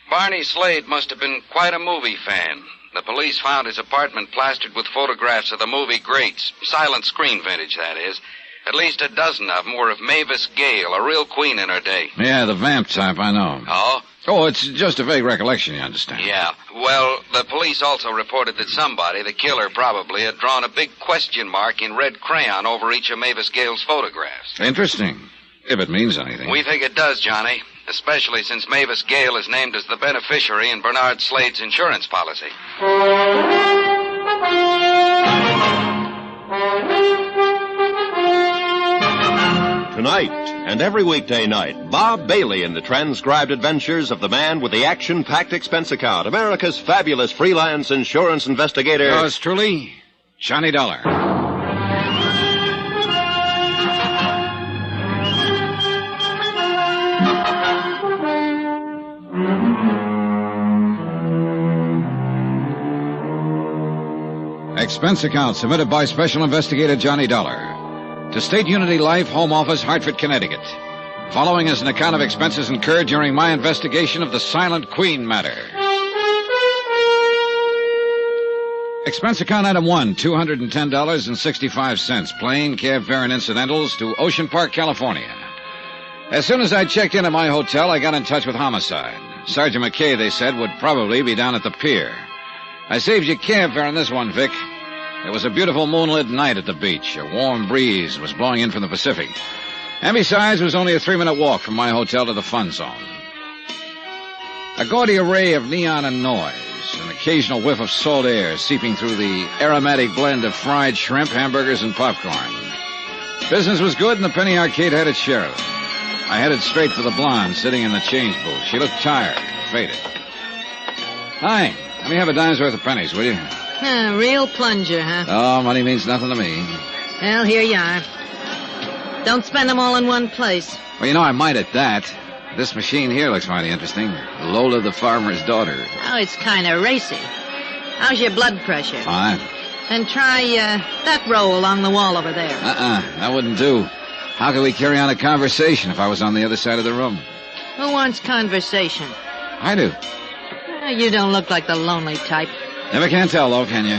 Speaker 4: Barney Slade must have been quite a movie fan. The police found his apartment plastered with photographs of the movie greats. Silent screen vintage, that is. At least a dozen of them were of Mavis Gale, a real queen in her day.
Speaker 18: Yeah, the vamp type, I know.
Speaker 4: Oh?
Speaker 18: Oh, it's just a vague recollection, you understand.
Speaker 4: Yeah. Well, the police also reported that somebody, the killer probably, had drawn a big question mark in red crayon over each of Mavis Gale's photographs.
Speaker 18: Interesting. If it means anything.
Speaker 4: We think it does, Johnny. Especially since Mavis Gale is named as the beneficiary in Bernard Slade's insurance policy.
Speaker 9: Tonight, and every weekday night, Bob Bailey in the transcribed adventures of the man with the action-packed expense account, America's fabulous freelance insurance investigator.
Speaker 18: Yours truly, Johnny Dollar. Expense account submitted by Special Investigator Johnny Dollar to State Unity Life, Home Office, Hartford, Connecticut. Following is an account of expenses incurred during my investigation of the Silent Queen matter. Expense account item 1, $210.65. Plane, cab fare, and incidentals to Ocean Park, California. As soon as I checked in at my hotel, I got in touch with Homicide. Sergeant McKay, they said, would probably be down at the pier. I saved you cab fare on this one, Vic. It was a beautiful moonlit night at the beach. A warm breeze was blowing in from the Pacific. And besides, it was only a 3-minute walk from my hotel to the fun zone. A gaudy array of neon and noise, an occasional whiff of salt air seeping through the aromatic blend of fried shrimp, hamburgers, and popcorn. Business was good, and the penny arcade had its share of it. I headed straight for the blonde sitting in the change booth. She looked tired, faded. Hi. Let me have a dime's worth of pennies, will you?
Speaker 22: Real plunger, huh?
Speaker 18: Oh, money means nothing to me.
Speaker 22: Well, here you are. Don't spend them all in one place.
Speaker 18: Well, you know, I might at that. This machine here looks mighty interesting. Lola the farmer's daughter.
Speaker 22: Oh, it's kind of racy. How's your blood pressure?
Speaker 18: Fine.
Speaker 22: Then try that row along the wall over there.
Speaker 18: That wouldn't do. How could we carry on a conversation if I was on the other side of the room?
Speaker 22: Who wants conversation?
Speaker 18: I do.
Speaker 22: You don't look like the lonely type.
Speaker 18: Never can tell, though, can you?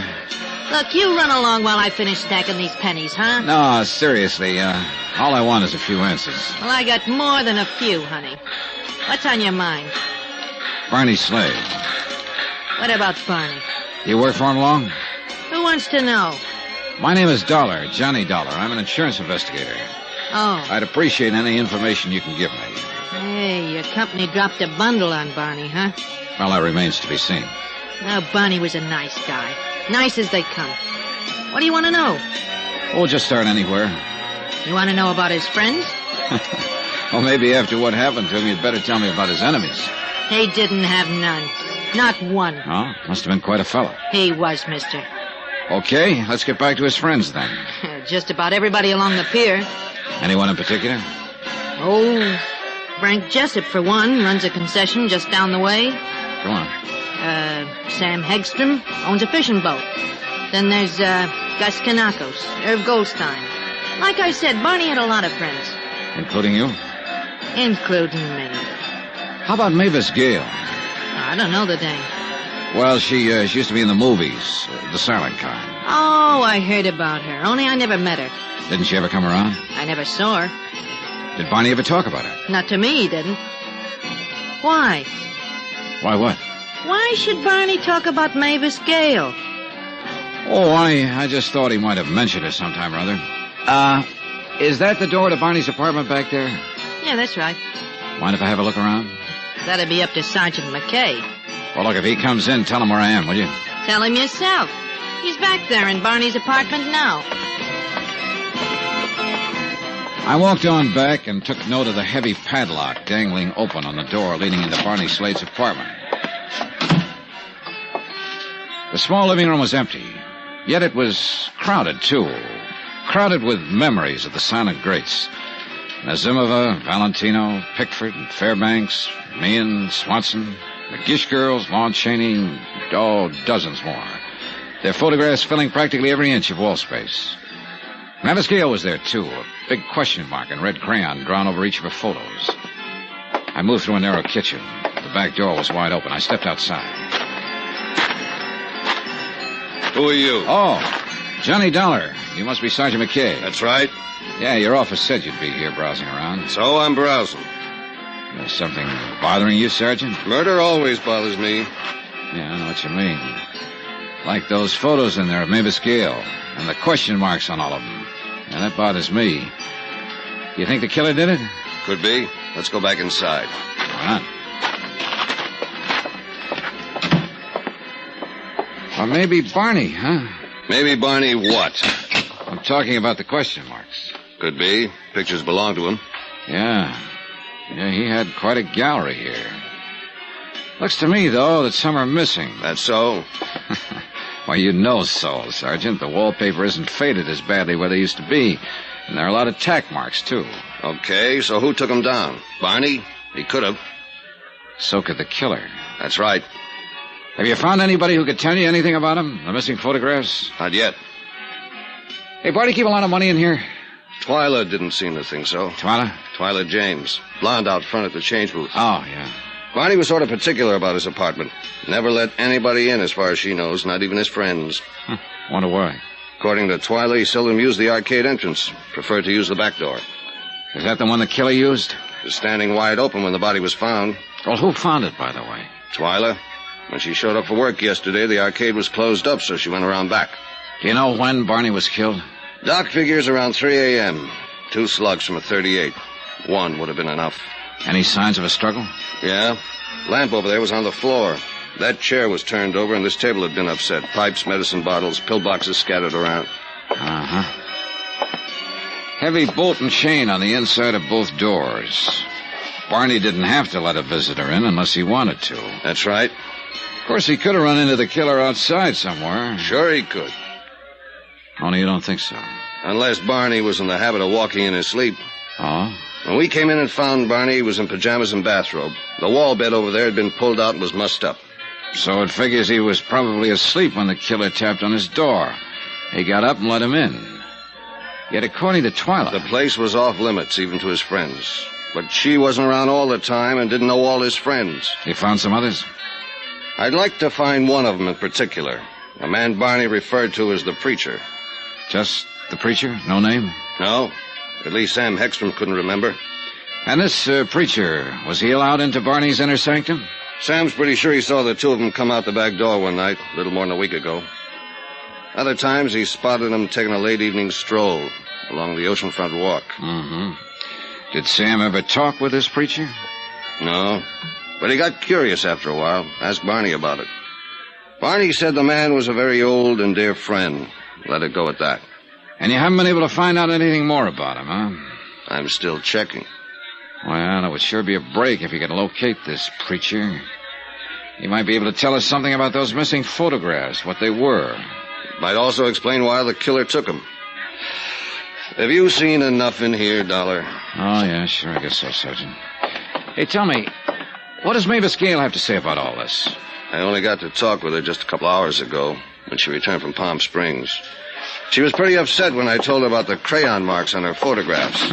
Speaker 22: Look, you run along while I finish stacking these pennies, huh?
Speaker 18: No, seriously, all I want is a few answers.
Speaker 22: Well, I got more than a few, honey. What's on your mind?
Speaker 18: Barney Slade.
Speaker 22: What about Barney?
Speaker 18: You work for him long?
Speaker 22: Who wants to know?
Speaker 18: My name is Dollar, Johnny Dollar. I'm an insurance investigator.
Speaker 22: Oh.
Speaker 18: I'd appreciate any information you can give me.
Speaker 22: Hey, your company dropped a bundle on Barney, huh?
Speaker 18: Well, that remains to be seen.
Speaker 22: Now, Barney was a nice guy. Nice as they come. What do you want to know?
Speaker 18: We'll just start anywhere.
Speaker 22: You want to know about his friends?
Speaker 18: Well, maybe after what happened to him, you'd better tell me about his enemies.
Speaker 22: He didn't have none. Not one.
Speaker 18: Oh, must have been quite a fellow.
Speaker 22: He was, mister.
Speaker 18: Okay, let's get back to his friends then.
Speaker 22: Just about everybody along the pier.
Speaker 18: Anyone in particular?
Speaker 22: Oh, Frank Jessup, for one, runs a concession just down the way.
Speaker 18: Go on.
Speaker 22: Sam Hegstrom owns a fishing boat. Then there's, Gus Kanakos, Irv Goldstein. Like I said, Barney had a lot of friends.
Speaker 18: Including you?
Speaker 22: Including me.
Speaker 18: How about Mavis Gale?
Speaker 22: I don't know the dame.
Speaker 18: Well, she used to be in the movies, the silent kind.
Speaker 22: Oh, I heard about her. Only I never met her.
Speaker 18: Didn't she ever come around?
Speaker 22: I never saw her.
Speaker 18: Did Barney ever talk about her?
Speaker 22: Not to me, he didn't. Why?
Speaker 18: Why what?
Speaker 22: Why should Barney talk about Mavis Gale?
Speaker 18: Oh, I just thought he might have mentioned her sometime or other. Is that the door to Barney's apartment back there?
Speaker 22: Yeah, that's right.
Speaker 18: Mind if I have a look around?
Speaker 22: That'd be up to Sergeant McKay.
Speaker 18: Well, look, if he comes in, tell him where I am, will you?
Speaker 22: Tell him yourself. He's back there in Barney's apartment now.
Speaker 18: I walked on back and took note of the heavy padlock dangling open on the door leading into Barney Slade's apartment. The small living room was empty, yet it was crowded, too. Crowded with memories of the silent greats. Nazimova, Valentino, Pickford, and Fairbanks, Meehan, Swanson, the Gish girls, Lon Chaney, dozens more. Their photographs filling practically every inch of wall space. Mavis Gale was there, too, a big question mark in red crayon drawn over each of her photos. I moved through a narrow kitchen. The back door was wide open. I stepped outside.
Speaker 9: Who are you?
Speaker 18: Oh, Johnny Dollar. You must be Sergeant McKay.
Speaker 9: That's right.
Speaker 18: Yeah, your office said you'd be here browsing around.
Speaker 9: So I'm browsing.
Speaker 18: Is something bothering you, Sergeant?
Speaker 9: Murder always bothers me.
Speaker 18: Yeah, I know what you mean. Like those photos in there of Mavis Gale and the question marks on all of them. Yeah, that bothers me. You think the killer did it?
Speaker 9: Could be. Let's go back inside.
Speaker 18: Why not? Or maybe Barney, huh?
Speaker 9: Maybe Barney what?
Speaker 18: I'm talking about the question marks.
Speaker 9: Could be. Pictures belong to him.
Speaker 18: Yeah, he had quite a gallery here. Looks to me, though, that some are missing.
Speaker 9: That's so?
Speaker 18: Well, you know so, Sergeant. The wallpaper isn't faded as badly where they used to be. And there are a lot of tack marks, too.
Speaker 9: Okay, so who took them down? Barney? He could have.
Speaker 18: So could the killer.
Speaker 9: That's right.
Speaker 18: Have you found anybody who could tell you anything about him? The missing photographs?
Speaker 9: Not yet.
Speaker 18: Hey, Barney, keep a lot of money in here?
Speaker 9: Twyla didn't seem to think so.
Speaker 18: Twyla?
Speaker 9: Twyla James. Blonde out front at the change booth.
Speaker 18: Oh, yeah.
Speaker 9: Barney was sort of particular about his apartment. Never let anybody in as far as she knows, not even his friends.
Speaker 18: Wonder why.
Speaker 9: According to Twyla, he seldom used the arcade entrance. Preferred to use the back door.
Speaker 18: Is that the one the killer used?
Speaker 9: It was standing wide open when the body was found.
Speaker 18: Well, who found it, by the way?
Speaker 9: Twyla. When she showed up for work yesterday, the arcade was closed up, so she went around back.
Speaker 18: Do you know when Barney was killed?
Speaker 9: Doc figures around 3 a.m. 2 slugs from a .38. One would have been enough.
Speaker 18: Any signs of a struggle?
Speaker 9: Yeah. Lamp over there was on the floor. That chair was turned over and this table had been upset. Pipes, medicine bottles, pill boxes scattered around.
Speaker 18: Uh-huh. Heavy bolt and chain on the inside of both doors. Barney didn't have to let a visitor in unless he wanted to.
Speaker 9: That's right.
Speaker 18: Of course, he could have run into the killer outside somewhere.
Speaker 9: Sure he could.
Speaker 18: Only you don't think so.
Speaker 9: Unless Barney was in the habit of walking in his sleep.
Speaker 18: Oh?
Speaker 9: When we came in and found Barney, he was in pajamas and bathrobe. The wall bed over there had been pulled out and was mussed up.
Speaker 18: So it figures he was probably asleep when the killer tapped on his door. He got up and let him in. Yet according to Twyla...
Speaker 9: The place was off limits, even to his friends. But she wasn't around all the time and didn't know all his friends.
Speaker 18: He found some others?
Speaker 9: I'd like to find one of them in particular. A man Barney referred to as the preacher.
Speaker 18: Just the preacher? No name?
Speaker 9: No. At least Sam Hegstrom couldn't remember.
Speaker 18: And this preacher, was he allowed into Barney's inner sanctum?
Speaker 9: Sam's pretty sure he saw the two of them come out the back door one night, a little more than a week ago. Other times he spotted them taking a late evening stroll along the oceanfront walk.
Speaker 18: Mm-hmm. Did Sam ever talk with this preacher?
Speaker 9: No. But he got curious after a while. Asked Barney about it. Barney said the man was a very old and dear friend. Let it go at that.
Speaker 18: And you haven't been able to find out anything more about him, huh?
Speaker 9: I'm still checking.
Speaker 18: Well, it would sure be a break if you could locate this preacher. He might be able to tell us something about those missing photographs, what they were.
Speaker 9: Might also explain why the killer took them. Have you seen enough in here, Dollar?
Speaker 18: Oh, yeah, sure, I guess so, Sergeant. Hey, tell me, what does Mavis Gale have to say about all this?
Speaker 9: I only got to talk with her just a couple hours ago when she returned from Palm Springs. She was pretty upset when I told her about the crayon marks on her photographs.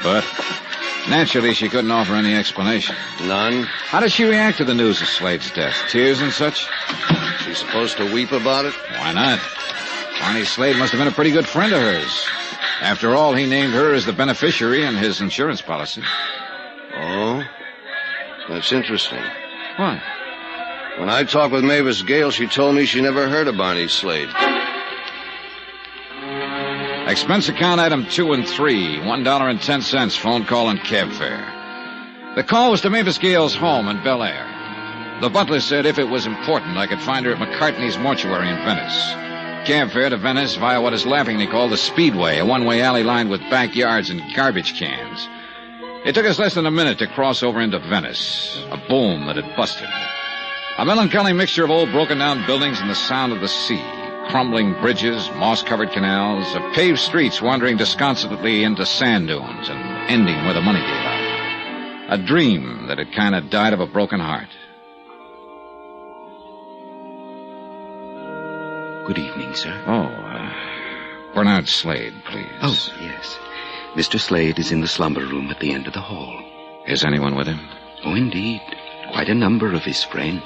Speaker 18: But Naturally, she couldn't offer any explanation.
Speaker 9: None.
Speaker 18: How did she react to the news of Slade's death? Tears and such?
Speaker 9: She's supposed to weep about it?
Speaker 18: Why not? Barney Slade must have been a pretty good friend of hers. After all, he named her as the beneficiary in his insurance policy.
Speaker 9: Oh? That's interesting.
Speaker 18: What?
Speaker 9: When I talked with Mavis Gale, she told me she never heard of Barney Slade.
Speaker 18: Expense account item 2 and 3, $1.10, phone call and cab fare. The call was to Mavis Gale's home in Bel Air. The butler said if it was important, I could find her at McCartney's mortuary in Venice. Cab fare to Venice via what is laughingly called the Speedway, a one-way alley lined with backyards and garbage cans. It took us less than a minute to cross over into Venice, a boom that had busted. A melancholy mixture of old broken-down buildings and the sound of the sea. Crumbling bridges, moss-covered canals, of paved streets wandering disconsolately into sand dunes and ending where the money gave out. A dream that had kind of died of a broken heart.
Speaker 7: Good evening, sir.
Speaker 18: Bernard Slade, please.
Speaker 7: Oh, yes. Mr. Slade is in the slumber room at the end of the hall.
Speaker 18: Is anyone with him?
Speaker 7: Oh, indeed. Quite a number of his friends.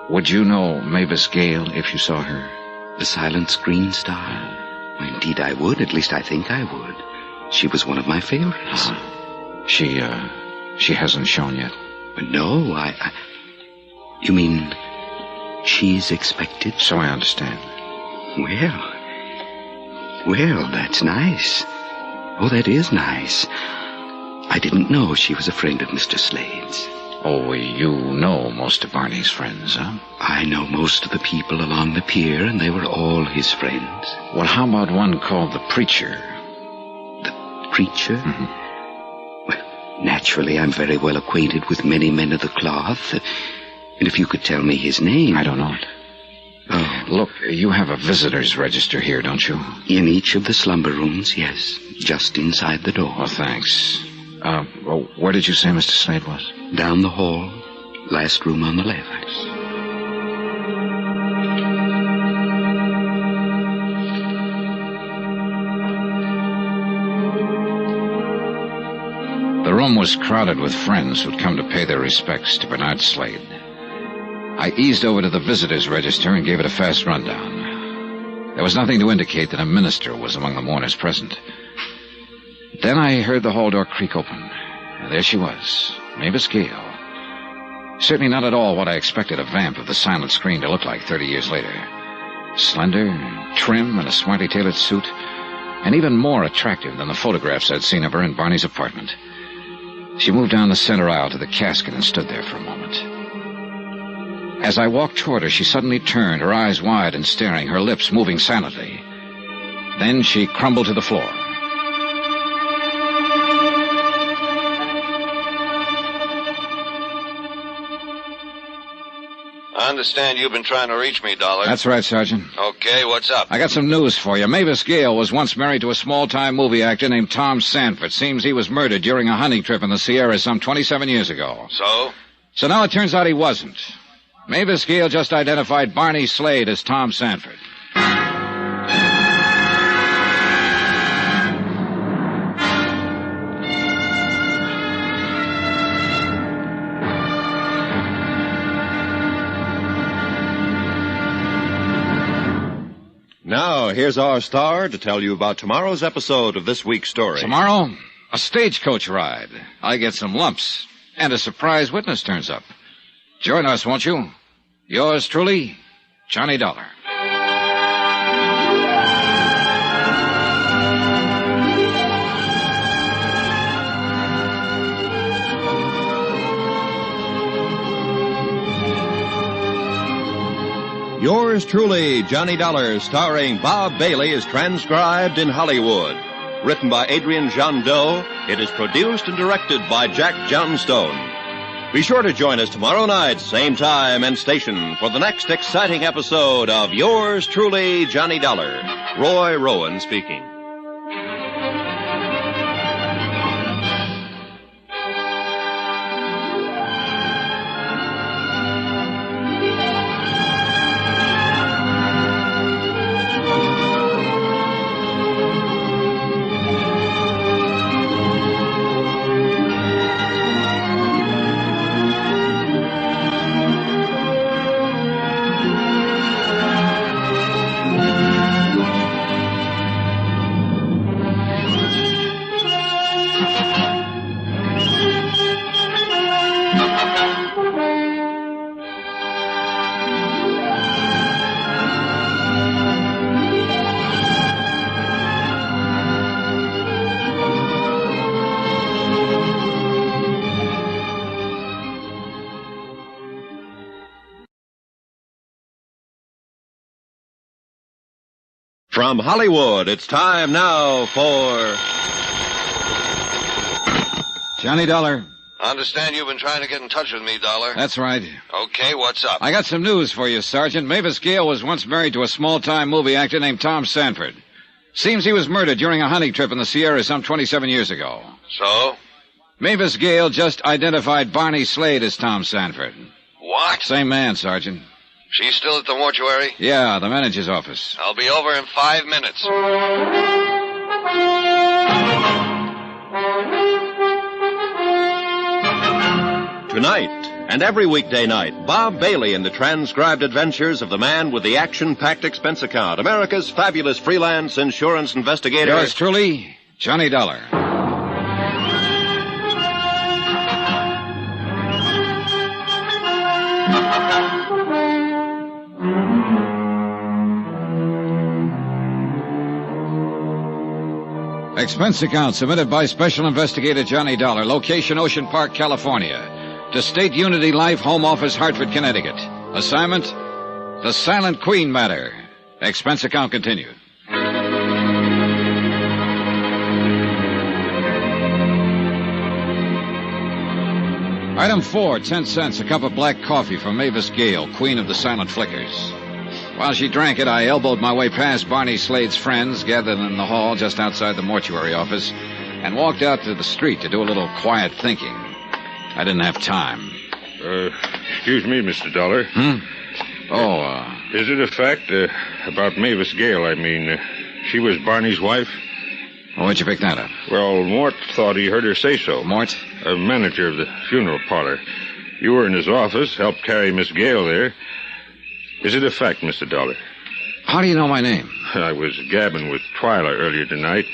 Speaker 18: Would you know Mavis Gale if you saw her?
Speaker 7: The silent screen star? Indeed, I would. At least I think I would. She was one of my favorites.
Speaker 18: She hasn't shown yet?
Speaker 7: No, You mean she's expected?
Speaker 18: So I understand.
Speaker 7: Well, that's nice. Oh, that is nice. I didn't know she was a friend of Mr. Slade's.
Speaker 18: Oh, you know most of Barney's friends, huh?
Speaker 7: I know most of the people along the pier, and they were all his friends.
Speaker 18: Well, how about one called the Preacher?
Speaker 7: The Preacher?
Speaker 18: Mm-hmm.
Speaker 7: Well, naturally, I'm very well acquainted with many men of the cloth. And if you could tell me his name...
Speaker 18: I don't know it.
Speaker 7: Oh.
Speaker 18: Look, you have a visitor's register here, don't you?
Speaker 7: In each of the slumber rooms, yes. Just inside the door.
Speaker 18: Oh, thanks. Where did you say Mr. Slade was?
Speaker 7: Down the hall. Last room on the left.
Speaker 18: The room was crowded with friends who'd come to pay their respects to Bernard Slade. I eased over to the visitor's register and gave it a fast rundown. There was nothing to indicate that a minister was among the mourners present. Then I heard the hall door creak open. And there she was, Mavis Gale. Certainly not at all what I expected a vamp of the silent screen to look like 30 years later. Slender, trim, in a smartly tailored suit, and even more attractive than the photographs I'd seen of her in Barney's apartment. She moved down the center aisle to the casket and stood there for a moment. As I walked toward her, she suddenly turned, her eyes wide and staring, her lips moving silently. Then she crumbled to the floor.
Speaker 9: I understand you've been trying to reach me, Dollar.
Speaker 18: That's right, Sergeant.
Speaker 9: Okay, what's up?
Speaker 18: I got some news for you. Mavis Gale was once married to a small-time movie actor named Tom Sanford. Seems he was murdered during a hunting trip in the Sierras some 27 years ago.
Speaker 9: So?
Speaker 18: So now it turns out he wasn't. Mavis Gale just identified Barney Slade as Tom Sanford.
Speaker 9: Now, here's our star to tell you about tomorrow's episode of this week's story.
Speaker 18: Tomorrow, a stagecoach ride. I get some lumps, and a surprise witness turns up. Join us, won't you? Yours truly, Johnny Dollar.
Speaker 9: Yours truly, Johnny Dollar, starring Bob Bailey, is transcribed in Hollywood. Written by Adrian Jandot, it is produced and directed by Jack Johnstone. Be sure to join us tomorrow night, same time and station, for the next exciting episode of Yours truly, Johnny Dollar. Roy Rowan speaking. From Hollywood, it's time now for...
Speaker 18: Johnny Dollar.
Speaker 6: I understand you've been trying to get in touch with me, Dollar.
Speaker 18: That's right.
Speaker 6: Okay, what's up?
Speaker 18: I got some news for you, Sergeant. Mavis Gale was once married to a small-time movie actor named Tom Sanford. Seems he was murdered during a hunting trip in the Sierra some 27 years ago.
Speaker 6: So?
Speaker 18: Mavis Gale just identified Barney Slade as Tom Sanford.
Speaker 6: What?
Speaker 18: Same man, Sergeant.
Speaker 6: She's still at the mortuary?
Speaker 18: Yeah, the manager's office.
Speaker 6: I'll be over in 5 minutes.
Speaker 9: Tonight, and every weekday night, Bob Bailey in the transcribed adventures of the man with the action-packed expense account, America's fabulous freelance insurance investigator.
Speaker 18: Yours truly, Johnny Dollar. Expense account submitted by Special Investigator Johnny Dollar, location Ocean Park, California. To State Unity Life, Home Office, Hartford, Connecticut. Assignment, the Silent Queen matter. Expense account continued. Item 4, 10 cents, a cup of black coffee for Mavis Gale, Queen of the Silent Flickers. While she drank it, I elbowed my way past Barney Slade's friends gathered in the hall just outside the mortuary office and walked out to the street to do a little quiet thinking. I didn't have time.
Speaker 19: Excuse me, Mr. Dollar. Is it a fact about Mavis Gale? I mean, she was Barney's wife?
Speaker 18: Where'd you pick that up?
Speaker 19: Well, Mort thought he heard her say so.
Speaker 18: Mort?
Speaker 19: A manager of the funeral parlor. You were in his office, helped carry Miss Gale there. Is it a fact, Mr. Dollar?
Speaker 18: How do you know my name?
Speaker 19: I was gabbing with Twyla earlier tonight.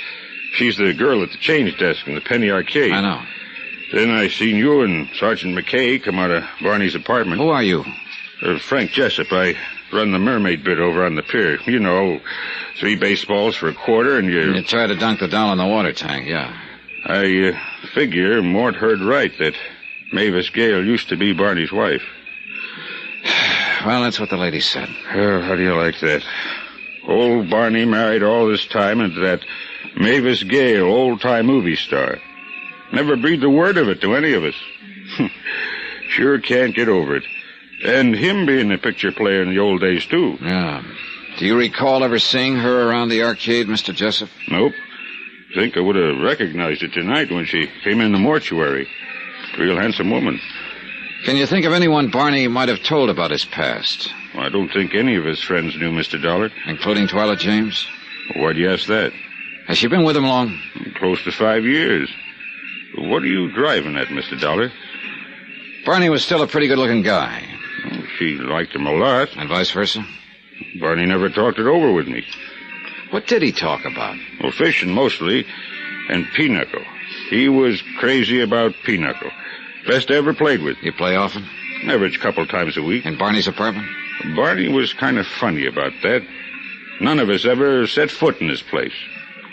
Speaker 19: She's the girl at the change desk in the Penny Arcade.
Speaker 18: I know.
Speaker 19: Then I seen you and Sergeant McKay come out of Barney's apartment.
Speaker 18: Who are you?
Speaker 19: Frank Jessup. I run the mermaid bit over on the pier. You know, 3 baseballs for a quarter and you...
Speaker 18: You try to dunk the doll in the water tank, yeah.
Speaker 19: I figure Mort heard right that Mavis Gale used to be Barney's wife.
Speaker 18: Well, that's what the lady said.
Speaker 19: Oh, how do you like that? Old Barney married all this time into that Mavis Gale, old-time movie star. Never breathed a word of it to any of us. Sure can't get over it. And him being a picture player in the old days, too.
Speaker 18: Yeah. Do you recall ever seeing her around the arcade, Mr. Jessup?
Speaker 19: Nope. Think I would have recognized her tonight when she came in the mortuary. Real handsome woman.
Speaker 18: Can you think of anyone Barney might have told about his past?
Speaker 19: I don't think any of his friends knew, Mr. Dollar.
Speaker 18: Including Twyla James?
Speaker 19: Why'd you ask that?
Speaker 18: Has she been with him long?
Speaker 19: Close to 5 years. What are you driving at, Mr. Dollar?
Speaker 18: Barney was still a pretty good-looking guy.
Speaker 19: Oh, she liked him a lot.
Speaker 18: And vice versa?
Speaker 19: Barney never talked it over with me.
Speaker 18: What did he talk about?
Speaker 19: Well, fishing mostly, and pinochle. He was crazy about pinochle. Best I ever played with.
Speaker 18: You play often?
Speaker 19: Average couple times a week.
Speaker 18: In Barney's apartment?
Speaker 19: Barney was kind of funny about that. None of us ever set foot in his place.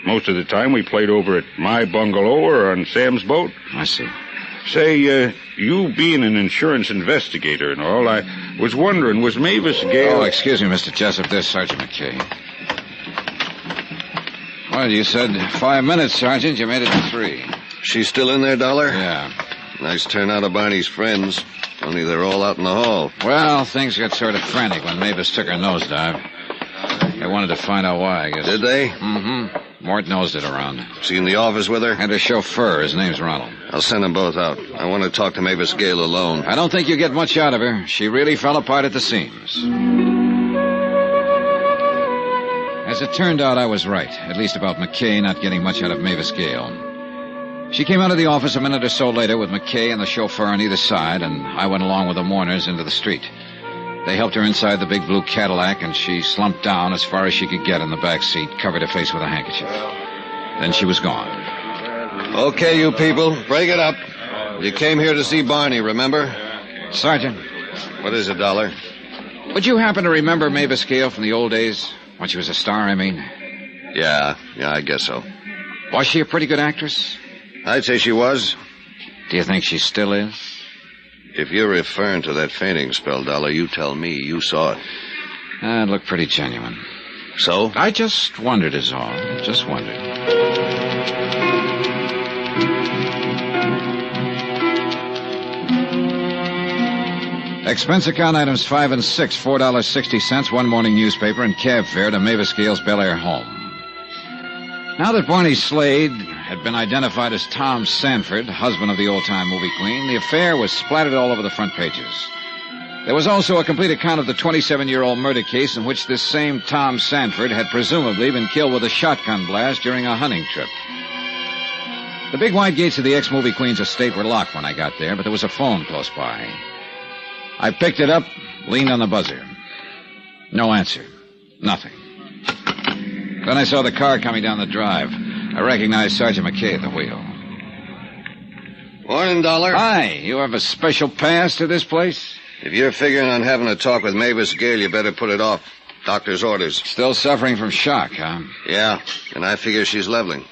Speaker 19: Most of the time we played over at my bungalow or on Sam's boat.
Speaker 18: I see.
Speaker 19: Say, you being an insurance investigator and all, I was wondering, was Mavis Gale...
Speaker 18: Oh, excuse me, Mr. Jessup. This is Sergeant McKay. Well, you said 5 minutes, Sergeant. You made it to 3.
Speaker 6: She's still in there, Dollar?
Speaker 18: Yeah.
Speaker 6: Nice turnout of Barney's friends. Only they're all out in the hall.
Speaker 18: Well, things got sort of frantic when Mavis took her nosedive. They wanted to find out why, I guess.
Speaker 6: Did they?
Speaker 18: Mm-hmm. Mort nosed it around.
Speaker 6: She in the office with her?
Speaker 18: And her chauffeur. His name's Ronald.
Speaker 6: I'll send them both out. I want to talk to Mavis Gale alone.
Speaker 18: I don't think you get much out of her. She really fell apart at the seams. As it turned out, I was right. At least about McKay not getting much out of Mavis Gale. She came out of the office a minute or so later with McKay and the chauffeur on either side, and I went along with the mourners into the street. They helped her inside the big blue Cadillac, and she slumped down as far as she could get in the back seat, covered her face with a handkerchief. Then she was gone.
Speaker 6: Okay, you people, break it up. You came here to see Barney, remember?
Speaker 18: Sergeant.
Speaker 6: What is it, Dollar?
Speaker 18: Would you happen to remember Mavis Gale from the old days? When she was a star, I mean?
Speaker 6: Yeah, I guess so.
Speaker 18: Was she a pretty good actress?
Speaker 6: I'd say she was.
Speaker 18: Do you think she still is?
Speaker 6: If you're referring to that fainting spell, Dollar, you tell me you saw it.
Speaker 18: It looked pretty genuine.
Speaker 6: So?
Speaker 18: I just wondered is all. Just wondered. Expense account items 5 and 6, $4.60, one morning newspaper, and cab fare to Mavis Gale's Bel Air home. Now that Barney Slade had been identified as Tom Sanford, husband of the old-time movie queen, the affair was splattered all over the front pages. There was also a complete account of the 27-year-old murder case in which this same Tom Sanford had presumably been killed with a shotgun blast during a hunting trip. The big wide gates of the ex-movie queen's estate were locked when I got there, but there was a phone close by. I picked it up, leaned on the buzzer. No answer. Nothing. Then I saw the car coming down the drive. I recognized Sergeant McKay at the wheel.
Speaker 6: Morning, Dollar.
Speaker 18: Hi. You have a special pass to this place?
Speaker 6: If you're figuring on having a talk with Mavis Gale, you better put it off. Doctor's orders.
Speaker 18: Still suffering from shock, huh?
Speaker 6: Yeah, and I figure she's leveling.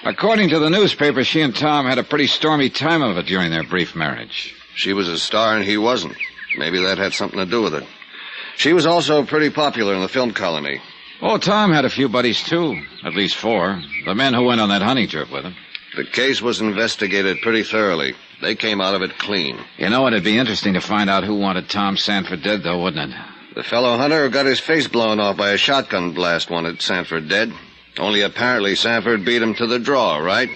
Speaker 18: According to the newspaper, she and Tom had a pretty stormy time of it during their brief marriage.
Speaker 6: She was a star and he wasn't. Maybe that had something to do with it. She was also pretty popular in the film colony.
Speaker 18: Oh, Tom had a few buddies, too. At least 4. The men who went on that hunting trip with him.
Speaker 6: The case was investigated pretty thoroughly. They came out of it clean.
Speaker 18: You know, it'd be interesting to find out who wanted Tom Sanford dead, though, wouldn't it?
Speaker 6: The fellow hunter who got his face blown off by a shotgun blast wanted Sanford dead. Only apparently Sanford beat him to the draw, right?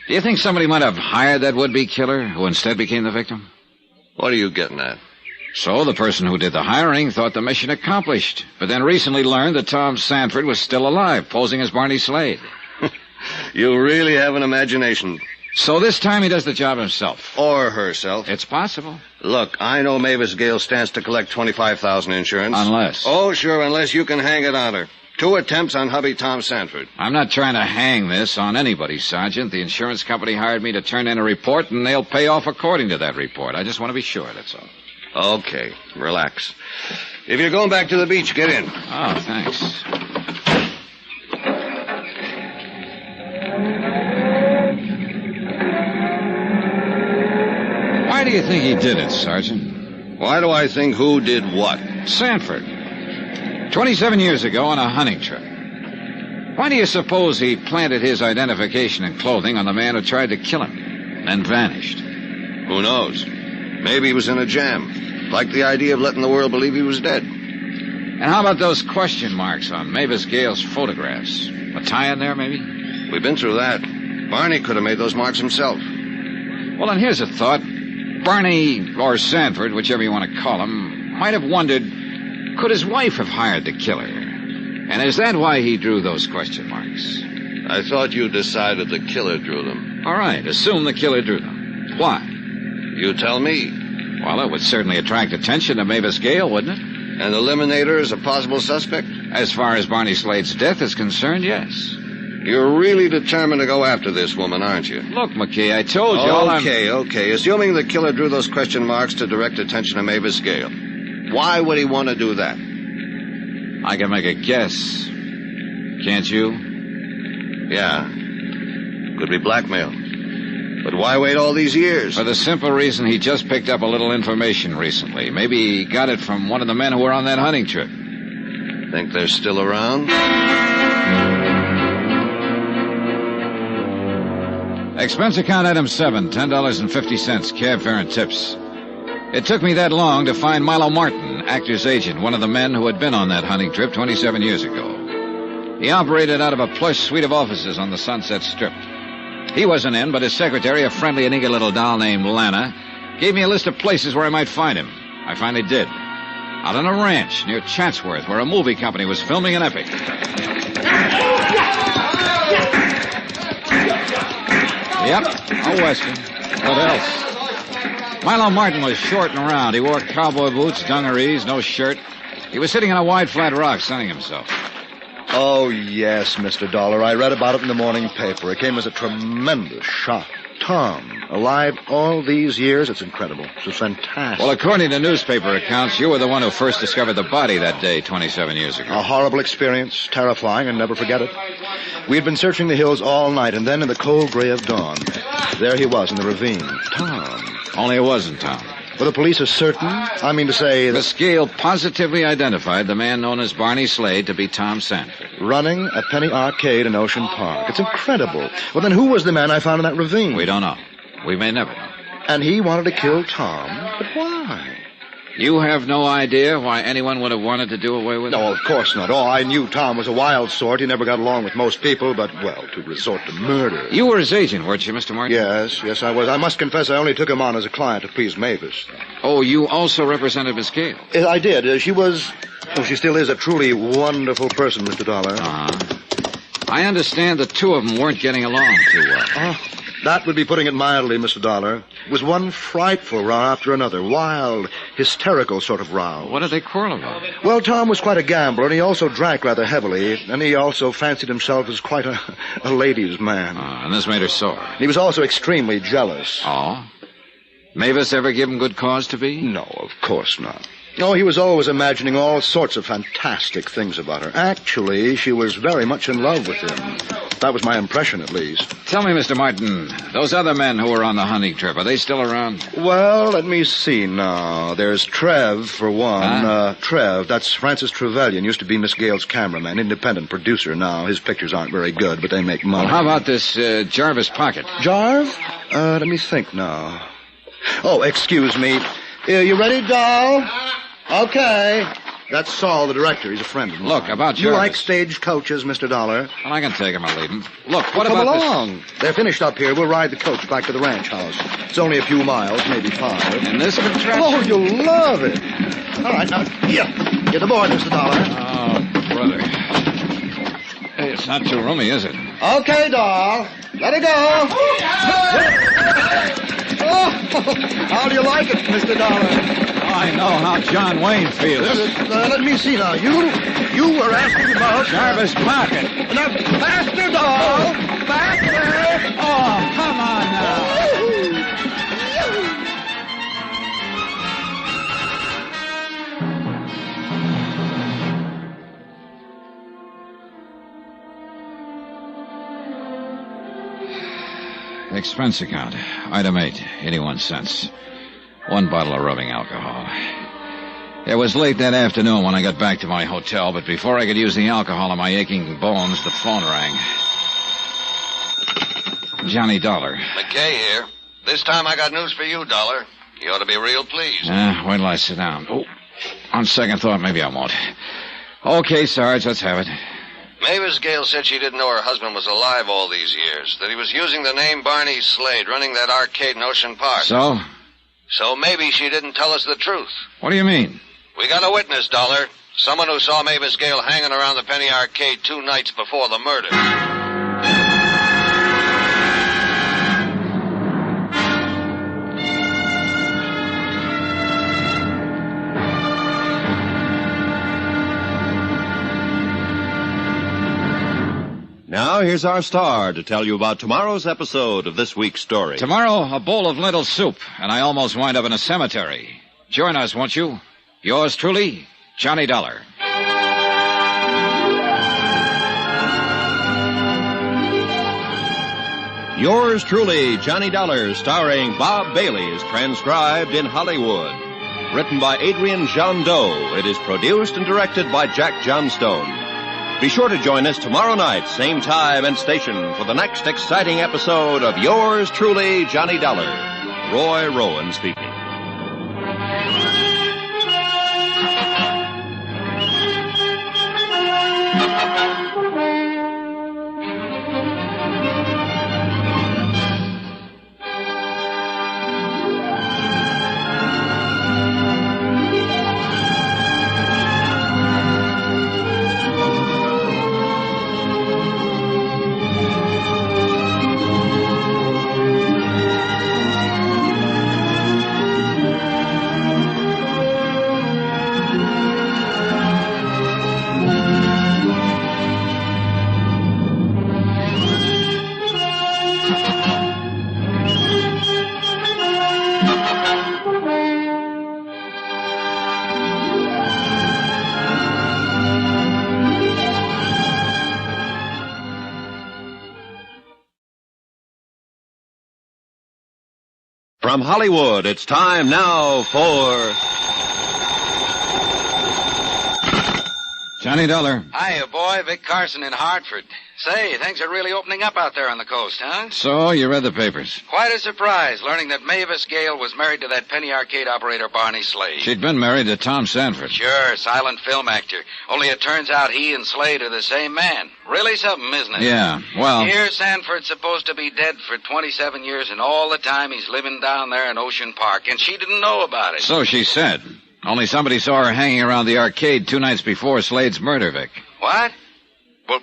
Speaker 18: Do you think somebody might have hired that would-be killer who instead became the victim?
Speaker 6: What are you getting at?
Speaker 18: So the person who did the hiring thought the mission accomplished, but then recently learned that Tom Sanford was still alive, posing as Barney Slade.
Speaker 6: You really have an imagination.
Speaker 18: So this time he does the job himself.
Speaker 6: Or herself.
Speaker 18: It's possible.
Speaker 6: Look, I know Mavis Gale stands to collect $25,000 insurance.
Speaker 18: Unless.
Speaker 6: Oh, sure, unless you can hang it on her. 2 attempts on hubby Tom Sanford.
Speaker 18: I'm not trying to hang this on anybody, Sergeant. The insurance company hired me to turn in a report, and they'll pay off according to that report. I just want to be sure, that's all.
Speaker 6: Okay, relax. If you're going back to the beach, get in.
Speaker 18: Oh, thanks. Why do you think he did it, Sergeant?
Speaker 6: Why do I think who did what?
Speaker 18: Sanford. 27 years ago on a hunting trip. Why do you suppose he planted his identification and clothing on the man who tried to kill him, then vanished?
Speaker 6: Who knows? Maybe he was in a jam. Liked the idea of letting the world believe he was dead.
Speaker 18: And how about those question marks on Mavis Gale's photographs? A tie in there, maybe?
Speaker 6: We've been through that. Barney could have made those marks himself.
Speaker 18: Well, then here's a thought. Barney, or Sanford, whichever you want to call him, might have wondered, could his wife have hired the killer? And is that why he drew those question marks?
Speaker 6: I thought you decided the killer drew them.
Speaker 18: All right, assume the killer drew them. Why?
Speaker 6: You tell me.
Speaker 18: Well, it would certainly attract attention to Mavis Gale, wouldn't it?
Speaker 6: And eliminate her as a possible suspect?
Speaker 18: As far as Barney Slade's death is concerned, yes.
Speaker 6: You're really determined to go after this woman, aren't you?
Speaker 18: Look, McKay, I told you
Speaker 6: Okay. Assuming the killer drew those question marks to direct attention to Mavis Gale. Why would he want to do that?
Speaker 18: I can make a guess. Can't you?
Speaker 6: Yeah. Could be blackmail. But why wait all these years?
Speaker 18: For the simple reason he just picked up a little information recently. Maybe he got it from one of the men who were on that hunting trip.
Speaker 6: Think they're still around?
Speaker 18: Expense account item 7, $10.50, cab fare and tips. It took me that long to find Milo Martin, actor's agent, one of the men who had been on that hunting trip 27 years ago. He operated out of a plush suite of offices on the Sunset Strip. He wasn't in, but his secretary, a friendly and eager little doll named Lana, gave me a list of places where I might find him. I finally did. Out on a ranch near Chatsworth, where a movie company was filming an epic. Yep, a Western. What else? Milo Martin was short and round. He wore cowboy boots, dungarees, no shirt. He was sitting on a wide, flat rock, sunning himself.
Speaker 14: Oh, yes, Mr. Dollar. I read about it in the morning paper. It came as a tremendous shock. Tom, alive all these years? It's incredible. It's fantastic.
Speaker 18: Well, according to newspaper accounts, you were the one who first discovered the body that day 27 years ago.
Speaker 14: A horrible experience, terrifying, and never forget it. We had been searching the hills all night, and then in the cold gray of dawn, there he was in the ravine. Tom.
Speaker 18: Only it wasn't Tom.
Speaker 14: Well, the police are certain? I mean to say that...
Speaker 18: Miss Gale positively identified the man known as Barney Slade to be Tom Sanford.
Speaker 14: Running a penny arcade in Ocean Park. It's incredible. Well, then who was the man I found in that ravine?
Speaker 18: We don't know. We may never know.
Speaker 14: And he wanted to kill Tom? But why?
Speaker 18: You have no idea why anyone would have wanted to do away with him?
Speaker 14: No, of course not. Oh, I knew Tom was a wild sort. He never got along with most people, but, well, to resort to murder.
Speaker 18: You were his agent, weren't you, Mr. Martin?
Speaker 14: Yes, I was. I must confess I only took him on as a client to please Mavis.
Speaker 18: Oh, you also represented Miss Gale?
Speaker 14: I did. She was... Oh, she still is a truly wonderful person, Mr. Dollar.
Speaker 18: I understand the two of them weren't getting along too well.
Speaker 14: That would be putting it mildly, Mr. Dollar. It was one frightful row after another. Wild, hysterical sort of row.
Speaker 18: What did they quarrel about?
Speaker 14: Well, Tom was quite a gambler, and he also drank rather heavily, and he also fancied himself as quite a ladies' man.
Speaker 18: And this made her sore.
Speaker 14: He was also extremely jealous.
Speaker 18: Oh? Mavis ever give him good cause to be?
Speaker 14: No, of course not. Oh, he was always imagining all sorts of fantastic things about her. Actually, she was very much in love with him. That was my impression, at least.
Speaker 18: Tell me, Mr. Martin, those other men who were on the hunting trip, are they still around?
Speaker 14: Well, let me see now. There's Trev, for one. Trev, that's Francis Trevelyan, used to be Miss Gale's cameraman, independent producer now. His pictures aren't very good, but they make money.
Speaker 18: Well, how about this Jarvis Pocket?
Speaker 14: Jarv? Let me think now. Oh, excuse me. You ready, doll? Okay. That's Saul, the director. He's a friend of mine.
Speaker 18: Look, about Jarvis.
Speaker 14: You like stage coaches, Mr. Dollar?
Speaker 18: Well, I can take him or leave him. Look, what
Speaker 14: Come
Speaker 18: about
Speaker 14: along.
Speaker 18: this?
Speaker 14: They're finished up here. We'll ride the coach back to the ranch house. It's only a few miles, maybe 5.
Speaker 18: And this contraption?
Speaker 14: Oh, you'll love it. All right, now, get aboard, Mr. Dollar.
Speaker 18: Oh, brother. Hey, it's not too roomy, is it?
Speaker 14: Okay, doll. Let it go. Oh, how do you like it, Mr. Dollar?
Speaker 18: I know how John Wayne feels.
Speaker 14: Let me see now. You were asking about...
Speaker 18: Jarvis Pocket.
Speaker 14: Now, faster, doll. Faster.
Speaker 18: Oh, come on now. Expense account. Item 8, 81 cents. 1 bottle of rubbing alcohol. It was late that afternoon when I got back to my hotel, but before I could use the alcohol on my aching bones, the phone rang. Johnny Dollar.
Speaker 6: McKay here. This time I got news for you, Dollar. You ought to be real pleased.
Speaker 18: Wait till I sit down. Oh, on second thought, maybe I won't. Okay, Sarge, let's have it.
Speaker 6: Mavis Gale said she didn't know her husband was alive all these years, that he was using the name Barney Slade, running that arcade in Ocean Park.
Speaker 18: So?
Speaker 6: So maybe she didn't tell us the truth.
Speaker 18: What do you mean?
Speaker 6: We got a witness, Dollar. Someone who saw Mavis Gale hanging around the Penny Arcade 2 nights before the murder.
Speaker 9: Now, here's our star to tell you about tomorrow's episode of this week's story.
Speaker 18: Tomorrow, a bowl of lentil soup, and I almost wind up in a cemetery. Join us, won't you? Yours truly, Johnny Dollar.
Speaker 9: Yours truly, Johnny Dollar, starring Bob Bailey, is transcribed in Hollywood. Written by Adrian Jandot, it is produced and directed by Jack Johnstone. Be sure to join us tomorrow night, same time and station, for the next exciting episode of Yours truly, Johnny Dollar. Roy Rowan speaking. From Hollywood, it's time now for...
Speaker 18: Johnny Dollar.
Speaker 4: Hiya, boy. Vic Carson in Hartford. Say, things are really opening up out there on the coast, huh?
Speaker 18: So, you read the papers.
Speaker 4: Quite a surprise, learning that Mavis Gale was married to that penny arcade operator Barney Slade.
Speaker 18: She'd been married to Tom Sanford.
Speaker 4: Sure, silent film actor. Only it turns out he and Slade are the same man. Really something, isn't it?
Speaker 18: Yeah, well...
Speaker 4: Here, Sanford's supposed to be dead for 27 years, and all the time he's living down there in Ocean Park, and she didn't know about it.
Speaker 18: So she said. Only somebody saw her hanging around the arcade 2 nights before Slade's murder, Vic.
Speaker 4: What? Well,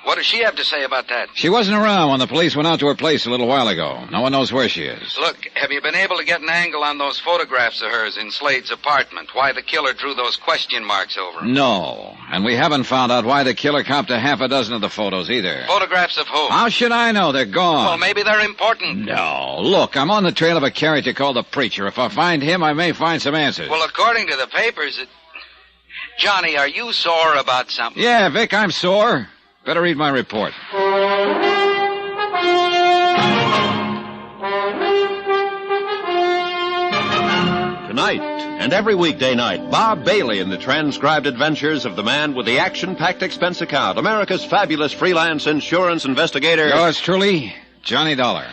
Speaker 4: what does she have to say about that?
Speaker 18: She wasn't around when the police went out to her place a little while ago. No one knows where she is.
Speaker 4: Look, have you been able to get an angle on those photographs of hers in Slade's apartment? Why the killer drew those question marks over them?
Speaker 18: No. And we haven't found out why the killer copped a half a dozen of the photos either.
Speaker 4: Photographs of who?
Speaker 18: How should I know? They're gone.
Speaker 4: Well, maybe they're important.
Speaker 18: No. Look, I'm on the trail of a character called the Preacher. If I find him, I may find some answers.
Speaker 4: Well, according to the papers, Johnny, are you sore about something?
Speaker 18: Yeah, Vic, I'm sore. Better read my report.
Speaker 9: Tonight, and every weekday night, Bob Bailey in the transcribed adventures of the man with the action-packed expense account, America's fabulous freelance insurance investigator.
Speaker 18: Yours truly, Johnny Dollar.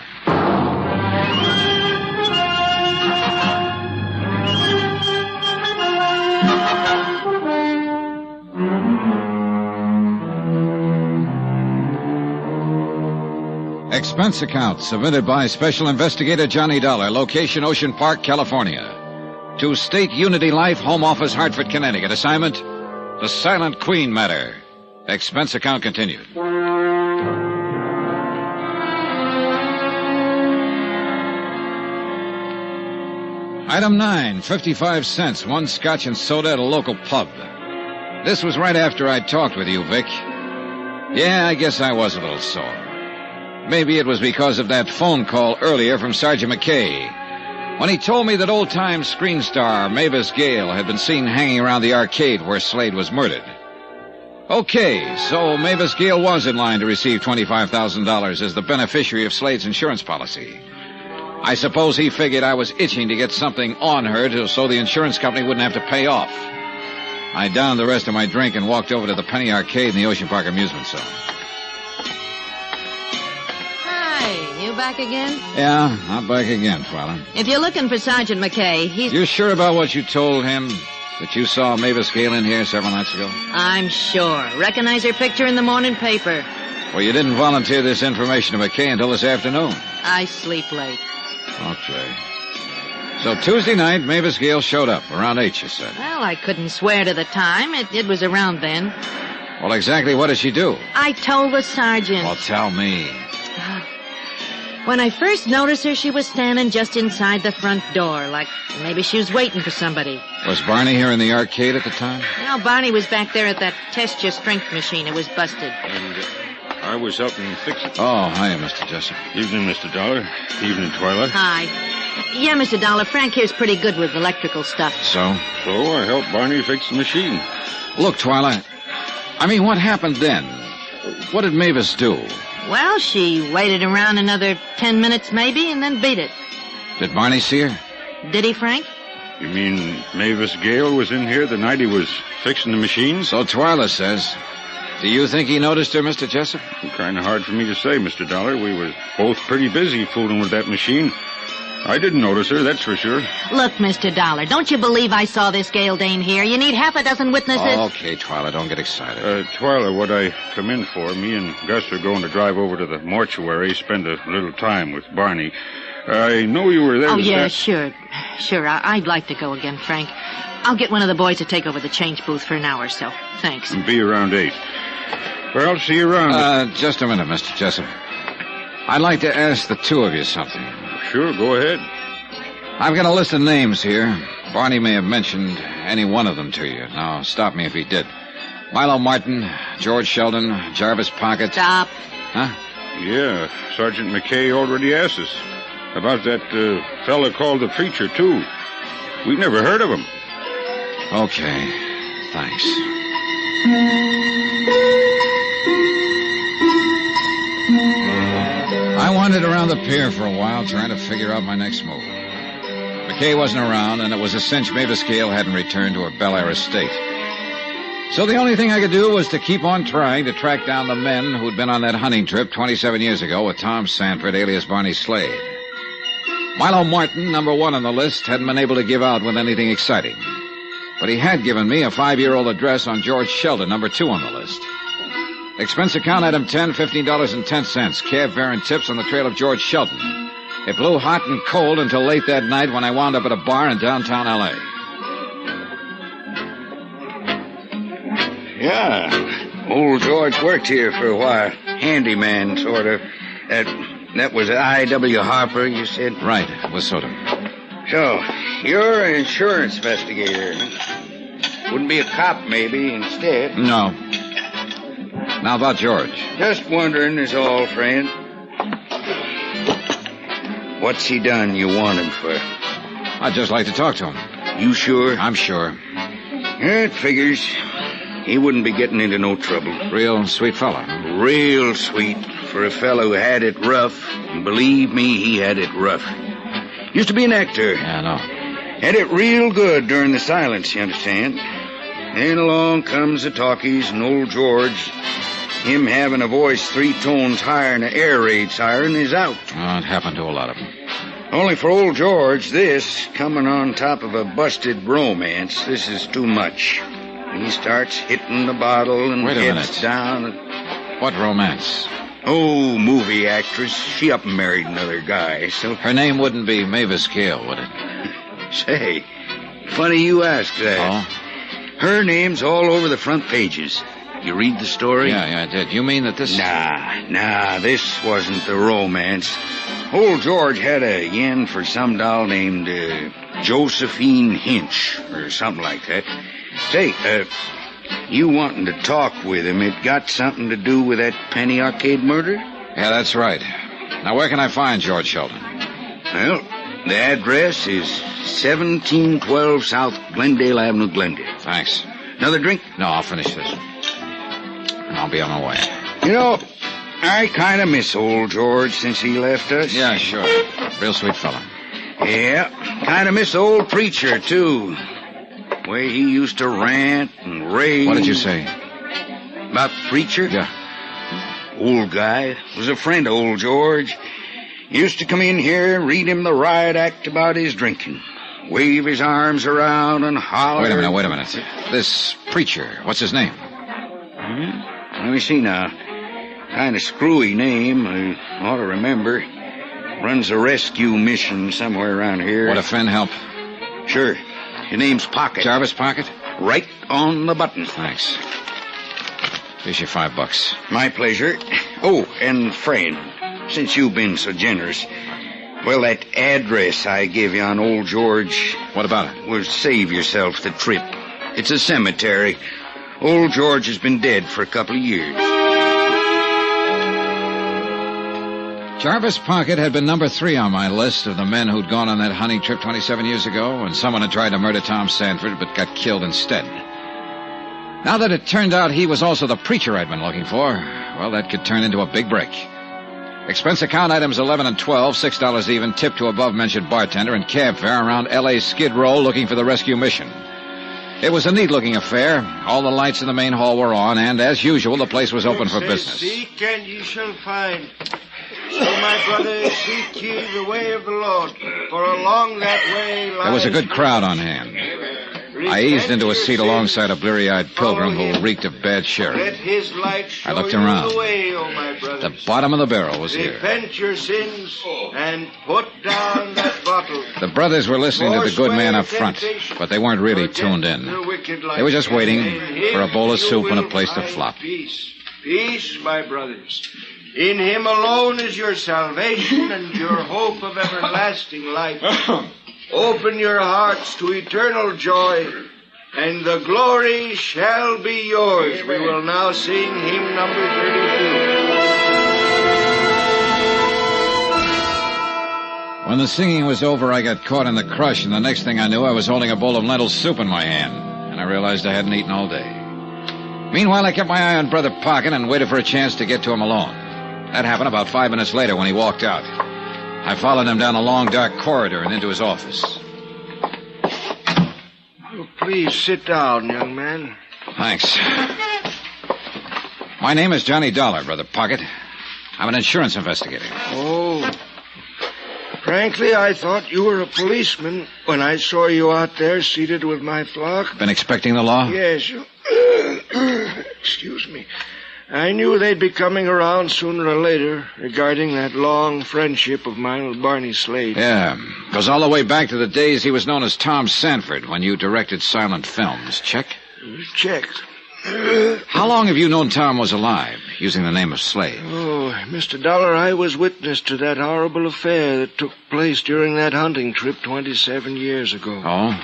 Speaker 18: Expense account submitted by Special Investigator Johnny Dollar, location Ocean Park, California. To State Unity Life, Home Office, Hartford, Connecticut. Assignment, the Silent Queen matter. Expense account continued. Item 9, 55 cents, 1 scotch and soda at a local pub. This was right after I talked with you, Vic. Yeah, I guess I was a little sore. Maybe it was because of that phone call earlier from Sergeant McKay, when he told me that old-time screen star Mavis Gale had been seen hanging around the arcade where Slade was murdered. Okay, so Mavis Gale was in line to receive $25,000 as the beneficiary of Slade's insurance policy. I suppose he figured I was itching to get something on her so the insurance company wouldn't have to pay off. I downed the rest of my drink and walked over to the penny arcade in the Ocean Park amusement zone.
Speaker 22: You back again?
Speaker 18: Yeah, I'm back again, Twyla.
Speaker 22: If you're looking for Sergeant McKay, he's...
Speaker 18: You sure about what you told him? That you saw Mavis Gale in here several nights ago?
Speaker 22: I'm sure. Recognize her picture in the morning paper.
Speaker 18: Well, you didn't volunteer this information to McKay until this afternoon.
Speaker 22: I sleep late.
Speaker 18: Okay. So Tuesday night, Mavis Gale showed up. Around 8, you said.
Speaker 22: Well, I couldn't swear to the time. It was around then.
Speaker 18: Well, exactly what did she do?
Speaker 22: I told the sergeant.
Speaker 18: Well, tell me.
Speaker 22: When I first noticed her, she was standing just inside the front door, like maybe she was waiting for somebody.
Speaker 18: Was Barney here in the arcade at the time?
Speaker 22: No, Barney was back there at that test your strength machine. It was busted.
Speaker 19: And I was helping fix it.
Speaker 18: Oh, hiya, Mr. Jessup.
Speaker 19: Evening, Mr. Dollar. Evening, Twyla.
Speaker 22: Hi. Yeah, Mr. Dollar, Frank here's pretty good with electrical stuff.
Speaker 18: So?
Speaker 19: So I helped Barney fix the machine.
Speaker 18: Look, Twyla, I mean, what happened then? What did Mavis do?
Speaker 22: Well, she waited around another 10 minutes maybe and then beat it.
Speaker 18: Did Barney see her?
Speaker 22: Did he, Frank?
Speaker 19: You mean Mavis Gale was in here the night he was fixing the machine?
Speaker 18: So Twyla says. Do you think he noticed her, Mr. Jessup?
Speaker 19: Kind of hard for me to say, Mr. Dollar. We were both pretty busy fooling with that machine. I didn't notice her, that's for sure.
Speaker 22: Look, Mr. Dollar, don't you believe I saw this Gale dame here? You need half a dozen witnesses.
Speaker 18: Oh, okay, Twyla, don't get excited.
Speaker 19: Twyla, what I come in for, me and Gus are going to drive over to the mortuary, spend a little time with Barney. I know you were there.
Speaker 22: Oh, yeah, sure. Sure, I'd like to go again, Frank. I'll get one of the boys to take over the change booth for an hour or so. Thanks.
Speaker 19: Be around 8. Well, I'll see you around.
Speaker 18: Just a minute, Mr. Jessup. I'd like to ask the two of you something.
Speaker 19: Sure, go ahead.
Speaker 18: I've got a list of names here. Barney may have mentioned any one of them to you. Now, stop me if he did. Milo Martin, George Sheldon, Jarvis Pocket.
Speaker 22: Stop.
Speaker 18: Huh?
Speaker 19: Yeah, Sergeant McKay already asked us about that fella called the Preacher, too. We'd never heard of him.
Speaker 18: Okay, thanks. I wandered around the pier for a while trying to figure out my next move. McKay wasn't around, and it was a cinch Mavis Gale hadn't returned to her Bel Air estate. So the only thing I could do was to keep on trying to track down the men who'd been on that hunting trip 27 years ago with Tom Sanford, alias Barney Slade. Milo Martin, number 1 on the list, hadn't been able to give out with anything exciting. But he had given me a 5-year-old address on George Sheldon, number 2 on the list. Expense account item 10, $15.10. Cab fare and tips on the trail of George Sheldon. It blew hot and cold until late that night when I wound up at a bar in downtown L.A.
Speaker 1: Yeah, old George worked here for a while. Handyman, sort of. That was I.W. Harper, you said?
Speaker 18: Right, it was sort of.
Speaker 1: So, you're an insurance investigator. Wouldn't be a cop, maybe, instead.
Speaker 18: No. Now about George.
Speaker 1: Just wondering is all, friend. What's he done you want him for?
Speaker 18: I'd just like to talk to him.
Speaker 1: You sure?
Speaker 18: I'm sure.
Speaker 1: It figures. He wouldn't be getting into no trouble.
Speaker 18: Real sweet fella.
Speaker 1: Real sweet for a fellow who had it rough. And believe me, he had it rough. Used to be an actor.
Speaker 18: Yeah, I know.
Speaker 1: Had it real good during the silence, you understand. Then along comes the talkies and old George. Him having a voice 3 tones higher than an air raid siren is out.
Speaker 18: Oh, it happened to a lot of them.
Speaker 1: Only for old George, this, coming on top of a busted romance, this is too much. He starts hitting the bottle and
Speaker 18: Wait a
Speaker 1: heads
Speaker 18: minute.
Speaker 1: down.
Speaker 18: What romance?
Speaker 1: Oh, movie actress. She up and married another guy, so...
Speaker 18: Her name wouldn't be Mavis Gale, would it?
Speaker 1: Say, funny you ask that.
Speaker 18: Oh?
Speaker 1: Her name's all over the front pages. You read the story?
Speaker 18: Yeah, I did. You mean that this...
Speaker 1: Nah, this wasn't the romance. Old George had a yen for some doll named Josephine Hinch, or something like that. Say, you wanting to talk with him, it got something to do with that Penny Arcade murder?
Speaker 18: Yeah, that's right. Now, where can I find George Sheldon?
Speaker 1: Well, the address is 1712 South Glendale Avenue, Glendale.
Speaker 18: Thanks.
Speaker 1: Another drink?
Speaker 18: No, I'll finish this. And I'll be on my way.
Speaker 1: You know, I kind of miss old George since he left us.
Speaker 18: Yeah, sure. Real sweet fella.
Speaker 1: Yeah, kind of miss the old preacher, too. Way he used to rant and rave.
Speaker 18: What did you say?
Speaker 1: About the preacher?
Speaker 18: Yeah.
Speaker 1: Old guy. Was a friend of old George. Used to come in here and read him the riot act about his drinking. Wave his arms around and holler.
Speaker 18: Wait a minute. This preacher, what's his name?
Speaker 1: Let me see now. Kind of screwy name. I ought to remember. Runs a rescue mission somewhere around here.
Speaker 18: Would a friend help?
Speaker 1: Sure. His name's Pocket.
Speaker 18: Jarvis Pocket?
Speaker 1: Right on the button.
Speaker 18: Thanks. Here's your $5.
Speaker 1: My pleasure. Oh, and friend, since you've been so generous, well, that address I gave you on old George...
Speaker 18: What about it?
Speaker 1: Will save yourself the trip. It's a cemetery. Old George has been dead for a couple of years.
Speaker 18: Jarvis Pocket had been number 3 on my list of the men who'd gone on that hunting trip 27 years ago, and someone had tried to murder Tom Sanford but got killed instead. Now that it turned out he was also the preacher I'd been looking for, well, that could turn into a big break. Expense account items 11 and 12, $6 even, tip to above-mentioned bartender, and cab fare around L.A.'s Skid Row looking for the rescue mission. It was a neat-looking affair. All the lights in the main hall were on, and as usual, the place was open for business.
Speaker 16: Seek and ye shall find. So, my brother, seek ye the way of the Lord, for along that way lies...
Speaker 18: There was a good crowd on hand. I eased into a seat alongside a bleary-eyed pilgrim who reeked of bad sherry.
Speaker 16: Let his light show
Speaker 18: I looked
Speaker 16: you
Speaker 18: around.
Speaker 16: the way, O my brothers.
Speaker 18: The bottom of the barrel was here.
Speaker 16: Repent your sins and put down that bottle.
Speaker 18: The brothers were listening to the good man up front, but they weren't really tuned in. They were just waiting for a bowl of soup and a place to flop.
Speaker 16: Peace, my brothers. In him alone is your salvation and your hope of everlasting life. Open your hearts to eternal joy, and the glory shall be yours. We will now sing hymn number 32.
Speaker 18: When the singing was over, I got caught in the crush, and the next thing I knew, I was holding a bowl of lentil soup in my hand, and I realized I hadn't eaten all day. Meanwhile, I kept my eye on Brother Pocket and waited for a chance to get to him alone. That happened about 5 minutes later when he walked out. I followed him down a long, dark corridor and into his office.
Speaker 16: Please sit down, young man.
Speaker 18: Thanks. My name is Johnny Dollar, Brother Pocket. I'm an insurance investigator.
Speaker 16: Oh. Frankly, I thought you were a policeman when I saw you out there seated with my flock.
Speaker 18: Been expecting the law?
Speaker 16: Yes. Excuse me. I knew they'd be coming around sooner or later regarding that long friendship of mine with Barney Slade.
Speaker 18: Yeah. Goes all the way back to the days he was known as Tom Sanford when you directed silent films. Check?
Speaker 16: Checked.
Speaker 18: How long have you known Tom was alive, using the name of Slade?
Speaker 16: Oh, Mr. Dollar, I was witness to that horrible affair that took place during that hunting trip 27 years ago.
Speaker 18: Oh?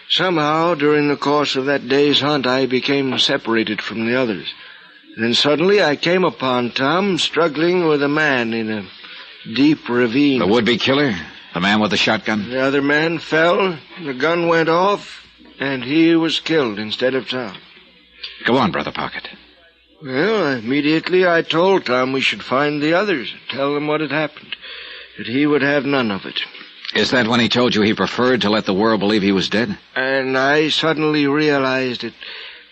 Speaker 16: Somehow, during the course of that day's hunt, I became separated from the others. Then suddenly I came upon Tom struggling with a man in a deep ravine.
Speaker 18: The would-be killer? The man with the shotgun?
Speaker 16: The other man fell, the gun went off, and he was killed instead of Tom.
Speaker 18: Go on, Brother Pocket.
Speaker 16: Well, immediately I told Tom we should find the others, tell them what had happened, that he would have none of it.
Speaker 18: Is that when he told you he preferred to let the world believe he was dead?
Speaker 16: And I suddenly realized it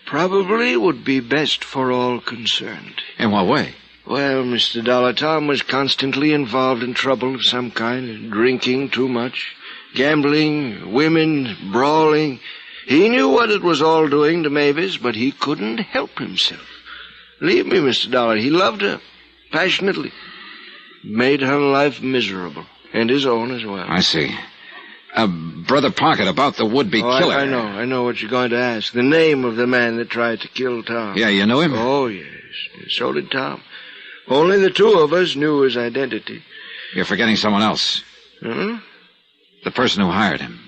Speaker 16: probably would be best for all concerned.
Speaker 18: In what way?
Speaker 16: Well, Mr. Dollar, Tom was constantly involved in trouble of some kind, drinking too much, gambling, women, brawling. He knew what it was all doing to Mavis, but he couldn't help himself. Believe me, Mr. Dollar, he loved her passionately. Made her life miserable, and his own as well.
Speaker 18: I see. Brother Pocket, about the would-be killer.
Speaker 16: I know what you're going to ask. The name of the man that tried to kill Tom.
Speaker 18: Yeah, you knew him?
Speaker 16: Oh, yes. So did Tom. Only the two of us knew his identity.
Speaker 18: You're forgetting someone else.
Speaker 16: Huh?
Speaker 18: The person who hired him.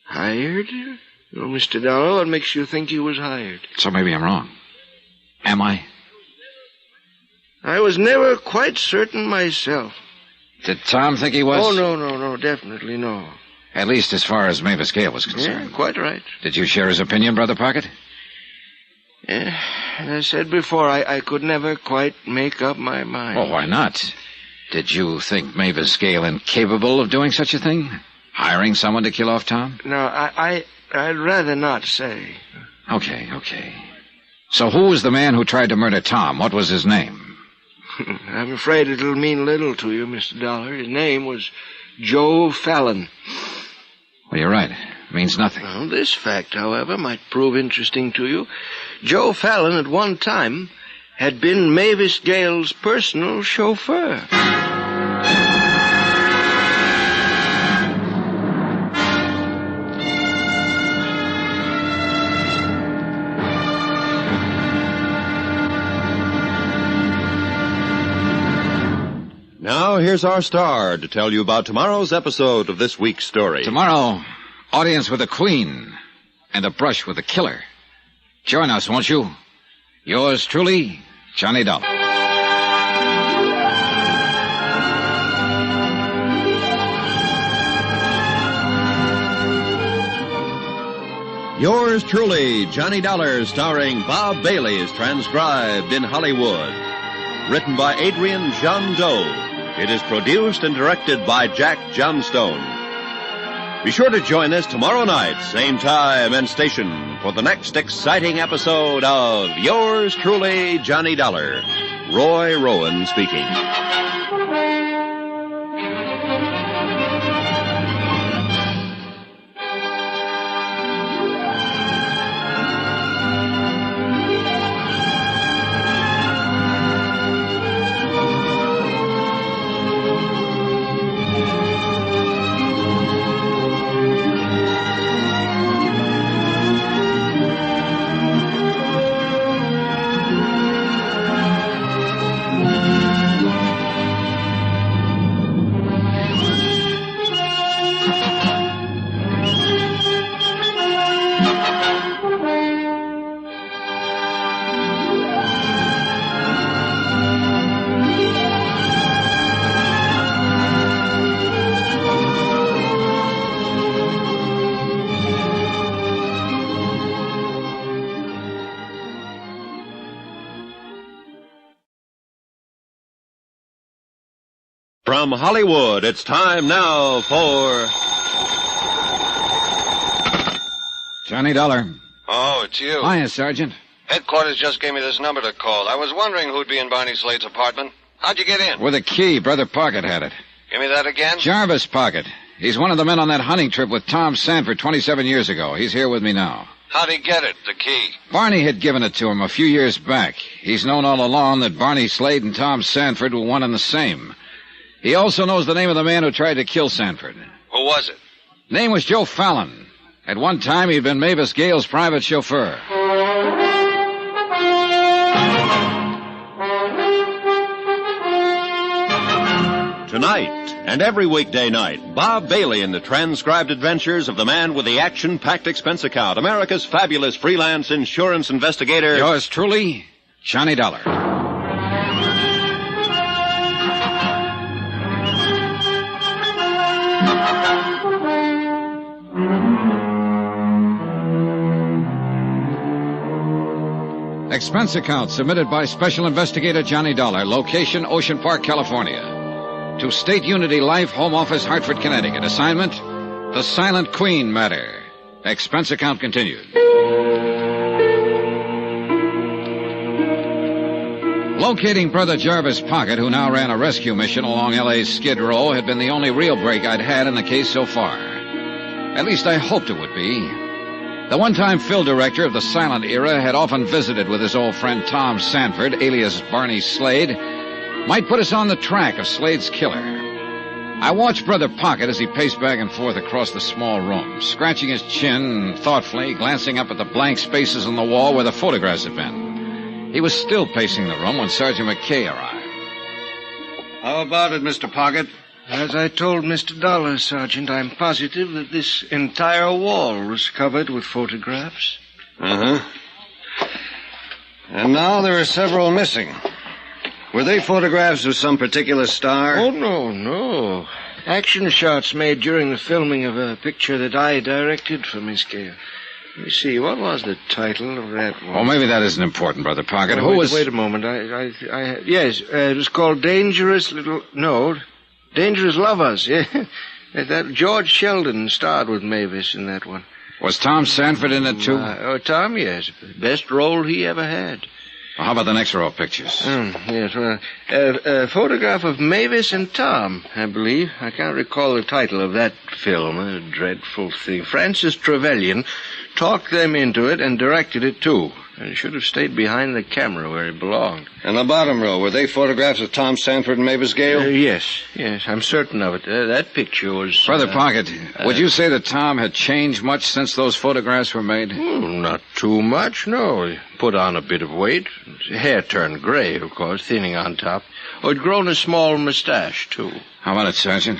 Speaker 16: Hired? Well, Mr. Dollar, what makes you think he was hired?
Speaker 18: So maybe I'm wrong. Am I?
Speaker 16: I was never quite certain myself.
Speaker 18: Did Tom think he was?
Speaker 16: Oh, no, definitely no.
Speaker 18: At least as far as Mavis Gale was concerned.
Speaker 16: Yeah, quite right.
Speaker 18: Did you share his opinion, Brother Pocket?
Speaker 16: Yeah, as I said before, I could never quite make up my mind.
Speaker 18: Well, why not? Did you think Mavis Gale incapable of doing such a thing? Hiring someone to kill off Tom?
Speaker 16: No, I'd rather not say.
Speaker 18: Okay. So who was the man who tried to murder Tom? What was his name?
Speaker 16: I'm afraid it'll mean little to you, Mr. Dollar. His name was Joe Fallon.
Speaker 18: Well, you're right. It means nothing.
Speaker 16: Well, this fact, however, might prove interesting to you. Joe Fallon, at one time, had been Mavis Gale's personal chauffeur.
Speaker 9: Now, here's our star to tell you about tomorrow's episode of this week's story.
Speaker 18: Tomorrow, audience with the Queen and a brush with the killer. Join us, won't you? Yours truly, Johnny Dollar.
Speaker 9: Yours truly, Johnny Dollar, starring Bob Bailey, is transcribed in Hollywood. Written by Adrian John Doe. It is produced and directed by Jack Johnstone. Be sure to join us tomorrow night, same time and station, for the next exciting episode of Yours truly, Johnny Dollar. Roy Rowan speaking. From Hollywood, it's time now for
Speaker 18: Johnny Dollar.
Speaker 6: Oh, it's you.
Speaker 18: Hiya, Sergeant.
Speaker 6: Headquarters just gave me this number to call. I was wondering who'd be in Barney Slade's apartment. How'd you get in?
Speaker 18: With a key. Brother Pocket had it.
Speaker 6: Give me that again?
Speaker 18: Jarvis Pocket. He's one of the men on that hunting trip with Tom Sanford 27 years ago. He's here with me now.
Speaker 6: How'd he get it, the key?
Speaker 18: Barney had given it to him a few years back. He's known all along that Barney Slade and Tom Sanford were one and the same. He also knows the name of the man who tried to kill Sanford.
Speaker 6: Who was it?
Speaker 18: Name was Joe Fallon. At one time, he'd been Mavis Gale's private chauffeur.
Speaker 9: Tonight, and every weekday night, Bob Bailey in the transcribed adventures of the man with the action-packed expense account, America's fabulous freelance insurance investigator.
Speaker 18: Yours truly, Johnny Dollar. Expense account submitted by Special Investigator Johnny Dollar, location Ocean Park, California. To State Unity Life, Home Office, Hartford, Connecticut. Assignment, the Silent Queen matter. Expense account continued. Locating Brother Jarvis Pocket, who now ran a rescue mission along L.A.'s Skid Row, had been the only real break I'd had in the case so far. At least I hoped it would be. The one-time fill director of the silent era had often visited with his old friend Tom Sanford, alias Barney Slade, might put us on the track of Slade's killer. I watched Brother Pocket as he paced back and forth across the small room, scratching his chin thoughtfully, glancing up at the blank spaces on the wall where the photographs had been. He was still pacing the room when Sergeant McKay arrived.
Speaker 16: How about it, Mr. Pocket? As I told Mr. Dollar, Sergeant, I'm positive that this entire wall was covered with photographs.
Speaker 6: Uh-huh. And now there are several missing. Were they photographs of some particular star?
Speaker 16: Oh, no. Action shots made during the filming of a picture that I directed for Miss Gale. Let me see, what was the title of that one?
Speaker 18: Oh, maybe that isn't important, Brother Pocket.
Speaker 16: Wait a moment. Yes, it was called Dangerous Lovers. Yeah. That George Sheldon starred with Mavis in that one.
Speaker 18: Was Tom Sanford in it, too?
Speaker 16: Tom, yes. Best role he ever had.
Speaker 18: Well, how about the next row of pictures?
Speaker 16: Yes, well, a photograph of Mavis and Tom, I believe. I can't recall the title of that film. A dreadful thing. Francis Trevelyan talked them into it and directed it, too. And should have stayed behind the camera where he belonged.
Speaker 6: And the bottom row, were they photographs of Tom Sanford and Mavis Gale?
Speaker 16: Yes, I'm certain of it. That picture was...
Speaker 18: Brother Pocket, would you say that Tom had changed much since those photographs were made?
Speaker 16: Not too much, no. He put on a bit of weight. His hair turned gray, of course, thinning on top. He'd grown a small mustache, too.
Speaker 18: How about it, Sergeant?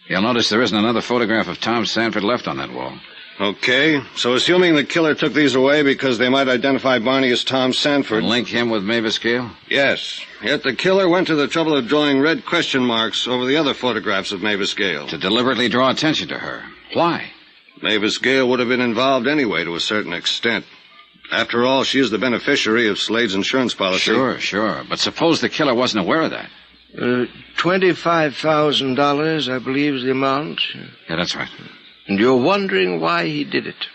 Speaker 18: You'll notice there isn't another photograph of Tom Sanford left on that wall.
Speaker 6: Okay, so assuming the killer took these away because they might identify Barney as Tom Sanford...
Speaker 18: And link him with Mavis Gale?
Speaker 6: Yes. Yet the killer went to the trouble of drawing red question marks over the other photographs of Mavis Gale.
Speaker 18: To deliberately draw attention to her. Why?
Speaker 6: Mavis Gale would have been involved anyway to a certain extent. After all, she is the beneficiary of Slade's insurance policy.
Speaker 18: Sure. But suppose the killer wasn't aware of that.
Speaker 16: $25,000, I believe, is the amount.
Speaker 18: Yeah, that's right.
Speaker 16: And you're wondering why he did it?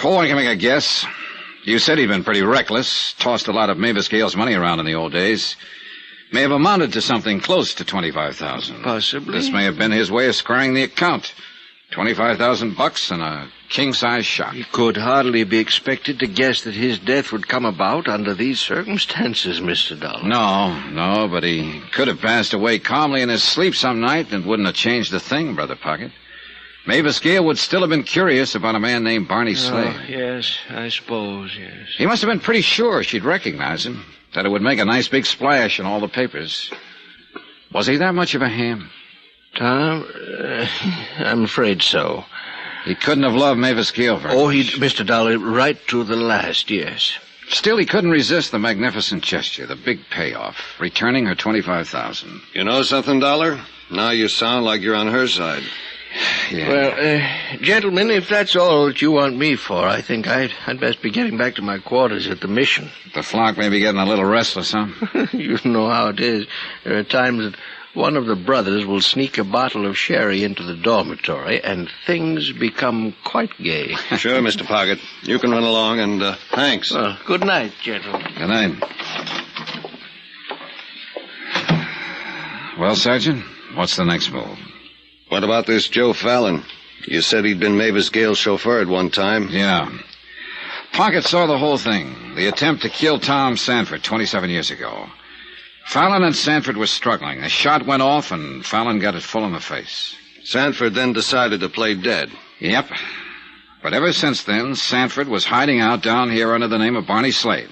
Speaker 18: Oh, I can make a guess. You said he'd been pretty reckless, tossed a lot of Mavis Gale's money around in the old days. May have amounted to something close to $25,000.
Speaker 16: Possibly.
Speaker 18: This may have been his way of squaring the account. $25,000 and a king-size shot.
Speaker 16: He could hardly be expected to guess that his death would come about under these circumstances, Mr. Dollar.
Speaker 18: No, but he could have passed away calmly in his sleep some night and wouldn't have changed a thing, Brother Pocket. Mavis Gale would still have been curious about a man named Barney Slade.
Speaker 16: Oh, yes, I suppose, yes.
Speaker 18: He must have been pretty sure she'd recognize him, that it would make a nice big splash in all the papers. Was he that much of a ham?
Speaker 16: Tom, I'm afraid so.
Speaker 18: He couldn't have loved Mavis Gale very much.
Speaker 16: Mr. Dollar, right to the last, yes.
Speaker 18: Still, he couldn't resist the magnificent gesture, the big payoff, returning her $25,000.
Speaker 6: You know something, Dollar? Now you sound like you're on her side.
Speaker 16: Yeah. Well, gentlemen, if that's all that you want me for, I think I'd best be getting back to my quarters at the mission.
Speaker 18: The flock may be getting a little restless, huh?
Speaker 16: You know how it is. There are times that
Speaker 11: one of the brothers will sneak a bottle of sherry into the dormitory, and things become quite gay.
Speaker 6: Sure, Mr. Pocket. You can run along, and thanks.
Speaker 11: Good night, gentlemen.
Speaker 18: Good night. Well, Sergeant, what's the next move?
Speaker 6: What about this Joe Fallon? You said he'd been Mavis Gale's chauffeur at one time.
Speaker 18: Yeah. Pocket saw the whole thing. The attempt to kill Tom Sanford 27 years ago. Fallon and Sanford were struggling. A shot went off, and Fallon got it full in the face.
Speaker 6: Sanford then decided to play dead.
Speaker 18: Yep. But ever since then, Sanford was hiding out down here under the name of Barney Slade.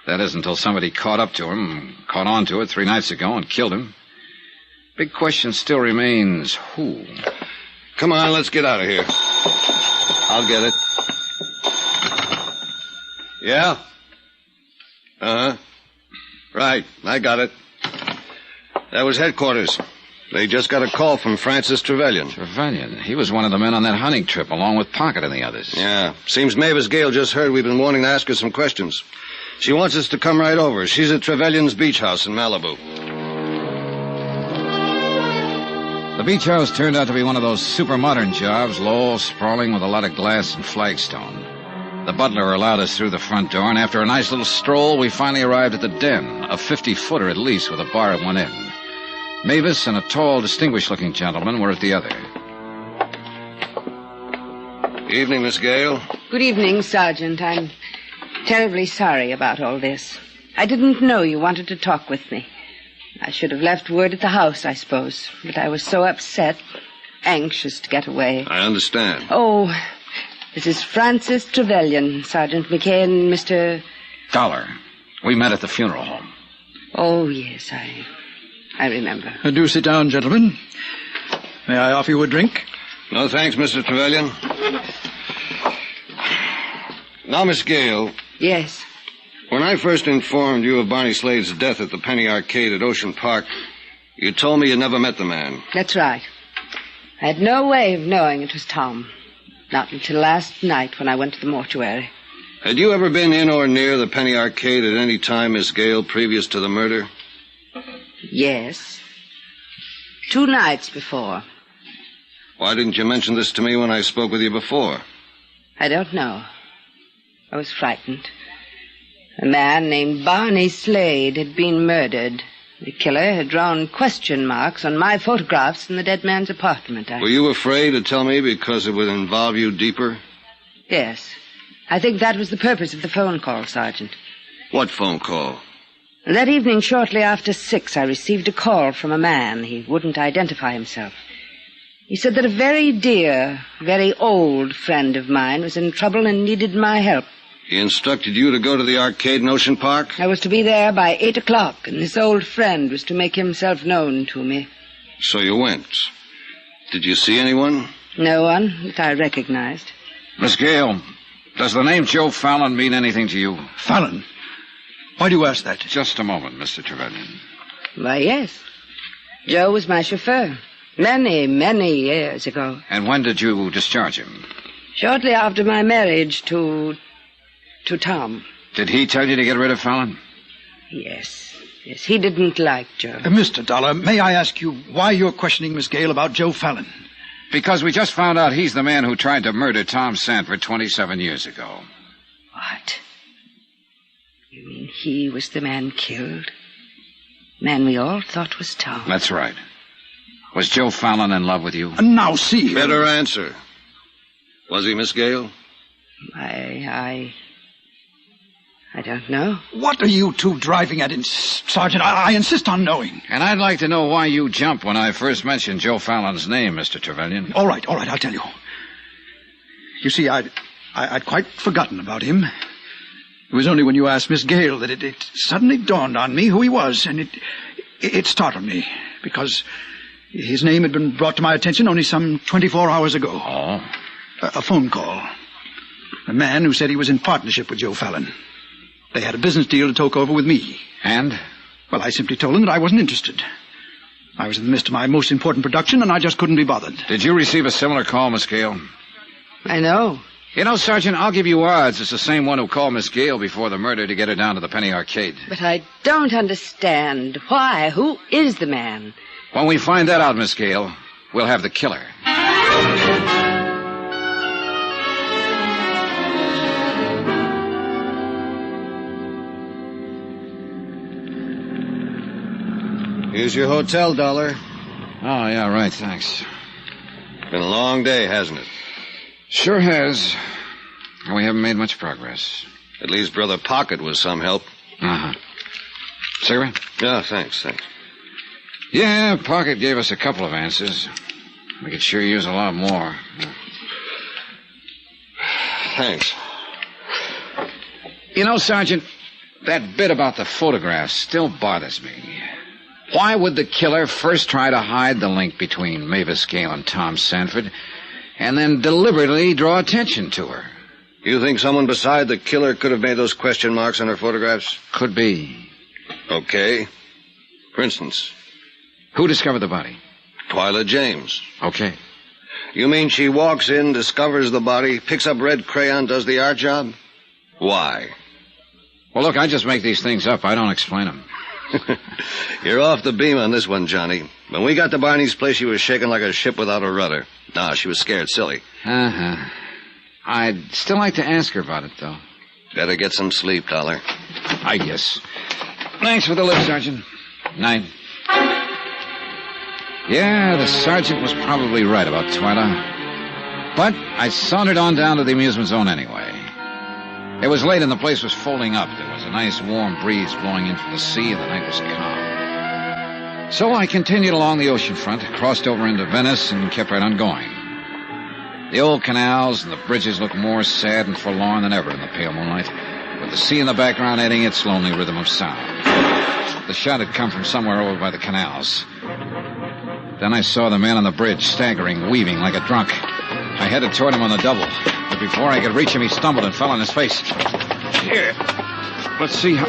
Speaker 18: That is, until somebody caught up to him, caught on to it 3 nights ago, and killed him. Big question still remains, who?
Speaker 6: Come on, let's get out of here. I'll get it. Yeah? Uh-huh. Right, I got it. That was headquarters. They just got a call from Francis Trevelyan.
Speaker 18: Trevelyan? He was one of the men on that hunting trip, along with Pocket and the others.
Speaker 6: Yeah. Seems Mavis Gale just heard we've been wanting to ask her some questions. She wants us to come right over. She's at Trevelyan's beach house in Malibu.
Speaker 18: The beach house turned out to be one of those super modern jobs, low, sprawling with a lot of glass and flagstone. The butler allowed us through the front door, and after a nice little stroll, we finally arrived at the den, a 50-footer at least with a bar at one end. Mavis and a tall, distinguished-looking gentleman were at the other.
Speaker 6: Evening, Miss Gale.
Speaker 10: Good evening, Sergeant. I'm terribly sorry about all this. I didn't know you wanted to talk with me. I should have left word at the house, I suppose, but I was so upset, anxious to get away.
Speaker 6: I understand.
Speaker 10: Oh, this is Francis Trevelyan, Sergeant McKay, and Mr.
Speaker 18: Dollar. We met at the funeral home.
Speaker 10: Oh, yes, I remember.
Speaker 12: Do sit down, gentlemen. May I offer you a drink?
Speaker 6: No, thanks, Mr. Trevelyan. Now, Miss Gale.
Speaker 10: Yes?
Speaker 6: When I first informed you of Barney Slade's death at the Penny Arcade at Ocean Park, you told me you never met the man.
Speaker 10: That's right. I had no way of knowing it was Tom. Not until last night when I went to the mortuary.
Speaker 6: Had you ever been in or near the Penny Arcade at any time, Miss Gale, previous to the murder?
Speaker 10: Yes. 2 nights before.
Speaker 6: Why didn't you mention this to me when I spoke with you before?
Speaker 10: I don't know. I was frightened. A man named Barney Slade had been murdered. The killer had drawn question marks on my photographs in the dead man's apartment.
Speaker 6: Were you afraid to tell me because it would involve you deeper?
Speaker 10: Yes. I think that was the purpose of the phone call, Sergeant.
Speaker 6: What phone call?
Speaker 10: That evening, shortly after 6, I received a call from a man. He wouldn't identify himself. He said that a very dear, very old friend of mine was in trouble and needed my help.
Speaker 6: He instructed you to go to the arcade in Ocean Park?
Speaker 10: I was to be there by 8 o'clock, and this old friend was to make himself known to me.
Speaker 6: So you went. Did you see anyone?
Speaker 10: No one that I recognized.
Speaker 18: Miss Gale, does the name Joe Fallon mean anything to you?
Speaker 12: Fallon? Why do you ask that?
Speaker 18: Just a moment, Mr. Trevelyan.
Speaker 10: Why, yes. Joe was my chauffeur. Many, many years ago.
Speaker 18: And when did you discharge him?
Speaker 10: Shortly after my marriage to Tom.
Speaker 18: Did he tell you to get rid of Fallon?
Speaker 10: Yes. Yes, he didn't like Joe.
Speaker 12: Mr. Dollar, may I ask you why you're questioning Miss Gale about Joe Fallon?
Speaker 18: Because we just found out he's the man who tried to murder Tom Sanford 27 years ago.
Speaker 10: What? You mean he was the man killed? Man we all thought was Tom.
Speaker 18: That's right. Was Joe Fallon in love with you?
Speaker 12: Now, see here.
Speaker 6: Better answer. Was he, Miss Gale?
Speaker 10: I don't know.
Speaker 12: What are you two driving at, Sergeant? I insist on knowing.
Speaker 18: And I'd like to know why you jumped when I first mentioned Joe Fallon's name, Mr. Trevelyan.
Speaker 12: All right, I'll tell you. You see, I'd quite forgotten about him. It was only when you asked Miss Gale that it suddenly dawned on me who he was, and it startled me, because his name had been brought to my attention only some 24 hours ago.
Speaker 18: Oh?
Speaker 12: A phone call. A man who said he was in partnership with Joe Fallon. They had a business deal to talk over with me.
Speaker 18: And?
Speaker 12: Well, I simply told them that I wasn't interested. I was in the midst of my most important production, and I just couldn't be bothered.
Speaker 18: Did you receive a similar call, Miss Gale?
Speaker 10: I know.
Speaker 18: You know, Sergeant, I'll give you odds it's the same one who called Miss Gale before the murder to get her down to the Penny Arcade.
Speaker 10: But I don't understand. Why? Who is the man?
Speaker 18: When we find that out, Miss Gale, we'll have the killer.
Speaker 6: Here's your hotel, Dollar.
Speaker 18: Oh, yeah, right, thanks.
Speaker 6: Been a long day, hasn't it?
Speaker 18: Sure has. We haven't made much progress.
Speaker 6: At least Brother Pocket was some help.
Speaker 18: Uh-huh. Cigarette?
Speaker 6: Yeah, thanks.
Speaker 18: Yeah, Pocket gave us a couple of answers. We could sure use a lot more.
Speaker 6: Thanks.
Speaker 18: You know, Sergeant, that bit about the photographs still bothers me. Why would the killer first try to hide the link between Mavis Gale and Tom Sanford, and then deliberately draw attention to her?
Speaker 6: You think someone beside the killer could have made those question marks on her photographs?
Speaker 18: Could be.
Speaker 6: Okay. For instance?
Speaker 18: Who discovered the body?
Speaker 6: Twyla James.
Speaker 18: Okay.
Speaker 6: You mean she walks in, discovers the body, picks up red crayon, does the art job? Why?
Speaker 18: Well, look, I just make these things up. I don't explain them.
Speaker 6: You're off the beam on this one, Johnny. When we got to Barney's place, she was shaking like a ship without a rudder. Nah, she was scared silly.
Speaker 18: Uh-huh. I'd still like to ask her about it, though.
Speaker 6: Better get some sleep, Dollar.
Speaker 18: I guess. Thanks for the lift, Sergeant. Night. Yeah, the sergeant was probably right about Twyla. But I sauntered on down to the amusement zone anyway. It was late and the place was folding up. There was a nice warm breeze blowing in from the sea and the night was calm. So I continued along the ocean front, crossed over into Venice, and kept right on going. The old canals and the bridges looked more sad and forlorn than ever in the pale moonlight, with the sea in the background adding its lonely rhythm of sound. The shot had come from somewhere over by the canals. Then I saw the man on the bridge, staggering, weaving like a drunk. I headed toward him on the double, but before I could reach him, he stumbled and fell on his face. Here. Let's see how...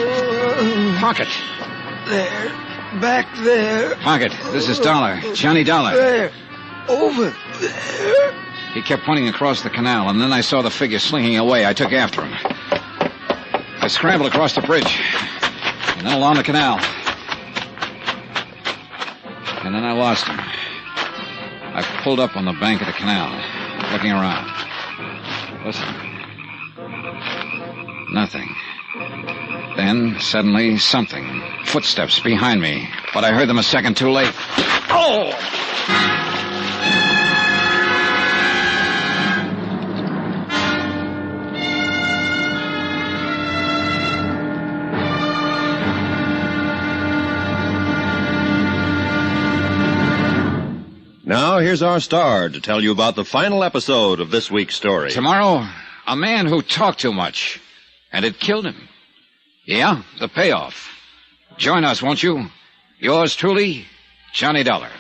Speaker 18: Pocket.
Speaker 16: There. Back there.
Speaker 18: Pocket, this is Dollar. Johnny Dollar.
Speaker 16: There. Over there.
Speaker 18: He kept pointing across the canal, and then I saw the figure slinking away. I took after him. I scrambled across the bridge, and then along the canal. And then I lost him. I pulled up on the bank of the canal, looking around. Listen. Nothing. Then, suddenly, something. Footsteps behind me. But I heard them a second too late. Oh!
Speaker 9: Now, here's our star to tell you about the final episode of this week's story.
Speaker 18: Tomorrow, a man who talked too much, and it killed him. Yeah, the payoff. Join us, won't you? Yours truly, Johnny Dollar.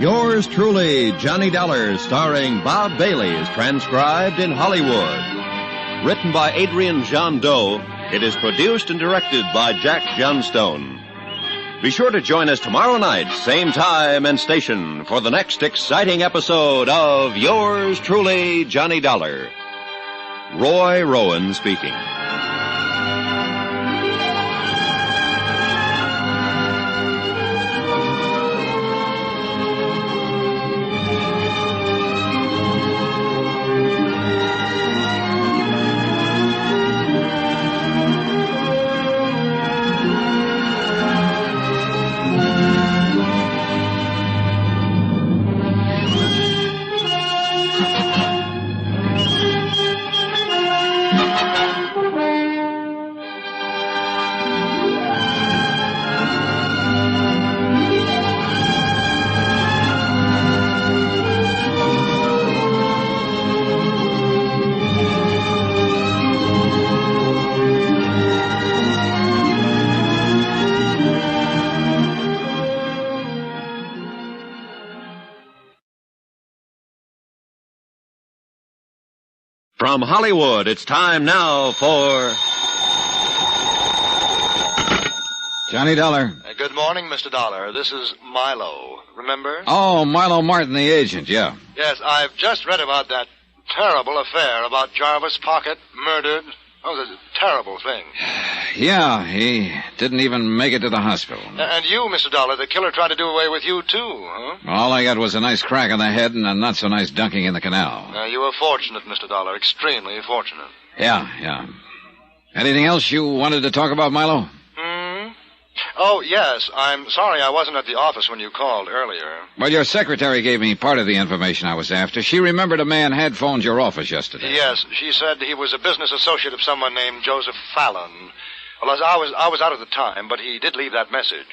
Speaker 9: Yours truly, Johnny Dollar, starring Bob Bailey, is transcribed in Hollywood. Written by Adrian John Doe, it is produced and directed by Jack Johnstone. Be sure to join us tomorrow night, same time and station, for the next exciting episode of Yours truly, Johnny Dollar. Roy Rowan speaking. From Hollywood, it's time now for
Speaker 18: Johnny Dollar.
Speaker 14: Good morning, Mr. Dollar. This is Milo. Remember?
Speaker 18: Oh, Milo Martin, the agent, yeah.
Speaker 14: Yes, I've just read about that terrible affair about Jarvis Pocket murdered. Oh, that's a terrible thing.
Speaker 18: Yeah, he didn't even make it to the hospital.
Speaker 14: And you, Mr. Dollar, the killer tried to do away with you, too, huh?
Speaker 18: All I got was a nice crack on the head and a not-so-nice dunking in the canal.
Speaker 14: You were fortunate, Mr. Dollar. Extremely fortunate.
Speaker 18: Yeah. Anything else you wanted to talk about, Milo?
Speaker 14: Oh, yes. I'm sorry I wasn't at the office when you called earlier.
Speaker 18: Well, your secretary gave me part of the information I was after. She remembered a man had phoned your office yesterday.
Speaker 14: Yes, she said he was a business associate of someone named Joseph Fallon. Well, I was out at the time, but he did leave that message.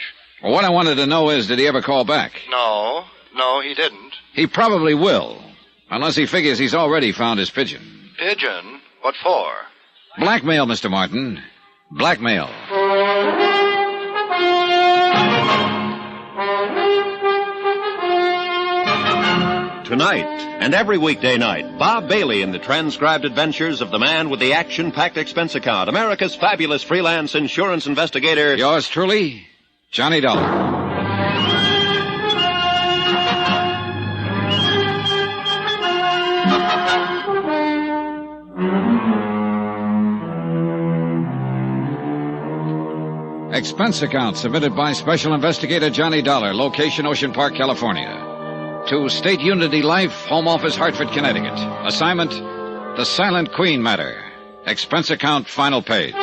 Speaker 18: Well, what I wanted to know is, did he ever call back?
Speaker 14: No, he didn't.
Speaker 18: He probably will, unless he figures he's already found his pigeon.
Speaker 14: Pigeon? What for?
Speaker 18: Blackmail, Mr. Martin. Blackmail.
Speaker 9: Tonight, and every weekday night, Bob Bailey in the transcribed adventures of the man with the action-packed expense account, America's fabulous freelance insurance investigator.
Speaker 18: Yours truly, Johnny Dollar. Expense account submitted by Special Investigator Johnny Dollar, location Ocean Park, California. To State Unity Life, Home Office, Hartford, Connecticut. Assignment, The Silent Queen Matter. Expense account, final page.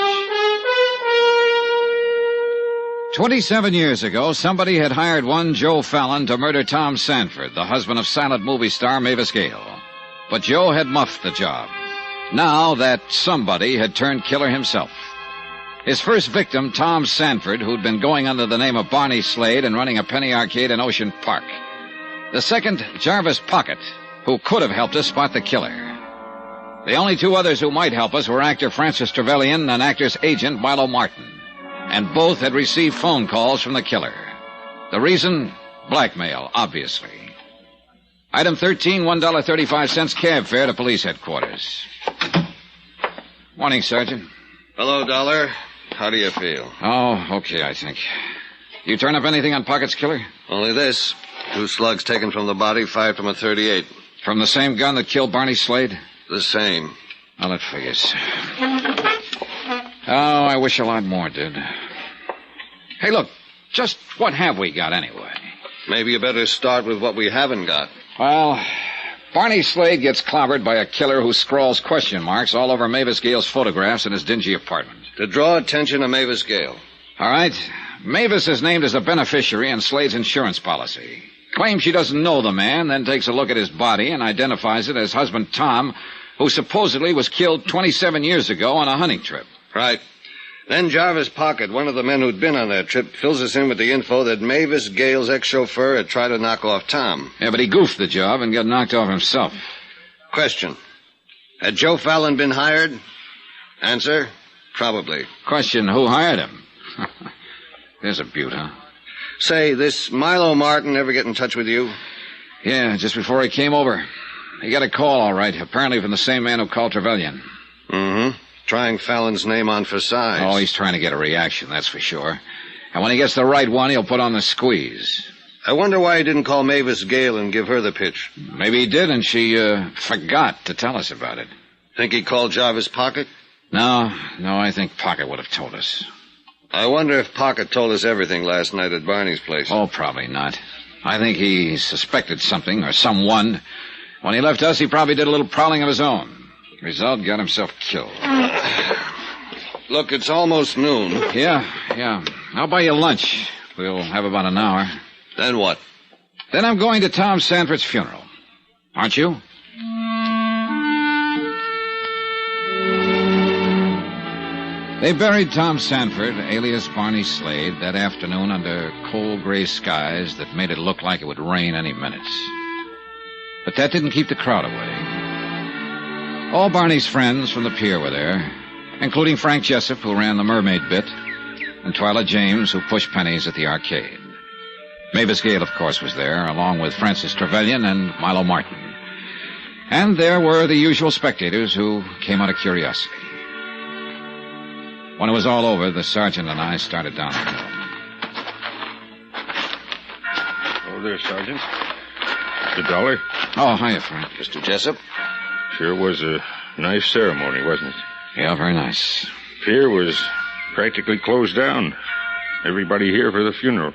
Speaker 18: 27 years ago, somebody had hired one Joe Fallon to murder Tom Sanford, the husband of silent movie star Mavis Gale. But Joe had muffed the job. Now that somebody had turned killer himself. His first victim, Tom Sanford, who'd been going under the name of Barney Slade and running a penny arcade in Ocean Park. The second, Jarvis Pocket, who could have helped us spot the killer. The only two others who might help us were actor Francis Trevelyan and actor's agent Milo Martin. And both had received phone calls from the killer. The reason? Blackmail, obviously. Item 13, $1.35 cab fare to police headquarters. Morning, Sergeant.
Speaker 6: Hello, Dollar. How do you feel?
Speaker 18: Oh, okay, I think. You turn up anything on Pocket's killer?
Speaker 6: Only this. 2 slugs taken from the body, 5 from a .38.
Speaker 18: From the same gun that killed Barney Slade?
Speaker 6: The same.
Speaker 18: Well, it figures. Oh, I wish a lot more did. Hey, look, just what have we got anyway?
Speaker 6: Maybe you better start with what we haven't got.
Speaker 18: Well, Barney Slade gets clobbered by a killer who scrawls question marks all over Mavis Gale's photographs in his dingy apartment.
Speaker 6: To draw attention to Mavis Gale.
Speaker 18: All right. Mavis is named as a beneficiary in Slade's insurance policy. Claims she doesn't know the man, then takes a look at his body and identifies it as husband Tom, who supposedly was killed 27 years ago on a hunting trip.
Speaker 6: Right. Then Jarvis Pocket, one of the men who'd been on that trip, fills us in with the info that Mavis Gale's ex-chauffeur had tried to knock off Tom.
Speaker 18: Yeah, but he goofed the job and got knocked off himself.
Speaker 6: Question. Had Joe Fallon been hired? Answer, probably.
Speaker 18: Question, who hired him? There's a beaut, huh?
Speaker 6: Say, this Milo Martin ever get in touch with you?
Speaker 18: Yeah, just before he came over. He got a call, all right, apparently from the same man who called Trevelyan.
Speaker 6: Mm-hmm. Trying Fallon's name on for size.
Speaker 18: Oh, he's trying to get a reaction, that's for sure. And when he gets the right one, he'll put on the squeeze.
Speaker 6: I wonder why he didn't call Mavis Gale and give her the pitch.
Speaker 18: Maybe he did, and she forgot to tell us about it.
Speaker 6: Think he called Jarvis Pocket?
Speaker 18: No, I think Pocket would have told us.
Speaker 6: I wonder if Pocket told us everything last night at Barney's place.
Speaker 18: Oh, probably not. I think he suspected something or someone. When he left us, he probably did a little prowling of his own. Result, got himself killed.
Speaker 6: Look, it's almost noon.
Speaker 18: Yeah. I'll buy you lunch. We'll have about an hour.
Speaker 6: Then what?
Speaker 18: Then I'm going to Tom Sanford's funeral. Aren't you? They buried Tom Sanford, alias Barney Slade, that afternoon under cold gray skies that made it look like it would rain any minute. But that didn't keep the crowd away. All Barney's friends from the pier were there, including Frank Jessup, who ran the mermaid bit, and Twyla James, who pushed pennies at the arcade. Mavis Gale, of course, was there, along with Francis Trevelyan and Milo Martin. And there were the usual spectators who came out of curiosity. When it was all over, the sergeant and I started down the hill.
Speaker 19: there, Sergeant. The dollar.
Speaker 15: Oh, hiya, Frank.
Speaker 6: Mr. Jessup?
Speaker 19: Sure was a nice ceremony, wasn't it?
Speaker 15: Yeah, very nice.
Speaker 19: Pier was practically closed down. Everybody here for the funeral.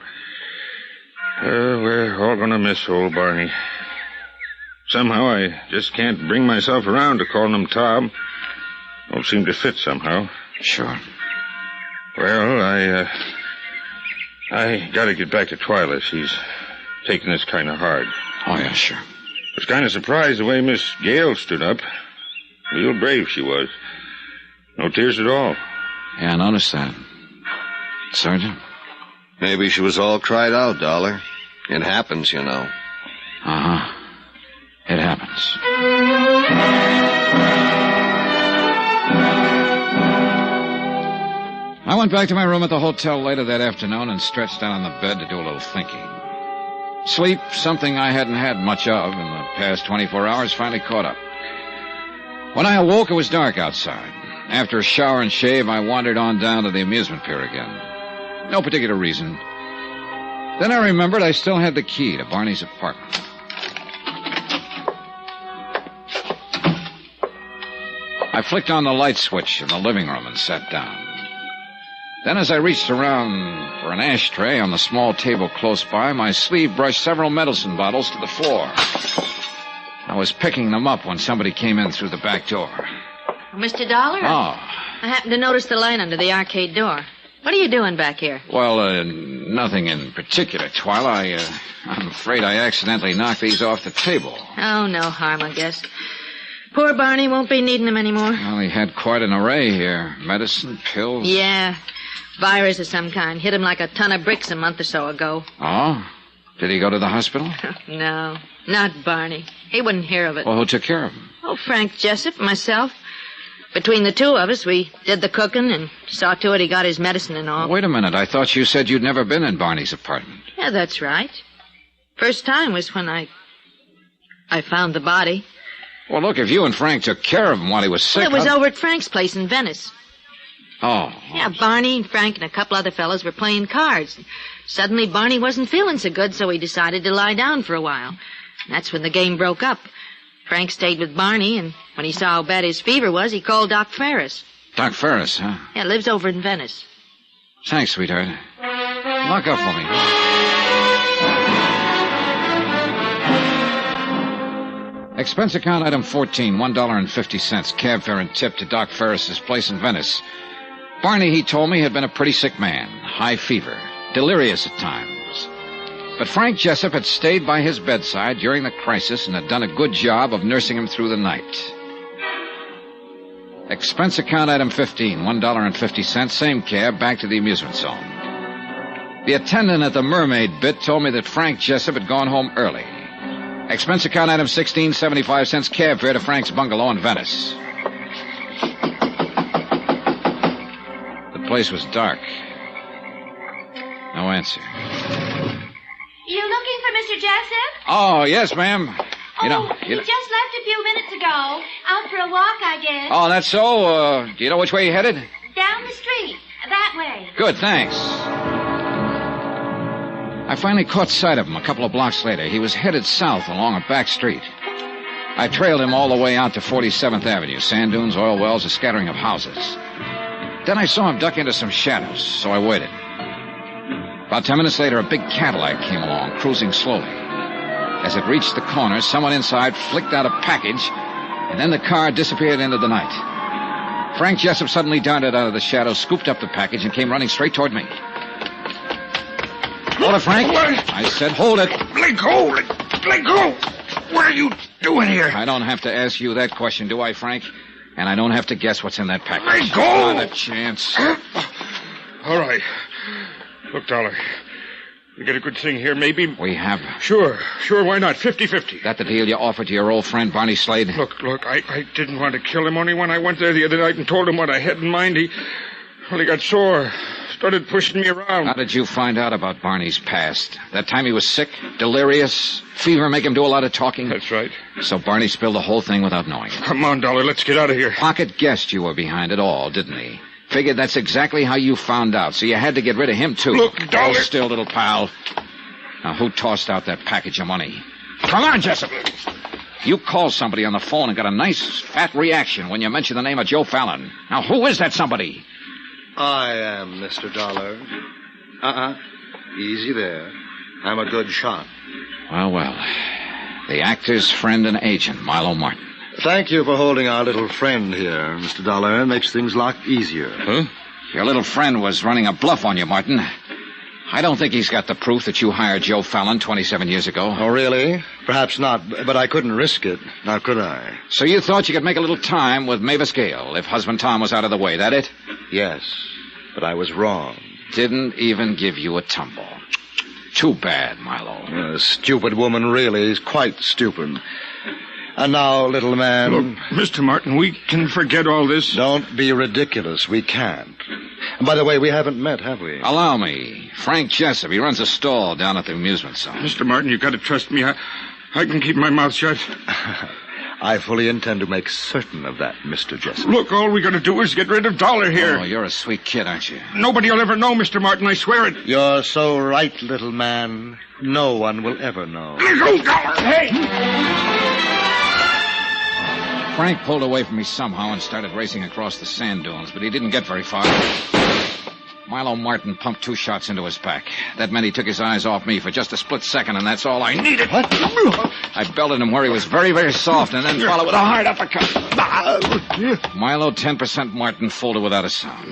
Speaker 19: We're all going to miss old Barney. Somehow I just can't bring myself around to calling him Tom. Don't seem to fit somehow.
Speaker 15: Sure.
Speaker 19: Well, I got to get back to Twyla. She's taking this kind of hard.
Speaker 15: Oh, yeah, sure.
Speaker 19: Was kind of surprised the way Miss Gale stood up. Real brave she was. No tears at all.
Speaker 15: Yeah, I noticed that. Sergeant?
Speaker 6: Maybe she was all cried out, Dollar. It happens, you know.
Speaker 15: Uh-huh. It happens. I went back to my room at the hotel later that afternoon and stretched out on the bed to do a little thinking. Sleep, something I hadn't had much of in the past 24 hours, finally caught up. When I awoke, it was dark outside. After a shower and shave, I wandered on down to the amusement pier again. No particular reason. Then I remembered I still had the key to Barney's apartment. I flicked on the light switch in the living room and sat down. Then as I reached around for an ashtray on the small table close by, my sleeve brushed several medicine bottles to the floor. I was picking them up when somebody came in through the back door.
Speaker 22: Mr. Dollar?
Speaker 15: Oh.
Speaker 22: I happened to notice the light under the arcade door. What are you doing back here?
Speaker 15: Well, nothing in particular, Twyla. I'm afraid I accidentally knocked these off the table.
Speaker 22: Oh, no harm, I guess. Poor Barney won't be needing them anymore.
Speaker 15: Well, he had quite an array here. Medicine, pills.
Speaker 22: Yeah. Virus of some kind. Hit him like a ton of bricks a month or so ago.
Speaker 15: Oh? Did he go to the hospital?
Speaker 22: No, not Barney. He wouldn't hear of it.
Speaker 15: Well, who took care of him?
Speaker 22: Oh, Frank Jessup, myself. Between the two of us, we did the cooking and saw to it he got his medicine and all.
Speaker 15: Wait a minute. I thought you said you'd never been in Barney's apartment.
Speaker 22: Yeah, that's right. First time was when I found the body.
Speaker 15: Well, look, if you and Frank took care of him while he was sick...
Speaker 22: Well, it was over at Frank's place in Venice.
Speaker 15: Oh.
Speaker 22: Yeah, Barney and Frank and a couple other fellas were playing cards. Suddenly, Barney wasn't feeling so good, so he decided to lie down for a while. That's when the game broke up. Frank stayed with Barney, and when he saw how bad his fever was, he called Doc Ferris.
Speaker 15: Doc Ferris, huh?
Speaker 22: Yeah, lives over in Venice.
Speaker 15: Thanks, sweetheart. Lock up for me. Expense account item 14, $1.50, cab fare and tip to Doc Ferris's place in Venice. Barney, he told me, had been a pretty sick man, high fever, delirious at times. But Frank Jessup had stayed by his bedside during the crisis and had done a good job of nursing him through the night. Expense account item 15, $1.50, same cab, back to the amusement zone. The attendant at the Mermaid bit told me that Frank Jessup had gone home early. Expense account item 16, 75 cents, cab fare to Frank's bungalow in Venice. The place was dark. No answer.
Speaker 3: You looking for Mr. Jessup?
Speaker 15: Oh, yes, ma'am.
Speaker 3: He just left a few minutes ago. Out for a walk, I guess.
Speaker 15: Oh, that's so? Do you know which way he headed?
Speaker 3: Down the street. That way.
Speaker 15: Good, thanks. I finally caught sight of him a couple of blocks later. He was headed south along a back street. I trailed him all the way out to 47th Avenue. Sand dunes, oil wells, a scattering of houses. Then I saw him duck into some shadows, so I waited. About 10 minutes later, a big Cadillac came along, cruising slowly. As it reached the corner, someone inside flicked out a package, and then the car disappeared into the night. Frank Jessup suddenly darted out of the shadows, scooped up the package, and came running straight toward me. Hold it, Frank. I said, hold it.
Speaker 1: Let go. Let go. What are you doing here?
Speaker 15: I don't have to ask you that question, do I, Frank? And I don't have to guess what's in that package.
Speaker 1: Let go.
Speaker 15: Not a chance.
Speaker 19: All right. Look, Dollar. We get a good thing here, maybe.
Speaker 15: We have.
Speaker 19: Sure, why not? 50-50.
Speaker 15: That the deal you offered to your old friend, Barney Slade?
Speaker 19: Look, I didn't want to kill him, only when I went there the other night and told him what I had in mind, he got sore. Started pushing me around.
Speaker 15: How did you find out about Barney's past? That time he was sick, delirious, fever make him do a lot of talking?
Speaker 19: That's right.
Speaker 15: So Barney spilled the whole thing without knowing.
Speaker 19: Come on, Dollar, let's get out of here.
Speaker 15: Pocket guessed you were behind it all, didn't he? Figured that's exactly how you found out, so you had to get rid of him, too.
Speaker 19: Look, Dollar.
Speaker 15: Hold still, little pal.
Speaker 18: Now, who tossed out that package of money? Come on, Jessup. You called somebody on the phone and got a nice, fat reaction when you mentioned the name of Joe Fallon. Now, who is that somebody?
Speaker 14: I am, Mr. Dollar. Easy there. I'm a good shot.
Speaker 18: Well. The actor's friend and agent, Milo Martin.
Speaker 14: Thank you for holding our little friend here, Mr. Dollar. It makes things a lot easier.
Speaker 18: Huh? Your little friend was running a bluff on you, Martin. I don't think he's got the proof that you hired Joe Fallon 27 years ago.
Speaker 14: Oh, really? Perhaps not, but I couldn't risk it. Now, could I?
Speaker 18: So you thought you could make a little time with Mavis Gale if husband Tom was out of the way, that it?
Speaker 14: Yes, but I was wrong.
Speaker 18: Didn't even give you a tumble. Too bad, Milo.
Speaker 14: A stupid woman, really. Is quite stupid. And now, little man...
Speaker 19: Look, Mr. Martin, we can forget all this.
Speaker 14: Don't be ridiculous. We can't. And by the way, we haven't met, have we?
Speaker 18: Allow me. Frank Jessup. He runs a stall down at the amusement zone.
Speaker 19: Mr. Martin, you've got to trust me. I can keep my mouth shut.
Speaker 14: I fully intend to make certain of that, Mr. Jessup.
Speaker 19: Look, all we got to do is get rid of Dollar here.
Speaker 18: Oh, you're a sweet kid, aren't you?
Speaker 19: Nobody will ever know, Mr. Martin, I swear it.
Speaker 14: You're so right, little man. No one will ever know.
Speaker 19: Let go, Dollar! Hey!
Speaker 18: Frank pulled away from me somehow and started racing across the sand dunes, but he didn't get very far. Milo Martin pumped 2 shots into his back. That meant he took his eyes off me for just a split second, and that's all I needed.
Speaker 14: What?
Speaker 18: I belted him where he was very, very soft, and then followed with a hard uppercut. Milo 10% Martin folded without a sound.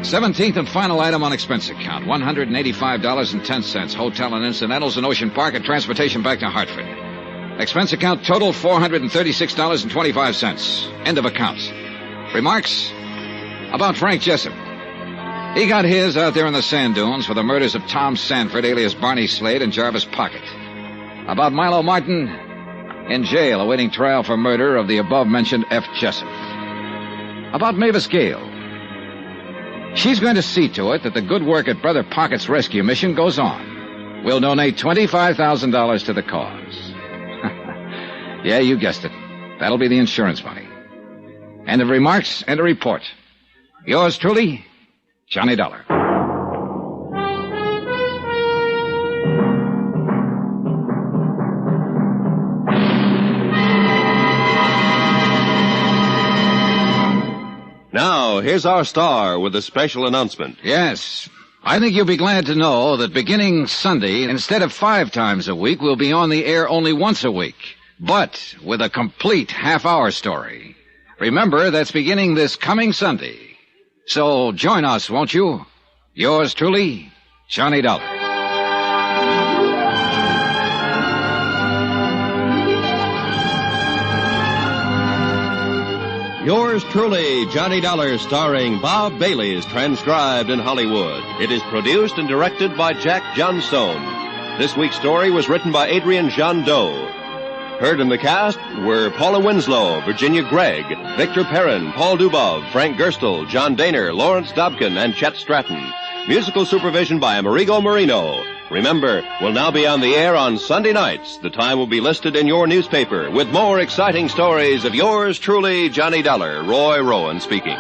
Speaker 18: 17th and final item on expense account, $185.10. Hotel and incidentals in Ocean Park and transportation back to Hartford. Expense account total, $436.25. End of account. Remarks? About Frank Jessup. He got his out there in the sand dunes for the murders of Tom Sanford, alias Barney Slade, and Jarvis Pocket. About Milo Martin, in jail awaiting trial for murder of the above-mentioned F. Jessup. About Mavis Gale. She's going to see to it that the good work at Brother Pocket's rescue mission goes on. We'll donate $25,000 to the cause. Yeah, you guessed it. That'll be the insurance money. End of remarks, end of report. Yours truly, Johnny Dollar.
Speaker 9: Now, here's our star with a special announcement.
Speaker 18: Yes. I think you'll be glad to know that beginning Sunday, instead of 5 times a week, we'll be on the air only once a week. But with a complete half-hour story. Remember, that's beginning this coming Sunday. So join us, won't you? Yours truly, Johnny Dollar.
Speaker 9: Yours truly, Johnny Dollar, starring Bob Bailey, is transcribed in Hollywood. It is produced and directed by Jack Johnstone. This week's story was written by Adrian Jandot. Heard in the cast were Paula Winslow, Virginia Gregg, Victor Perrin, Paul Dubov, Frank Gerstle, John Daner, Lawrence Dobkin, and Chet Stratton. Musical supervision by Amerigo Marino. Remember, we'll now be on the air on Sunday nights. The time will be listed in your newspaper with more exciting stories of yours truly, Johnny Dollar. Roy Rowan speaking.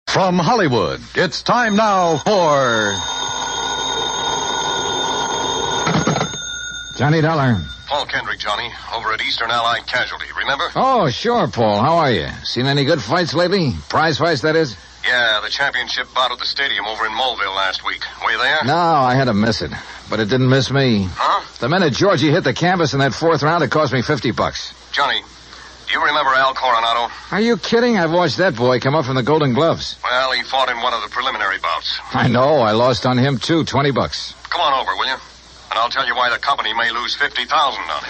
Speaker 5: From Hollywood, it's time now for
Speaker 2: Johnny Dollar.
Speaker 17: Paul Kendrick, Johnny, over at Eastern Allied Casualty, remember?
Speaker 2: Oh, sure, Paul. How are you? Seen any good fights lately? Prize fights, that is?
Speaker 17: Yeah, the championship bout at the stadium over in Mulville last week. Were you there?
Speaker 2: No, I had to miss it. But it didn't miss me.
Speaker 17: Huh?
Speaker 2: The minute Georgie hit the canvas in that fourth round, it cost me $50.
Speaker 17: Johnny, do you remember Al Coronado?
Speaker 2: Are you kidding? I've watched that boy come up from the Golden Gloves.
Speaker 17: Well, he fought in one of the preliminary bouts.
Speaker 2: I know. I lost on him, too. $20.
Speaker 17: Come on over, will you? And I'll tell you why the company may lose $50,000 on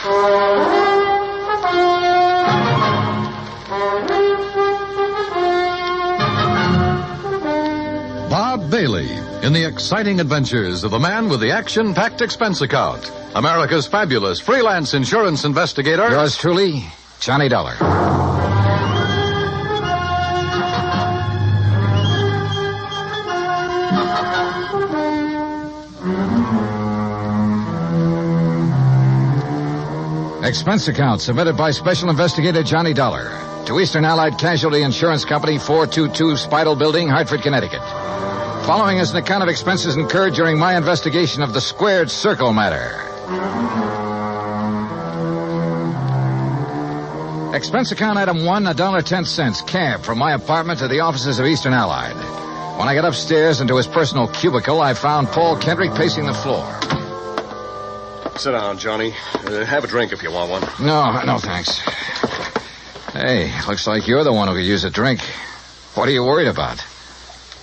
Speaker 5: it. Bob Bailey in the exciting adventures of the man with the action-packed expense account. America's fabulous freelance insurance investigator.
Speaker 2: Yours truly, Johnny Dollar. Expense account submitted by Special Investigator Johnny Dollar to Eastern Allied Casualty Insurance Company, 422 Spidal Building, Hartford, Connecticut. Following is an account of expenses incurred during my investigation of the Squared Circle matter. Expense account item 1, $1.10, cab from my apartment to the offices of Eastern Allied. When I got upstairs into his personal cubicle, I found Paul Kendrick pacing the floor.
Speaker 17: Sit down, Johnny. Have a drink if you want one.
Speaker 2: No, thanks. Hey, looks like you're the one who could use a drink. What are you worried about?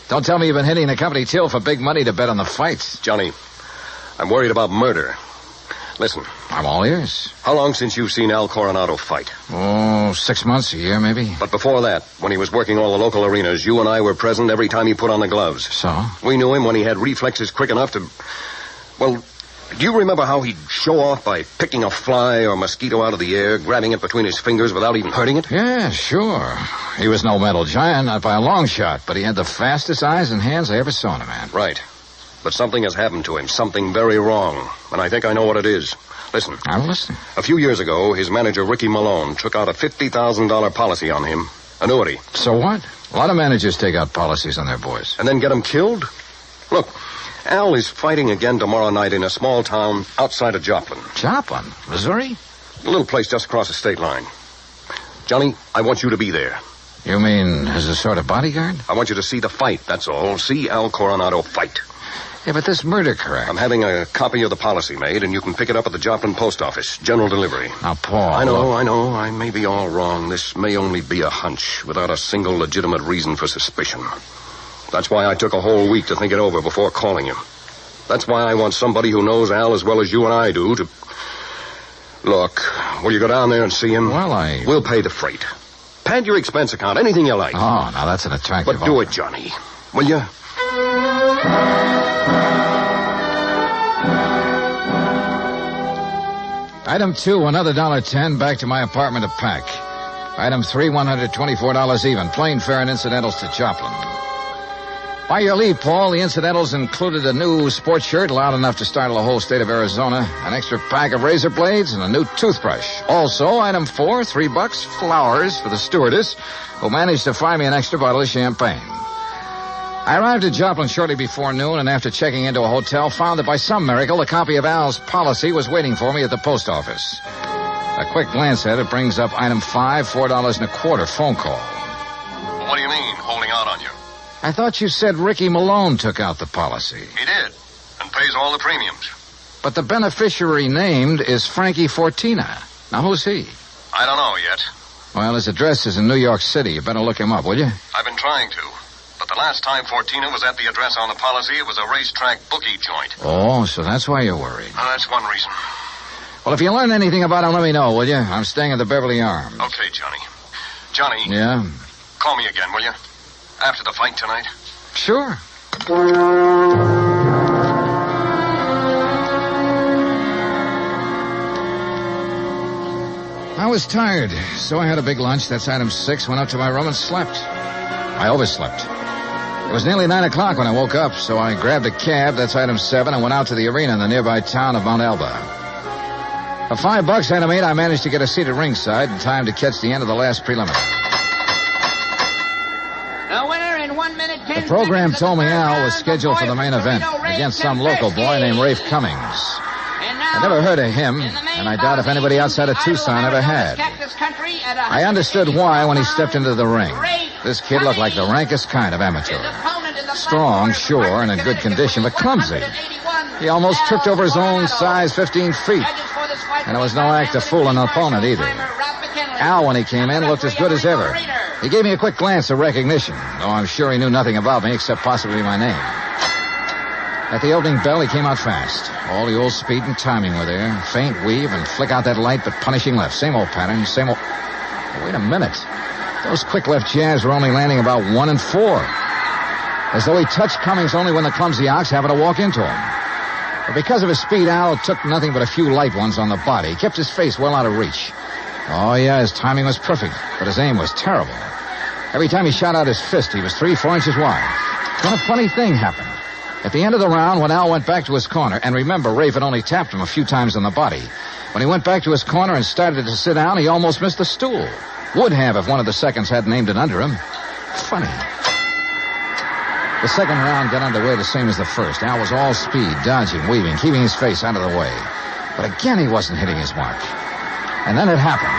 Speaker 2: Don't tell me you've been hitting the company till for big money to bet on the fights.
Speaker 17: Johnny, I'm worried about murder. Listen.
Speaker 2: I'm all ears.
Speaker 17: How long since you've seen Al Coronado fight?
Speaker 2: Oh, 6 months, a year, maybe.
Speaker 17: But before that, when he was working all the local arenas, you and I were present every time he put on the gloves.
Speaker 2: So?
Speaker 17: We knew him when he had reflexes quick enough to... Well, do you remember how he'd show off by picking a fly or mosquito out of the air, grabbing it between his fingers without even hurting it?
Speaker 2: Yeah, sure. He was no mental giant, not by a long shot, but he had the fastest eyes and hands I ever saw in a man.
Speaker 17: Right. But something has happened to him, something very wrong, and I think I know what it is. Listen.
Speaker 2: I'm listening.
Speaker 17: A few years ago, his manager, Ricky Malone, took out a $50,000 policy on him. Annuity.
Speaker 2: So what? A lot of managers take out policies on their boys.
Speaker 17: And then get him killed? Look, Al is fighting again tomorrow night in a small town outside of Joplin.
Speaker 2: Joplin? Missouri?
Speaker 17: A little place just across the state line. Johnny, I want you to be there.
Speaker 2: You mean as a sort of bodyguard?
Speaker 17: I want you to see the fight, that's all. See Al Coronado fight.
Speaker 2: Yeah, but this murder correct.
Speaker 17: I'm having a copy of the policy made, and you can pick it up at the Joplin post office. General delivery.
Speaker 2: Now, Paul...
Speaker 17: I know. I may be all wrong. This may only be a hunch, without a single legitimate reason for suspicion. That's why I took a whole week to think it over before calling him. That's why I want somebody who knows Al as well as you and I do to... Look, will you go down there and see him?
Speaker 2: Well,
Speaker 17: We'll pay the freight. Pad your expense account, anything you like.
Speaker 2: Oh, now that's an attractive
Speaker 17: But do it, Johnny. Will you?
Speaker 2: Item 2, another $1.10, back to my apartment to pack. Item 3, $124 even, plane fare and incidentals to Joplin. By your leave, Paul, the incidentals included a new sports shirt loud enough to startle the whole state of Arizona, an extra pack of razor blades, and a new toothbrush. Also, item 4, $3, flowers for the stewardess, who managed to find me an extra bottle of champagne. I arrived at Joplin shortly before noon, and after checking into a hotel, found that by some miracle, a copy of Al's policy was waiting for me at the post office. A quick glance at it brings up item 5, $4.25 phone call.
Speaker 17: What do you mean, holding out on you?
Speaker 2: I thought you said Ricky Malone took out the policy.
Speaker 17: He did, and pays all the premiums.
Speaker 2: But the beneficiary named is Frankie Fortina. Now, who's he?
Speaker 17: I don't know yet.
Speaker 2: Well, his address is in New York City. You better look him up, will you?
Speaker 17: I've been trying to. But the last time Fortina was at the address on the policy, it was a racetrack bookie joint.
Speaker 2: Oh, so that's why you're worried.
Speaker 17: That's one reason.
Speaker 2: Well, if you learn anything about him, let me know, will you? I'm staying at the Beverly Arms.
Speaker 17: Okay, Johnny. Johnny.
Speaker 2: Yeah?
Speaker 17: Call me again, will you? After the fight tonight?
Speaker 2: Sure. I was tired, so I had a big lunch. That's item 6. Went up to my room and slept. I overslept. It was nearly 9 o'clock when I woke up, so I grabbed a cab. That's item 7, and went out to the arena in the nearby town of Mount Elba. For $5, item 8, I managed to get a seat at ringside in time to catch the end of the last preliminary. The program told me Al was scheduled for the main event against some local boy named Rafe Cummings. I never heard of him, and I doubt if anybody outside of Tucson ever had. I understood why when he stepped into the ring. This kid looked like the rankest kind of amateur. Strong, sure, and in good condition, but clumsy. He almost tripped over his own size 15 feet. And it was no act to fool an opponent either. Al, when he came in, looked as good as ever. He gave me a quick glance of recognition, though I'm sure he knew nothing about me except possibly my name. At the opening bell, he came out fast. All the old speed and timing were there. Faint weave and flick out that light, but punishing left. Same old pattern, same old... Wait a minute. Those quick left jabs were only landing about 1 and 4. As though he touched Cummings only when the clumsy ox happened to walk into him. But because of his speed, Al took nothing but a few light ones on the body. He kept his face well out of reach. Oh, yeah, his timing was perfect, but his aim was terrible. Every time he shot out his fist, he was 3-4 inches wide. Then a funny thing happened. At the end of the round, when Al went back to his corner, and remember, Rafe had only tapped him a few times on the body. When he went back to his corner and started to sit down, he almost missed the stool. Would have if one of the seconds hadn't aimed it under him. Funny. The second round got underway the same as the first. Al was all speed, dodging, weaving, keeping his face out of the way. But again, he wasn't hitting his mark. And then it happened.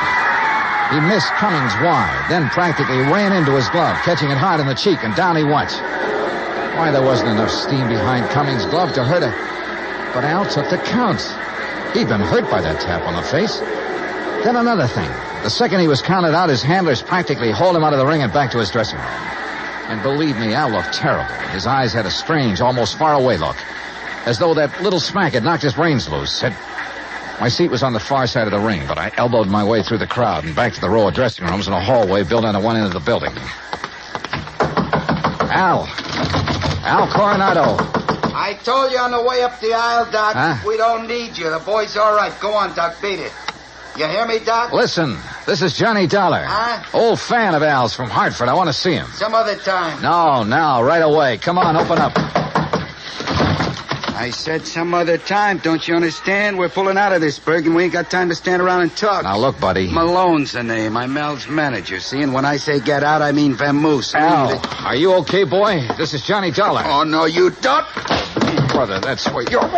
Speaker 2: He missed Cummings wide, then practically ran into his glove, catching it hard in the cheek, and down he went. Why, there wasn't enough steam behind Cummings' glove to hurt it. But Al took the count. He'd been hurt by that tap on the face. Then another thing. The second he was counted out, his handlers practically hauled him out of the ring and back to his dressing room. And believe me, Al looked terrible. His eyes had a strange, almost far-away look. As though that little smack had knocked his brains loose. My seat was on the far side of the ring, but I elbowed my way through the crowd and back to the row of dressing rooms in a hallway built on one end of the building. Al Coronado.
Speaker 8: I told you on the way up the aisle, Doc.
Speaker 2: Huh?
Speaker 8: We don't need you. The boy's all right. Go on, Doc. Beat it. You hear me, Doc?
Speaker 2: Listen, this is Johnny Dollar.
Speaker 8: Huh?
Speaker 2: Old fan of Al's from Hartford. I want to see him.
Speaker 8: Some other time.
Speaker 2: No, now, right away. Come on, open up.
Speaker 8: I said some other time. Don't you understand? We're pulling out of this, Berg, and we ain't got time to stand around and talk.
Speaker 2: Now, look, buddy.
Speaker 8: Malone's the name. I'm Al's manager, see? And when I say get out, I mean vamoose.
Speaker 2: Al, are you okay, boy? This is Johnny Dollar.
Speaker 8: Oh, no, you don't.
Speaker 2: Brother, that's where you're...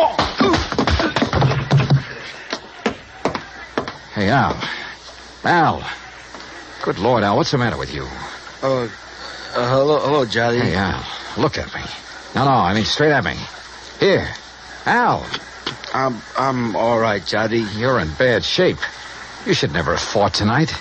Speaker 2: Hey, Al. Al. Good Lord, Al, what's the matter with you?
Speaker 8: Hello, Johnny.
Speaker 2: Hey, Al, look at me. No, I mean straight at me. Here. Al.
Speaker 8: I'm all right, Johnny.
Speaker 2: You're in bad shape. You should never have fought tonight.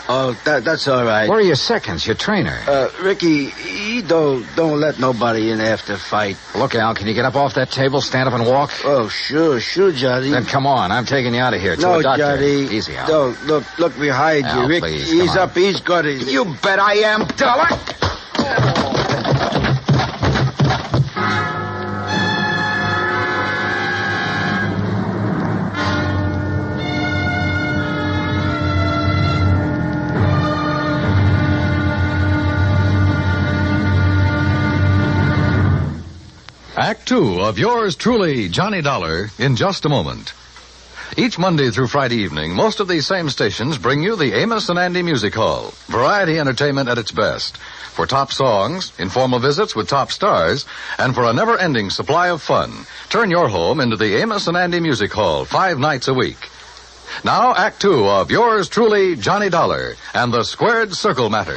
Speaker 8: Oh, that's all right.
Speaker 2: Where are your seconds, your trainer?
Speaker 8: Ricky, he don't let nobody in after fight.
Speaker 2: Look, Al, can you get up off that table, stand up and walk?
Speaker 8: Oh, sure, Johnny.
Speaker 2: Then come on, I'm taking you out of here to a doctor.
Speaker 8: No, Johnny.
Speaker 2: Easy, Al.
Speaker 8: Don't look behind
Speaker 2: Al,
Speaker 8: you, Rick.
Speaker 2: Please,
Speaker 8: he's up, he's got it.
Speaker 2: You bet I am, Dollar.
Speaker 5: Act 2 of yours truly, Johnny Dollar, in just a moment. Each Monday through Friday evening, most of these same stations bring you the Amos and Andy Music Hall. Variety entertainment at its best. For top songs, informal visits with top stars, and for a never-ending supply of fun. Turn your home into the Amos and Andy Music Hall 5 nights a week. Now, Act 2 of yours truly, Johnny Dollar, and the Squared Circle Matter.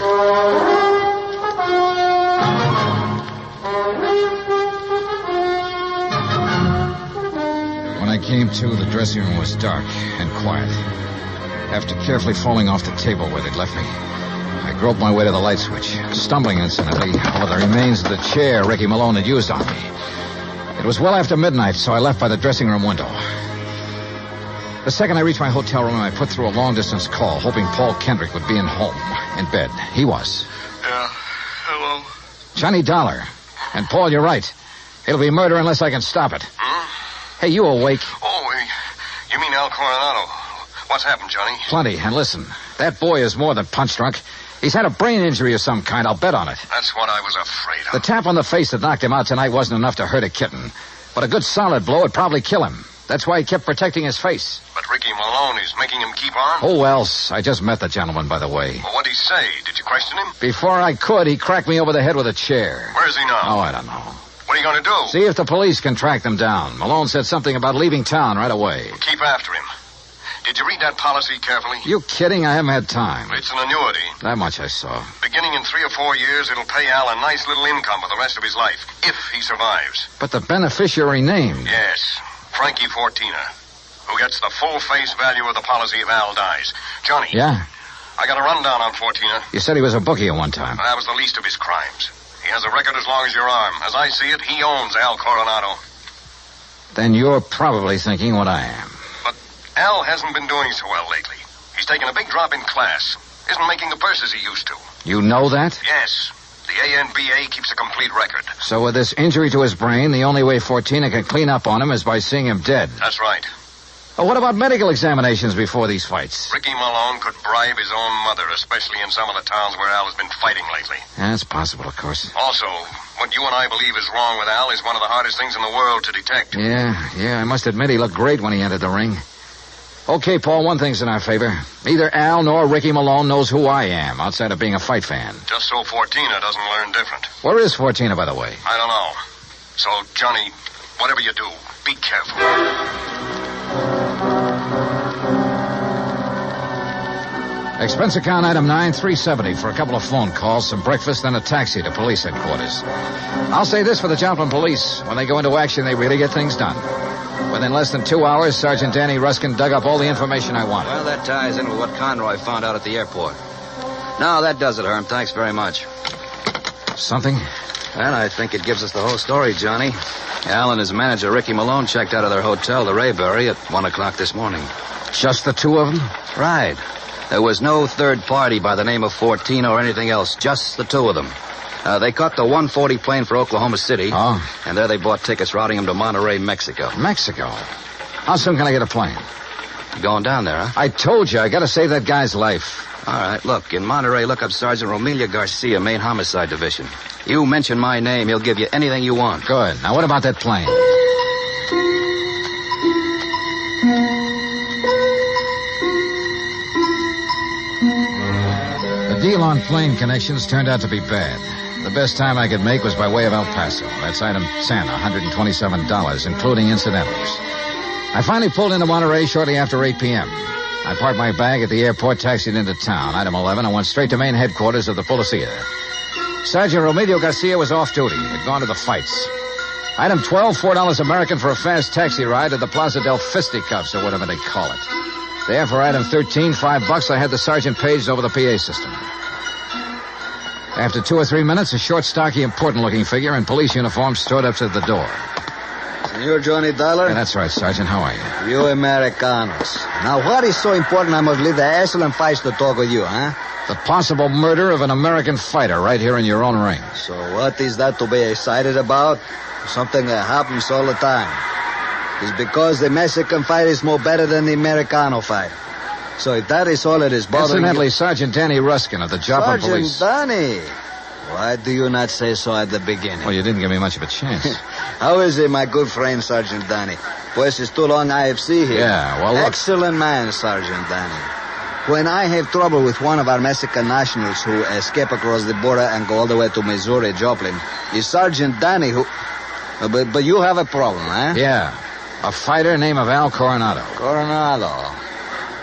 Speaker 2: When I came to, the dressing room was dark and quiet. After carefully falling off the table where they'd left me, I groped my way to the light switch, stumbling incidentally over the remains of the chair Ricky Malone had used on me. It was well after midnight, so I left by the dressing room window. The second I reached my hotel room, I put through a long-distance call, hoping Paul Kendrick would be in bed. He was.
Speaker 20: Yeah, hello?
Speaker 2: Johnny Dollar. And, Paul, you're right. It'll be murder unless I can stop it. Hey, you awake?
Speaker 17: Oh, you mean Al Coronado. What's happened, Johnny?
Speaker 2: Plenty. And listen, that boy is more than punch drunk. He's had a brain injury of some kind, I'll bet on it.
Speaker 17: That's what I was afraid of.
Speaker 2: The tap on the face that knocked him out tonight wasn't enough to hurt a kitten. But a good solid blow would probably kill him. That's why he kept protecting his face.
Speaker 17: But Ricky Malone is making him keep on?
Speaker 2: Oh, else. I just met the gentleman, by the way.
Speaker 17: Well, what'd he say? Did you question him?
Speaker 2: Before I could, he cracked me over the head with a chair.
Speaker 17: Where's he now?
Speaker 2: Oh, I don't know.
Speaker 17: What are you going to do?
Speaker 2: See if the police can track them down. Malone said something about leaving town right away.
Speaker 17: Keep after him. Did you read that policy carefully?
Speaker 2: You kidding? I haven't had time.
Speaker 17: It's an annuity.
Speaker 2: That much I saw.
Speaker 17: Beginning in 3 or 4 years, it'll pay Al a nice little income for the rest of his life, if he survives.
Speaker 2: But the beneficiary named.
Speaker 17: Yes, Frankie Fortina, who gets the full face value of the policy if Al dies. Johnny.
Speaker 2: Yeah?
Speaker 17: I got a rundown on Fortina.
Speaker 2: You said he was a bookie at one time.
Speaker 17: That was the least of his crimes. He has a record as long as your arm. As I see it, he owns Al Coronado.
Speaker 2: Then you're probably thinking what I am.
Speaker 17: Al hasn't been doing so well lately. He's taken a big drop in class. Isn't making the purses he used to.
Speaker 2: You know that?
Speaker 17: Yes. The ANBA keeps a complete record.
Speaker 2: So with this injury to his brain, the only way Fortina can clean up on him is by seeing him dead.
Speaker 17: That's right.
Speaker 2: Well, what about medical examinations before these fights?
Speaker 17: Ricky Malone could bribe his own mother, especially in some of the towns where Al has been fighting lately.
Speaker 2: Yeah, it's possible, of course.
Speaker 17: Also, what you and I believe is wrong with Al is one of the hardest things in the world to detect.
Speaker 2: Yeah, I must admit he looked great when he entered the ring. Okay, Paul, one thing's in our favor. Neither Al nor Ricky Malone knows who I am, outside of being a fight fan.
Speaker 17: Just so Fortina doesn't learn different.
Speaker 2: Where is Fortina, by the way?
Speaker 17: I don't know. So, Johnny, whatever you do, be careful.
Speaker 2: Expense account item 9, $370 for a couple of phone calls, some breakfast, and a taxi to police headquarters. I'll say this for the Joplin police. When they go into action, they really get things done. Within less than 2 hours, Sergeant Danny Ruskin dug up all the information I wanted.
Speaker 15: Well, that ties in with what Conroy found out at the airport. No, that does it, Herm. Thanks very much.
Speaker 2: Something?
Speaker 15: Well, I think it gives us the whole story, Johnny. Al and his manager, Ricky Malone, checked out of their hotel, the Rayberry, at 1 o'clock this morning.
Speaker 2: Just the two of them?
Speaker 15: Right. There was no third party by the name of Fortina or anything else, just the two of them. They caught the 140 plane for Oklahoma City.
Speaker 2: Oh.
Speaker 15: And there they bought tickets routing them to Monterey, Mexico.
Speaker 2: Mexico? How soon can I get a plane?
Speaker 15: You going down there, huh?
Speaker 2: I told you, I gotta save that guy's life.
Speaker 15: All right, look, in Monterey, look up Sergeant Romelia Garcia, Main Homicide Division. You mention my name, he'll give you anything you want.
Speaker 2: Good. Now, what about that plane? The deal on plane connections turned out to be bad. The best time I could make was by way of El Paso. That's item 10, $127, including incidentals. I finally pulled into Monterey shortly after 8 p.m. I parked my bag at the airport, taxied into town. Item 11, and went straight to main headquarters of the Policia. Sergeant Romelio Garcia was off duty. Had gone to the fights. Item 12, $4 American for a fast taxi ride to the Plaza del Fisticuffs, or whatever they call it. There, for item 13, $5, I had the sergeant paged over the PA system. After 2 or 3 minutes, a short, stocky, important-looking figure in police uniform strode up to the door.
Speaker 13: Senor Johnny Dollar?
Speaker 2: Yeah, that's right, Sergeant. How are you?
Speaker 13: You Americanos. Now, what is so important I must leave the excellent fights to talk with you, huh?
Speaker 2: The possible murder of an American fighter right here in your own ring.
Speaker 13: So what is that to be excited about? Something that happens all the time. It's because the Mexican fight is more better than the Americano fight. So if that is all it is bothering
Speaker 2: Incidentally,
Speaker 13: you...
Speaker 2: Sergeant Danny Ruskin of the Joplin Police.
Speaker 13: Sergeant Danny? Why do you not say so at the beginning?
Speaker 2: Well, you didn't give me much of a chance.
Speaker 13: How is it, my good friend, Sergeant Danny? Pues it's too long IFC here.
Speaker 2: Yeah, well, look...
Speaker 13: Excellent man, Sergeant Danny. When I have trouble with one of our Mexican nationals who escape across the border and go all the way to Missouri, Joplin, it's Sergeant Danny who... But you have a problem, huh?
Speaker 2: Yeah. A fighter named Al Coronado.
Speaker 13: Coronado.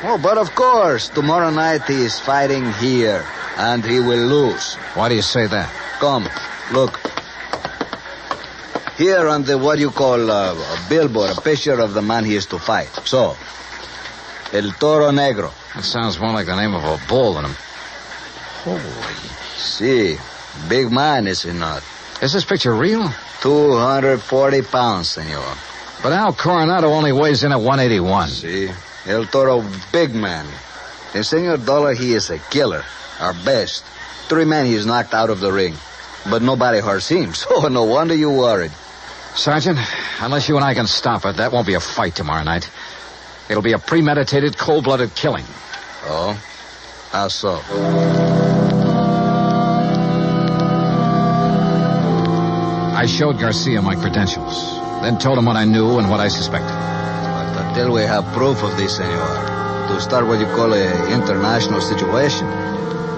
Speaker 13: Oh, but of course, tomorrow night he is fighting here, and he will lose.
Speaker 2: Why do you say that?
Speaker 13: Come, look. Here on the, what you call, a billboard, a picture of the man he is to fight. So, El Toro Negro.
Speaker 2: That sounds more like the name of a bull than a... Holy...
Speaker 13: See, big man, is he not?
Speaker 2: Is this picture real?
Speaker 13: 240 pounds, senor.
Speaker 2: But Al Coronado only weighs in at 181.
Speaker 13: See? El Toro, big man. And Senor Dollar, he is a killer. Our best. 3 men he's knocked out of the ring. But nobody hurts him, so no wonder you worried.
Speaker 2: Sergeant, unless you and I can stop it, that won't be a fight tomorrow night. It'll be a premeditated, cold-blooded killing.
Speaker 13: Oh? How so?
Speaker 2: I showed Garcia my credentials, then told him what I knew and what I suspected.
Speaker 13: But until we have proof of this, senor, to start what you call an international situation,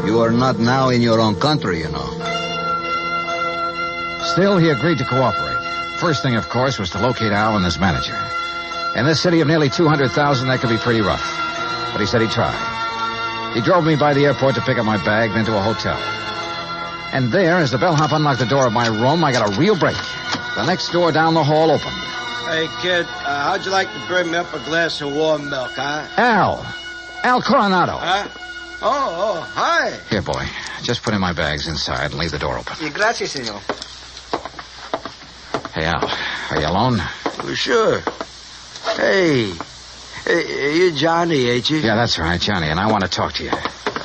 Speaker 13: you are not now in your own country, you know.
Speaker 2: Still, he agreed to cooperate. First thing, of course, was to locate Al and his manager. In this city of nearly 200,000, that could be pretty rough. But he said he'd try. He drove me by the airport to pick up my bag, then to a hotel. And there, as the bellhop unlocked the door of my room, I got a real break. The next door down the hall opened.
Speaker 16: Hey, kid, how'd you like to bring me up a glass of warm milk, huh?
Speaker 2: Al Coronado.
Speaker 16: Huh? Oh, hi.
Speaker 2: Here, boy. Just put in my bags inside and leave the door open.
Speaker 16: Gracias, senor.
Speaker 2: Hey, Al, are you alone?
Speaker 16: Well, sure. Hey, you're Johnny, ain't you?
Speaker 2: Yeah, that's right, Johnny, and I want to talk to you.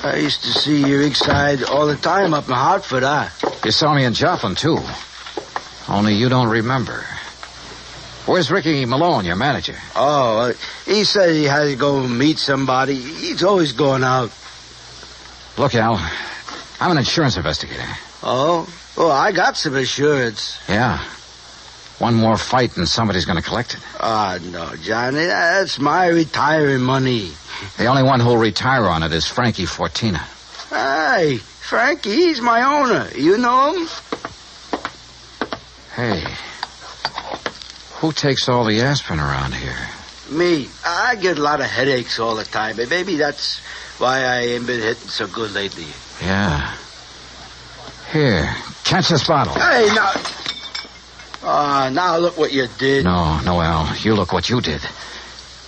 Speaker 16: I used to see your rig side all the time up in Hartford, huh?
Speaker 2: You saw me in Joplin, too. Only you don't remember. Where's Ricky Malone, your manager?
Speaker 16: Oh, he said he had to go meet somebody. He's always going out.
Speaker 2: Look, Al, I'm an insurance investigator.
Speaker 16: Oh? Well, I got some insurance.
Speaker 2: Yeah. One more fight and somebody's going to collect it.
Speaker 16: No, Johnny, that's my retiring money.
Speaker 2: The only one who'll retire on it is Frankie Fortina.
Speaker 16: Hey, Frankie, he's my owner. You know him?
Speaker 2: Hey, who takes all the aspirin around here?
Speaker 16: Me. I get a lot of headaches all the time. But maybe that's why I ain't been hitting so good lately.
Speaker 2: Yeah. Here, catch this bottle.
Speaker 16: Hey, now... now look what you did.
Speaker 2: No, Al, you look what you did.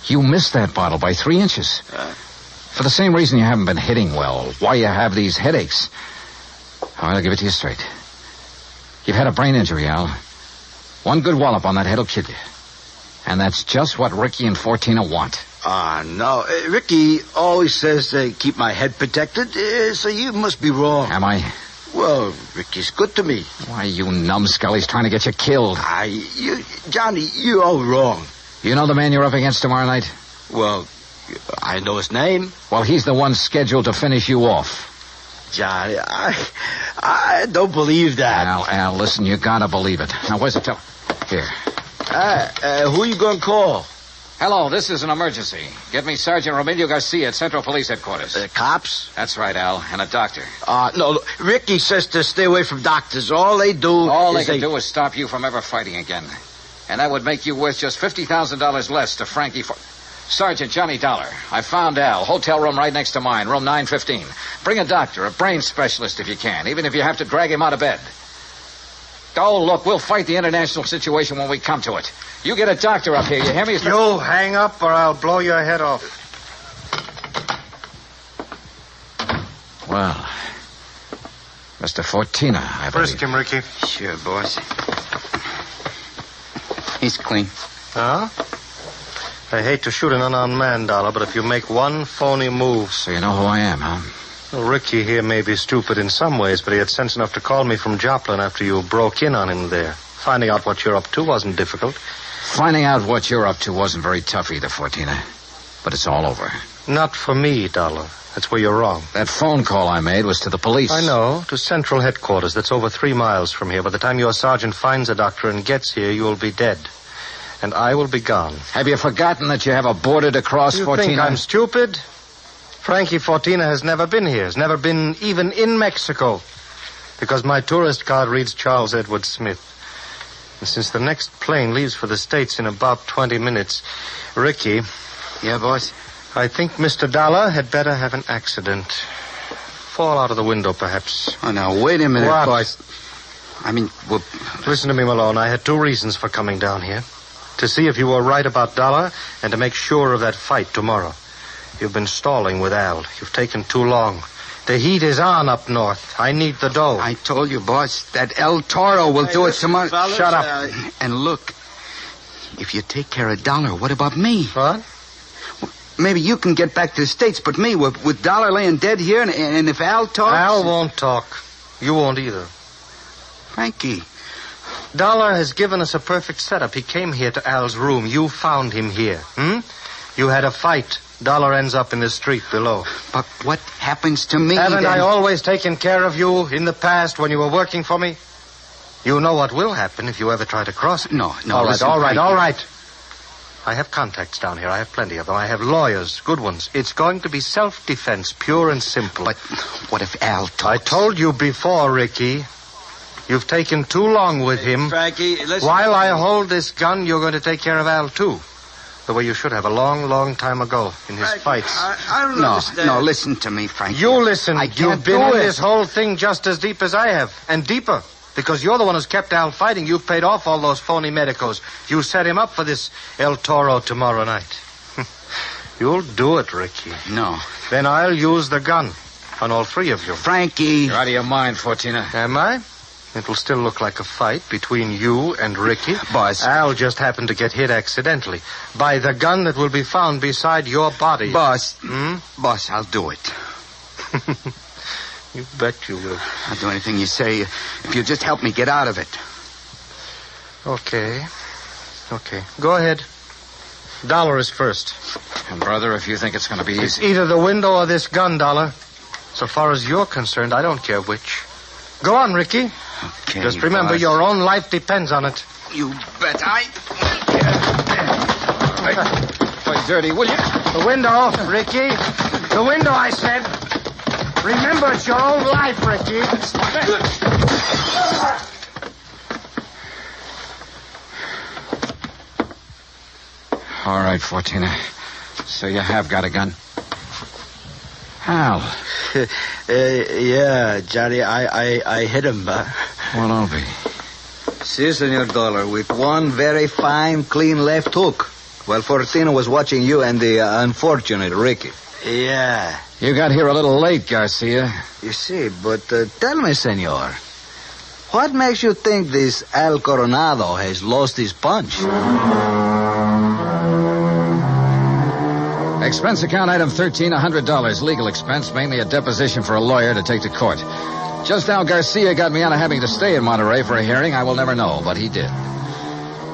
Speaker 2: You missed that bottle by 3 inches. For the same reason you haven't been hitting well, why you have these headaches. I'll give it to you straight. You've had a brain injury, Al. One good wallop on that head will kill you. And that's just what Ricky and Fortina want.
Speaker 16: No. Ricky always says to keep my head protected, so you must be wrong.
Speaker 2: Am I?
Speaker 16: Well, Ricky's good to me.
Speaker 2: Why, you numbskull, he's trying to get you killed.
Speaker 16: Johnny, you're all wrong.
Speaker 2: You know the man you're up against tomorrow night?
Speaker 16: Well, I know his name.
Speaker 2: Well, he's the one scheduled to finish you off.
Speaker 16: Johnny, I don't believe that.
Speaker 2: Al, listen, you gotta believe it. Now, where's the Here.
Speaker 16: Who you gonna call?
Speaker 2: Hello, this is an emergency. Get me Sergeant Romilio Garcia at Central Police Headquarters.
Speaker 16: Cops?
Speaker 2: That's right, Al, and a doctor.
Speaker 16: No, look, Ricky says to stay away from doctors. All they do
Speaker 2: is stop you from ever fighting again. And that would make you worth just $50,000 less to Frankie Sergeant Johnny Dollar. I found Al. Hotel room right next to mine, room 915. Bring a doctor, a brain specialist if you can, even if you have to drag him out of bed. Oh, look, we'll fight the international situation when we come to it. You get a doctor up here, you hear me?
Speaker 7: You hang up or I'll blow your head off.
Speaker 2: Well, Mr. Fortina, I believe.
Speaker 7: Frisk him, Ricky.
Speaker 8: Sure, boss. He's clean.
Speaker 7: Huh? I hate to shoot an unarmed man, Dollar, but if you make one phony move...
Speaker 2: So you know who I am, huh?
Speaker 7: Well, Ricky here may be stupid in some ways, but he had sense enough to call me from Joplin after you broke in on him there. Finding out what you're up to wasn't difficult.
Speaker 2: Finding out what you're up to wasn't very tough either, Fortina. But it's all over.
Speaker 7: Not for me, Dollar. That's where you're wrong.
Speaker 2: That phone call I made was to the police.
Speaker 7: I know, to Central Headquarters. That's over 3 miles from here. By the time your sergeant finds a doctor and gets here, you'll be dead. And I will be gone.
Speaker 2: Have you forgotten that you have a border to cross,
Speaker 7: You
Speaker 2: Fortina?
Speaker 7: think I'm stupid? Frankie Fortina has never been here. Has never been even in Mexico. Because my tourist card reads Charles Edward Smith. And since the next plane leaves for the States in about 20 minutes, Ricky...
Speaker 8: Yeah, boss?
Speaker 7: I think Mr. Dollar had better have an accident. Fall out of the window, perhaps.
Speaker 8: Oh, now, wait a minute,
Speaker 7: What?
Speaker 8: boss. I mean, well...
Speaker 7: Listen to me, Malone. I had 2 reasons for coming down here. To see if you were right about Dollar and to make sure of that fight tomorrow. You've been stalling with Al. You've taken too long. The heat is on up north. I need the dough.
Speaker 8: I told you, boss, that El Toro will do it tomorrow.
Speaker 7: Fellas, Shut up.
Speaker 8: And look, if you take care of Dollar, what about me?
Speaker 7: What?
Speaker 8: Well, maybe you can get back to the States, but me, with Dollar laying dead here, and if Al talks...
Speaker 7: Al won't talk. You won't either.
Speaker 8: Frankie.
Speaker 7: Dollar has given us a perfect setup. He came here to Al's room. You found him here. You had a fight. Dollar ends up in the street below.
Speaker 8: But what happens to me?
Speaker 7: Haven't I always taken care of you in the past when you were working for me? You know what will happen if you ever try to cross it.
Speaker 8: No.
Speaker 7: All
Speaker 8: listen,
Speaker 7: right. I have contacts down here. I have plenty of them. I have lawyers, good ones. It's going to be self-defense, pure and simple.
Speaker 8: But what if Al talks?
Speaker 7: I told you before, Ricky. You've taken too long with him.
Speaker 13: Frankie, listen.
Speaker 7: While I hold this gun, you're going to take care of Al, too. The way you should have a long, long time ago in his fights.
Speaker 8: I don't understand. No, listen to me, Frankie.
Speaker 7: You listen. You've been in
Speaker 8: do it.
Speaker 7: this whole thing just as deep as I have, and deeper. Because you're the one who's kept Al fighting. You've paid off all those phony medicos. You set him up for this El Toro tomorrow night. You'll do it, Ricky.
Speaker 8: No.
Speaker 7: Then I'll use the gun on all three of you.
Speaker 8: Frankie.
Speaker 2: You're out of your mind, Fortina.
Speaker 7: Am I? It'll still look like a fight between you and Ricky.
Speaker 8: Boss.
Speaker 7: Al just happened to get hit accidentally by the gun that will be found beside your body.
Speaker 8: Boss. Boss, I'll do it.
Speaker 7: You bet you will.
Speaker 8: I'll do anything you say if you just help me get out of it.
Speaker 7: Okay. Go ahead. Dollar is first.
Speaker 2: And, brother, if you think it's going to be
Speaker 7: It's
Speaker 2: easy...
Speaker 7: either the window or this gun, Dollar. So far as you're concerned, I don't care which. Go on, Ricky.
Speaker 8: Okay,
Speaker 7: just remember,
Speaker 8: boss.
Speaker 7: your own life depends on it.
Speaker 8: You bet
Speaker 2: Play dirty, will you?
Speaker 7: The window, Ricky. The window, I said. Remember, it's your own life, Ricky.
Speaker 2: All right, Fortina. So you have got a gun. Al.
Speaker 13: Yeah, Johnny, I hit him.
Speaker 2: Well, I'll be.
Speaker 13: Si, Senor Dollar, with one very fine, clean left hook. While Fortina was watching you and the unfortunate Ricky. Yeah.
Speaker 2: You got here a little late, Garcia.
Speaker 13: You see, but tell me, Senor, what makes you think this Al Coronado has lost his punch?
Speaker 2: Expense account item 13, $100. Legal expense, mainly a deposition for a lawyer to take to court. Just how Garcia got me out of having to stay in Monterey for a hearing, I will never know, but he did.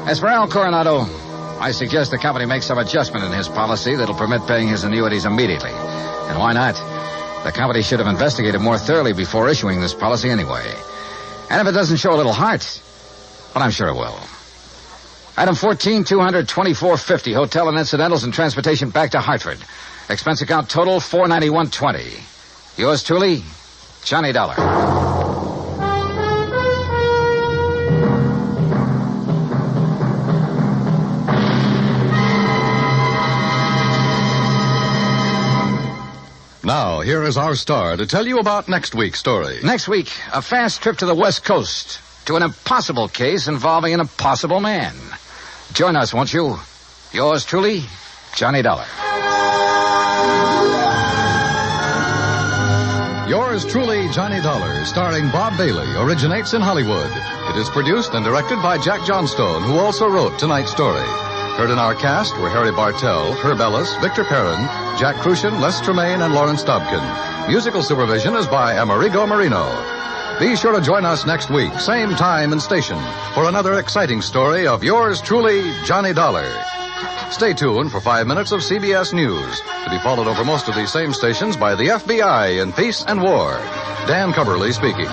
Speaker 2: As for Al Coronado, I suggest the company make some adjustment in his policy that'll permit paying his annuities immediately. And why not? The company should have investigated more thoroughly before issuing this policy anyway. And if it doesn't show a little heart, well, I'm sure it will. Item 14, $224.50. Hotel and incidentals and transportation back to Hartford. Expense account total, $491.20. Yours truly, Johnny Dollar.
Speaker 5: Now, here is our star to tell you about next week's story.
Speaker 2: Next week, a fast trip to the West Coast to an impossible case involving an impossible man. Join us, won't you? Yours truly, Johnny Dollar.
Speaker 5: Yours truly, Johnny Dollar, starring Bob Bailey, originates in Hollywood. It is produced and directed by Jack Johnstone, who also wrote tonight's story. Heard in our cast were Harry Bartell, Herb Ellis, Victor Perrin, Jack Crucian, Les Tremaine, and Lawrence Dobkin. Musical supervision is by Amerigo Marino. Be sure to join us next week, same time and station, for another exciting story of yours truly, Johnny Dollar. Stay tuned for 5 minutes of CBS News, to be followed over most of these same stations by the FBI in Peace and War. Dan Cubberly speaking.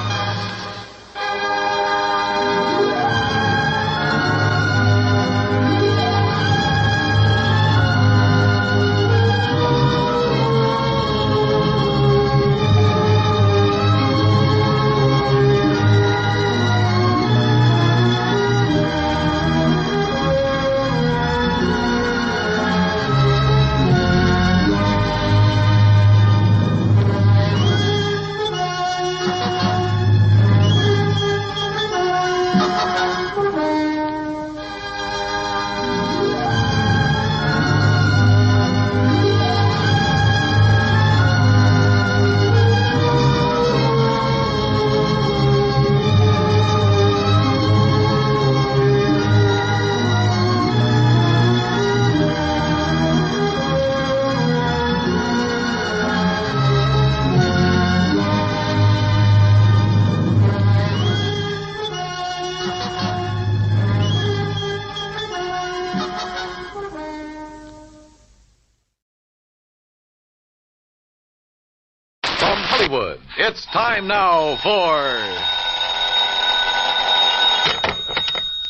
Speaker 5: Hollywood. It's time now for...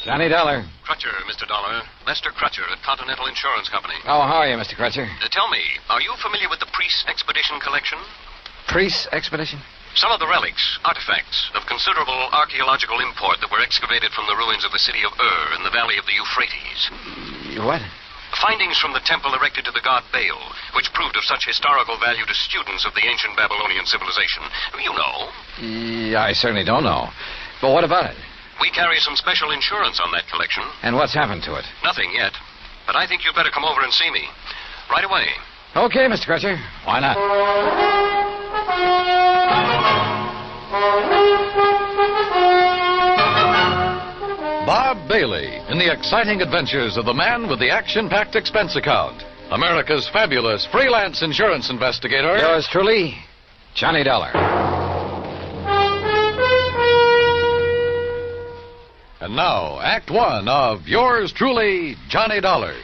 Speaker 2: Johnny Dollar.
Speaker 17: Crutcher, Mr. Dollar. Lester Crutcher at Continental Insurance Company.
Speaker 2: Oh, how are you, Mr. Crutcher?
Speaker 17: Tell me, are you familiar with the Priest Expedition Collection?
Speaker 2: Priest Expedition?
Speaker 17: Some of the relics, artifacts of considerable archaeological import that were excavated from the ruins of the city of in the valley of the Euphrates.
Speaker 2: What?
Speaker 17: Findings from the temple erected to the god Baal, which proved of such historical value to students of the ancient Babylonian civilization. You know.
Speaker 2: Yeah, I certainly don't know. But what about it?
Speaker 17: We carry some special insurance on that collection.
Speaker 2: And what's happened to it?
Speaker 17: Nothing yet. But I think you'd better come over and see me. Right away.
Speaker 2: Okay, Mr. Crutcher. Why not?
Speaker 5: Bob Bailey in the exciting adventures of the man with the action-packed expense account. America's fabulous freelance insurance investigator.
Speaker 2: Yours truly, Johnny Dollar.
Speaker 5: And now, Act One of yours truly, Johnny Dollar.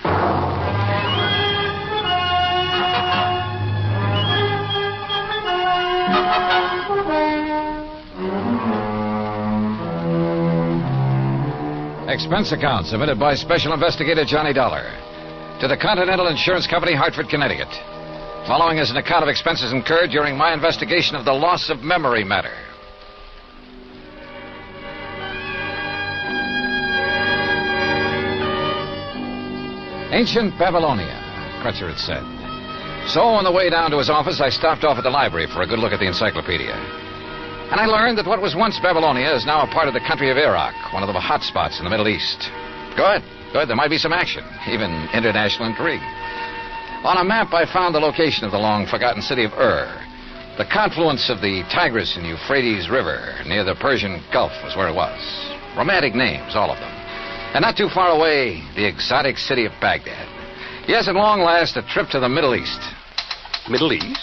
Speaker 2: Expense account submitted by Special Investigator Johnny Dollar to the Continental Insurance Company, Hartford, Connecticut. Following is an account of expenses incurred during my investigation of the loss of memory matter. Ancient Babylonia, Crutcher had said. So on the way down to his office, I stopped off at the library for a good look at the encyclopedia. And I learned that what was once Babylonia is now a part of the country of Iraq, one of the hot spots in the Middle East. Good. There might be some action, even international intrigue. On a map, I found the location of the long-forgotten city of The confluence of the Tigris and Euphrates River near the Persian Gulf was where it was. Romantic names, all of them. And not too far away, the exotic city of Baghdad. Yes, at long last, a trip to the Middle East.
Speaker 17: Middle East?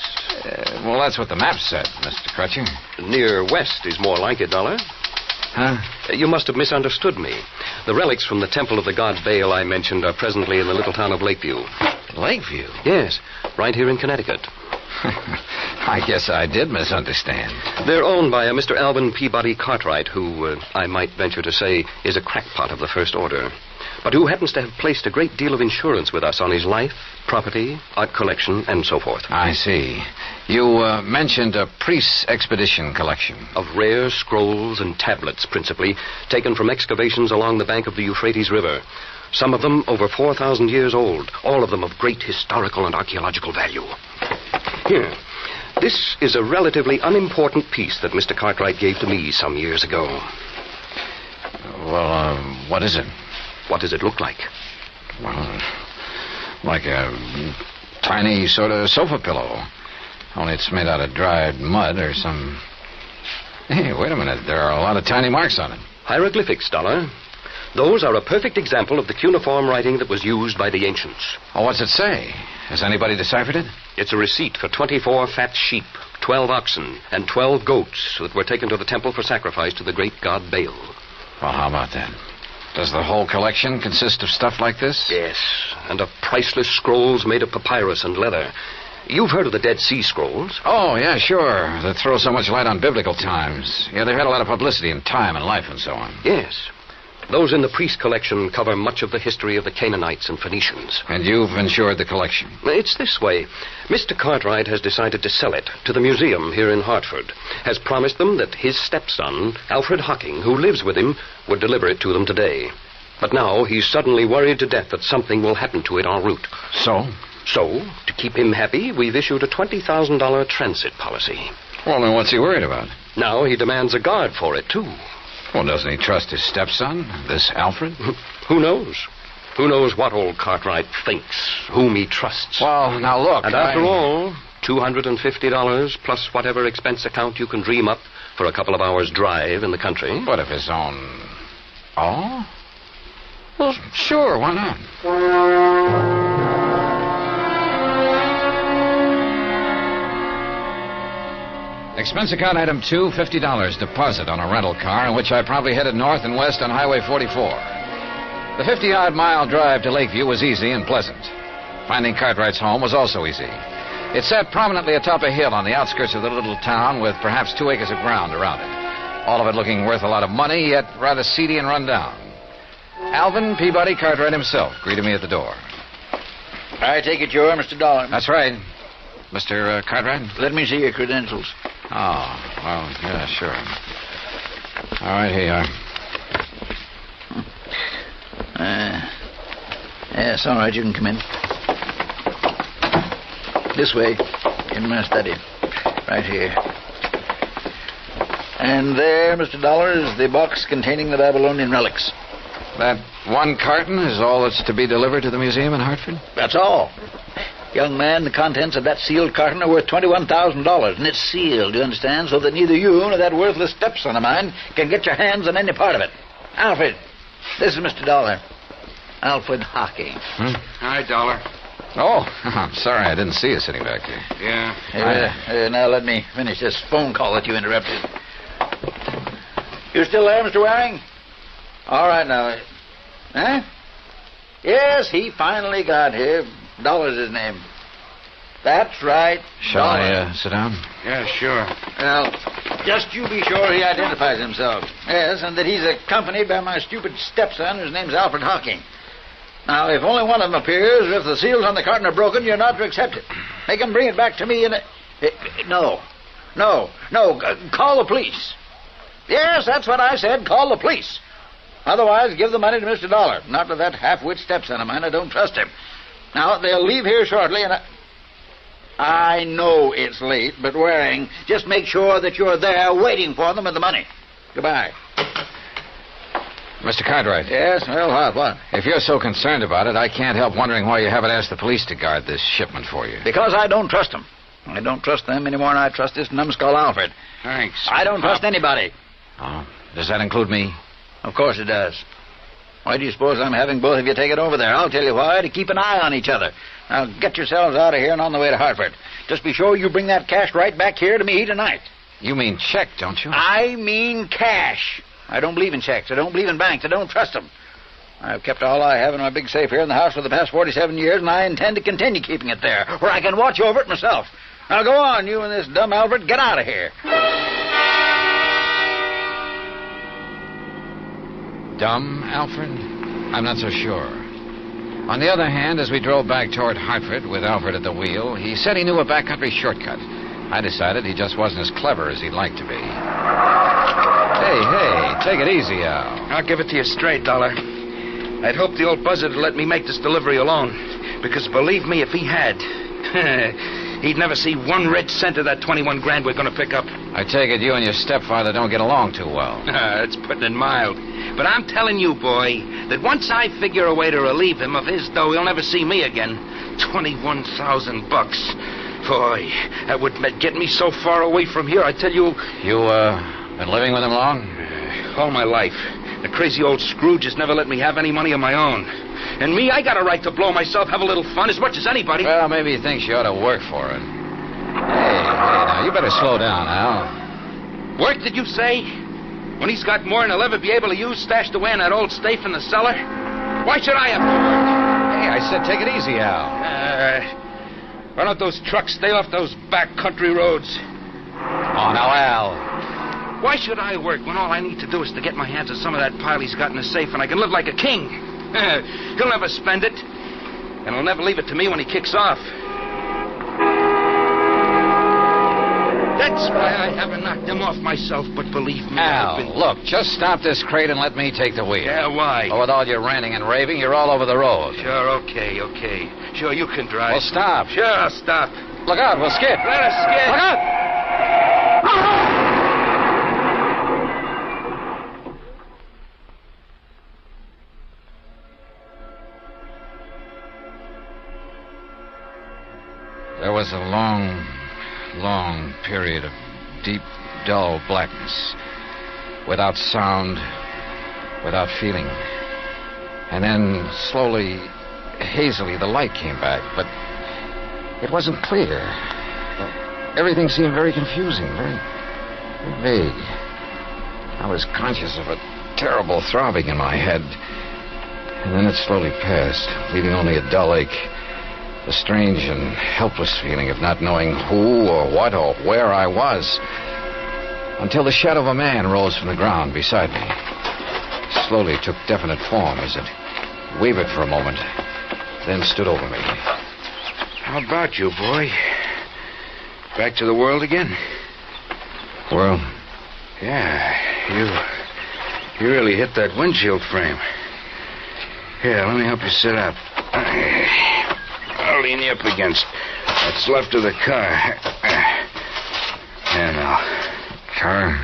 Speaker 2: Well, that's what the map said, Mr. Crutcher.
Speaker 17: Near west is more like it, Dollar.
Speaker 2: Huh?
Speaker 17: You must have misunderstood me. The relics from the temple of the god Baal I mentioned are presently in the little town of Lakeview.
Speaker 2: Lakeview?
Speaker 17: Yes, right here in Connecticut.
Speaker 2: I guess I did misunderstand.
Speaker 17: They're owned by a Mr. Alvin Peabody Cartwright, who, I might venture to say, is a crackpot of the first order, but who happens to have placed a great deal of insurance with us on his life, property, art collection, and so forth.
Speaker 2: I see. You mentioned a priest's expedition collection.
Speaker 17: Of rare scrolls and tablets, principally, taken from excavations along the bank of the Euphrates River. Some of them over 4,000 years old, all of them of great historical and archaeological value. Here, this is a relatively unimportant piece that Mr. Cartwright gave to me some years ago.
Speaker 2: Well, what is it?
Speaker 17: What does it look like?
Speaker 2: Well, like a tiny sort of sofa pillow. Only it's made out of dried mud or some... Hey, wait a minute. There are a lot of tiny marks on it.
Speaker 17: Hieroglyphics, Dollar. Those are a perfect example of the cuneiform writing that was used by the ancients.
Speaker 2: Oh, what's it say? Has anybody deciphered it?
Speaker 17: It's a receipt for 24 fat sheep, 12 oxen, and 12 goats that were taken to the temple for sacrifice to the great god Baal.
Speaker 2: Well, how about that? Does the whole collection consist of stuff like this?
Speaker 17: Yes, and of priceless scrolls made of papyrus and leather. You've heard of the Dead Sea Scrolls?
Speaker 2: Oh, yeah, sure. That throw so much light on biblical times. Yeah, they've had a lot of publicity in time and life and so on.
Speaker 17: Yes. Those in the priest collection cover much of the history of the Canaanites and Phoenicians.
Speaker 2: And you've insured the collection?
Speaker 17: It's this way. Mr. Cartwright has decided to sell it to the museum here in Hartford. Has promised them that his stepson, Alfred Hocking, who lives with him, would deliver it to them today. But now he's suddenly worried to death that something will happen to it en route.
Speaker 2: So?
Speaker 17: So, to keep him happy, we've issued a $20,000 transit policy.
Speaker 2: Well, then what's he worried about?
Speaker 17: Now he demands a guard for it, too.
Speaker 2: Well, doesn't he trust his stepson, this Alfred?
Speaker 17: Who knows? Who knows what old Cartwright thinks, whom he trusts.
Speaker 2: Well, now look,
Speaker 17: And after all, $250 plus whatever expense account you can dream up for a couple of hours' drive in the country.
Speaker 2: But of his own... Oh? Well, sure, why not? Expense account item 2, $50 deposit on a rental car in which I probably headed north and west on Highway 44. The 50-odd mile drive to Lakeview was easy and pleasant. Finding Cartwright's home was also easy. It sat prominently atop a hill on the outskirts of the little town with perhaps 2 acres of ground around it. All of it looking worth a lot of money, yet rather seedy and run down. Alvin Peabody Cartwright himself greeted me at the door.
Speaker 8: I take it you're Mr. Dollar.
Speaker 2: That's right. Mr. Cartwright?
Speaker 8: Let me see your credentials.
Speaker 18: Oh, well, yeah, sure. All right, here you are.
Speaker 4: Yes, all right, you can come in. This way, in my study. Right here. And there, Mr. Dollar, is the box containing the Babylonian relics.
Speaker 18: That one carton is all that's to be delivered to the museum in Hartford?
Speaker 4: That's all. Young man, the contents of that sealed carton are worth $21,000, and it's sealed, you understand, so that neither you nor that worthless stepson of mine can get your hands on any part of it. Alfred, this is Mr. Dollar. Alfred Hockey.
Speaker 15: Hi, Dollar.
Speaker 18: Oh, I'm sorry I didn't see you sitting back there.
Speaker 15: Yeah.
Speaker 4: Now let me finish this phone call that you interrupted. You still there, Mr. Waring? All right, now. Huh? Yes, he finally got here. Dollar's his name. That's right.
Speaker 18: Shall I sit down?
Speaker 4: Yeah, sure. Well, just you be sure he identifies himself. Yes, and that he's accompanied by my stupid stepson, whose name's Alfred Hawking. Now, if only one of them appears, or if the seals on the carton are broken, you're not to accept it. They can bring it back to me in a... No. Call the police. Yes, that's what I said. Call the police. Otherwise, give the money to Mr. Dollar. Not to that half-wit stepson of mine. I don't trust him. Now, they'll leave here shortly, and I know it's late, but Waring, just make sure that you're there waiting for them with the money. Goodbye.
Speaker 18: Mr. Cartwright.
Speaker 4: Yes? Well, what?
Speaker 18: If you're so concerned about it, I can't help wondering why you haven't asked the police to guard this shipment for you.
Speaker 4: Because I don't trust them. I don't trust them any more than I trust this numbskull Alfred.
Speaker 15: Thanks.
Speaker 4: I don't trust anybody.
Speaker 18: Oh, does that include me?
Speaker 4: Of course it does. Why do you suppose I'm having both of you take it over there? I'll tell you why, to keep an eye on each other. Now, get yourselves out of here and on the way to Hartford. Just be sure you bring that cash right back here to me tonight.
Speaker 18: You mean check, don't you?
Speaker 4: I mean cash. I don't believe in checks. I don't believe in banks. I don't trust them. I've kept all I have in my big safe here in the house for the past 47 years, and I intend to continue keeping it there, where I can watch over it myself. Now, go on, you and this dumb Alfred. Get out of here.
Speaker 18: Dumb, Alfred? I'm not so sure. On the other hand, as we drove back toward Hartford with Alfred at the wheel, he said he knew a backcountry shortcut. I decided he just wasn't as clever as he'd like to be. Hey, take it easy, Al.
Speaker 15: I'll give it to you straight, Dollar. I'd hoped the old buzzard would let me make this delivery alone. Because believe me, if he had, he'd never see one red cent of that 21 grand we're going to pick up.
Speaker 18: I take it you and your stepfather don't get along too well.
Speaker 15: That's putting it mild. But I'm telling you, boy, that once I figure a way to relieve him of his dough, he'll never see me again. $21,000. Boy, that would get me so far away from here, I tell you...
Speaker 18: You, been living with him long?
Speaker 15: All my life. The crazy old Scrooge has never let me have any money of my own. And me, I got a right to blow myself, have a little fun, as much as anybody.
Speaker 18: Well, maybe he thinks you ought to work for it. Hey, now, you better slow down, Al.
Speaker 15: Work, did you say? When he's got more than he'll ever be able to use stashed away in that old safe in the cellar? Why should I have to work?
Speaker 18: Hey, I said take it easy, Al.
Speaker 15: Why don't those trucks stay off those back country roads?
Speaker 18: Oh, now, Al.
Speaker 15: Why should I work when all I need to do is to get my hands on some of that pile he's got in his safe and I can live like a king? He'll never spend it. And he'll never leave it to me when he kicks off. That's why I haven't knocked him off myself, but believe me,
Speaker 18: Al, look, just stop this crate and let me take the wheel.
Speaker 15: Yeah, why?
Speaker 18: Oh, with all your ranting and raving, you're all over the road.
Speaker 15: Sure, okay. Sure, you can drive.
Speaker 18: Well, stop.
Speaker 15: Sure, I'll stop.
Speaker 18: Look out, we'll skid.
Speaker 15: Let us skid.
Speaker 18: Look out! There was a long period of deep, dull blackness, without sound, without feeling. And then, slowly, hazily, the light came back, but it wasn't clear. Everything seemed very confusing, very vague. I was conscious of a terrible throbbing in my head, and then it slowly passed, leaving only a dull ache. A strange and helpless feeling of not knowing who or what or where I was, until the shadow of a man rose from the ground beside me. Slowly took definite form as it wavered for a moment, then stood over me.
Speaker 15: How about you, boy? Back to the world again?
Speaker 1: Well, yeah, you really hit that windshield frame. Here, let me help you sit up. I'll lean you up against what's left of the car. Yeah, now.
Speaker 18: Car?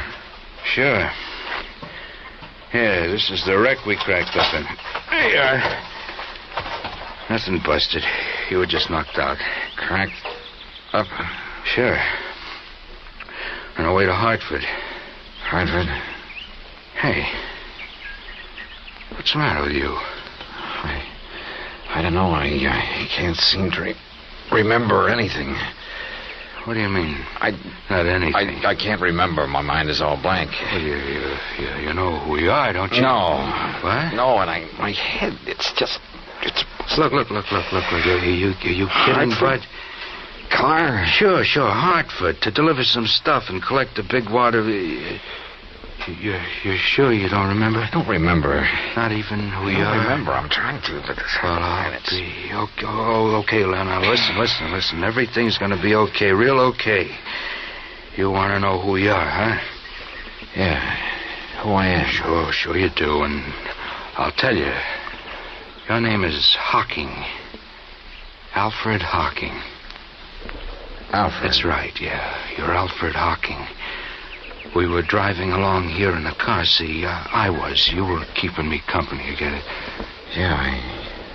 Speaker 1: Sure. Yeah, this is the wreck we cracked up in. There you are. Nothing busted. You were just knocked out.
Speaker 18: Cracked up?
Speaker 1: Sure. On our way to Hartford.
Speaker 18: Hartford?
Speaker 1: Hey. What's the matter with you?
Speaker 18: I don't know. I can't seem to remember anything.
Speaker 1: What do you mean? Not anything.
Speaker 18: I can't remember. My mind is all blank.
Speaker 1: Well, you know who we are, don't you?
Speaker 18: No.
Speaker 1: What?
Speaker 18: No, and my head, it's
Speaker 1: Look. Are you kidding,
Speaker 18: Hartford?
Speaker 1: Bud?
Speaker 18: Car?
Speaker 1: Sure. Hartford, to deliver some stuff and collect the big water. You're sure you don't remember?
Speaker 18: I don't remember.
Speaker 1: Not even who you
Speaker 18: I
Speaker 1: are?
Speaker 18: remember. I'm trying to, but
Speaker 1: Well, I'll be okay, Len. Now, listen. Everything's going to be okay, real okay. You want to know who you are, huh?
Speaker 18: Yeah, who I am.
Speaker 1: Sure you do, and I'll tell you. Your name is Hocking. Alfred Hocking.
Speaker 18: Alfred?
Speaker 1: That's right, yeah. You're Alfred Hocking. We were driving along here in the car. See, I was. You were keeping me company, you get it?
Speaker 18: Yeah,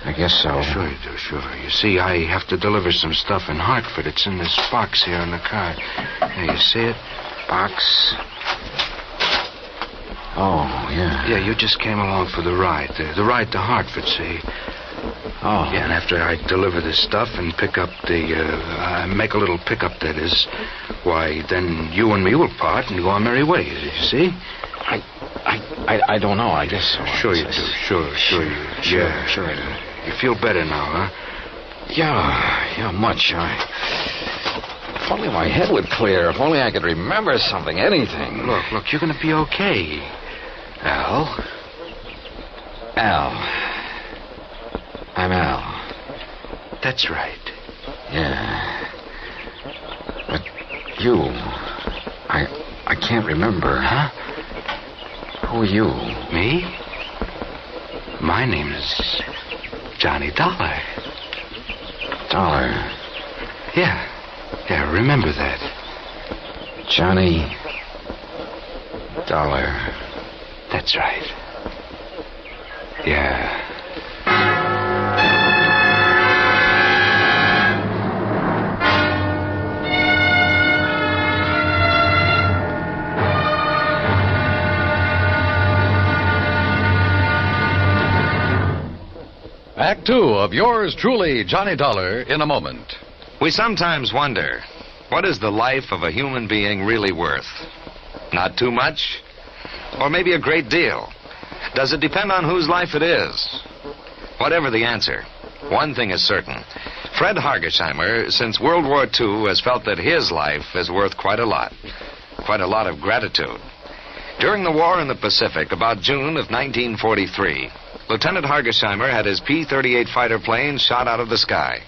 Speaker 18: I guess so.
Speaker 1: Sure you do, sure. You see, I have to deliver some stuff in Hartford. It's in this box here in the car. There, you see it?
Speaker 18: Box? Oh, yeah.
Speaker 1: Yeah, you just came along for the ride. The ride to Hartford, see?
Speaker 18: Oh.
Speaker 1: Yeah, and after I deliver this stuff and pick up make a little pickup, that is, why, then you and me will part and go our merry ways, you see?
Speaker 18: I don't know, I guess so.
Speaker 1: Sure you do, sure you do. Yeah,
Speaker 18: sure I do.
Speaker 1: You feel better now, huh?
Speaker 18: Yeah, much. If only my head would clear. If only I could remember something, anything.
Speaker 1: Look, you're going to be okay. Al. I'm Al. That's right.
Speaker 18: Yeah. But you... I can't remember.
Speaker 1: Huh?
Speaker 18: Who are you?
Speaker 1: Me? My name is Johnny Dollar.
Speaker 18: Dollar?
Speaker 1: Yeah, remember that.
Speaker 18: Johnny Dollar.
Speaker 1: That's right. Yeah.
Speaker 5: Act two of yours truly, Johnny Dollar, in a moment.
Speaker 11: We sometimes wonder, what is the life of a human being really worth? Not too much? Or maybe a great deal? Does it depend on whose life it is? Whatever the answer, one thing is certain. Fred Hargesheimer, since World War II, has felt that his life is worth quite a lot. Quite a lot of gratitude. During the war in the Pacific, about June of 1943, Lieutenant Hargesheimer had his P-38 fighter plane shot out of the sky.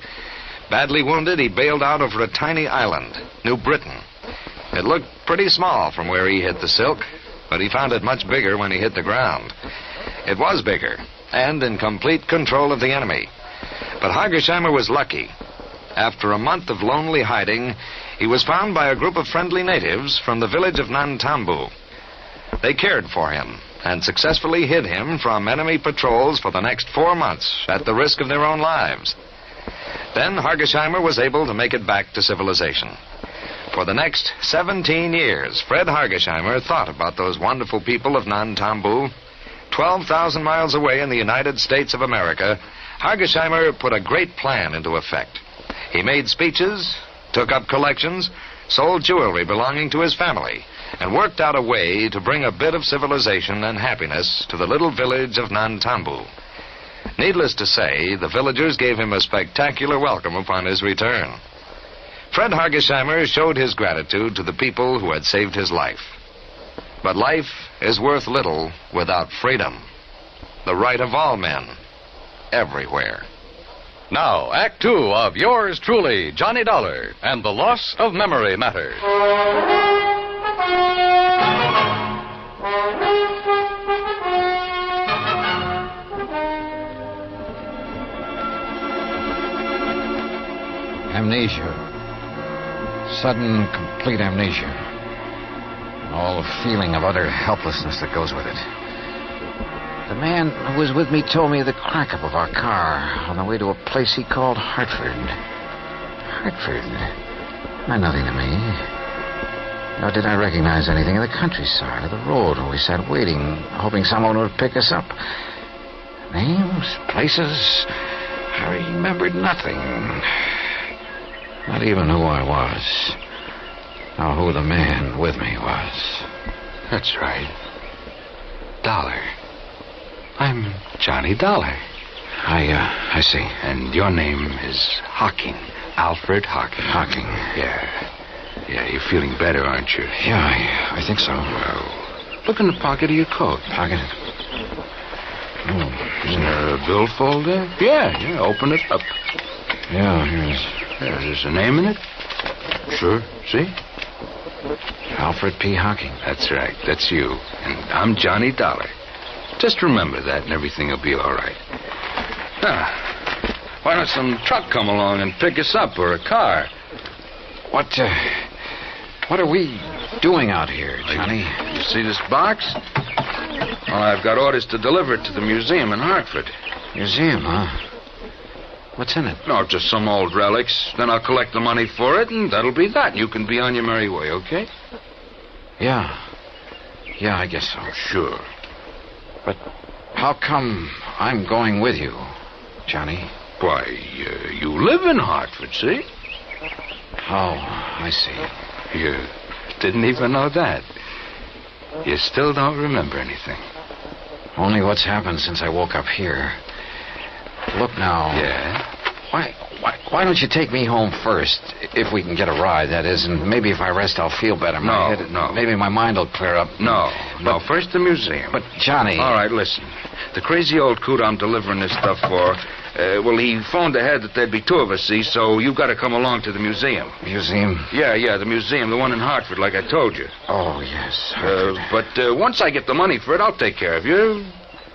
Speaker 11: Badly wounded, he bailed out over a tiny island, New Britain. It looked pretty small from where he hit the silk, but he found it much bigger when he hit the ground. It was bigger, and in complete control of the enemy. But Hargesheimer was lucky. After a month of lonely hiding, he was found by a group of friendly natives from the village of Nantambu. They cared for him and successfully hid him from enemy patrols for the next 4 months at the risk of their own lives. Then Hargesheimer was able to make it back to civilization. For the next 17 years, Fred Hargesheimer thought about those wonderful people of Nantambu. 12,000 miles away in the United States of America, Hargesheimer put a great plan into effect. He made speeches, took up collections, sold jewelry belonging to his family, and worked out a way to bring a bit of civilization and happiness to the little village of Nantambu. Needless to say, the villagers gave him a spectacular welcome upon his return. Fred Hargesheimer showed his gratitude to the people who had saved his life. But life is worth little without freedom. The right of all men, everywhere.
Speaker 5: Now, Act two of yours truly, Johnny Dollar, and the Loss of Memory Matters.
Speaker 2: sudden, complete amnesia. And all the feeling of utter helplessness that goes with it. The man who was with me told me of the crack-up of our car on the way to a place he called Hartford. Hartford? Meant nothing to me. Nor did I recognize anything in the countryside or the road where we sat waiting, hoping someone would pick us up. Names, places, I remembered nothing. Not even who I was. Or who the man with me was.
Speaker 11: That's right. Dollar. I'm Johnny Dollar.
Speaker 2: I see.
Speaker 11: And your name is Hocking. Alfred Hocking.
Speaker 2: Hocking.
Speaker 11: Yeah. Yeah, you're feeling better, aren't you?
Speaker 2: Yeah, I think so.
Speaker 11: Well, look in the pocket of your coat.
Speaker 2: Pocket?
Speaker 11: Isn't there a billfold there? Yeah, open it up.
Speaker 2: Yeah, here it is.
Speaker 11: Yeah, there's a name in it? Sure, see?
Speaker 2: Alfred P. Hocking.
Speaker 11: That's right, that's you. And I'm Johnny Dollar. Just remember that and everything will be all right. Why don't some truck come along and pick us up, or a car?
Speaker 2: What are we doing out here, Johnny?
Speaker 11: You see this box? Well, I've got orders to deliver it to the museum in Hartford.
Speaker 2: Museum, huh? What's in it?
Speaker 11: No, just some old relics. Then I'll collect the money for it, and that'll be that. You can be on your merry way, okay?
Speaker 2: Yeah, I guess so.
Speaker 11: Sure.
Speaker 2: But how come I'm going with you, Johnny?
Speaker 11: Why, you live in Hartford, see?
Speaker 2: Oh, I see.
Speaker 11: You didn't even know that. You still don't remember anything.
Speaker 2: Only what's happened since I woke up here. Look now.
Speaker 11: Yeah?
Speaker 2: Why don't you take me home first, if we can get a ride, that is, and maybe if I rest I'll feel better.
Speaker 11: No.
Speaker 2: Maybe my mind will clear up.
Speaker 11: No, first the museum.
Speaker 2: But, Johnny...
Speaker 11: All right, listen. The crazy old coot I'm delivering this stuff for, he phoned ahead that there'd be two of us, see, so you've got to come along to the museum.
Speaker 2: Museum?
Speaker 11: Yeah, the museum, the one in Hartford, like I told you.
Speaker 2: Oh, yes, Hartford.
Speaker 11: But once I get the money for it, I'll take care of you.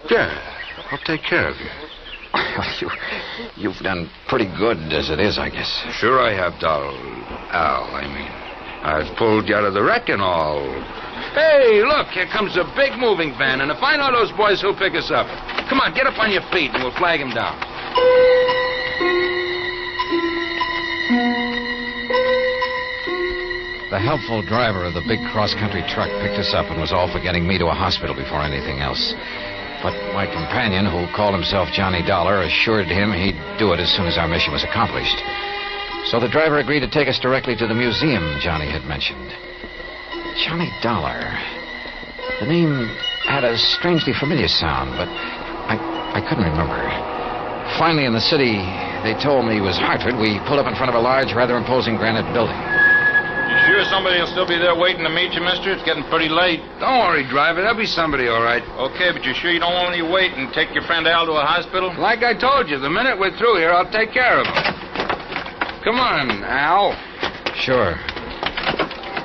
Speaker 11: Yeah, I'll take care of you.
Speaker 2: You've done pretty good as it is, I guess.
Speaker 11: Sure I have, Al, I mean. I've pulled you out of the wreck and all. Hey, look, here comes a big moving van, and if I know those boys, who'll pick us up. Come on, get up on your feet, and we'll flag him down.
Speaker 2: The helpful driver of the big cross-country truck picked us up and was all for getting me to a hospital before anything else. But my companion, who called himself Johnny Dollar, assured him he'd do it as soon as our mission was accomplished. So the driver agreed to take us directly to the museum Johnny had mentioned. Johnny Dollar. The name had a strangely familiar sound, but I couldn't remember. Finally, in the city, they told me it was Hartford. We pulled up in front of a large, rather imposing granite building.
Speaker 12: You sure somebody will still be there waiting to meet you, mister? It's getting pretty late.
Speaker 11: Don't worry, driver. There'll be somebody, all right.
Speaker 12: Okay, but you sure you don't want any wait and take your friend Al to a hospital?
Speaker 11: Like I told you, the minute we're through here, I'll take care of him. Come on, Al.
Speaker 2: Sure.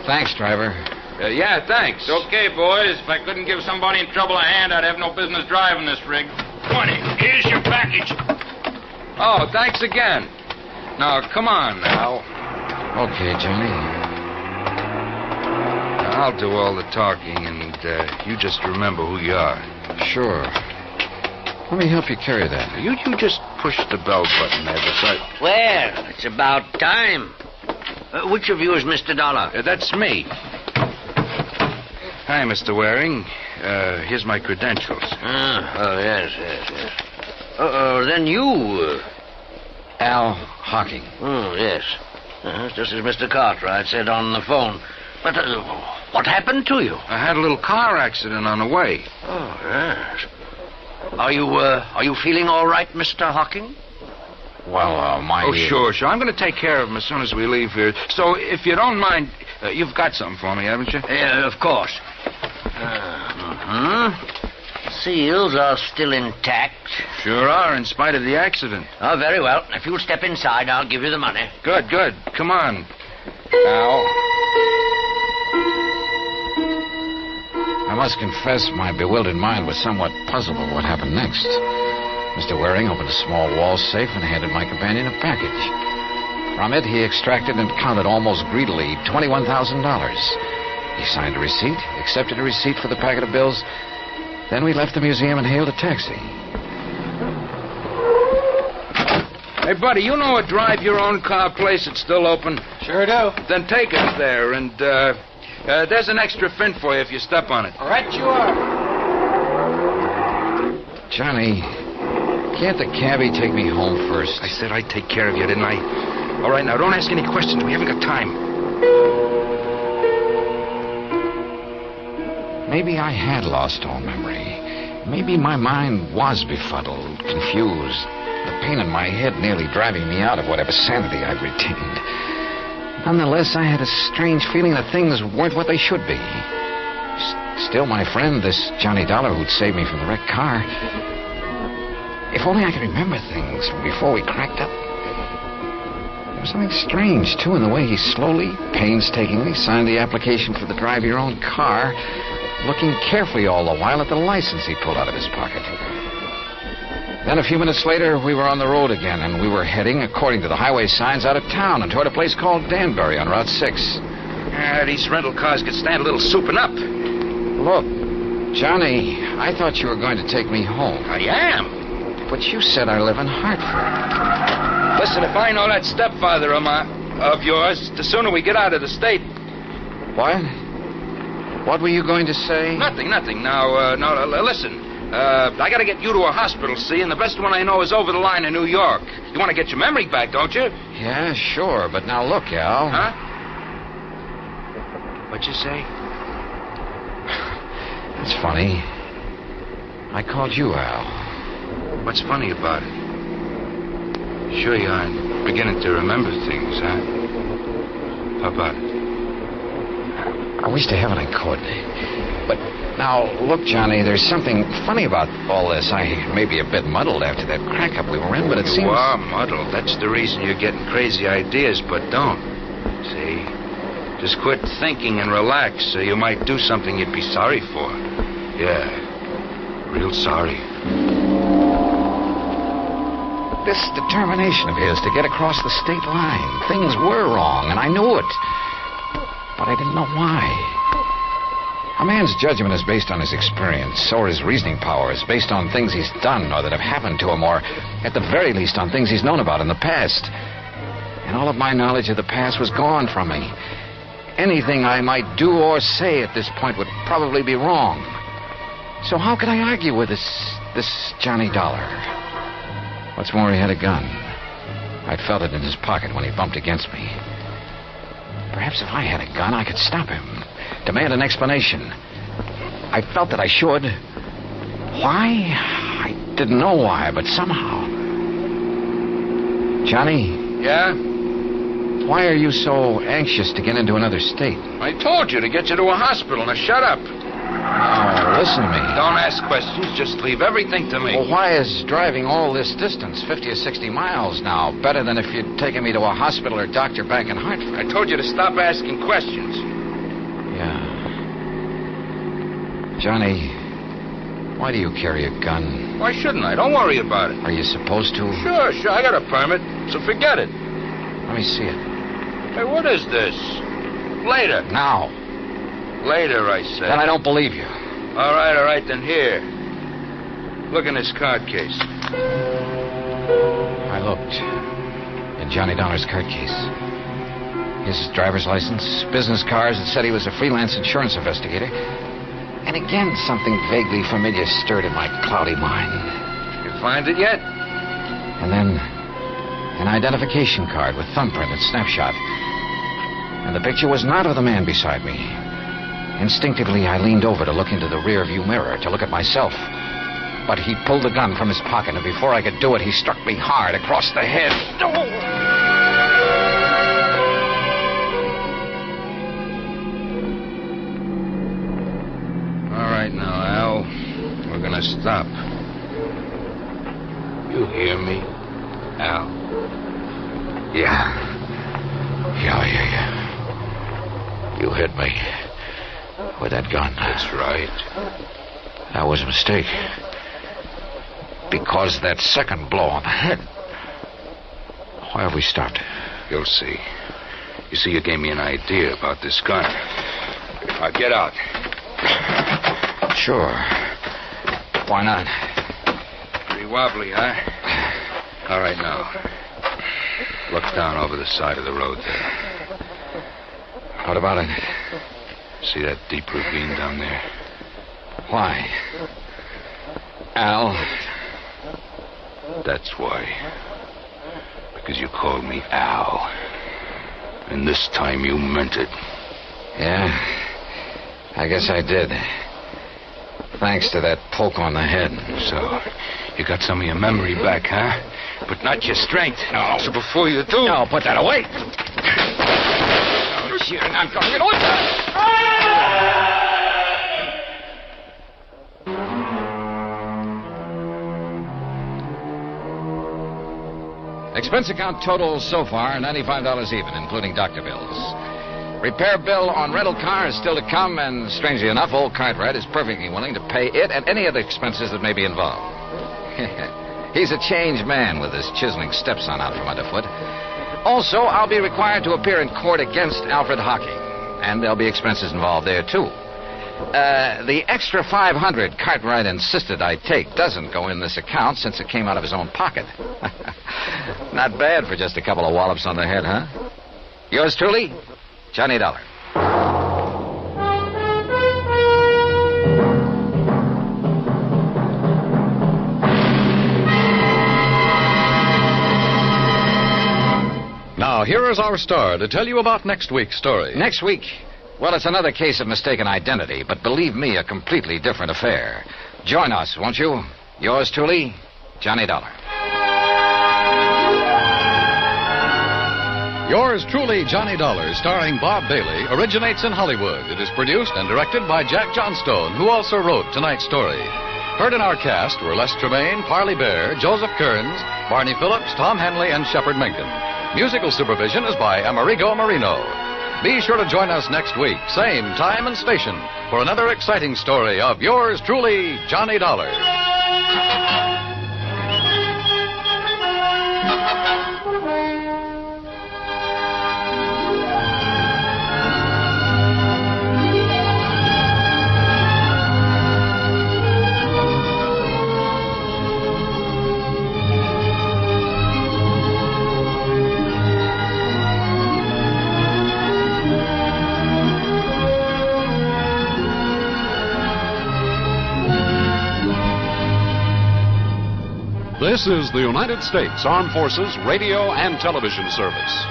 Speaker 2: Thanks, driver.
Speaker 11: Yeah, thanks.
Speaker 12: Okay, boys. If I couldn't give somebody in trouble a hand, I'd have no business driving this rig. 20. Here's your package.
Speaker 11: Oh, thanks again. Now, come on, Al.
Speaker 2: Okay, Johnny.
Speaker 11: I'll do all the talking, and you just remember who you are.
Speaker 2: Sure. Let me help you carry that.
Speaker 11: You just push the bell button there beside...
Speaker 21: Well, it's about time. Which of you is Mr. Dollar?
Speaker 11: That's me. Hi, Mr. Waring. Here's my credentials.
Speaker 21: Yes. Then you...
Speaker 2: Al Hocking.
Speaker 21: Oh, yes. Just as Mr. Cartwright said on the phone. But what happened to you?
Speaker 11: I had a little car accident on the way.
Speaker 21: Oh, yes. Are you feeling all right, Mr. Hocking?
Speaker 2: Well,
Speaker 11: Oh, sure. I'm going to take care of him as soon as we leave here. So, if you don't mind, you've got something for me, haven't you?
Speaker 21: Yeah, of course. Seals are still intact.
Speaker 11: Sure are, in spite of the accident.
Speaker 21: Oh, very well. If you'll step inside, I'll give you the money.
Speaker 11: Good. Come on. Al.
Speaker 2: I must confess my bewildered mind was somewhat puzzled by what happened next. Mr. Waring opened a small wall safe and handed my companion a package.
Speaker 18: From it, he extracted and counted almost greedily $21,000. He signed a receipt, accepted a receipt for the packet of bills. Then we left the museum and hailed a taxi.
Speaker 12: Hey, buddy, you know a drive-your-own-car place that's still open?
Speaker 8: Sure do.
Speaker 12: Then take us there, and there's an extra fin for you if you step on it.
Speaker 8: Right you are.
Speaker 18: Johnny, can't the cabbie take me home first?
Speaker 12: I said I'd take care of you, didn't I? All right, now, don't ask any questions. We haven't got time.
Speaker 18: Maybe I had lost all memory. Maybe my mind was befuddled, confused. The pain in my head nearly driving me out of whatever sanity I'd retained. Nonetheless, I had a strange feeling that things weren't what they should be. Still, my friend, this Johnny Dollar who'd saved me from the wrecked car. If only I could remember things from before we cracked up. There was something strange, too, in the way he slowly, painstakingly signed the application for the drive-your-own-car, looking carefully all the while at the license he pulled out of his pocket. Then a few minutes later, we were on the road again, and we were heading, according to the highway signs, out of town and toward a place called Danbury on Route 6.
Speaker 12: These rental cars could stand a little souping up.
Speaker 18: Look, Johnny, I thought you were going to take me home.
Speaker 12: I am.
Speaker 18: But you said I live in Hartford.
Speaker 12: Listen, if I know that stepfather of yours, the sooner we get out of the state.
Speaker 18: What? What were you going to say?
Speaker 12: Nothing. Now, listen. I got to get you to a hospital, see, and the best one I know is over the line in New York. You want to get your memory back, don't you?
Speaker 18: Yeah, sure, but now look, Al.
Speaker 12: Huh? What'd you say?
Speaker 18: It's funny. I called you Al.
Speaker 12: What's funny about it? Sure you aren't beginning to remember things, huh? How about it?
Speaker 18: I wish to heaven I could. But now, look, Johnny, there's something funny about all this. I may be a bit muddled after that crack-up we were in, but it seems...
Speaker 12: You are muddled. That's the reason you're getting crazy ideas, but don't. See? Just quit thinking and relax so you might do something you'd be sorry for. Yeah. Real sorry.
Speaker 18: This determination of his to get across the state line. Things were wrong, and I knew it. But I didn't know why. A man's judgment is based on his experience, or his reasoning power is based on things he's done or that have happened to him, or at the very least on things he's known about in the past. And all of my knowledge of the past was gone from me. Anything I might do or say at this point would probably be wrong. So how could I argue with this Johnny Dollar? What's more, he had a gun. I'd felt it in his pocket when he bumped against me. Perhaps if I had a gun, I could stop him. Demand an explanation. I felt that I should. Why? I didn't know why, but somehow. Johnny?
Speaker 12: Yeah?
Speaker 18: Why are you so anxious to get into another state?
Speaker 12: I told you to get you to a hospital. Now shut up.
Speaker 18: Oh, listen to me.
Speaker 12: Don't ask questions. Just leave everything to me.
Speaker 18: Well, why is driving all this distance, 50 or 60 miles now, better than if you'd taken me to a hospital or doctor back in Hartford?
Speaker 12: I told you to stop asking questions.
Speaker 18: Yeah. Johnny, why do you carry a gun?
Speaker 12: Why shouldn't I? Don't worry about it.
Speaker 18: Are you supposed to?
Speaker 12: Sure. I got a permit, so forget it.
Speaker 18: Let me see it.
Speaker 12: Hey, what is this? Later.
Speaker 18: Now.
Speaker 12: Later, I said.
Speaker 18: Then I don't believe you.
Speaker 12: All right, then here. Look in this card case.
Speaker 18: I looked. In Johnny Dollar's card case. His driver's license, business cards that said he was a freelance insurance investigator. And again, something vaguely familiar stirred in my cloudy mind.
Speaker 12: You find it yet?
Speaker 18: And then an identification card with thumbprint and snapshot. And the picture was not of the man beside me. Instinctively, I leaned over to look into the rear-view mirror to look at myself. But he pulled the gun from his pocket, and before I could do it, he struck me hard across the head.
Speaker 12: All right now, Al. We're gonna stop. You hear me, Al?
Speaker 18: Yeah. You hit me with that gun.
Speaker 12: That's right.
Speaker 18: That was a mistake. Because that second blow on the head. Why have we stopped?
Speaker 12: You'll see. You see, you gave me an idea about this gun. Now, get out.
Speaker 18: Sure. Why not?
Speaker 12: Pretty wobbly, huh? All right, now. Look down over the side of the road there.
Speaker 18: What about it?
Speaker 12: See that deep ravine down there?
Speaker 18: Why? Al?
Speaker 12: That's why. Because you called me Al. And this time you meant it.
Speaker 18: Yeah? I guess I did. Thanks to that poke on the head.
Speaker 12: So, you got some of your memory back, huh? But not your strength.
Speaker 18: No.
Speaker 12: So before you do...
Speaker 18: No, put that away. Oh, shit, I'm going to get Expense account total so far, $95 even, including doctor bills. Repair bill on rental car is still to come, and strangely enough, old Cartwright is perfectly willing to pay it and any other expenses that may be involved. He's a changed man with his chiseling stepson out from underfoot. Also, I'll be required to appear in court against Alfred Hocking, and there'll be expenses involved there, too. The extra $500 Cartwright insisted I take doesn't go in this account since it came out of his own pocket. Not bad for just a couple of wallops on the head, huh? Yours truly, Johnny Dollar.
Speaker 5: Now, here is our star to tell you about next week's story.
Speaker 18: Next week? Well, it's another case of mistaken identity, but believe me, a completely different affair. Join us, won't you? Yours truly, Johnny Dollar.
Speaker 5: Yours truly, Johnny Dollar, starring Bob Bailey, originates in Hollywood. It is produced and directed by Jack Johnstone, who also wrote tonight's story. Heard in our cast were Les Tremaine, Parley Bear, Joseph Kearns, Barney Phillips, Tom Henley, and Shepard Menken. Musical supervision is by Amerigo Marino. Be sure to join us next week, same time and station, for another exciting story of yours truly, Johnny Dollar.
Speaker 6: This is the United States Armed Forces Radio and Television Service.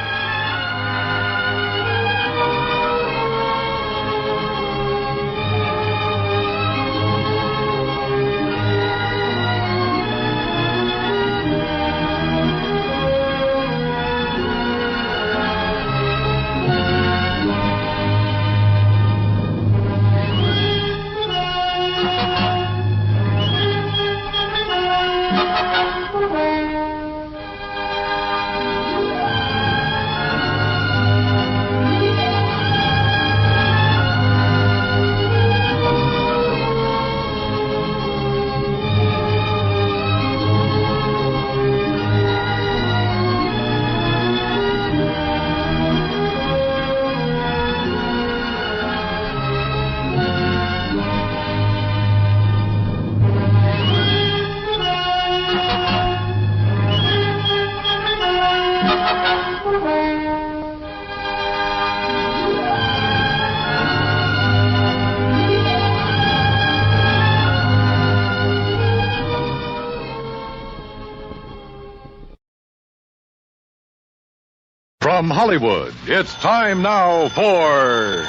Speaker 5: From Hollywood, it's time now for...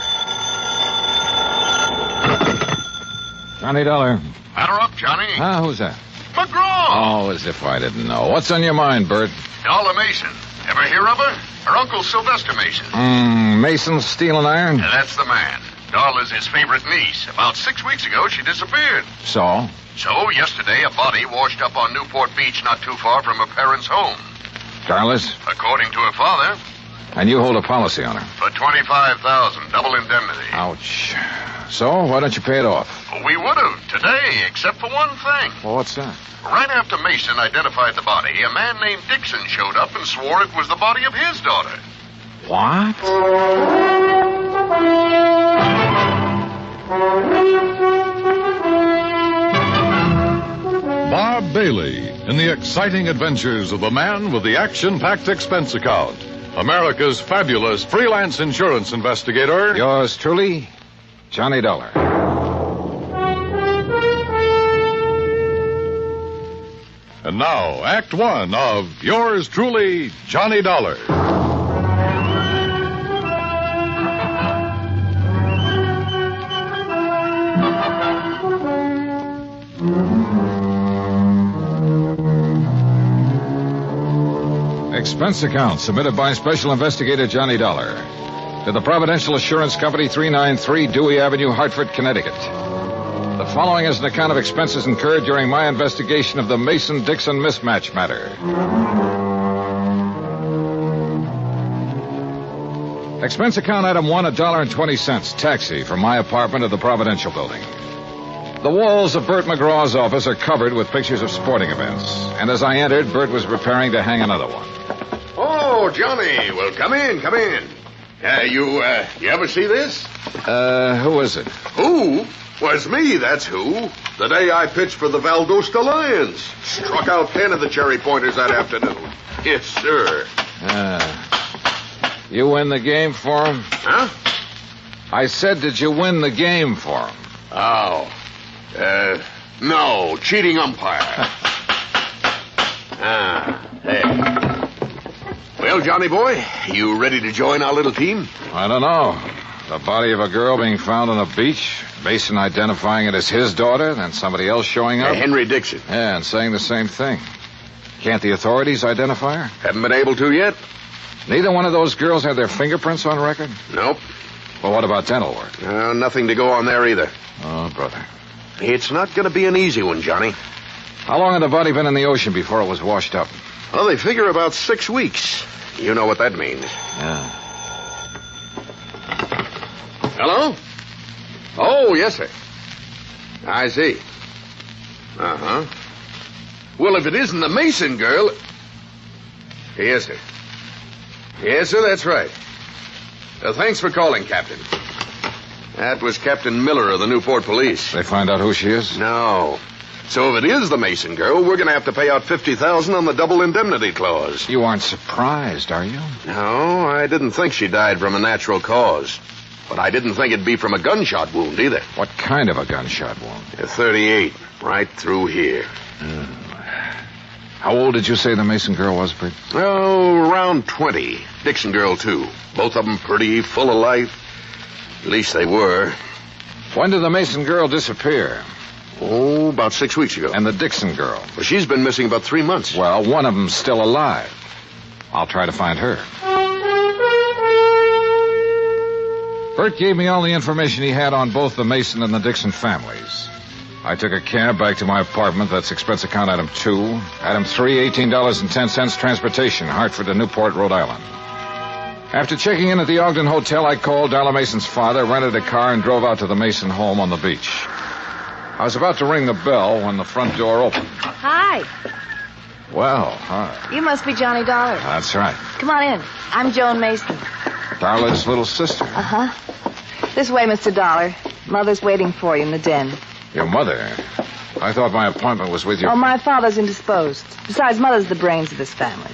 Speaker 2: Johnny Dollar.
Speaker 10: Batter up, Johnny.
Speaker 2: Who's that?
Speaker 10: McGraw.
Speaker 2: Oh, as if I didn't know. What's on your mind, Bert?
Speaker 10: Dollar Mason. Ever hear of her? Her uncle Sylvester Mason.
Speaker 2: Mason Steel and Iron?
Speaker 10: That's the man. Dollar's his favorite niece. About 6 weeks ago, she disappeared.
Speaker 2: So?
Speaker 10: So, yesterday, a body washed up on Newport Beach not too far from her parents' home.
Speaker 2: Careless?
Speaker 10: According to her father.
Speaker 2: And you hold a policy on her?
Speaker 10: For $25,000, double indemnity.
Speaker 2: Ouch. So, why don't you pay it off?
Speaker 10: We would have today, except for one thing.
Speaker 2: Well, what's that?
Speaker 10: Right after Mason identified the body, a man named DIXON showed up and swore it was the body of his daughter.
Speaker 2: What?
Speaker 5: Bob Bailey in the exciting adventures of the man with the action-packed expense account. America's fabulous freelance insurance investigator.
Speaker 2: Yours truly, Johnny Dollar.
Speaker 5: And now, Act One of Yours Truly, Johnny Dollar.
Speaker 2: Expense account submitted by Special Investigator Johnny Dollar to the Providential Assurance Company, 393 Dewey Avenue, Hartford, Connecticut. The following is an account of expenses incurred during my investigation of the Mason-Dixon mismatch matter. Expense account item 1, $1.20, taxi from my apartment to the Providential building. The walls of Bert McGraw's office are covered with pictures of sporting events. And as I entered, Bert was preparing to hang another one.
Speaker 10: Oh, Johnny. Well, come in. You ever see this?
Speaker 2: Who is it?
Speaker 10: Who? Was me, that's who. The day I pitched for the Valdosta Lions. Struck out 10 of the Cherry Pointers that afternoon. Yes, sir.
Speaker 2: You win the game for him?
Speaker 10: Huh?
Speaker 2: I said, did you win the game for him?
Speaker 10: Oh. No. Cheating umpire. Hey. Well, Johnny boy, you ready to join our little team?
Speaker 2: I don't know. The body of a girl being found on a beach, Mason identifying it as his daughter, then somebody else showing up.
Speaker 10: Henry Dixon.
Speaker 2: Yeah, and saying the same thing. Can't the authorities identify her?
Speaker 10: Haven't been able to yet.
Speaker 2: Neither one of those girls had their fingerprints on record?
Speaker 10: Nope.
Speaker 2: Well, what about dental work?
Speaker 10: Nothing to go on there either.
Speaker 2: Oh, brother.
Speaker 10: It's not going to be an easy one, Johnny.
Speaker 2: How long had the body been in the ocean before it was washed up?
Speaker 10: Well, they figure about 6 weeks. You know what that means.
Speaker 2: Yeah.
Speaker 10: Hello? Oh, yes, sir. I see. Uh-huh. Well, if it isn't the Mason girl... Yes, sir. Yes, sir, that's right. Thanks for calling, Captain. That was Captain Miller of the Newport Police.
Speaker 2: They find out who she is?
Speaker 10: No. So if it is the Mason girl, we're going to have to pay out $50,000 on the double indemnity clause.
Speaker 2: You aren't surprised, are you?
Speaker 10: No, I didn't think she died from a natural cause. But I didn't think it'd be from a gunshot wound either.
Speaker 2: What kind of a gunshot wound?
Speaker 10: A 38, right through here.
Speaker 2: How old did you say the Mason girl was, Bert?
Speaker 10: Oh, around 20. Dixon girl, too. Both of them pretty, full of life. At least they were.
Speaker 2: When did the Mason girl disappear?
Speaker 10: Oh, about 6 weeks ago.
Speaker 2: And the Dixon girl?
Speaker 10: Well, she's been missing about 3 months.
Speaker 2: Well, one of them's still alive. I'll try to find her. Bert gave me all the information he had on both the Mason and the Dixon families. I took a cab back to my apartment. That's expense account item 2. Item 3, $18.10, transportation, Hartford to Newport, Rhode Island. After checking in at the Ogden Hotel, I called Darla Mason's father, rented a car, and drove out to the Mason home on the beach. I was about to ring the bell when the front door opened.
Speaker 3: Hi.
Speaker 2: Well, hi.
Speaker 3: You must be Johnny Dollar.
Speaker 2: That's right.
Speaker 3: Come on in. I'm Joan Mason.
Speaker 2: Darla's little sister.
Speaker 3: Uh-huh. This way, Mr. Dollar. Mother's waiting for you in the den.
Speaker 2: Your mother? I thought my appointment was with your...
Speaker 3: Oh, my father's indisposed. Besides, Mother's the brains of this family.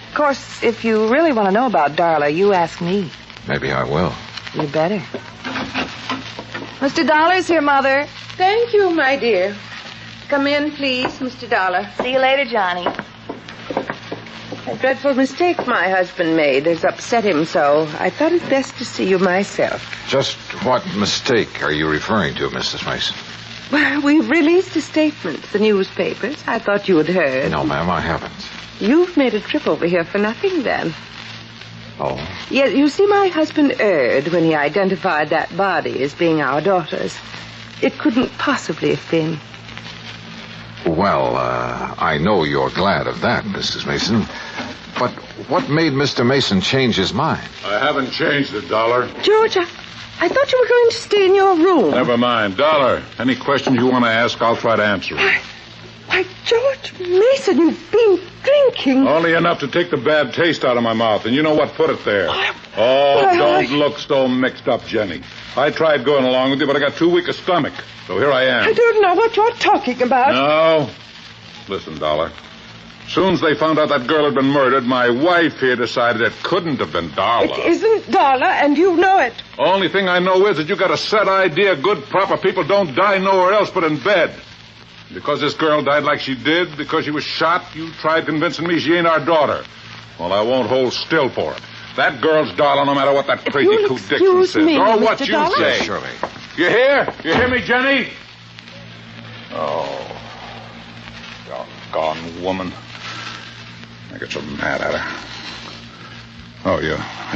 Speaker 3: Of course, if you really want to know about Darla, you ask me.
Speaker 2: Maybe I will.
Speaker 3: You better. Mr. Dollar's here, Mother.
Speaker 22: Thank you, my dear. Come in, please, Mr. Dollar.
Speaker 3: See you later, Johnny.
Speaker 22: A dreadful mistake my husband made has upset him so. I thought it best to see you myself.
Speaker 2: Just what mistake are you referring to, Mrs. Mason?
Speaker 22: Well, we've released a statement to the newspapers. I thought you had heard.
Speaker 2: No, ma'am, I haven't.
Speaker 22: You've made a trip over here for nothing, then.
Speaker 2: Oh?
Speaker 22: Yes, you see, my husband erred when he identified that body as being our daughter's. It couldn't possibly have been.
Speaker 2: Well, I know you're glad of that, Mrs. Mason. But what made Mr. Mason change his mind?
Speaker 19: I haven't changed it, Dollar.
Speaker 22: George, I thought you were going to stay in your room.
Speaker 19: Never mind. Dollar, any questions you want to ask, I'll try to answer them.
Speaker 22: Why, George Mason, you've been drinking.
Speaker 19: Only enough to take the bad taste out of my mouth, and you know what put it there. Don't look so mixed up, Jenny. I tried going along with you, but I got too weak a stomach. So here I am.
Speaker 22: I don't know what you're talking about.
Speaker 19: No. Listen, Dollar. Soon as they found out that girl had been murdered, my wife here decided it couldn't have been Darla.
Speaker 22: It isn't Darla, and you know it.
Speaker 19: Only thing I know is that you got a set idea good, proper people don't die nowhere else but in bed. Because this girl died like she did, because she was shot, you tried convincing me she ain't our daughter. Well, I won't hold still for it. That girl's Darla, no matter what that crazy coot Dixon says. Or what you say.
Speaker 2: Yes, surely.
Speaker 19: You hear? You hear me, Jenny? Oh, doggone woman. I get so mad at her. Oh,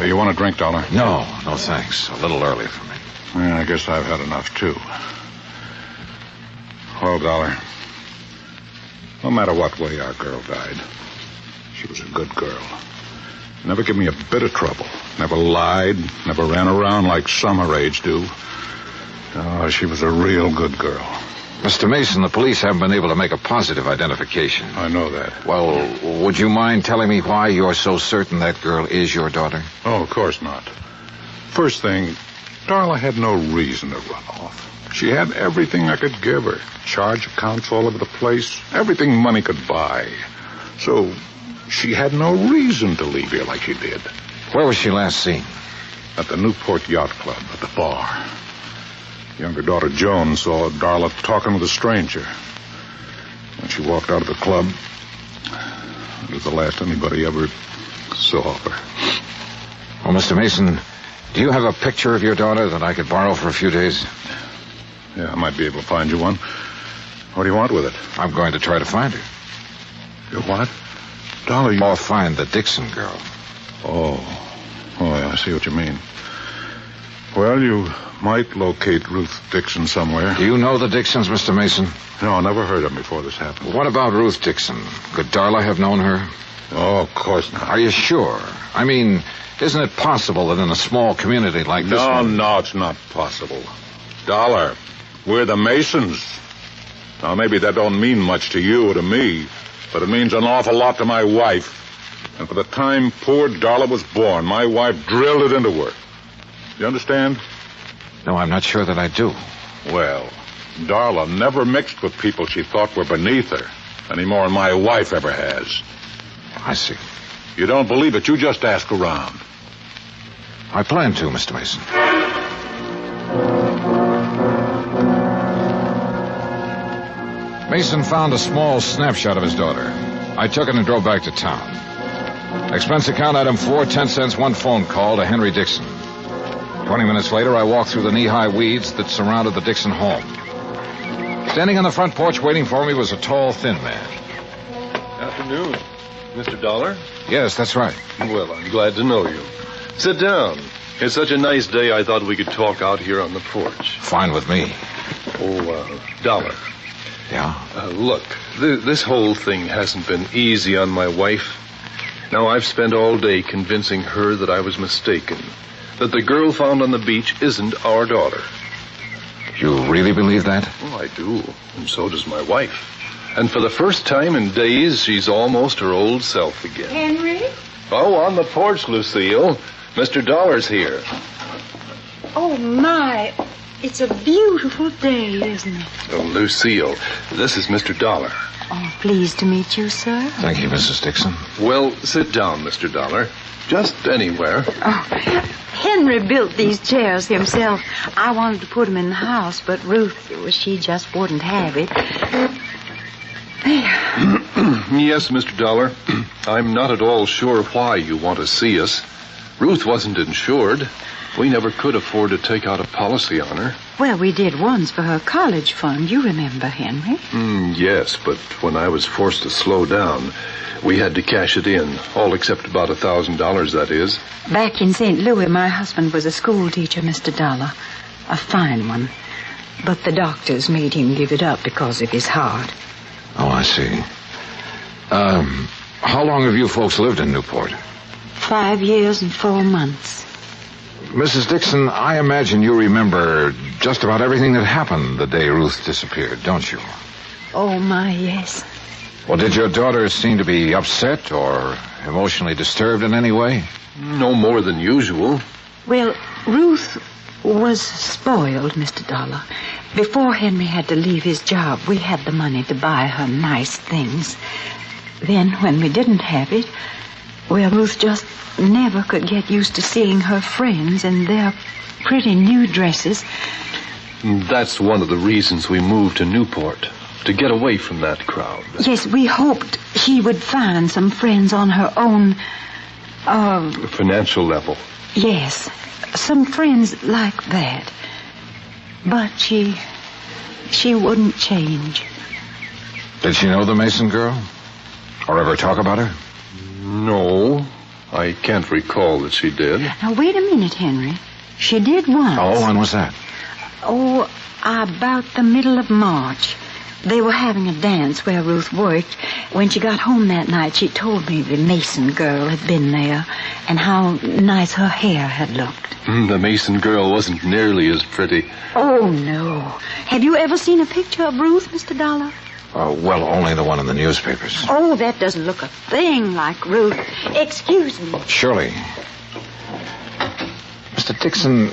Speaker 19: you want a drink, Dollar?
Speaker 2: No, thanks. A little early for me.
Speaker 19: Yeah, I guess I've had enough, too. Well, Dollar, no matter what way our girl died, she was a good girl. Never gave me a bit of trouble. Never lied. Never ran around like some her age do. Oh, she was a real good girl.
Speaker 2: Mr. Mason, the police haven't been able to make a positive identification.
Speaker 19: I know that.
Speaker 2: Well, would you mind telling me why you're so certain that girl is your daughter?
Speaker 19: Oh, of course not. First thing, Darla had no reason to run off. She had everything I could give her. Charge accounts all over the place. Everything money could buy. So she had no reason to leave here like she did.
Speaker 2: Where was she last seen?
Speaker 19: At the Newport Yacht Club, at the bar. Younger daughter Joan saw Darla talking with a stranger. When she walked out of the club, it was the last anybody ever saw of her.
Speaker 2: Well, Mr. Mason, do you have a picture of your daughter that I could borrow for a few days?
Speaker 19: Yeah, I might be able to find you one. What do you want with it?
Speaker 2: I'm going to try to find her.
Speaker 19: You what? Dollar, you...
Speaker 2: Or find the Dixon girl.
Speaker 19: Oh, yeah, I see what you mean. Well, you might locate Ruth Dixon somewhere.
Speaker 2: Do you know the Dixons, Mr. Mason?
Speaker 19: No, never heard of them before this happened.
Speaker 2: What about Ruth Dixon? Could Darla have known her?
Speaker 19: Oh, of course not.
Speaker 2: Are you sure? I mean, isn't it possible that in a small community like this one...
Speaker 19: No, it's not possible. Dollar, we're the Masons. Now, maybe that don't mean much to you or to me, but it means an awful lot to my wife. And for the time poor Darla was born, my wife drilled it into her. You understand?
Speaker 2: No, I'm not sure that I do.
Speaker 19: Well, Darla never mixed with people she thought were beneath her, any more than my wife ever has.
Speaker 2: I see.
Speaker 19: You don't believe it, you just ask around.
Speaker 2: I plan to, Mr. Mason. Mason found a small snapshot of his daughter. I took it and drove back to town. Expense account item 4, 10 cents, one phone call to Henry Dixon. 20 minutes later, I walked through the knee-high weeds that surrounded the Dixon home. Standing on the front porch waiting for me was a tall, thin man.
Speaker 9: Afternoon. Mr. Dollar?
Speaker 2: Yes, that's right.
Speaker 9: Well, I'm glad to know you. Sit down. It's such a nice day, I thought we could talk out here on the porch.
Speaker 2: Fine with me.
Speaker 9: Dollar.
Speaker 2: Yeah?
Speaker 9: Look, this whole thing hasn't been easy on my wife. Now, I've spent all day convincing her that I was mistaken, that the girl found on the beach isn't our daughter.
Speaker 2: You really believe that?
Speaker 9: Well, I do, and so does my wife. And for the first time in days, she's almost her old self again.
Speaker 22: Henry?
Speaker 9: Oh, on the porch, Lucille. Mr. Dollar's here.
Speaker 22: Oh, my. It's a beautiful day, isn't it?
Speaker 9: Oh, Lucille, this is Mr. Dollar.
Speaker 22: Oh, pleased to meet you, sir.
Speaker 2: Thank you, Mrs. Dixon.
Speaker 9: Well, sit down, Mr. Dollar. Just anywhere.
Speaker 22: Oh, Henry built these chairs himself. I wanted to put them in the house, but Ruth, she just wouldn't have it.
Speaker 9: Yes, Mr. Dollar. I'm not at all sure why you want to see us. Ruth wasn't insured. We never could afford to take out a policy on her.
Speaker 22: Well, we did once for her college fund. You remember, Henry?
Speaker 9: Yes, but when I was forced to slow down, we had to cash it in, all except about $1,000, that is.
Speaker 22: Back in St. Louis, my husband was a school teacher, Mr. Dollar. A fine one. But the doctors made him give it up because of his heart.
Speaker 2: Oh, I see. How long have you folks lived in Newport?
Speaker 22: 5 years and 4 months.
Speaker 2: Mrs. Dixon, I imagine you remember just about everything that happened the day Ruth disappeared, don't you?
Speaker 22: Oh, my, yes.
Speaker 2: Well, did your daughter seem to be upset or emotionally disturbed in any way?
Speaker 9: No more than usual.
Speaker 22: Well, Ruth was spoiled, Mr. Dollar. Before Henry had to leave his job, we had the money to buy her nice things. Then, when we didn't have it, well, Ruth just never could get used to seeing her friends in their pretty new dresses.
Speaker 9: That's one of the reasons we moved to Newport, to get away from that crowd.
Speaker 22: Yes, we hoped she would find some friends on her own,
Speaker 9: financial level.
Speaker 22: yes, some friends like that. But she wouldn't change.
Speaker 2: Did she know the Mason girl? Or ever talk about her?
Speaker 9: No, I can't recall that she did.
Speaker 22: Now, wait a minute, Henry. She did once.
Speaker 2: Oh, when was that?
Speaker 22: Oh, about the middle of March. They were having a dance where Ruth worked. When she got home that night, she told me the Mason girl had been there and how nice her hair had looked.
Speaker 9: The Mason girl wasn't nearly as pretty.
Speaker 22: Oh, no. Have you ever seen a picture of Ruth, Mr. Dollar?
Speaker 2: Well, only the one in the newspapers.
Speaker 22: Oh, that doesn't look a thing like Ruth. Excuse me.
Speaker 2: Surely. Mr. Dixon,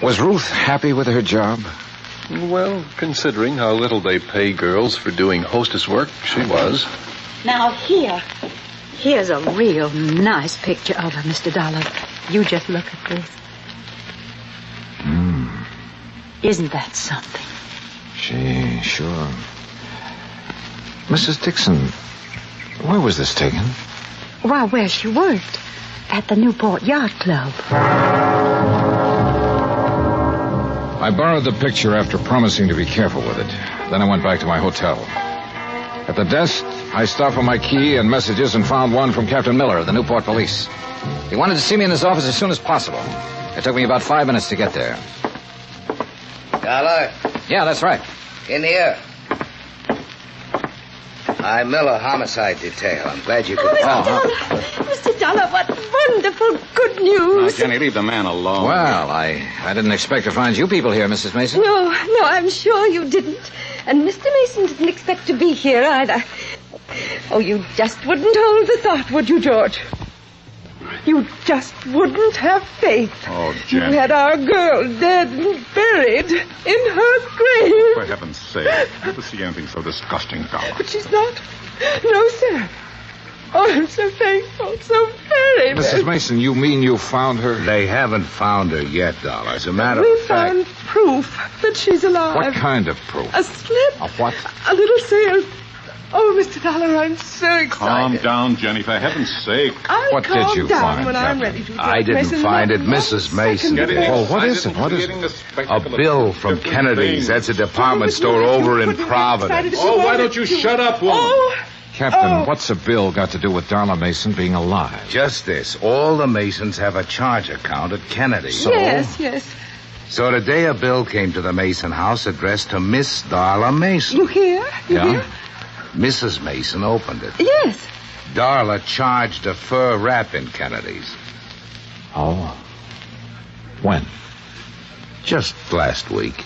Speaker 2: was Ruth happy with her job?
Speaker 9: Well, considering how little they pay girls for doing hostess work, she was.
Speaker 22: Now, here's a real nice picture of her, Mr. Dollar. You just look at this. Isn't that something?
Speaker 2: Sure. Mrs. Dixon, where was this taken?
Speaker 22: Why, where she worked. At the Newport Yacht Club.
Speaker 2: I borrowed the picture after promising to be careful with it. Then I went back to my hotel. At the desk, I stopped for my key and messages and found one from Captain Miller of the Newport Police. He wanted to see me in his office as soon as possible. It took me about 5 minutes to get there.
Speaker 21: Dollar?
Speaker 2: Yeah, that's right.
Speaker 21: In here. I'm Miller, homicide detail. I'm glad you could...
Speaker 22: Mr. Dollar, what wonderful good news.
Speaker 19: Now, Jenny, leave the man alone.
Speaker 2: Well, I didn't expect to find you people here, Mrs. Mason.
Speaker 14: No, I'm sure you didn't. And Mr. Mason didn't expect to be here either. Oh, you just wouldn't hold the thought, would you, George? You just wouldn't have faith.
Speaker 19: Oh, Jenny.
Speaker 14: You had our girl dead and buried in her grave.
Speaker 19: For heaven's sake, never see anything so disgusting, Dollar.
Speaker 14: But she's not. No, sir. Oh, I'm so thankful, so very
Speaker 2: Mrs. Mason, you mean you found her?
Speaker 21: They haven't found her yet, Dollar. As a matter
Speaker 14: We
Speaker 21: of fact...
Speaker 14: found proof that she's alive.
Speaker 2: What kind of proof?
Speaker 14: A slip.
Speaker 2: A what?
Speaker 14: A little sail. Oh, Mr. Dollar, I'm so excited.
Speaker 19: Calm down, Jenny, for heaven's sake.
Speaker 14: I'll
Speaker 2: What did
Speaker 14: calm
Speaker 2: you
Speaker 14: down
Speaker 2: find,
Speaker 14: when I'm
Speaker 2: Captain?
Speaker 14: ready to.
Speaker 21: I didn't
Speaker 14: Mason,
Speaker 21: find it,
Speaker 14: not
Speaker 21: Mrs.
Speaker 14: one
Speaker 21: Mason.
Speaker 14: second
Speaker 21: did.
Speaker 2: Well, what is it? What is it?
Speaker 21: A bill from Kennedy's. That's a department store over in Providence.
Speaker 19: Oh, why don't you shut up, woman?
Speaker 14: Oh,
Speaker 2: Captain, what's a bill got to do with Darla Mason being alive?
Speaker 21: Just this. All the Masons have a charge account at Kennedy's.
Speaker 14: yes.
Speaker 21: So today a bill came to the Mason house addressed to Miss Darla Mason.
Speaker 14: You hear? You hear?
Speaker 21: Mrs. Mason opened it.
Speaker 14: Yes.
Speaker 21: Darla charged a fur wrap in Kennedy's.
Speaker 2: Oh. When?
Speaker 21: Just last week.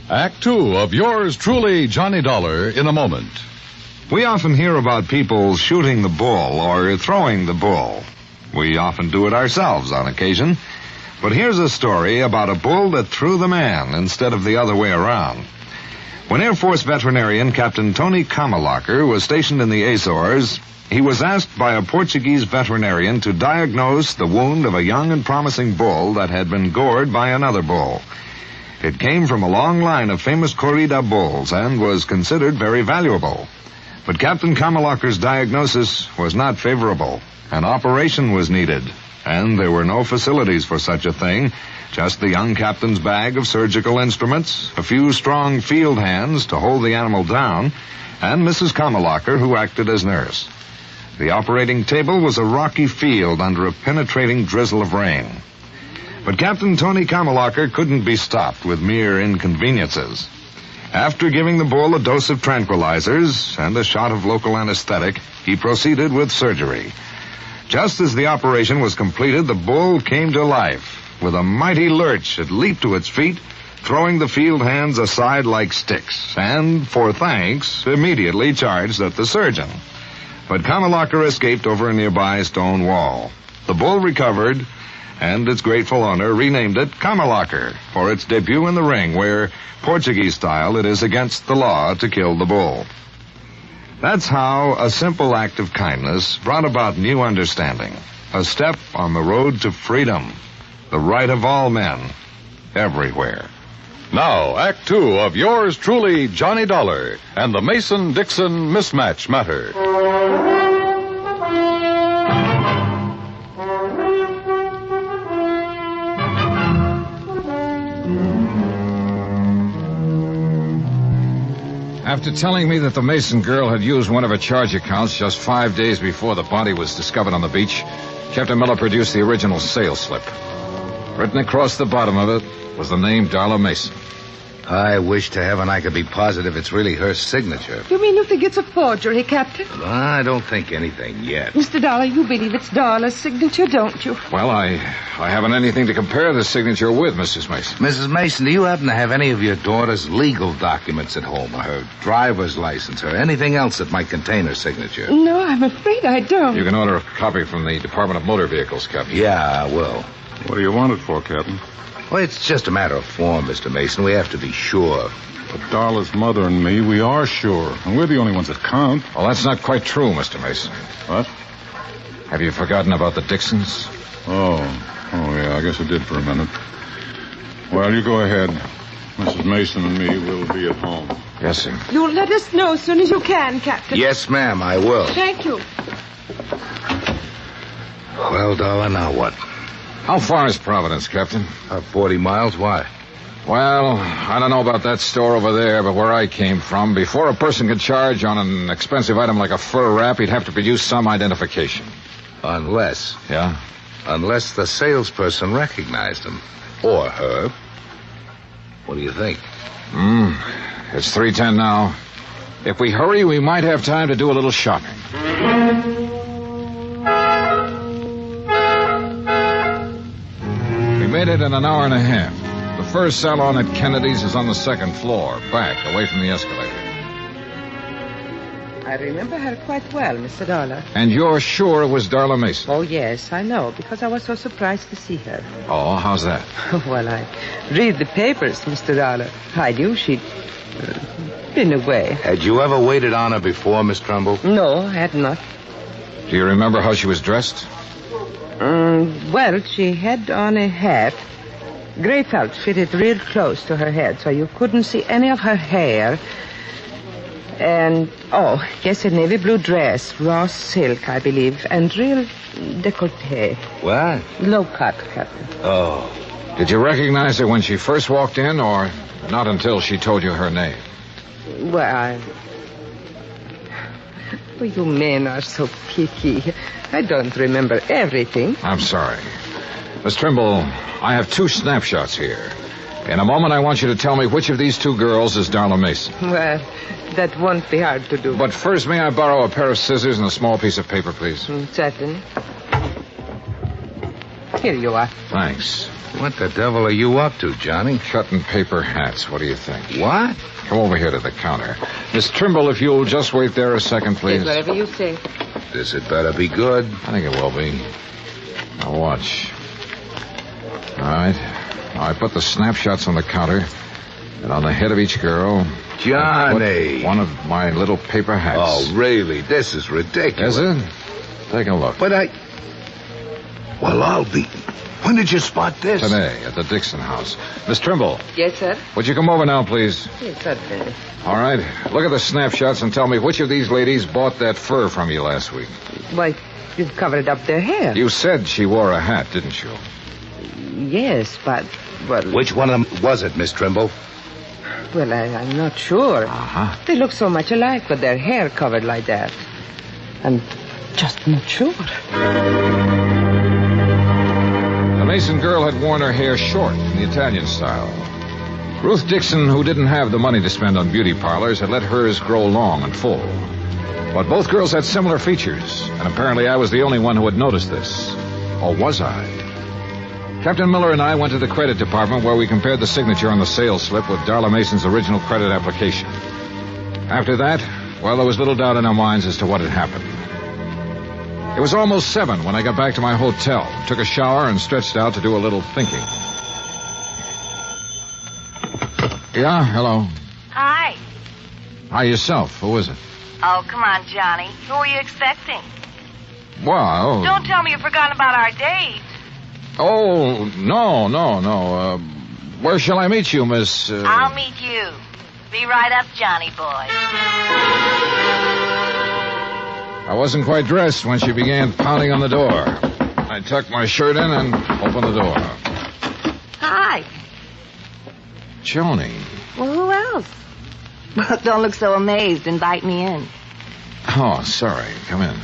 Speaker 5: Act Two of yours truly, Johnny Dollar, in a moment.
Speaker 20: We often hear about people shooting the bull or throwing the bull. We often do it ourselves on occasion. But here's a story about a bull that threw the man instead of the other way around. When Air Force veterinarian Captain Tony Kamalacher was stationed in the Azores, he was asked by a Portuguese veterinarian to diagnose the wound of a young and promising bull that had been gored by another bull. It came from a long line of famous corrida bulls and was considered very valuable. But Captain Kamalacher's diagnosis was not favorable. An operation was needed, and there were no facilities for such a thing, just the young captain's bag of surgical instruments, a few strong field hands to hold the animal down, and Mrs. Kamalacher, who acted as nurse. The operating table was a rocky field under a penetrating drizzle of rain. But Captain Tony Kamalacher couldn't be stopped with mere inconveniences. After giving the bull a dose of tranquilizers and a shot of local anesthetic, he proceeded with surgery. Just as the operation was completed, the bull came to life. With a mighty lurch, it leaped to its feet, throwing the field hands aside like sticks, and, for thanks, immediately charged at the surgeon. But Kamalacher escaped over a nearby stone wall. The bull recovered, and its grateful owner renamed it Kamalacher for its debut in the ring, where, Portuguese style, it is against the law to kill the bull. That's how a simple act of kindness brought about new understanding, a step on the road to freedom, the right of all men, everywhere.
Speaker 5: Now, Act Two of yours truly, Johnny Dollar, and the Mason-Dixon mismatch matter.
Speaker 2: After telling me that the Mason girl had used one of her charge accounts just 5 days before the body was discovered on the beach, Captain Miller produced the original sales slip. Written across the bottom of it was the name Darla Mason.
Speaker 1: I wish to heaven I could be positive it's really her signature.
Speaker 14: You mean you think it's a forgery, Captain?
Speaker 1: I don't think anything yet.
Speaker 14: Mr. Dollar, you believe it's Darla's signature, don't you?
Speaker 2: Well, I haven't anything to compare the signature with, Mrs. Mason.
Speaker 1: Mrs. Mason, do you happen to have any of your daughter's legal documents at home, or her driver's license, or anything else that might contain her signature?
Speaker 14: No, I'm afraid I don't.
Speaker 2: You can order a copy from the Department of Motor Vehicles, Captain.
Speaker 1: Yeah, I will.
Speaker 19: What do you want it for, Captain?
Speaker 1: Well, it's just a matter of form, Mr. Mason. We have to be sure.
Speaker 19: But Darla's mother and me, we are sure. And we're the only ones that count.
Speaker 2: Well, that's not quite true, Mr. Mason.
Speaker 19: What?
Speaker 2: Have you forgotten about the Dixons?
Speaker 19: Oh, yeah, I guess I did for a minute. Well, you go ahead. Mrs. Mason and me will be at home.
Speaker 2: Yes, sir.
Speaker 14: You'll let us know as soon as you can, Captain.
Speaker 1: Yes, ma'am, I will.
Speaker 14: Thank you.
Speaker 1: Well, Darla, now what?
Speaker 2: How far is Providence, Captain?
Speaker 1: 40 miles. Why?
Speaker 2: Well, I don't know about that store over there, but where I came from, before a person could charge on an expensive item like a fur wrap, he'd have to produce some identification.
Speaker 1: Unless.
Speaker 2: Yeah?
Speaker 1: Unless the salesperson recognized him. Or her. What do you think?
Speaker 2: It's 3:10 now. If we hurry, we might have time to do a little shopping. We made it in an hour and a half. The first salon at Kennedy's is on the second floor, back, away from the escalator.
Speaker 3: I remember her quite well, Mr. Dollar.
Speaker 2: And you're sure it was Darla Mason?
Speaker 3: Oh, yes, I know, because I was so surprised to see her.
Speaker 2: Oh, how's that?
Speaker 3: Well, I read the papers, Mr. Dollar. I knew she'd been away.
Speaker 1: Had you ever waited on her before, Miss Trumbull?
Speaker 3: No, I had not.
Speaker 2: Do you remember how she was dressed?
Speaker 3: Well, she had on a hat. Gray felt fitted real close to her head, so you couldn't see any of her hair. And, yes, a navy blue dress, raw silk, I believe, and real décolleté.
Speaker 1: What?
Speaker 3: Low cut, Captain.
Speaker 1: Oh.
Speaker 2: Did you recognize her when she first walked in, or not until she told you her name?
Speaker 3: Well, you men are so picky. I don't remember everything.
Speaker 2: I'm sorry. Miss Trimble, I have 2 snapshots here. In a moment, I want you to tell me which of these 2 girls is Darla Mason.
Speaker 3: Well, that won't be hard to do.
Speaker 2: But first, may I borrow a pair of scissors and a small piece of paper, please?
Speaker 3: Certainly. Here you are.
Speaker 2: Thanks.
Speaker 1: What the devil are you up to, Johnny?
Speaker 2: Cutting paper hats. What do you think?
Speaker 1: What?
Speaker 2: Come over here to the counter. Miss Trimble, if you'll just wait there a second, please.
Speaker 3: Yes, whatever you say.
Speaker 1: This had better be good.
Speaker 2: I think it will be. Now watch. All right. Now I put the snapshots on the counter, and on the head of each girl...
Speaker 1: Johnny!
Speaker 2: One of my little paper hats.
Speaker 1: Oh, really? This is ridiculous.
Speaker 2: Is it? Take a look.
Speaker 1: But Well, I'll be... When did you spot this?
Speaker 2: Today, at the Dixon house. Miss Trimble.
Speaker 3: Yes, sir?
Speaker 2: Would you come over now, please?
Speaker 3: Yes, certainly.
Speaker 2: All right. Look at the snapshots and tell me which of these ladies bought that fur from you last week.
Speaker 3: Why, you've covered up their hair.
Speaker 2: You said she wore a hat, didn't you?
Speaker 3: Yes, but... Well...
Speaker 1: Which one of them was it, Miss Trimble?
Speaker 3: Well, I'm not sure.
Speaker 2: Uh-huh.
Speaker 3: They look so much alike with their hair covered like that. And just mature.
Speaker 2: The Mason girl had worn her hair short in the Italian style. Ruth Dixon, who didn't have the money to spend on beauty parlors, had let hers grow long and full. But both girls had similar features, and apparently I was the only one who had noticed this. Or was I? Captain Miller and I went to the credit department where we compared the signature on the sales slip with Darla Mason's original credit application. After that, well, there was little doubt in our minds as to what had happened. It was almost 7 when I got back to my hotel, took a shower, and stretched out to do a little thinking. Yeah, hello.
Speaker 7: Hi.
Speaker 2: Hi, yourself. Who is it?
Speaker 7: Oh, come on, Johnny. Who are you expecting?
Speaker 2: Well...
Speaker 7: Don't tell me you've forgotten about our date.
Speaker 2: Oh, no. Where shall I meet you, Miss...
Speaker 7: I'll meet you. Be right up, Johnny boy.
Speaker 2: I wasn't quite dressed when she began pounding on the door. I tucked my shirt in and opened the door.
Speaker 7: Hi.
Speaker 2: Joni.
Speaker 7: Well, who else? Well, don't look so amazed. Invite me in.
Speaker 2: Oh, sorry. Come in.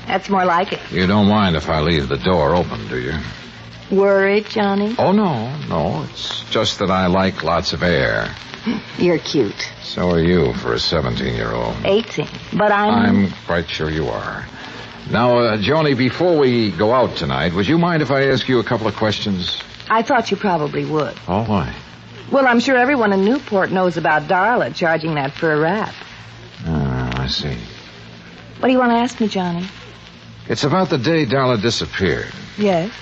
Speaker 7: That's more like it.
Speaker 2: You don't mind if I leave the door open, do you?
Speaker 7: Worried, Johnny?
Speaker 2: Oh, no. It's just that I like lots of air.
Speaker 7: You're cute.
Speaker 2: So are you for a 17-year-old.
Speaker 7: 18. But
Speaker 2: I'm quite sure you are. Now, Joni, before we go out tonight, would you mind if I ask you a couple of questions?
Speaker 7: I thought you probably would.
Speaker 2: Oh, why?
Speaker 7: Well, I'm sure everyone in Newport knows about Darla charging that for a rap.
Speaker 2: I see.
Speaker 7: What do you want to ask me, Johnny?
Speaker 2: It's about the day Darla disappeared.
Speaker 7: Yes?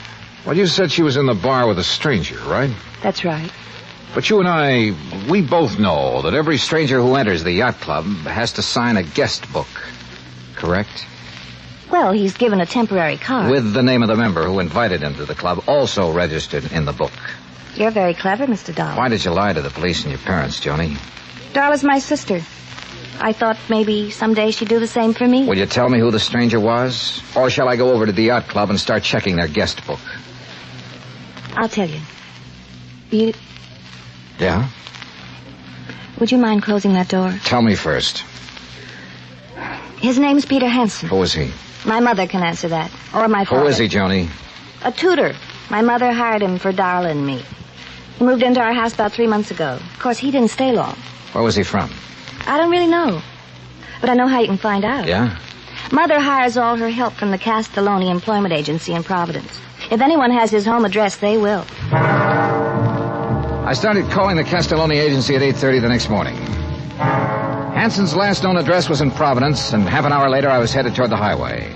Speaker 2: Well, you said she was in the bar with a stranger, right?
Speaker 7: That's right.
Speaker 2: But you and I, we both know that every stranger who enters the yacht club has to sign a guest book. Correct?
Speaker 7: Well, he's given a temporary card.
Speaker 2: With the name of the member who invited him to the club also registered in the book.
Speaker 7: You're very clever, Mr. Dollar.
Speaker 2: Why did you lie to the police and your parents, Joni?
Speaker 7: Darla's my sister. I thought maybe someday she'd do the same for me.
Speaker 2: Will you tell me who the stranger was? Or shall I go over to the yacht club and start checking their guest book?
Speaker 7: I'll tell you. You...
Speaker 2: Yeah?
Speaker 7: Would you mind closing that door?
Speaker 2: Tell me first.
Speaker 7: His name's Peter Hansen.
Speaker 2: Who is he?
Speaker 7: My mother can answer that. Or my father.
Speaker 2: Who is he, Joni?
Speaker 7: A tutor. My mother hired him for Darla and me. He moved into our house about 3 months ago. Of course, he didn't stay long.
Speaker 2: Where was he from?
Speaker 7: I don't really know. But I know how you can find out.
Speaker 2: Yeah?
Speaker 7: Mother hires all her help from the Castelloni Employment Agency in Providence. If anyone has his home address, they will.
Speaker 2: I started calling the Castelloni Agency at 8:30 the next morning. Hansen's last known address was in Providence, and half an hour later I was headed toward the highway.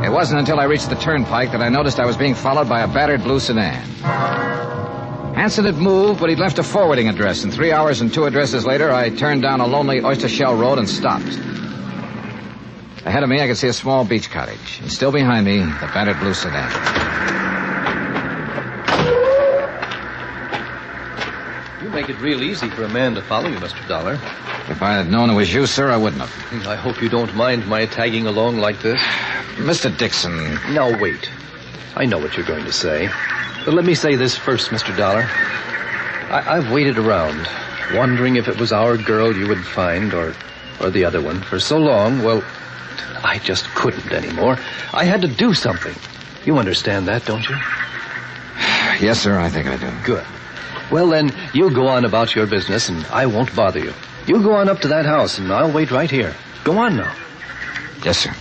Speaker 2: It wasn't until I reached the turnpike that I noticed I was being followed by a battered blue sedan. Hansen had moved, but he'd left a forwarding address, and 3 hours and 2 addresses later, I turned down a lonely oyster shell road and stopped. Ahead of me, I could see a small beach cottage, and still behind me, the battered blue sedan.
Speaker 9: You make it real easy for a man to follow you, Mr. Dollar.
Speaker 2: If I had known it was you, sir, I wouldn't have.
Speaker 9: I hope you don't mind my tagging along like this.
Speaker 2: Mr. Dixon.
Speaker 9: Now, wait. I know what you're going to say. But let me say this first, Mr. Dollar. I've waited around, wondering if it was our girl you would find or the other one for so long. Well, I just couldn't anymore. I had to do something. You understand that, don't you?
Speaker 2: Yes, sir, I think I do.
Speaker 9: Good. Well, then, you go on about your business, and I won't bother you. You go on up to that house, and I'll wait right here. Go on now.
Speaker 2: Yes, sir.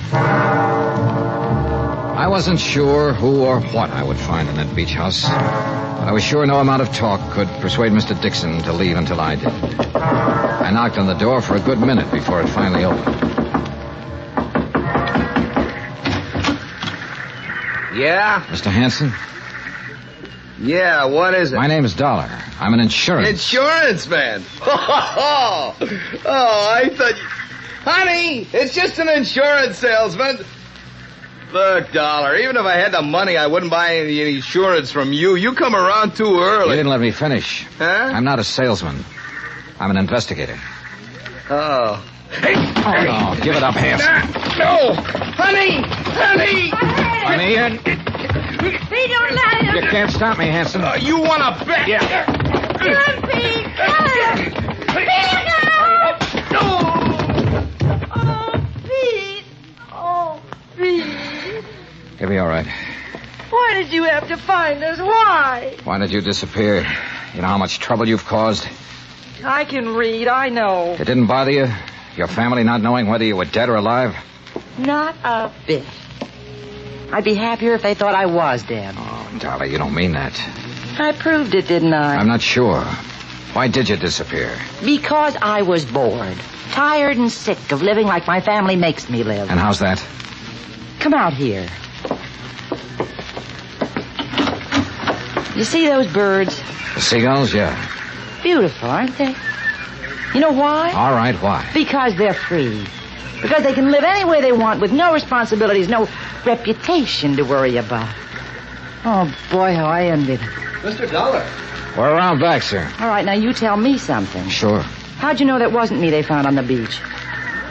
Speaker 2: I wasn't sure who or what I would find in that beach house, but I was sure no amount of talk could persuade Mr. Dixon to leave until I did. I knocked on the door for a good minute before it finally opened.
Speaker 8: Yeah?
Speaker 2: Mr. Hansen?
Speaker 8: Yeah, what is it?
Speaker 2: My name is Dollar. I'm an insurance...
Speaker 8: Insurance man? Oh, I thought you... Honey, it's just an insurance salesman. Look, Dollar, even if I had the money, I wouldn't buy any insurance from you. You come around too early.
Speaker 2: You didn't let me finish.
Speaker 8: Huh?
Speaker 2: I'm not a salesman. I'm an investigator.
Speaker 8: Oh. Hey!
Speaker 2: Oh, give it up, Hansen.
Speaker 8: No! Honey!
Speaker 2: Honey!
Speaker 14: Pete, don't let him.
Speaker 2: You can't stop me, Hansen.
Speaker 8: You want to bet?
Speaker 2: Yeah.
Speaker 14: Kill him, Pete. Kill him. Pete, no!
Speaker 8: No!
Speaker 14: Oh, Pete.
Speaker 2: You'll be all right.
Speaker 14: Why did you have to find us? Why?
Speaker 2: Why did you disappear? You know how much trouble you've caused?
Speaker 14: I can read, I know.
Speaker 2: It didn't bother you? Your family not knowing whether you were dead or alive?
Speaker 13: Not a bit. I'd be happier if they thought I was dead.
Speaker 2: Oh, Dolly, you don't mean that.
Speaker 13: I proved it, didn't I?
Speaker 2: I'm not sure. Why did you disappear?
Speaker 13: Because I was bored. Tired and sick of living like my family makes me live.
Speaker 2: And how's that?
Speaker 13: Come out here. You see those birds?
Speaker 2: The seagulls, yeah.
Speaker 13: Beautiful, aren't they? You know why?
Speaker 2: All right, why?
Speaker 13: Because they're free. Because they can live any way they want with no responsibilities, no reputation to worry about. Oh, boy, how I envy them.
Speaker 9: Mr. Dollar.
Speaker 2: We're around back, sir.
Speaker 13: All right, now you tell me something.
Speaker 2: Sure.
Speaker 13: How'd you know that wasn't me they found on the beach?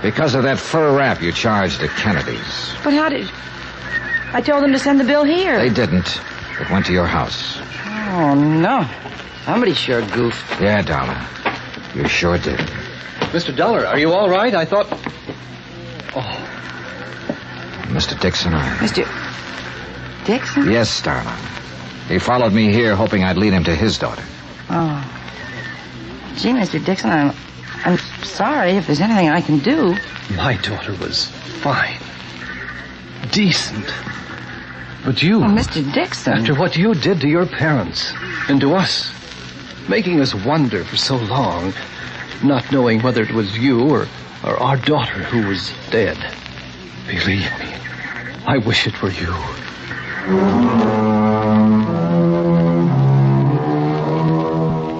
Speaker 2: Because of that fur wrap you charged at Kennedy's.
Speaker 13: But how did... I told them to send the bill here.
Speaker 2: They didn't. It went to your house.
Speaker 13: Oh, no. Somebody sure goofed.
Speaker 2: Yeah, darling. You sure did.
Speaker 9: Mr. Dollar, are you all right? I thought... Oh.
Speaker 2: Mr. Dixon,
Speaker 13: Mr. Dixon?
Speaker 2: Yes, darling. He followed me here hoping I'd lead him to his daughter.
Speaker 13: Oh. Gee, Mr. Dixon, I'm sorry if there's anything I can do.
Speaker 9: My daughter was fine. Decent. But you...
Speaker 13: Oh, Mr. Dixon.
Speaker 9: After what you did to your parents and to us, making us wonder for so long, not knowing whether it was you or our daughter who was dead. Believe me, I wish it were you.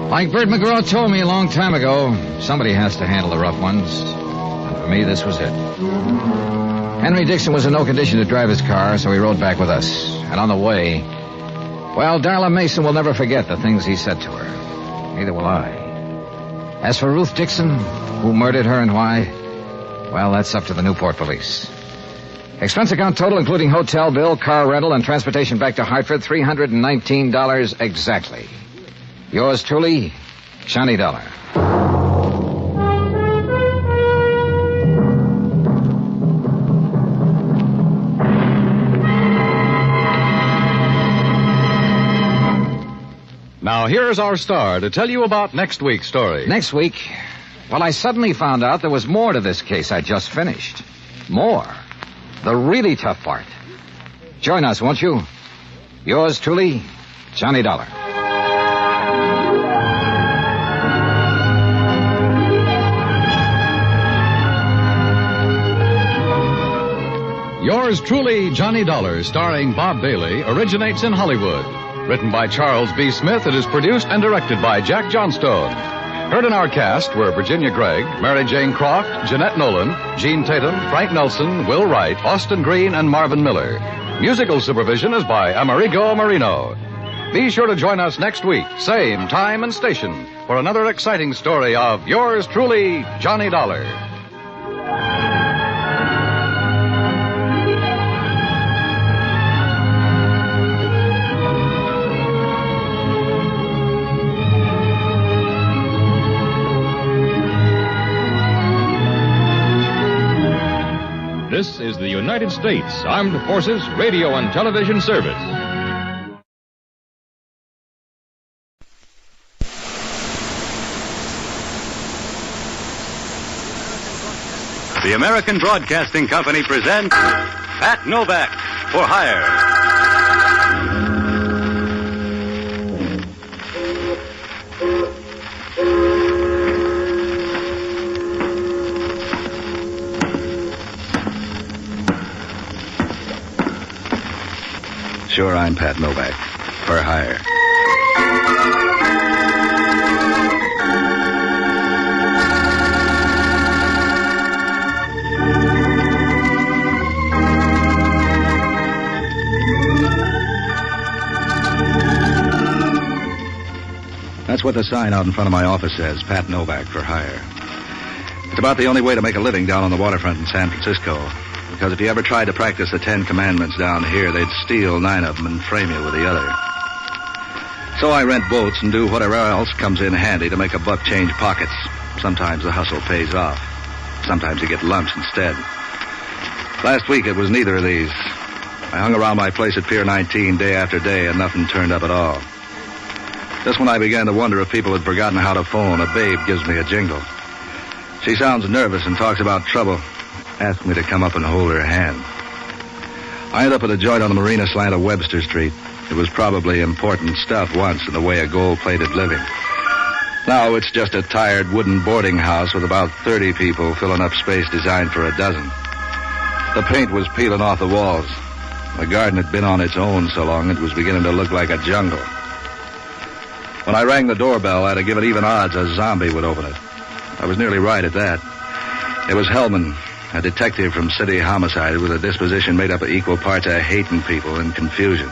Speaker 2: Like Bert McGraw told me a long time ago, somebody has to handle the rough ones. And for me, this was it. Henry Dixon was in no condition to drive his car, so he rode back with us. And on the way, well, Darla Mason will never forget the things he said to her. Neither will I. As for Ruth Dixon, who murdered her and why, well, that's up to the Newport police. Expense account total, including hotel bill, car rental, and transportation back to Hartford, $319 exactly. Yours truly, Johnny Dollar.
Speaker 5: Now, here's our star to tell you about next week's story.
Speaker 2: Next week? Well, I suddenly found out there was more to this case I just finished. More. The really tough part. Join us, won't you? Yours truly, Johnny Dollar.
Speaker 5: Yours truly, Johnny Dollar, starring Bob Bailey, originates in Hollywood. Written by Charles B. Smith, it is produced and directed by Jack Johnstone. Heard in our cast were Virginia Gregg, Mary Jane Croft, Jeanette Nolan, Gene Tatum, Frank Nelson, Will Wright, Austin Green, and Marvin Miller. Musical supervision is by Amerigo Marino. Be sure to join us next week, same time and station, for another exciting story of yours truly, Johnny Dollar.
Speaker 16: This is the United States Armed Forces Radio and Television Service.
Speaker 23: The American Broadcasting Company presents Pat Novak for Hire.
Speaker 11: Sure, I'm Pat Novak. For hire. That's what the sign out in front of my office says, Pat Novak for hire. It's about the only way to make a living down on the waterfront in San Francisco. Because if you ever tried to practice the 10 Commandments down here, they'd steal 9 of them and frame you with the other. So I rent boats and do whatever else comes in handy to make a buck change pockets. Sometimes the hustle pays off. Sometimes you get lunch instead. Last week it was neither of these.
Speaker 4: I hung around my place at Pier 19 day after day, and nothing turned up at all. Just when I began to wonder if people had forgotten how to phone, a babe gives me a jingle. She sounds nervous and talks about trouble. Asks me to come up and hold her hand. I end up at a joint on the marina slant of Webster Street. It was probably important stuff once in the way of gold-plated living. Now it's just a tired wooden boarding house with about 30 people filling up space designed for a dozen. The paint was peeling off the walls. The garden had been on its own so long it was beginning to look like a jungle. When I rang the doorbell, I'd have given even odds a zombie would open it. I was nearly right at that. It was Hellman, a detective from City Homicide with a disposition made up of equal parts of hating people and confusion.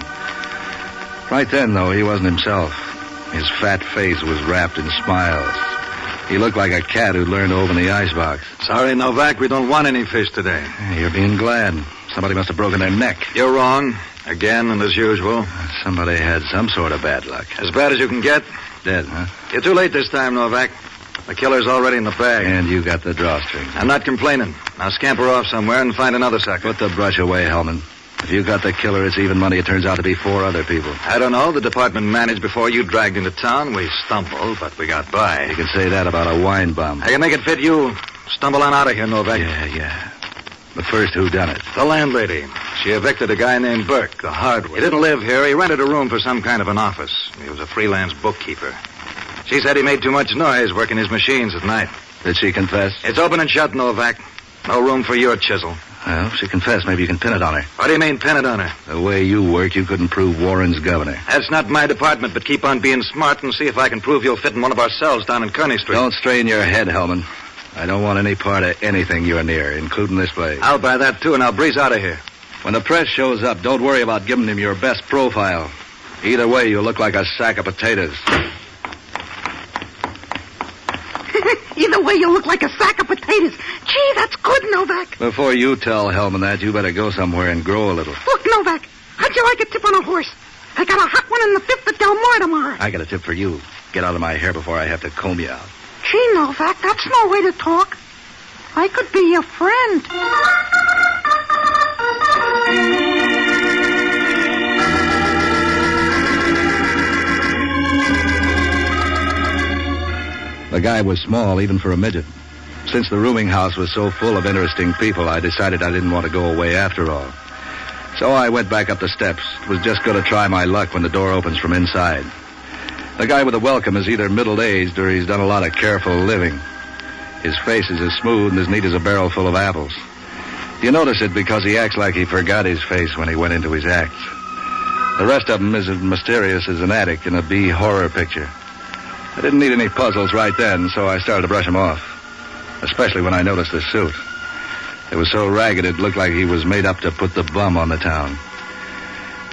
Speaker 4: Right then, though, he wasn't himself. His fat face was wrapped in smiles. He looked like a cat who'd learned to open the icebox.
Speaker 15: Sorry, Novak, we don't want any fish today.
Speaker 4: You're being glad. Somebody must have broken their neck.
Speaker 15: You're wrong. Again, and as usual.
Speaker 4: Somebody had some sort of bad luck.
Speaker 15: As bad as you can get?
Speaker 4: Dead, huh?
Speaker 15: You're too late this time, Novak. The killer's already in the bag.
Speaker 4: And you got the drawstring.
Speaker 15: I'm not complaining. Now scamper off somewhere and find another sucker.
Speaker 4: Put the brush away, Hellman. If you got the killer, it's even money. It turns out to be 4 other people.
Speaker 15: I don't know. The department managed before you dragged into town. We stumbled, but we got by.
Speaker 4: You can say that about a wine bum.
Speaker 15: I can make it fit you. Stumble on out of here, Novak.
Speaker 4: Yeah. But first, who done it?
Speaker 15: The landlady. She evicted a guy named Burke, the hardwood. He didn't live here. He rented a room for some kind of an office. He was a freelance bookkeeper. She said he made too much noise working his machines at night.
Speaker 4: Did she confess?
Speaker 15: It's open and shut, Novak. No room for your chisel.
Speaker 4: Well, if she confessed, maybe you can pin it on her.
Speaker 15: What do you mean, pin it on her?
Speaker 4: The way you work, you couldn't prove Warren's governor.
Speaker 15: That's not my department, but keep on being smart and see if I can prove you'll fit in one of our cells down in Kearney Street.
Speaker 4: Don't strain your head, Hellman. I don't want any part of anything you're near, including this place.
Speaker 15: I'll buy that, too, and I'll breeze out of here.
Speaker 4: When the press shows up, don't worry about giving him your best profile. Either way, you'll look like a sack of potatoes.
Speaker 17: Either way, you look like a sack of potatoes. Gee, that's good, Novak.
Speaker 4: Before you tell Hellman that, you better go somewhere and grow a little.
Speaker 17: Look, Novak, how'd you like a tip on a horse? I got a hot one in the 5th at Del Mar tomorrow.
Speaker 4: I got a tip for you. Get out of my hair before I have to comb you out.
Speaker 17: Gee, Novak, that's no way to talk. I could be your friend.
Speaker 4: The guy was small, even for a midget. Since the rooming house was so full of interesting people, I decided I didn't want to go away after all. So I went back up the steps. Was just going to try my luck when the door opens from inside. The guy with the welcome is either middle-aged or he's done a lot of careful living. His face is as smooth and as neat as a barrel full of apples. You notice it because he acts like he forgot his face when he went into his acts. The rest of him is as mysterious as an addict in a B horror picture. I didn't need any puzzles right then, so I started to brush him off. Especially when I noticed the suit. It was so ragged it looked like he was made up to put the bum on the town.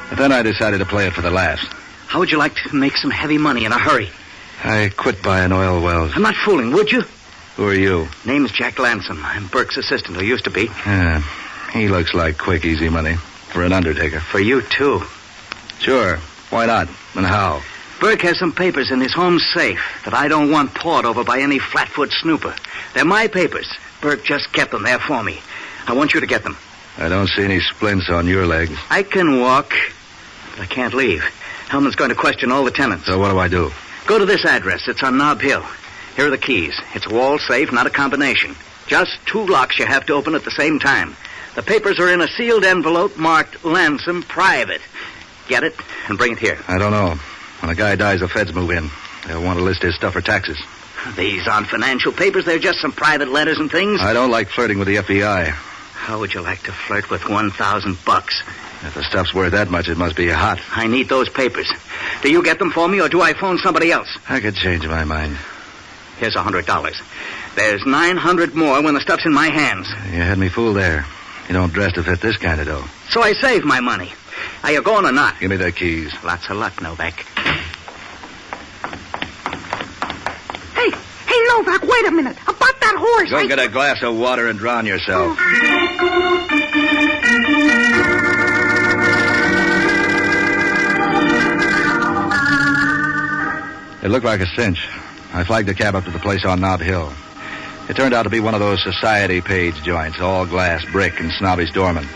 Speaker 4: But then I decided to play it for the laughs.
Speaker 21: How would you like to make some heavy money in a hurry?
Speaker 4: I quit buying oil wells.
Speaker 21: I'm not fooling, would you?
Speaker 4: Who are you?
Speaker 21: Name's Jack Lansom. I'm Burke's assistant, or used to be.
Speaker 4: Yeah, he looks like quick, easy money. For an undertaker.
Speaker 21: For you, too.
Speaker 4: Sure. Why not? And how?
Speaker 21: Burke has some papers in his home safe that I don't want pawed over by any flatfoot snooper. They're my papers. Burke just kept them there for me. I want you to get them.
Speaker 4: I don't see any splints on your legs.
Speaker 21: I can walk, but I can't leave. Hellman's going to question all the tenants.
Speaker 4: So what do I do?
Speaker 21: Go to this address. It's on Nob Hill. Here are the keys. It's a wall safe, not a combination. Just 2 locks you have to open at the same time. The papers are in a sealed envelope marked Lansom Private. Get it and bring it here.
Speaker 4: I don't know. When a guy dies, the feds move in. They'll want to list his stuff for taxes.
Speaker 21: These aren't financial papers. They're just some private letters and things.
Speaker 4: I don't like flirting with the FBI.
Speaker 21: How would you like to flirt with $1,000?
Speaker 4: If the stuff's worth that much, it must be hot.
Speaker 21: I need those papers. Do you get them for me, or do I phone somebody else?
Speaker 4: I could change my mind.
Speaker 21: Here's $100. There's 900 more when the stuff's in my hands.
Speaker 4: You had me fooled there. You don't dress to fit this kind of dough.
Speaker 21: So I save my money. Are you going or not?
Speaker 4: Give me the keys.
Speaker 21: Lots of luck, Novak.
Speaker 17: Hey, Novak, wait a minute. About that horse.
Speaker 4: Go get a glass of water and drown yourself. It looked like a cinch. I flagged a cab up to the place on Nob Hill. It turned out to be one of those society page joints, all glass, brick, and snobbish doormen.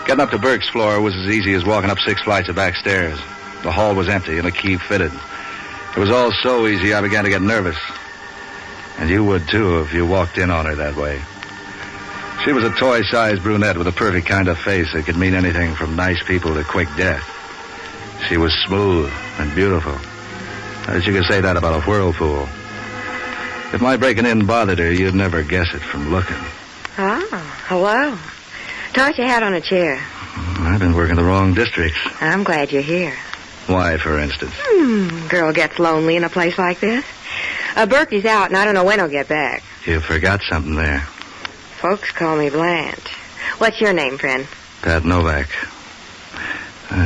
Speaker 4: Getting up to Burke's floor was as easy as walking up 6 flights of back stairs. The hall was empty and the key fitted. It was all so easy I began to get nervous. And you would, too, if you walked in on her that way. She was a toy-sized brunette with a perfect kind of face that could mean anything from nice people to quick death. She was smooth and beautiful. I guess you could say that about a whirlpool. If my breaking in bothered her, you'd never guess it from looking.
Speaker 6: Oh, hello. Toss your hat on a chair.
Speaker 4: I've been working the wrong districts.
Speaker 6: I'm glad you're here.
Speaker 4: Why, for instance?
Speaker 6: Girl gets lonely in a place like this. Berkey's out, and I don't know when he'll get back.
Speaker 4: You forgot something there.
Speaker 6: Folks call me Blanche. What's your name, friend?
Speaker 4: Pat NOVAK.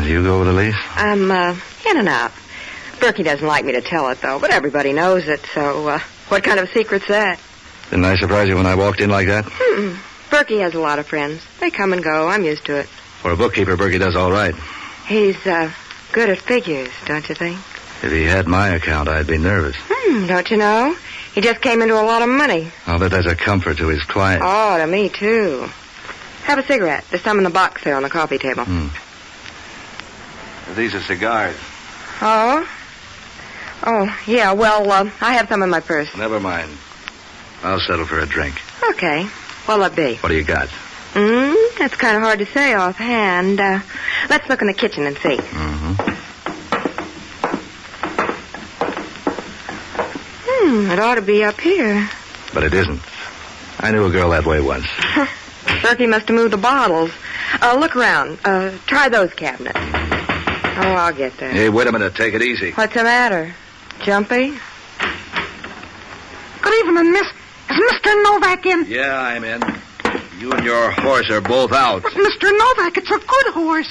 Speaker 4: You go with Elise?
Speaker 6: I'm, in and out. Berkey doesn't like me to tell it, though, but everybody knows it, so, what kind of a secret's that?
Speaker 4: Didn't I surprise you when I walked in like that?
Speaker 6: Berkey has a lot of friends. They come and go. I'm used to it.
Speaker 4: For a bookkeeper, Berkey does all right.
Speaker 6: He's, good at figures, don't you think?
Speaker 4: If he had my account, I'd be nervous.
Speaker 6: Don't you know? He just came into a lot of money.
Speaker 4: I'll bet that's a comfort to his client.
Speaker 6: Oh, to me, too. Have a cigarette. There's some in the box there on the coffee table.
Speaker 4: These are cigars.
Speaker 6: Oh? Oh, yeah, well, I have some in my purse.
Speaker 4: Never mind. I'll settle for a drink.
Speaker 6: Okay. What'll it be?
Speaker 4: What do you got?
Speaker 6: That's kind of hard to say offhand. Let's look in the kitchen and see. It ought to be up here.
Speaker 4: But it isn't. I knew a girl that way once.
Speaker 6: Berkey must have moved the bottles. Look around. Try those cabinets. Oh, I'll get there.
Speaker 4: Hey, wait a minute. Take it easy.
Speaker 6: What's the matter? Jumpy?
Speaker 17: Good evening, miss. Is Mr. NOVAK in?
Speaker 4: Yeah, I'm in. You and your horse are both out.
Speaker 17: But Mr. NOVAK, it's a good horse.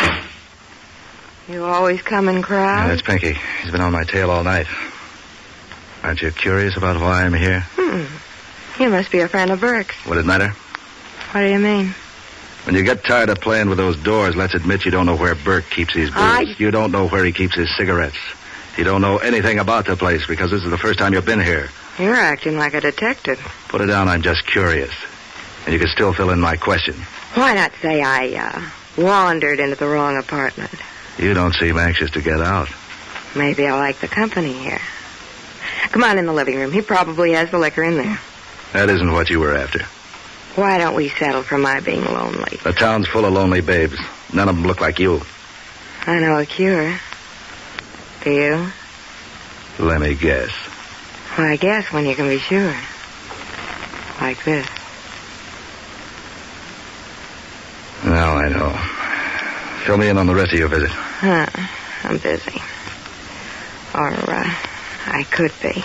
Speaker 6: You always come in crowds?
Speaker 4: Yeah, that's Pinky. He's been on my tail all night. Aren't you curious about why I'm here?
Speaker 6: You must be a friend of Burke's.
Speaker 4: Would it matter?
Speaker 6: What do you mean?
Speaker 4: When you get tired of playing with those doors, let's admit you don't know where Burke keeps his booze. You don't know where he keeps his cigarettes. You don't know anything about the place because this is the first time you've been here.
Speaker 6: You're acting like a detective.
Speaker 4: Put it down, I'm just curious. And you can still fill in my question.
Speaker 6: Why not say I, wandered into the wrong apartment?
Speaker 4: You don't seem anxious to get out.
Speaker 6: Maybe I like the company here. Come on in the living room. He probably has the liquor in there.
Speaker 4: That isn't what you were after.
Speaker 6: Why don't we settle for my being lonely?
Speaker 4: The town's full of lonely babes. None of them look like you.
Speaker 6: I know a cure. Do you?
Speaker 4: Let me guess.
Speaker 6: Well, I guess when you can be sure. Like this.
Speaker 4: Now I know. Fill me in on the rest of your visit.
Speaker 6: I'm busy. Or, I could be.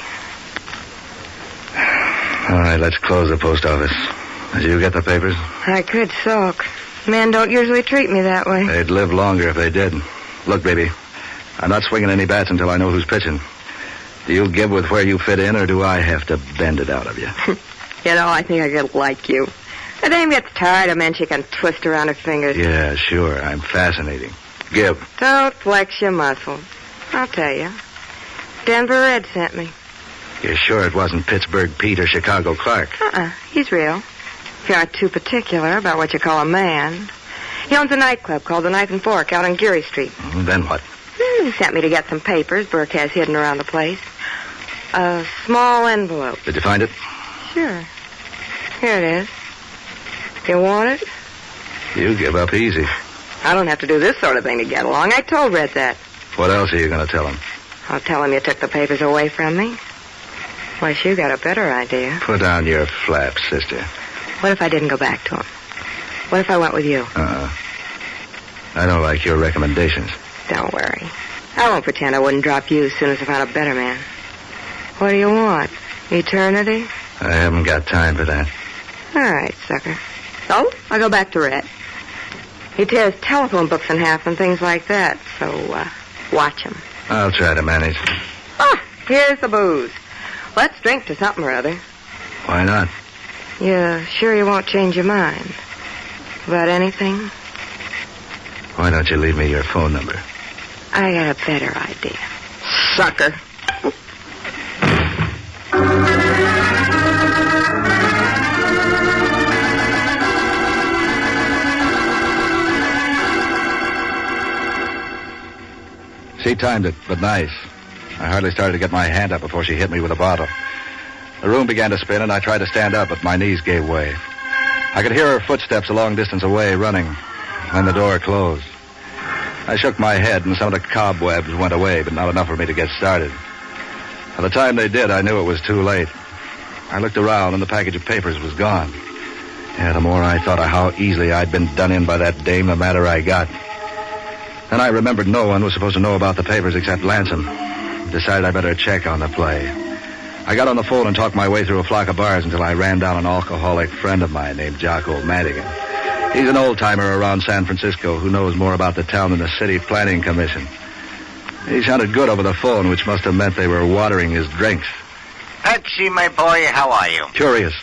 Speaker 4: All right, let's close the post office. Did you get the papers?
Speaker 6: I could sulk. Men don't usually treat me that way.
Speaker 4: They'd live longer if they did. Look, baby, I'm not swinging any bats until I know who's pitching. Do you give with where you fit in, or do I have to bend it out of you?
Speaker 6: You know, I think I could like you. A dame gets tired of men she can twist around her fingers.
Speaker 4: Yeah, sure. I'm fascinating. Give.
Speaker 6: Don't flex your muscles. I'll tell you. Denver Red sent me.
Speaker 4: You're sure it wasn't Pittsburgh Pete or Chicago Clark?
Speaker 6: He's real. If you aren't too particular about what you call a man. He owns a nightclub called the Knife and Fork out on Geary Street.
Speaker 4: Then what?
Speaker 6: He sent me to get some papers Burke has hidden around the place. A small envelope.
Speaker 4: Did you find it?
Speaker 6: Sure. Here it is. You want it?
Speaker 4: You give up easy.
Speaker 6: I don't have to do this sort of thing to get along. I told Red that.
Speaker 4: What else are you going to tell him?
Speaker 6: I'll tell him you took the papers away from me. Unless you got a better idea.
Speaker 4: Put down your flaps, sister.
Speaker 6: What if I didn't go back to him? What if I went with you?
Speaker 4: I don't like your recommendations.
Speaker 6: Don't worry. I won't pretend I wouldn't drop you as soon as I found a better man. What do you want? Eternity?
Speaker 4: I haven't got time for that.
Speaker 6: All right, sucker. So, I'll go back to Red. He tears telephone books in half and things like that, so, watch him.
Speaker 4: I'll try to manage.
Speaker 6: Here's the booze. Let's drink to something or other.
Speaker 4: Why not?
Speaker 6: You sure you won't change your mind? About anything?
Speaker 4: Why don't you leave me your phone number?
Speaker 6: I got a better idea. Sucker.
Speaker 4: She timed it, but nice. I hardly started to get my hand up before she hit me with a bottle. The room began to spin, and I tried to stand up, but my knees gave way. I could hear her footsteps a long distance away, running. Then the door closed. I shook my head, and some of the cobwebs went away, but not enough for me to get started. By the time they did, I knew it was too late. I looked around, and the package of papers was gone. Yeah, the more I thought of how easily I'd been done in by that dame, the madder I got. Then I remembered no one was supposed to know about the papers except Lansum. Decided I better check on the play. I got on the phone and talked my way through a flock of bars until I ran down an alcoholic friend of mine named Jocko Madigan. He's an old-timer around San Francisco who knows more about the town than the city planning commission. He sounded good over the phone, which must have meant they were watering his drinks.
Speaker 10: Patsy, my boy, how are you?
Speaker 4: Curious.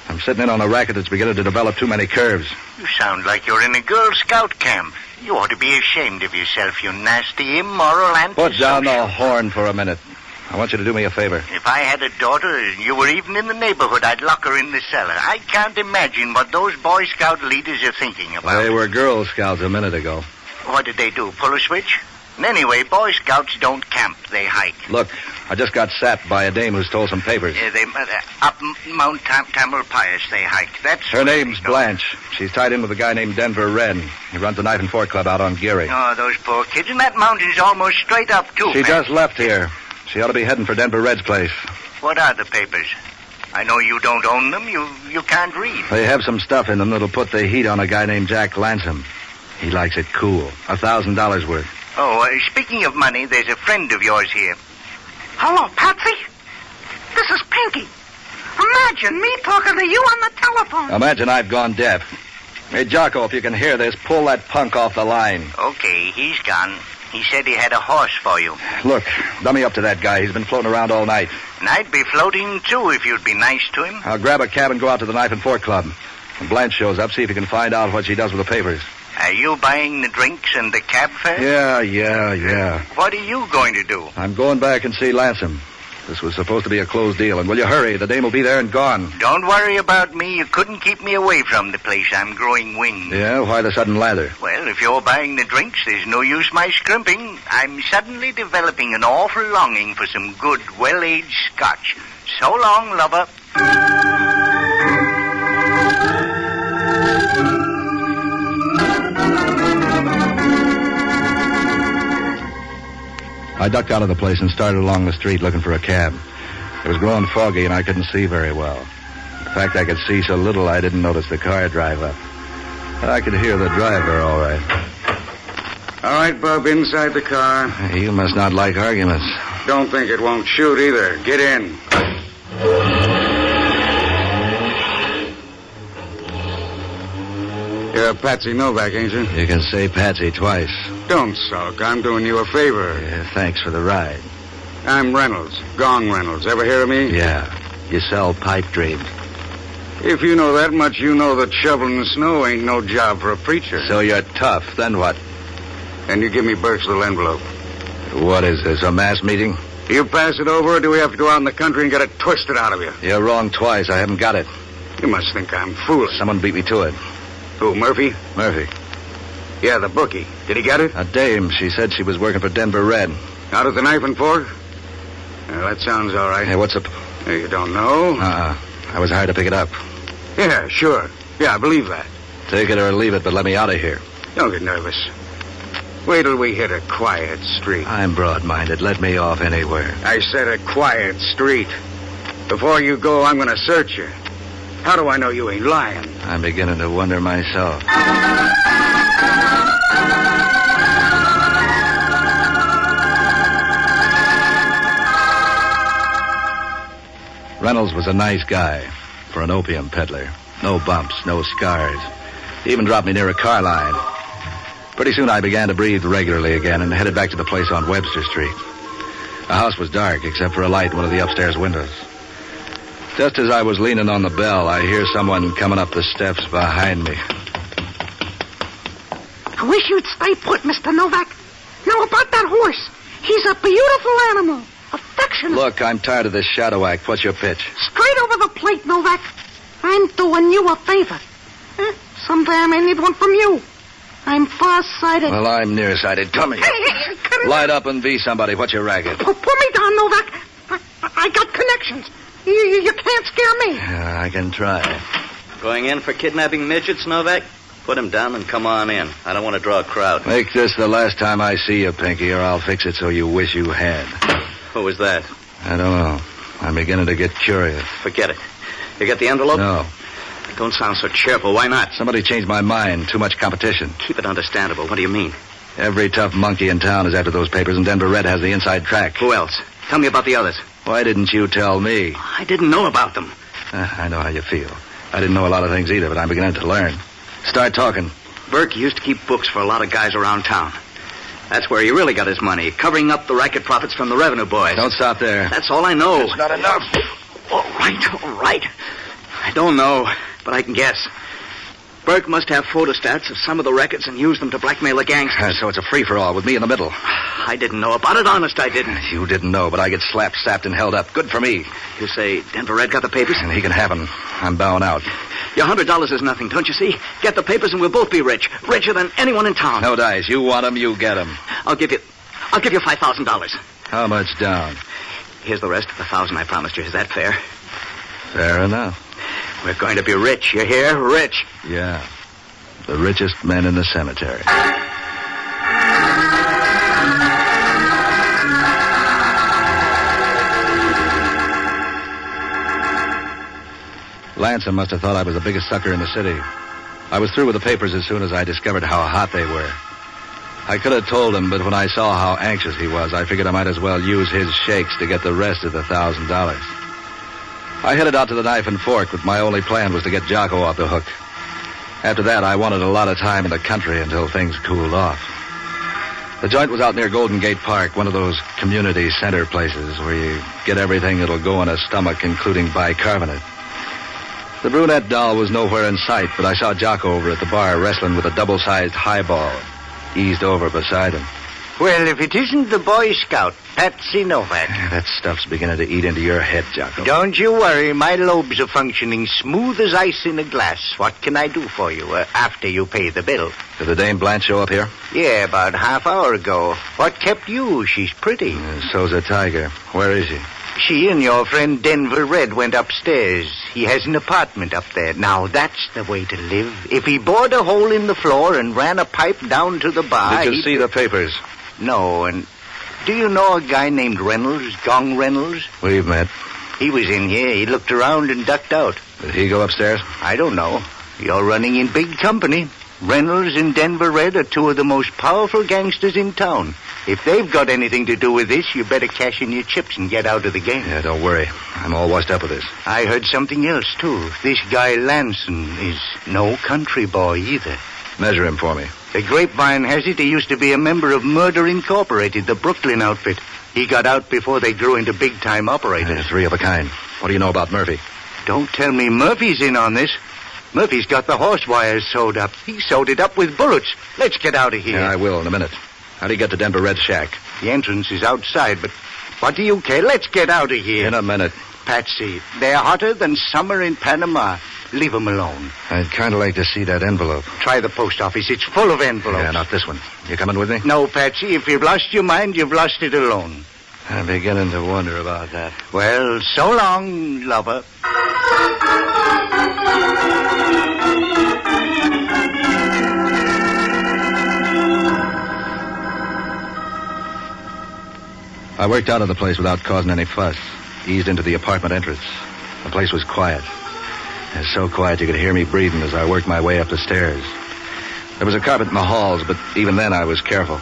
Speaker 4: I'm sitting in on a racket that's beginning to develop too many curves.
Speaker 10: You sound like you're in a Girl Scout camp. You ought to be ashamed of yourself, you nasty, immoral, antisocial.
Speaker 4: Put down the horn for a minute. I want you to do me a favor.
Speaker 10: If I had a daughter and you were even in the neighborhood, I'd lock her in the cellar. I can't imagine what those Boy Scout leaders are thinking about.
Speaker 4: They were Girl Scouts a minute ago.
Speaker 10: What did they do, pull a switch? And anyway, Boy Scouts don't camp, they hike.
Speaker 4: Look, I just got sapped by a dame who stole some papers.
Speaker 10: They up Mount Tamalpais, they hike. That's
Speaker 4: her name's Blanche. She's tied in with a guy named Denver Red. He runs a knife and fork club out on Geary.
Speaker 10: Oh, those poor kids. And that mountain's almost straight up, too.
Speaker 4: She just left here. She ought to be heading for Denver Red's place.
Speaker 10: What are the papers? I know you don't own them. You can't read.
Speaker 4: They have some stuff in them that'll put the heat on a guy named Jack Lansum. He likes it cool. $1,000 worth.
Speaker 10: Oh, speaking of money, there's a friend of yours here.
Speaker 17: Hello, Patsy. This is Pinky. Imagine me talking to you on the telephone.
Speaker 4: Imagine I've gone deaf. Hey, Jocko, if you can hear this, pull that punk off the line.
Speaker 10: Okay, he's gone. He said he had a horse for you.
Speaker 4: Look, dummy up to that guy. He's been floating around all night.
Speaker 10: And I'd be floating, too, if you'd be nice to him.
Speaker 4: I'll grab a cab and go out to the Knife and Fork Club. When Blanche shows up, see if you can find out what she does with the papers.
Speaker 10: Are you buying the drinks and the cab fare?
Speaker 4: Yeah.
Speaker 10: What are you going to do?
Speaker 4: I'm going back and see Lansum. This was supposed to be a closed deal, and will you hurry? The dame will be there and gone.
Speaker 10: Don't worry about me. You couldn't keep me away from the place. I'm growing wings.
Speaker 4: Yeah? Why the sudden lather?
Speaker 10: Well, if you're buying the drinks, there's no use my scrimping. I'm suddenly developing an awful longing for some good, well-aged scotch. So long, lover.
Speaker 4: I ducked out of the place and started along the street looking for a cab. It was growing foggy and I couldn't see very well. In fact, I could see so little I didn't notice the car drive up. But I could hear the driver all right.
Speaker 12: All right, Bub, inside the car.
Speaker 4: You must not like arguments.
Speaker 12: Don't think it won't shoot either. Get in. You're Patsy Novak, ain't you?
Speaker 4: You can say Patsy twice.
Speaker 12: Don't sulk. I'm doing you a favor.
Speaker 4: Yeah, thanks for the ride.
Speaker 12: I'm Reynolds. Gong Reynolds. Ever hear of me?
Speaker 4: Yeah. You sell pipe dreams.
Speaker 12: If you know that much, you know that shoveling the snow ain't no job for a preacher.
Speaker 4: So you're tough. Then what?
Speaker 12: Then you give me Burke's little envelope.
Speaker 4: What is this, a mass meeting?
Speaker 12: You pass it over, or do we have to go out in the country and get it twisted out of you?
Speaker 4: You're wrong twice. I haven't got it.
Speaker 12: You must think I'm foolish.
Speaker 4: Someone beat me to it.
Speaker 12: Who, Murphy?
Speaker 4: Murphy.
Speaker 12: Yeah, the bookie. Did he get it?
Speaker 4: A dame. She said she was working for Denver Red.
Speaker 12: Out at the Knife and Fork? Well, that sounds all right.
Speaker 4: Hey, what's up?
Speaker 12: You don't know?
Speaker 4: I was hired to pick it up.
Speaker 12: Yeah, sure. Yeah, I believe that.
Speaker 4: Take it or leave it, but let me out of here.
Speaker 12: Don't get nervous. Wait till we hit a quiet street.
Speaker 4: I'm broad-minded. Let me off anywhere.
Speaker 12: I said a quiet street. Before you go, I'm going to search you. How do I know you ain't lying?
Speaker 4: I'm beginning to wonder myself. Reynolds was a nice guy for an opium peddler. No bumps, no scars. He even dropped me near a car line. Pretty soon I began to breathe regularly again and headed back to the place on Webster Street. The house was dark except for a light in one of the upstairs windows. Just as I was leaning on the bell, I hear someone coming up the steps behind me.
Speaker 17: I wish you'd stay put, Mr. Novak. Now, about that horse. He's a beautiful animal. Affectionate.
Speaker 4: Look, I'm tired of this shadow act. What's your pitch?
Speaker 17: Straight over the plate, Novak. I'm doing you a favor. Someday I may need one from you. I'm far-sighted.
Speaker 4: Well, I'm nearsighted. Come here.
Speaker 17: Hey, cut it
Speaker 4: Light up and be somebody. What's your racket?
Speaker 17: Put me down, Novak. I got connections. You can't scare me.
Speaker 4: Yeah, I can try.
Speaker 21: Going in for kidnapping midgets, Novak? Put him down and come on in. I don't want to draw a crowd.
Speaker 4: Make this the last time I see you, Pinky, or I'll fix it so you wish you had.
Speaker 21: Who was that?
Speaker 4: I don't know. I'm beginning to get curious.
Speaker 21: Forget it. You got the envelope?
Speaker 4: No.
Speaker 21: Don't sound so cheerful. Why not?
Speaker 4: Somebody changed my mind. Too much competition.
Speaker 21: Keep it understandable. What do you mean?
Speaker 4: Every tough monkey in town is after those papers, and Denver Red has the inside track.
Speaker 21: Who else? Tell me about the others.
Speaker 4: Why didn't you tell me?
Speaker 21: I didn't know about them.
Speaker 4: I know how you feel. I didn't know a lot of things either, but I'm beginning to learn. Start talking.
Speaker 21: Burke used to keep books for a lot of guys around town. That's where he really got his money, covering up the racket profits from the revenue boys.
Speaker 4: Don't stop there.
Speaker 21: That's all I know.
Speaker 4: It's not enough.
Speaker 21: All right. I don't know, but I can guess. Burke must have photostats of some of the records and use them to blackmail the gangsters.
Speaker 4: So it's a free-for-all with me in the middle.
Speaker 21: I didn't know about it, honest, I didn't.
Speaker 4: You didn't know, but I get slapped, sapped, and held up. Good for me.
Speaker 21: You say Denver Red got the papers?
Speaker 4: And he can have them. I'm bowing out.
Speaker 21: Your $100 is nothing, don't you see? Get the papers and we'll both be rich. Richer than anyone in town.
Speaker 4: No dice. You want them, you get them.
Speaker 21: I'll give you $5,000.
Speaker 4: How much down?
Speaker 21: Here's the rest of the $1,000 I promised you. Is that fair?
Speaker 4: Fair enough.
Speaker 21: We're going to be rich, you hear? Rich.
Speaker 4: Yeah. The richest men in the cemetery. Lansom must have thought I was the biggest sucker in the city. I was through with the papers as soon as I discovered how hot they were. I could have told him, but when I saw how anxious he was, I figured I might as well use his shakes to get the rest of the $1,000. I headed out to the Knife and Fork, but my only plan was to get Jocko off the hook. After that, I wanted a lot of time in the country until things cooled off. The joint was out near Golden Gate Park, one of those community center places where you get everything that'll go in a stomach, including bicarbonate. The brunette doll was nowhere in sight, but I saw Jocko over at the bar wrestling with a double-sized highball. Eased over beside him.
Speaker 10: Well, if it isn't the Boy Scout, Patsy Novak.
Speaker 4: That stuff's beginning to eat into your head, Jocko.
Speaker 10: Don't you worry. My lobes are functioning smooth as ice in a glass. What can I do for you after you pay the bill?
Speaker 4: Did the Dame Blanche show up here?
Speaker 10: Yeah, about half hour ago. What kept you? She's pretty.
Speaker 4: So's a tiger. Where is she?
Speaker 10: She and your friend Denver Red went upstairs. He has an apartment up there. Now, that's the way to live. If he bored a hole in the floor and ran a pipe down to the bar...
Speaker 4: Did you see the papers?
Speaker 10: No, and do you know a guy named Reynolds, Gong Reynolds?
Speaker 4: We've met.
Speaker 10: He was in here. He looked around and ducked out.
Speaker 4: Did he go upstairs?
Speaker 10: I don't know. You're running in big company. Reynolds and Denver Red are two of the most powerful gangsters in town. If they've got anything to do with this, you better cash in your chips and get out of the game.
Speaker 4: Yeah, don't worry. I'm all washed up with this.
Speaker 10: I heard something else, too. This guy Lanson is no country boy either.
Speaker 4: Measure him for me.
Speaker 10: The grapevine has it he used to be a member of Murder Incorporated, the Brooklyn outfit. He got out before they grew into big-time operators.
Speaker 4: Three of a kind. What do you know about Murphy?
Speaker 10: Don't tell me Murphy's in on this. Murphy's got the horse wires sewed up. He sewed it up with bullets. Let's get out of here.
Speaker 4: Yeah, I will in a minute. How do you get to Denver Red's shack?
Speaker 10: The entrance is outside, but what do you care? Let's get out of here.
Speaker 4: In a minute.
Speaker 10: Patsy, they're hotter than summer in Panama. Leave them alone.
Speaker 4: I'd kind of like to see that envelope.
Speaker 10: Try the post office. It's full of envelopes.
Speaker 4: Yeah, not this one. You coming with me?
Speaker 10: No, Patsy. If you've lost your mind, you've lost it alone.
Speaker 4: I'm beginning to wonder about that.
Speaker 10: Well, so long, lover.
Speaker 4: I worked out of the place without causing any fuss. Eased into the apartment entrance. The place was quiet. It was so quiet you could hear me breathing as I worked my way up the stairs. There was a carpet in the halls, but even then I was careful.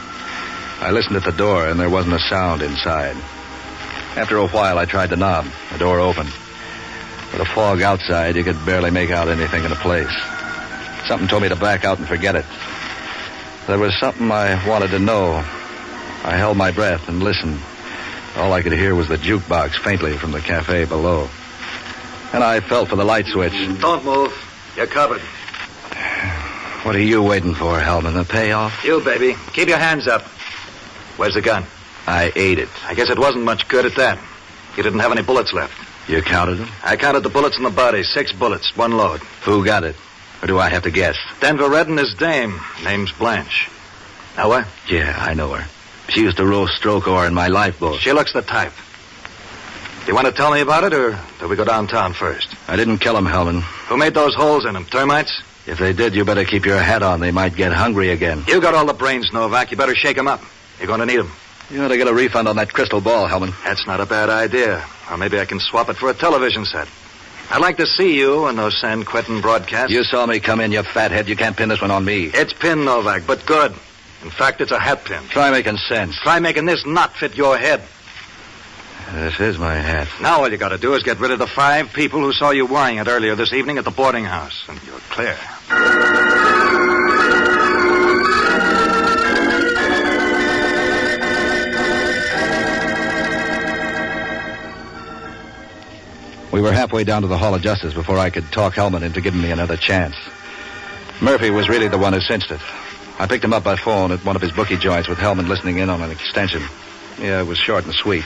Speaker 4: I listened at the door, and there wasn't a sound inside. After a while, I tried the knob. The door opened. With the fog outside, you could barely make out anything in the place. Something told me to back out and forget it. There was something I wanted to know. I held my breath and listened. All I could hear was the jukebox faintly from the cafe below. And I felt for the light switch.
Speaker 15: Don't move. You're covered.
Speaker 4: What are you waiting for, Hellman? The payoff?
Speaker 15: You, baby. Keep your hands up. Where's the gun?
Speaker 4: I ate it.
Speaker 15: I guess it wasn't much good at that. You didn't have any bullets left.
Speaker 4: You counted them?
Speaker 15: I counted the bullets in the body. 6 bullets, 1 load.
Speaker 4: Who got it? Or do I have to guess?
Speaker 15: Denver Red and his dame. Name's Blanche. Know her?
Speaker 4: Yeah, I know her. She used to row stroke oar in my lifeboat.
Speaker 15: She looks the type. You want to tell me about it, or do we go downtown first?
Speaker 4: I didn't kill him, Hellman.
Speaker 15: Who made those holes in them? Termites?
Speaker 4: If they did, you better keep your hat on. They might get hungry again.
Speaker 15: You got all the brains, Novak. You better shake them up. You're going to need them.
Speaker 4: You ought to get a refund on that crystal ball, Hellman.
Speaker 15: That's not a bad idea. Or maybe I can swap it for a television set. I'd like to see you on those San Quentin broadcasts.
Speaker 4: You saw me come in, you fathead. You can't pin this one on me.
Speaker 15: It's pinned, Novak, but good. In fact, it's a hat pin.
Speaker 4: Try making sense.
Speaker 15: Try making this knot fit your head.
Speaker 4: This is my hat.
Speaker 15: Now all you got to do is get rid of the 5 people who saw you wearing it earlier this evening at the boarding house, and you're clear.
Speaker 4: We were halfway down to the Hall of Justice before I could talk Hellman into giving me another chance. Murphy was really the one who cinched it. I picked him up by phone at one of his bookie joints with Hellman listening in on an extension. Yeah, it was short and sweet.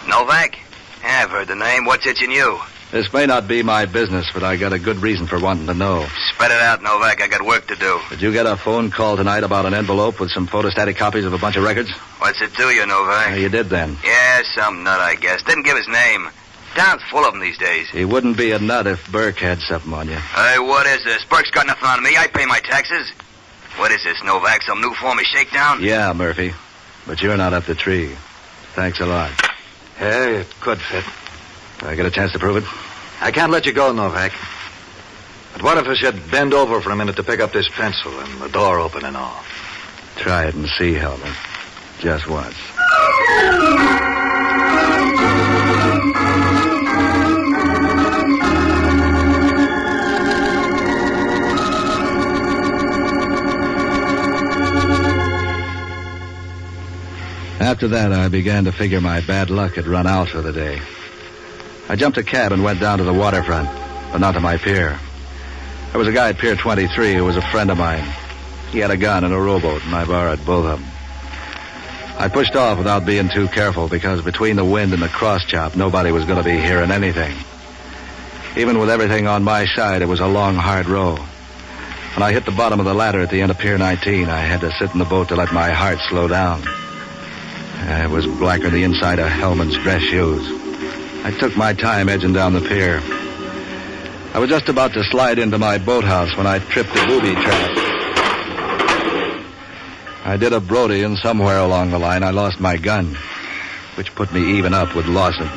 Speaker 21: Novak? Yeah, I've heard the name. What's itching you?
Speaker 4: This may not be my business, but I got a good reason for wanting to know.
Speaker 21: Spread it out, Novak. I got work to do.
Speaker 4: Did you get a phone call tonight about an envelope with some photostatic copies of a bunch of records?
Speaker 21: What's it to you, Novak?
Speaker 4: You did then.
Speaker 21: Yeah, some nut, I guess. Didn't give his name. Town's full of them these days.
Speaker 4: He wouldn't be a nut if Burke had something on you.
Speaker 21: Hey, what is this? Burke's got nothing on me. I pay my taxes. What is this, Novak? Some new form of shakedown?
Speaker 4: Yeah, Murphy. But you're not up the tree. Thanks a lot.
Speaker 15: Yeah, it could fit.
Speaker 4: I get a chance to prove it?
Speaker 15: I can't let you go, Novak. But what if I should bend over for a minute to pick up this pencil and the door open and all?
Speaker 4: Try it and see, Hellman. Just once. After that, I began to figure my bad luck had run out for the day. I jumped a cab and went down to the waterfront, but not to my pier. There was a guy at Pier 23 who was a friend of mine. He had a gun and a rowboat, and I borrowed both of them. I pushed off without being too careful because between the wind and the cross-chop, nobody was going to be hearing anything. Even with everything on my side, it was a long, hard row. When I hit the bottom of the ladder at the end of Pier 19, I had to sit in the boat to let my heart slow down. It was blacker than the inside of Hellman's dress shoes. I took my time edging down the pier. I was just about to slide into my boathouse when I tripped a booby trap. I did a Brody, and somewhere along the line I lost my gun, which put me even up with Lawson.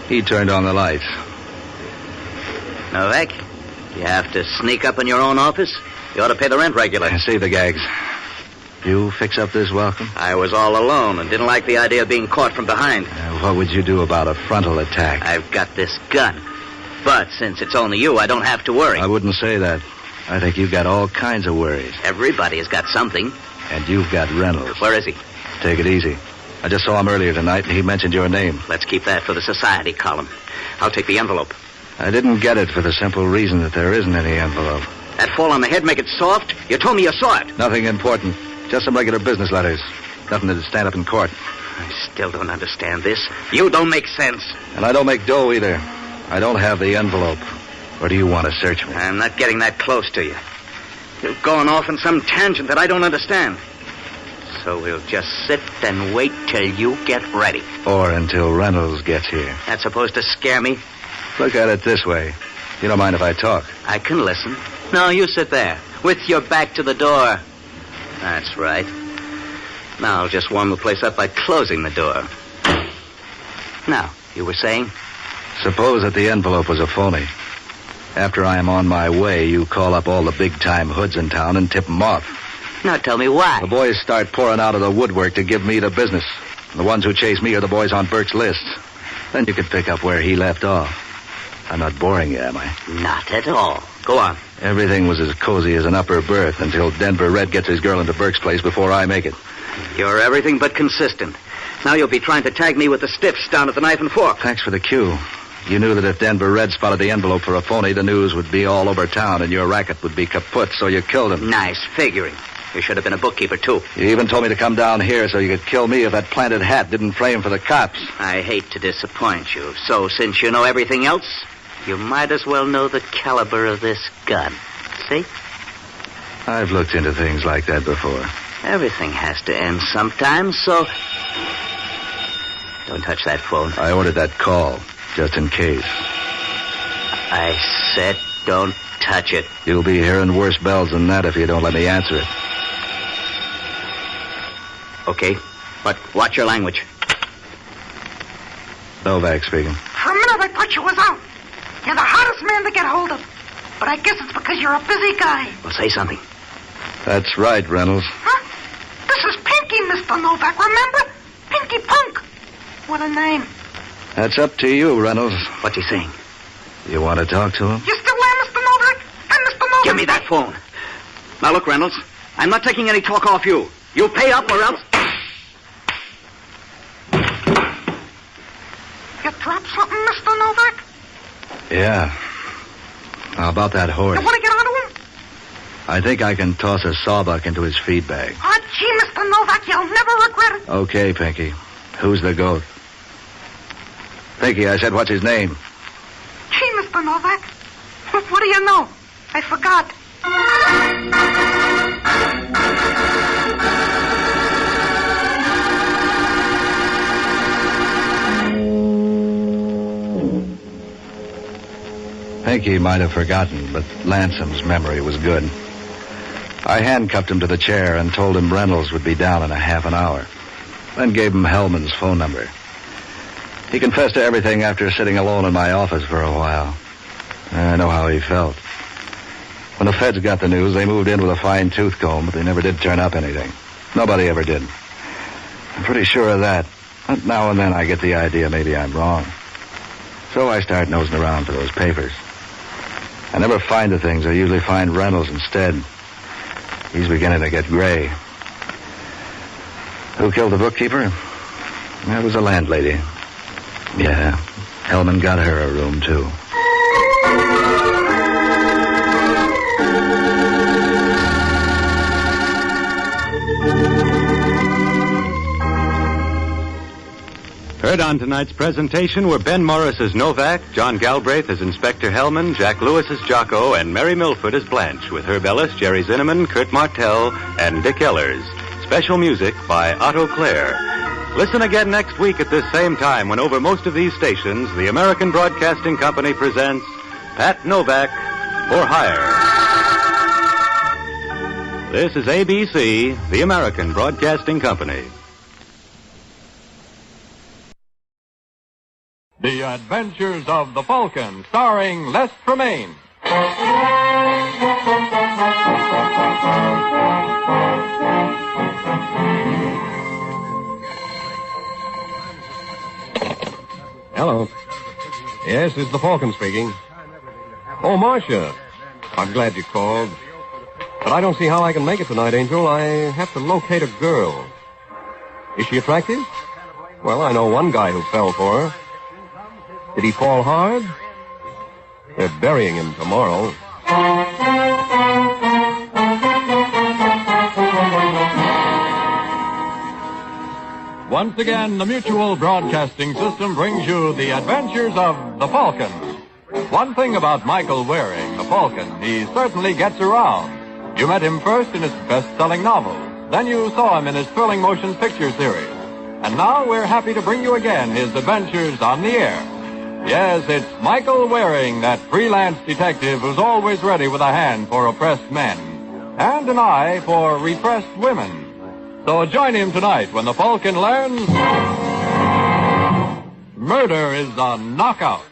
Speaker 4: He turned on the lights.
Speaker 21: Novak, you have to sneak up in your own office? You ought to pay the rent regular.
Speaker 4: See the gags. You fix up this welcome?
Speaker 21: I was all alone and didn't like the idea of being caught from behind.
Speaker 4: What would you do about a frontal attack?
Speaker 21: I've got this gun. But since it's only you, I don't have to worry.
Speaker 4: I wouldn't say that. I think you've got all kinds of worries.
Speaker 21: Everybody has got something.
Speaker 4: And you've got Reynolds.
Speaker 21: Where is he?
Speaker 4: Take it easy. I just saw him earlier tonight, and he mentioned your name.
Speaker 21: Let's keep that for the society column. I'll take the envelope.
Speaker 4: I didn't get it for the simple reason that there isn't any envelope.
Speaker 21: That fall on the head make it soft? You told me you saw it.
Speaker 4: Nothing important. Just some regular business letters. Nothing to stand up in court.
Speaker 21: I still don't understand this. You don't make sense.
Speaker 4: And I don't make dough either. I don't have the envelope. Or do you want to search me?
Speaker 21: I'm not getting that close to you. You're going off on some tangent that I don't understand. So we'll just sit and wait till you get ready.
Speaker 4: Or until Reynolds gets here.
Speaker 21: That's supposed to scare me?
Speaker 4: Look at it this way. You don't mind if I talk?
Speaker 21: I can listen. No, you sit there, with your back to the door. That's right. Now I'll just warm the place up by closing the door. Now, you were saying?
Speaker 4: Suppose that the envelope was a phony. After I am on my way, you call up all the big-time hoods in town and tip them off.
Speaker 21: Now tell me why.
Speaker 4: The boys start pouring out of the woodwork to give me the business. The ones who chase me are the boys on Burke's list. Then you can pick up where he left off. I'm not boring you, am I?
Speaker 21: Not at all. Go on.
Speaker 4: Everything was as cozy as an upper berth until Denver Red gets his girl into Burke's place before I make it.
Speaker 21: You're everything but consistent. Now you'll be trying to tag me with the stiffs down at the Knife and Fork.
Speaker 4: Thanks for the cue. You knew that if Denver Red spotted the envelope for a phony, the news would be all over town and your racket would be kaput, so you killed him.
Speaker 21: Nice figuring. You should have been a bookkeeper, too.
Speaker 4: You even told me to come down here so you could kill me if that planted hat didn't frame for the cops.
Speaker 21: I hate to disappoint you. So since you know everything else, you might as well know the caliber of this gun. See?
Speaker 4: I've looked into things like that before.
Speaker 21: Everything has to end sometime, so... Don't touch that phone.
Speaker 4: I ordered that call, just in case.
Speaker 21: I said don't touch it.
Speaker 4: You'll be hearing worse bells than that if you don't let me answer it.
Speaker 21: Okay, but watch your language.
Speaker 4: Novak speaking.
Speaker 17: For a minute, I thought you was out. You're the hardest man to get hold of. But I guess it's because you're a busy guy.
Speaker 21: Well, say something.
Speaker 4: That's right, Reynolds.
Speaker 17: Huh? This is Pinky, Mr. Novak, remember? Pinky Punk. What a name.
Speaker 4: That's up to you, Reynolds.
Speaker 21: What's he saying?
Speaker 4: You want to talk to him?
Speaker 17: You still there, Mr. Novak? And Mr. Novak...
Speaker 21: Give me that phone. Now, look, Reynolds. I'm not taking any talk off you. You pay up or else...
Speaker 17: You dropped something, Mr. Novak?
Speaker 4: Yeah. How about that horse?
Speaker 17: You want to get onto him?
Speaker 4: I think I can toss a sawbuck into his feed bag.
Speaker 17: Oh, gee, Mr. Novak, you'll never regret it.
Speaker 4: Okay, Pinky. Who's the goat? Pinky, I said, what's his name?
Speaker 17: Gee, Mr. Novak. What do you know? I forgot.
Speaker 4: Pinky might have forgotten, but Lansom's memory was good. I handcuffed him to the chair and told him Reynolds would be down in a half an hour. Then gave him Hellman's phone number. He confessed to everything after sitting alone in my office for a while. I know how he felt. When the feds got the news, they moved in with a fine tooth comb, but they never did turn up anything. Nobody ever did. I'm pretty sure of that. But now and then I get the idea maybe I'm wrong. So I start nosing around for those papers. I never find the things. I usually find Reynolds instead. He's beginning to get gray. Who killed the bookkeeper? That was a landlady. Yeah, Hellman got her a room, too.
Speaker 23: Heard on tonight's presentation were Ben Morris as Novak, John Galbraith as Inspector Hellman, Jack Lewis as Jocko, and Mary Milford as Blanche, with Herb Ellis, Jerry Zinneman, Kurt Martell, and Dick Ellers. Special music by Otto Clare. Listen again next week at this same time when over most of these stations, the American Broadcasting Company presents Pat Novak for Hire. This is ABC, the American Broadcasting Company.
Speaker 18: The Adventures of the Falcon, starring Les Tremaine.
Speaker 16: Hello. Yes, it's the Falcon speaking. Oh, Marcia. I'm glad you called. But I don't see how I can make it tonight, Angel. I have to locate a girl. Is she attractive? Well, I know one guy who fell for her. Did he fall hard? They're burying him tomorrow.
Speaker 18: Once again, the Mutual Broadcasting System brings you the adventures of the Falcon. One thing about Michael Waring, the Falcon, he certainly gets around. You met him first in his best-selling novel. Then you saw him in his thrilling motion picture series. And now we're happy to bring you again his adventures on the air. Yes, it's Michael Waring, that freelance detective who's always ready with a hand for oppressed men and an eye for repressed women. So join him tonight when the Falcon learns murder is a knockout.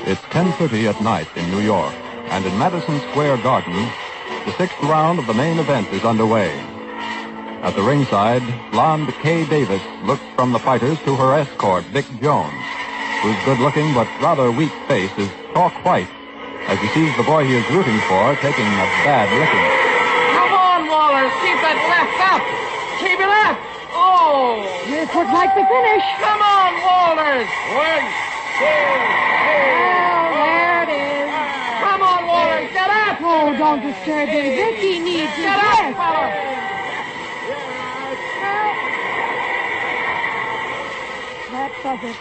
Speaker 18: It's 10:30 at night in New York, and in Madison Square Garden, the 6th round of the main event is underway. At the ringside, blonde Kay Davis looks from the fighters to her escort, Dick Jones, whose good-looking but rather weak face is chalk white as he sees the boy he is rooting for taking a bad licking.
Speaker 20: Come on, Waller. Keep that left up. Keep it up. Oh.
Speaker 14: This looks like the finish.
Speaker 20: Come on, Walters. 1, 2, 3.
Speaker 14: Well, there it is.
Speaker 20: Come on, Walters. Get up.
Speaker 14: Oh, don't disturb Davis. He needs his
Speaker 20: Get
Speaker 14: rest.
Speaker 20: up, fella.
Speaker 14: That does it.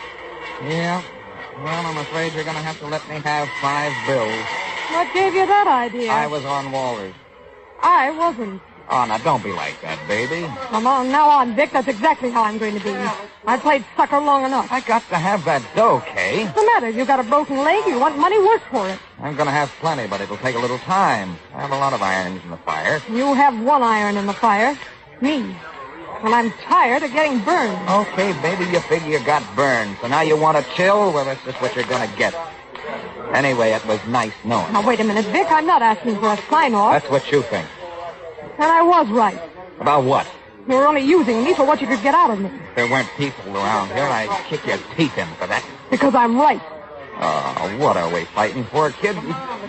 Speaker 2: Yeah, Well, I'm afraid you're going to have to let me have 5 bills.
Speaker 14: What gave you that idea?
Speaker 2: I was on Walters.
Speaker 14: I wasn't.
Speaker 2: Oh, now, don't be like that, baby.
Speaker 14: From now on, Vic, that's exactly how I'm going to be. I played sucker long enough.
Speaker 2: I got to have that dough, Kay.
Speaker 14: What's the matter? You got a broken leg? You want money? Work for it.
Speaker 2: I'm going to have plenty, but it'll take a little time. I have a lot of irons in the fire.
Speaker 14: You have one iron in the fire. Me. And I'm tired of getting burned.
Speaker 2: Okay, baby, you figure you got burned. So now you want to chill? Well, that's just what you're going to get. Anyway, it was nice knowing.
Speaker 14: Now, wait a minute, Vic. I'm not asking for a sign-off.
Speaker 2: That's what you think.
Speaker 14: And I was right.
Speaker 2: About what?
Speaker 14: You were only using me for what you could get out of me.
Speaker 2: If there weren't people around here, I'd kick your teeth in for that.
Speaker 14: Because I'm right.
Speaker 2: Oh, what are we fighting for, kid?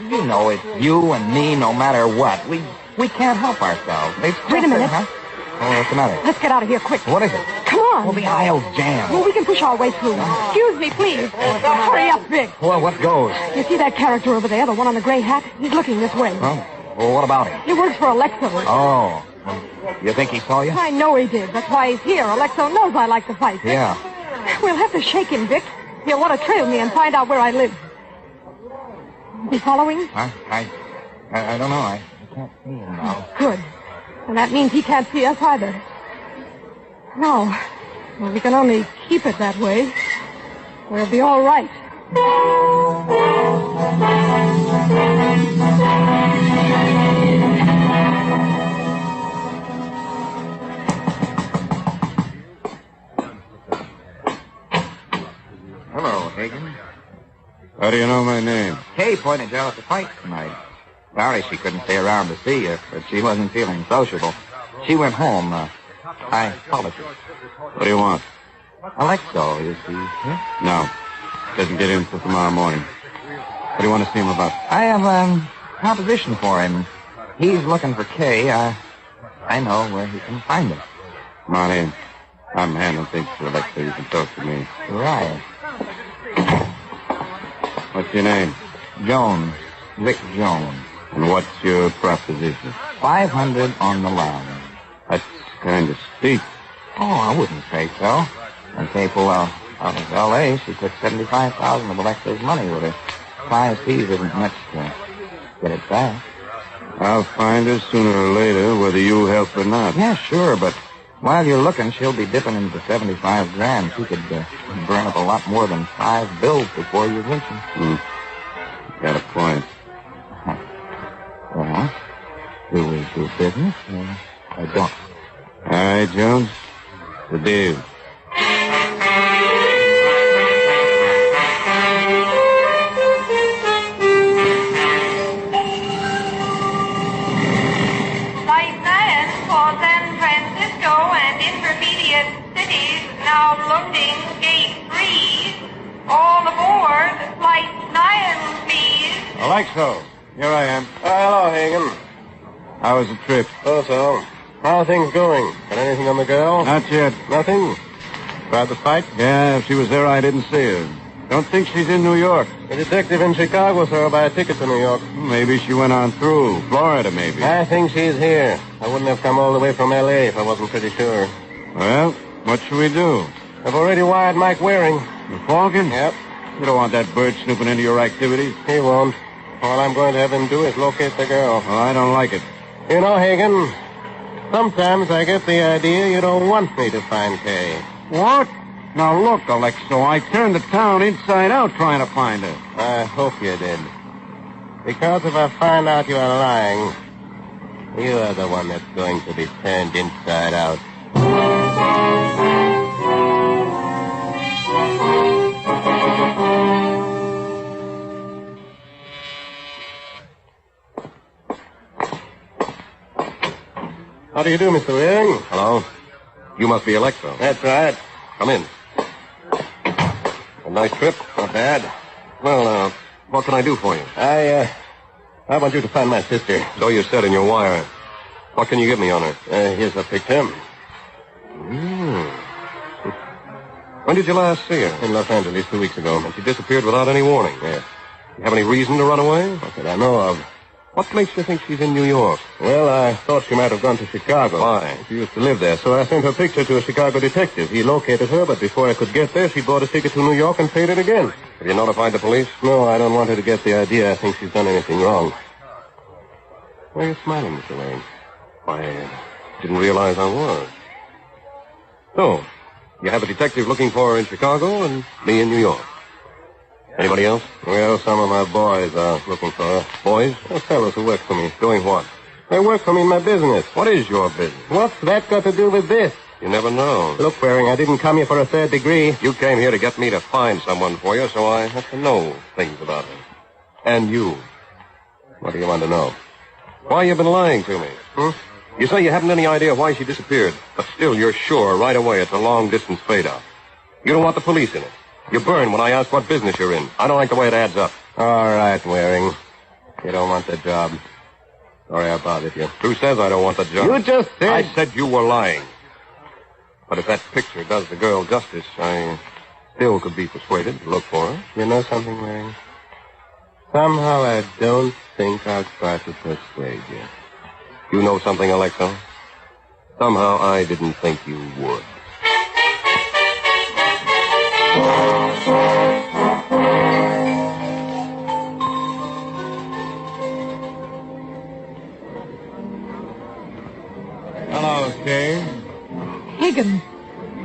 Speaker 2: You know it's you and me no matter what. We can't help ourselves.
Speaker 14: Wait a minute.
Speaker 2: Huh? Oh, what's the matter?
Speaker 14: Let's get out of here quick.
Speaker 2: What is it?
Speaker 14: Come on.
Speaker 2: Well, the aisle's jammed.
Speaker 14: Well, we can push our way through. Excuse me, please. Hurry up, Vic.
Speaker 2: Well, what goes?
Speaker 14: You see that character over there, the one on the gray hat? He's looking this way.
Speaker 2: Huh? Well, what about him?
Speaker 14: He works for Alexo.
Speaker 2: Oh. You think he saw you?
Speaker 14: I know he did. That's why he's here. Alexo knows I like to fight.
Speaker 2: Yeah.
Speaker 14: We'll have to shake him, Vic. He'll want to trail me and find out where I live. Is he following?
Speaker 2: Huh? I don't know. I can't see him now.
Speaker 14: Good. And that means he can't see us either. No. Well, we can only keep it that way. We'll be all right.
Speaker 2: Hello, Hagen.
Speaker 16: How do you know my name?
Speaker 2: Kay pointed you out at the fight tonight. Sorry she couldn't stay around to see you, but she wasn't feeling sociable. She went home. I apologize.
Speaker 16: What do you want?
Speaker 2: Alexo, is he here?
Speaker 16: No. Doesn't get in until tomorrow morning. What do you want to see him about?
Speaker 2: I have a proposition for him. He's looking for Kay. I know where he can find him.
Speaker 16: Come on in. I'm handling things for Alexo. You can talk to me.
Speaker 2: Right.
Speaker 16: What's your name?
Speaker 2: Jones. Vic Jones.
Speaker 16: And what's your proposition?
Speaker 2: 500 on the line.
Speaker 16: That's kind of steep.
Speaker 2: Oh, I wouldn't say so. When Kay pulled out of L.A., she took $75,000 of Alexo's money with her. 5 C's isn't much to get it back.
Speaker 16: I'll find her sooner or later, whether you help or not.
Speaker 2: Yeah, sure, but while you're looking, she'll be dipping into 75 grand. She could burn up a lot more than 5 bills before you reach him.
Speaker 16: Got a point.
Speaker 2: Well, do we do business or don't?
Speaker 16: All right, Jones. The deal.
Speaker 1: For San Francisco and intermediate cities now loading gate 3. All aboard flight 9, please.
Speaker 16: Alexo, here I am.
Speaker 9: Hello, Hagen.
Speaker 16: How was the trip?
Speaker 9: So. How are things going? Got anything on the girl?
Speaker 16: Not yet.
Speaker 9: Nothing? Tried the fight?
Speaker 16: Yeah, if she was there, I didn't see her. Don't think she's in New York.
Speaker 9: The detective in Chicago saw her buy a ticket to New York.
Speaker 16: Maybe she went on through. Florida, maybe.
Speaker 9: I think she's here. I wouldn't have come all the way from L.A. if I wasn't pretty sure.
Speaker 16: Well, what should we do?
Speaker 9: I've already wired Mike Waring.
Speaker 16: The Falcon?
Speaker 9: Yep.
Speaker 16: You don't want that bird snooping into your activities.
Speaker 9: He won't. All I'm going to have him do is locate the girl.
Speaker 16: Well, I don't like it.
Speaker 9: You know, Hagen, sometimes I get the idea you don't want me to find Kay.
Speaker 16: What? Now, look, Alexo, I turned the town inside out trying to find her.
Speaker 9: I hope you did. Because if I find out you are lying, you are the one that's going to be turned inside out. How do you do, Mr. Waring?
Speaker 16: Hello. You must be Alexo.
Speaker 9: That's right.
Speaker 16: Come in. A nice trip.
Speaker 9: Not bad.
Speaker 16: Well, what can I do for you?
Speaker 9: I want you to find my sister.
Speaker 16: So you said in your wire. What can you give me on her?
Speaker 9: Here's a picture.
Speaker 16: When did you last see her?
Speaker 9: In Los Angeles 2 weeks ago.
Speaker 16: And she disappeared without any warning.
Speaker 9: Yes.
Speaker 16: You have any reason to run away?
Speaker 9: What did I know of?
Speaker 16: What makes you think she's in New York? Well, I thought she might have gone to Chicago. Why? She used to live there, so I sent her picture to a Chicago detective. He located her, but before I could get there, she bought a ticket to New York and paid it again. Have you notified the police? No, I don't want her to get the idea I think she's done anything wrong. Why are you smiling, Mr. Lane? I didn't realize I was. So, you have a detective looking for her in Chicago and me in New York. Anybody else? Well, some of my boys are looking for her. Boys? Well, fellows who work for me. Doing what? They work for me in my business. What is your business? What's that got to do with this? You never know. Look, Waring, I didn't come here for a third degree. You came here to get me to find someone for you, so I have to know things about her. And you. What do you want to know? Why you been lying to me? You say you haven't any idea why she disappeared, but still you're sure right away it's a long-distance fade-out. You don't want the police in it. You burn when I ask what business you're in. I don't like the way it adds up. All right, Waring. You don't want the job. Sorry I bothered you. Who says I don't want the job? You just said... I said you were lying. But if that picture does the girl justice, I still could be persuaded to look for her. You know something, Waring? Somehow I don't think I'll try to persuade you. You know something, Alexo? Somehow I didn't think you would.
Speaker 12: Hello, Kay.
Speaker 14: Higgin.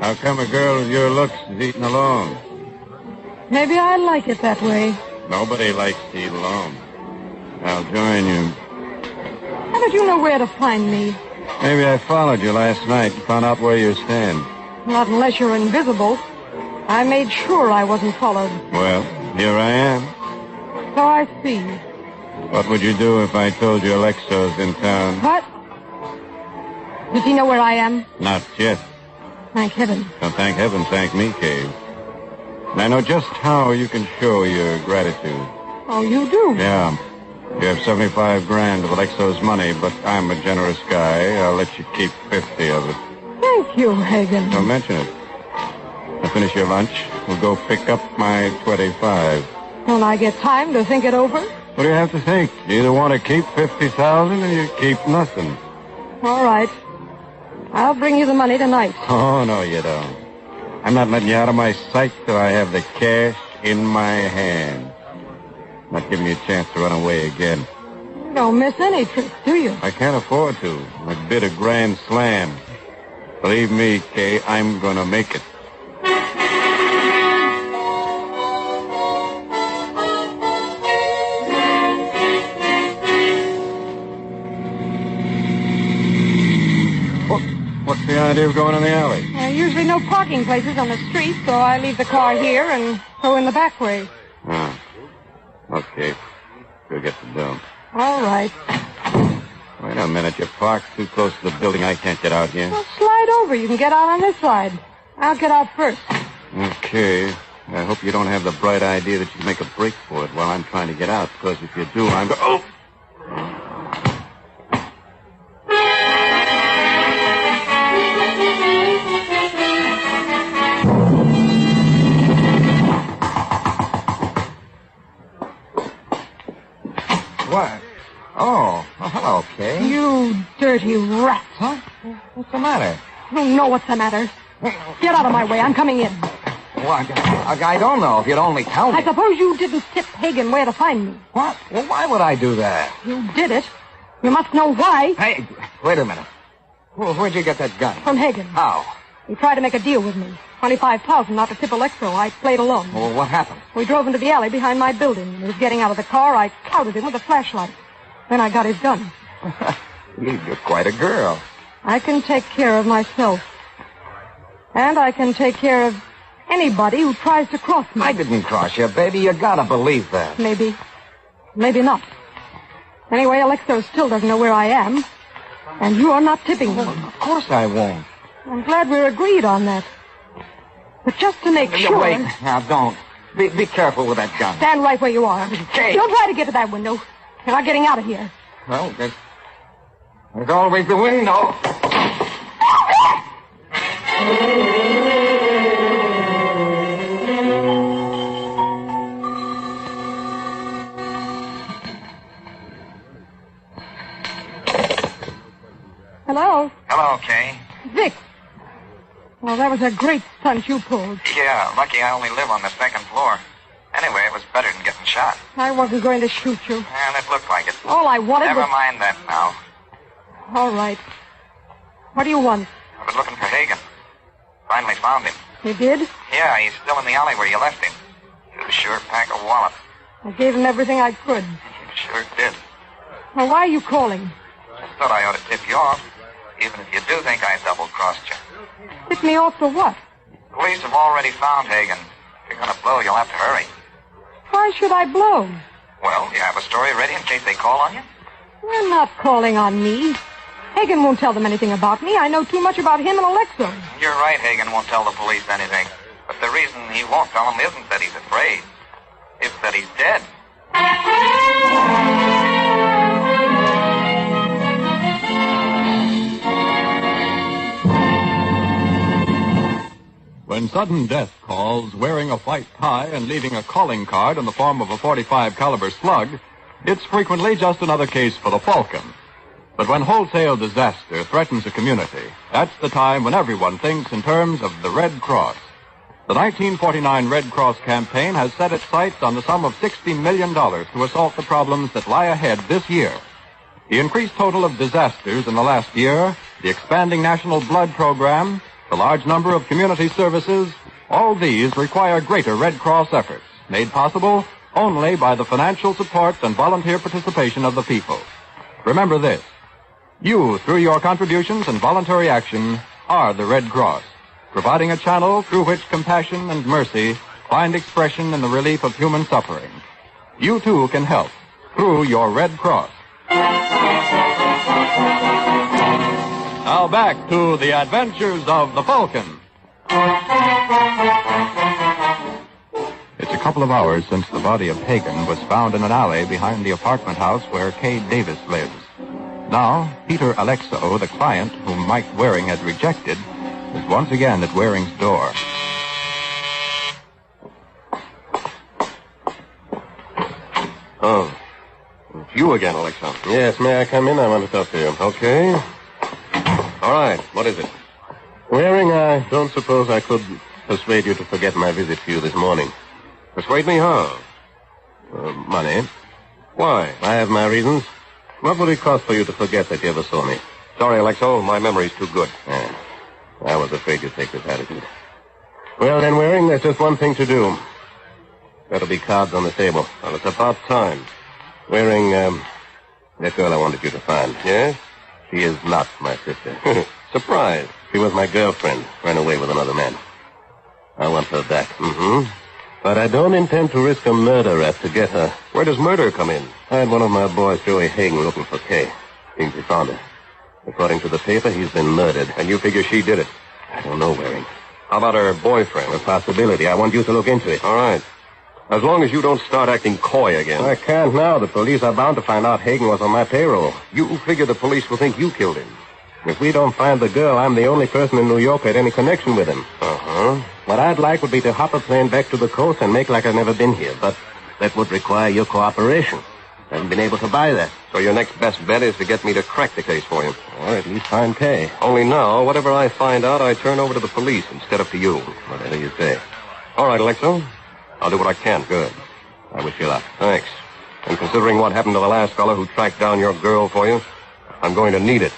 Speaker 12: How come a girl with your looks is eating alone?
Speaker 14: Maybe I like it that way.
Speaker 12: Nobody likes to eat alone. I'll join you.
Speaker 14: How did you know where to find me?
Speaker 12: Maybe I followed you last night and found out where you stand.
Speaker 14: Not unless you're invisible. I made sure I wasn't followed.
Speaker 12: Well, here I am.
Speaker 14: So I see.
Speaker 12: What would you do if I told you Alexo's in town?
Speaker 14: What? Does he know where I am?
Speaker 12: Not yet.
Speaker 14: Thank heaven.
Speaker 12: Well, thank heaven, thank me, Cave. And I know just how you can show your gratitude.
Speaker 14: Oh, you do?
Speaker 12: Yeah. You have 75 grand of Alexo's money, but I'm a generous guy. I'll let you keep 50 of it.
Speaker 14: Thank you, Hagen.
Speaker 12: Don't mention it. I'll finish your lunch. We'll go pick up my 25.
Speaker 14: Will I get time to think it over?
Speaker 12: What do you have to think? You either want to keep 50,000 or you keep nothing.
Speaker 14: All right. I'll bring you the money tonight.
Speaker 12: Oh, no, you don't. I'm not letting you out of my sight till I have the cash in my hand. Not giving you a chance to run away again.
Speaker 14: You don't miss any tricks, do you?
Speaker 12: I can't afford to. I bid a grand slam. Believe me, Kay, I'm gonna make it. What's the idea of going in the alley?
Speaker 14: Usually no parking places on the street, so I leave the car here and go in the back way.
Speaker 12: Oh. Okay. Go get the dough.
Speaker 14: All right.
Speaker 12: Wait a minute. You're parked too close to the building. I can't get out here.
Speaker 14: Well, slide over. You can get out on this side. I'll get out first.
Speaker 12: Okay. I hope you don't have the bright idea that you make a break for it while I'm trying to get out, because if you do, I'm... Oh!
Speaker 2: What? Oh, hello, Kay.
Speaker 14: You dirty rat.
Speaker 2: Huh? What's the matter?
Speaker 14: I don't know what's the matter. Get out of my way. I'm coming in.
Speaker 2: Well, I don't know if you'd only tell me.
Speaker 14: I suppose you didn't tip Hagen where to find me.
Speaker 2: What? Well, why would I do that?
Speaker 14: You did it. You must know why.
Speaker 2: Hey, wait a minute. Well, where'd you get that gun?
Speaker 14: From Hagen.
Speaker 2: How?
Speaker 14: He tried to make a deal with me. 25,000 not to tip Electro. I played along.
Speaker 2: Well, what happened?
Speaker 14: We drove into the alley behind my building. He was getting out of the car. I clouted him with a flashlight. Then I got his gun.
Speaker 2: You're quite a girl.
Speaker 14: I can take care of myself. And I can take care of anybody who tries to cross me.
Speaker 2: I didn't cross you, baby. You gotta believe that.
Speaker 14: Maybe. Maybe not. Anyway, Alexo still doesn't know where I am. And you are not tipping him.
Speaker 2: Of course I won't.
Speaker 14: I'm glad we're agreed on that. But just to make sure...
Speaker 2: Wait, now don't. Be careful with that gun.
Speaker 14: Stand right where you are.
Speaker 2: Okay.
Speaker 14: Don't try to get to that window. You're not getting out of here.
Speaker 2: Well, there's always the window.
Speaker 14: Hello?
Speaker 3: Hello, Kay.
Speaker 14: Vic. Well, that was a great stunt you pulled.
Speaker 3: Yeah, lucky I only live on the second floor. Anyway, it was better than getting shot.
Speaker 14: I wasn't going to shoot you.
Speaker 3: And it looked like it.
Speaker 14: All I wanted
Speaker 3: Never
Speaker 14: was...
Speaker 3: mind that now.
Speaker 14: All right. What do you want?
Speaker 3: I was looking for Hagen. Finally found him.
Speaker 14: You did?
Speaker 3: Yeah, he's still in the alley where you left him. He was sure pack a wallop.
Speaker 14: I gave him everything I could.
Speaker 3: You sure did.
Speaker 14: Well, why are you calling?
Speaker 3: Just thought I ought to tip you off, even if you do think I double-crossed you.
Speaker 14: Tip me off for what?
Speaker 3: Police have already found Hagen. If you're going to blow, you'll have to hurry.
Speaker 14: Why should I blow?
Speaker 3: Well, you have a story ready in case they call on you?
Speaker 14: They're not calling on me. Hagen won't tell them anything about me. I know too much about him and Alexo.
Speaker 3: You're right, Hagen won't tell the police anything. But the reason he won't tell them isn't that he's afraid. It's that he's dead.
Speaker 18: When sudden death calls, wearing a white tie and leaving a calling card in the form of a .45 caliber slug, it's frequently just another case for the Falcon. But when wholesale disaster threatens a community, that's the time when everyone thinks in terms of the Red Cross. The 1949 Red Cross campaign has set its sights on the sum of $60 million to assault the problems that lie ahead this year. The increased total of disasters in the last year, the expanding national blood program, the large number of community services, all these require greater Red Cross efforts, made possible only by the financial support and volunteer participation of the people. Remember this. You, through your contributions and voluntary action, are the Red Cross, providing a channel through which compassion and mercy find expression in the relief of human suffering. You, too, can help through your Red Cross. Now back to the adventures of the Falcon. It's a couple of hours since the body of Hagen was found in an alley behind the apartment house where Kay Davis lives. Now, Peter Alexo, the client whom Mike Waring had rejected, is once again at Waring's door.
Speaker 16: Oh, it's you again, Alexo. Yes, may I come in? I want to talk to you. Okay. All right, what is it? Waring, I don't suppose I could persuade you to forget my visit to you this morning. Persuade me how? Money. Why? I have my reasons. What would it cost for you to forget that you ever saw me? Sorry, Alexo, my memory's too good. I was afraid you'd take this attitude. Well, then, Waring, there's just one thing to do. That'll be cards on the table. Well, it's about time. Waring, that girl I wanted you to find. Yes? She is not my sister. Surprise. She was my girlfriend. Ran away with another man. I want her back. Mm-hmm. But I don't intend to risk a murder rap to get her. Where does murder come in? I had one of my boys, Joey Hagen, looking for Kay. Thinks he found her. According to the paper, he's been murdered. And you figure she did it? I don't know, Waring. How about her boyfriend? A possibility. I want you to look into it. All right. As long as you don't start acting coy again. I can't now. The police are bound to find out Hagen was on my payroll. You figure the police will think you killed him. If we don't find the girl, I'm the only person in New York who had any connection with him. Uh-huh. What I'd like would be to hop a plane back to the coast and make like I've never been here. But that would require your cooperation. I haven't been able to buy that. So your next best bet is to get me to crack the case for you. Or at least find Kay. Only now, whatever I find out, I turn over to the police instead of to you. Whatever you say. All right, Alexo. I'll do what I can. Good. I wish you luck. Thanks. And considering what happened to the last fellow who tracked down your girl for you, I'm going to need it.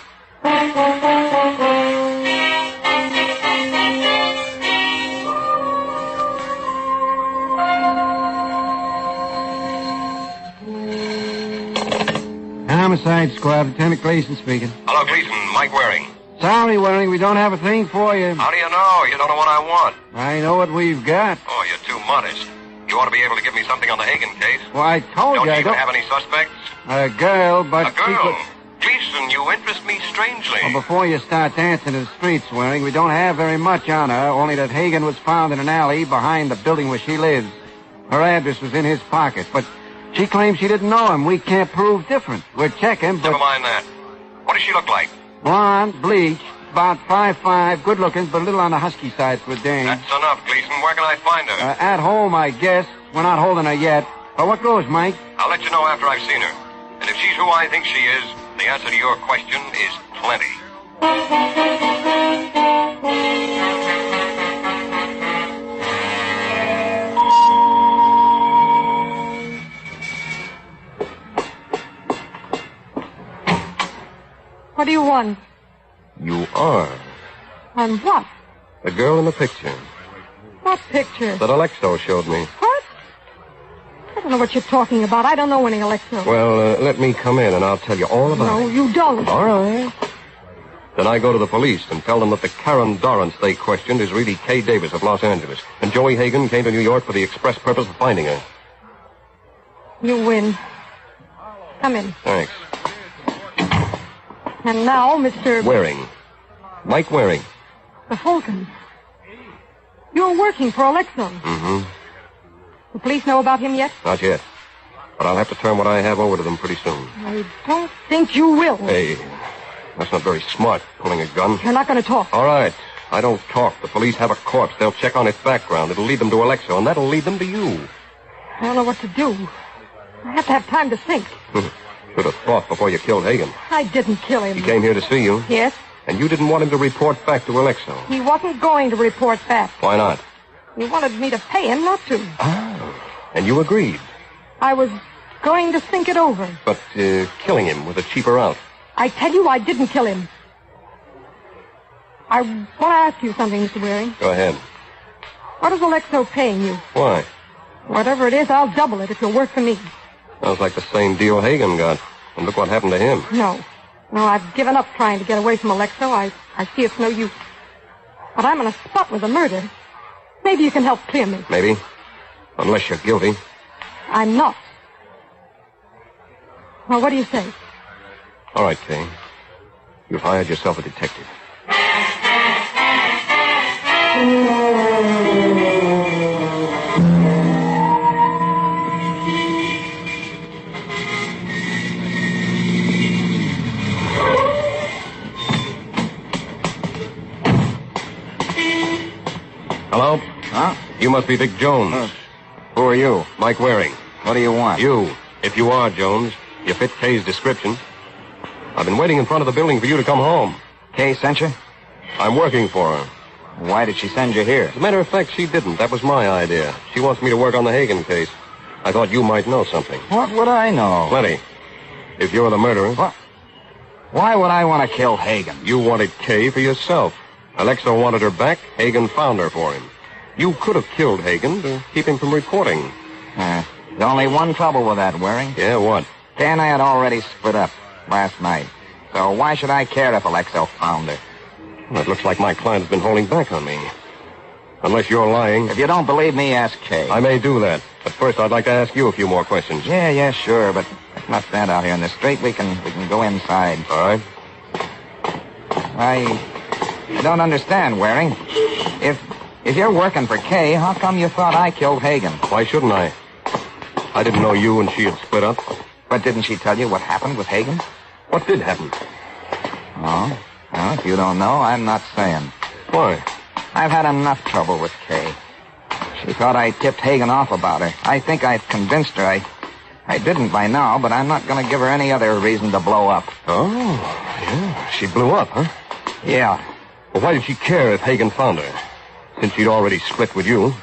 Speaker 19: Homicide Squad, Lieutenant Gleason speaking.
Speaker 16: Hello, Gleason. Mike Waring.
Speaker 19: Sorry, Waring, we don't have a thing for you.
Speaker 16: How do you know? You don't know what I want.
Speaker 19: I know what we've got.
Speaker 16: Oh, you're too modest. You ought to be able to give me something on the Hagen case.
Speaker 19: Well, I told you I
Speaker 16: don't have any suspects?
Speaker 19: A girl, but...
Speaker 16: A girl? Gleason, you interest me strangely.
Speaker 19: Well, before you start dancing in the streets, Waring, we don't have very much on her, only that Hagen was found in an alley behind the building where she lives. Her address was in his pocket, but she claims she didn't know him. We can't prove different. We're checking, but...
Speaker 16: Never mind that. What does she look like?
Speaker 19: Blonde, bleached, about 5'5", good-looking, but a little on the husky side for a dame.
Speaker 16: That's enough, Gleason. Where can I find her?
Speaker 19: At home, I guess. We're not holding her yet. But what goes, Mike?
Speaker 16: I'll let you know after I've seen her. And if she's who I think she is, the answer to your question is plenty.
Speaker 14: What do you want?
Speaker 16: You are
Speaker 14: On what?
Speaker 16: the girl in the picture
Speaker 14: What picture?
Speaker 16: that Alexo showed me.
Speaker 14: What? I don't know what you're talking about. I don't know any Alexo.
Speaker 16: Well, let me come in and I'll tell you all about
Speaker 14: No,
Speaker 16: it.
Speaker 14: you don't.
Speaker 16: All right. Then I go to the police and tell them that the Karen Dorrance they questioned is really Kay Davis of Los Angeles. And Joey Hagan came to New York for the express purpose of finding her.
Speaker 14: You win. Come in.
Speaker 16: Thanks.
Speaker 14: And now, Mr.
Speaker 16: Waring. Mike Waring.
Speaker 14: The Falcon. You're working for Alexo.
Speaker 16: Mm-hmm.
Speaker 14: The police know about him yet?
Speaker 16: Not yet. But I'll have to turn what I have over to them pretty soon.
Speaker 14: I don't think you will.
Speaker 16: Hey, that's not very smart, pulling a gun.
Speaker 14: You're not going to talk.
Speaker 16: All right. I don't talk. The police have a corpse. They'll check on its background. It'll lead them to Alexo, and that'll lead them to you.
Speaker 14: I don't know what to do. I have to have time to think.
Speaker 16: Should have thought before you killed Hagan.
Speaker 14: I didn't kill him.
Speaker 16: He came here to see you.
Speaker 14: Yes?
Speaker 16: And you didn't want him to report back to Alexo.
Speaker 14: He wasn't going to report back.
Speaker 16: Why not?
Speaker 14: He wanted me to pay him not to.
Speaker 16: And you agreed.
Speaker 14: I was going to think it over.
Speaker 16: But killing him was a cheaper out.
Speaker 14: I tell you, I didn't kill him. I want to ask you something, Mr. Waring.
Speaker 16: Go ahead.
Speaker 14: What is Alexo paying you?
Speaker 16: Why?
Speaker 14: Whatever it is, I'll double it if you'll work for me.
Speaker 16: Sounds like the same deal Hagan got. And look what happened to him.
Speaker 14: No, I've given up trying to get away from Alexo. I see it's no use. But I'm in a spot with a murder. Maybe you can help clear me.
Speaker 16: Maybe. Unless you're guilty.
Speaker 14: I'm not. Well, what do you say?
Speaker 16: All right, Kay. You've hired yourself a detective. Hello?
Speaker 19: Huh?
Speaker 16: You must be Dick Jones.
Speaker 19: Who are you?
Speaker 16: Mike Waring.
Speaker 19: What do you want?
Speaker 16: You. If you are Jones, you fit Kay's description. I've been waiting in front of the building for you to come home.
Speaker 19: Kay sent you?
Speaker 16: I'm working for her.
Speaker 19: Why did she send you here?
Speaker 16: As a matter of fact, she didn't. That was my idea. She wants me to work on the Hagan case. I thought you might know something.
Speaker 19: What would I know?
Speaker 16: Plenty. If you're the murderer.
Speaker 19: What? Why would I want to kill Hagan?
Speaker 16: You wanted Kay for yourself. Alexo wanted her back. Hagan found her for him. You could have killed Hagan to keep him from reporting.
Speaker 19: There's only one trouble with that, Waring.
Speaker 16: Yeah, what?
Speaker 19: Kay and I had already split up last night. So why should I care if Alexo found her?
Speaker 16: Well, it looks like my client has been holding back on me. Unless you're lying.
Speaker 19: If you don't believe me, ask Kay.
Speaker 16: I may do that. But first, I'd like to ask you a few more questions.
Speaker 19: Yeah, sure. But let's not stand out here in the street. We can go inside.
Speaker 16: All right.
Speaker 19: I don't understand, Waring. If you're working for Kay, how come you thought I killed Hagan?
Speaker 16: Why shouldn't I? I didn't know you and she had split up.
Speaker 19: But didn't she tell you what happened with Hagan?
Speaker 16: What did happen?
Speaker 19: Oh? Well, if you don't know, I'm not saying.
Speaker 16: Why?
Speaker 19: I've had enough trouble with Kay. She thought I tipped Hagan off about her. I think I've convinced her. I didn't by now, but I'm not going to give her any other reason to blow up.
Speaker 16: Oh, yeah. She blew up, huh?
Speaker 19: Yeah.
Speaker 16: Well, why did she care if Hagan found her? Since she'd already split with you.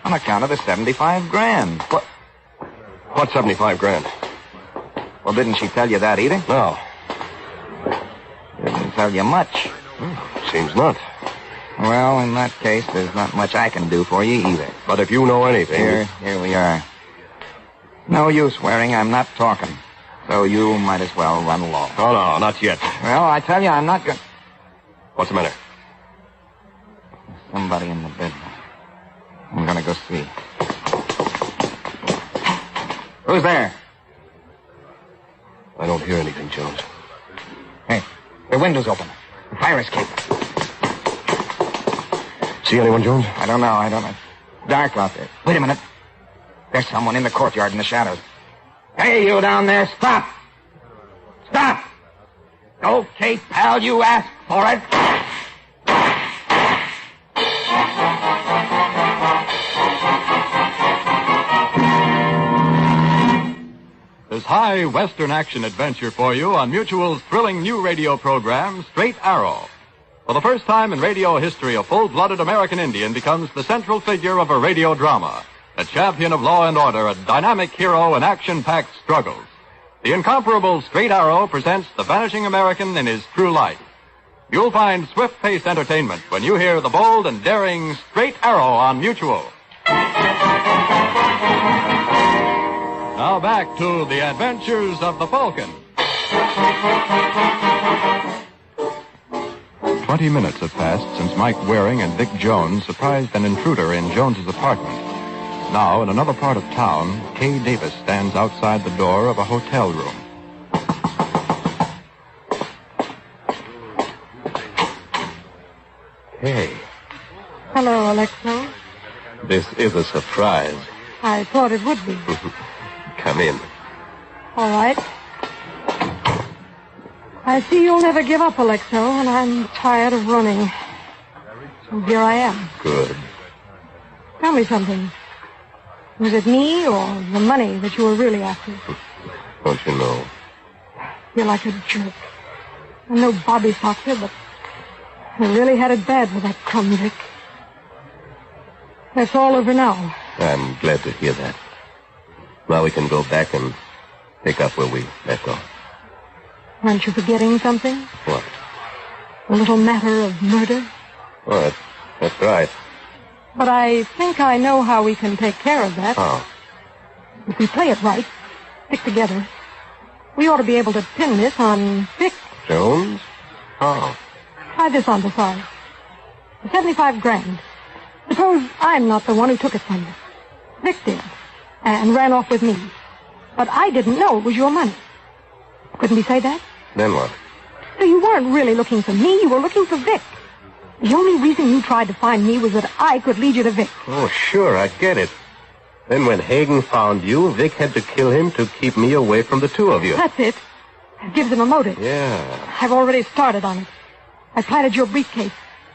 Speaker 19: On account of the $75,000.
Speaker 16: What? What 75 grand?
Speaker 19: Well, didn't she tell you that either?
Speaker 16: No.
Speaker 19: Didn't tell you much.
Speaker 16: Seems not.
Speaker 19: Well, in that case, there's not much I can do for you either.
Speaker 16: But if you know anything...
Speaker 19: Here we are. No use, Waring. I'm not talking. So you might as well run along.
Speaker 16: Oh, no, not yet.
Speaker 19: Well, I tell you, I'm not going...
Speaker 16: What's the matter?
Speaker 19: Somebody in the bedroom. I'm going to go see. Who's there?
Speaker 16: I don't hear anything, Jones.
Speaker 19: Hey, the window's open. The fire escape.
Speaker 16: See anyone, Jones?
Speaker 19: I don't know. Dark out there. Wait a minute. There's someone in the courtyard in the shadows. Hey, you down there, stop! Stop! Okay, pal, you asked for it.
Speaker 18: There's high Western action adventure for you on Mutual's thrilling new radio program, Straight Arrow. For the first time in radio history, a full-blooded American Indian becomes the central figure of a radio drama. A champion of law and order, a dynamic hero in action-packed struggles. The incomparable Straight Arrow presents The Vanishing American in His True Light. You'll find swift-paced entertainment when you hear the bold and daring Straight Arrow on Mutual. Now back to the adventures of the Falcon. 20 minutes have passed since Mike Waring and Dick Jones surprised an intruder in Jones's apartment. Now, in another part of town, Kay Davis stands outside the door of a hotel room.
Speaker 16: Hey,
Speaker 14: Hello, Alexo.
Speaker 16: this is a surprise.
Speaker 14: I thought it would be.
Speaker 16: Come in.
Speaker 14: All right. I see you'll never give up, Alexo, and I'm tired of running. So here I am.
Speaker 16: Good.
Speaker 14: Tell me something. Was it me or the money that you were really after?
Speaker 16: Don't you know?
Speaker 14: You're like a jerk. I'm no Bobby Foxer, but I really had it bad with that crumb Vic. That's all over now.
Speaker 16: I'm glad to hear that. Now we can go back and pick up where we left off.
Speaker 14: Aren't you forgetting something?
Speaker 16: What?
Speaker 14: A little matter of murder?
Speaker 16: Oh, that's right.
Speaker 14: But I think I know how we can take care of that.
Speaker 16: How?
Speaker 14: If we play it right, stick together, we ought to be able to pin this on Vic.
Speaker 16: Jones? How?
Speaker 14: Try this on the side. 75 grand. Suppose I'm not the one who took it from you. Vic did. And ran off with me. But I didn't know it was your money. Couldn't we say that?
Speaker 16: Then what?
Speaker 14: So you weren't really looking for me, you were looking for Vic. The only reason you tried to find me was that I could lead you to Vic.
Speaker 16: Oh, sure, I get it. Then when Hagen found you, Vic had to kill him to keep me away from the two of you.
Speaker 14: That's it. It gives him a motive.
Speaker 16: Yeah.
Speaker 14: I've already started on it. I planted your briefcase.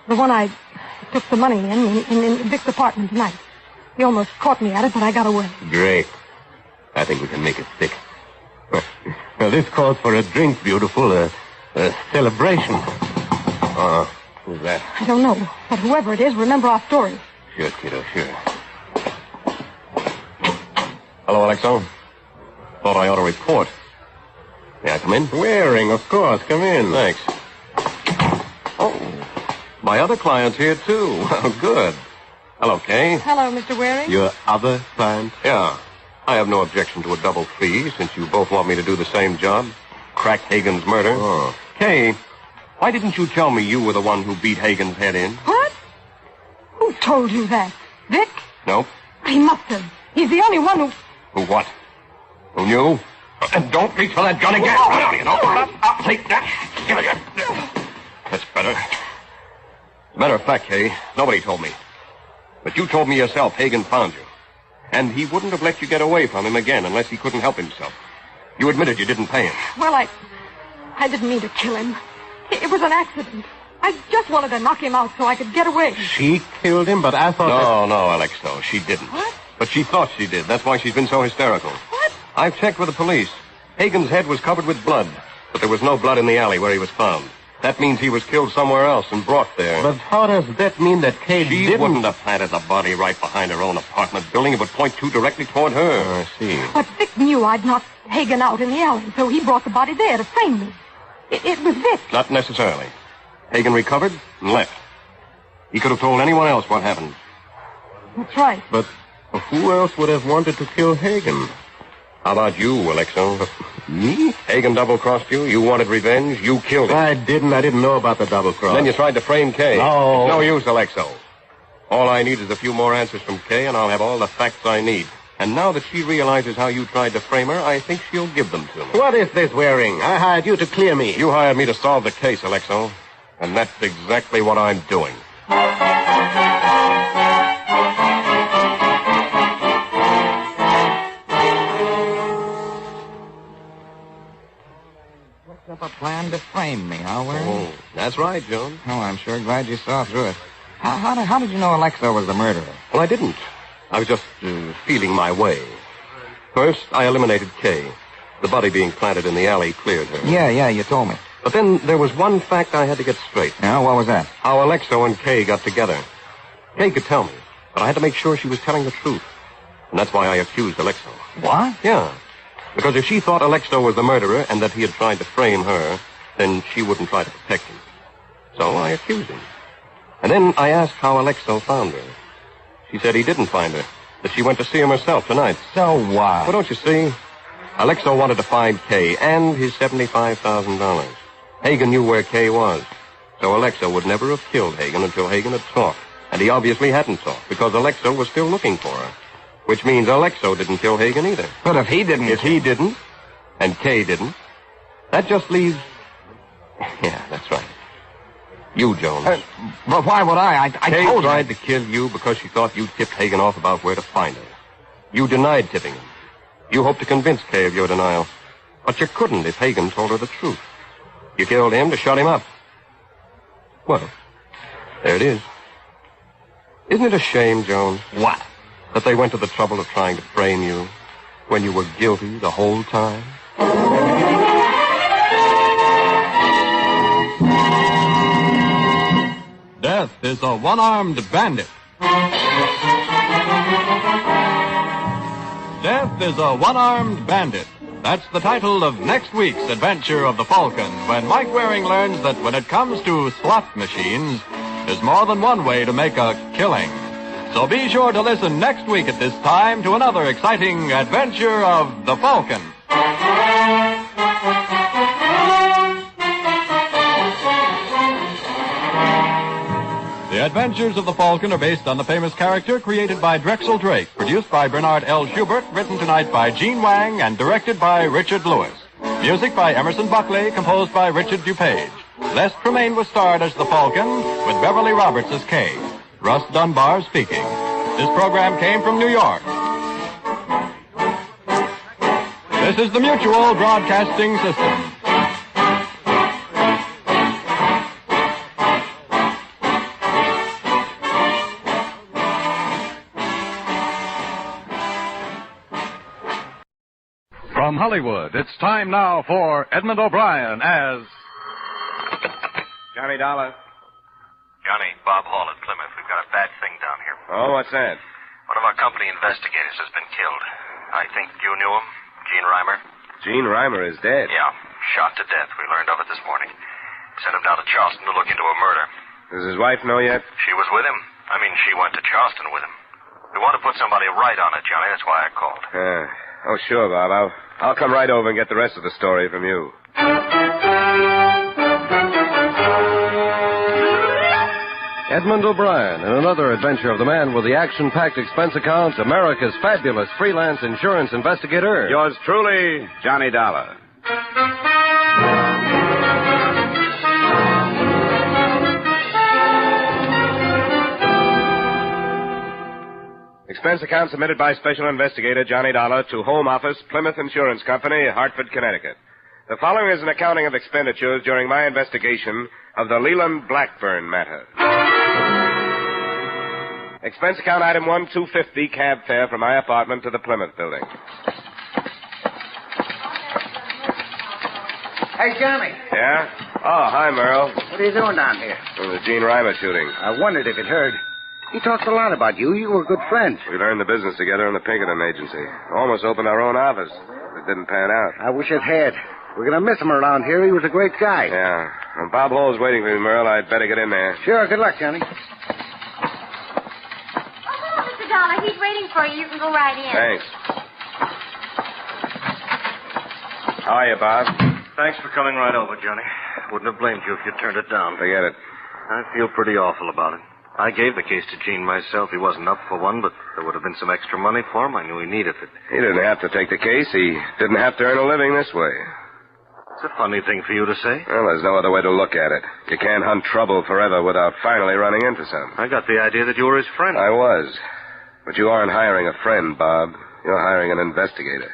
Speaker 14: The one I took the money in Vic's apartment tonight. He almost caught me at it, but I got away.
Speaker 16: Great. I think we can make it stick. Well, this calls for a drink, beautiful. A celebration. Who's that?
Speaker 14: I don't know. But whoever it is, remember our story.
Speaker 16: Sure, kiddo, sure. Hello, Alexo. Thought I ought to report. May I come in? Waring, of course. Come in. Thanks. Oh, my other client's here, too. Well, good. Hello, Kay.
Speaker 14: Hello, Mr. Waring.
Speaker 16: Your other client? Yeah. I have no objection to a double fee, since you both want me to do the same job. Crack Hagen's murder. Oh. Kay, why didn't you tell me you were the one who beat Hagen's head in?
Speaker 14: What? Who told you that? Vic?
Speaker 16: Nope.
Speaker 14: He must have. He's the only one who...
Speaker 16: Who what? Who knew? And don't reach for that gun again. Right on, you know. I'll take that. Give it here. That's better. As a matter of fact, Kay, nobody told me. But you told me yourself Hagen found you. And he wouldn't have let you get away from him again unless he couldn't help himself. You admitted you didn't pay him.
Speaker 14: Well, I didn't mean to kill him. It was an accident. I just wanted to knock him out so I could get away.
Speaker 16: She killed him, but I thought... No, Alexo, she didn't.
Speaker 14: What?
Speaker 16: But she thought she did. That's why she's been so hysterical.
Speaker 14: What?
Speaker 16: I've checked with the police. Hagen's head was covered with blood, but there was no blood in the alley where he was found. That means he was killed somewhere else and brought there. But how does that mean that Kay didn't... wouldn't have planted the body right behind her own apartment building. It would point directly toward her. I see.
Speaker 14: But Vic knew I'd knocked Hagen out in the alley, so he brought the body there to frame me. It was Vic.
Speaker 16: Not necessarily. Hagen recovered and left. He could have told anyone else what happened.
Speaker 14: That's right.
Speaker 16: But who else would have wanted to kill Hagen? How about you, Alexo? Me? Hagen double-crossed you. You wanted revenge. You killed him. I didn't know about the double-cross. Then you tried to frame Kay. No. It's no use, Alexo. All I need is a few more answers from Kay, and I'll have all the facts I need. And now that she realizes how you tried to frame her, I think she'll give them to me. What is this, Waring? I hired you to clear me. You hired me to solve the case, Alexo. And that's exactly what I'm doing.
Speaker 19: Up a plan to frame me, huh, Waring?
Speaker 16: Oh, that's right, Jones.
Speaker 19: Oh, I'm sure glad you saw through it. How did you know Alexo was the murderer?
Speaker 16: Well, I didn't. I was just feeling my way. First, I eliminated Kay. The body being planted in the alley cleared her.
Speaker 19: Yeah, you told me.
Speaker 16: But then there was one fact I had to get straight.
Speaker 12: Yeah, what was that?
Speaker 16: How Alexo and Kay got together. Kay could tell me, but I had to make sure she was telling the truth. And that's why I accused Alexo.
Speaker 12: What?
Speaker 16: Yeah. Because if she thought Alexo was the murderer and that he had tried to frame her, then she wouldn't try to protect him. So I accused him. And then I asked how Alexo found her. She said he didn't find her, that she went to see him herself tonight.
Speaker 12: So what?
Speaker 16: Well, don't you see? Alexo wanted to find Kay and his $75,000. Hagen knew where Kay was. So Alexo would never have killed Hagen until Hagen had talked. And he obviously hadn't talked, because Alexo was still looking for her. Which means Alexo didn't kill Hagen either.
Speaker 12: But if he didn't...
Speaker 16: If he didn't, and Kay didn't, that just leaves... Yeah, that's right. You, Jones.
Speaker 12: But why would I? I
Speaker 16: Kay
Speaker 12: told
Speaker 16: tried
Speaker 12: her.
Speaker 16: to kill you because she thought you tipped Hagen off about where to find her. You denied tipping him. You hoped to convince Kay of your denial. But you couldn't if Hagen told her the truth. You killed him to shut him up. Well, there it is. Isn't it a shame, Jones?
Speaker 12: What?
Speaker 16: That they went to the trouble of trying to frame you when you were guilty the whole time?
Speaker 18: Death is a one-armed bandit. Death is a one-armed bandit. That's the title of next week's adventure of the Falcon, when Mike Waring learns that when it comes to slot machines, there's more than one way to make a killing. So be sure to listen next week at this time to another exciting adventure of the Falcon. The Adventures of the Falcon are based on the famous character created by Drexel Drake, produced by Bernard L. Schubert, written tonight by Gene Wang, and directed by Richard Lewis. Music by Emerson Buckley, composed by Richard DuPage. Les Tremaine was starred as the Falcon, with Beverly Roberts as Kay. Russ Dunbar speaking. This program came from New York. This is the Mutual Broadcasting System.
Speaker 5: From Hollywood, it's time now for Edmund O'Brien as...
Speaker 7: Johnny Dollar.
Speaker 11: Johnny, Bob Hall at Plymouth. We've got a bad thing down here.
Speaker 7: Oh, what's that?
Speaker 11: One of our company investigators has been killed. I think you knew him, Gene Reimer.
Speaker 7: Gene Reimer is dead.
Speaker 11: Yeah, shot to death. We learned of it this morning. Sent him down to Charleston to look into a murder.
Speaker 7: Does his wife know yet?
Speaker 11: She was with him. I mean, she went to Charleston with him. We want to put somebody right on it, Johnny. That's why I called.
Speaker 7: Oh, sure, Bob. I'll come right over and get the rest of the story from you.
Speaker 8: Edmund O'Brien in another adventure of the man with the action-packed expense account, America's fabulous freelance insurance investigator.
Speaker 7: Yours truly, Johnny Dollar. Expense account submitted by Special Investigator Johnny Dollar to Home Office, Plymouth Insurance Company, Hartford, Connecticut. The following is an accounting of expenditures during my investigation of the LELAND BLACKBURN matter. Expense account item $1,250, cab fare from my apartment to the Plymouth building.
Speaker 10: Hey, Johnny.
Speaker 7: Yeah? Oh, hi, Merle.
Speaker 10: What are you doing down here?
Speaker 7: It was the Gene Reimer shooting.
Speaker 10: I wondered if it heard. He talked a lot about you. You were good friends.
Speaker 7: We learned the business together in the Pinkerton agency. Almost opened our own office. It didn't pan out.
Speaker 10: I wish it had. We're going to miss him around here. He was a great guy.
Speaker 7: Yeah. Well, Bob Hall's waiting for me, Merle. I'd better get in there.
Speaker 10: Sure. Good luck, Johnny.
Speaker 22: Mr. Dollar, he's waiting for you. You can go right in.
Speaker 7: Thanks. How are you, Bob?
Speaker 24: Thanks for coming right over, Johnny. Wouldn't have blamed you if you turned it down.
Speaker 7: Forget it.
Speaker 24: I feel pretty awful about it. I gave the case to Gene myself. He wasn't up for one, but there would have been some extra money for him. I knew he needed it.
Speaker 7: He didn't have to take the case. He didn't have to earn a living this way.
Speaker 24: It's a funny thing for you to say.
Speaker 7: Well, there's no other way to look at it. You can't hunt trouble forever without finally running into some.
Speaker 24: I got the idea that you were his friend.
Speaker 7: I was. But you aren't hiring a friend, Bob. You're hiring an investigator.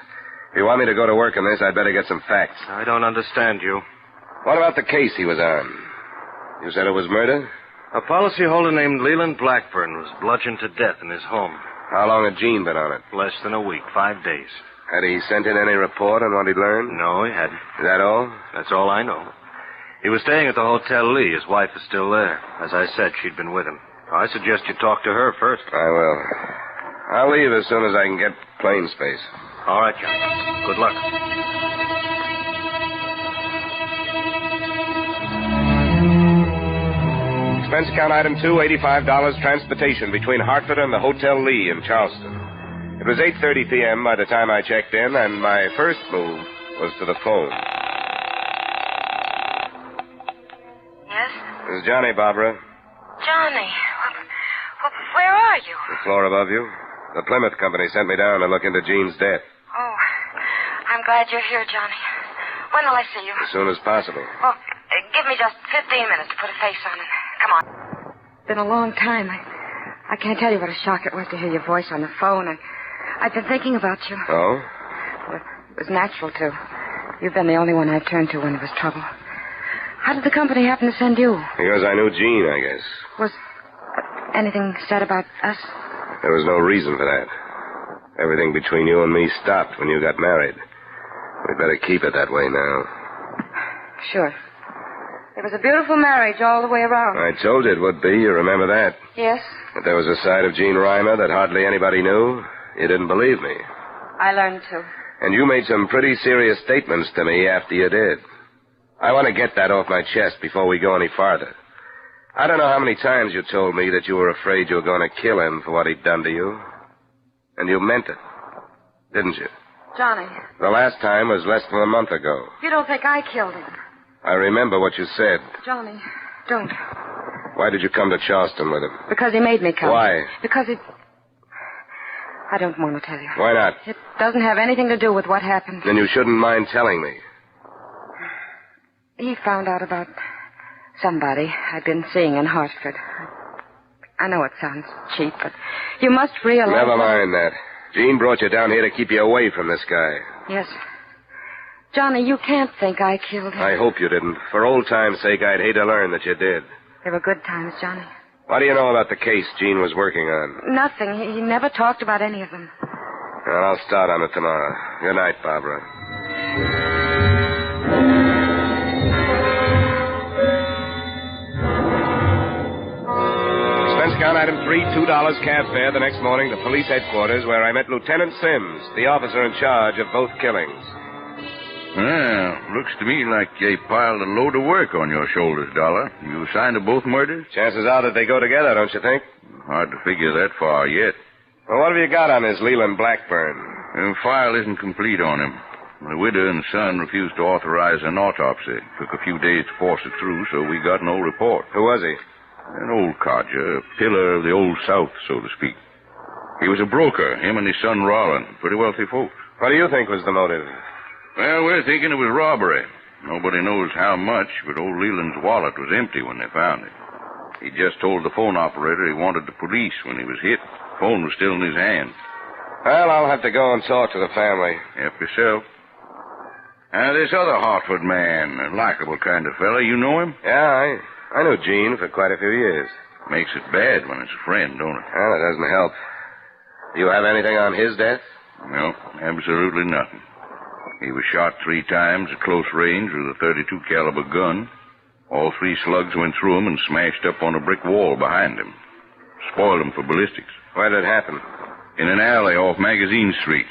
Speaker 7: If you want me to go to work on this, I'd better get some facts.
Speaker 24: I don't understand you.
Speaker 7: What about the case he was on? You said it was murder?
Speaker 24: A policyholder named Leland Blackburn was bludgeoned to death in his home.
Speaker 7: How long had Gene been on it?
Speaker 24: Less than a week, 5 days.
Speaker 7: Had he sent in any report on what he'd learned?
Speaker 24: No, he hadn't.
Speaker 7: Is that all?
Speaker 24: That's all I know. He was staying at the Hotel Lee. His wife is still there. As I said, she'd been with him. I suggest you talk to her first.
Speaker 7: I will. I'll leave as soon as I can get plane space.
Speaker 24: All right, Johnny. Good luck.
Speaker 7: Expense account item 2, $85 transportation between Hartford and the Hotel Lee in Charleston. It was 8:30 p.m. by the time I checked in, and my first move was to the phone.
Speaker 22: Yes?
Speaker 7: This is Johnny, Barbara.
Speaker 22: Johnny, where are you?
Speaker 7: The floor above you. The Plymouth Company sent me down to look into Jean's death.
Speaker 22: Oh, I'm glad you're here, Johnny. When will I see you?
Speaker 7: As soon as possible.
Speaker 22: Well, give me just 15 minutes to put a face on it. Come on.
Speaker 14: It's been a long time. I can't tell you what a shock it was to hear your voice on the phone. I've been thinking about you.
Speaker 7: Oh?
Speaker 14: Well, it was natural to. You've been the only one I turned to when there was trouble. How did the company happen to send you?
Speaker 7: Because I knew Jean, I guess.
Speaker 14: Was anything said about us?
Speaker 7: There was no reason for that. Everything between you and me stopped when you got married. We'd better keep it that way now.
Speaker 14: Sure. It was a beautiful marriage all the way around.
Speaker 7: I told you it would be. You remember that?
Speaker 14: Yes.
Speaker 7: That there was a side of Jean Reimer that hardly anybody knew. You didn't believe me.
Speaker 14: I learned to.
Speaker 7: And you made some pretty serious statements to me after you did. I want to get that off my chest before we go any farther. I don't know how many times you told me that you were afraid you were going to kill him for what he'd done to you. And you meant it, didn't you?
Speaker 14: Johnny.
Speaker 7: The last time was less than a month ago.
Speaker 14: You don't think I killed him?
Speaker 7: I remember what you said.
Speaker 14: Johnny, don't.
Speaker 7: Why did you come to Charleston with him?
Speaker 14: Because he made me come.
Speaker 7: Why?
Speaker 14: Because it... I don't want to tell you.
Speaker 7: Why not?
Speaker 14: It doesn't have anything to do with what happened.
Speaker 7: Then you shouldn't mind telling me.
Speaker 14: He found out about somebody I'd been seeing in Hartford. I know it sounds cheap, but you must realize...
Speaker 7: Never mind that. Jean brought you down here to keep you away from this guy.
Speaker 14: Yes. Johnny, you can't think I killed him.
Speaker 7: I hope you didn't. For old time's sake, I'd hate to learn that you did.
Speaker 14: They were good times, Johnny.
Speaker 7: What do you know about the case Jean was working on?
Speaker 14: Nothing. He never talked about any of them.
Speaker 7: Well, I'll start on it tomorrow. Good night, Barbara. Expense account item 3, $2 cab fare the next morning to police headquarters, where I met Lieutenant Sims, the officer in charge of both killings.
Speaker 6: Well, looks to me like they piled a load of work on your shoulders, Dollar. You assigned to both murders?
Speaker 7: Chances are that they go together, don't you think?
Speaker 6: Hard to figure that far yet.
Speaker 7: Well, what have you got on this LELAND Blackburn?
Speaker 6: The file isn't complete on him. The widow and son refused to authorize an autopsy. Took a few days to force it through, so we got no report.
Speaker 7: Who was he?
Speaker 6: An old codger, a pillar of the Old South, so to speak. He was a broker, him and his son Rollin, pretty wealthy folks.
Speaker 7: What do you think was the motive?
Speaker 6: Well, we're thinking it was robbery. Nobody knows how much, but old Leland's wallet was empty when they found it. He just told the phone operator he wanted the police when he was hit. The phone was still in his hand.
Speaker 7: Well, I'll have to go and talk to the family.
Speaker 6: Help yourself. This other Hartford man, a likable kind of fella, you know him?
Speaker 7: Yeah, I knew Gene for quite a few years.
Speaker 6: Makes it bad when it's a friend, don't it?
Speaker 7: Well, it doesn't help. Do you have anything on his death?
Speaker 6: No, absolutely nothing. He was shot 3 times at close range with a .32 caliber gun. All 3 slugs went through him and smashed up on a brick wall behind him. Spoiled him for ballistics.
Speaker 7: Where did it happen?
Speaker 6: In an alley off Magazine Street.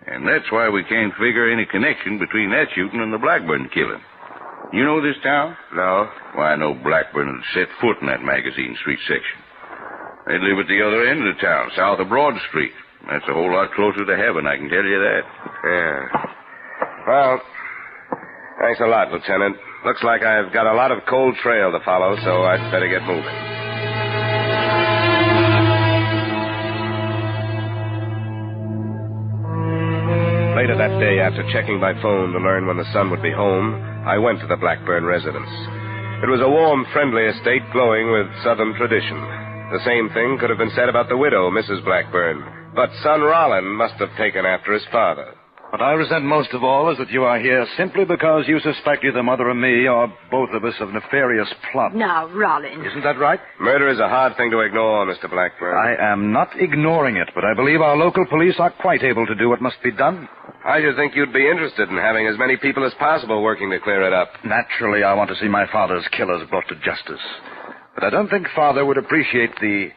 Speaker 6: And that's why we can't figure any connection between that shooting and the Blackburn killing. You know this town?
Speaker 7: No.
Speaker 6: Why, no Blackburn had set foot in that Magazine Street section. They live at the other end of the town, south of Broad Street. That's a whole lot closer to heaven, I can tell you that.
Speaker 7: Yeah. Well, thanks a lot, Lieutenant. Looks like I've got a lot of cold trail to follow, so I'd better get moving. Later that day, after checking my phone to learn when the son would be home, I went to the Blackburn residence. It was a warm, friendly estate glowing with Southern tradition. The same thing could have been said about the widow, Mrs. Blackburn, but son Rollin must have taken after his father.
Speaker 4: What I resent most of all is that you are here simply because you suspect either Mother or me or both of us of nefarious plot.
Speaker 14: Now, Rollins.
Speaker 4: Isn't that right?
Speaker 7: Murder is a hard thing to ignore, Mr. Blackburn.
Speaker 4: I am not ignoring it, but I believe our local police are quite able to do what must be done.
Speaker 7: I should think you'd be interested in having as many people as possible working to clear it up.
Speaker 4: Naturally, I want to see my father's killers brought to justice. But I don't think Father would appreciate the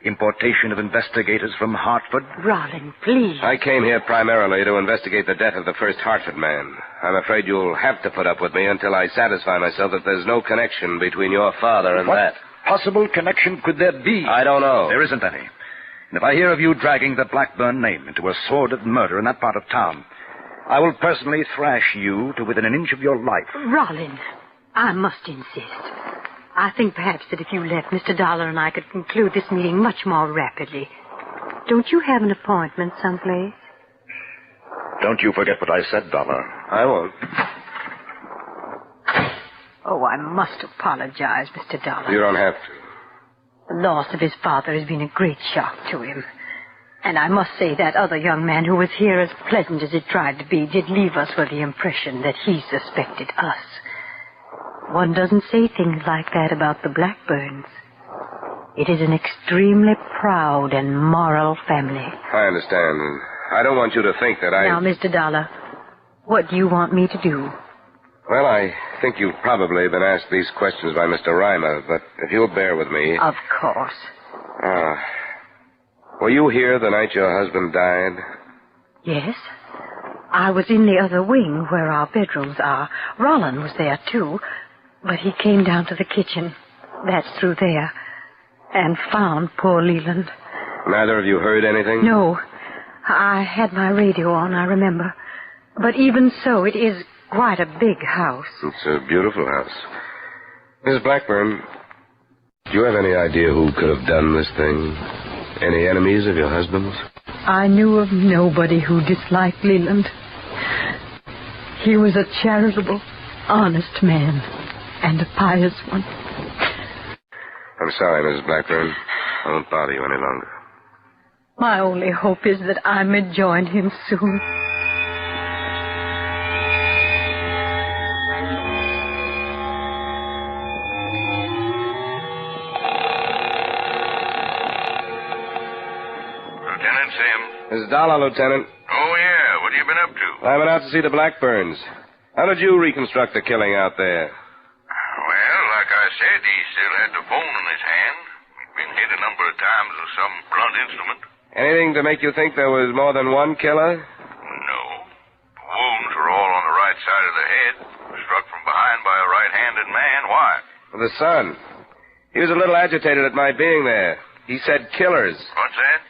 Speaker 4: importation of investigators from Hartford.
Speaker 14: Rollins, please.
Speaker 7: I came here primarily to investigate the death of the first Hartford man. I'm afraid you'll have to put up with me until I satisfy myself that there's no connection between your father and
Speaker 4: What
Speaker 7: that.
Speaker 4: possible connection could there be?
Speaker 7: I don't know.
Speaker 4: There isn't any. And if I hear of you dragging the Blackburn name into a sordid murder in that part of town, I will personally thrash you to within an inch of your life.
Speaker 14: Rollins, I must insist. I think perhaps that if you left, Mr. Dollar and I could conclude this meeting much more rapidly. Don't you have an appointment someplace?
Speaker 4: Don't you forget what I said, Dollar.
Speaker 7: I won't.
Speaker 14: Oh, I must apologize, Mr. Dollar.
Speaker 7: You don't have to.
Speaker 14: The loss of his father has been a great shock to him. And I must say that other young man who was here, as pleasant as it tried to be, did leave us with the impression that he suspected us. One doesn't say things like that about the Blackburns. It is an extremely proud and moral family.
Speaker 7: I understand. And I don't want you to think that I...
Speaker 14: Now, Mr. Dollar, what do you want me to do?
Speaker 7: Well, I think you've probably been asked these questions by Mr. Reimer, but if you'll bear with me...
Speaker 14: Of course.
Speaker 7: Were you here the night your husband died?
Speaker 14: Yes. I was in the other wing where our bedrooms are. Rollin was there, too. But he came down to the kitchen. That's through there. And found poor Leland.
Speaker 7: Neither of you heard anything?
Speaker 14: No. I had my radio on, I remember. But even so, it is quite a big house.
Speaker 7: It's a beautiful house. Mrs. Blackburn, do you have any idea who could have done this thing? Any enemies of your husband's?
Speaker 14: I knew of nobody who disliked Leland. He was a charitable, honest man, and a pious one.
Speaker 7: I'm sorry, Mrs. Blackburn. I won't bother you any longer.
Speaker 14: My only hope is that I may join him soon.
Speaker 6: Lieutenant Sim.
Speaker 7: Mrs. Dollar, Lieutenant.
Speaker 6: Oh, yeah. What have you been up to?
Speaker 7: I went out to see the Blackburns. How did you reconstruct the killing out there?
Speaker 6: Well, like I said, he still had the phone in his hand. He'd been hit a number of times with some blunt instrument.
Speaker 7: Anything to make you think there was more than one killer?
Speaker 6: No. The wounds were all on the right side of the head. Struck from behind by a right-handed man. Why?
Speaker 7: Well, the son. He was a little agitated at my being there. He said killers.
Speaker 6: What's that?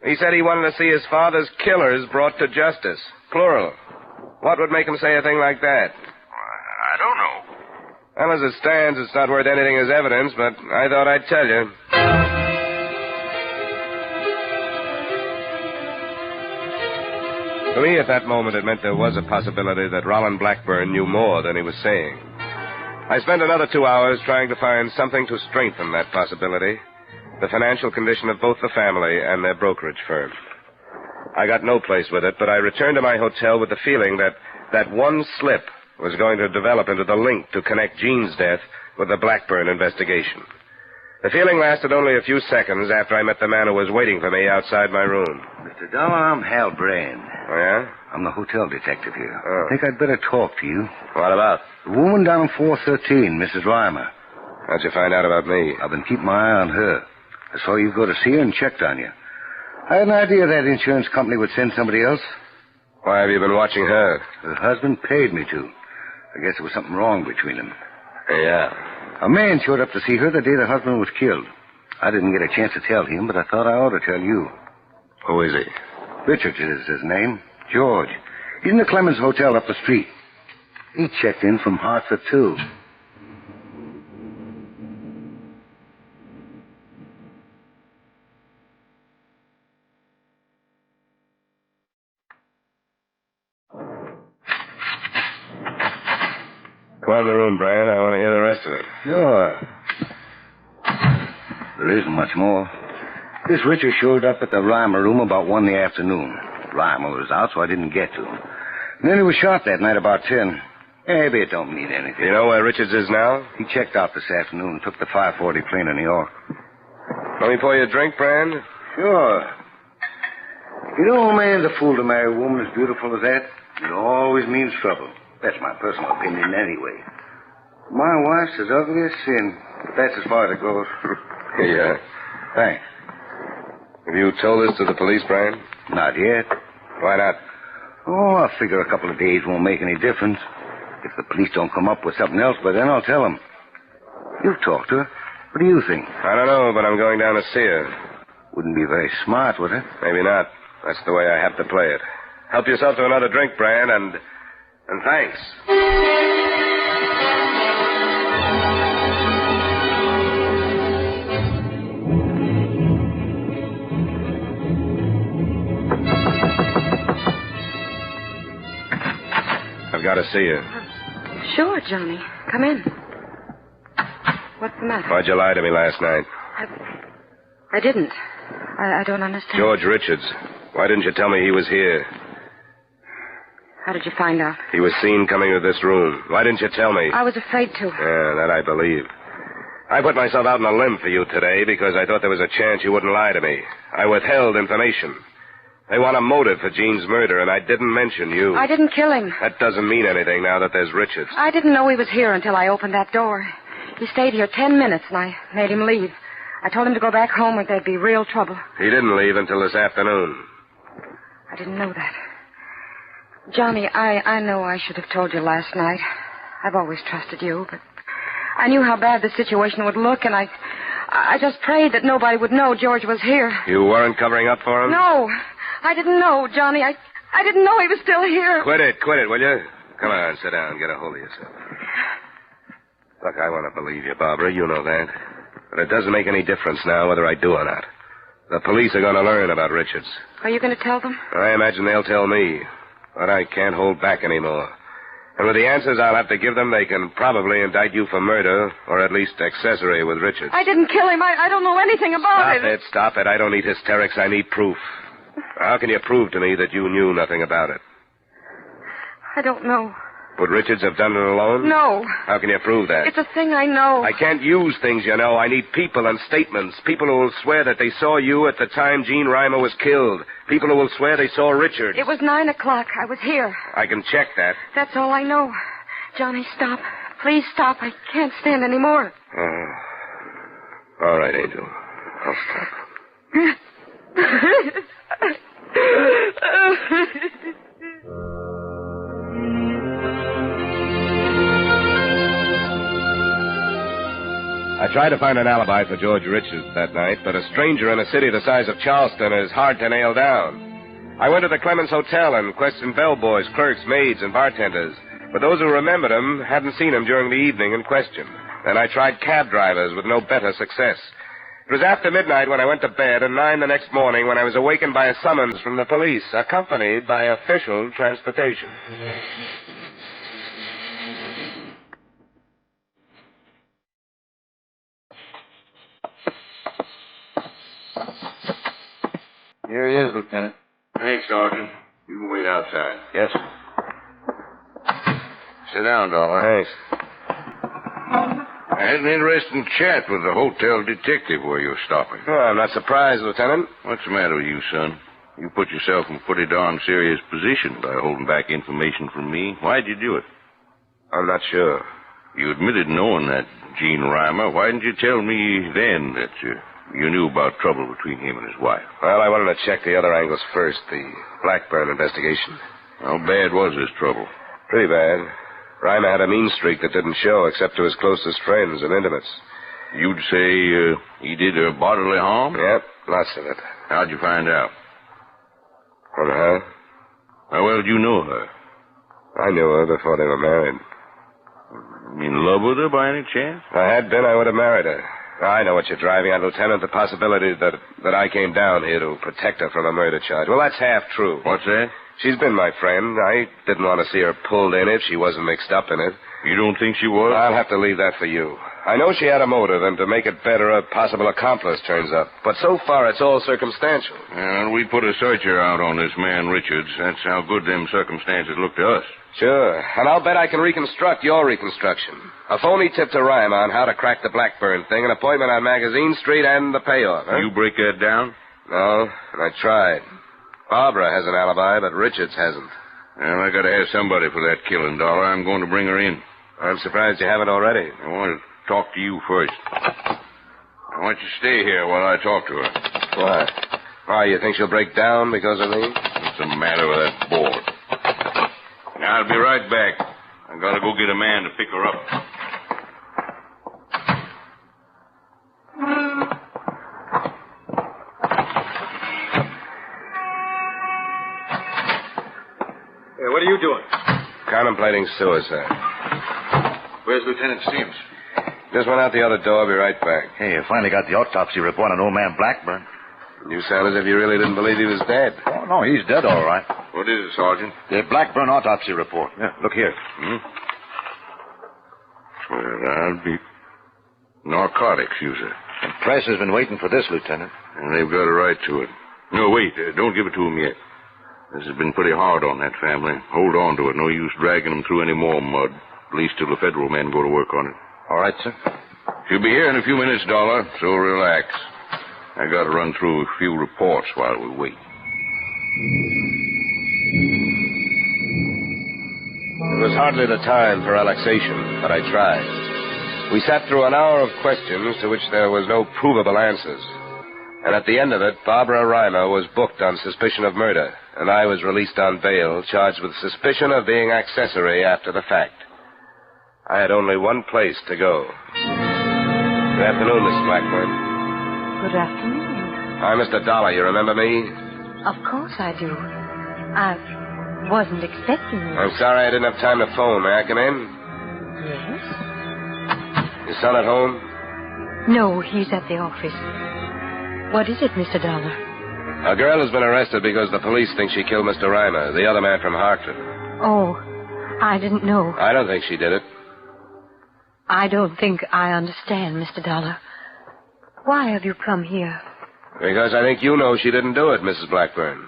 Speaker 7: He said he wanted to see his father's killers brought to justice. Plural. What would make him say a thing like that?
Speaker 6: I don't know.
Speaker 7: Well, as it stands, it's not worth anything as evidence, but I thought I'd tell you. To me, at that moment, it meant there was a possibility that Roland Blackburn knew more than he was saying. I spent another 2 hours trying to find something to strengthen that possibility. The financial condition of both the family and their brokerage firm. I got no place with it, but I returned to my hotel with the feeling that that one slip was going to develop into the link to connect Jean's death with the Blackburn investigation. The feeling lasted only a few seconds after I met the man who was waiting for me outside my room.
Speaker 10: Mr. Dollar, I'm Hal Brand.
Speaker 7: Oh, yeah?
Speaker 10: I'm the hotel detective here.
Speaker 7: Oh.
Speaker 10: I think I'd better talk to you.
Speaker 7: What about?
Speaker 10: The woman down on 413, Mrs. Reimer.
Speaker 7: How'd you find out about me?
Speaker 10: I've been keeping my eye on her. I saw you go to see her and checked on you. I had an idea that insurance company would send somebody else.
Speaker 7: Why have you been watching her?
Speaker 10: Her husband paid me to. I guess there was something wrong between them.
Speaker 7: Yeah.
Speaker 10: A man showed up to see her the day the husband was killed. I didn't get a chance to tell him, but I thought I ought to tell you.
Speaker 7: Who is he?
Speaker 10: Richards is his name. George. He's in the Clemens Hotel up the street. He checked in from Hartford, too.
Speaker 7: Come on in the room, Brian. I want to hear the rest of it.
Speaker 10: Sure. There isn't much more. This Richard showed up at the Reimer room about 1 in the afternoon. Reimer was out, so I didn't get to him.
Speaker 13: And then he was shot that night about 10. Maybe it don't mean anything.
Speaker 7: You know where Richards is now?
Speaker 13: He checked out this afternoon and took the 540 plane to New York.
Speaker 7: Let me pour you a drink, Brand?
Speaker 13: Sure. You know, old man's a fool to marry a woman as beautiful as that. It always means trouble. That's my personal opinion anyway. My wife's as ugly as sin. But that's as far as it goes.
Speaker 7: Yeah.
Speaker 13: Thanks.
Speaker 7: Have you told this to the police, Brand?
Speaker 13: Not yet.
Speaker 7: Why not?
Speaker 13: Oh, I figure a couple of days won't make any difference. If the police don't come up with something else by then, I'll tell them. You've talked to her. What do you think?
Speaker 7: I don't know, but I'm going down to see her.
Speaker 13: Wouldn't be very smart, would it?
Speaker 7: Maybe not. That's the way I have to play it. Help yourself to another drink, Brand, and thanks. I've got to see you.
Speaker 22: Sure, Johnny. Come in. What's the matter?
Speaker 7: Why'd you lie to me last night?
Speaker 22: I didn't. I don't understand.
Speaker 7: George Richards. Why didn't you tell me he was here?
Speaker 22: How did you find out?
Speaker 7: He was seen coming to this room. Why didn't you tell me?
Speaker 22: I was afraid to.
Speaker 7: Yeah, that I believe. I put myself out on a limb for you today because I thought there was a chance you wouldn't lie to me. I withheld information. They want a motive for Jean's murder, and I didn't mention you.
Speaker 22: I didn't kill him.
Speaker 7: That doesn't mean anything now that there's Richards.
Speaker 22: I didn't know he was here until I opened that door. He stayed here 10 minutes, and I made him leave. I told him to go back home or there'd be real trouble.
Speaker 7: He didn't leave until this afternoon.
Speaker 22: I didn't know that. Johnny, I know I should have told you last night. I've always trusted you, but I knew how bad the situation would look, and I just prayed that nobody would know George was here.
Speaker 7: You weren't covering up for him?
Speaker 22: No, I didn't know, Johnny. I didn't know he was still here.
Speaker 7: Quit it, will you? Come on, sit down, get a hold of yourself. Look, I want to believe you, Barbara, you know that. But it doesn't make any difference now whether I do or not. The police are going to learn about Richards.
Speaker 22: Are you going to tell them?
Speaker 7: I imagine they'll tell me. But I can't hold back anymore. And with the answers I'll have to give them, they can probably indict you for murder, or at least accessory with Richards.
Speaker 22: I didn't kill him. I don't know anything about it.
Speaker 7: Stop it. I don't need hysterics. I need proof. How can you prove to me that you knew nothing about it?
Speaker 22: I don't know.
Speaker 7: Would Richards have done it alone?
Speaker 22: No.
Speaker 7: How can you prove that?
Speaker 22: It's a thing I know.
Speaker 7: I can't use things you know. I need people and statements. People who will swear that they saw you at the time Jean Reimer was killed. People who will swear they saw Richards.
Speaker 22: It was 9 o'clock. I was here.
Speaker 7: I can check that.
Speaker 22: That's all I know. Johnny, stop. Please stop. I can't stand any more.
Speaker 7: All right, Angel. I'll stop. I tried to find an alibi for George Richards that night, but a stranger in a city the size of Charleston is hard to nail down. I went to the Clemens Hotel and questioned bellboys, clerks, maids, and bartenders, but those who remembered him hadn't seen him during the evening in question. Then I tried cab drivers with no better success. It was after midnight when I went to bed, and 9 the next morning when I was awakened by a summons from the police, accompanied by official transportation.
Speaker 12: Here he is, Lieutenant.
Speaker 6: Thanks, Sergeant. You can wait outside.
Speaker 12: Yes, sir.
Speaker 6: Sit down, Dollar.
Speaker 7: Thanks.
Speaker 6: I had an interesting chat with the hotel detective where you were stopping.
Speaker 7: Oh, I'm not surprised, Lieutenant.
Speaker 6: What's the matter with you, son? You put yourself in a pretty darn serious position by holding back information from me. Why'd you do it?
Speaker 7: I'm not sure.
Speaker 6: You admitted knowing that Jean Reimer. Why didn't you tell me then that you knew about trouble between him and his wife?
Speaker 7: Well, I wanted to check the other angles first, the BLACKBURN investigation.
Speaker 6: How bad was this trouble?
Speaker 7: Pretty bad. Reimer had a mean streak that didn't show except to his closest friends and intimates.
Speaker 6: You'd say he did her bodily harm?
Speaker 7: Yep, lots of it.
Speaker 6: How'd you find out?
Speaker 7: From her?
Speaker 6: How well did you know her?
Speaker 7: I knew her before they were married.
Speaker 6: In love with her by any chance?
Speaker 7: If I had been, I would have married her. I know what you're driving at, Lieutenant, the possibility that I came down here to protect her from a murder charge. Well, that's half true.
Speaker 6: What's that?
Speaker 7: She's been my friend. I didn't want to see her pulled in if she wasn't mixed up in it.
Speaker 6: You don't think she was?
Speaker 7: I'll have to leave that for you. I know she had a motive, and to make it better, a possible accomplice turns up. But so far, it's all circumstantial.
Speaker 6: And we put a searcher out on this man, Richards. That's how good them circumstances look to us.
Speaker 7: Sure. And I'll bet I can reconstruct your reconstruction. A phony tip to Rhyme on how to crack the Blackburn thing, an appointment on Magazine Street, and the payoff, huh?
Speaker 6: You break that down?
Speaker 7: No, and I tried. Barbara has an alibi, but Richards hasn't.
Speaker 6: Well, I gotta have somebody for that killing, Dollar. I'm going to bring her in.
Speaker 7: I'm surprised you haven't already.
Speaker 6: I want to talk to you first. I want you to stay here while I talk to her.
Speaker 7: Why? Why, you think she'll break down because of me?
Speaker 6: What's the matter with that board? Now, I'll be right back. I gotta go get a man to pick her up.
Speaker 15: Hey, what are you doing?
Speaker 7: Contemplating suicide.
Speaker 4: Where's Lieutenant Sims?
Speaker 7: Just went out the other door. I'll be right back.
Speaker 4: Hey, I finally got the autopsy report on old man Blackburn.
Speaker 7: You sound as if you really didn't believe he was dead.
Speaker 4: Oh, no, he's dead all right.
Speaker 6: What is it, Sergeant?
Speaker 4: The Blackburn autopsy report. Yeah, look here.
Speaker 6: Well, I'll be narcotics user.
Speaker 4: The press has been waiting for this, Lieutenant.
Speaker 6: And they've got a right to it. No, wait. Don't give it to them yet. This has been pretty hard on that family. Hold on to it. No use dragging them through any more mud. At least till the federal men go to work on it.
Speaker 4: All right, sir.
Speaker 6: She'll be here in a few minutes, Dollar, so relax. I got to run through a few reports while we wait.
Speaker 7: It was hardly the time for relaxation, but I tried. We sat through an hour of questions to which there was no provable answers. And at the end of it, Barbara Reimer was booked on suspicion of murder, and I was released on bail, charged with suspicion of being accessory after the fact. I had only one place to go. Good afternoon, Mrs. Blackburn.
Speaker 22: Good afternoon.
Speaker 7: I'm Mr. Dollar. You remember me?
Speaker 22: Of course I do. I wasn't expecting you.
Speaker 7: I'm sorry I didn't have time to phone. May I come in?
Speaker 22: Yes?
Speaker 7: Your son at home?
Speaker 22: No, he's at the office. What is it, Mr. Dollar?
Speaker 7: A girl has been arrested because the police think she killed Mr. Reimer, the other man from Hartford.
Speaker 22: Oh, I didn't know.
Speaker 7: I don't think she did it.
Speaker 22: I don't think I understand, Mr. Dollar. Why have you come here?
Speaker 7: Because I think you know she didn't do it, Mrs. Blackburn.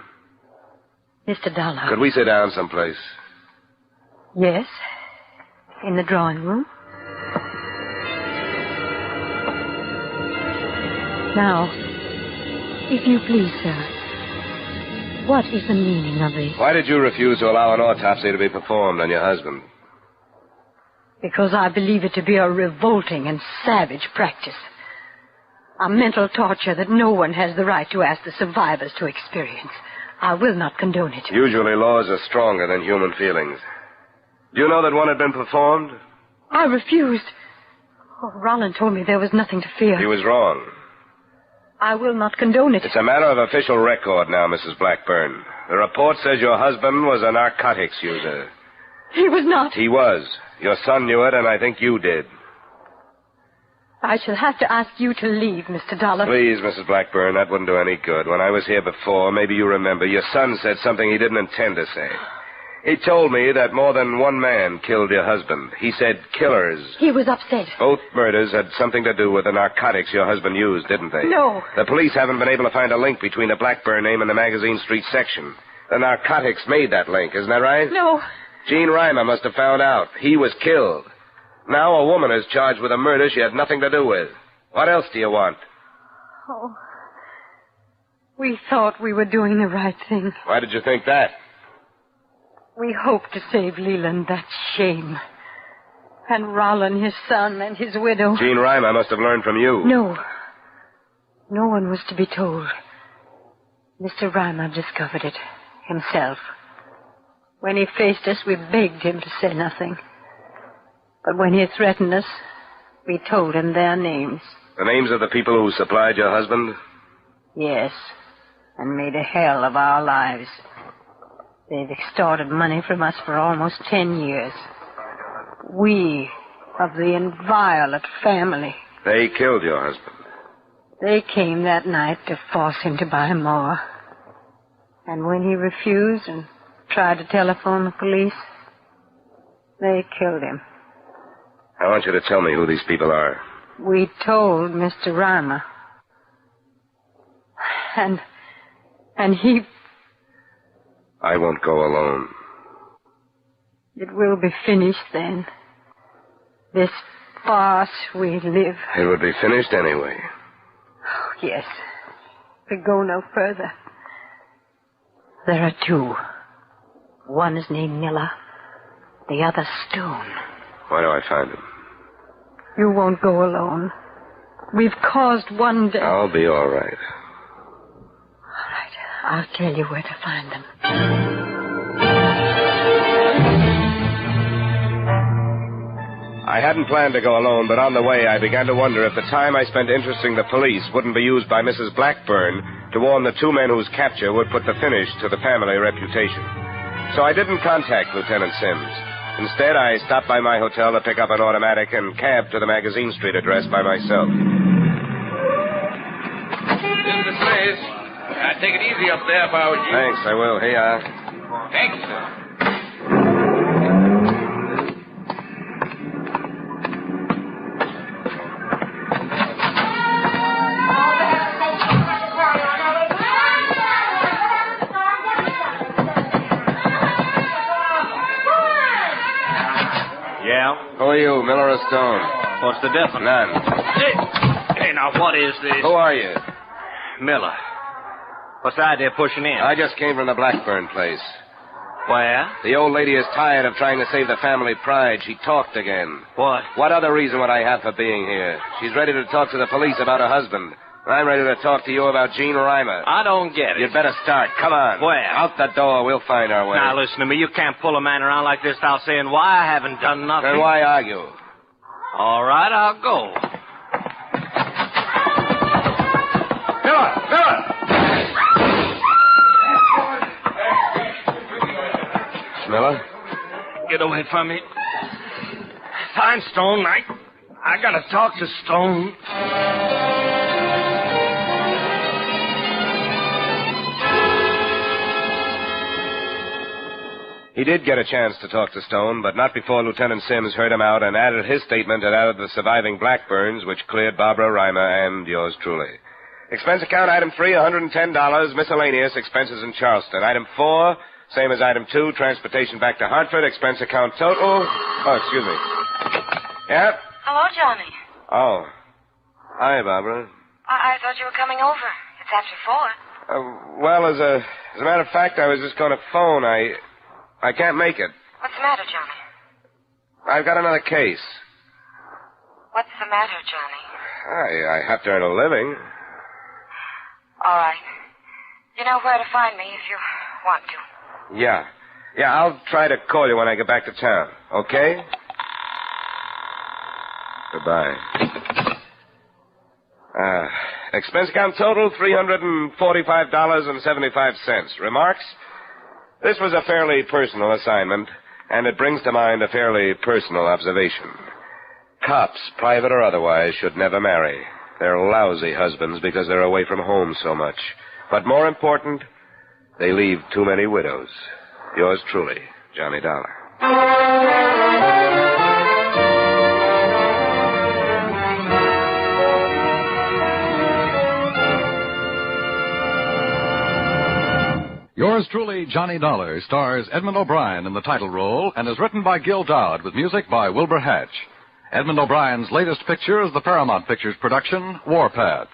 Speaker 22: Mr. Dollar.
Speaker 7: Could we sit down someplace?
Speaker 22: Yes. In the drawing room. Now, if you please, sir, what is the meaning of this?
Speaker 7: Why did you refuse to allow an autopsy to be performed on your husband?
Speaker 22: Because I believe it to be a revolting and savage practice. A mental torture that no one has the right to ask the survivors to experience. I will not condone it.
Speaker 7: Usually laws are stronger than human feelings. Do you know that one had been performed?
Speaker 22: I refused. Oh, Roland told me there was nothing to fear.
Speaker 7: He was wrong.
Speaker 22: I will not condone it.
Speaker 7: It's a matter of official record now, Mrs. Blackburn. The report says your husband was a narcotics user.
Speaker 22: He was not.
Speaker 7: He was. Your son knew it, and I think you did.
Speaker 22: I shall have to ask you to leave, Mr. Dollar.
Speaker 7: Please, Mrs. Blackburn, that wouldn't do any good. When I was here before, maybe you remember, your son said something he didn't intend to say. He told me that more than one man killed your husband. He said killers.
Speaker 22: He was upset.
Speaker 7: Both murders had something to do with the narcotics your husband used, didn't they?
Speaker 22: No.
Speaker 7: The police haven't been able to find a link between the Blackburn name and the Magazine Street section. The narcotics made that link, isn't that right?
Speaker 22: No.
Speaker 7: Gene Reimer must have found out. He was killed. Now a woman is charged with a murder she had nothing to do with. What else do you want?
Speaker 22: Oh. We thought we were doing the right thing.
Speaker 7: Why did you think that?
Speaker 22: We hoped to save Leland that shame. And Roland, his son, and his widow.
Speaker 7: Gene Reimer must have learned from you.
Speaker 22: No. No one was to be told. Mr. Reimer discovered it himself. When he faced us, we begged him to say nothing. But when he threatened us, we told him their names.
Speaker 7: The names of the people who supplied your husband?
Speaker 22: Yes, and made a hell of our lives. They've extorted money from us for almost 10 years. We, of the inviolate family.
Speaker 7: They killed your husband.
Speaker 22: They came that night to force him to buy more. And when he refused and tried to telephone the police, they killed him.
Speaker 7: I want you to tell me who these people are.
Speaker 17: We told Mr. Reimer. And he...
Speaker 7: I won't go alone.
Speaker 17: It will be finished then. This farce we live.
Speaker 7: It would be finished anyway.
Speaker 17: Oh, yes. We go no further. There are two. One is named Miller. The other Stone.
Speaker 7: Why do I find him?
Speaker 17: You won't go alone. We've caused one death.
Speaker 7: I'll be all right.
Speaker 17: All right. I'll tell you where to find them.
Speaker 7: I hadn't planned to go alone, but on the way I began to wonder if the time I spent interesting the police wouldn't be used by Mrs. Blackburn to warn the two men whose capture would put the finish to the family reputation. So I didn't contact Lieutenant Sims. Instead, I stopped by my hotel to pick up an automatic and cab to the Magazine Street address by myself.
Speaker 20: In the place. Take it easy up there if I was you.
Speaker 7: Thanks, I will. Here you are.
Speaker 20: Thanks, sir.
Speaker 7: Yeah? Who are you, Miller or Stone?
Speaker 20: What's the difference?
Speaker 7: None.
Speaker 20: Hey, now, what is this?
Speaker 7: Who are you?
Speaker 20: Miller. What's the idea of pushing in?
Speaker 7: I just came from the Blackburn place.
Speaker 20: Where?
Speaker 7: The old lady is tired of trying to save the family pride. She talked again.
Speaker 20: What?
Speaker 7: What other reason would I have for being here? She's ready to talk to the police about her husband. I'm ready to talk to you about Gene Reimer.
Speaker 20: I don't get it.
Speaker 7: You'd better start. Come on.
Speaker 20: Where?
Speaker 7: Out the door. We'll find our way.
Speaker 20: Now, listen to me. You can't pull a man around like this without saying why I haven't done nothing.
Speaker 7: Then why argue?
Speaker 20: All right, I'll go.
Speaker 7: Miller! Miller?
Speaker 20: Get away from me. Fine, Stone. I gotta talk to Stone.
Speaker 7: He did get a chance to talk to Stone, but not before Lieutenant Sims heard him out and added his statement and added the surviving Blackburns, which cleared Barbara Reimer and yours truly. Expense account item 3, $110, miscellaneous expenses in Charleston. Item 4, same as item 2, transportation back to Hartford, expense account total. Oh, excuse me. Yeah?
Speaker 22: Hello, Johnny.
Speaker 7: Oh. Hi, Barbara.
Speaker 22: I thought you were coming over. It's after 4.
Speaker 7: Well, as a matter of fact, I was just going to phone. I can't make it.
Speaker 22: What's the matter, Johnny?
Speaker 7: I've got another case.
Speaker 22: What's the matter, Johnny?
Speaker 7: I have to earn a living.
Speaker 22: All right. You know where to find me if you want to.
Speaker 7: Yeah, I'll try to call you when I get back to town, okay? Goodbye. Expense account total, $345.75. Remarks? This was a fairly personal assignment, and it brings to mind a fairly personal observation. Cops, private or otherwise, should never marry. They're lousy husbands because they're away from home so much. But more important, they leave too many widows. Yours truly, Johnny Dollar.
Speaker 18: Yours truly, Johnny Dollar, stars Edmund O'Brien in the title role and is written by Gil Doud with music by Wilbur Hatch. Edmund O'Brien's latest picture is the Paramount Pictures production, Warpath.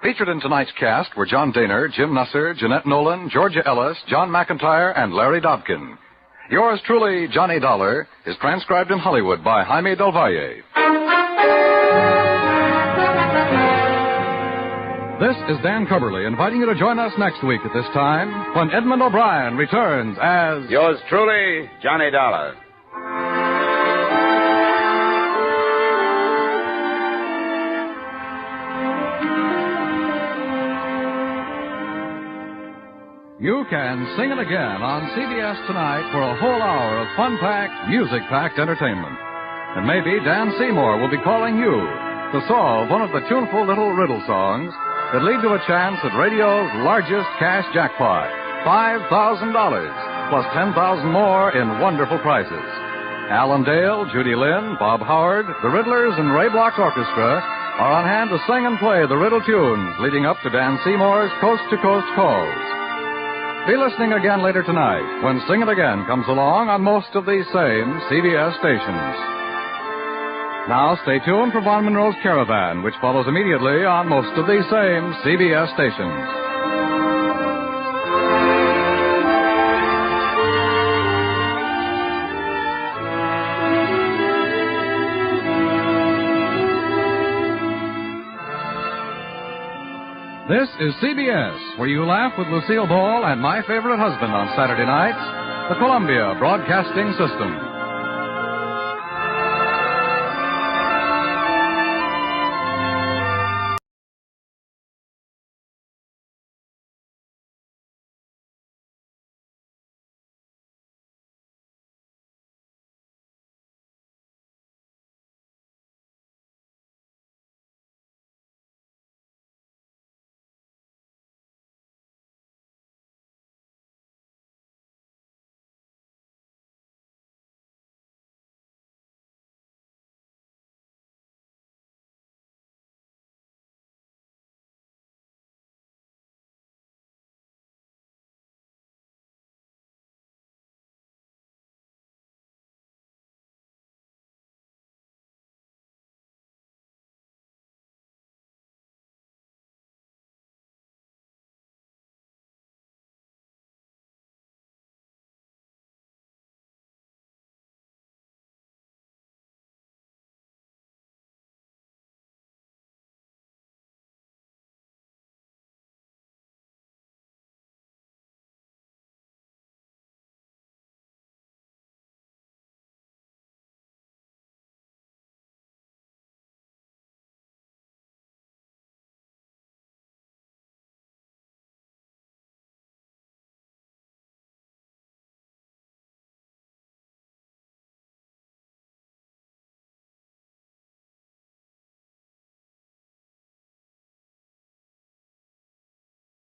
Speaker 18: Featured in tonight's cast were John Daner, Jim Nusser, Jeanette Nolan, Georgia Ellis, John McIntyre, and Larry Dobkin. Yours truly, Johnny Dollar, is transcribed in Hollywood by Jaime Del Valle. This is Dan Coverly inviting you to join us next week at this time when Edmund O'Brien returns as...
Speaker 7: Yours truly, Johnny Dollar.
Speaker 18: You can sing it again on CBS tonight for a whole hour of fun-packed, music-packed entertainment. And maybe Dan Seymour will be calling you to solve one of the tuneful little riddle songs that lead to a chance at radio's largest cash jackpot, $5,000, plus $10,000 more in wonderful prizes. Alan Dale, Judy Lynn, Bob Howard, the Riddlers, and Ray Block's orchestra are on hand to sing and play the riddle tunes leading up to Dan Seymour's coast-to-coast calls. Be listening again later tonight when Sing It Again comes along on most of these same CBS stations. Now stay tuned for Von Monroe's Caravan, which follows immediately on most of these same CBS stations. This is CBS, where you laugh with Lucille Ball and My Favorite Husband on Saturday nights, the Columbia Broadcasting System.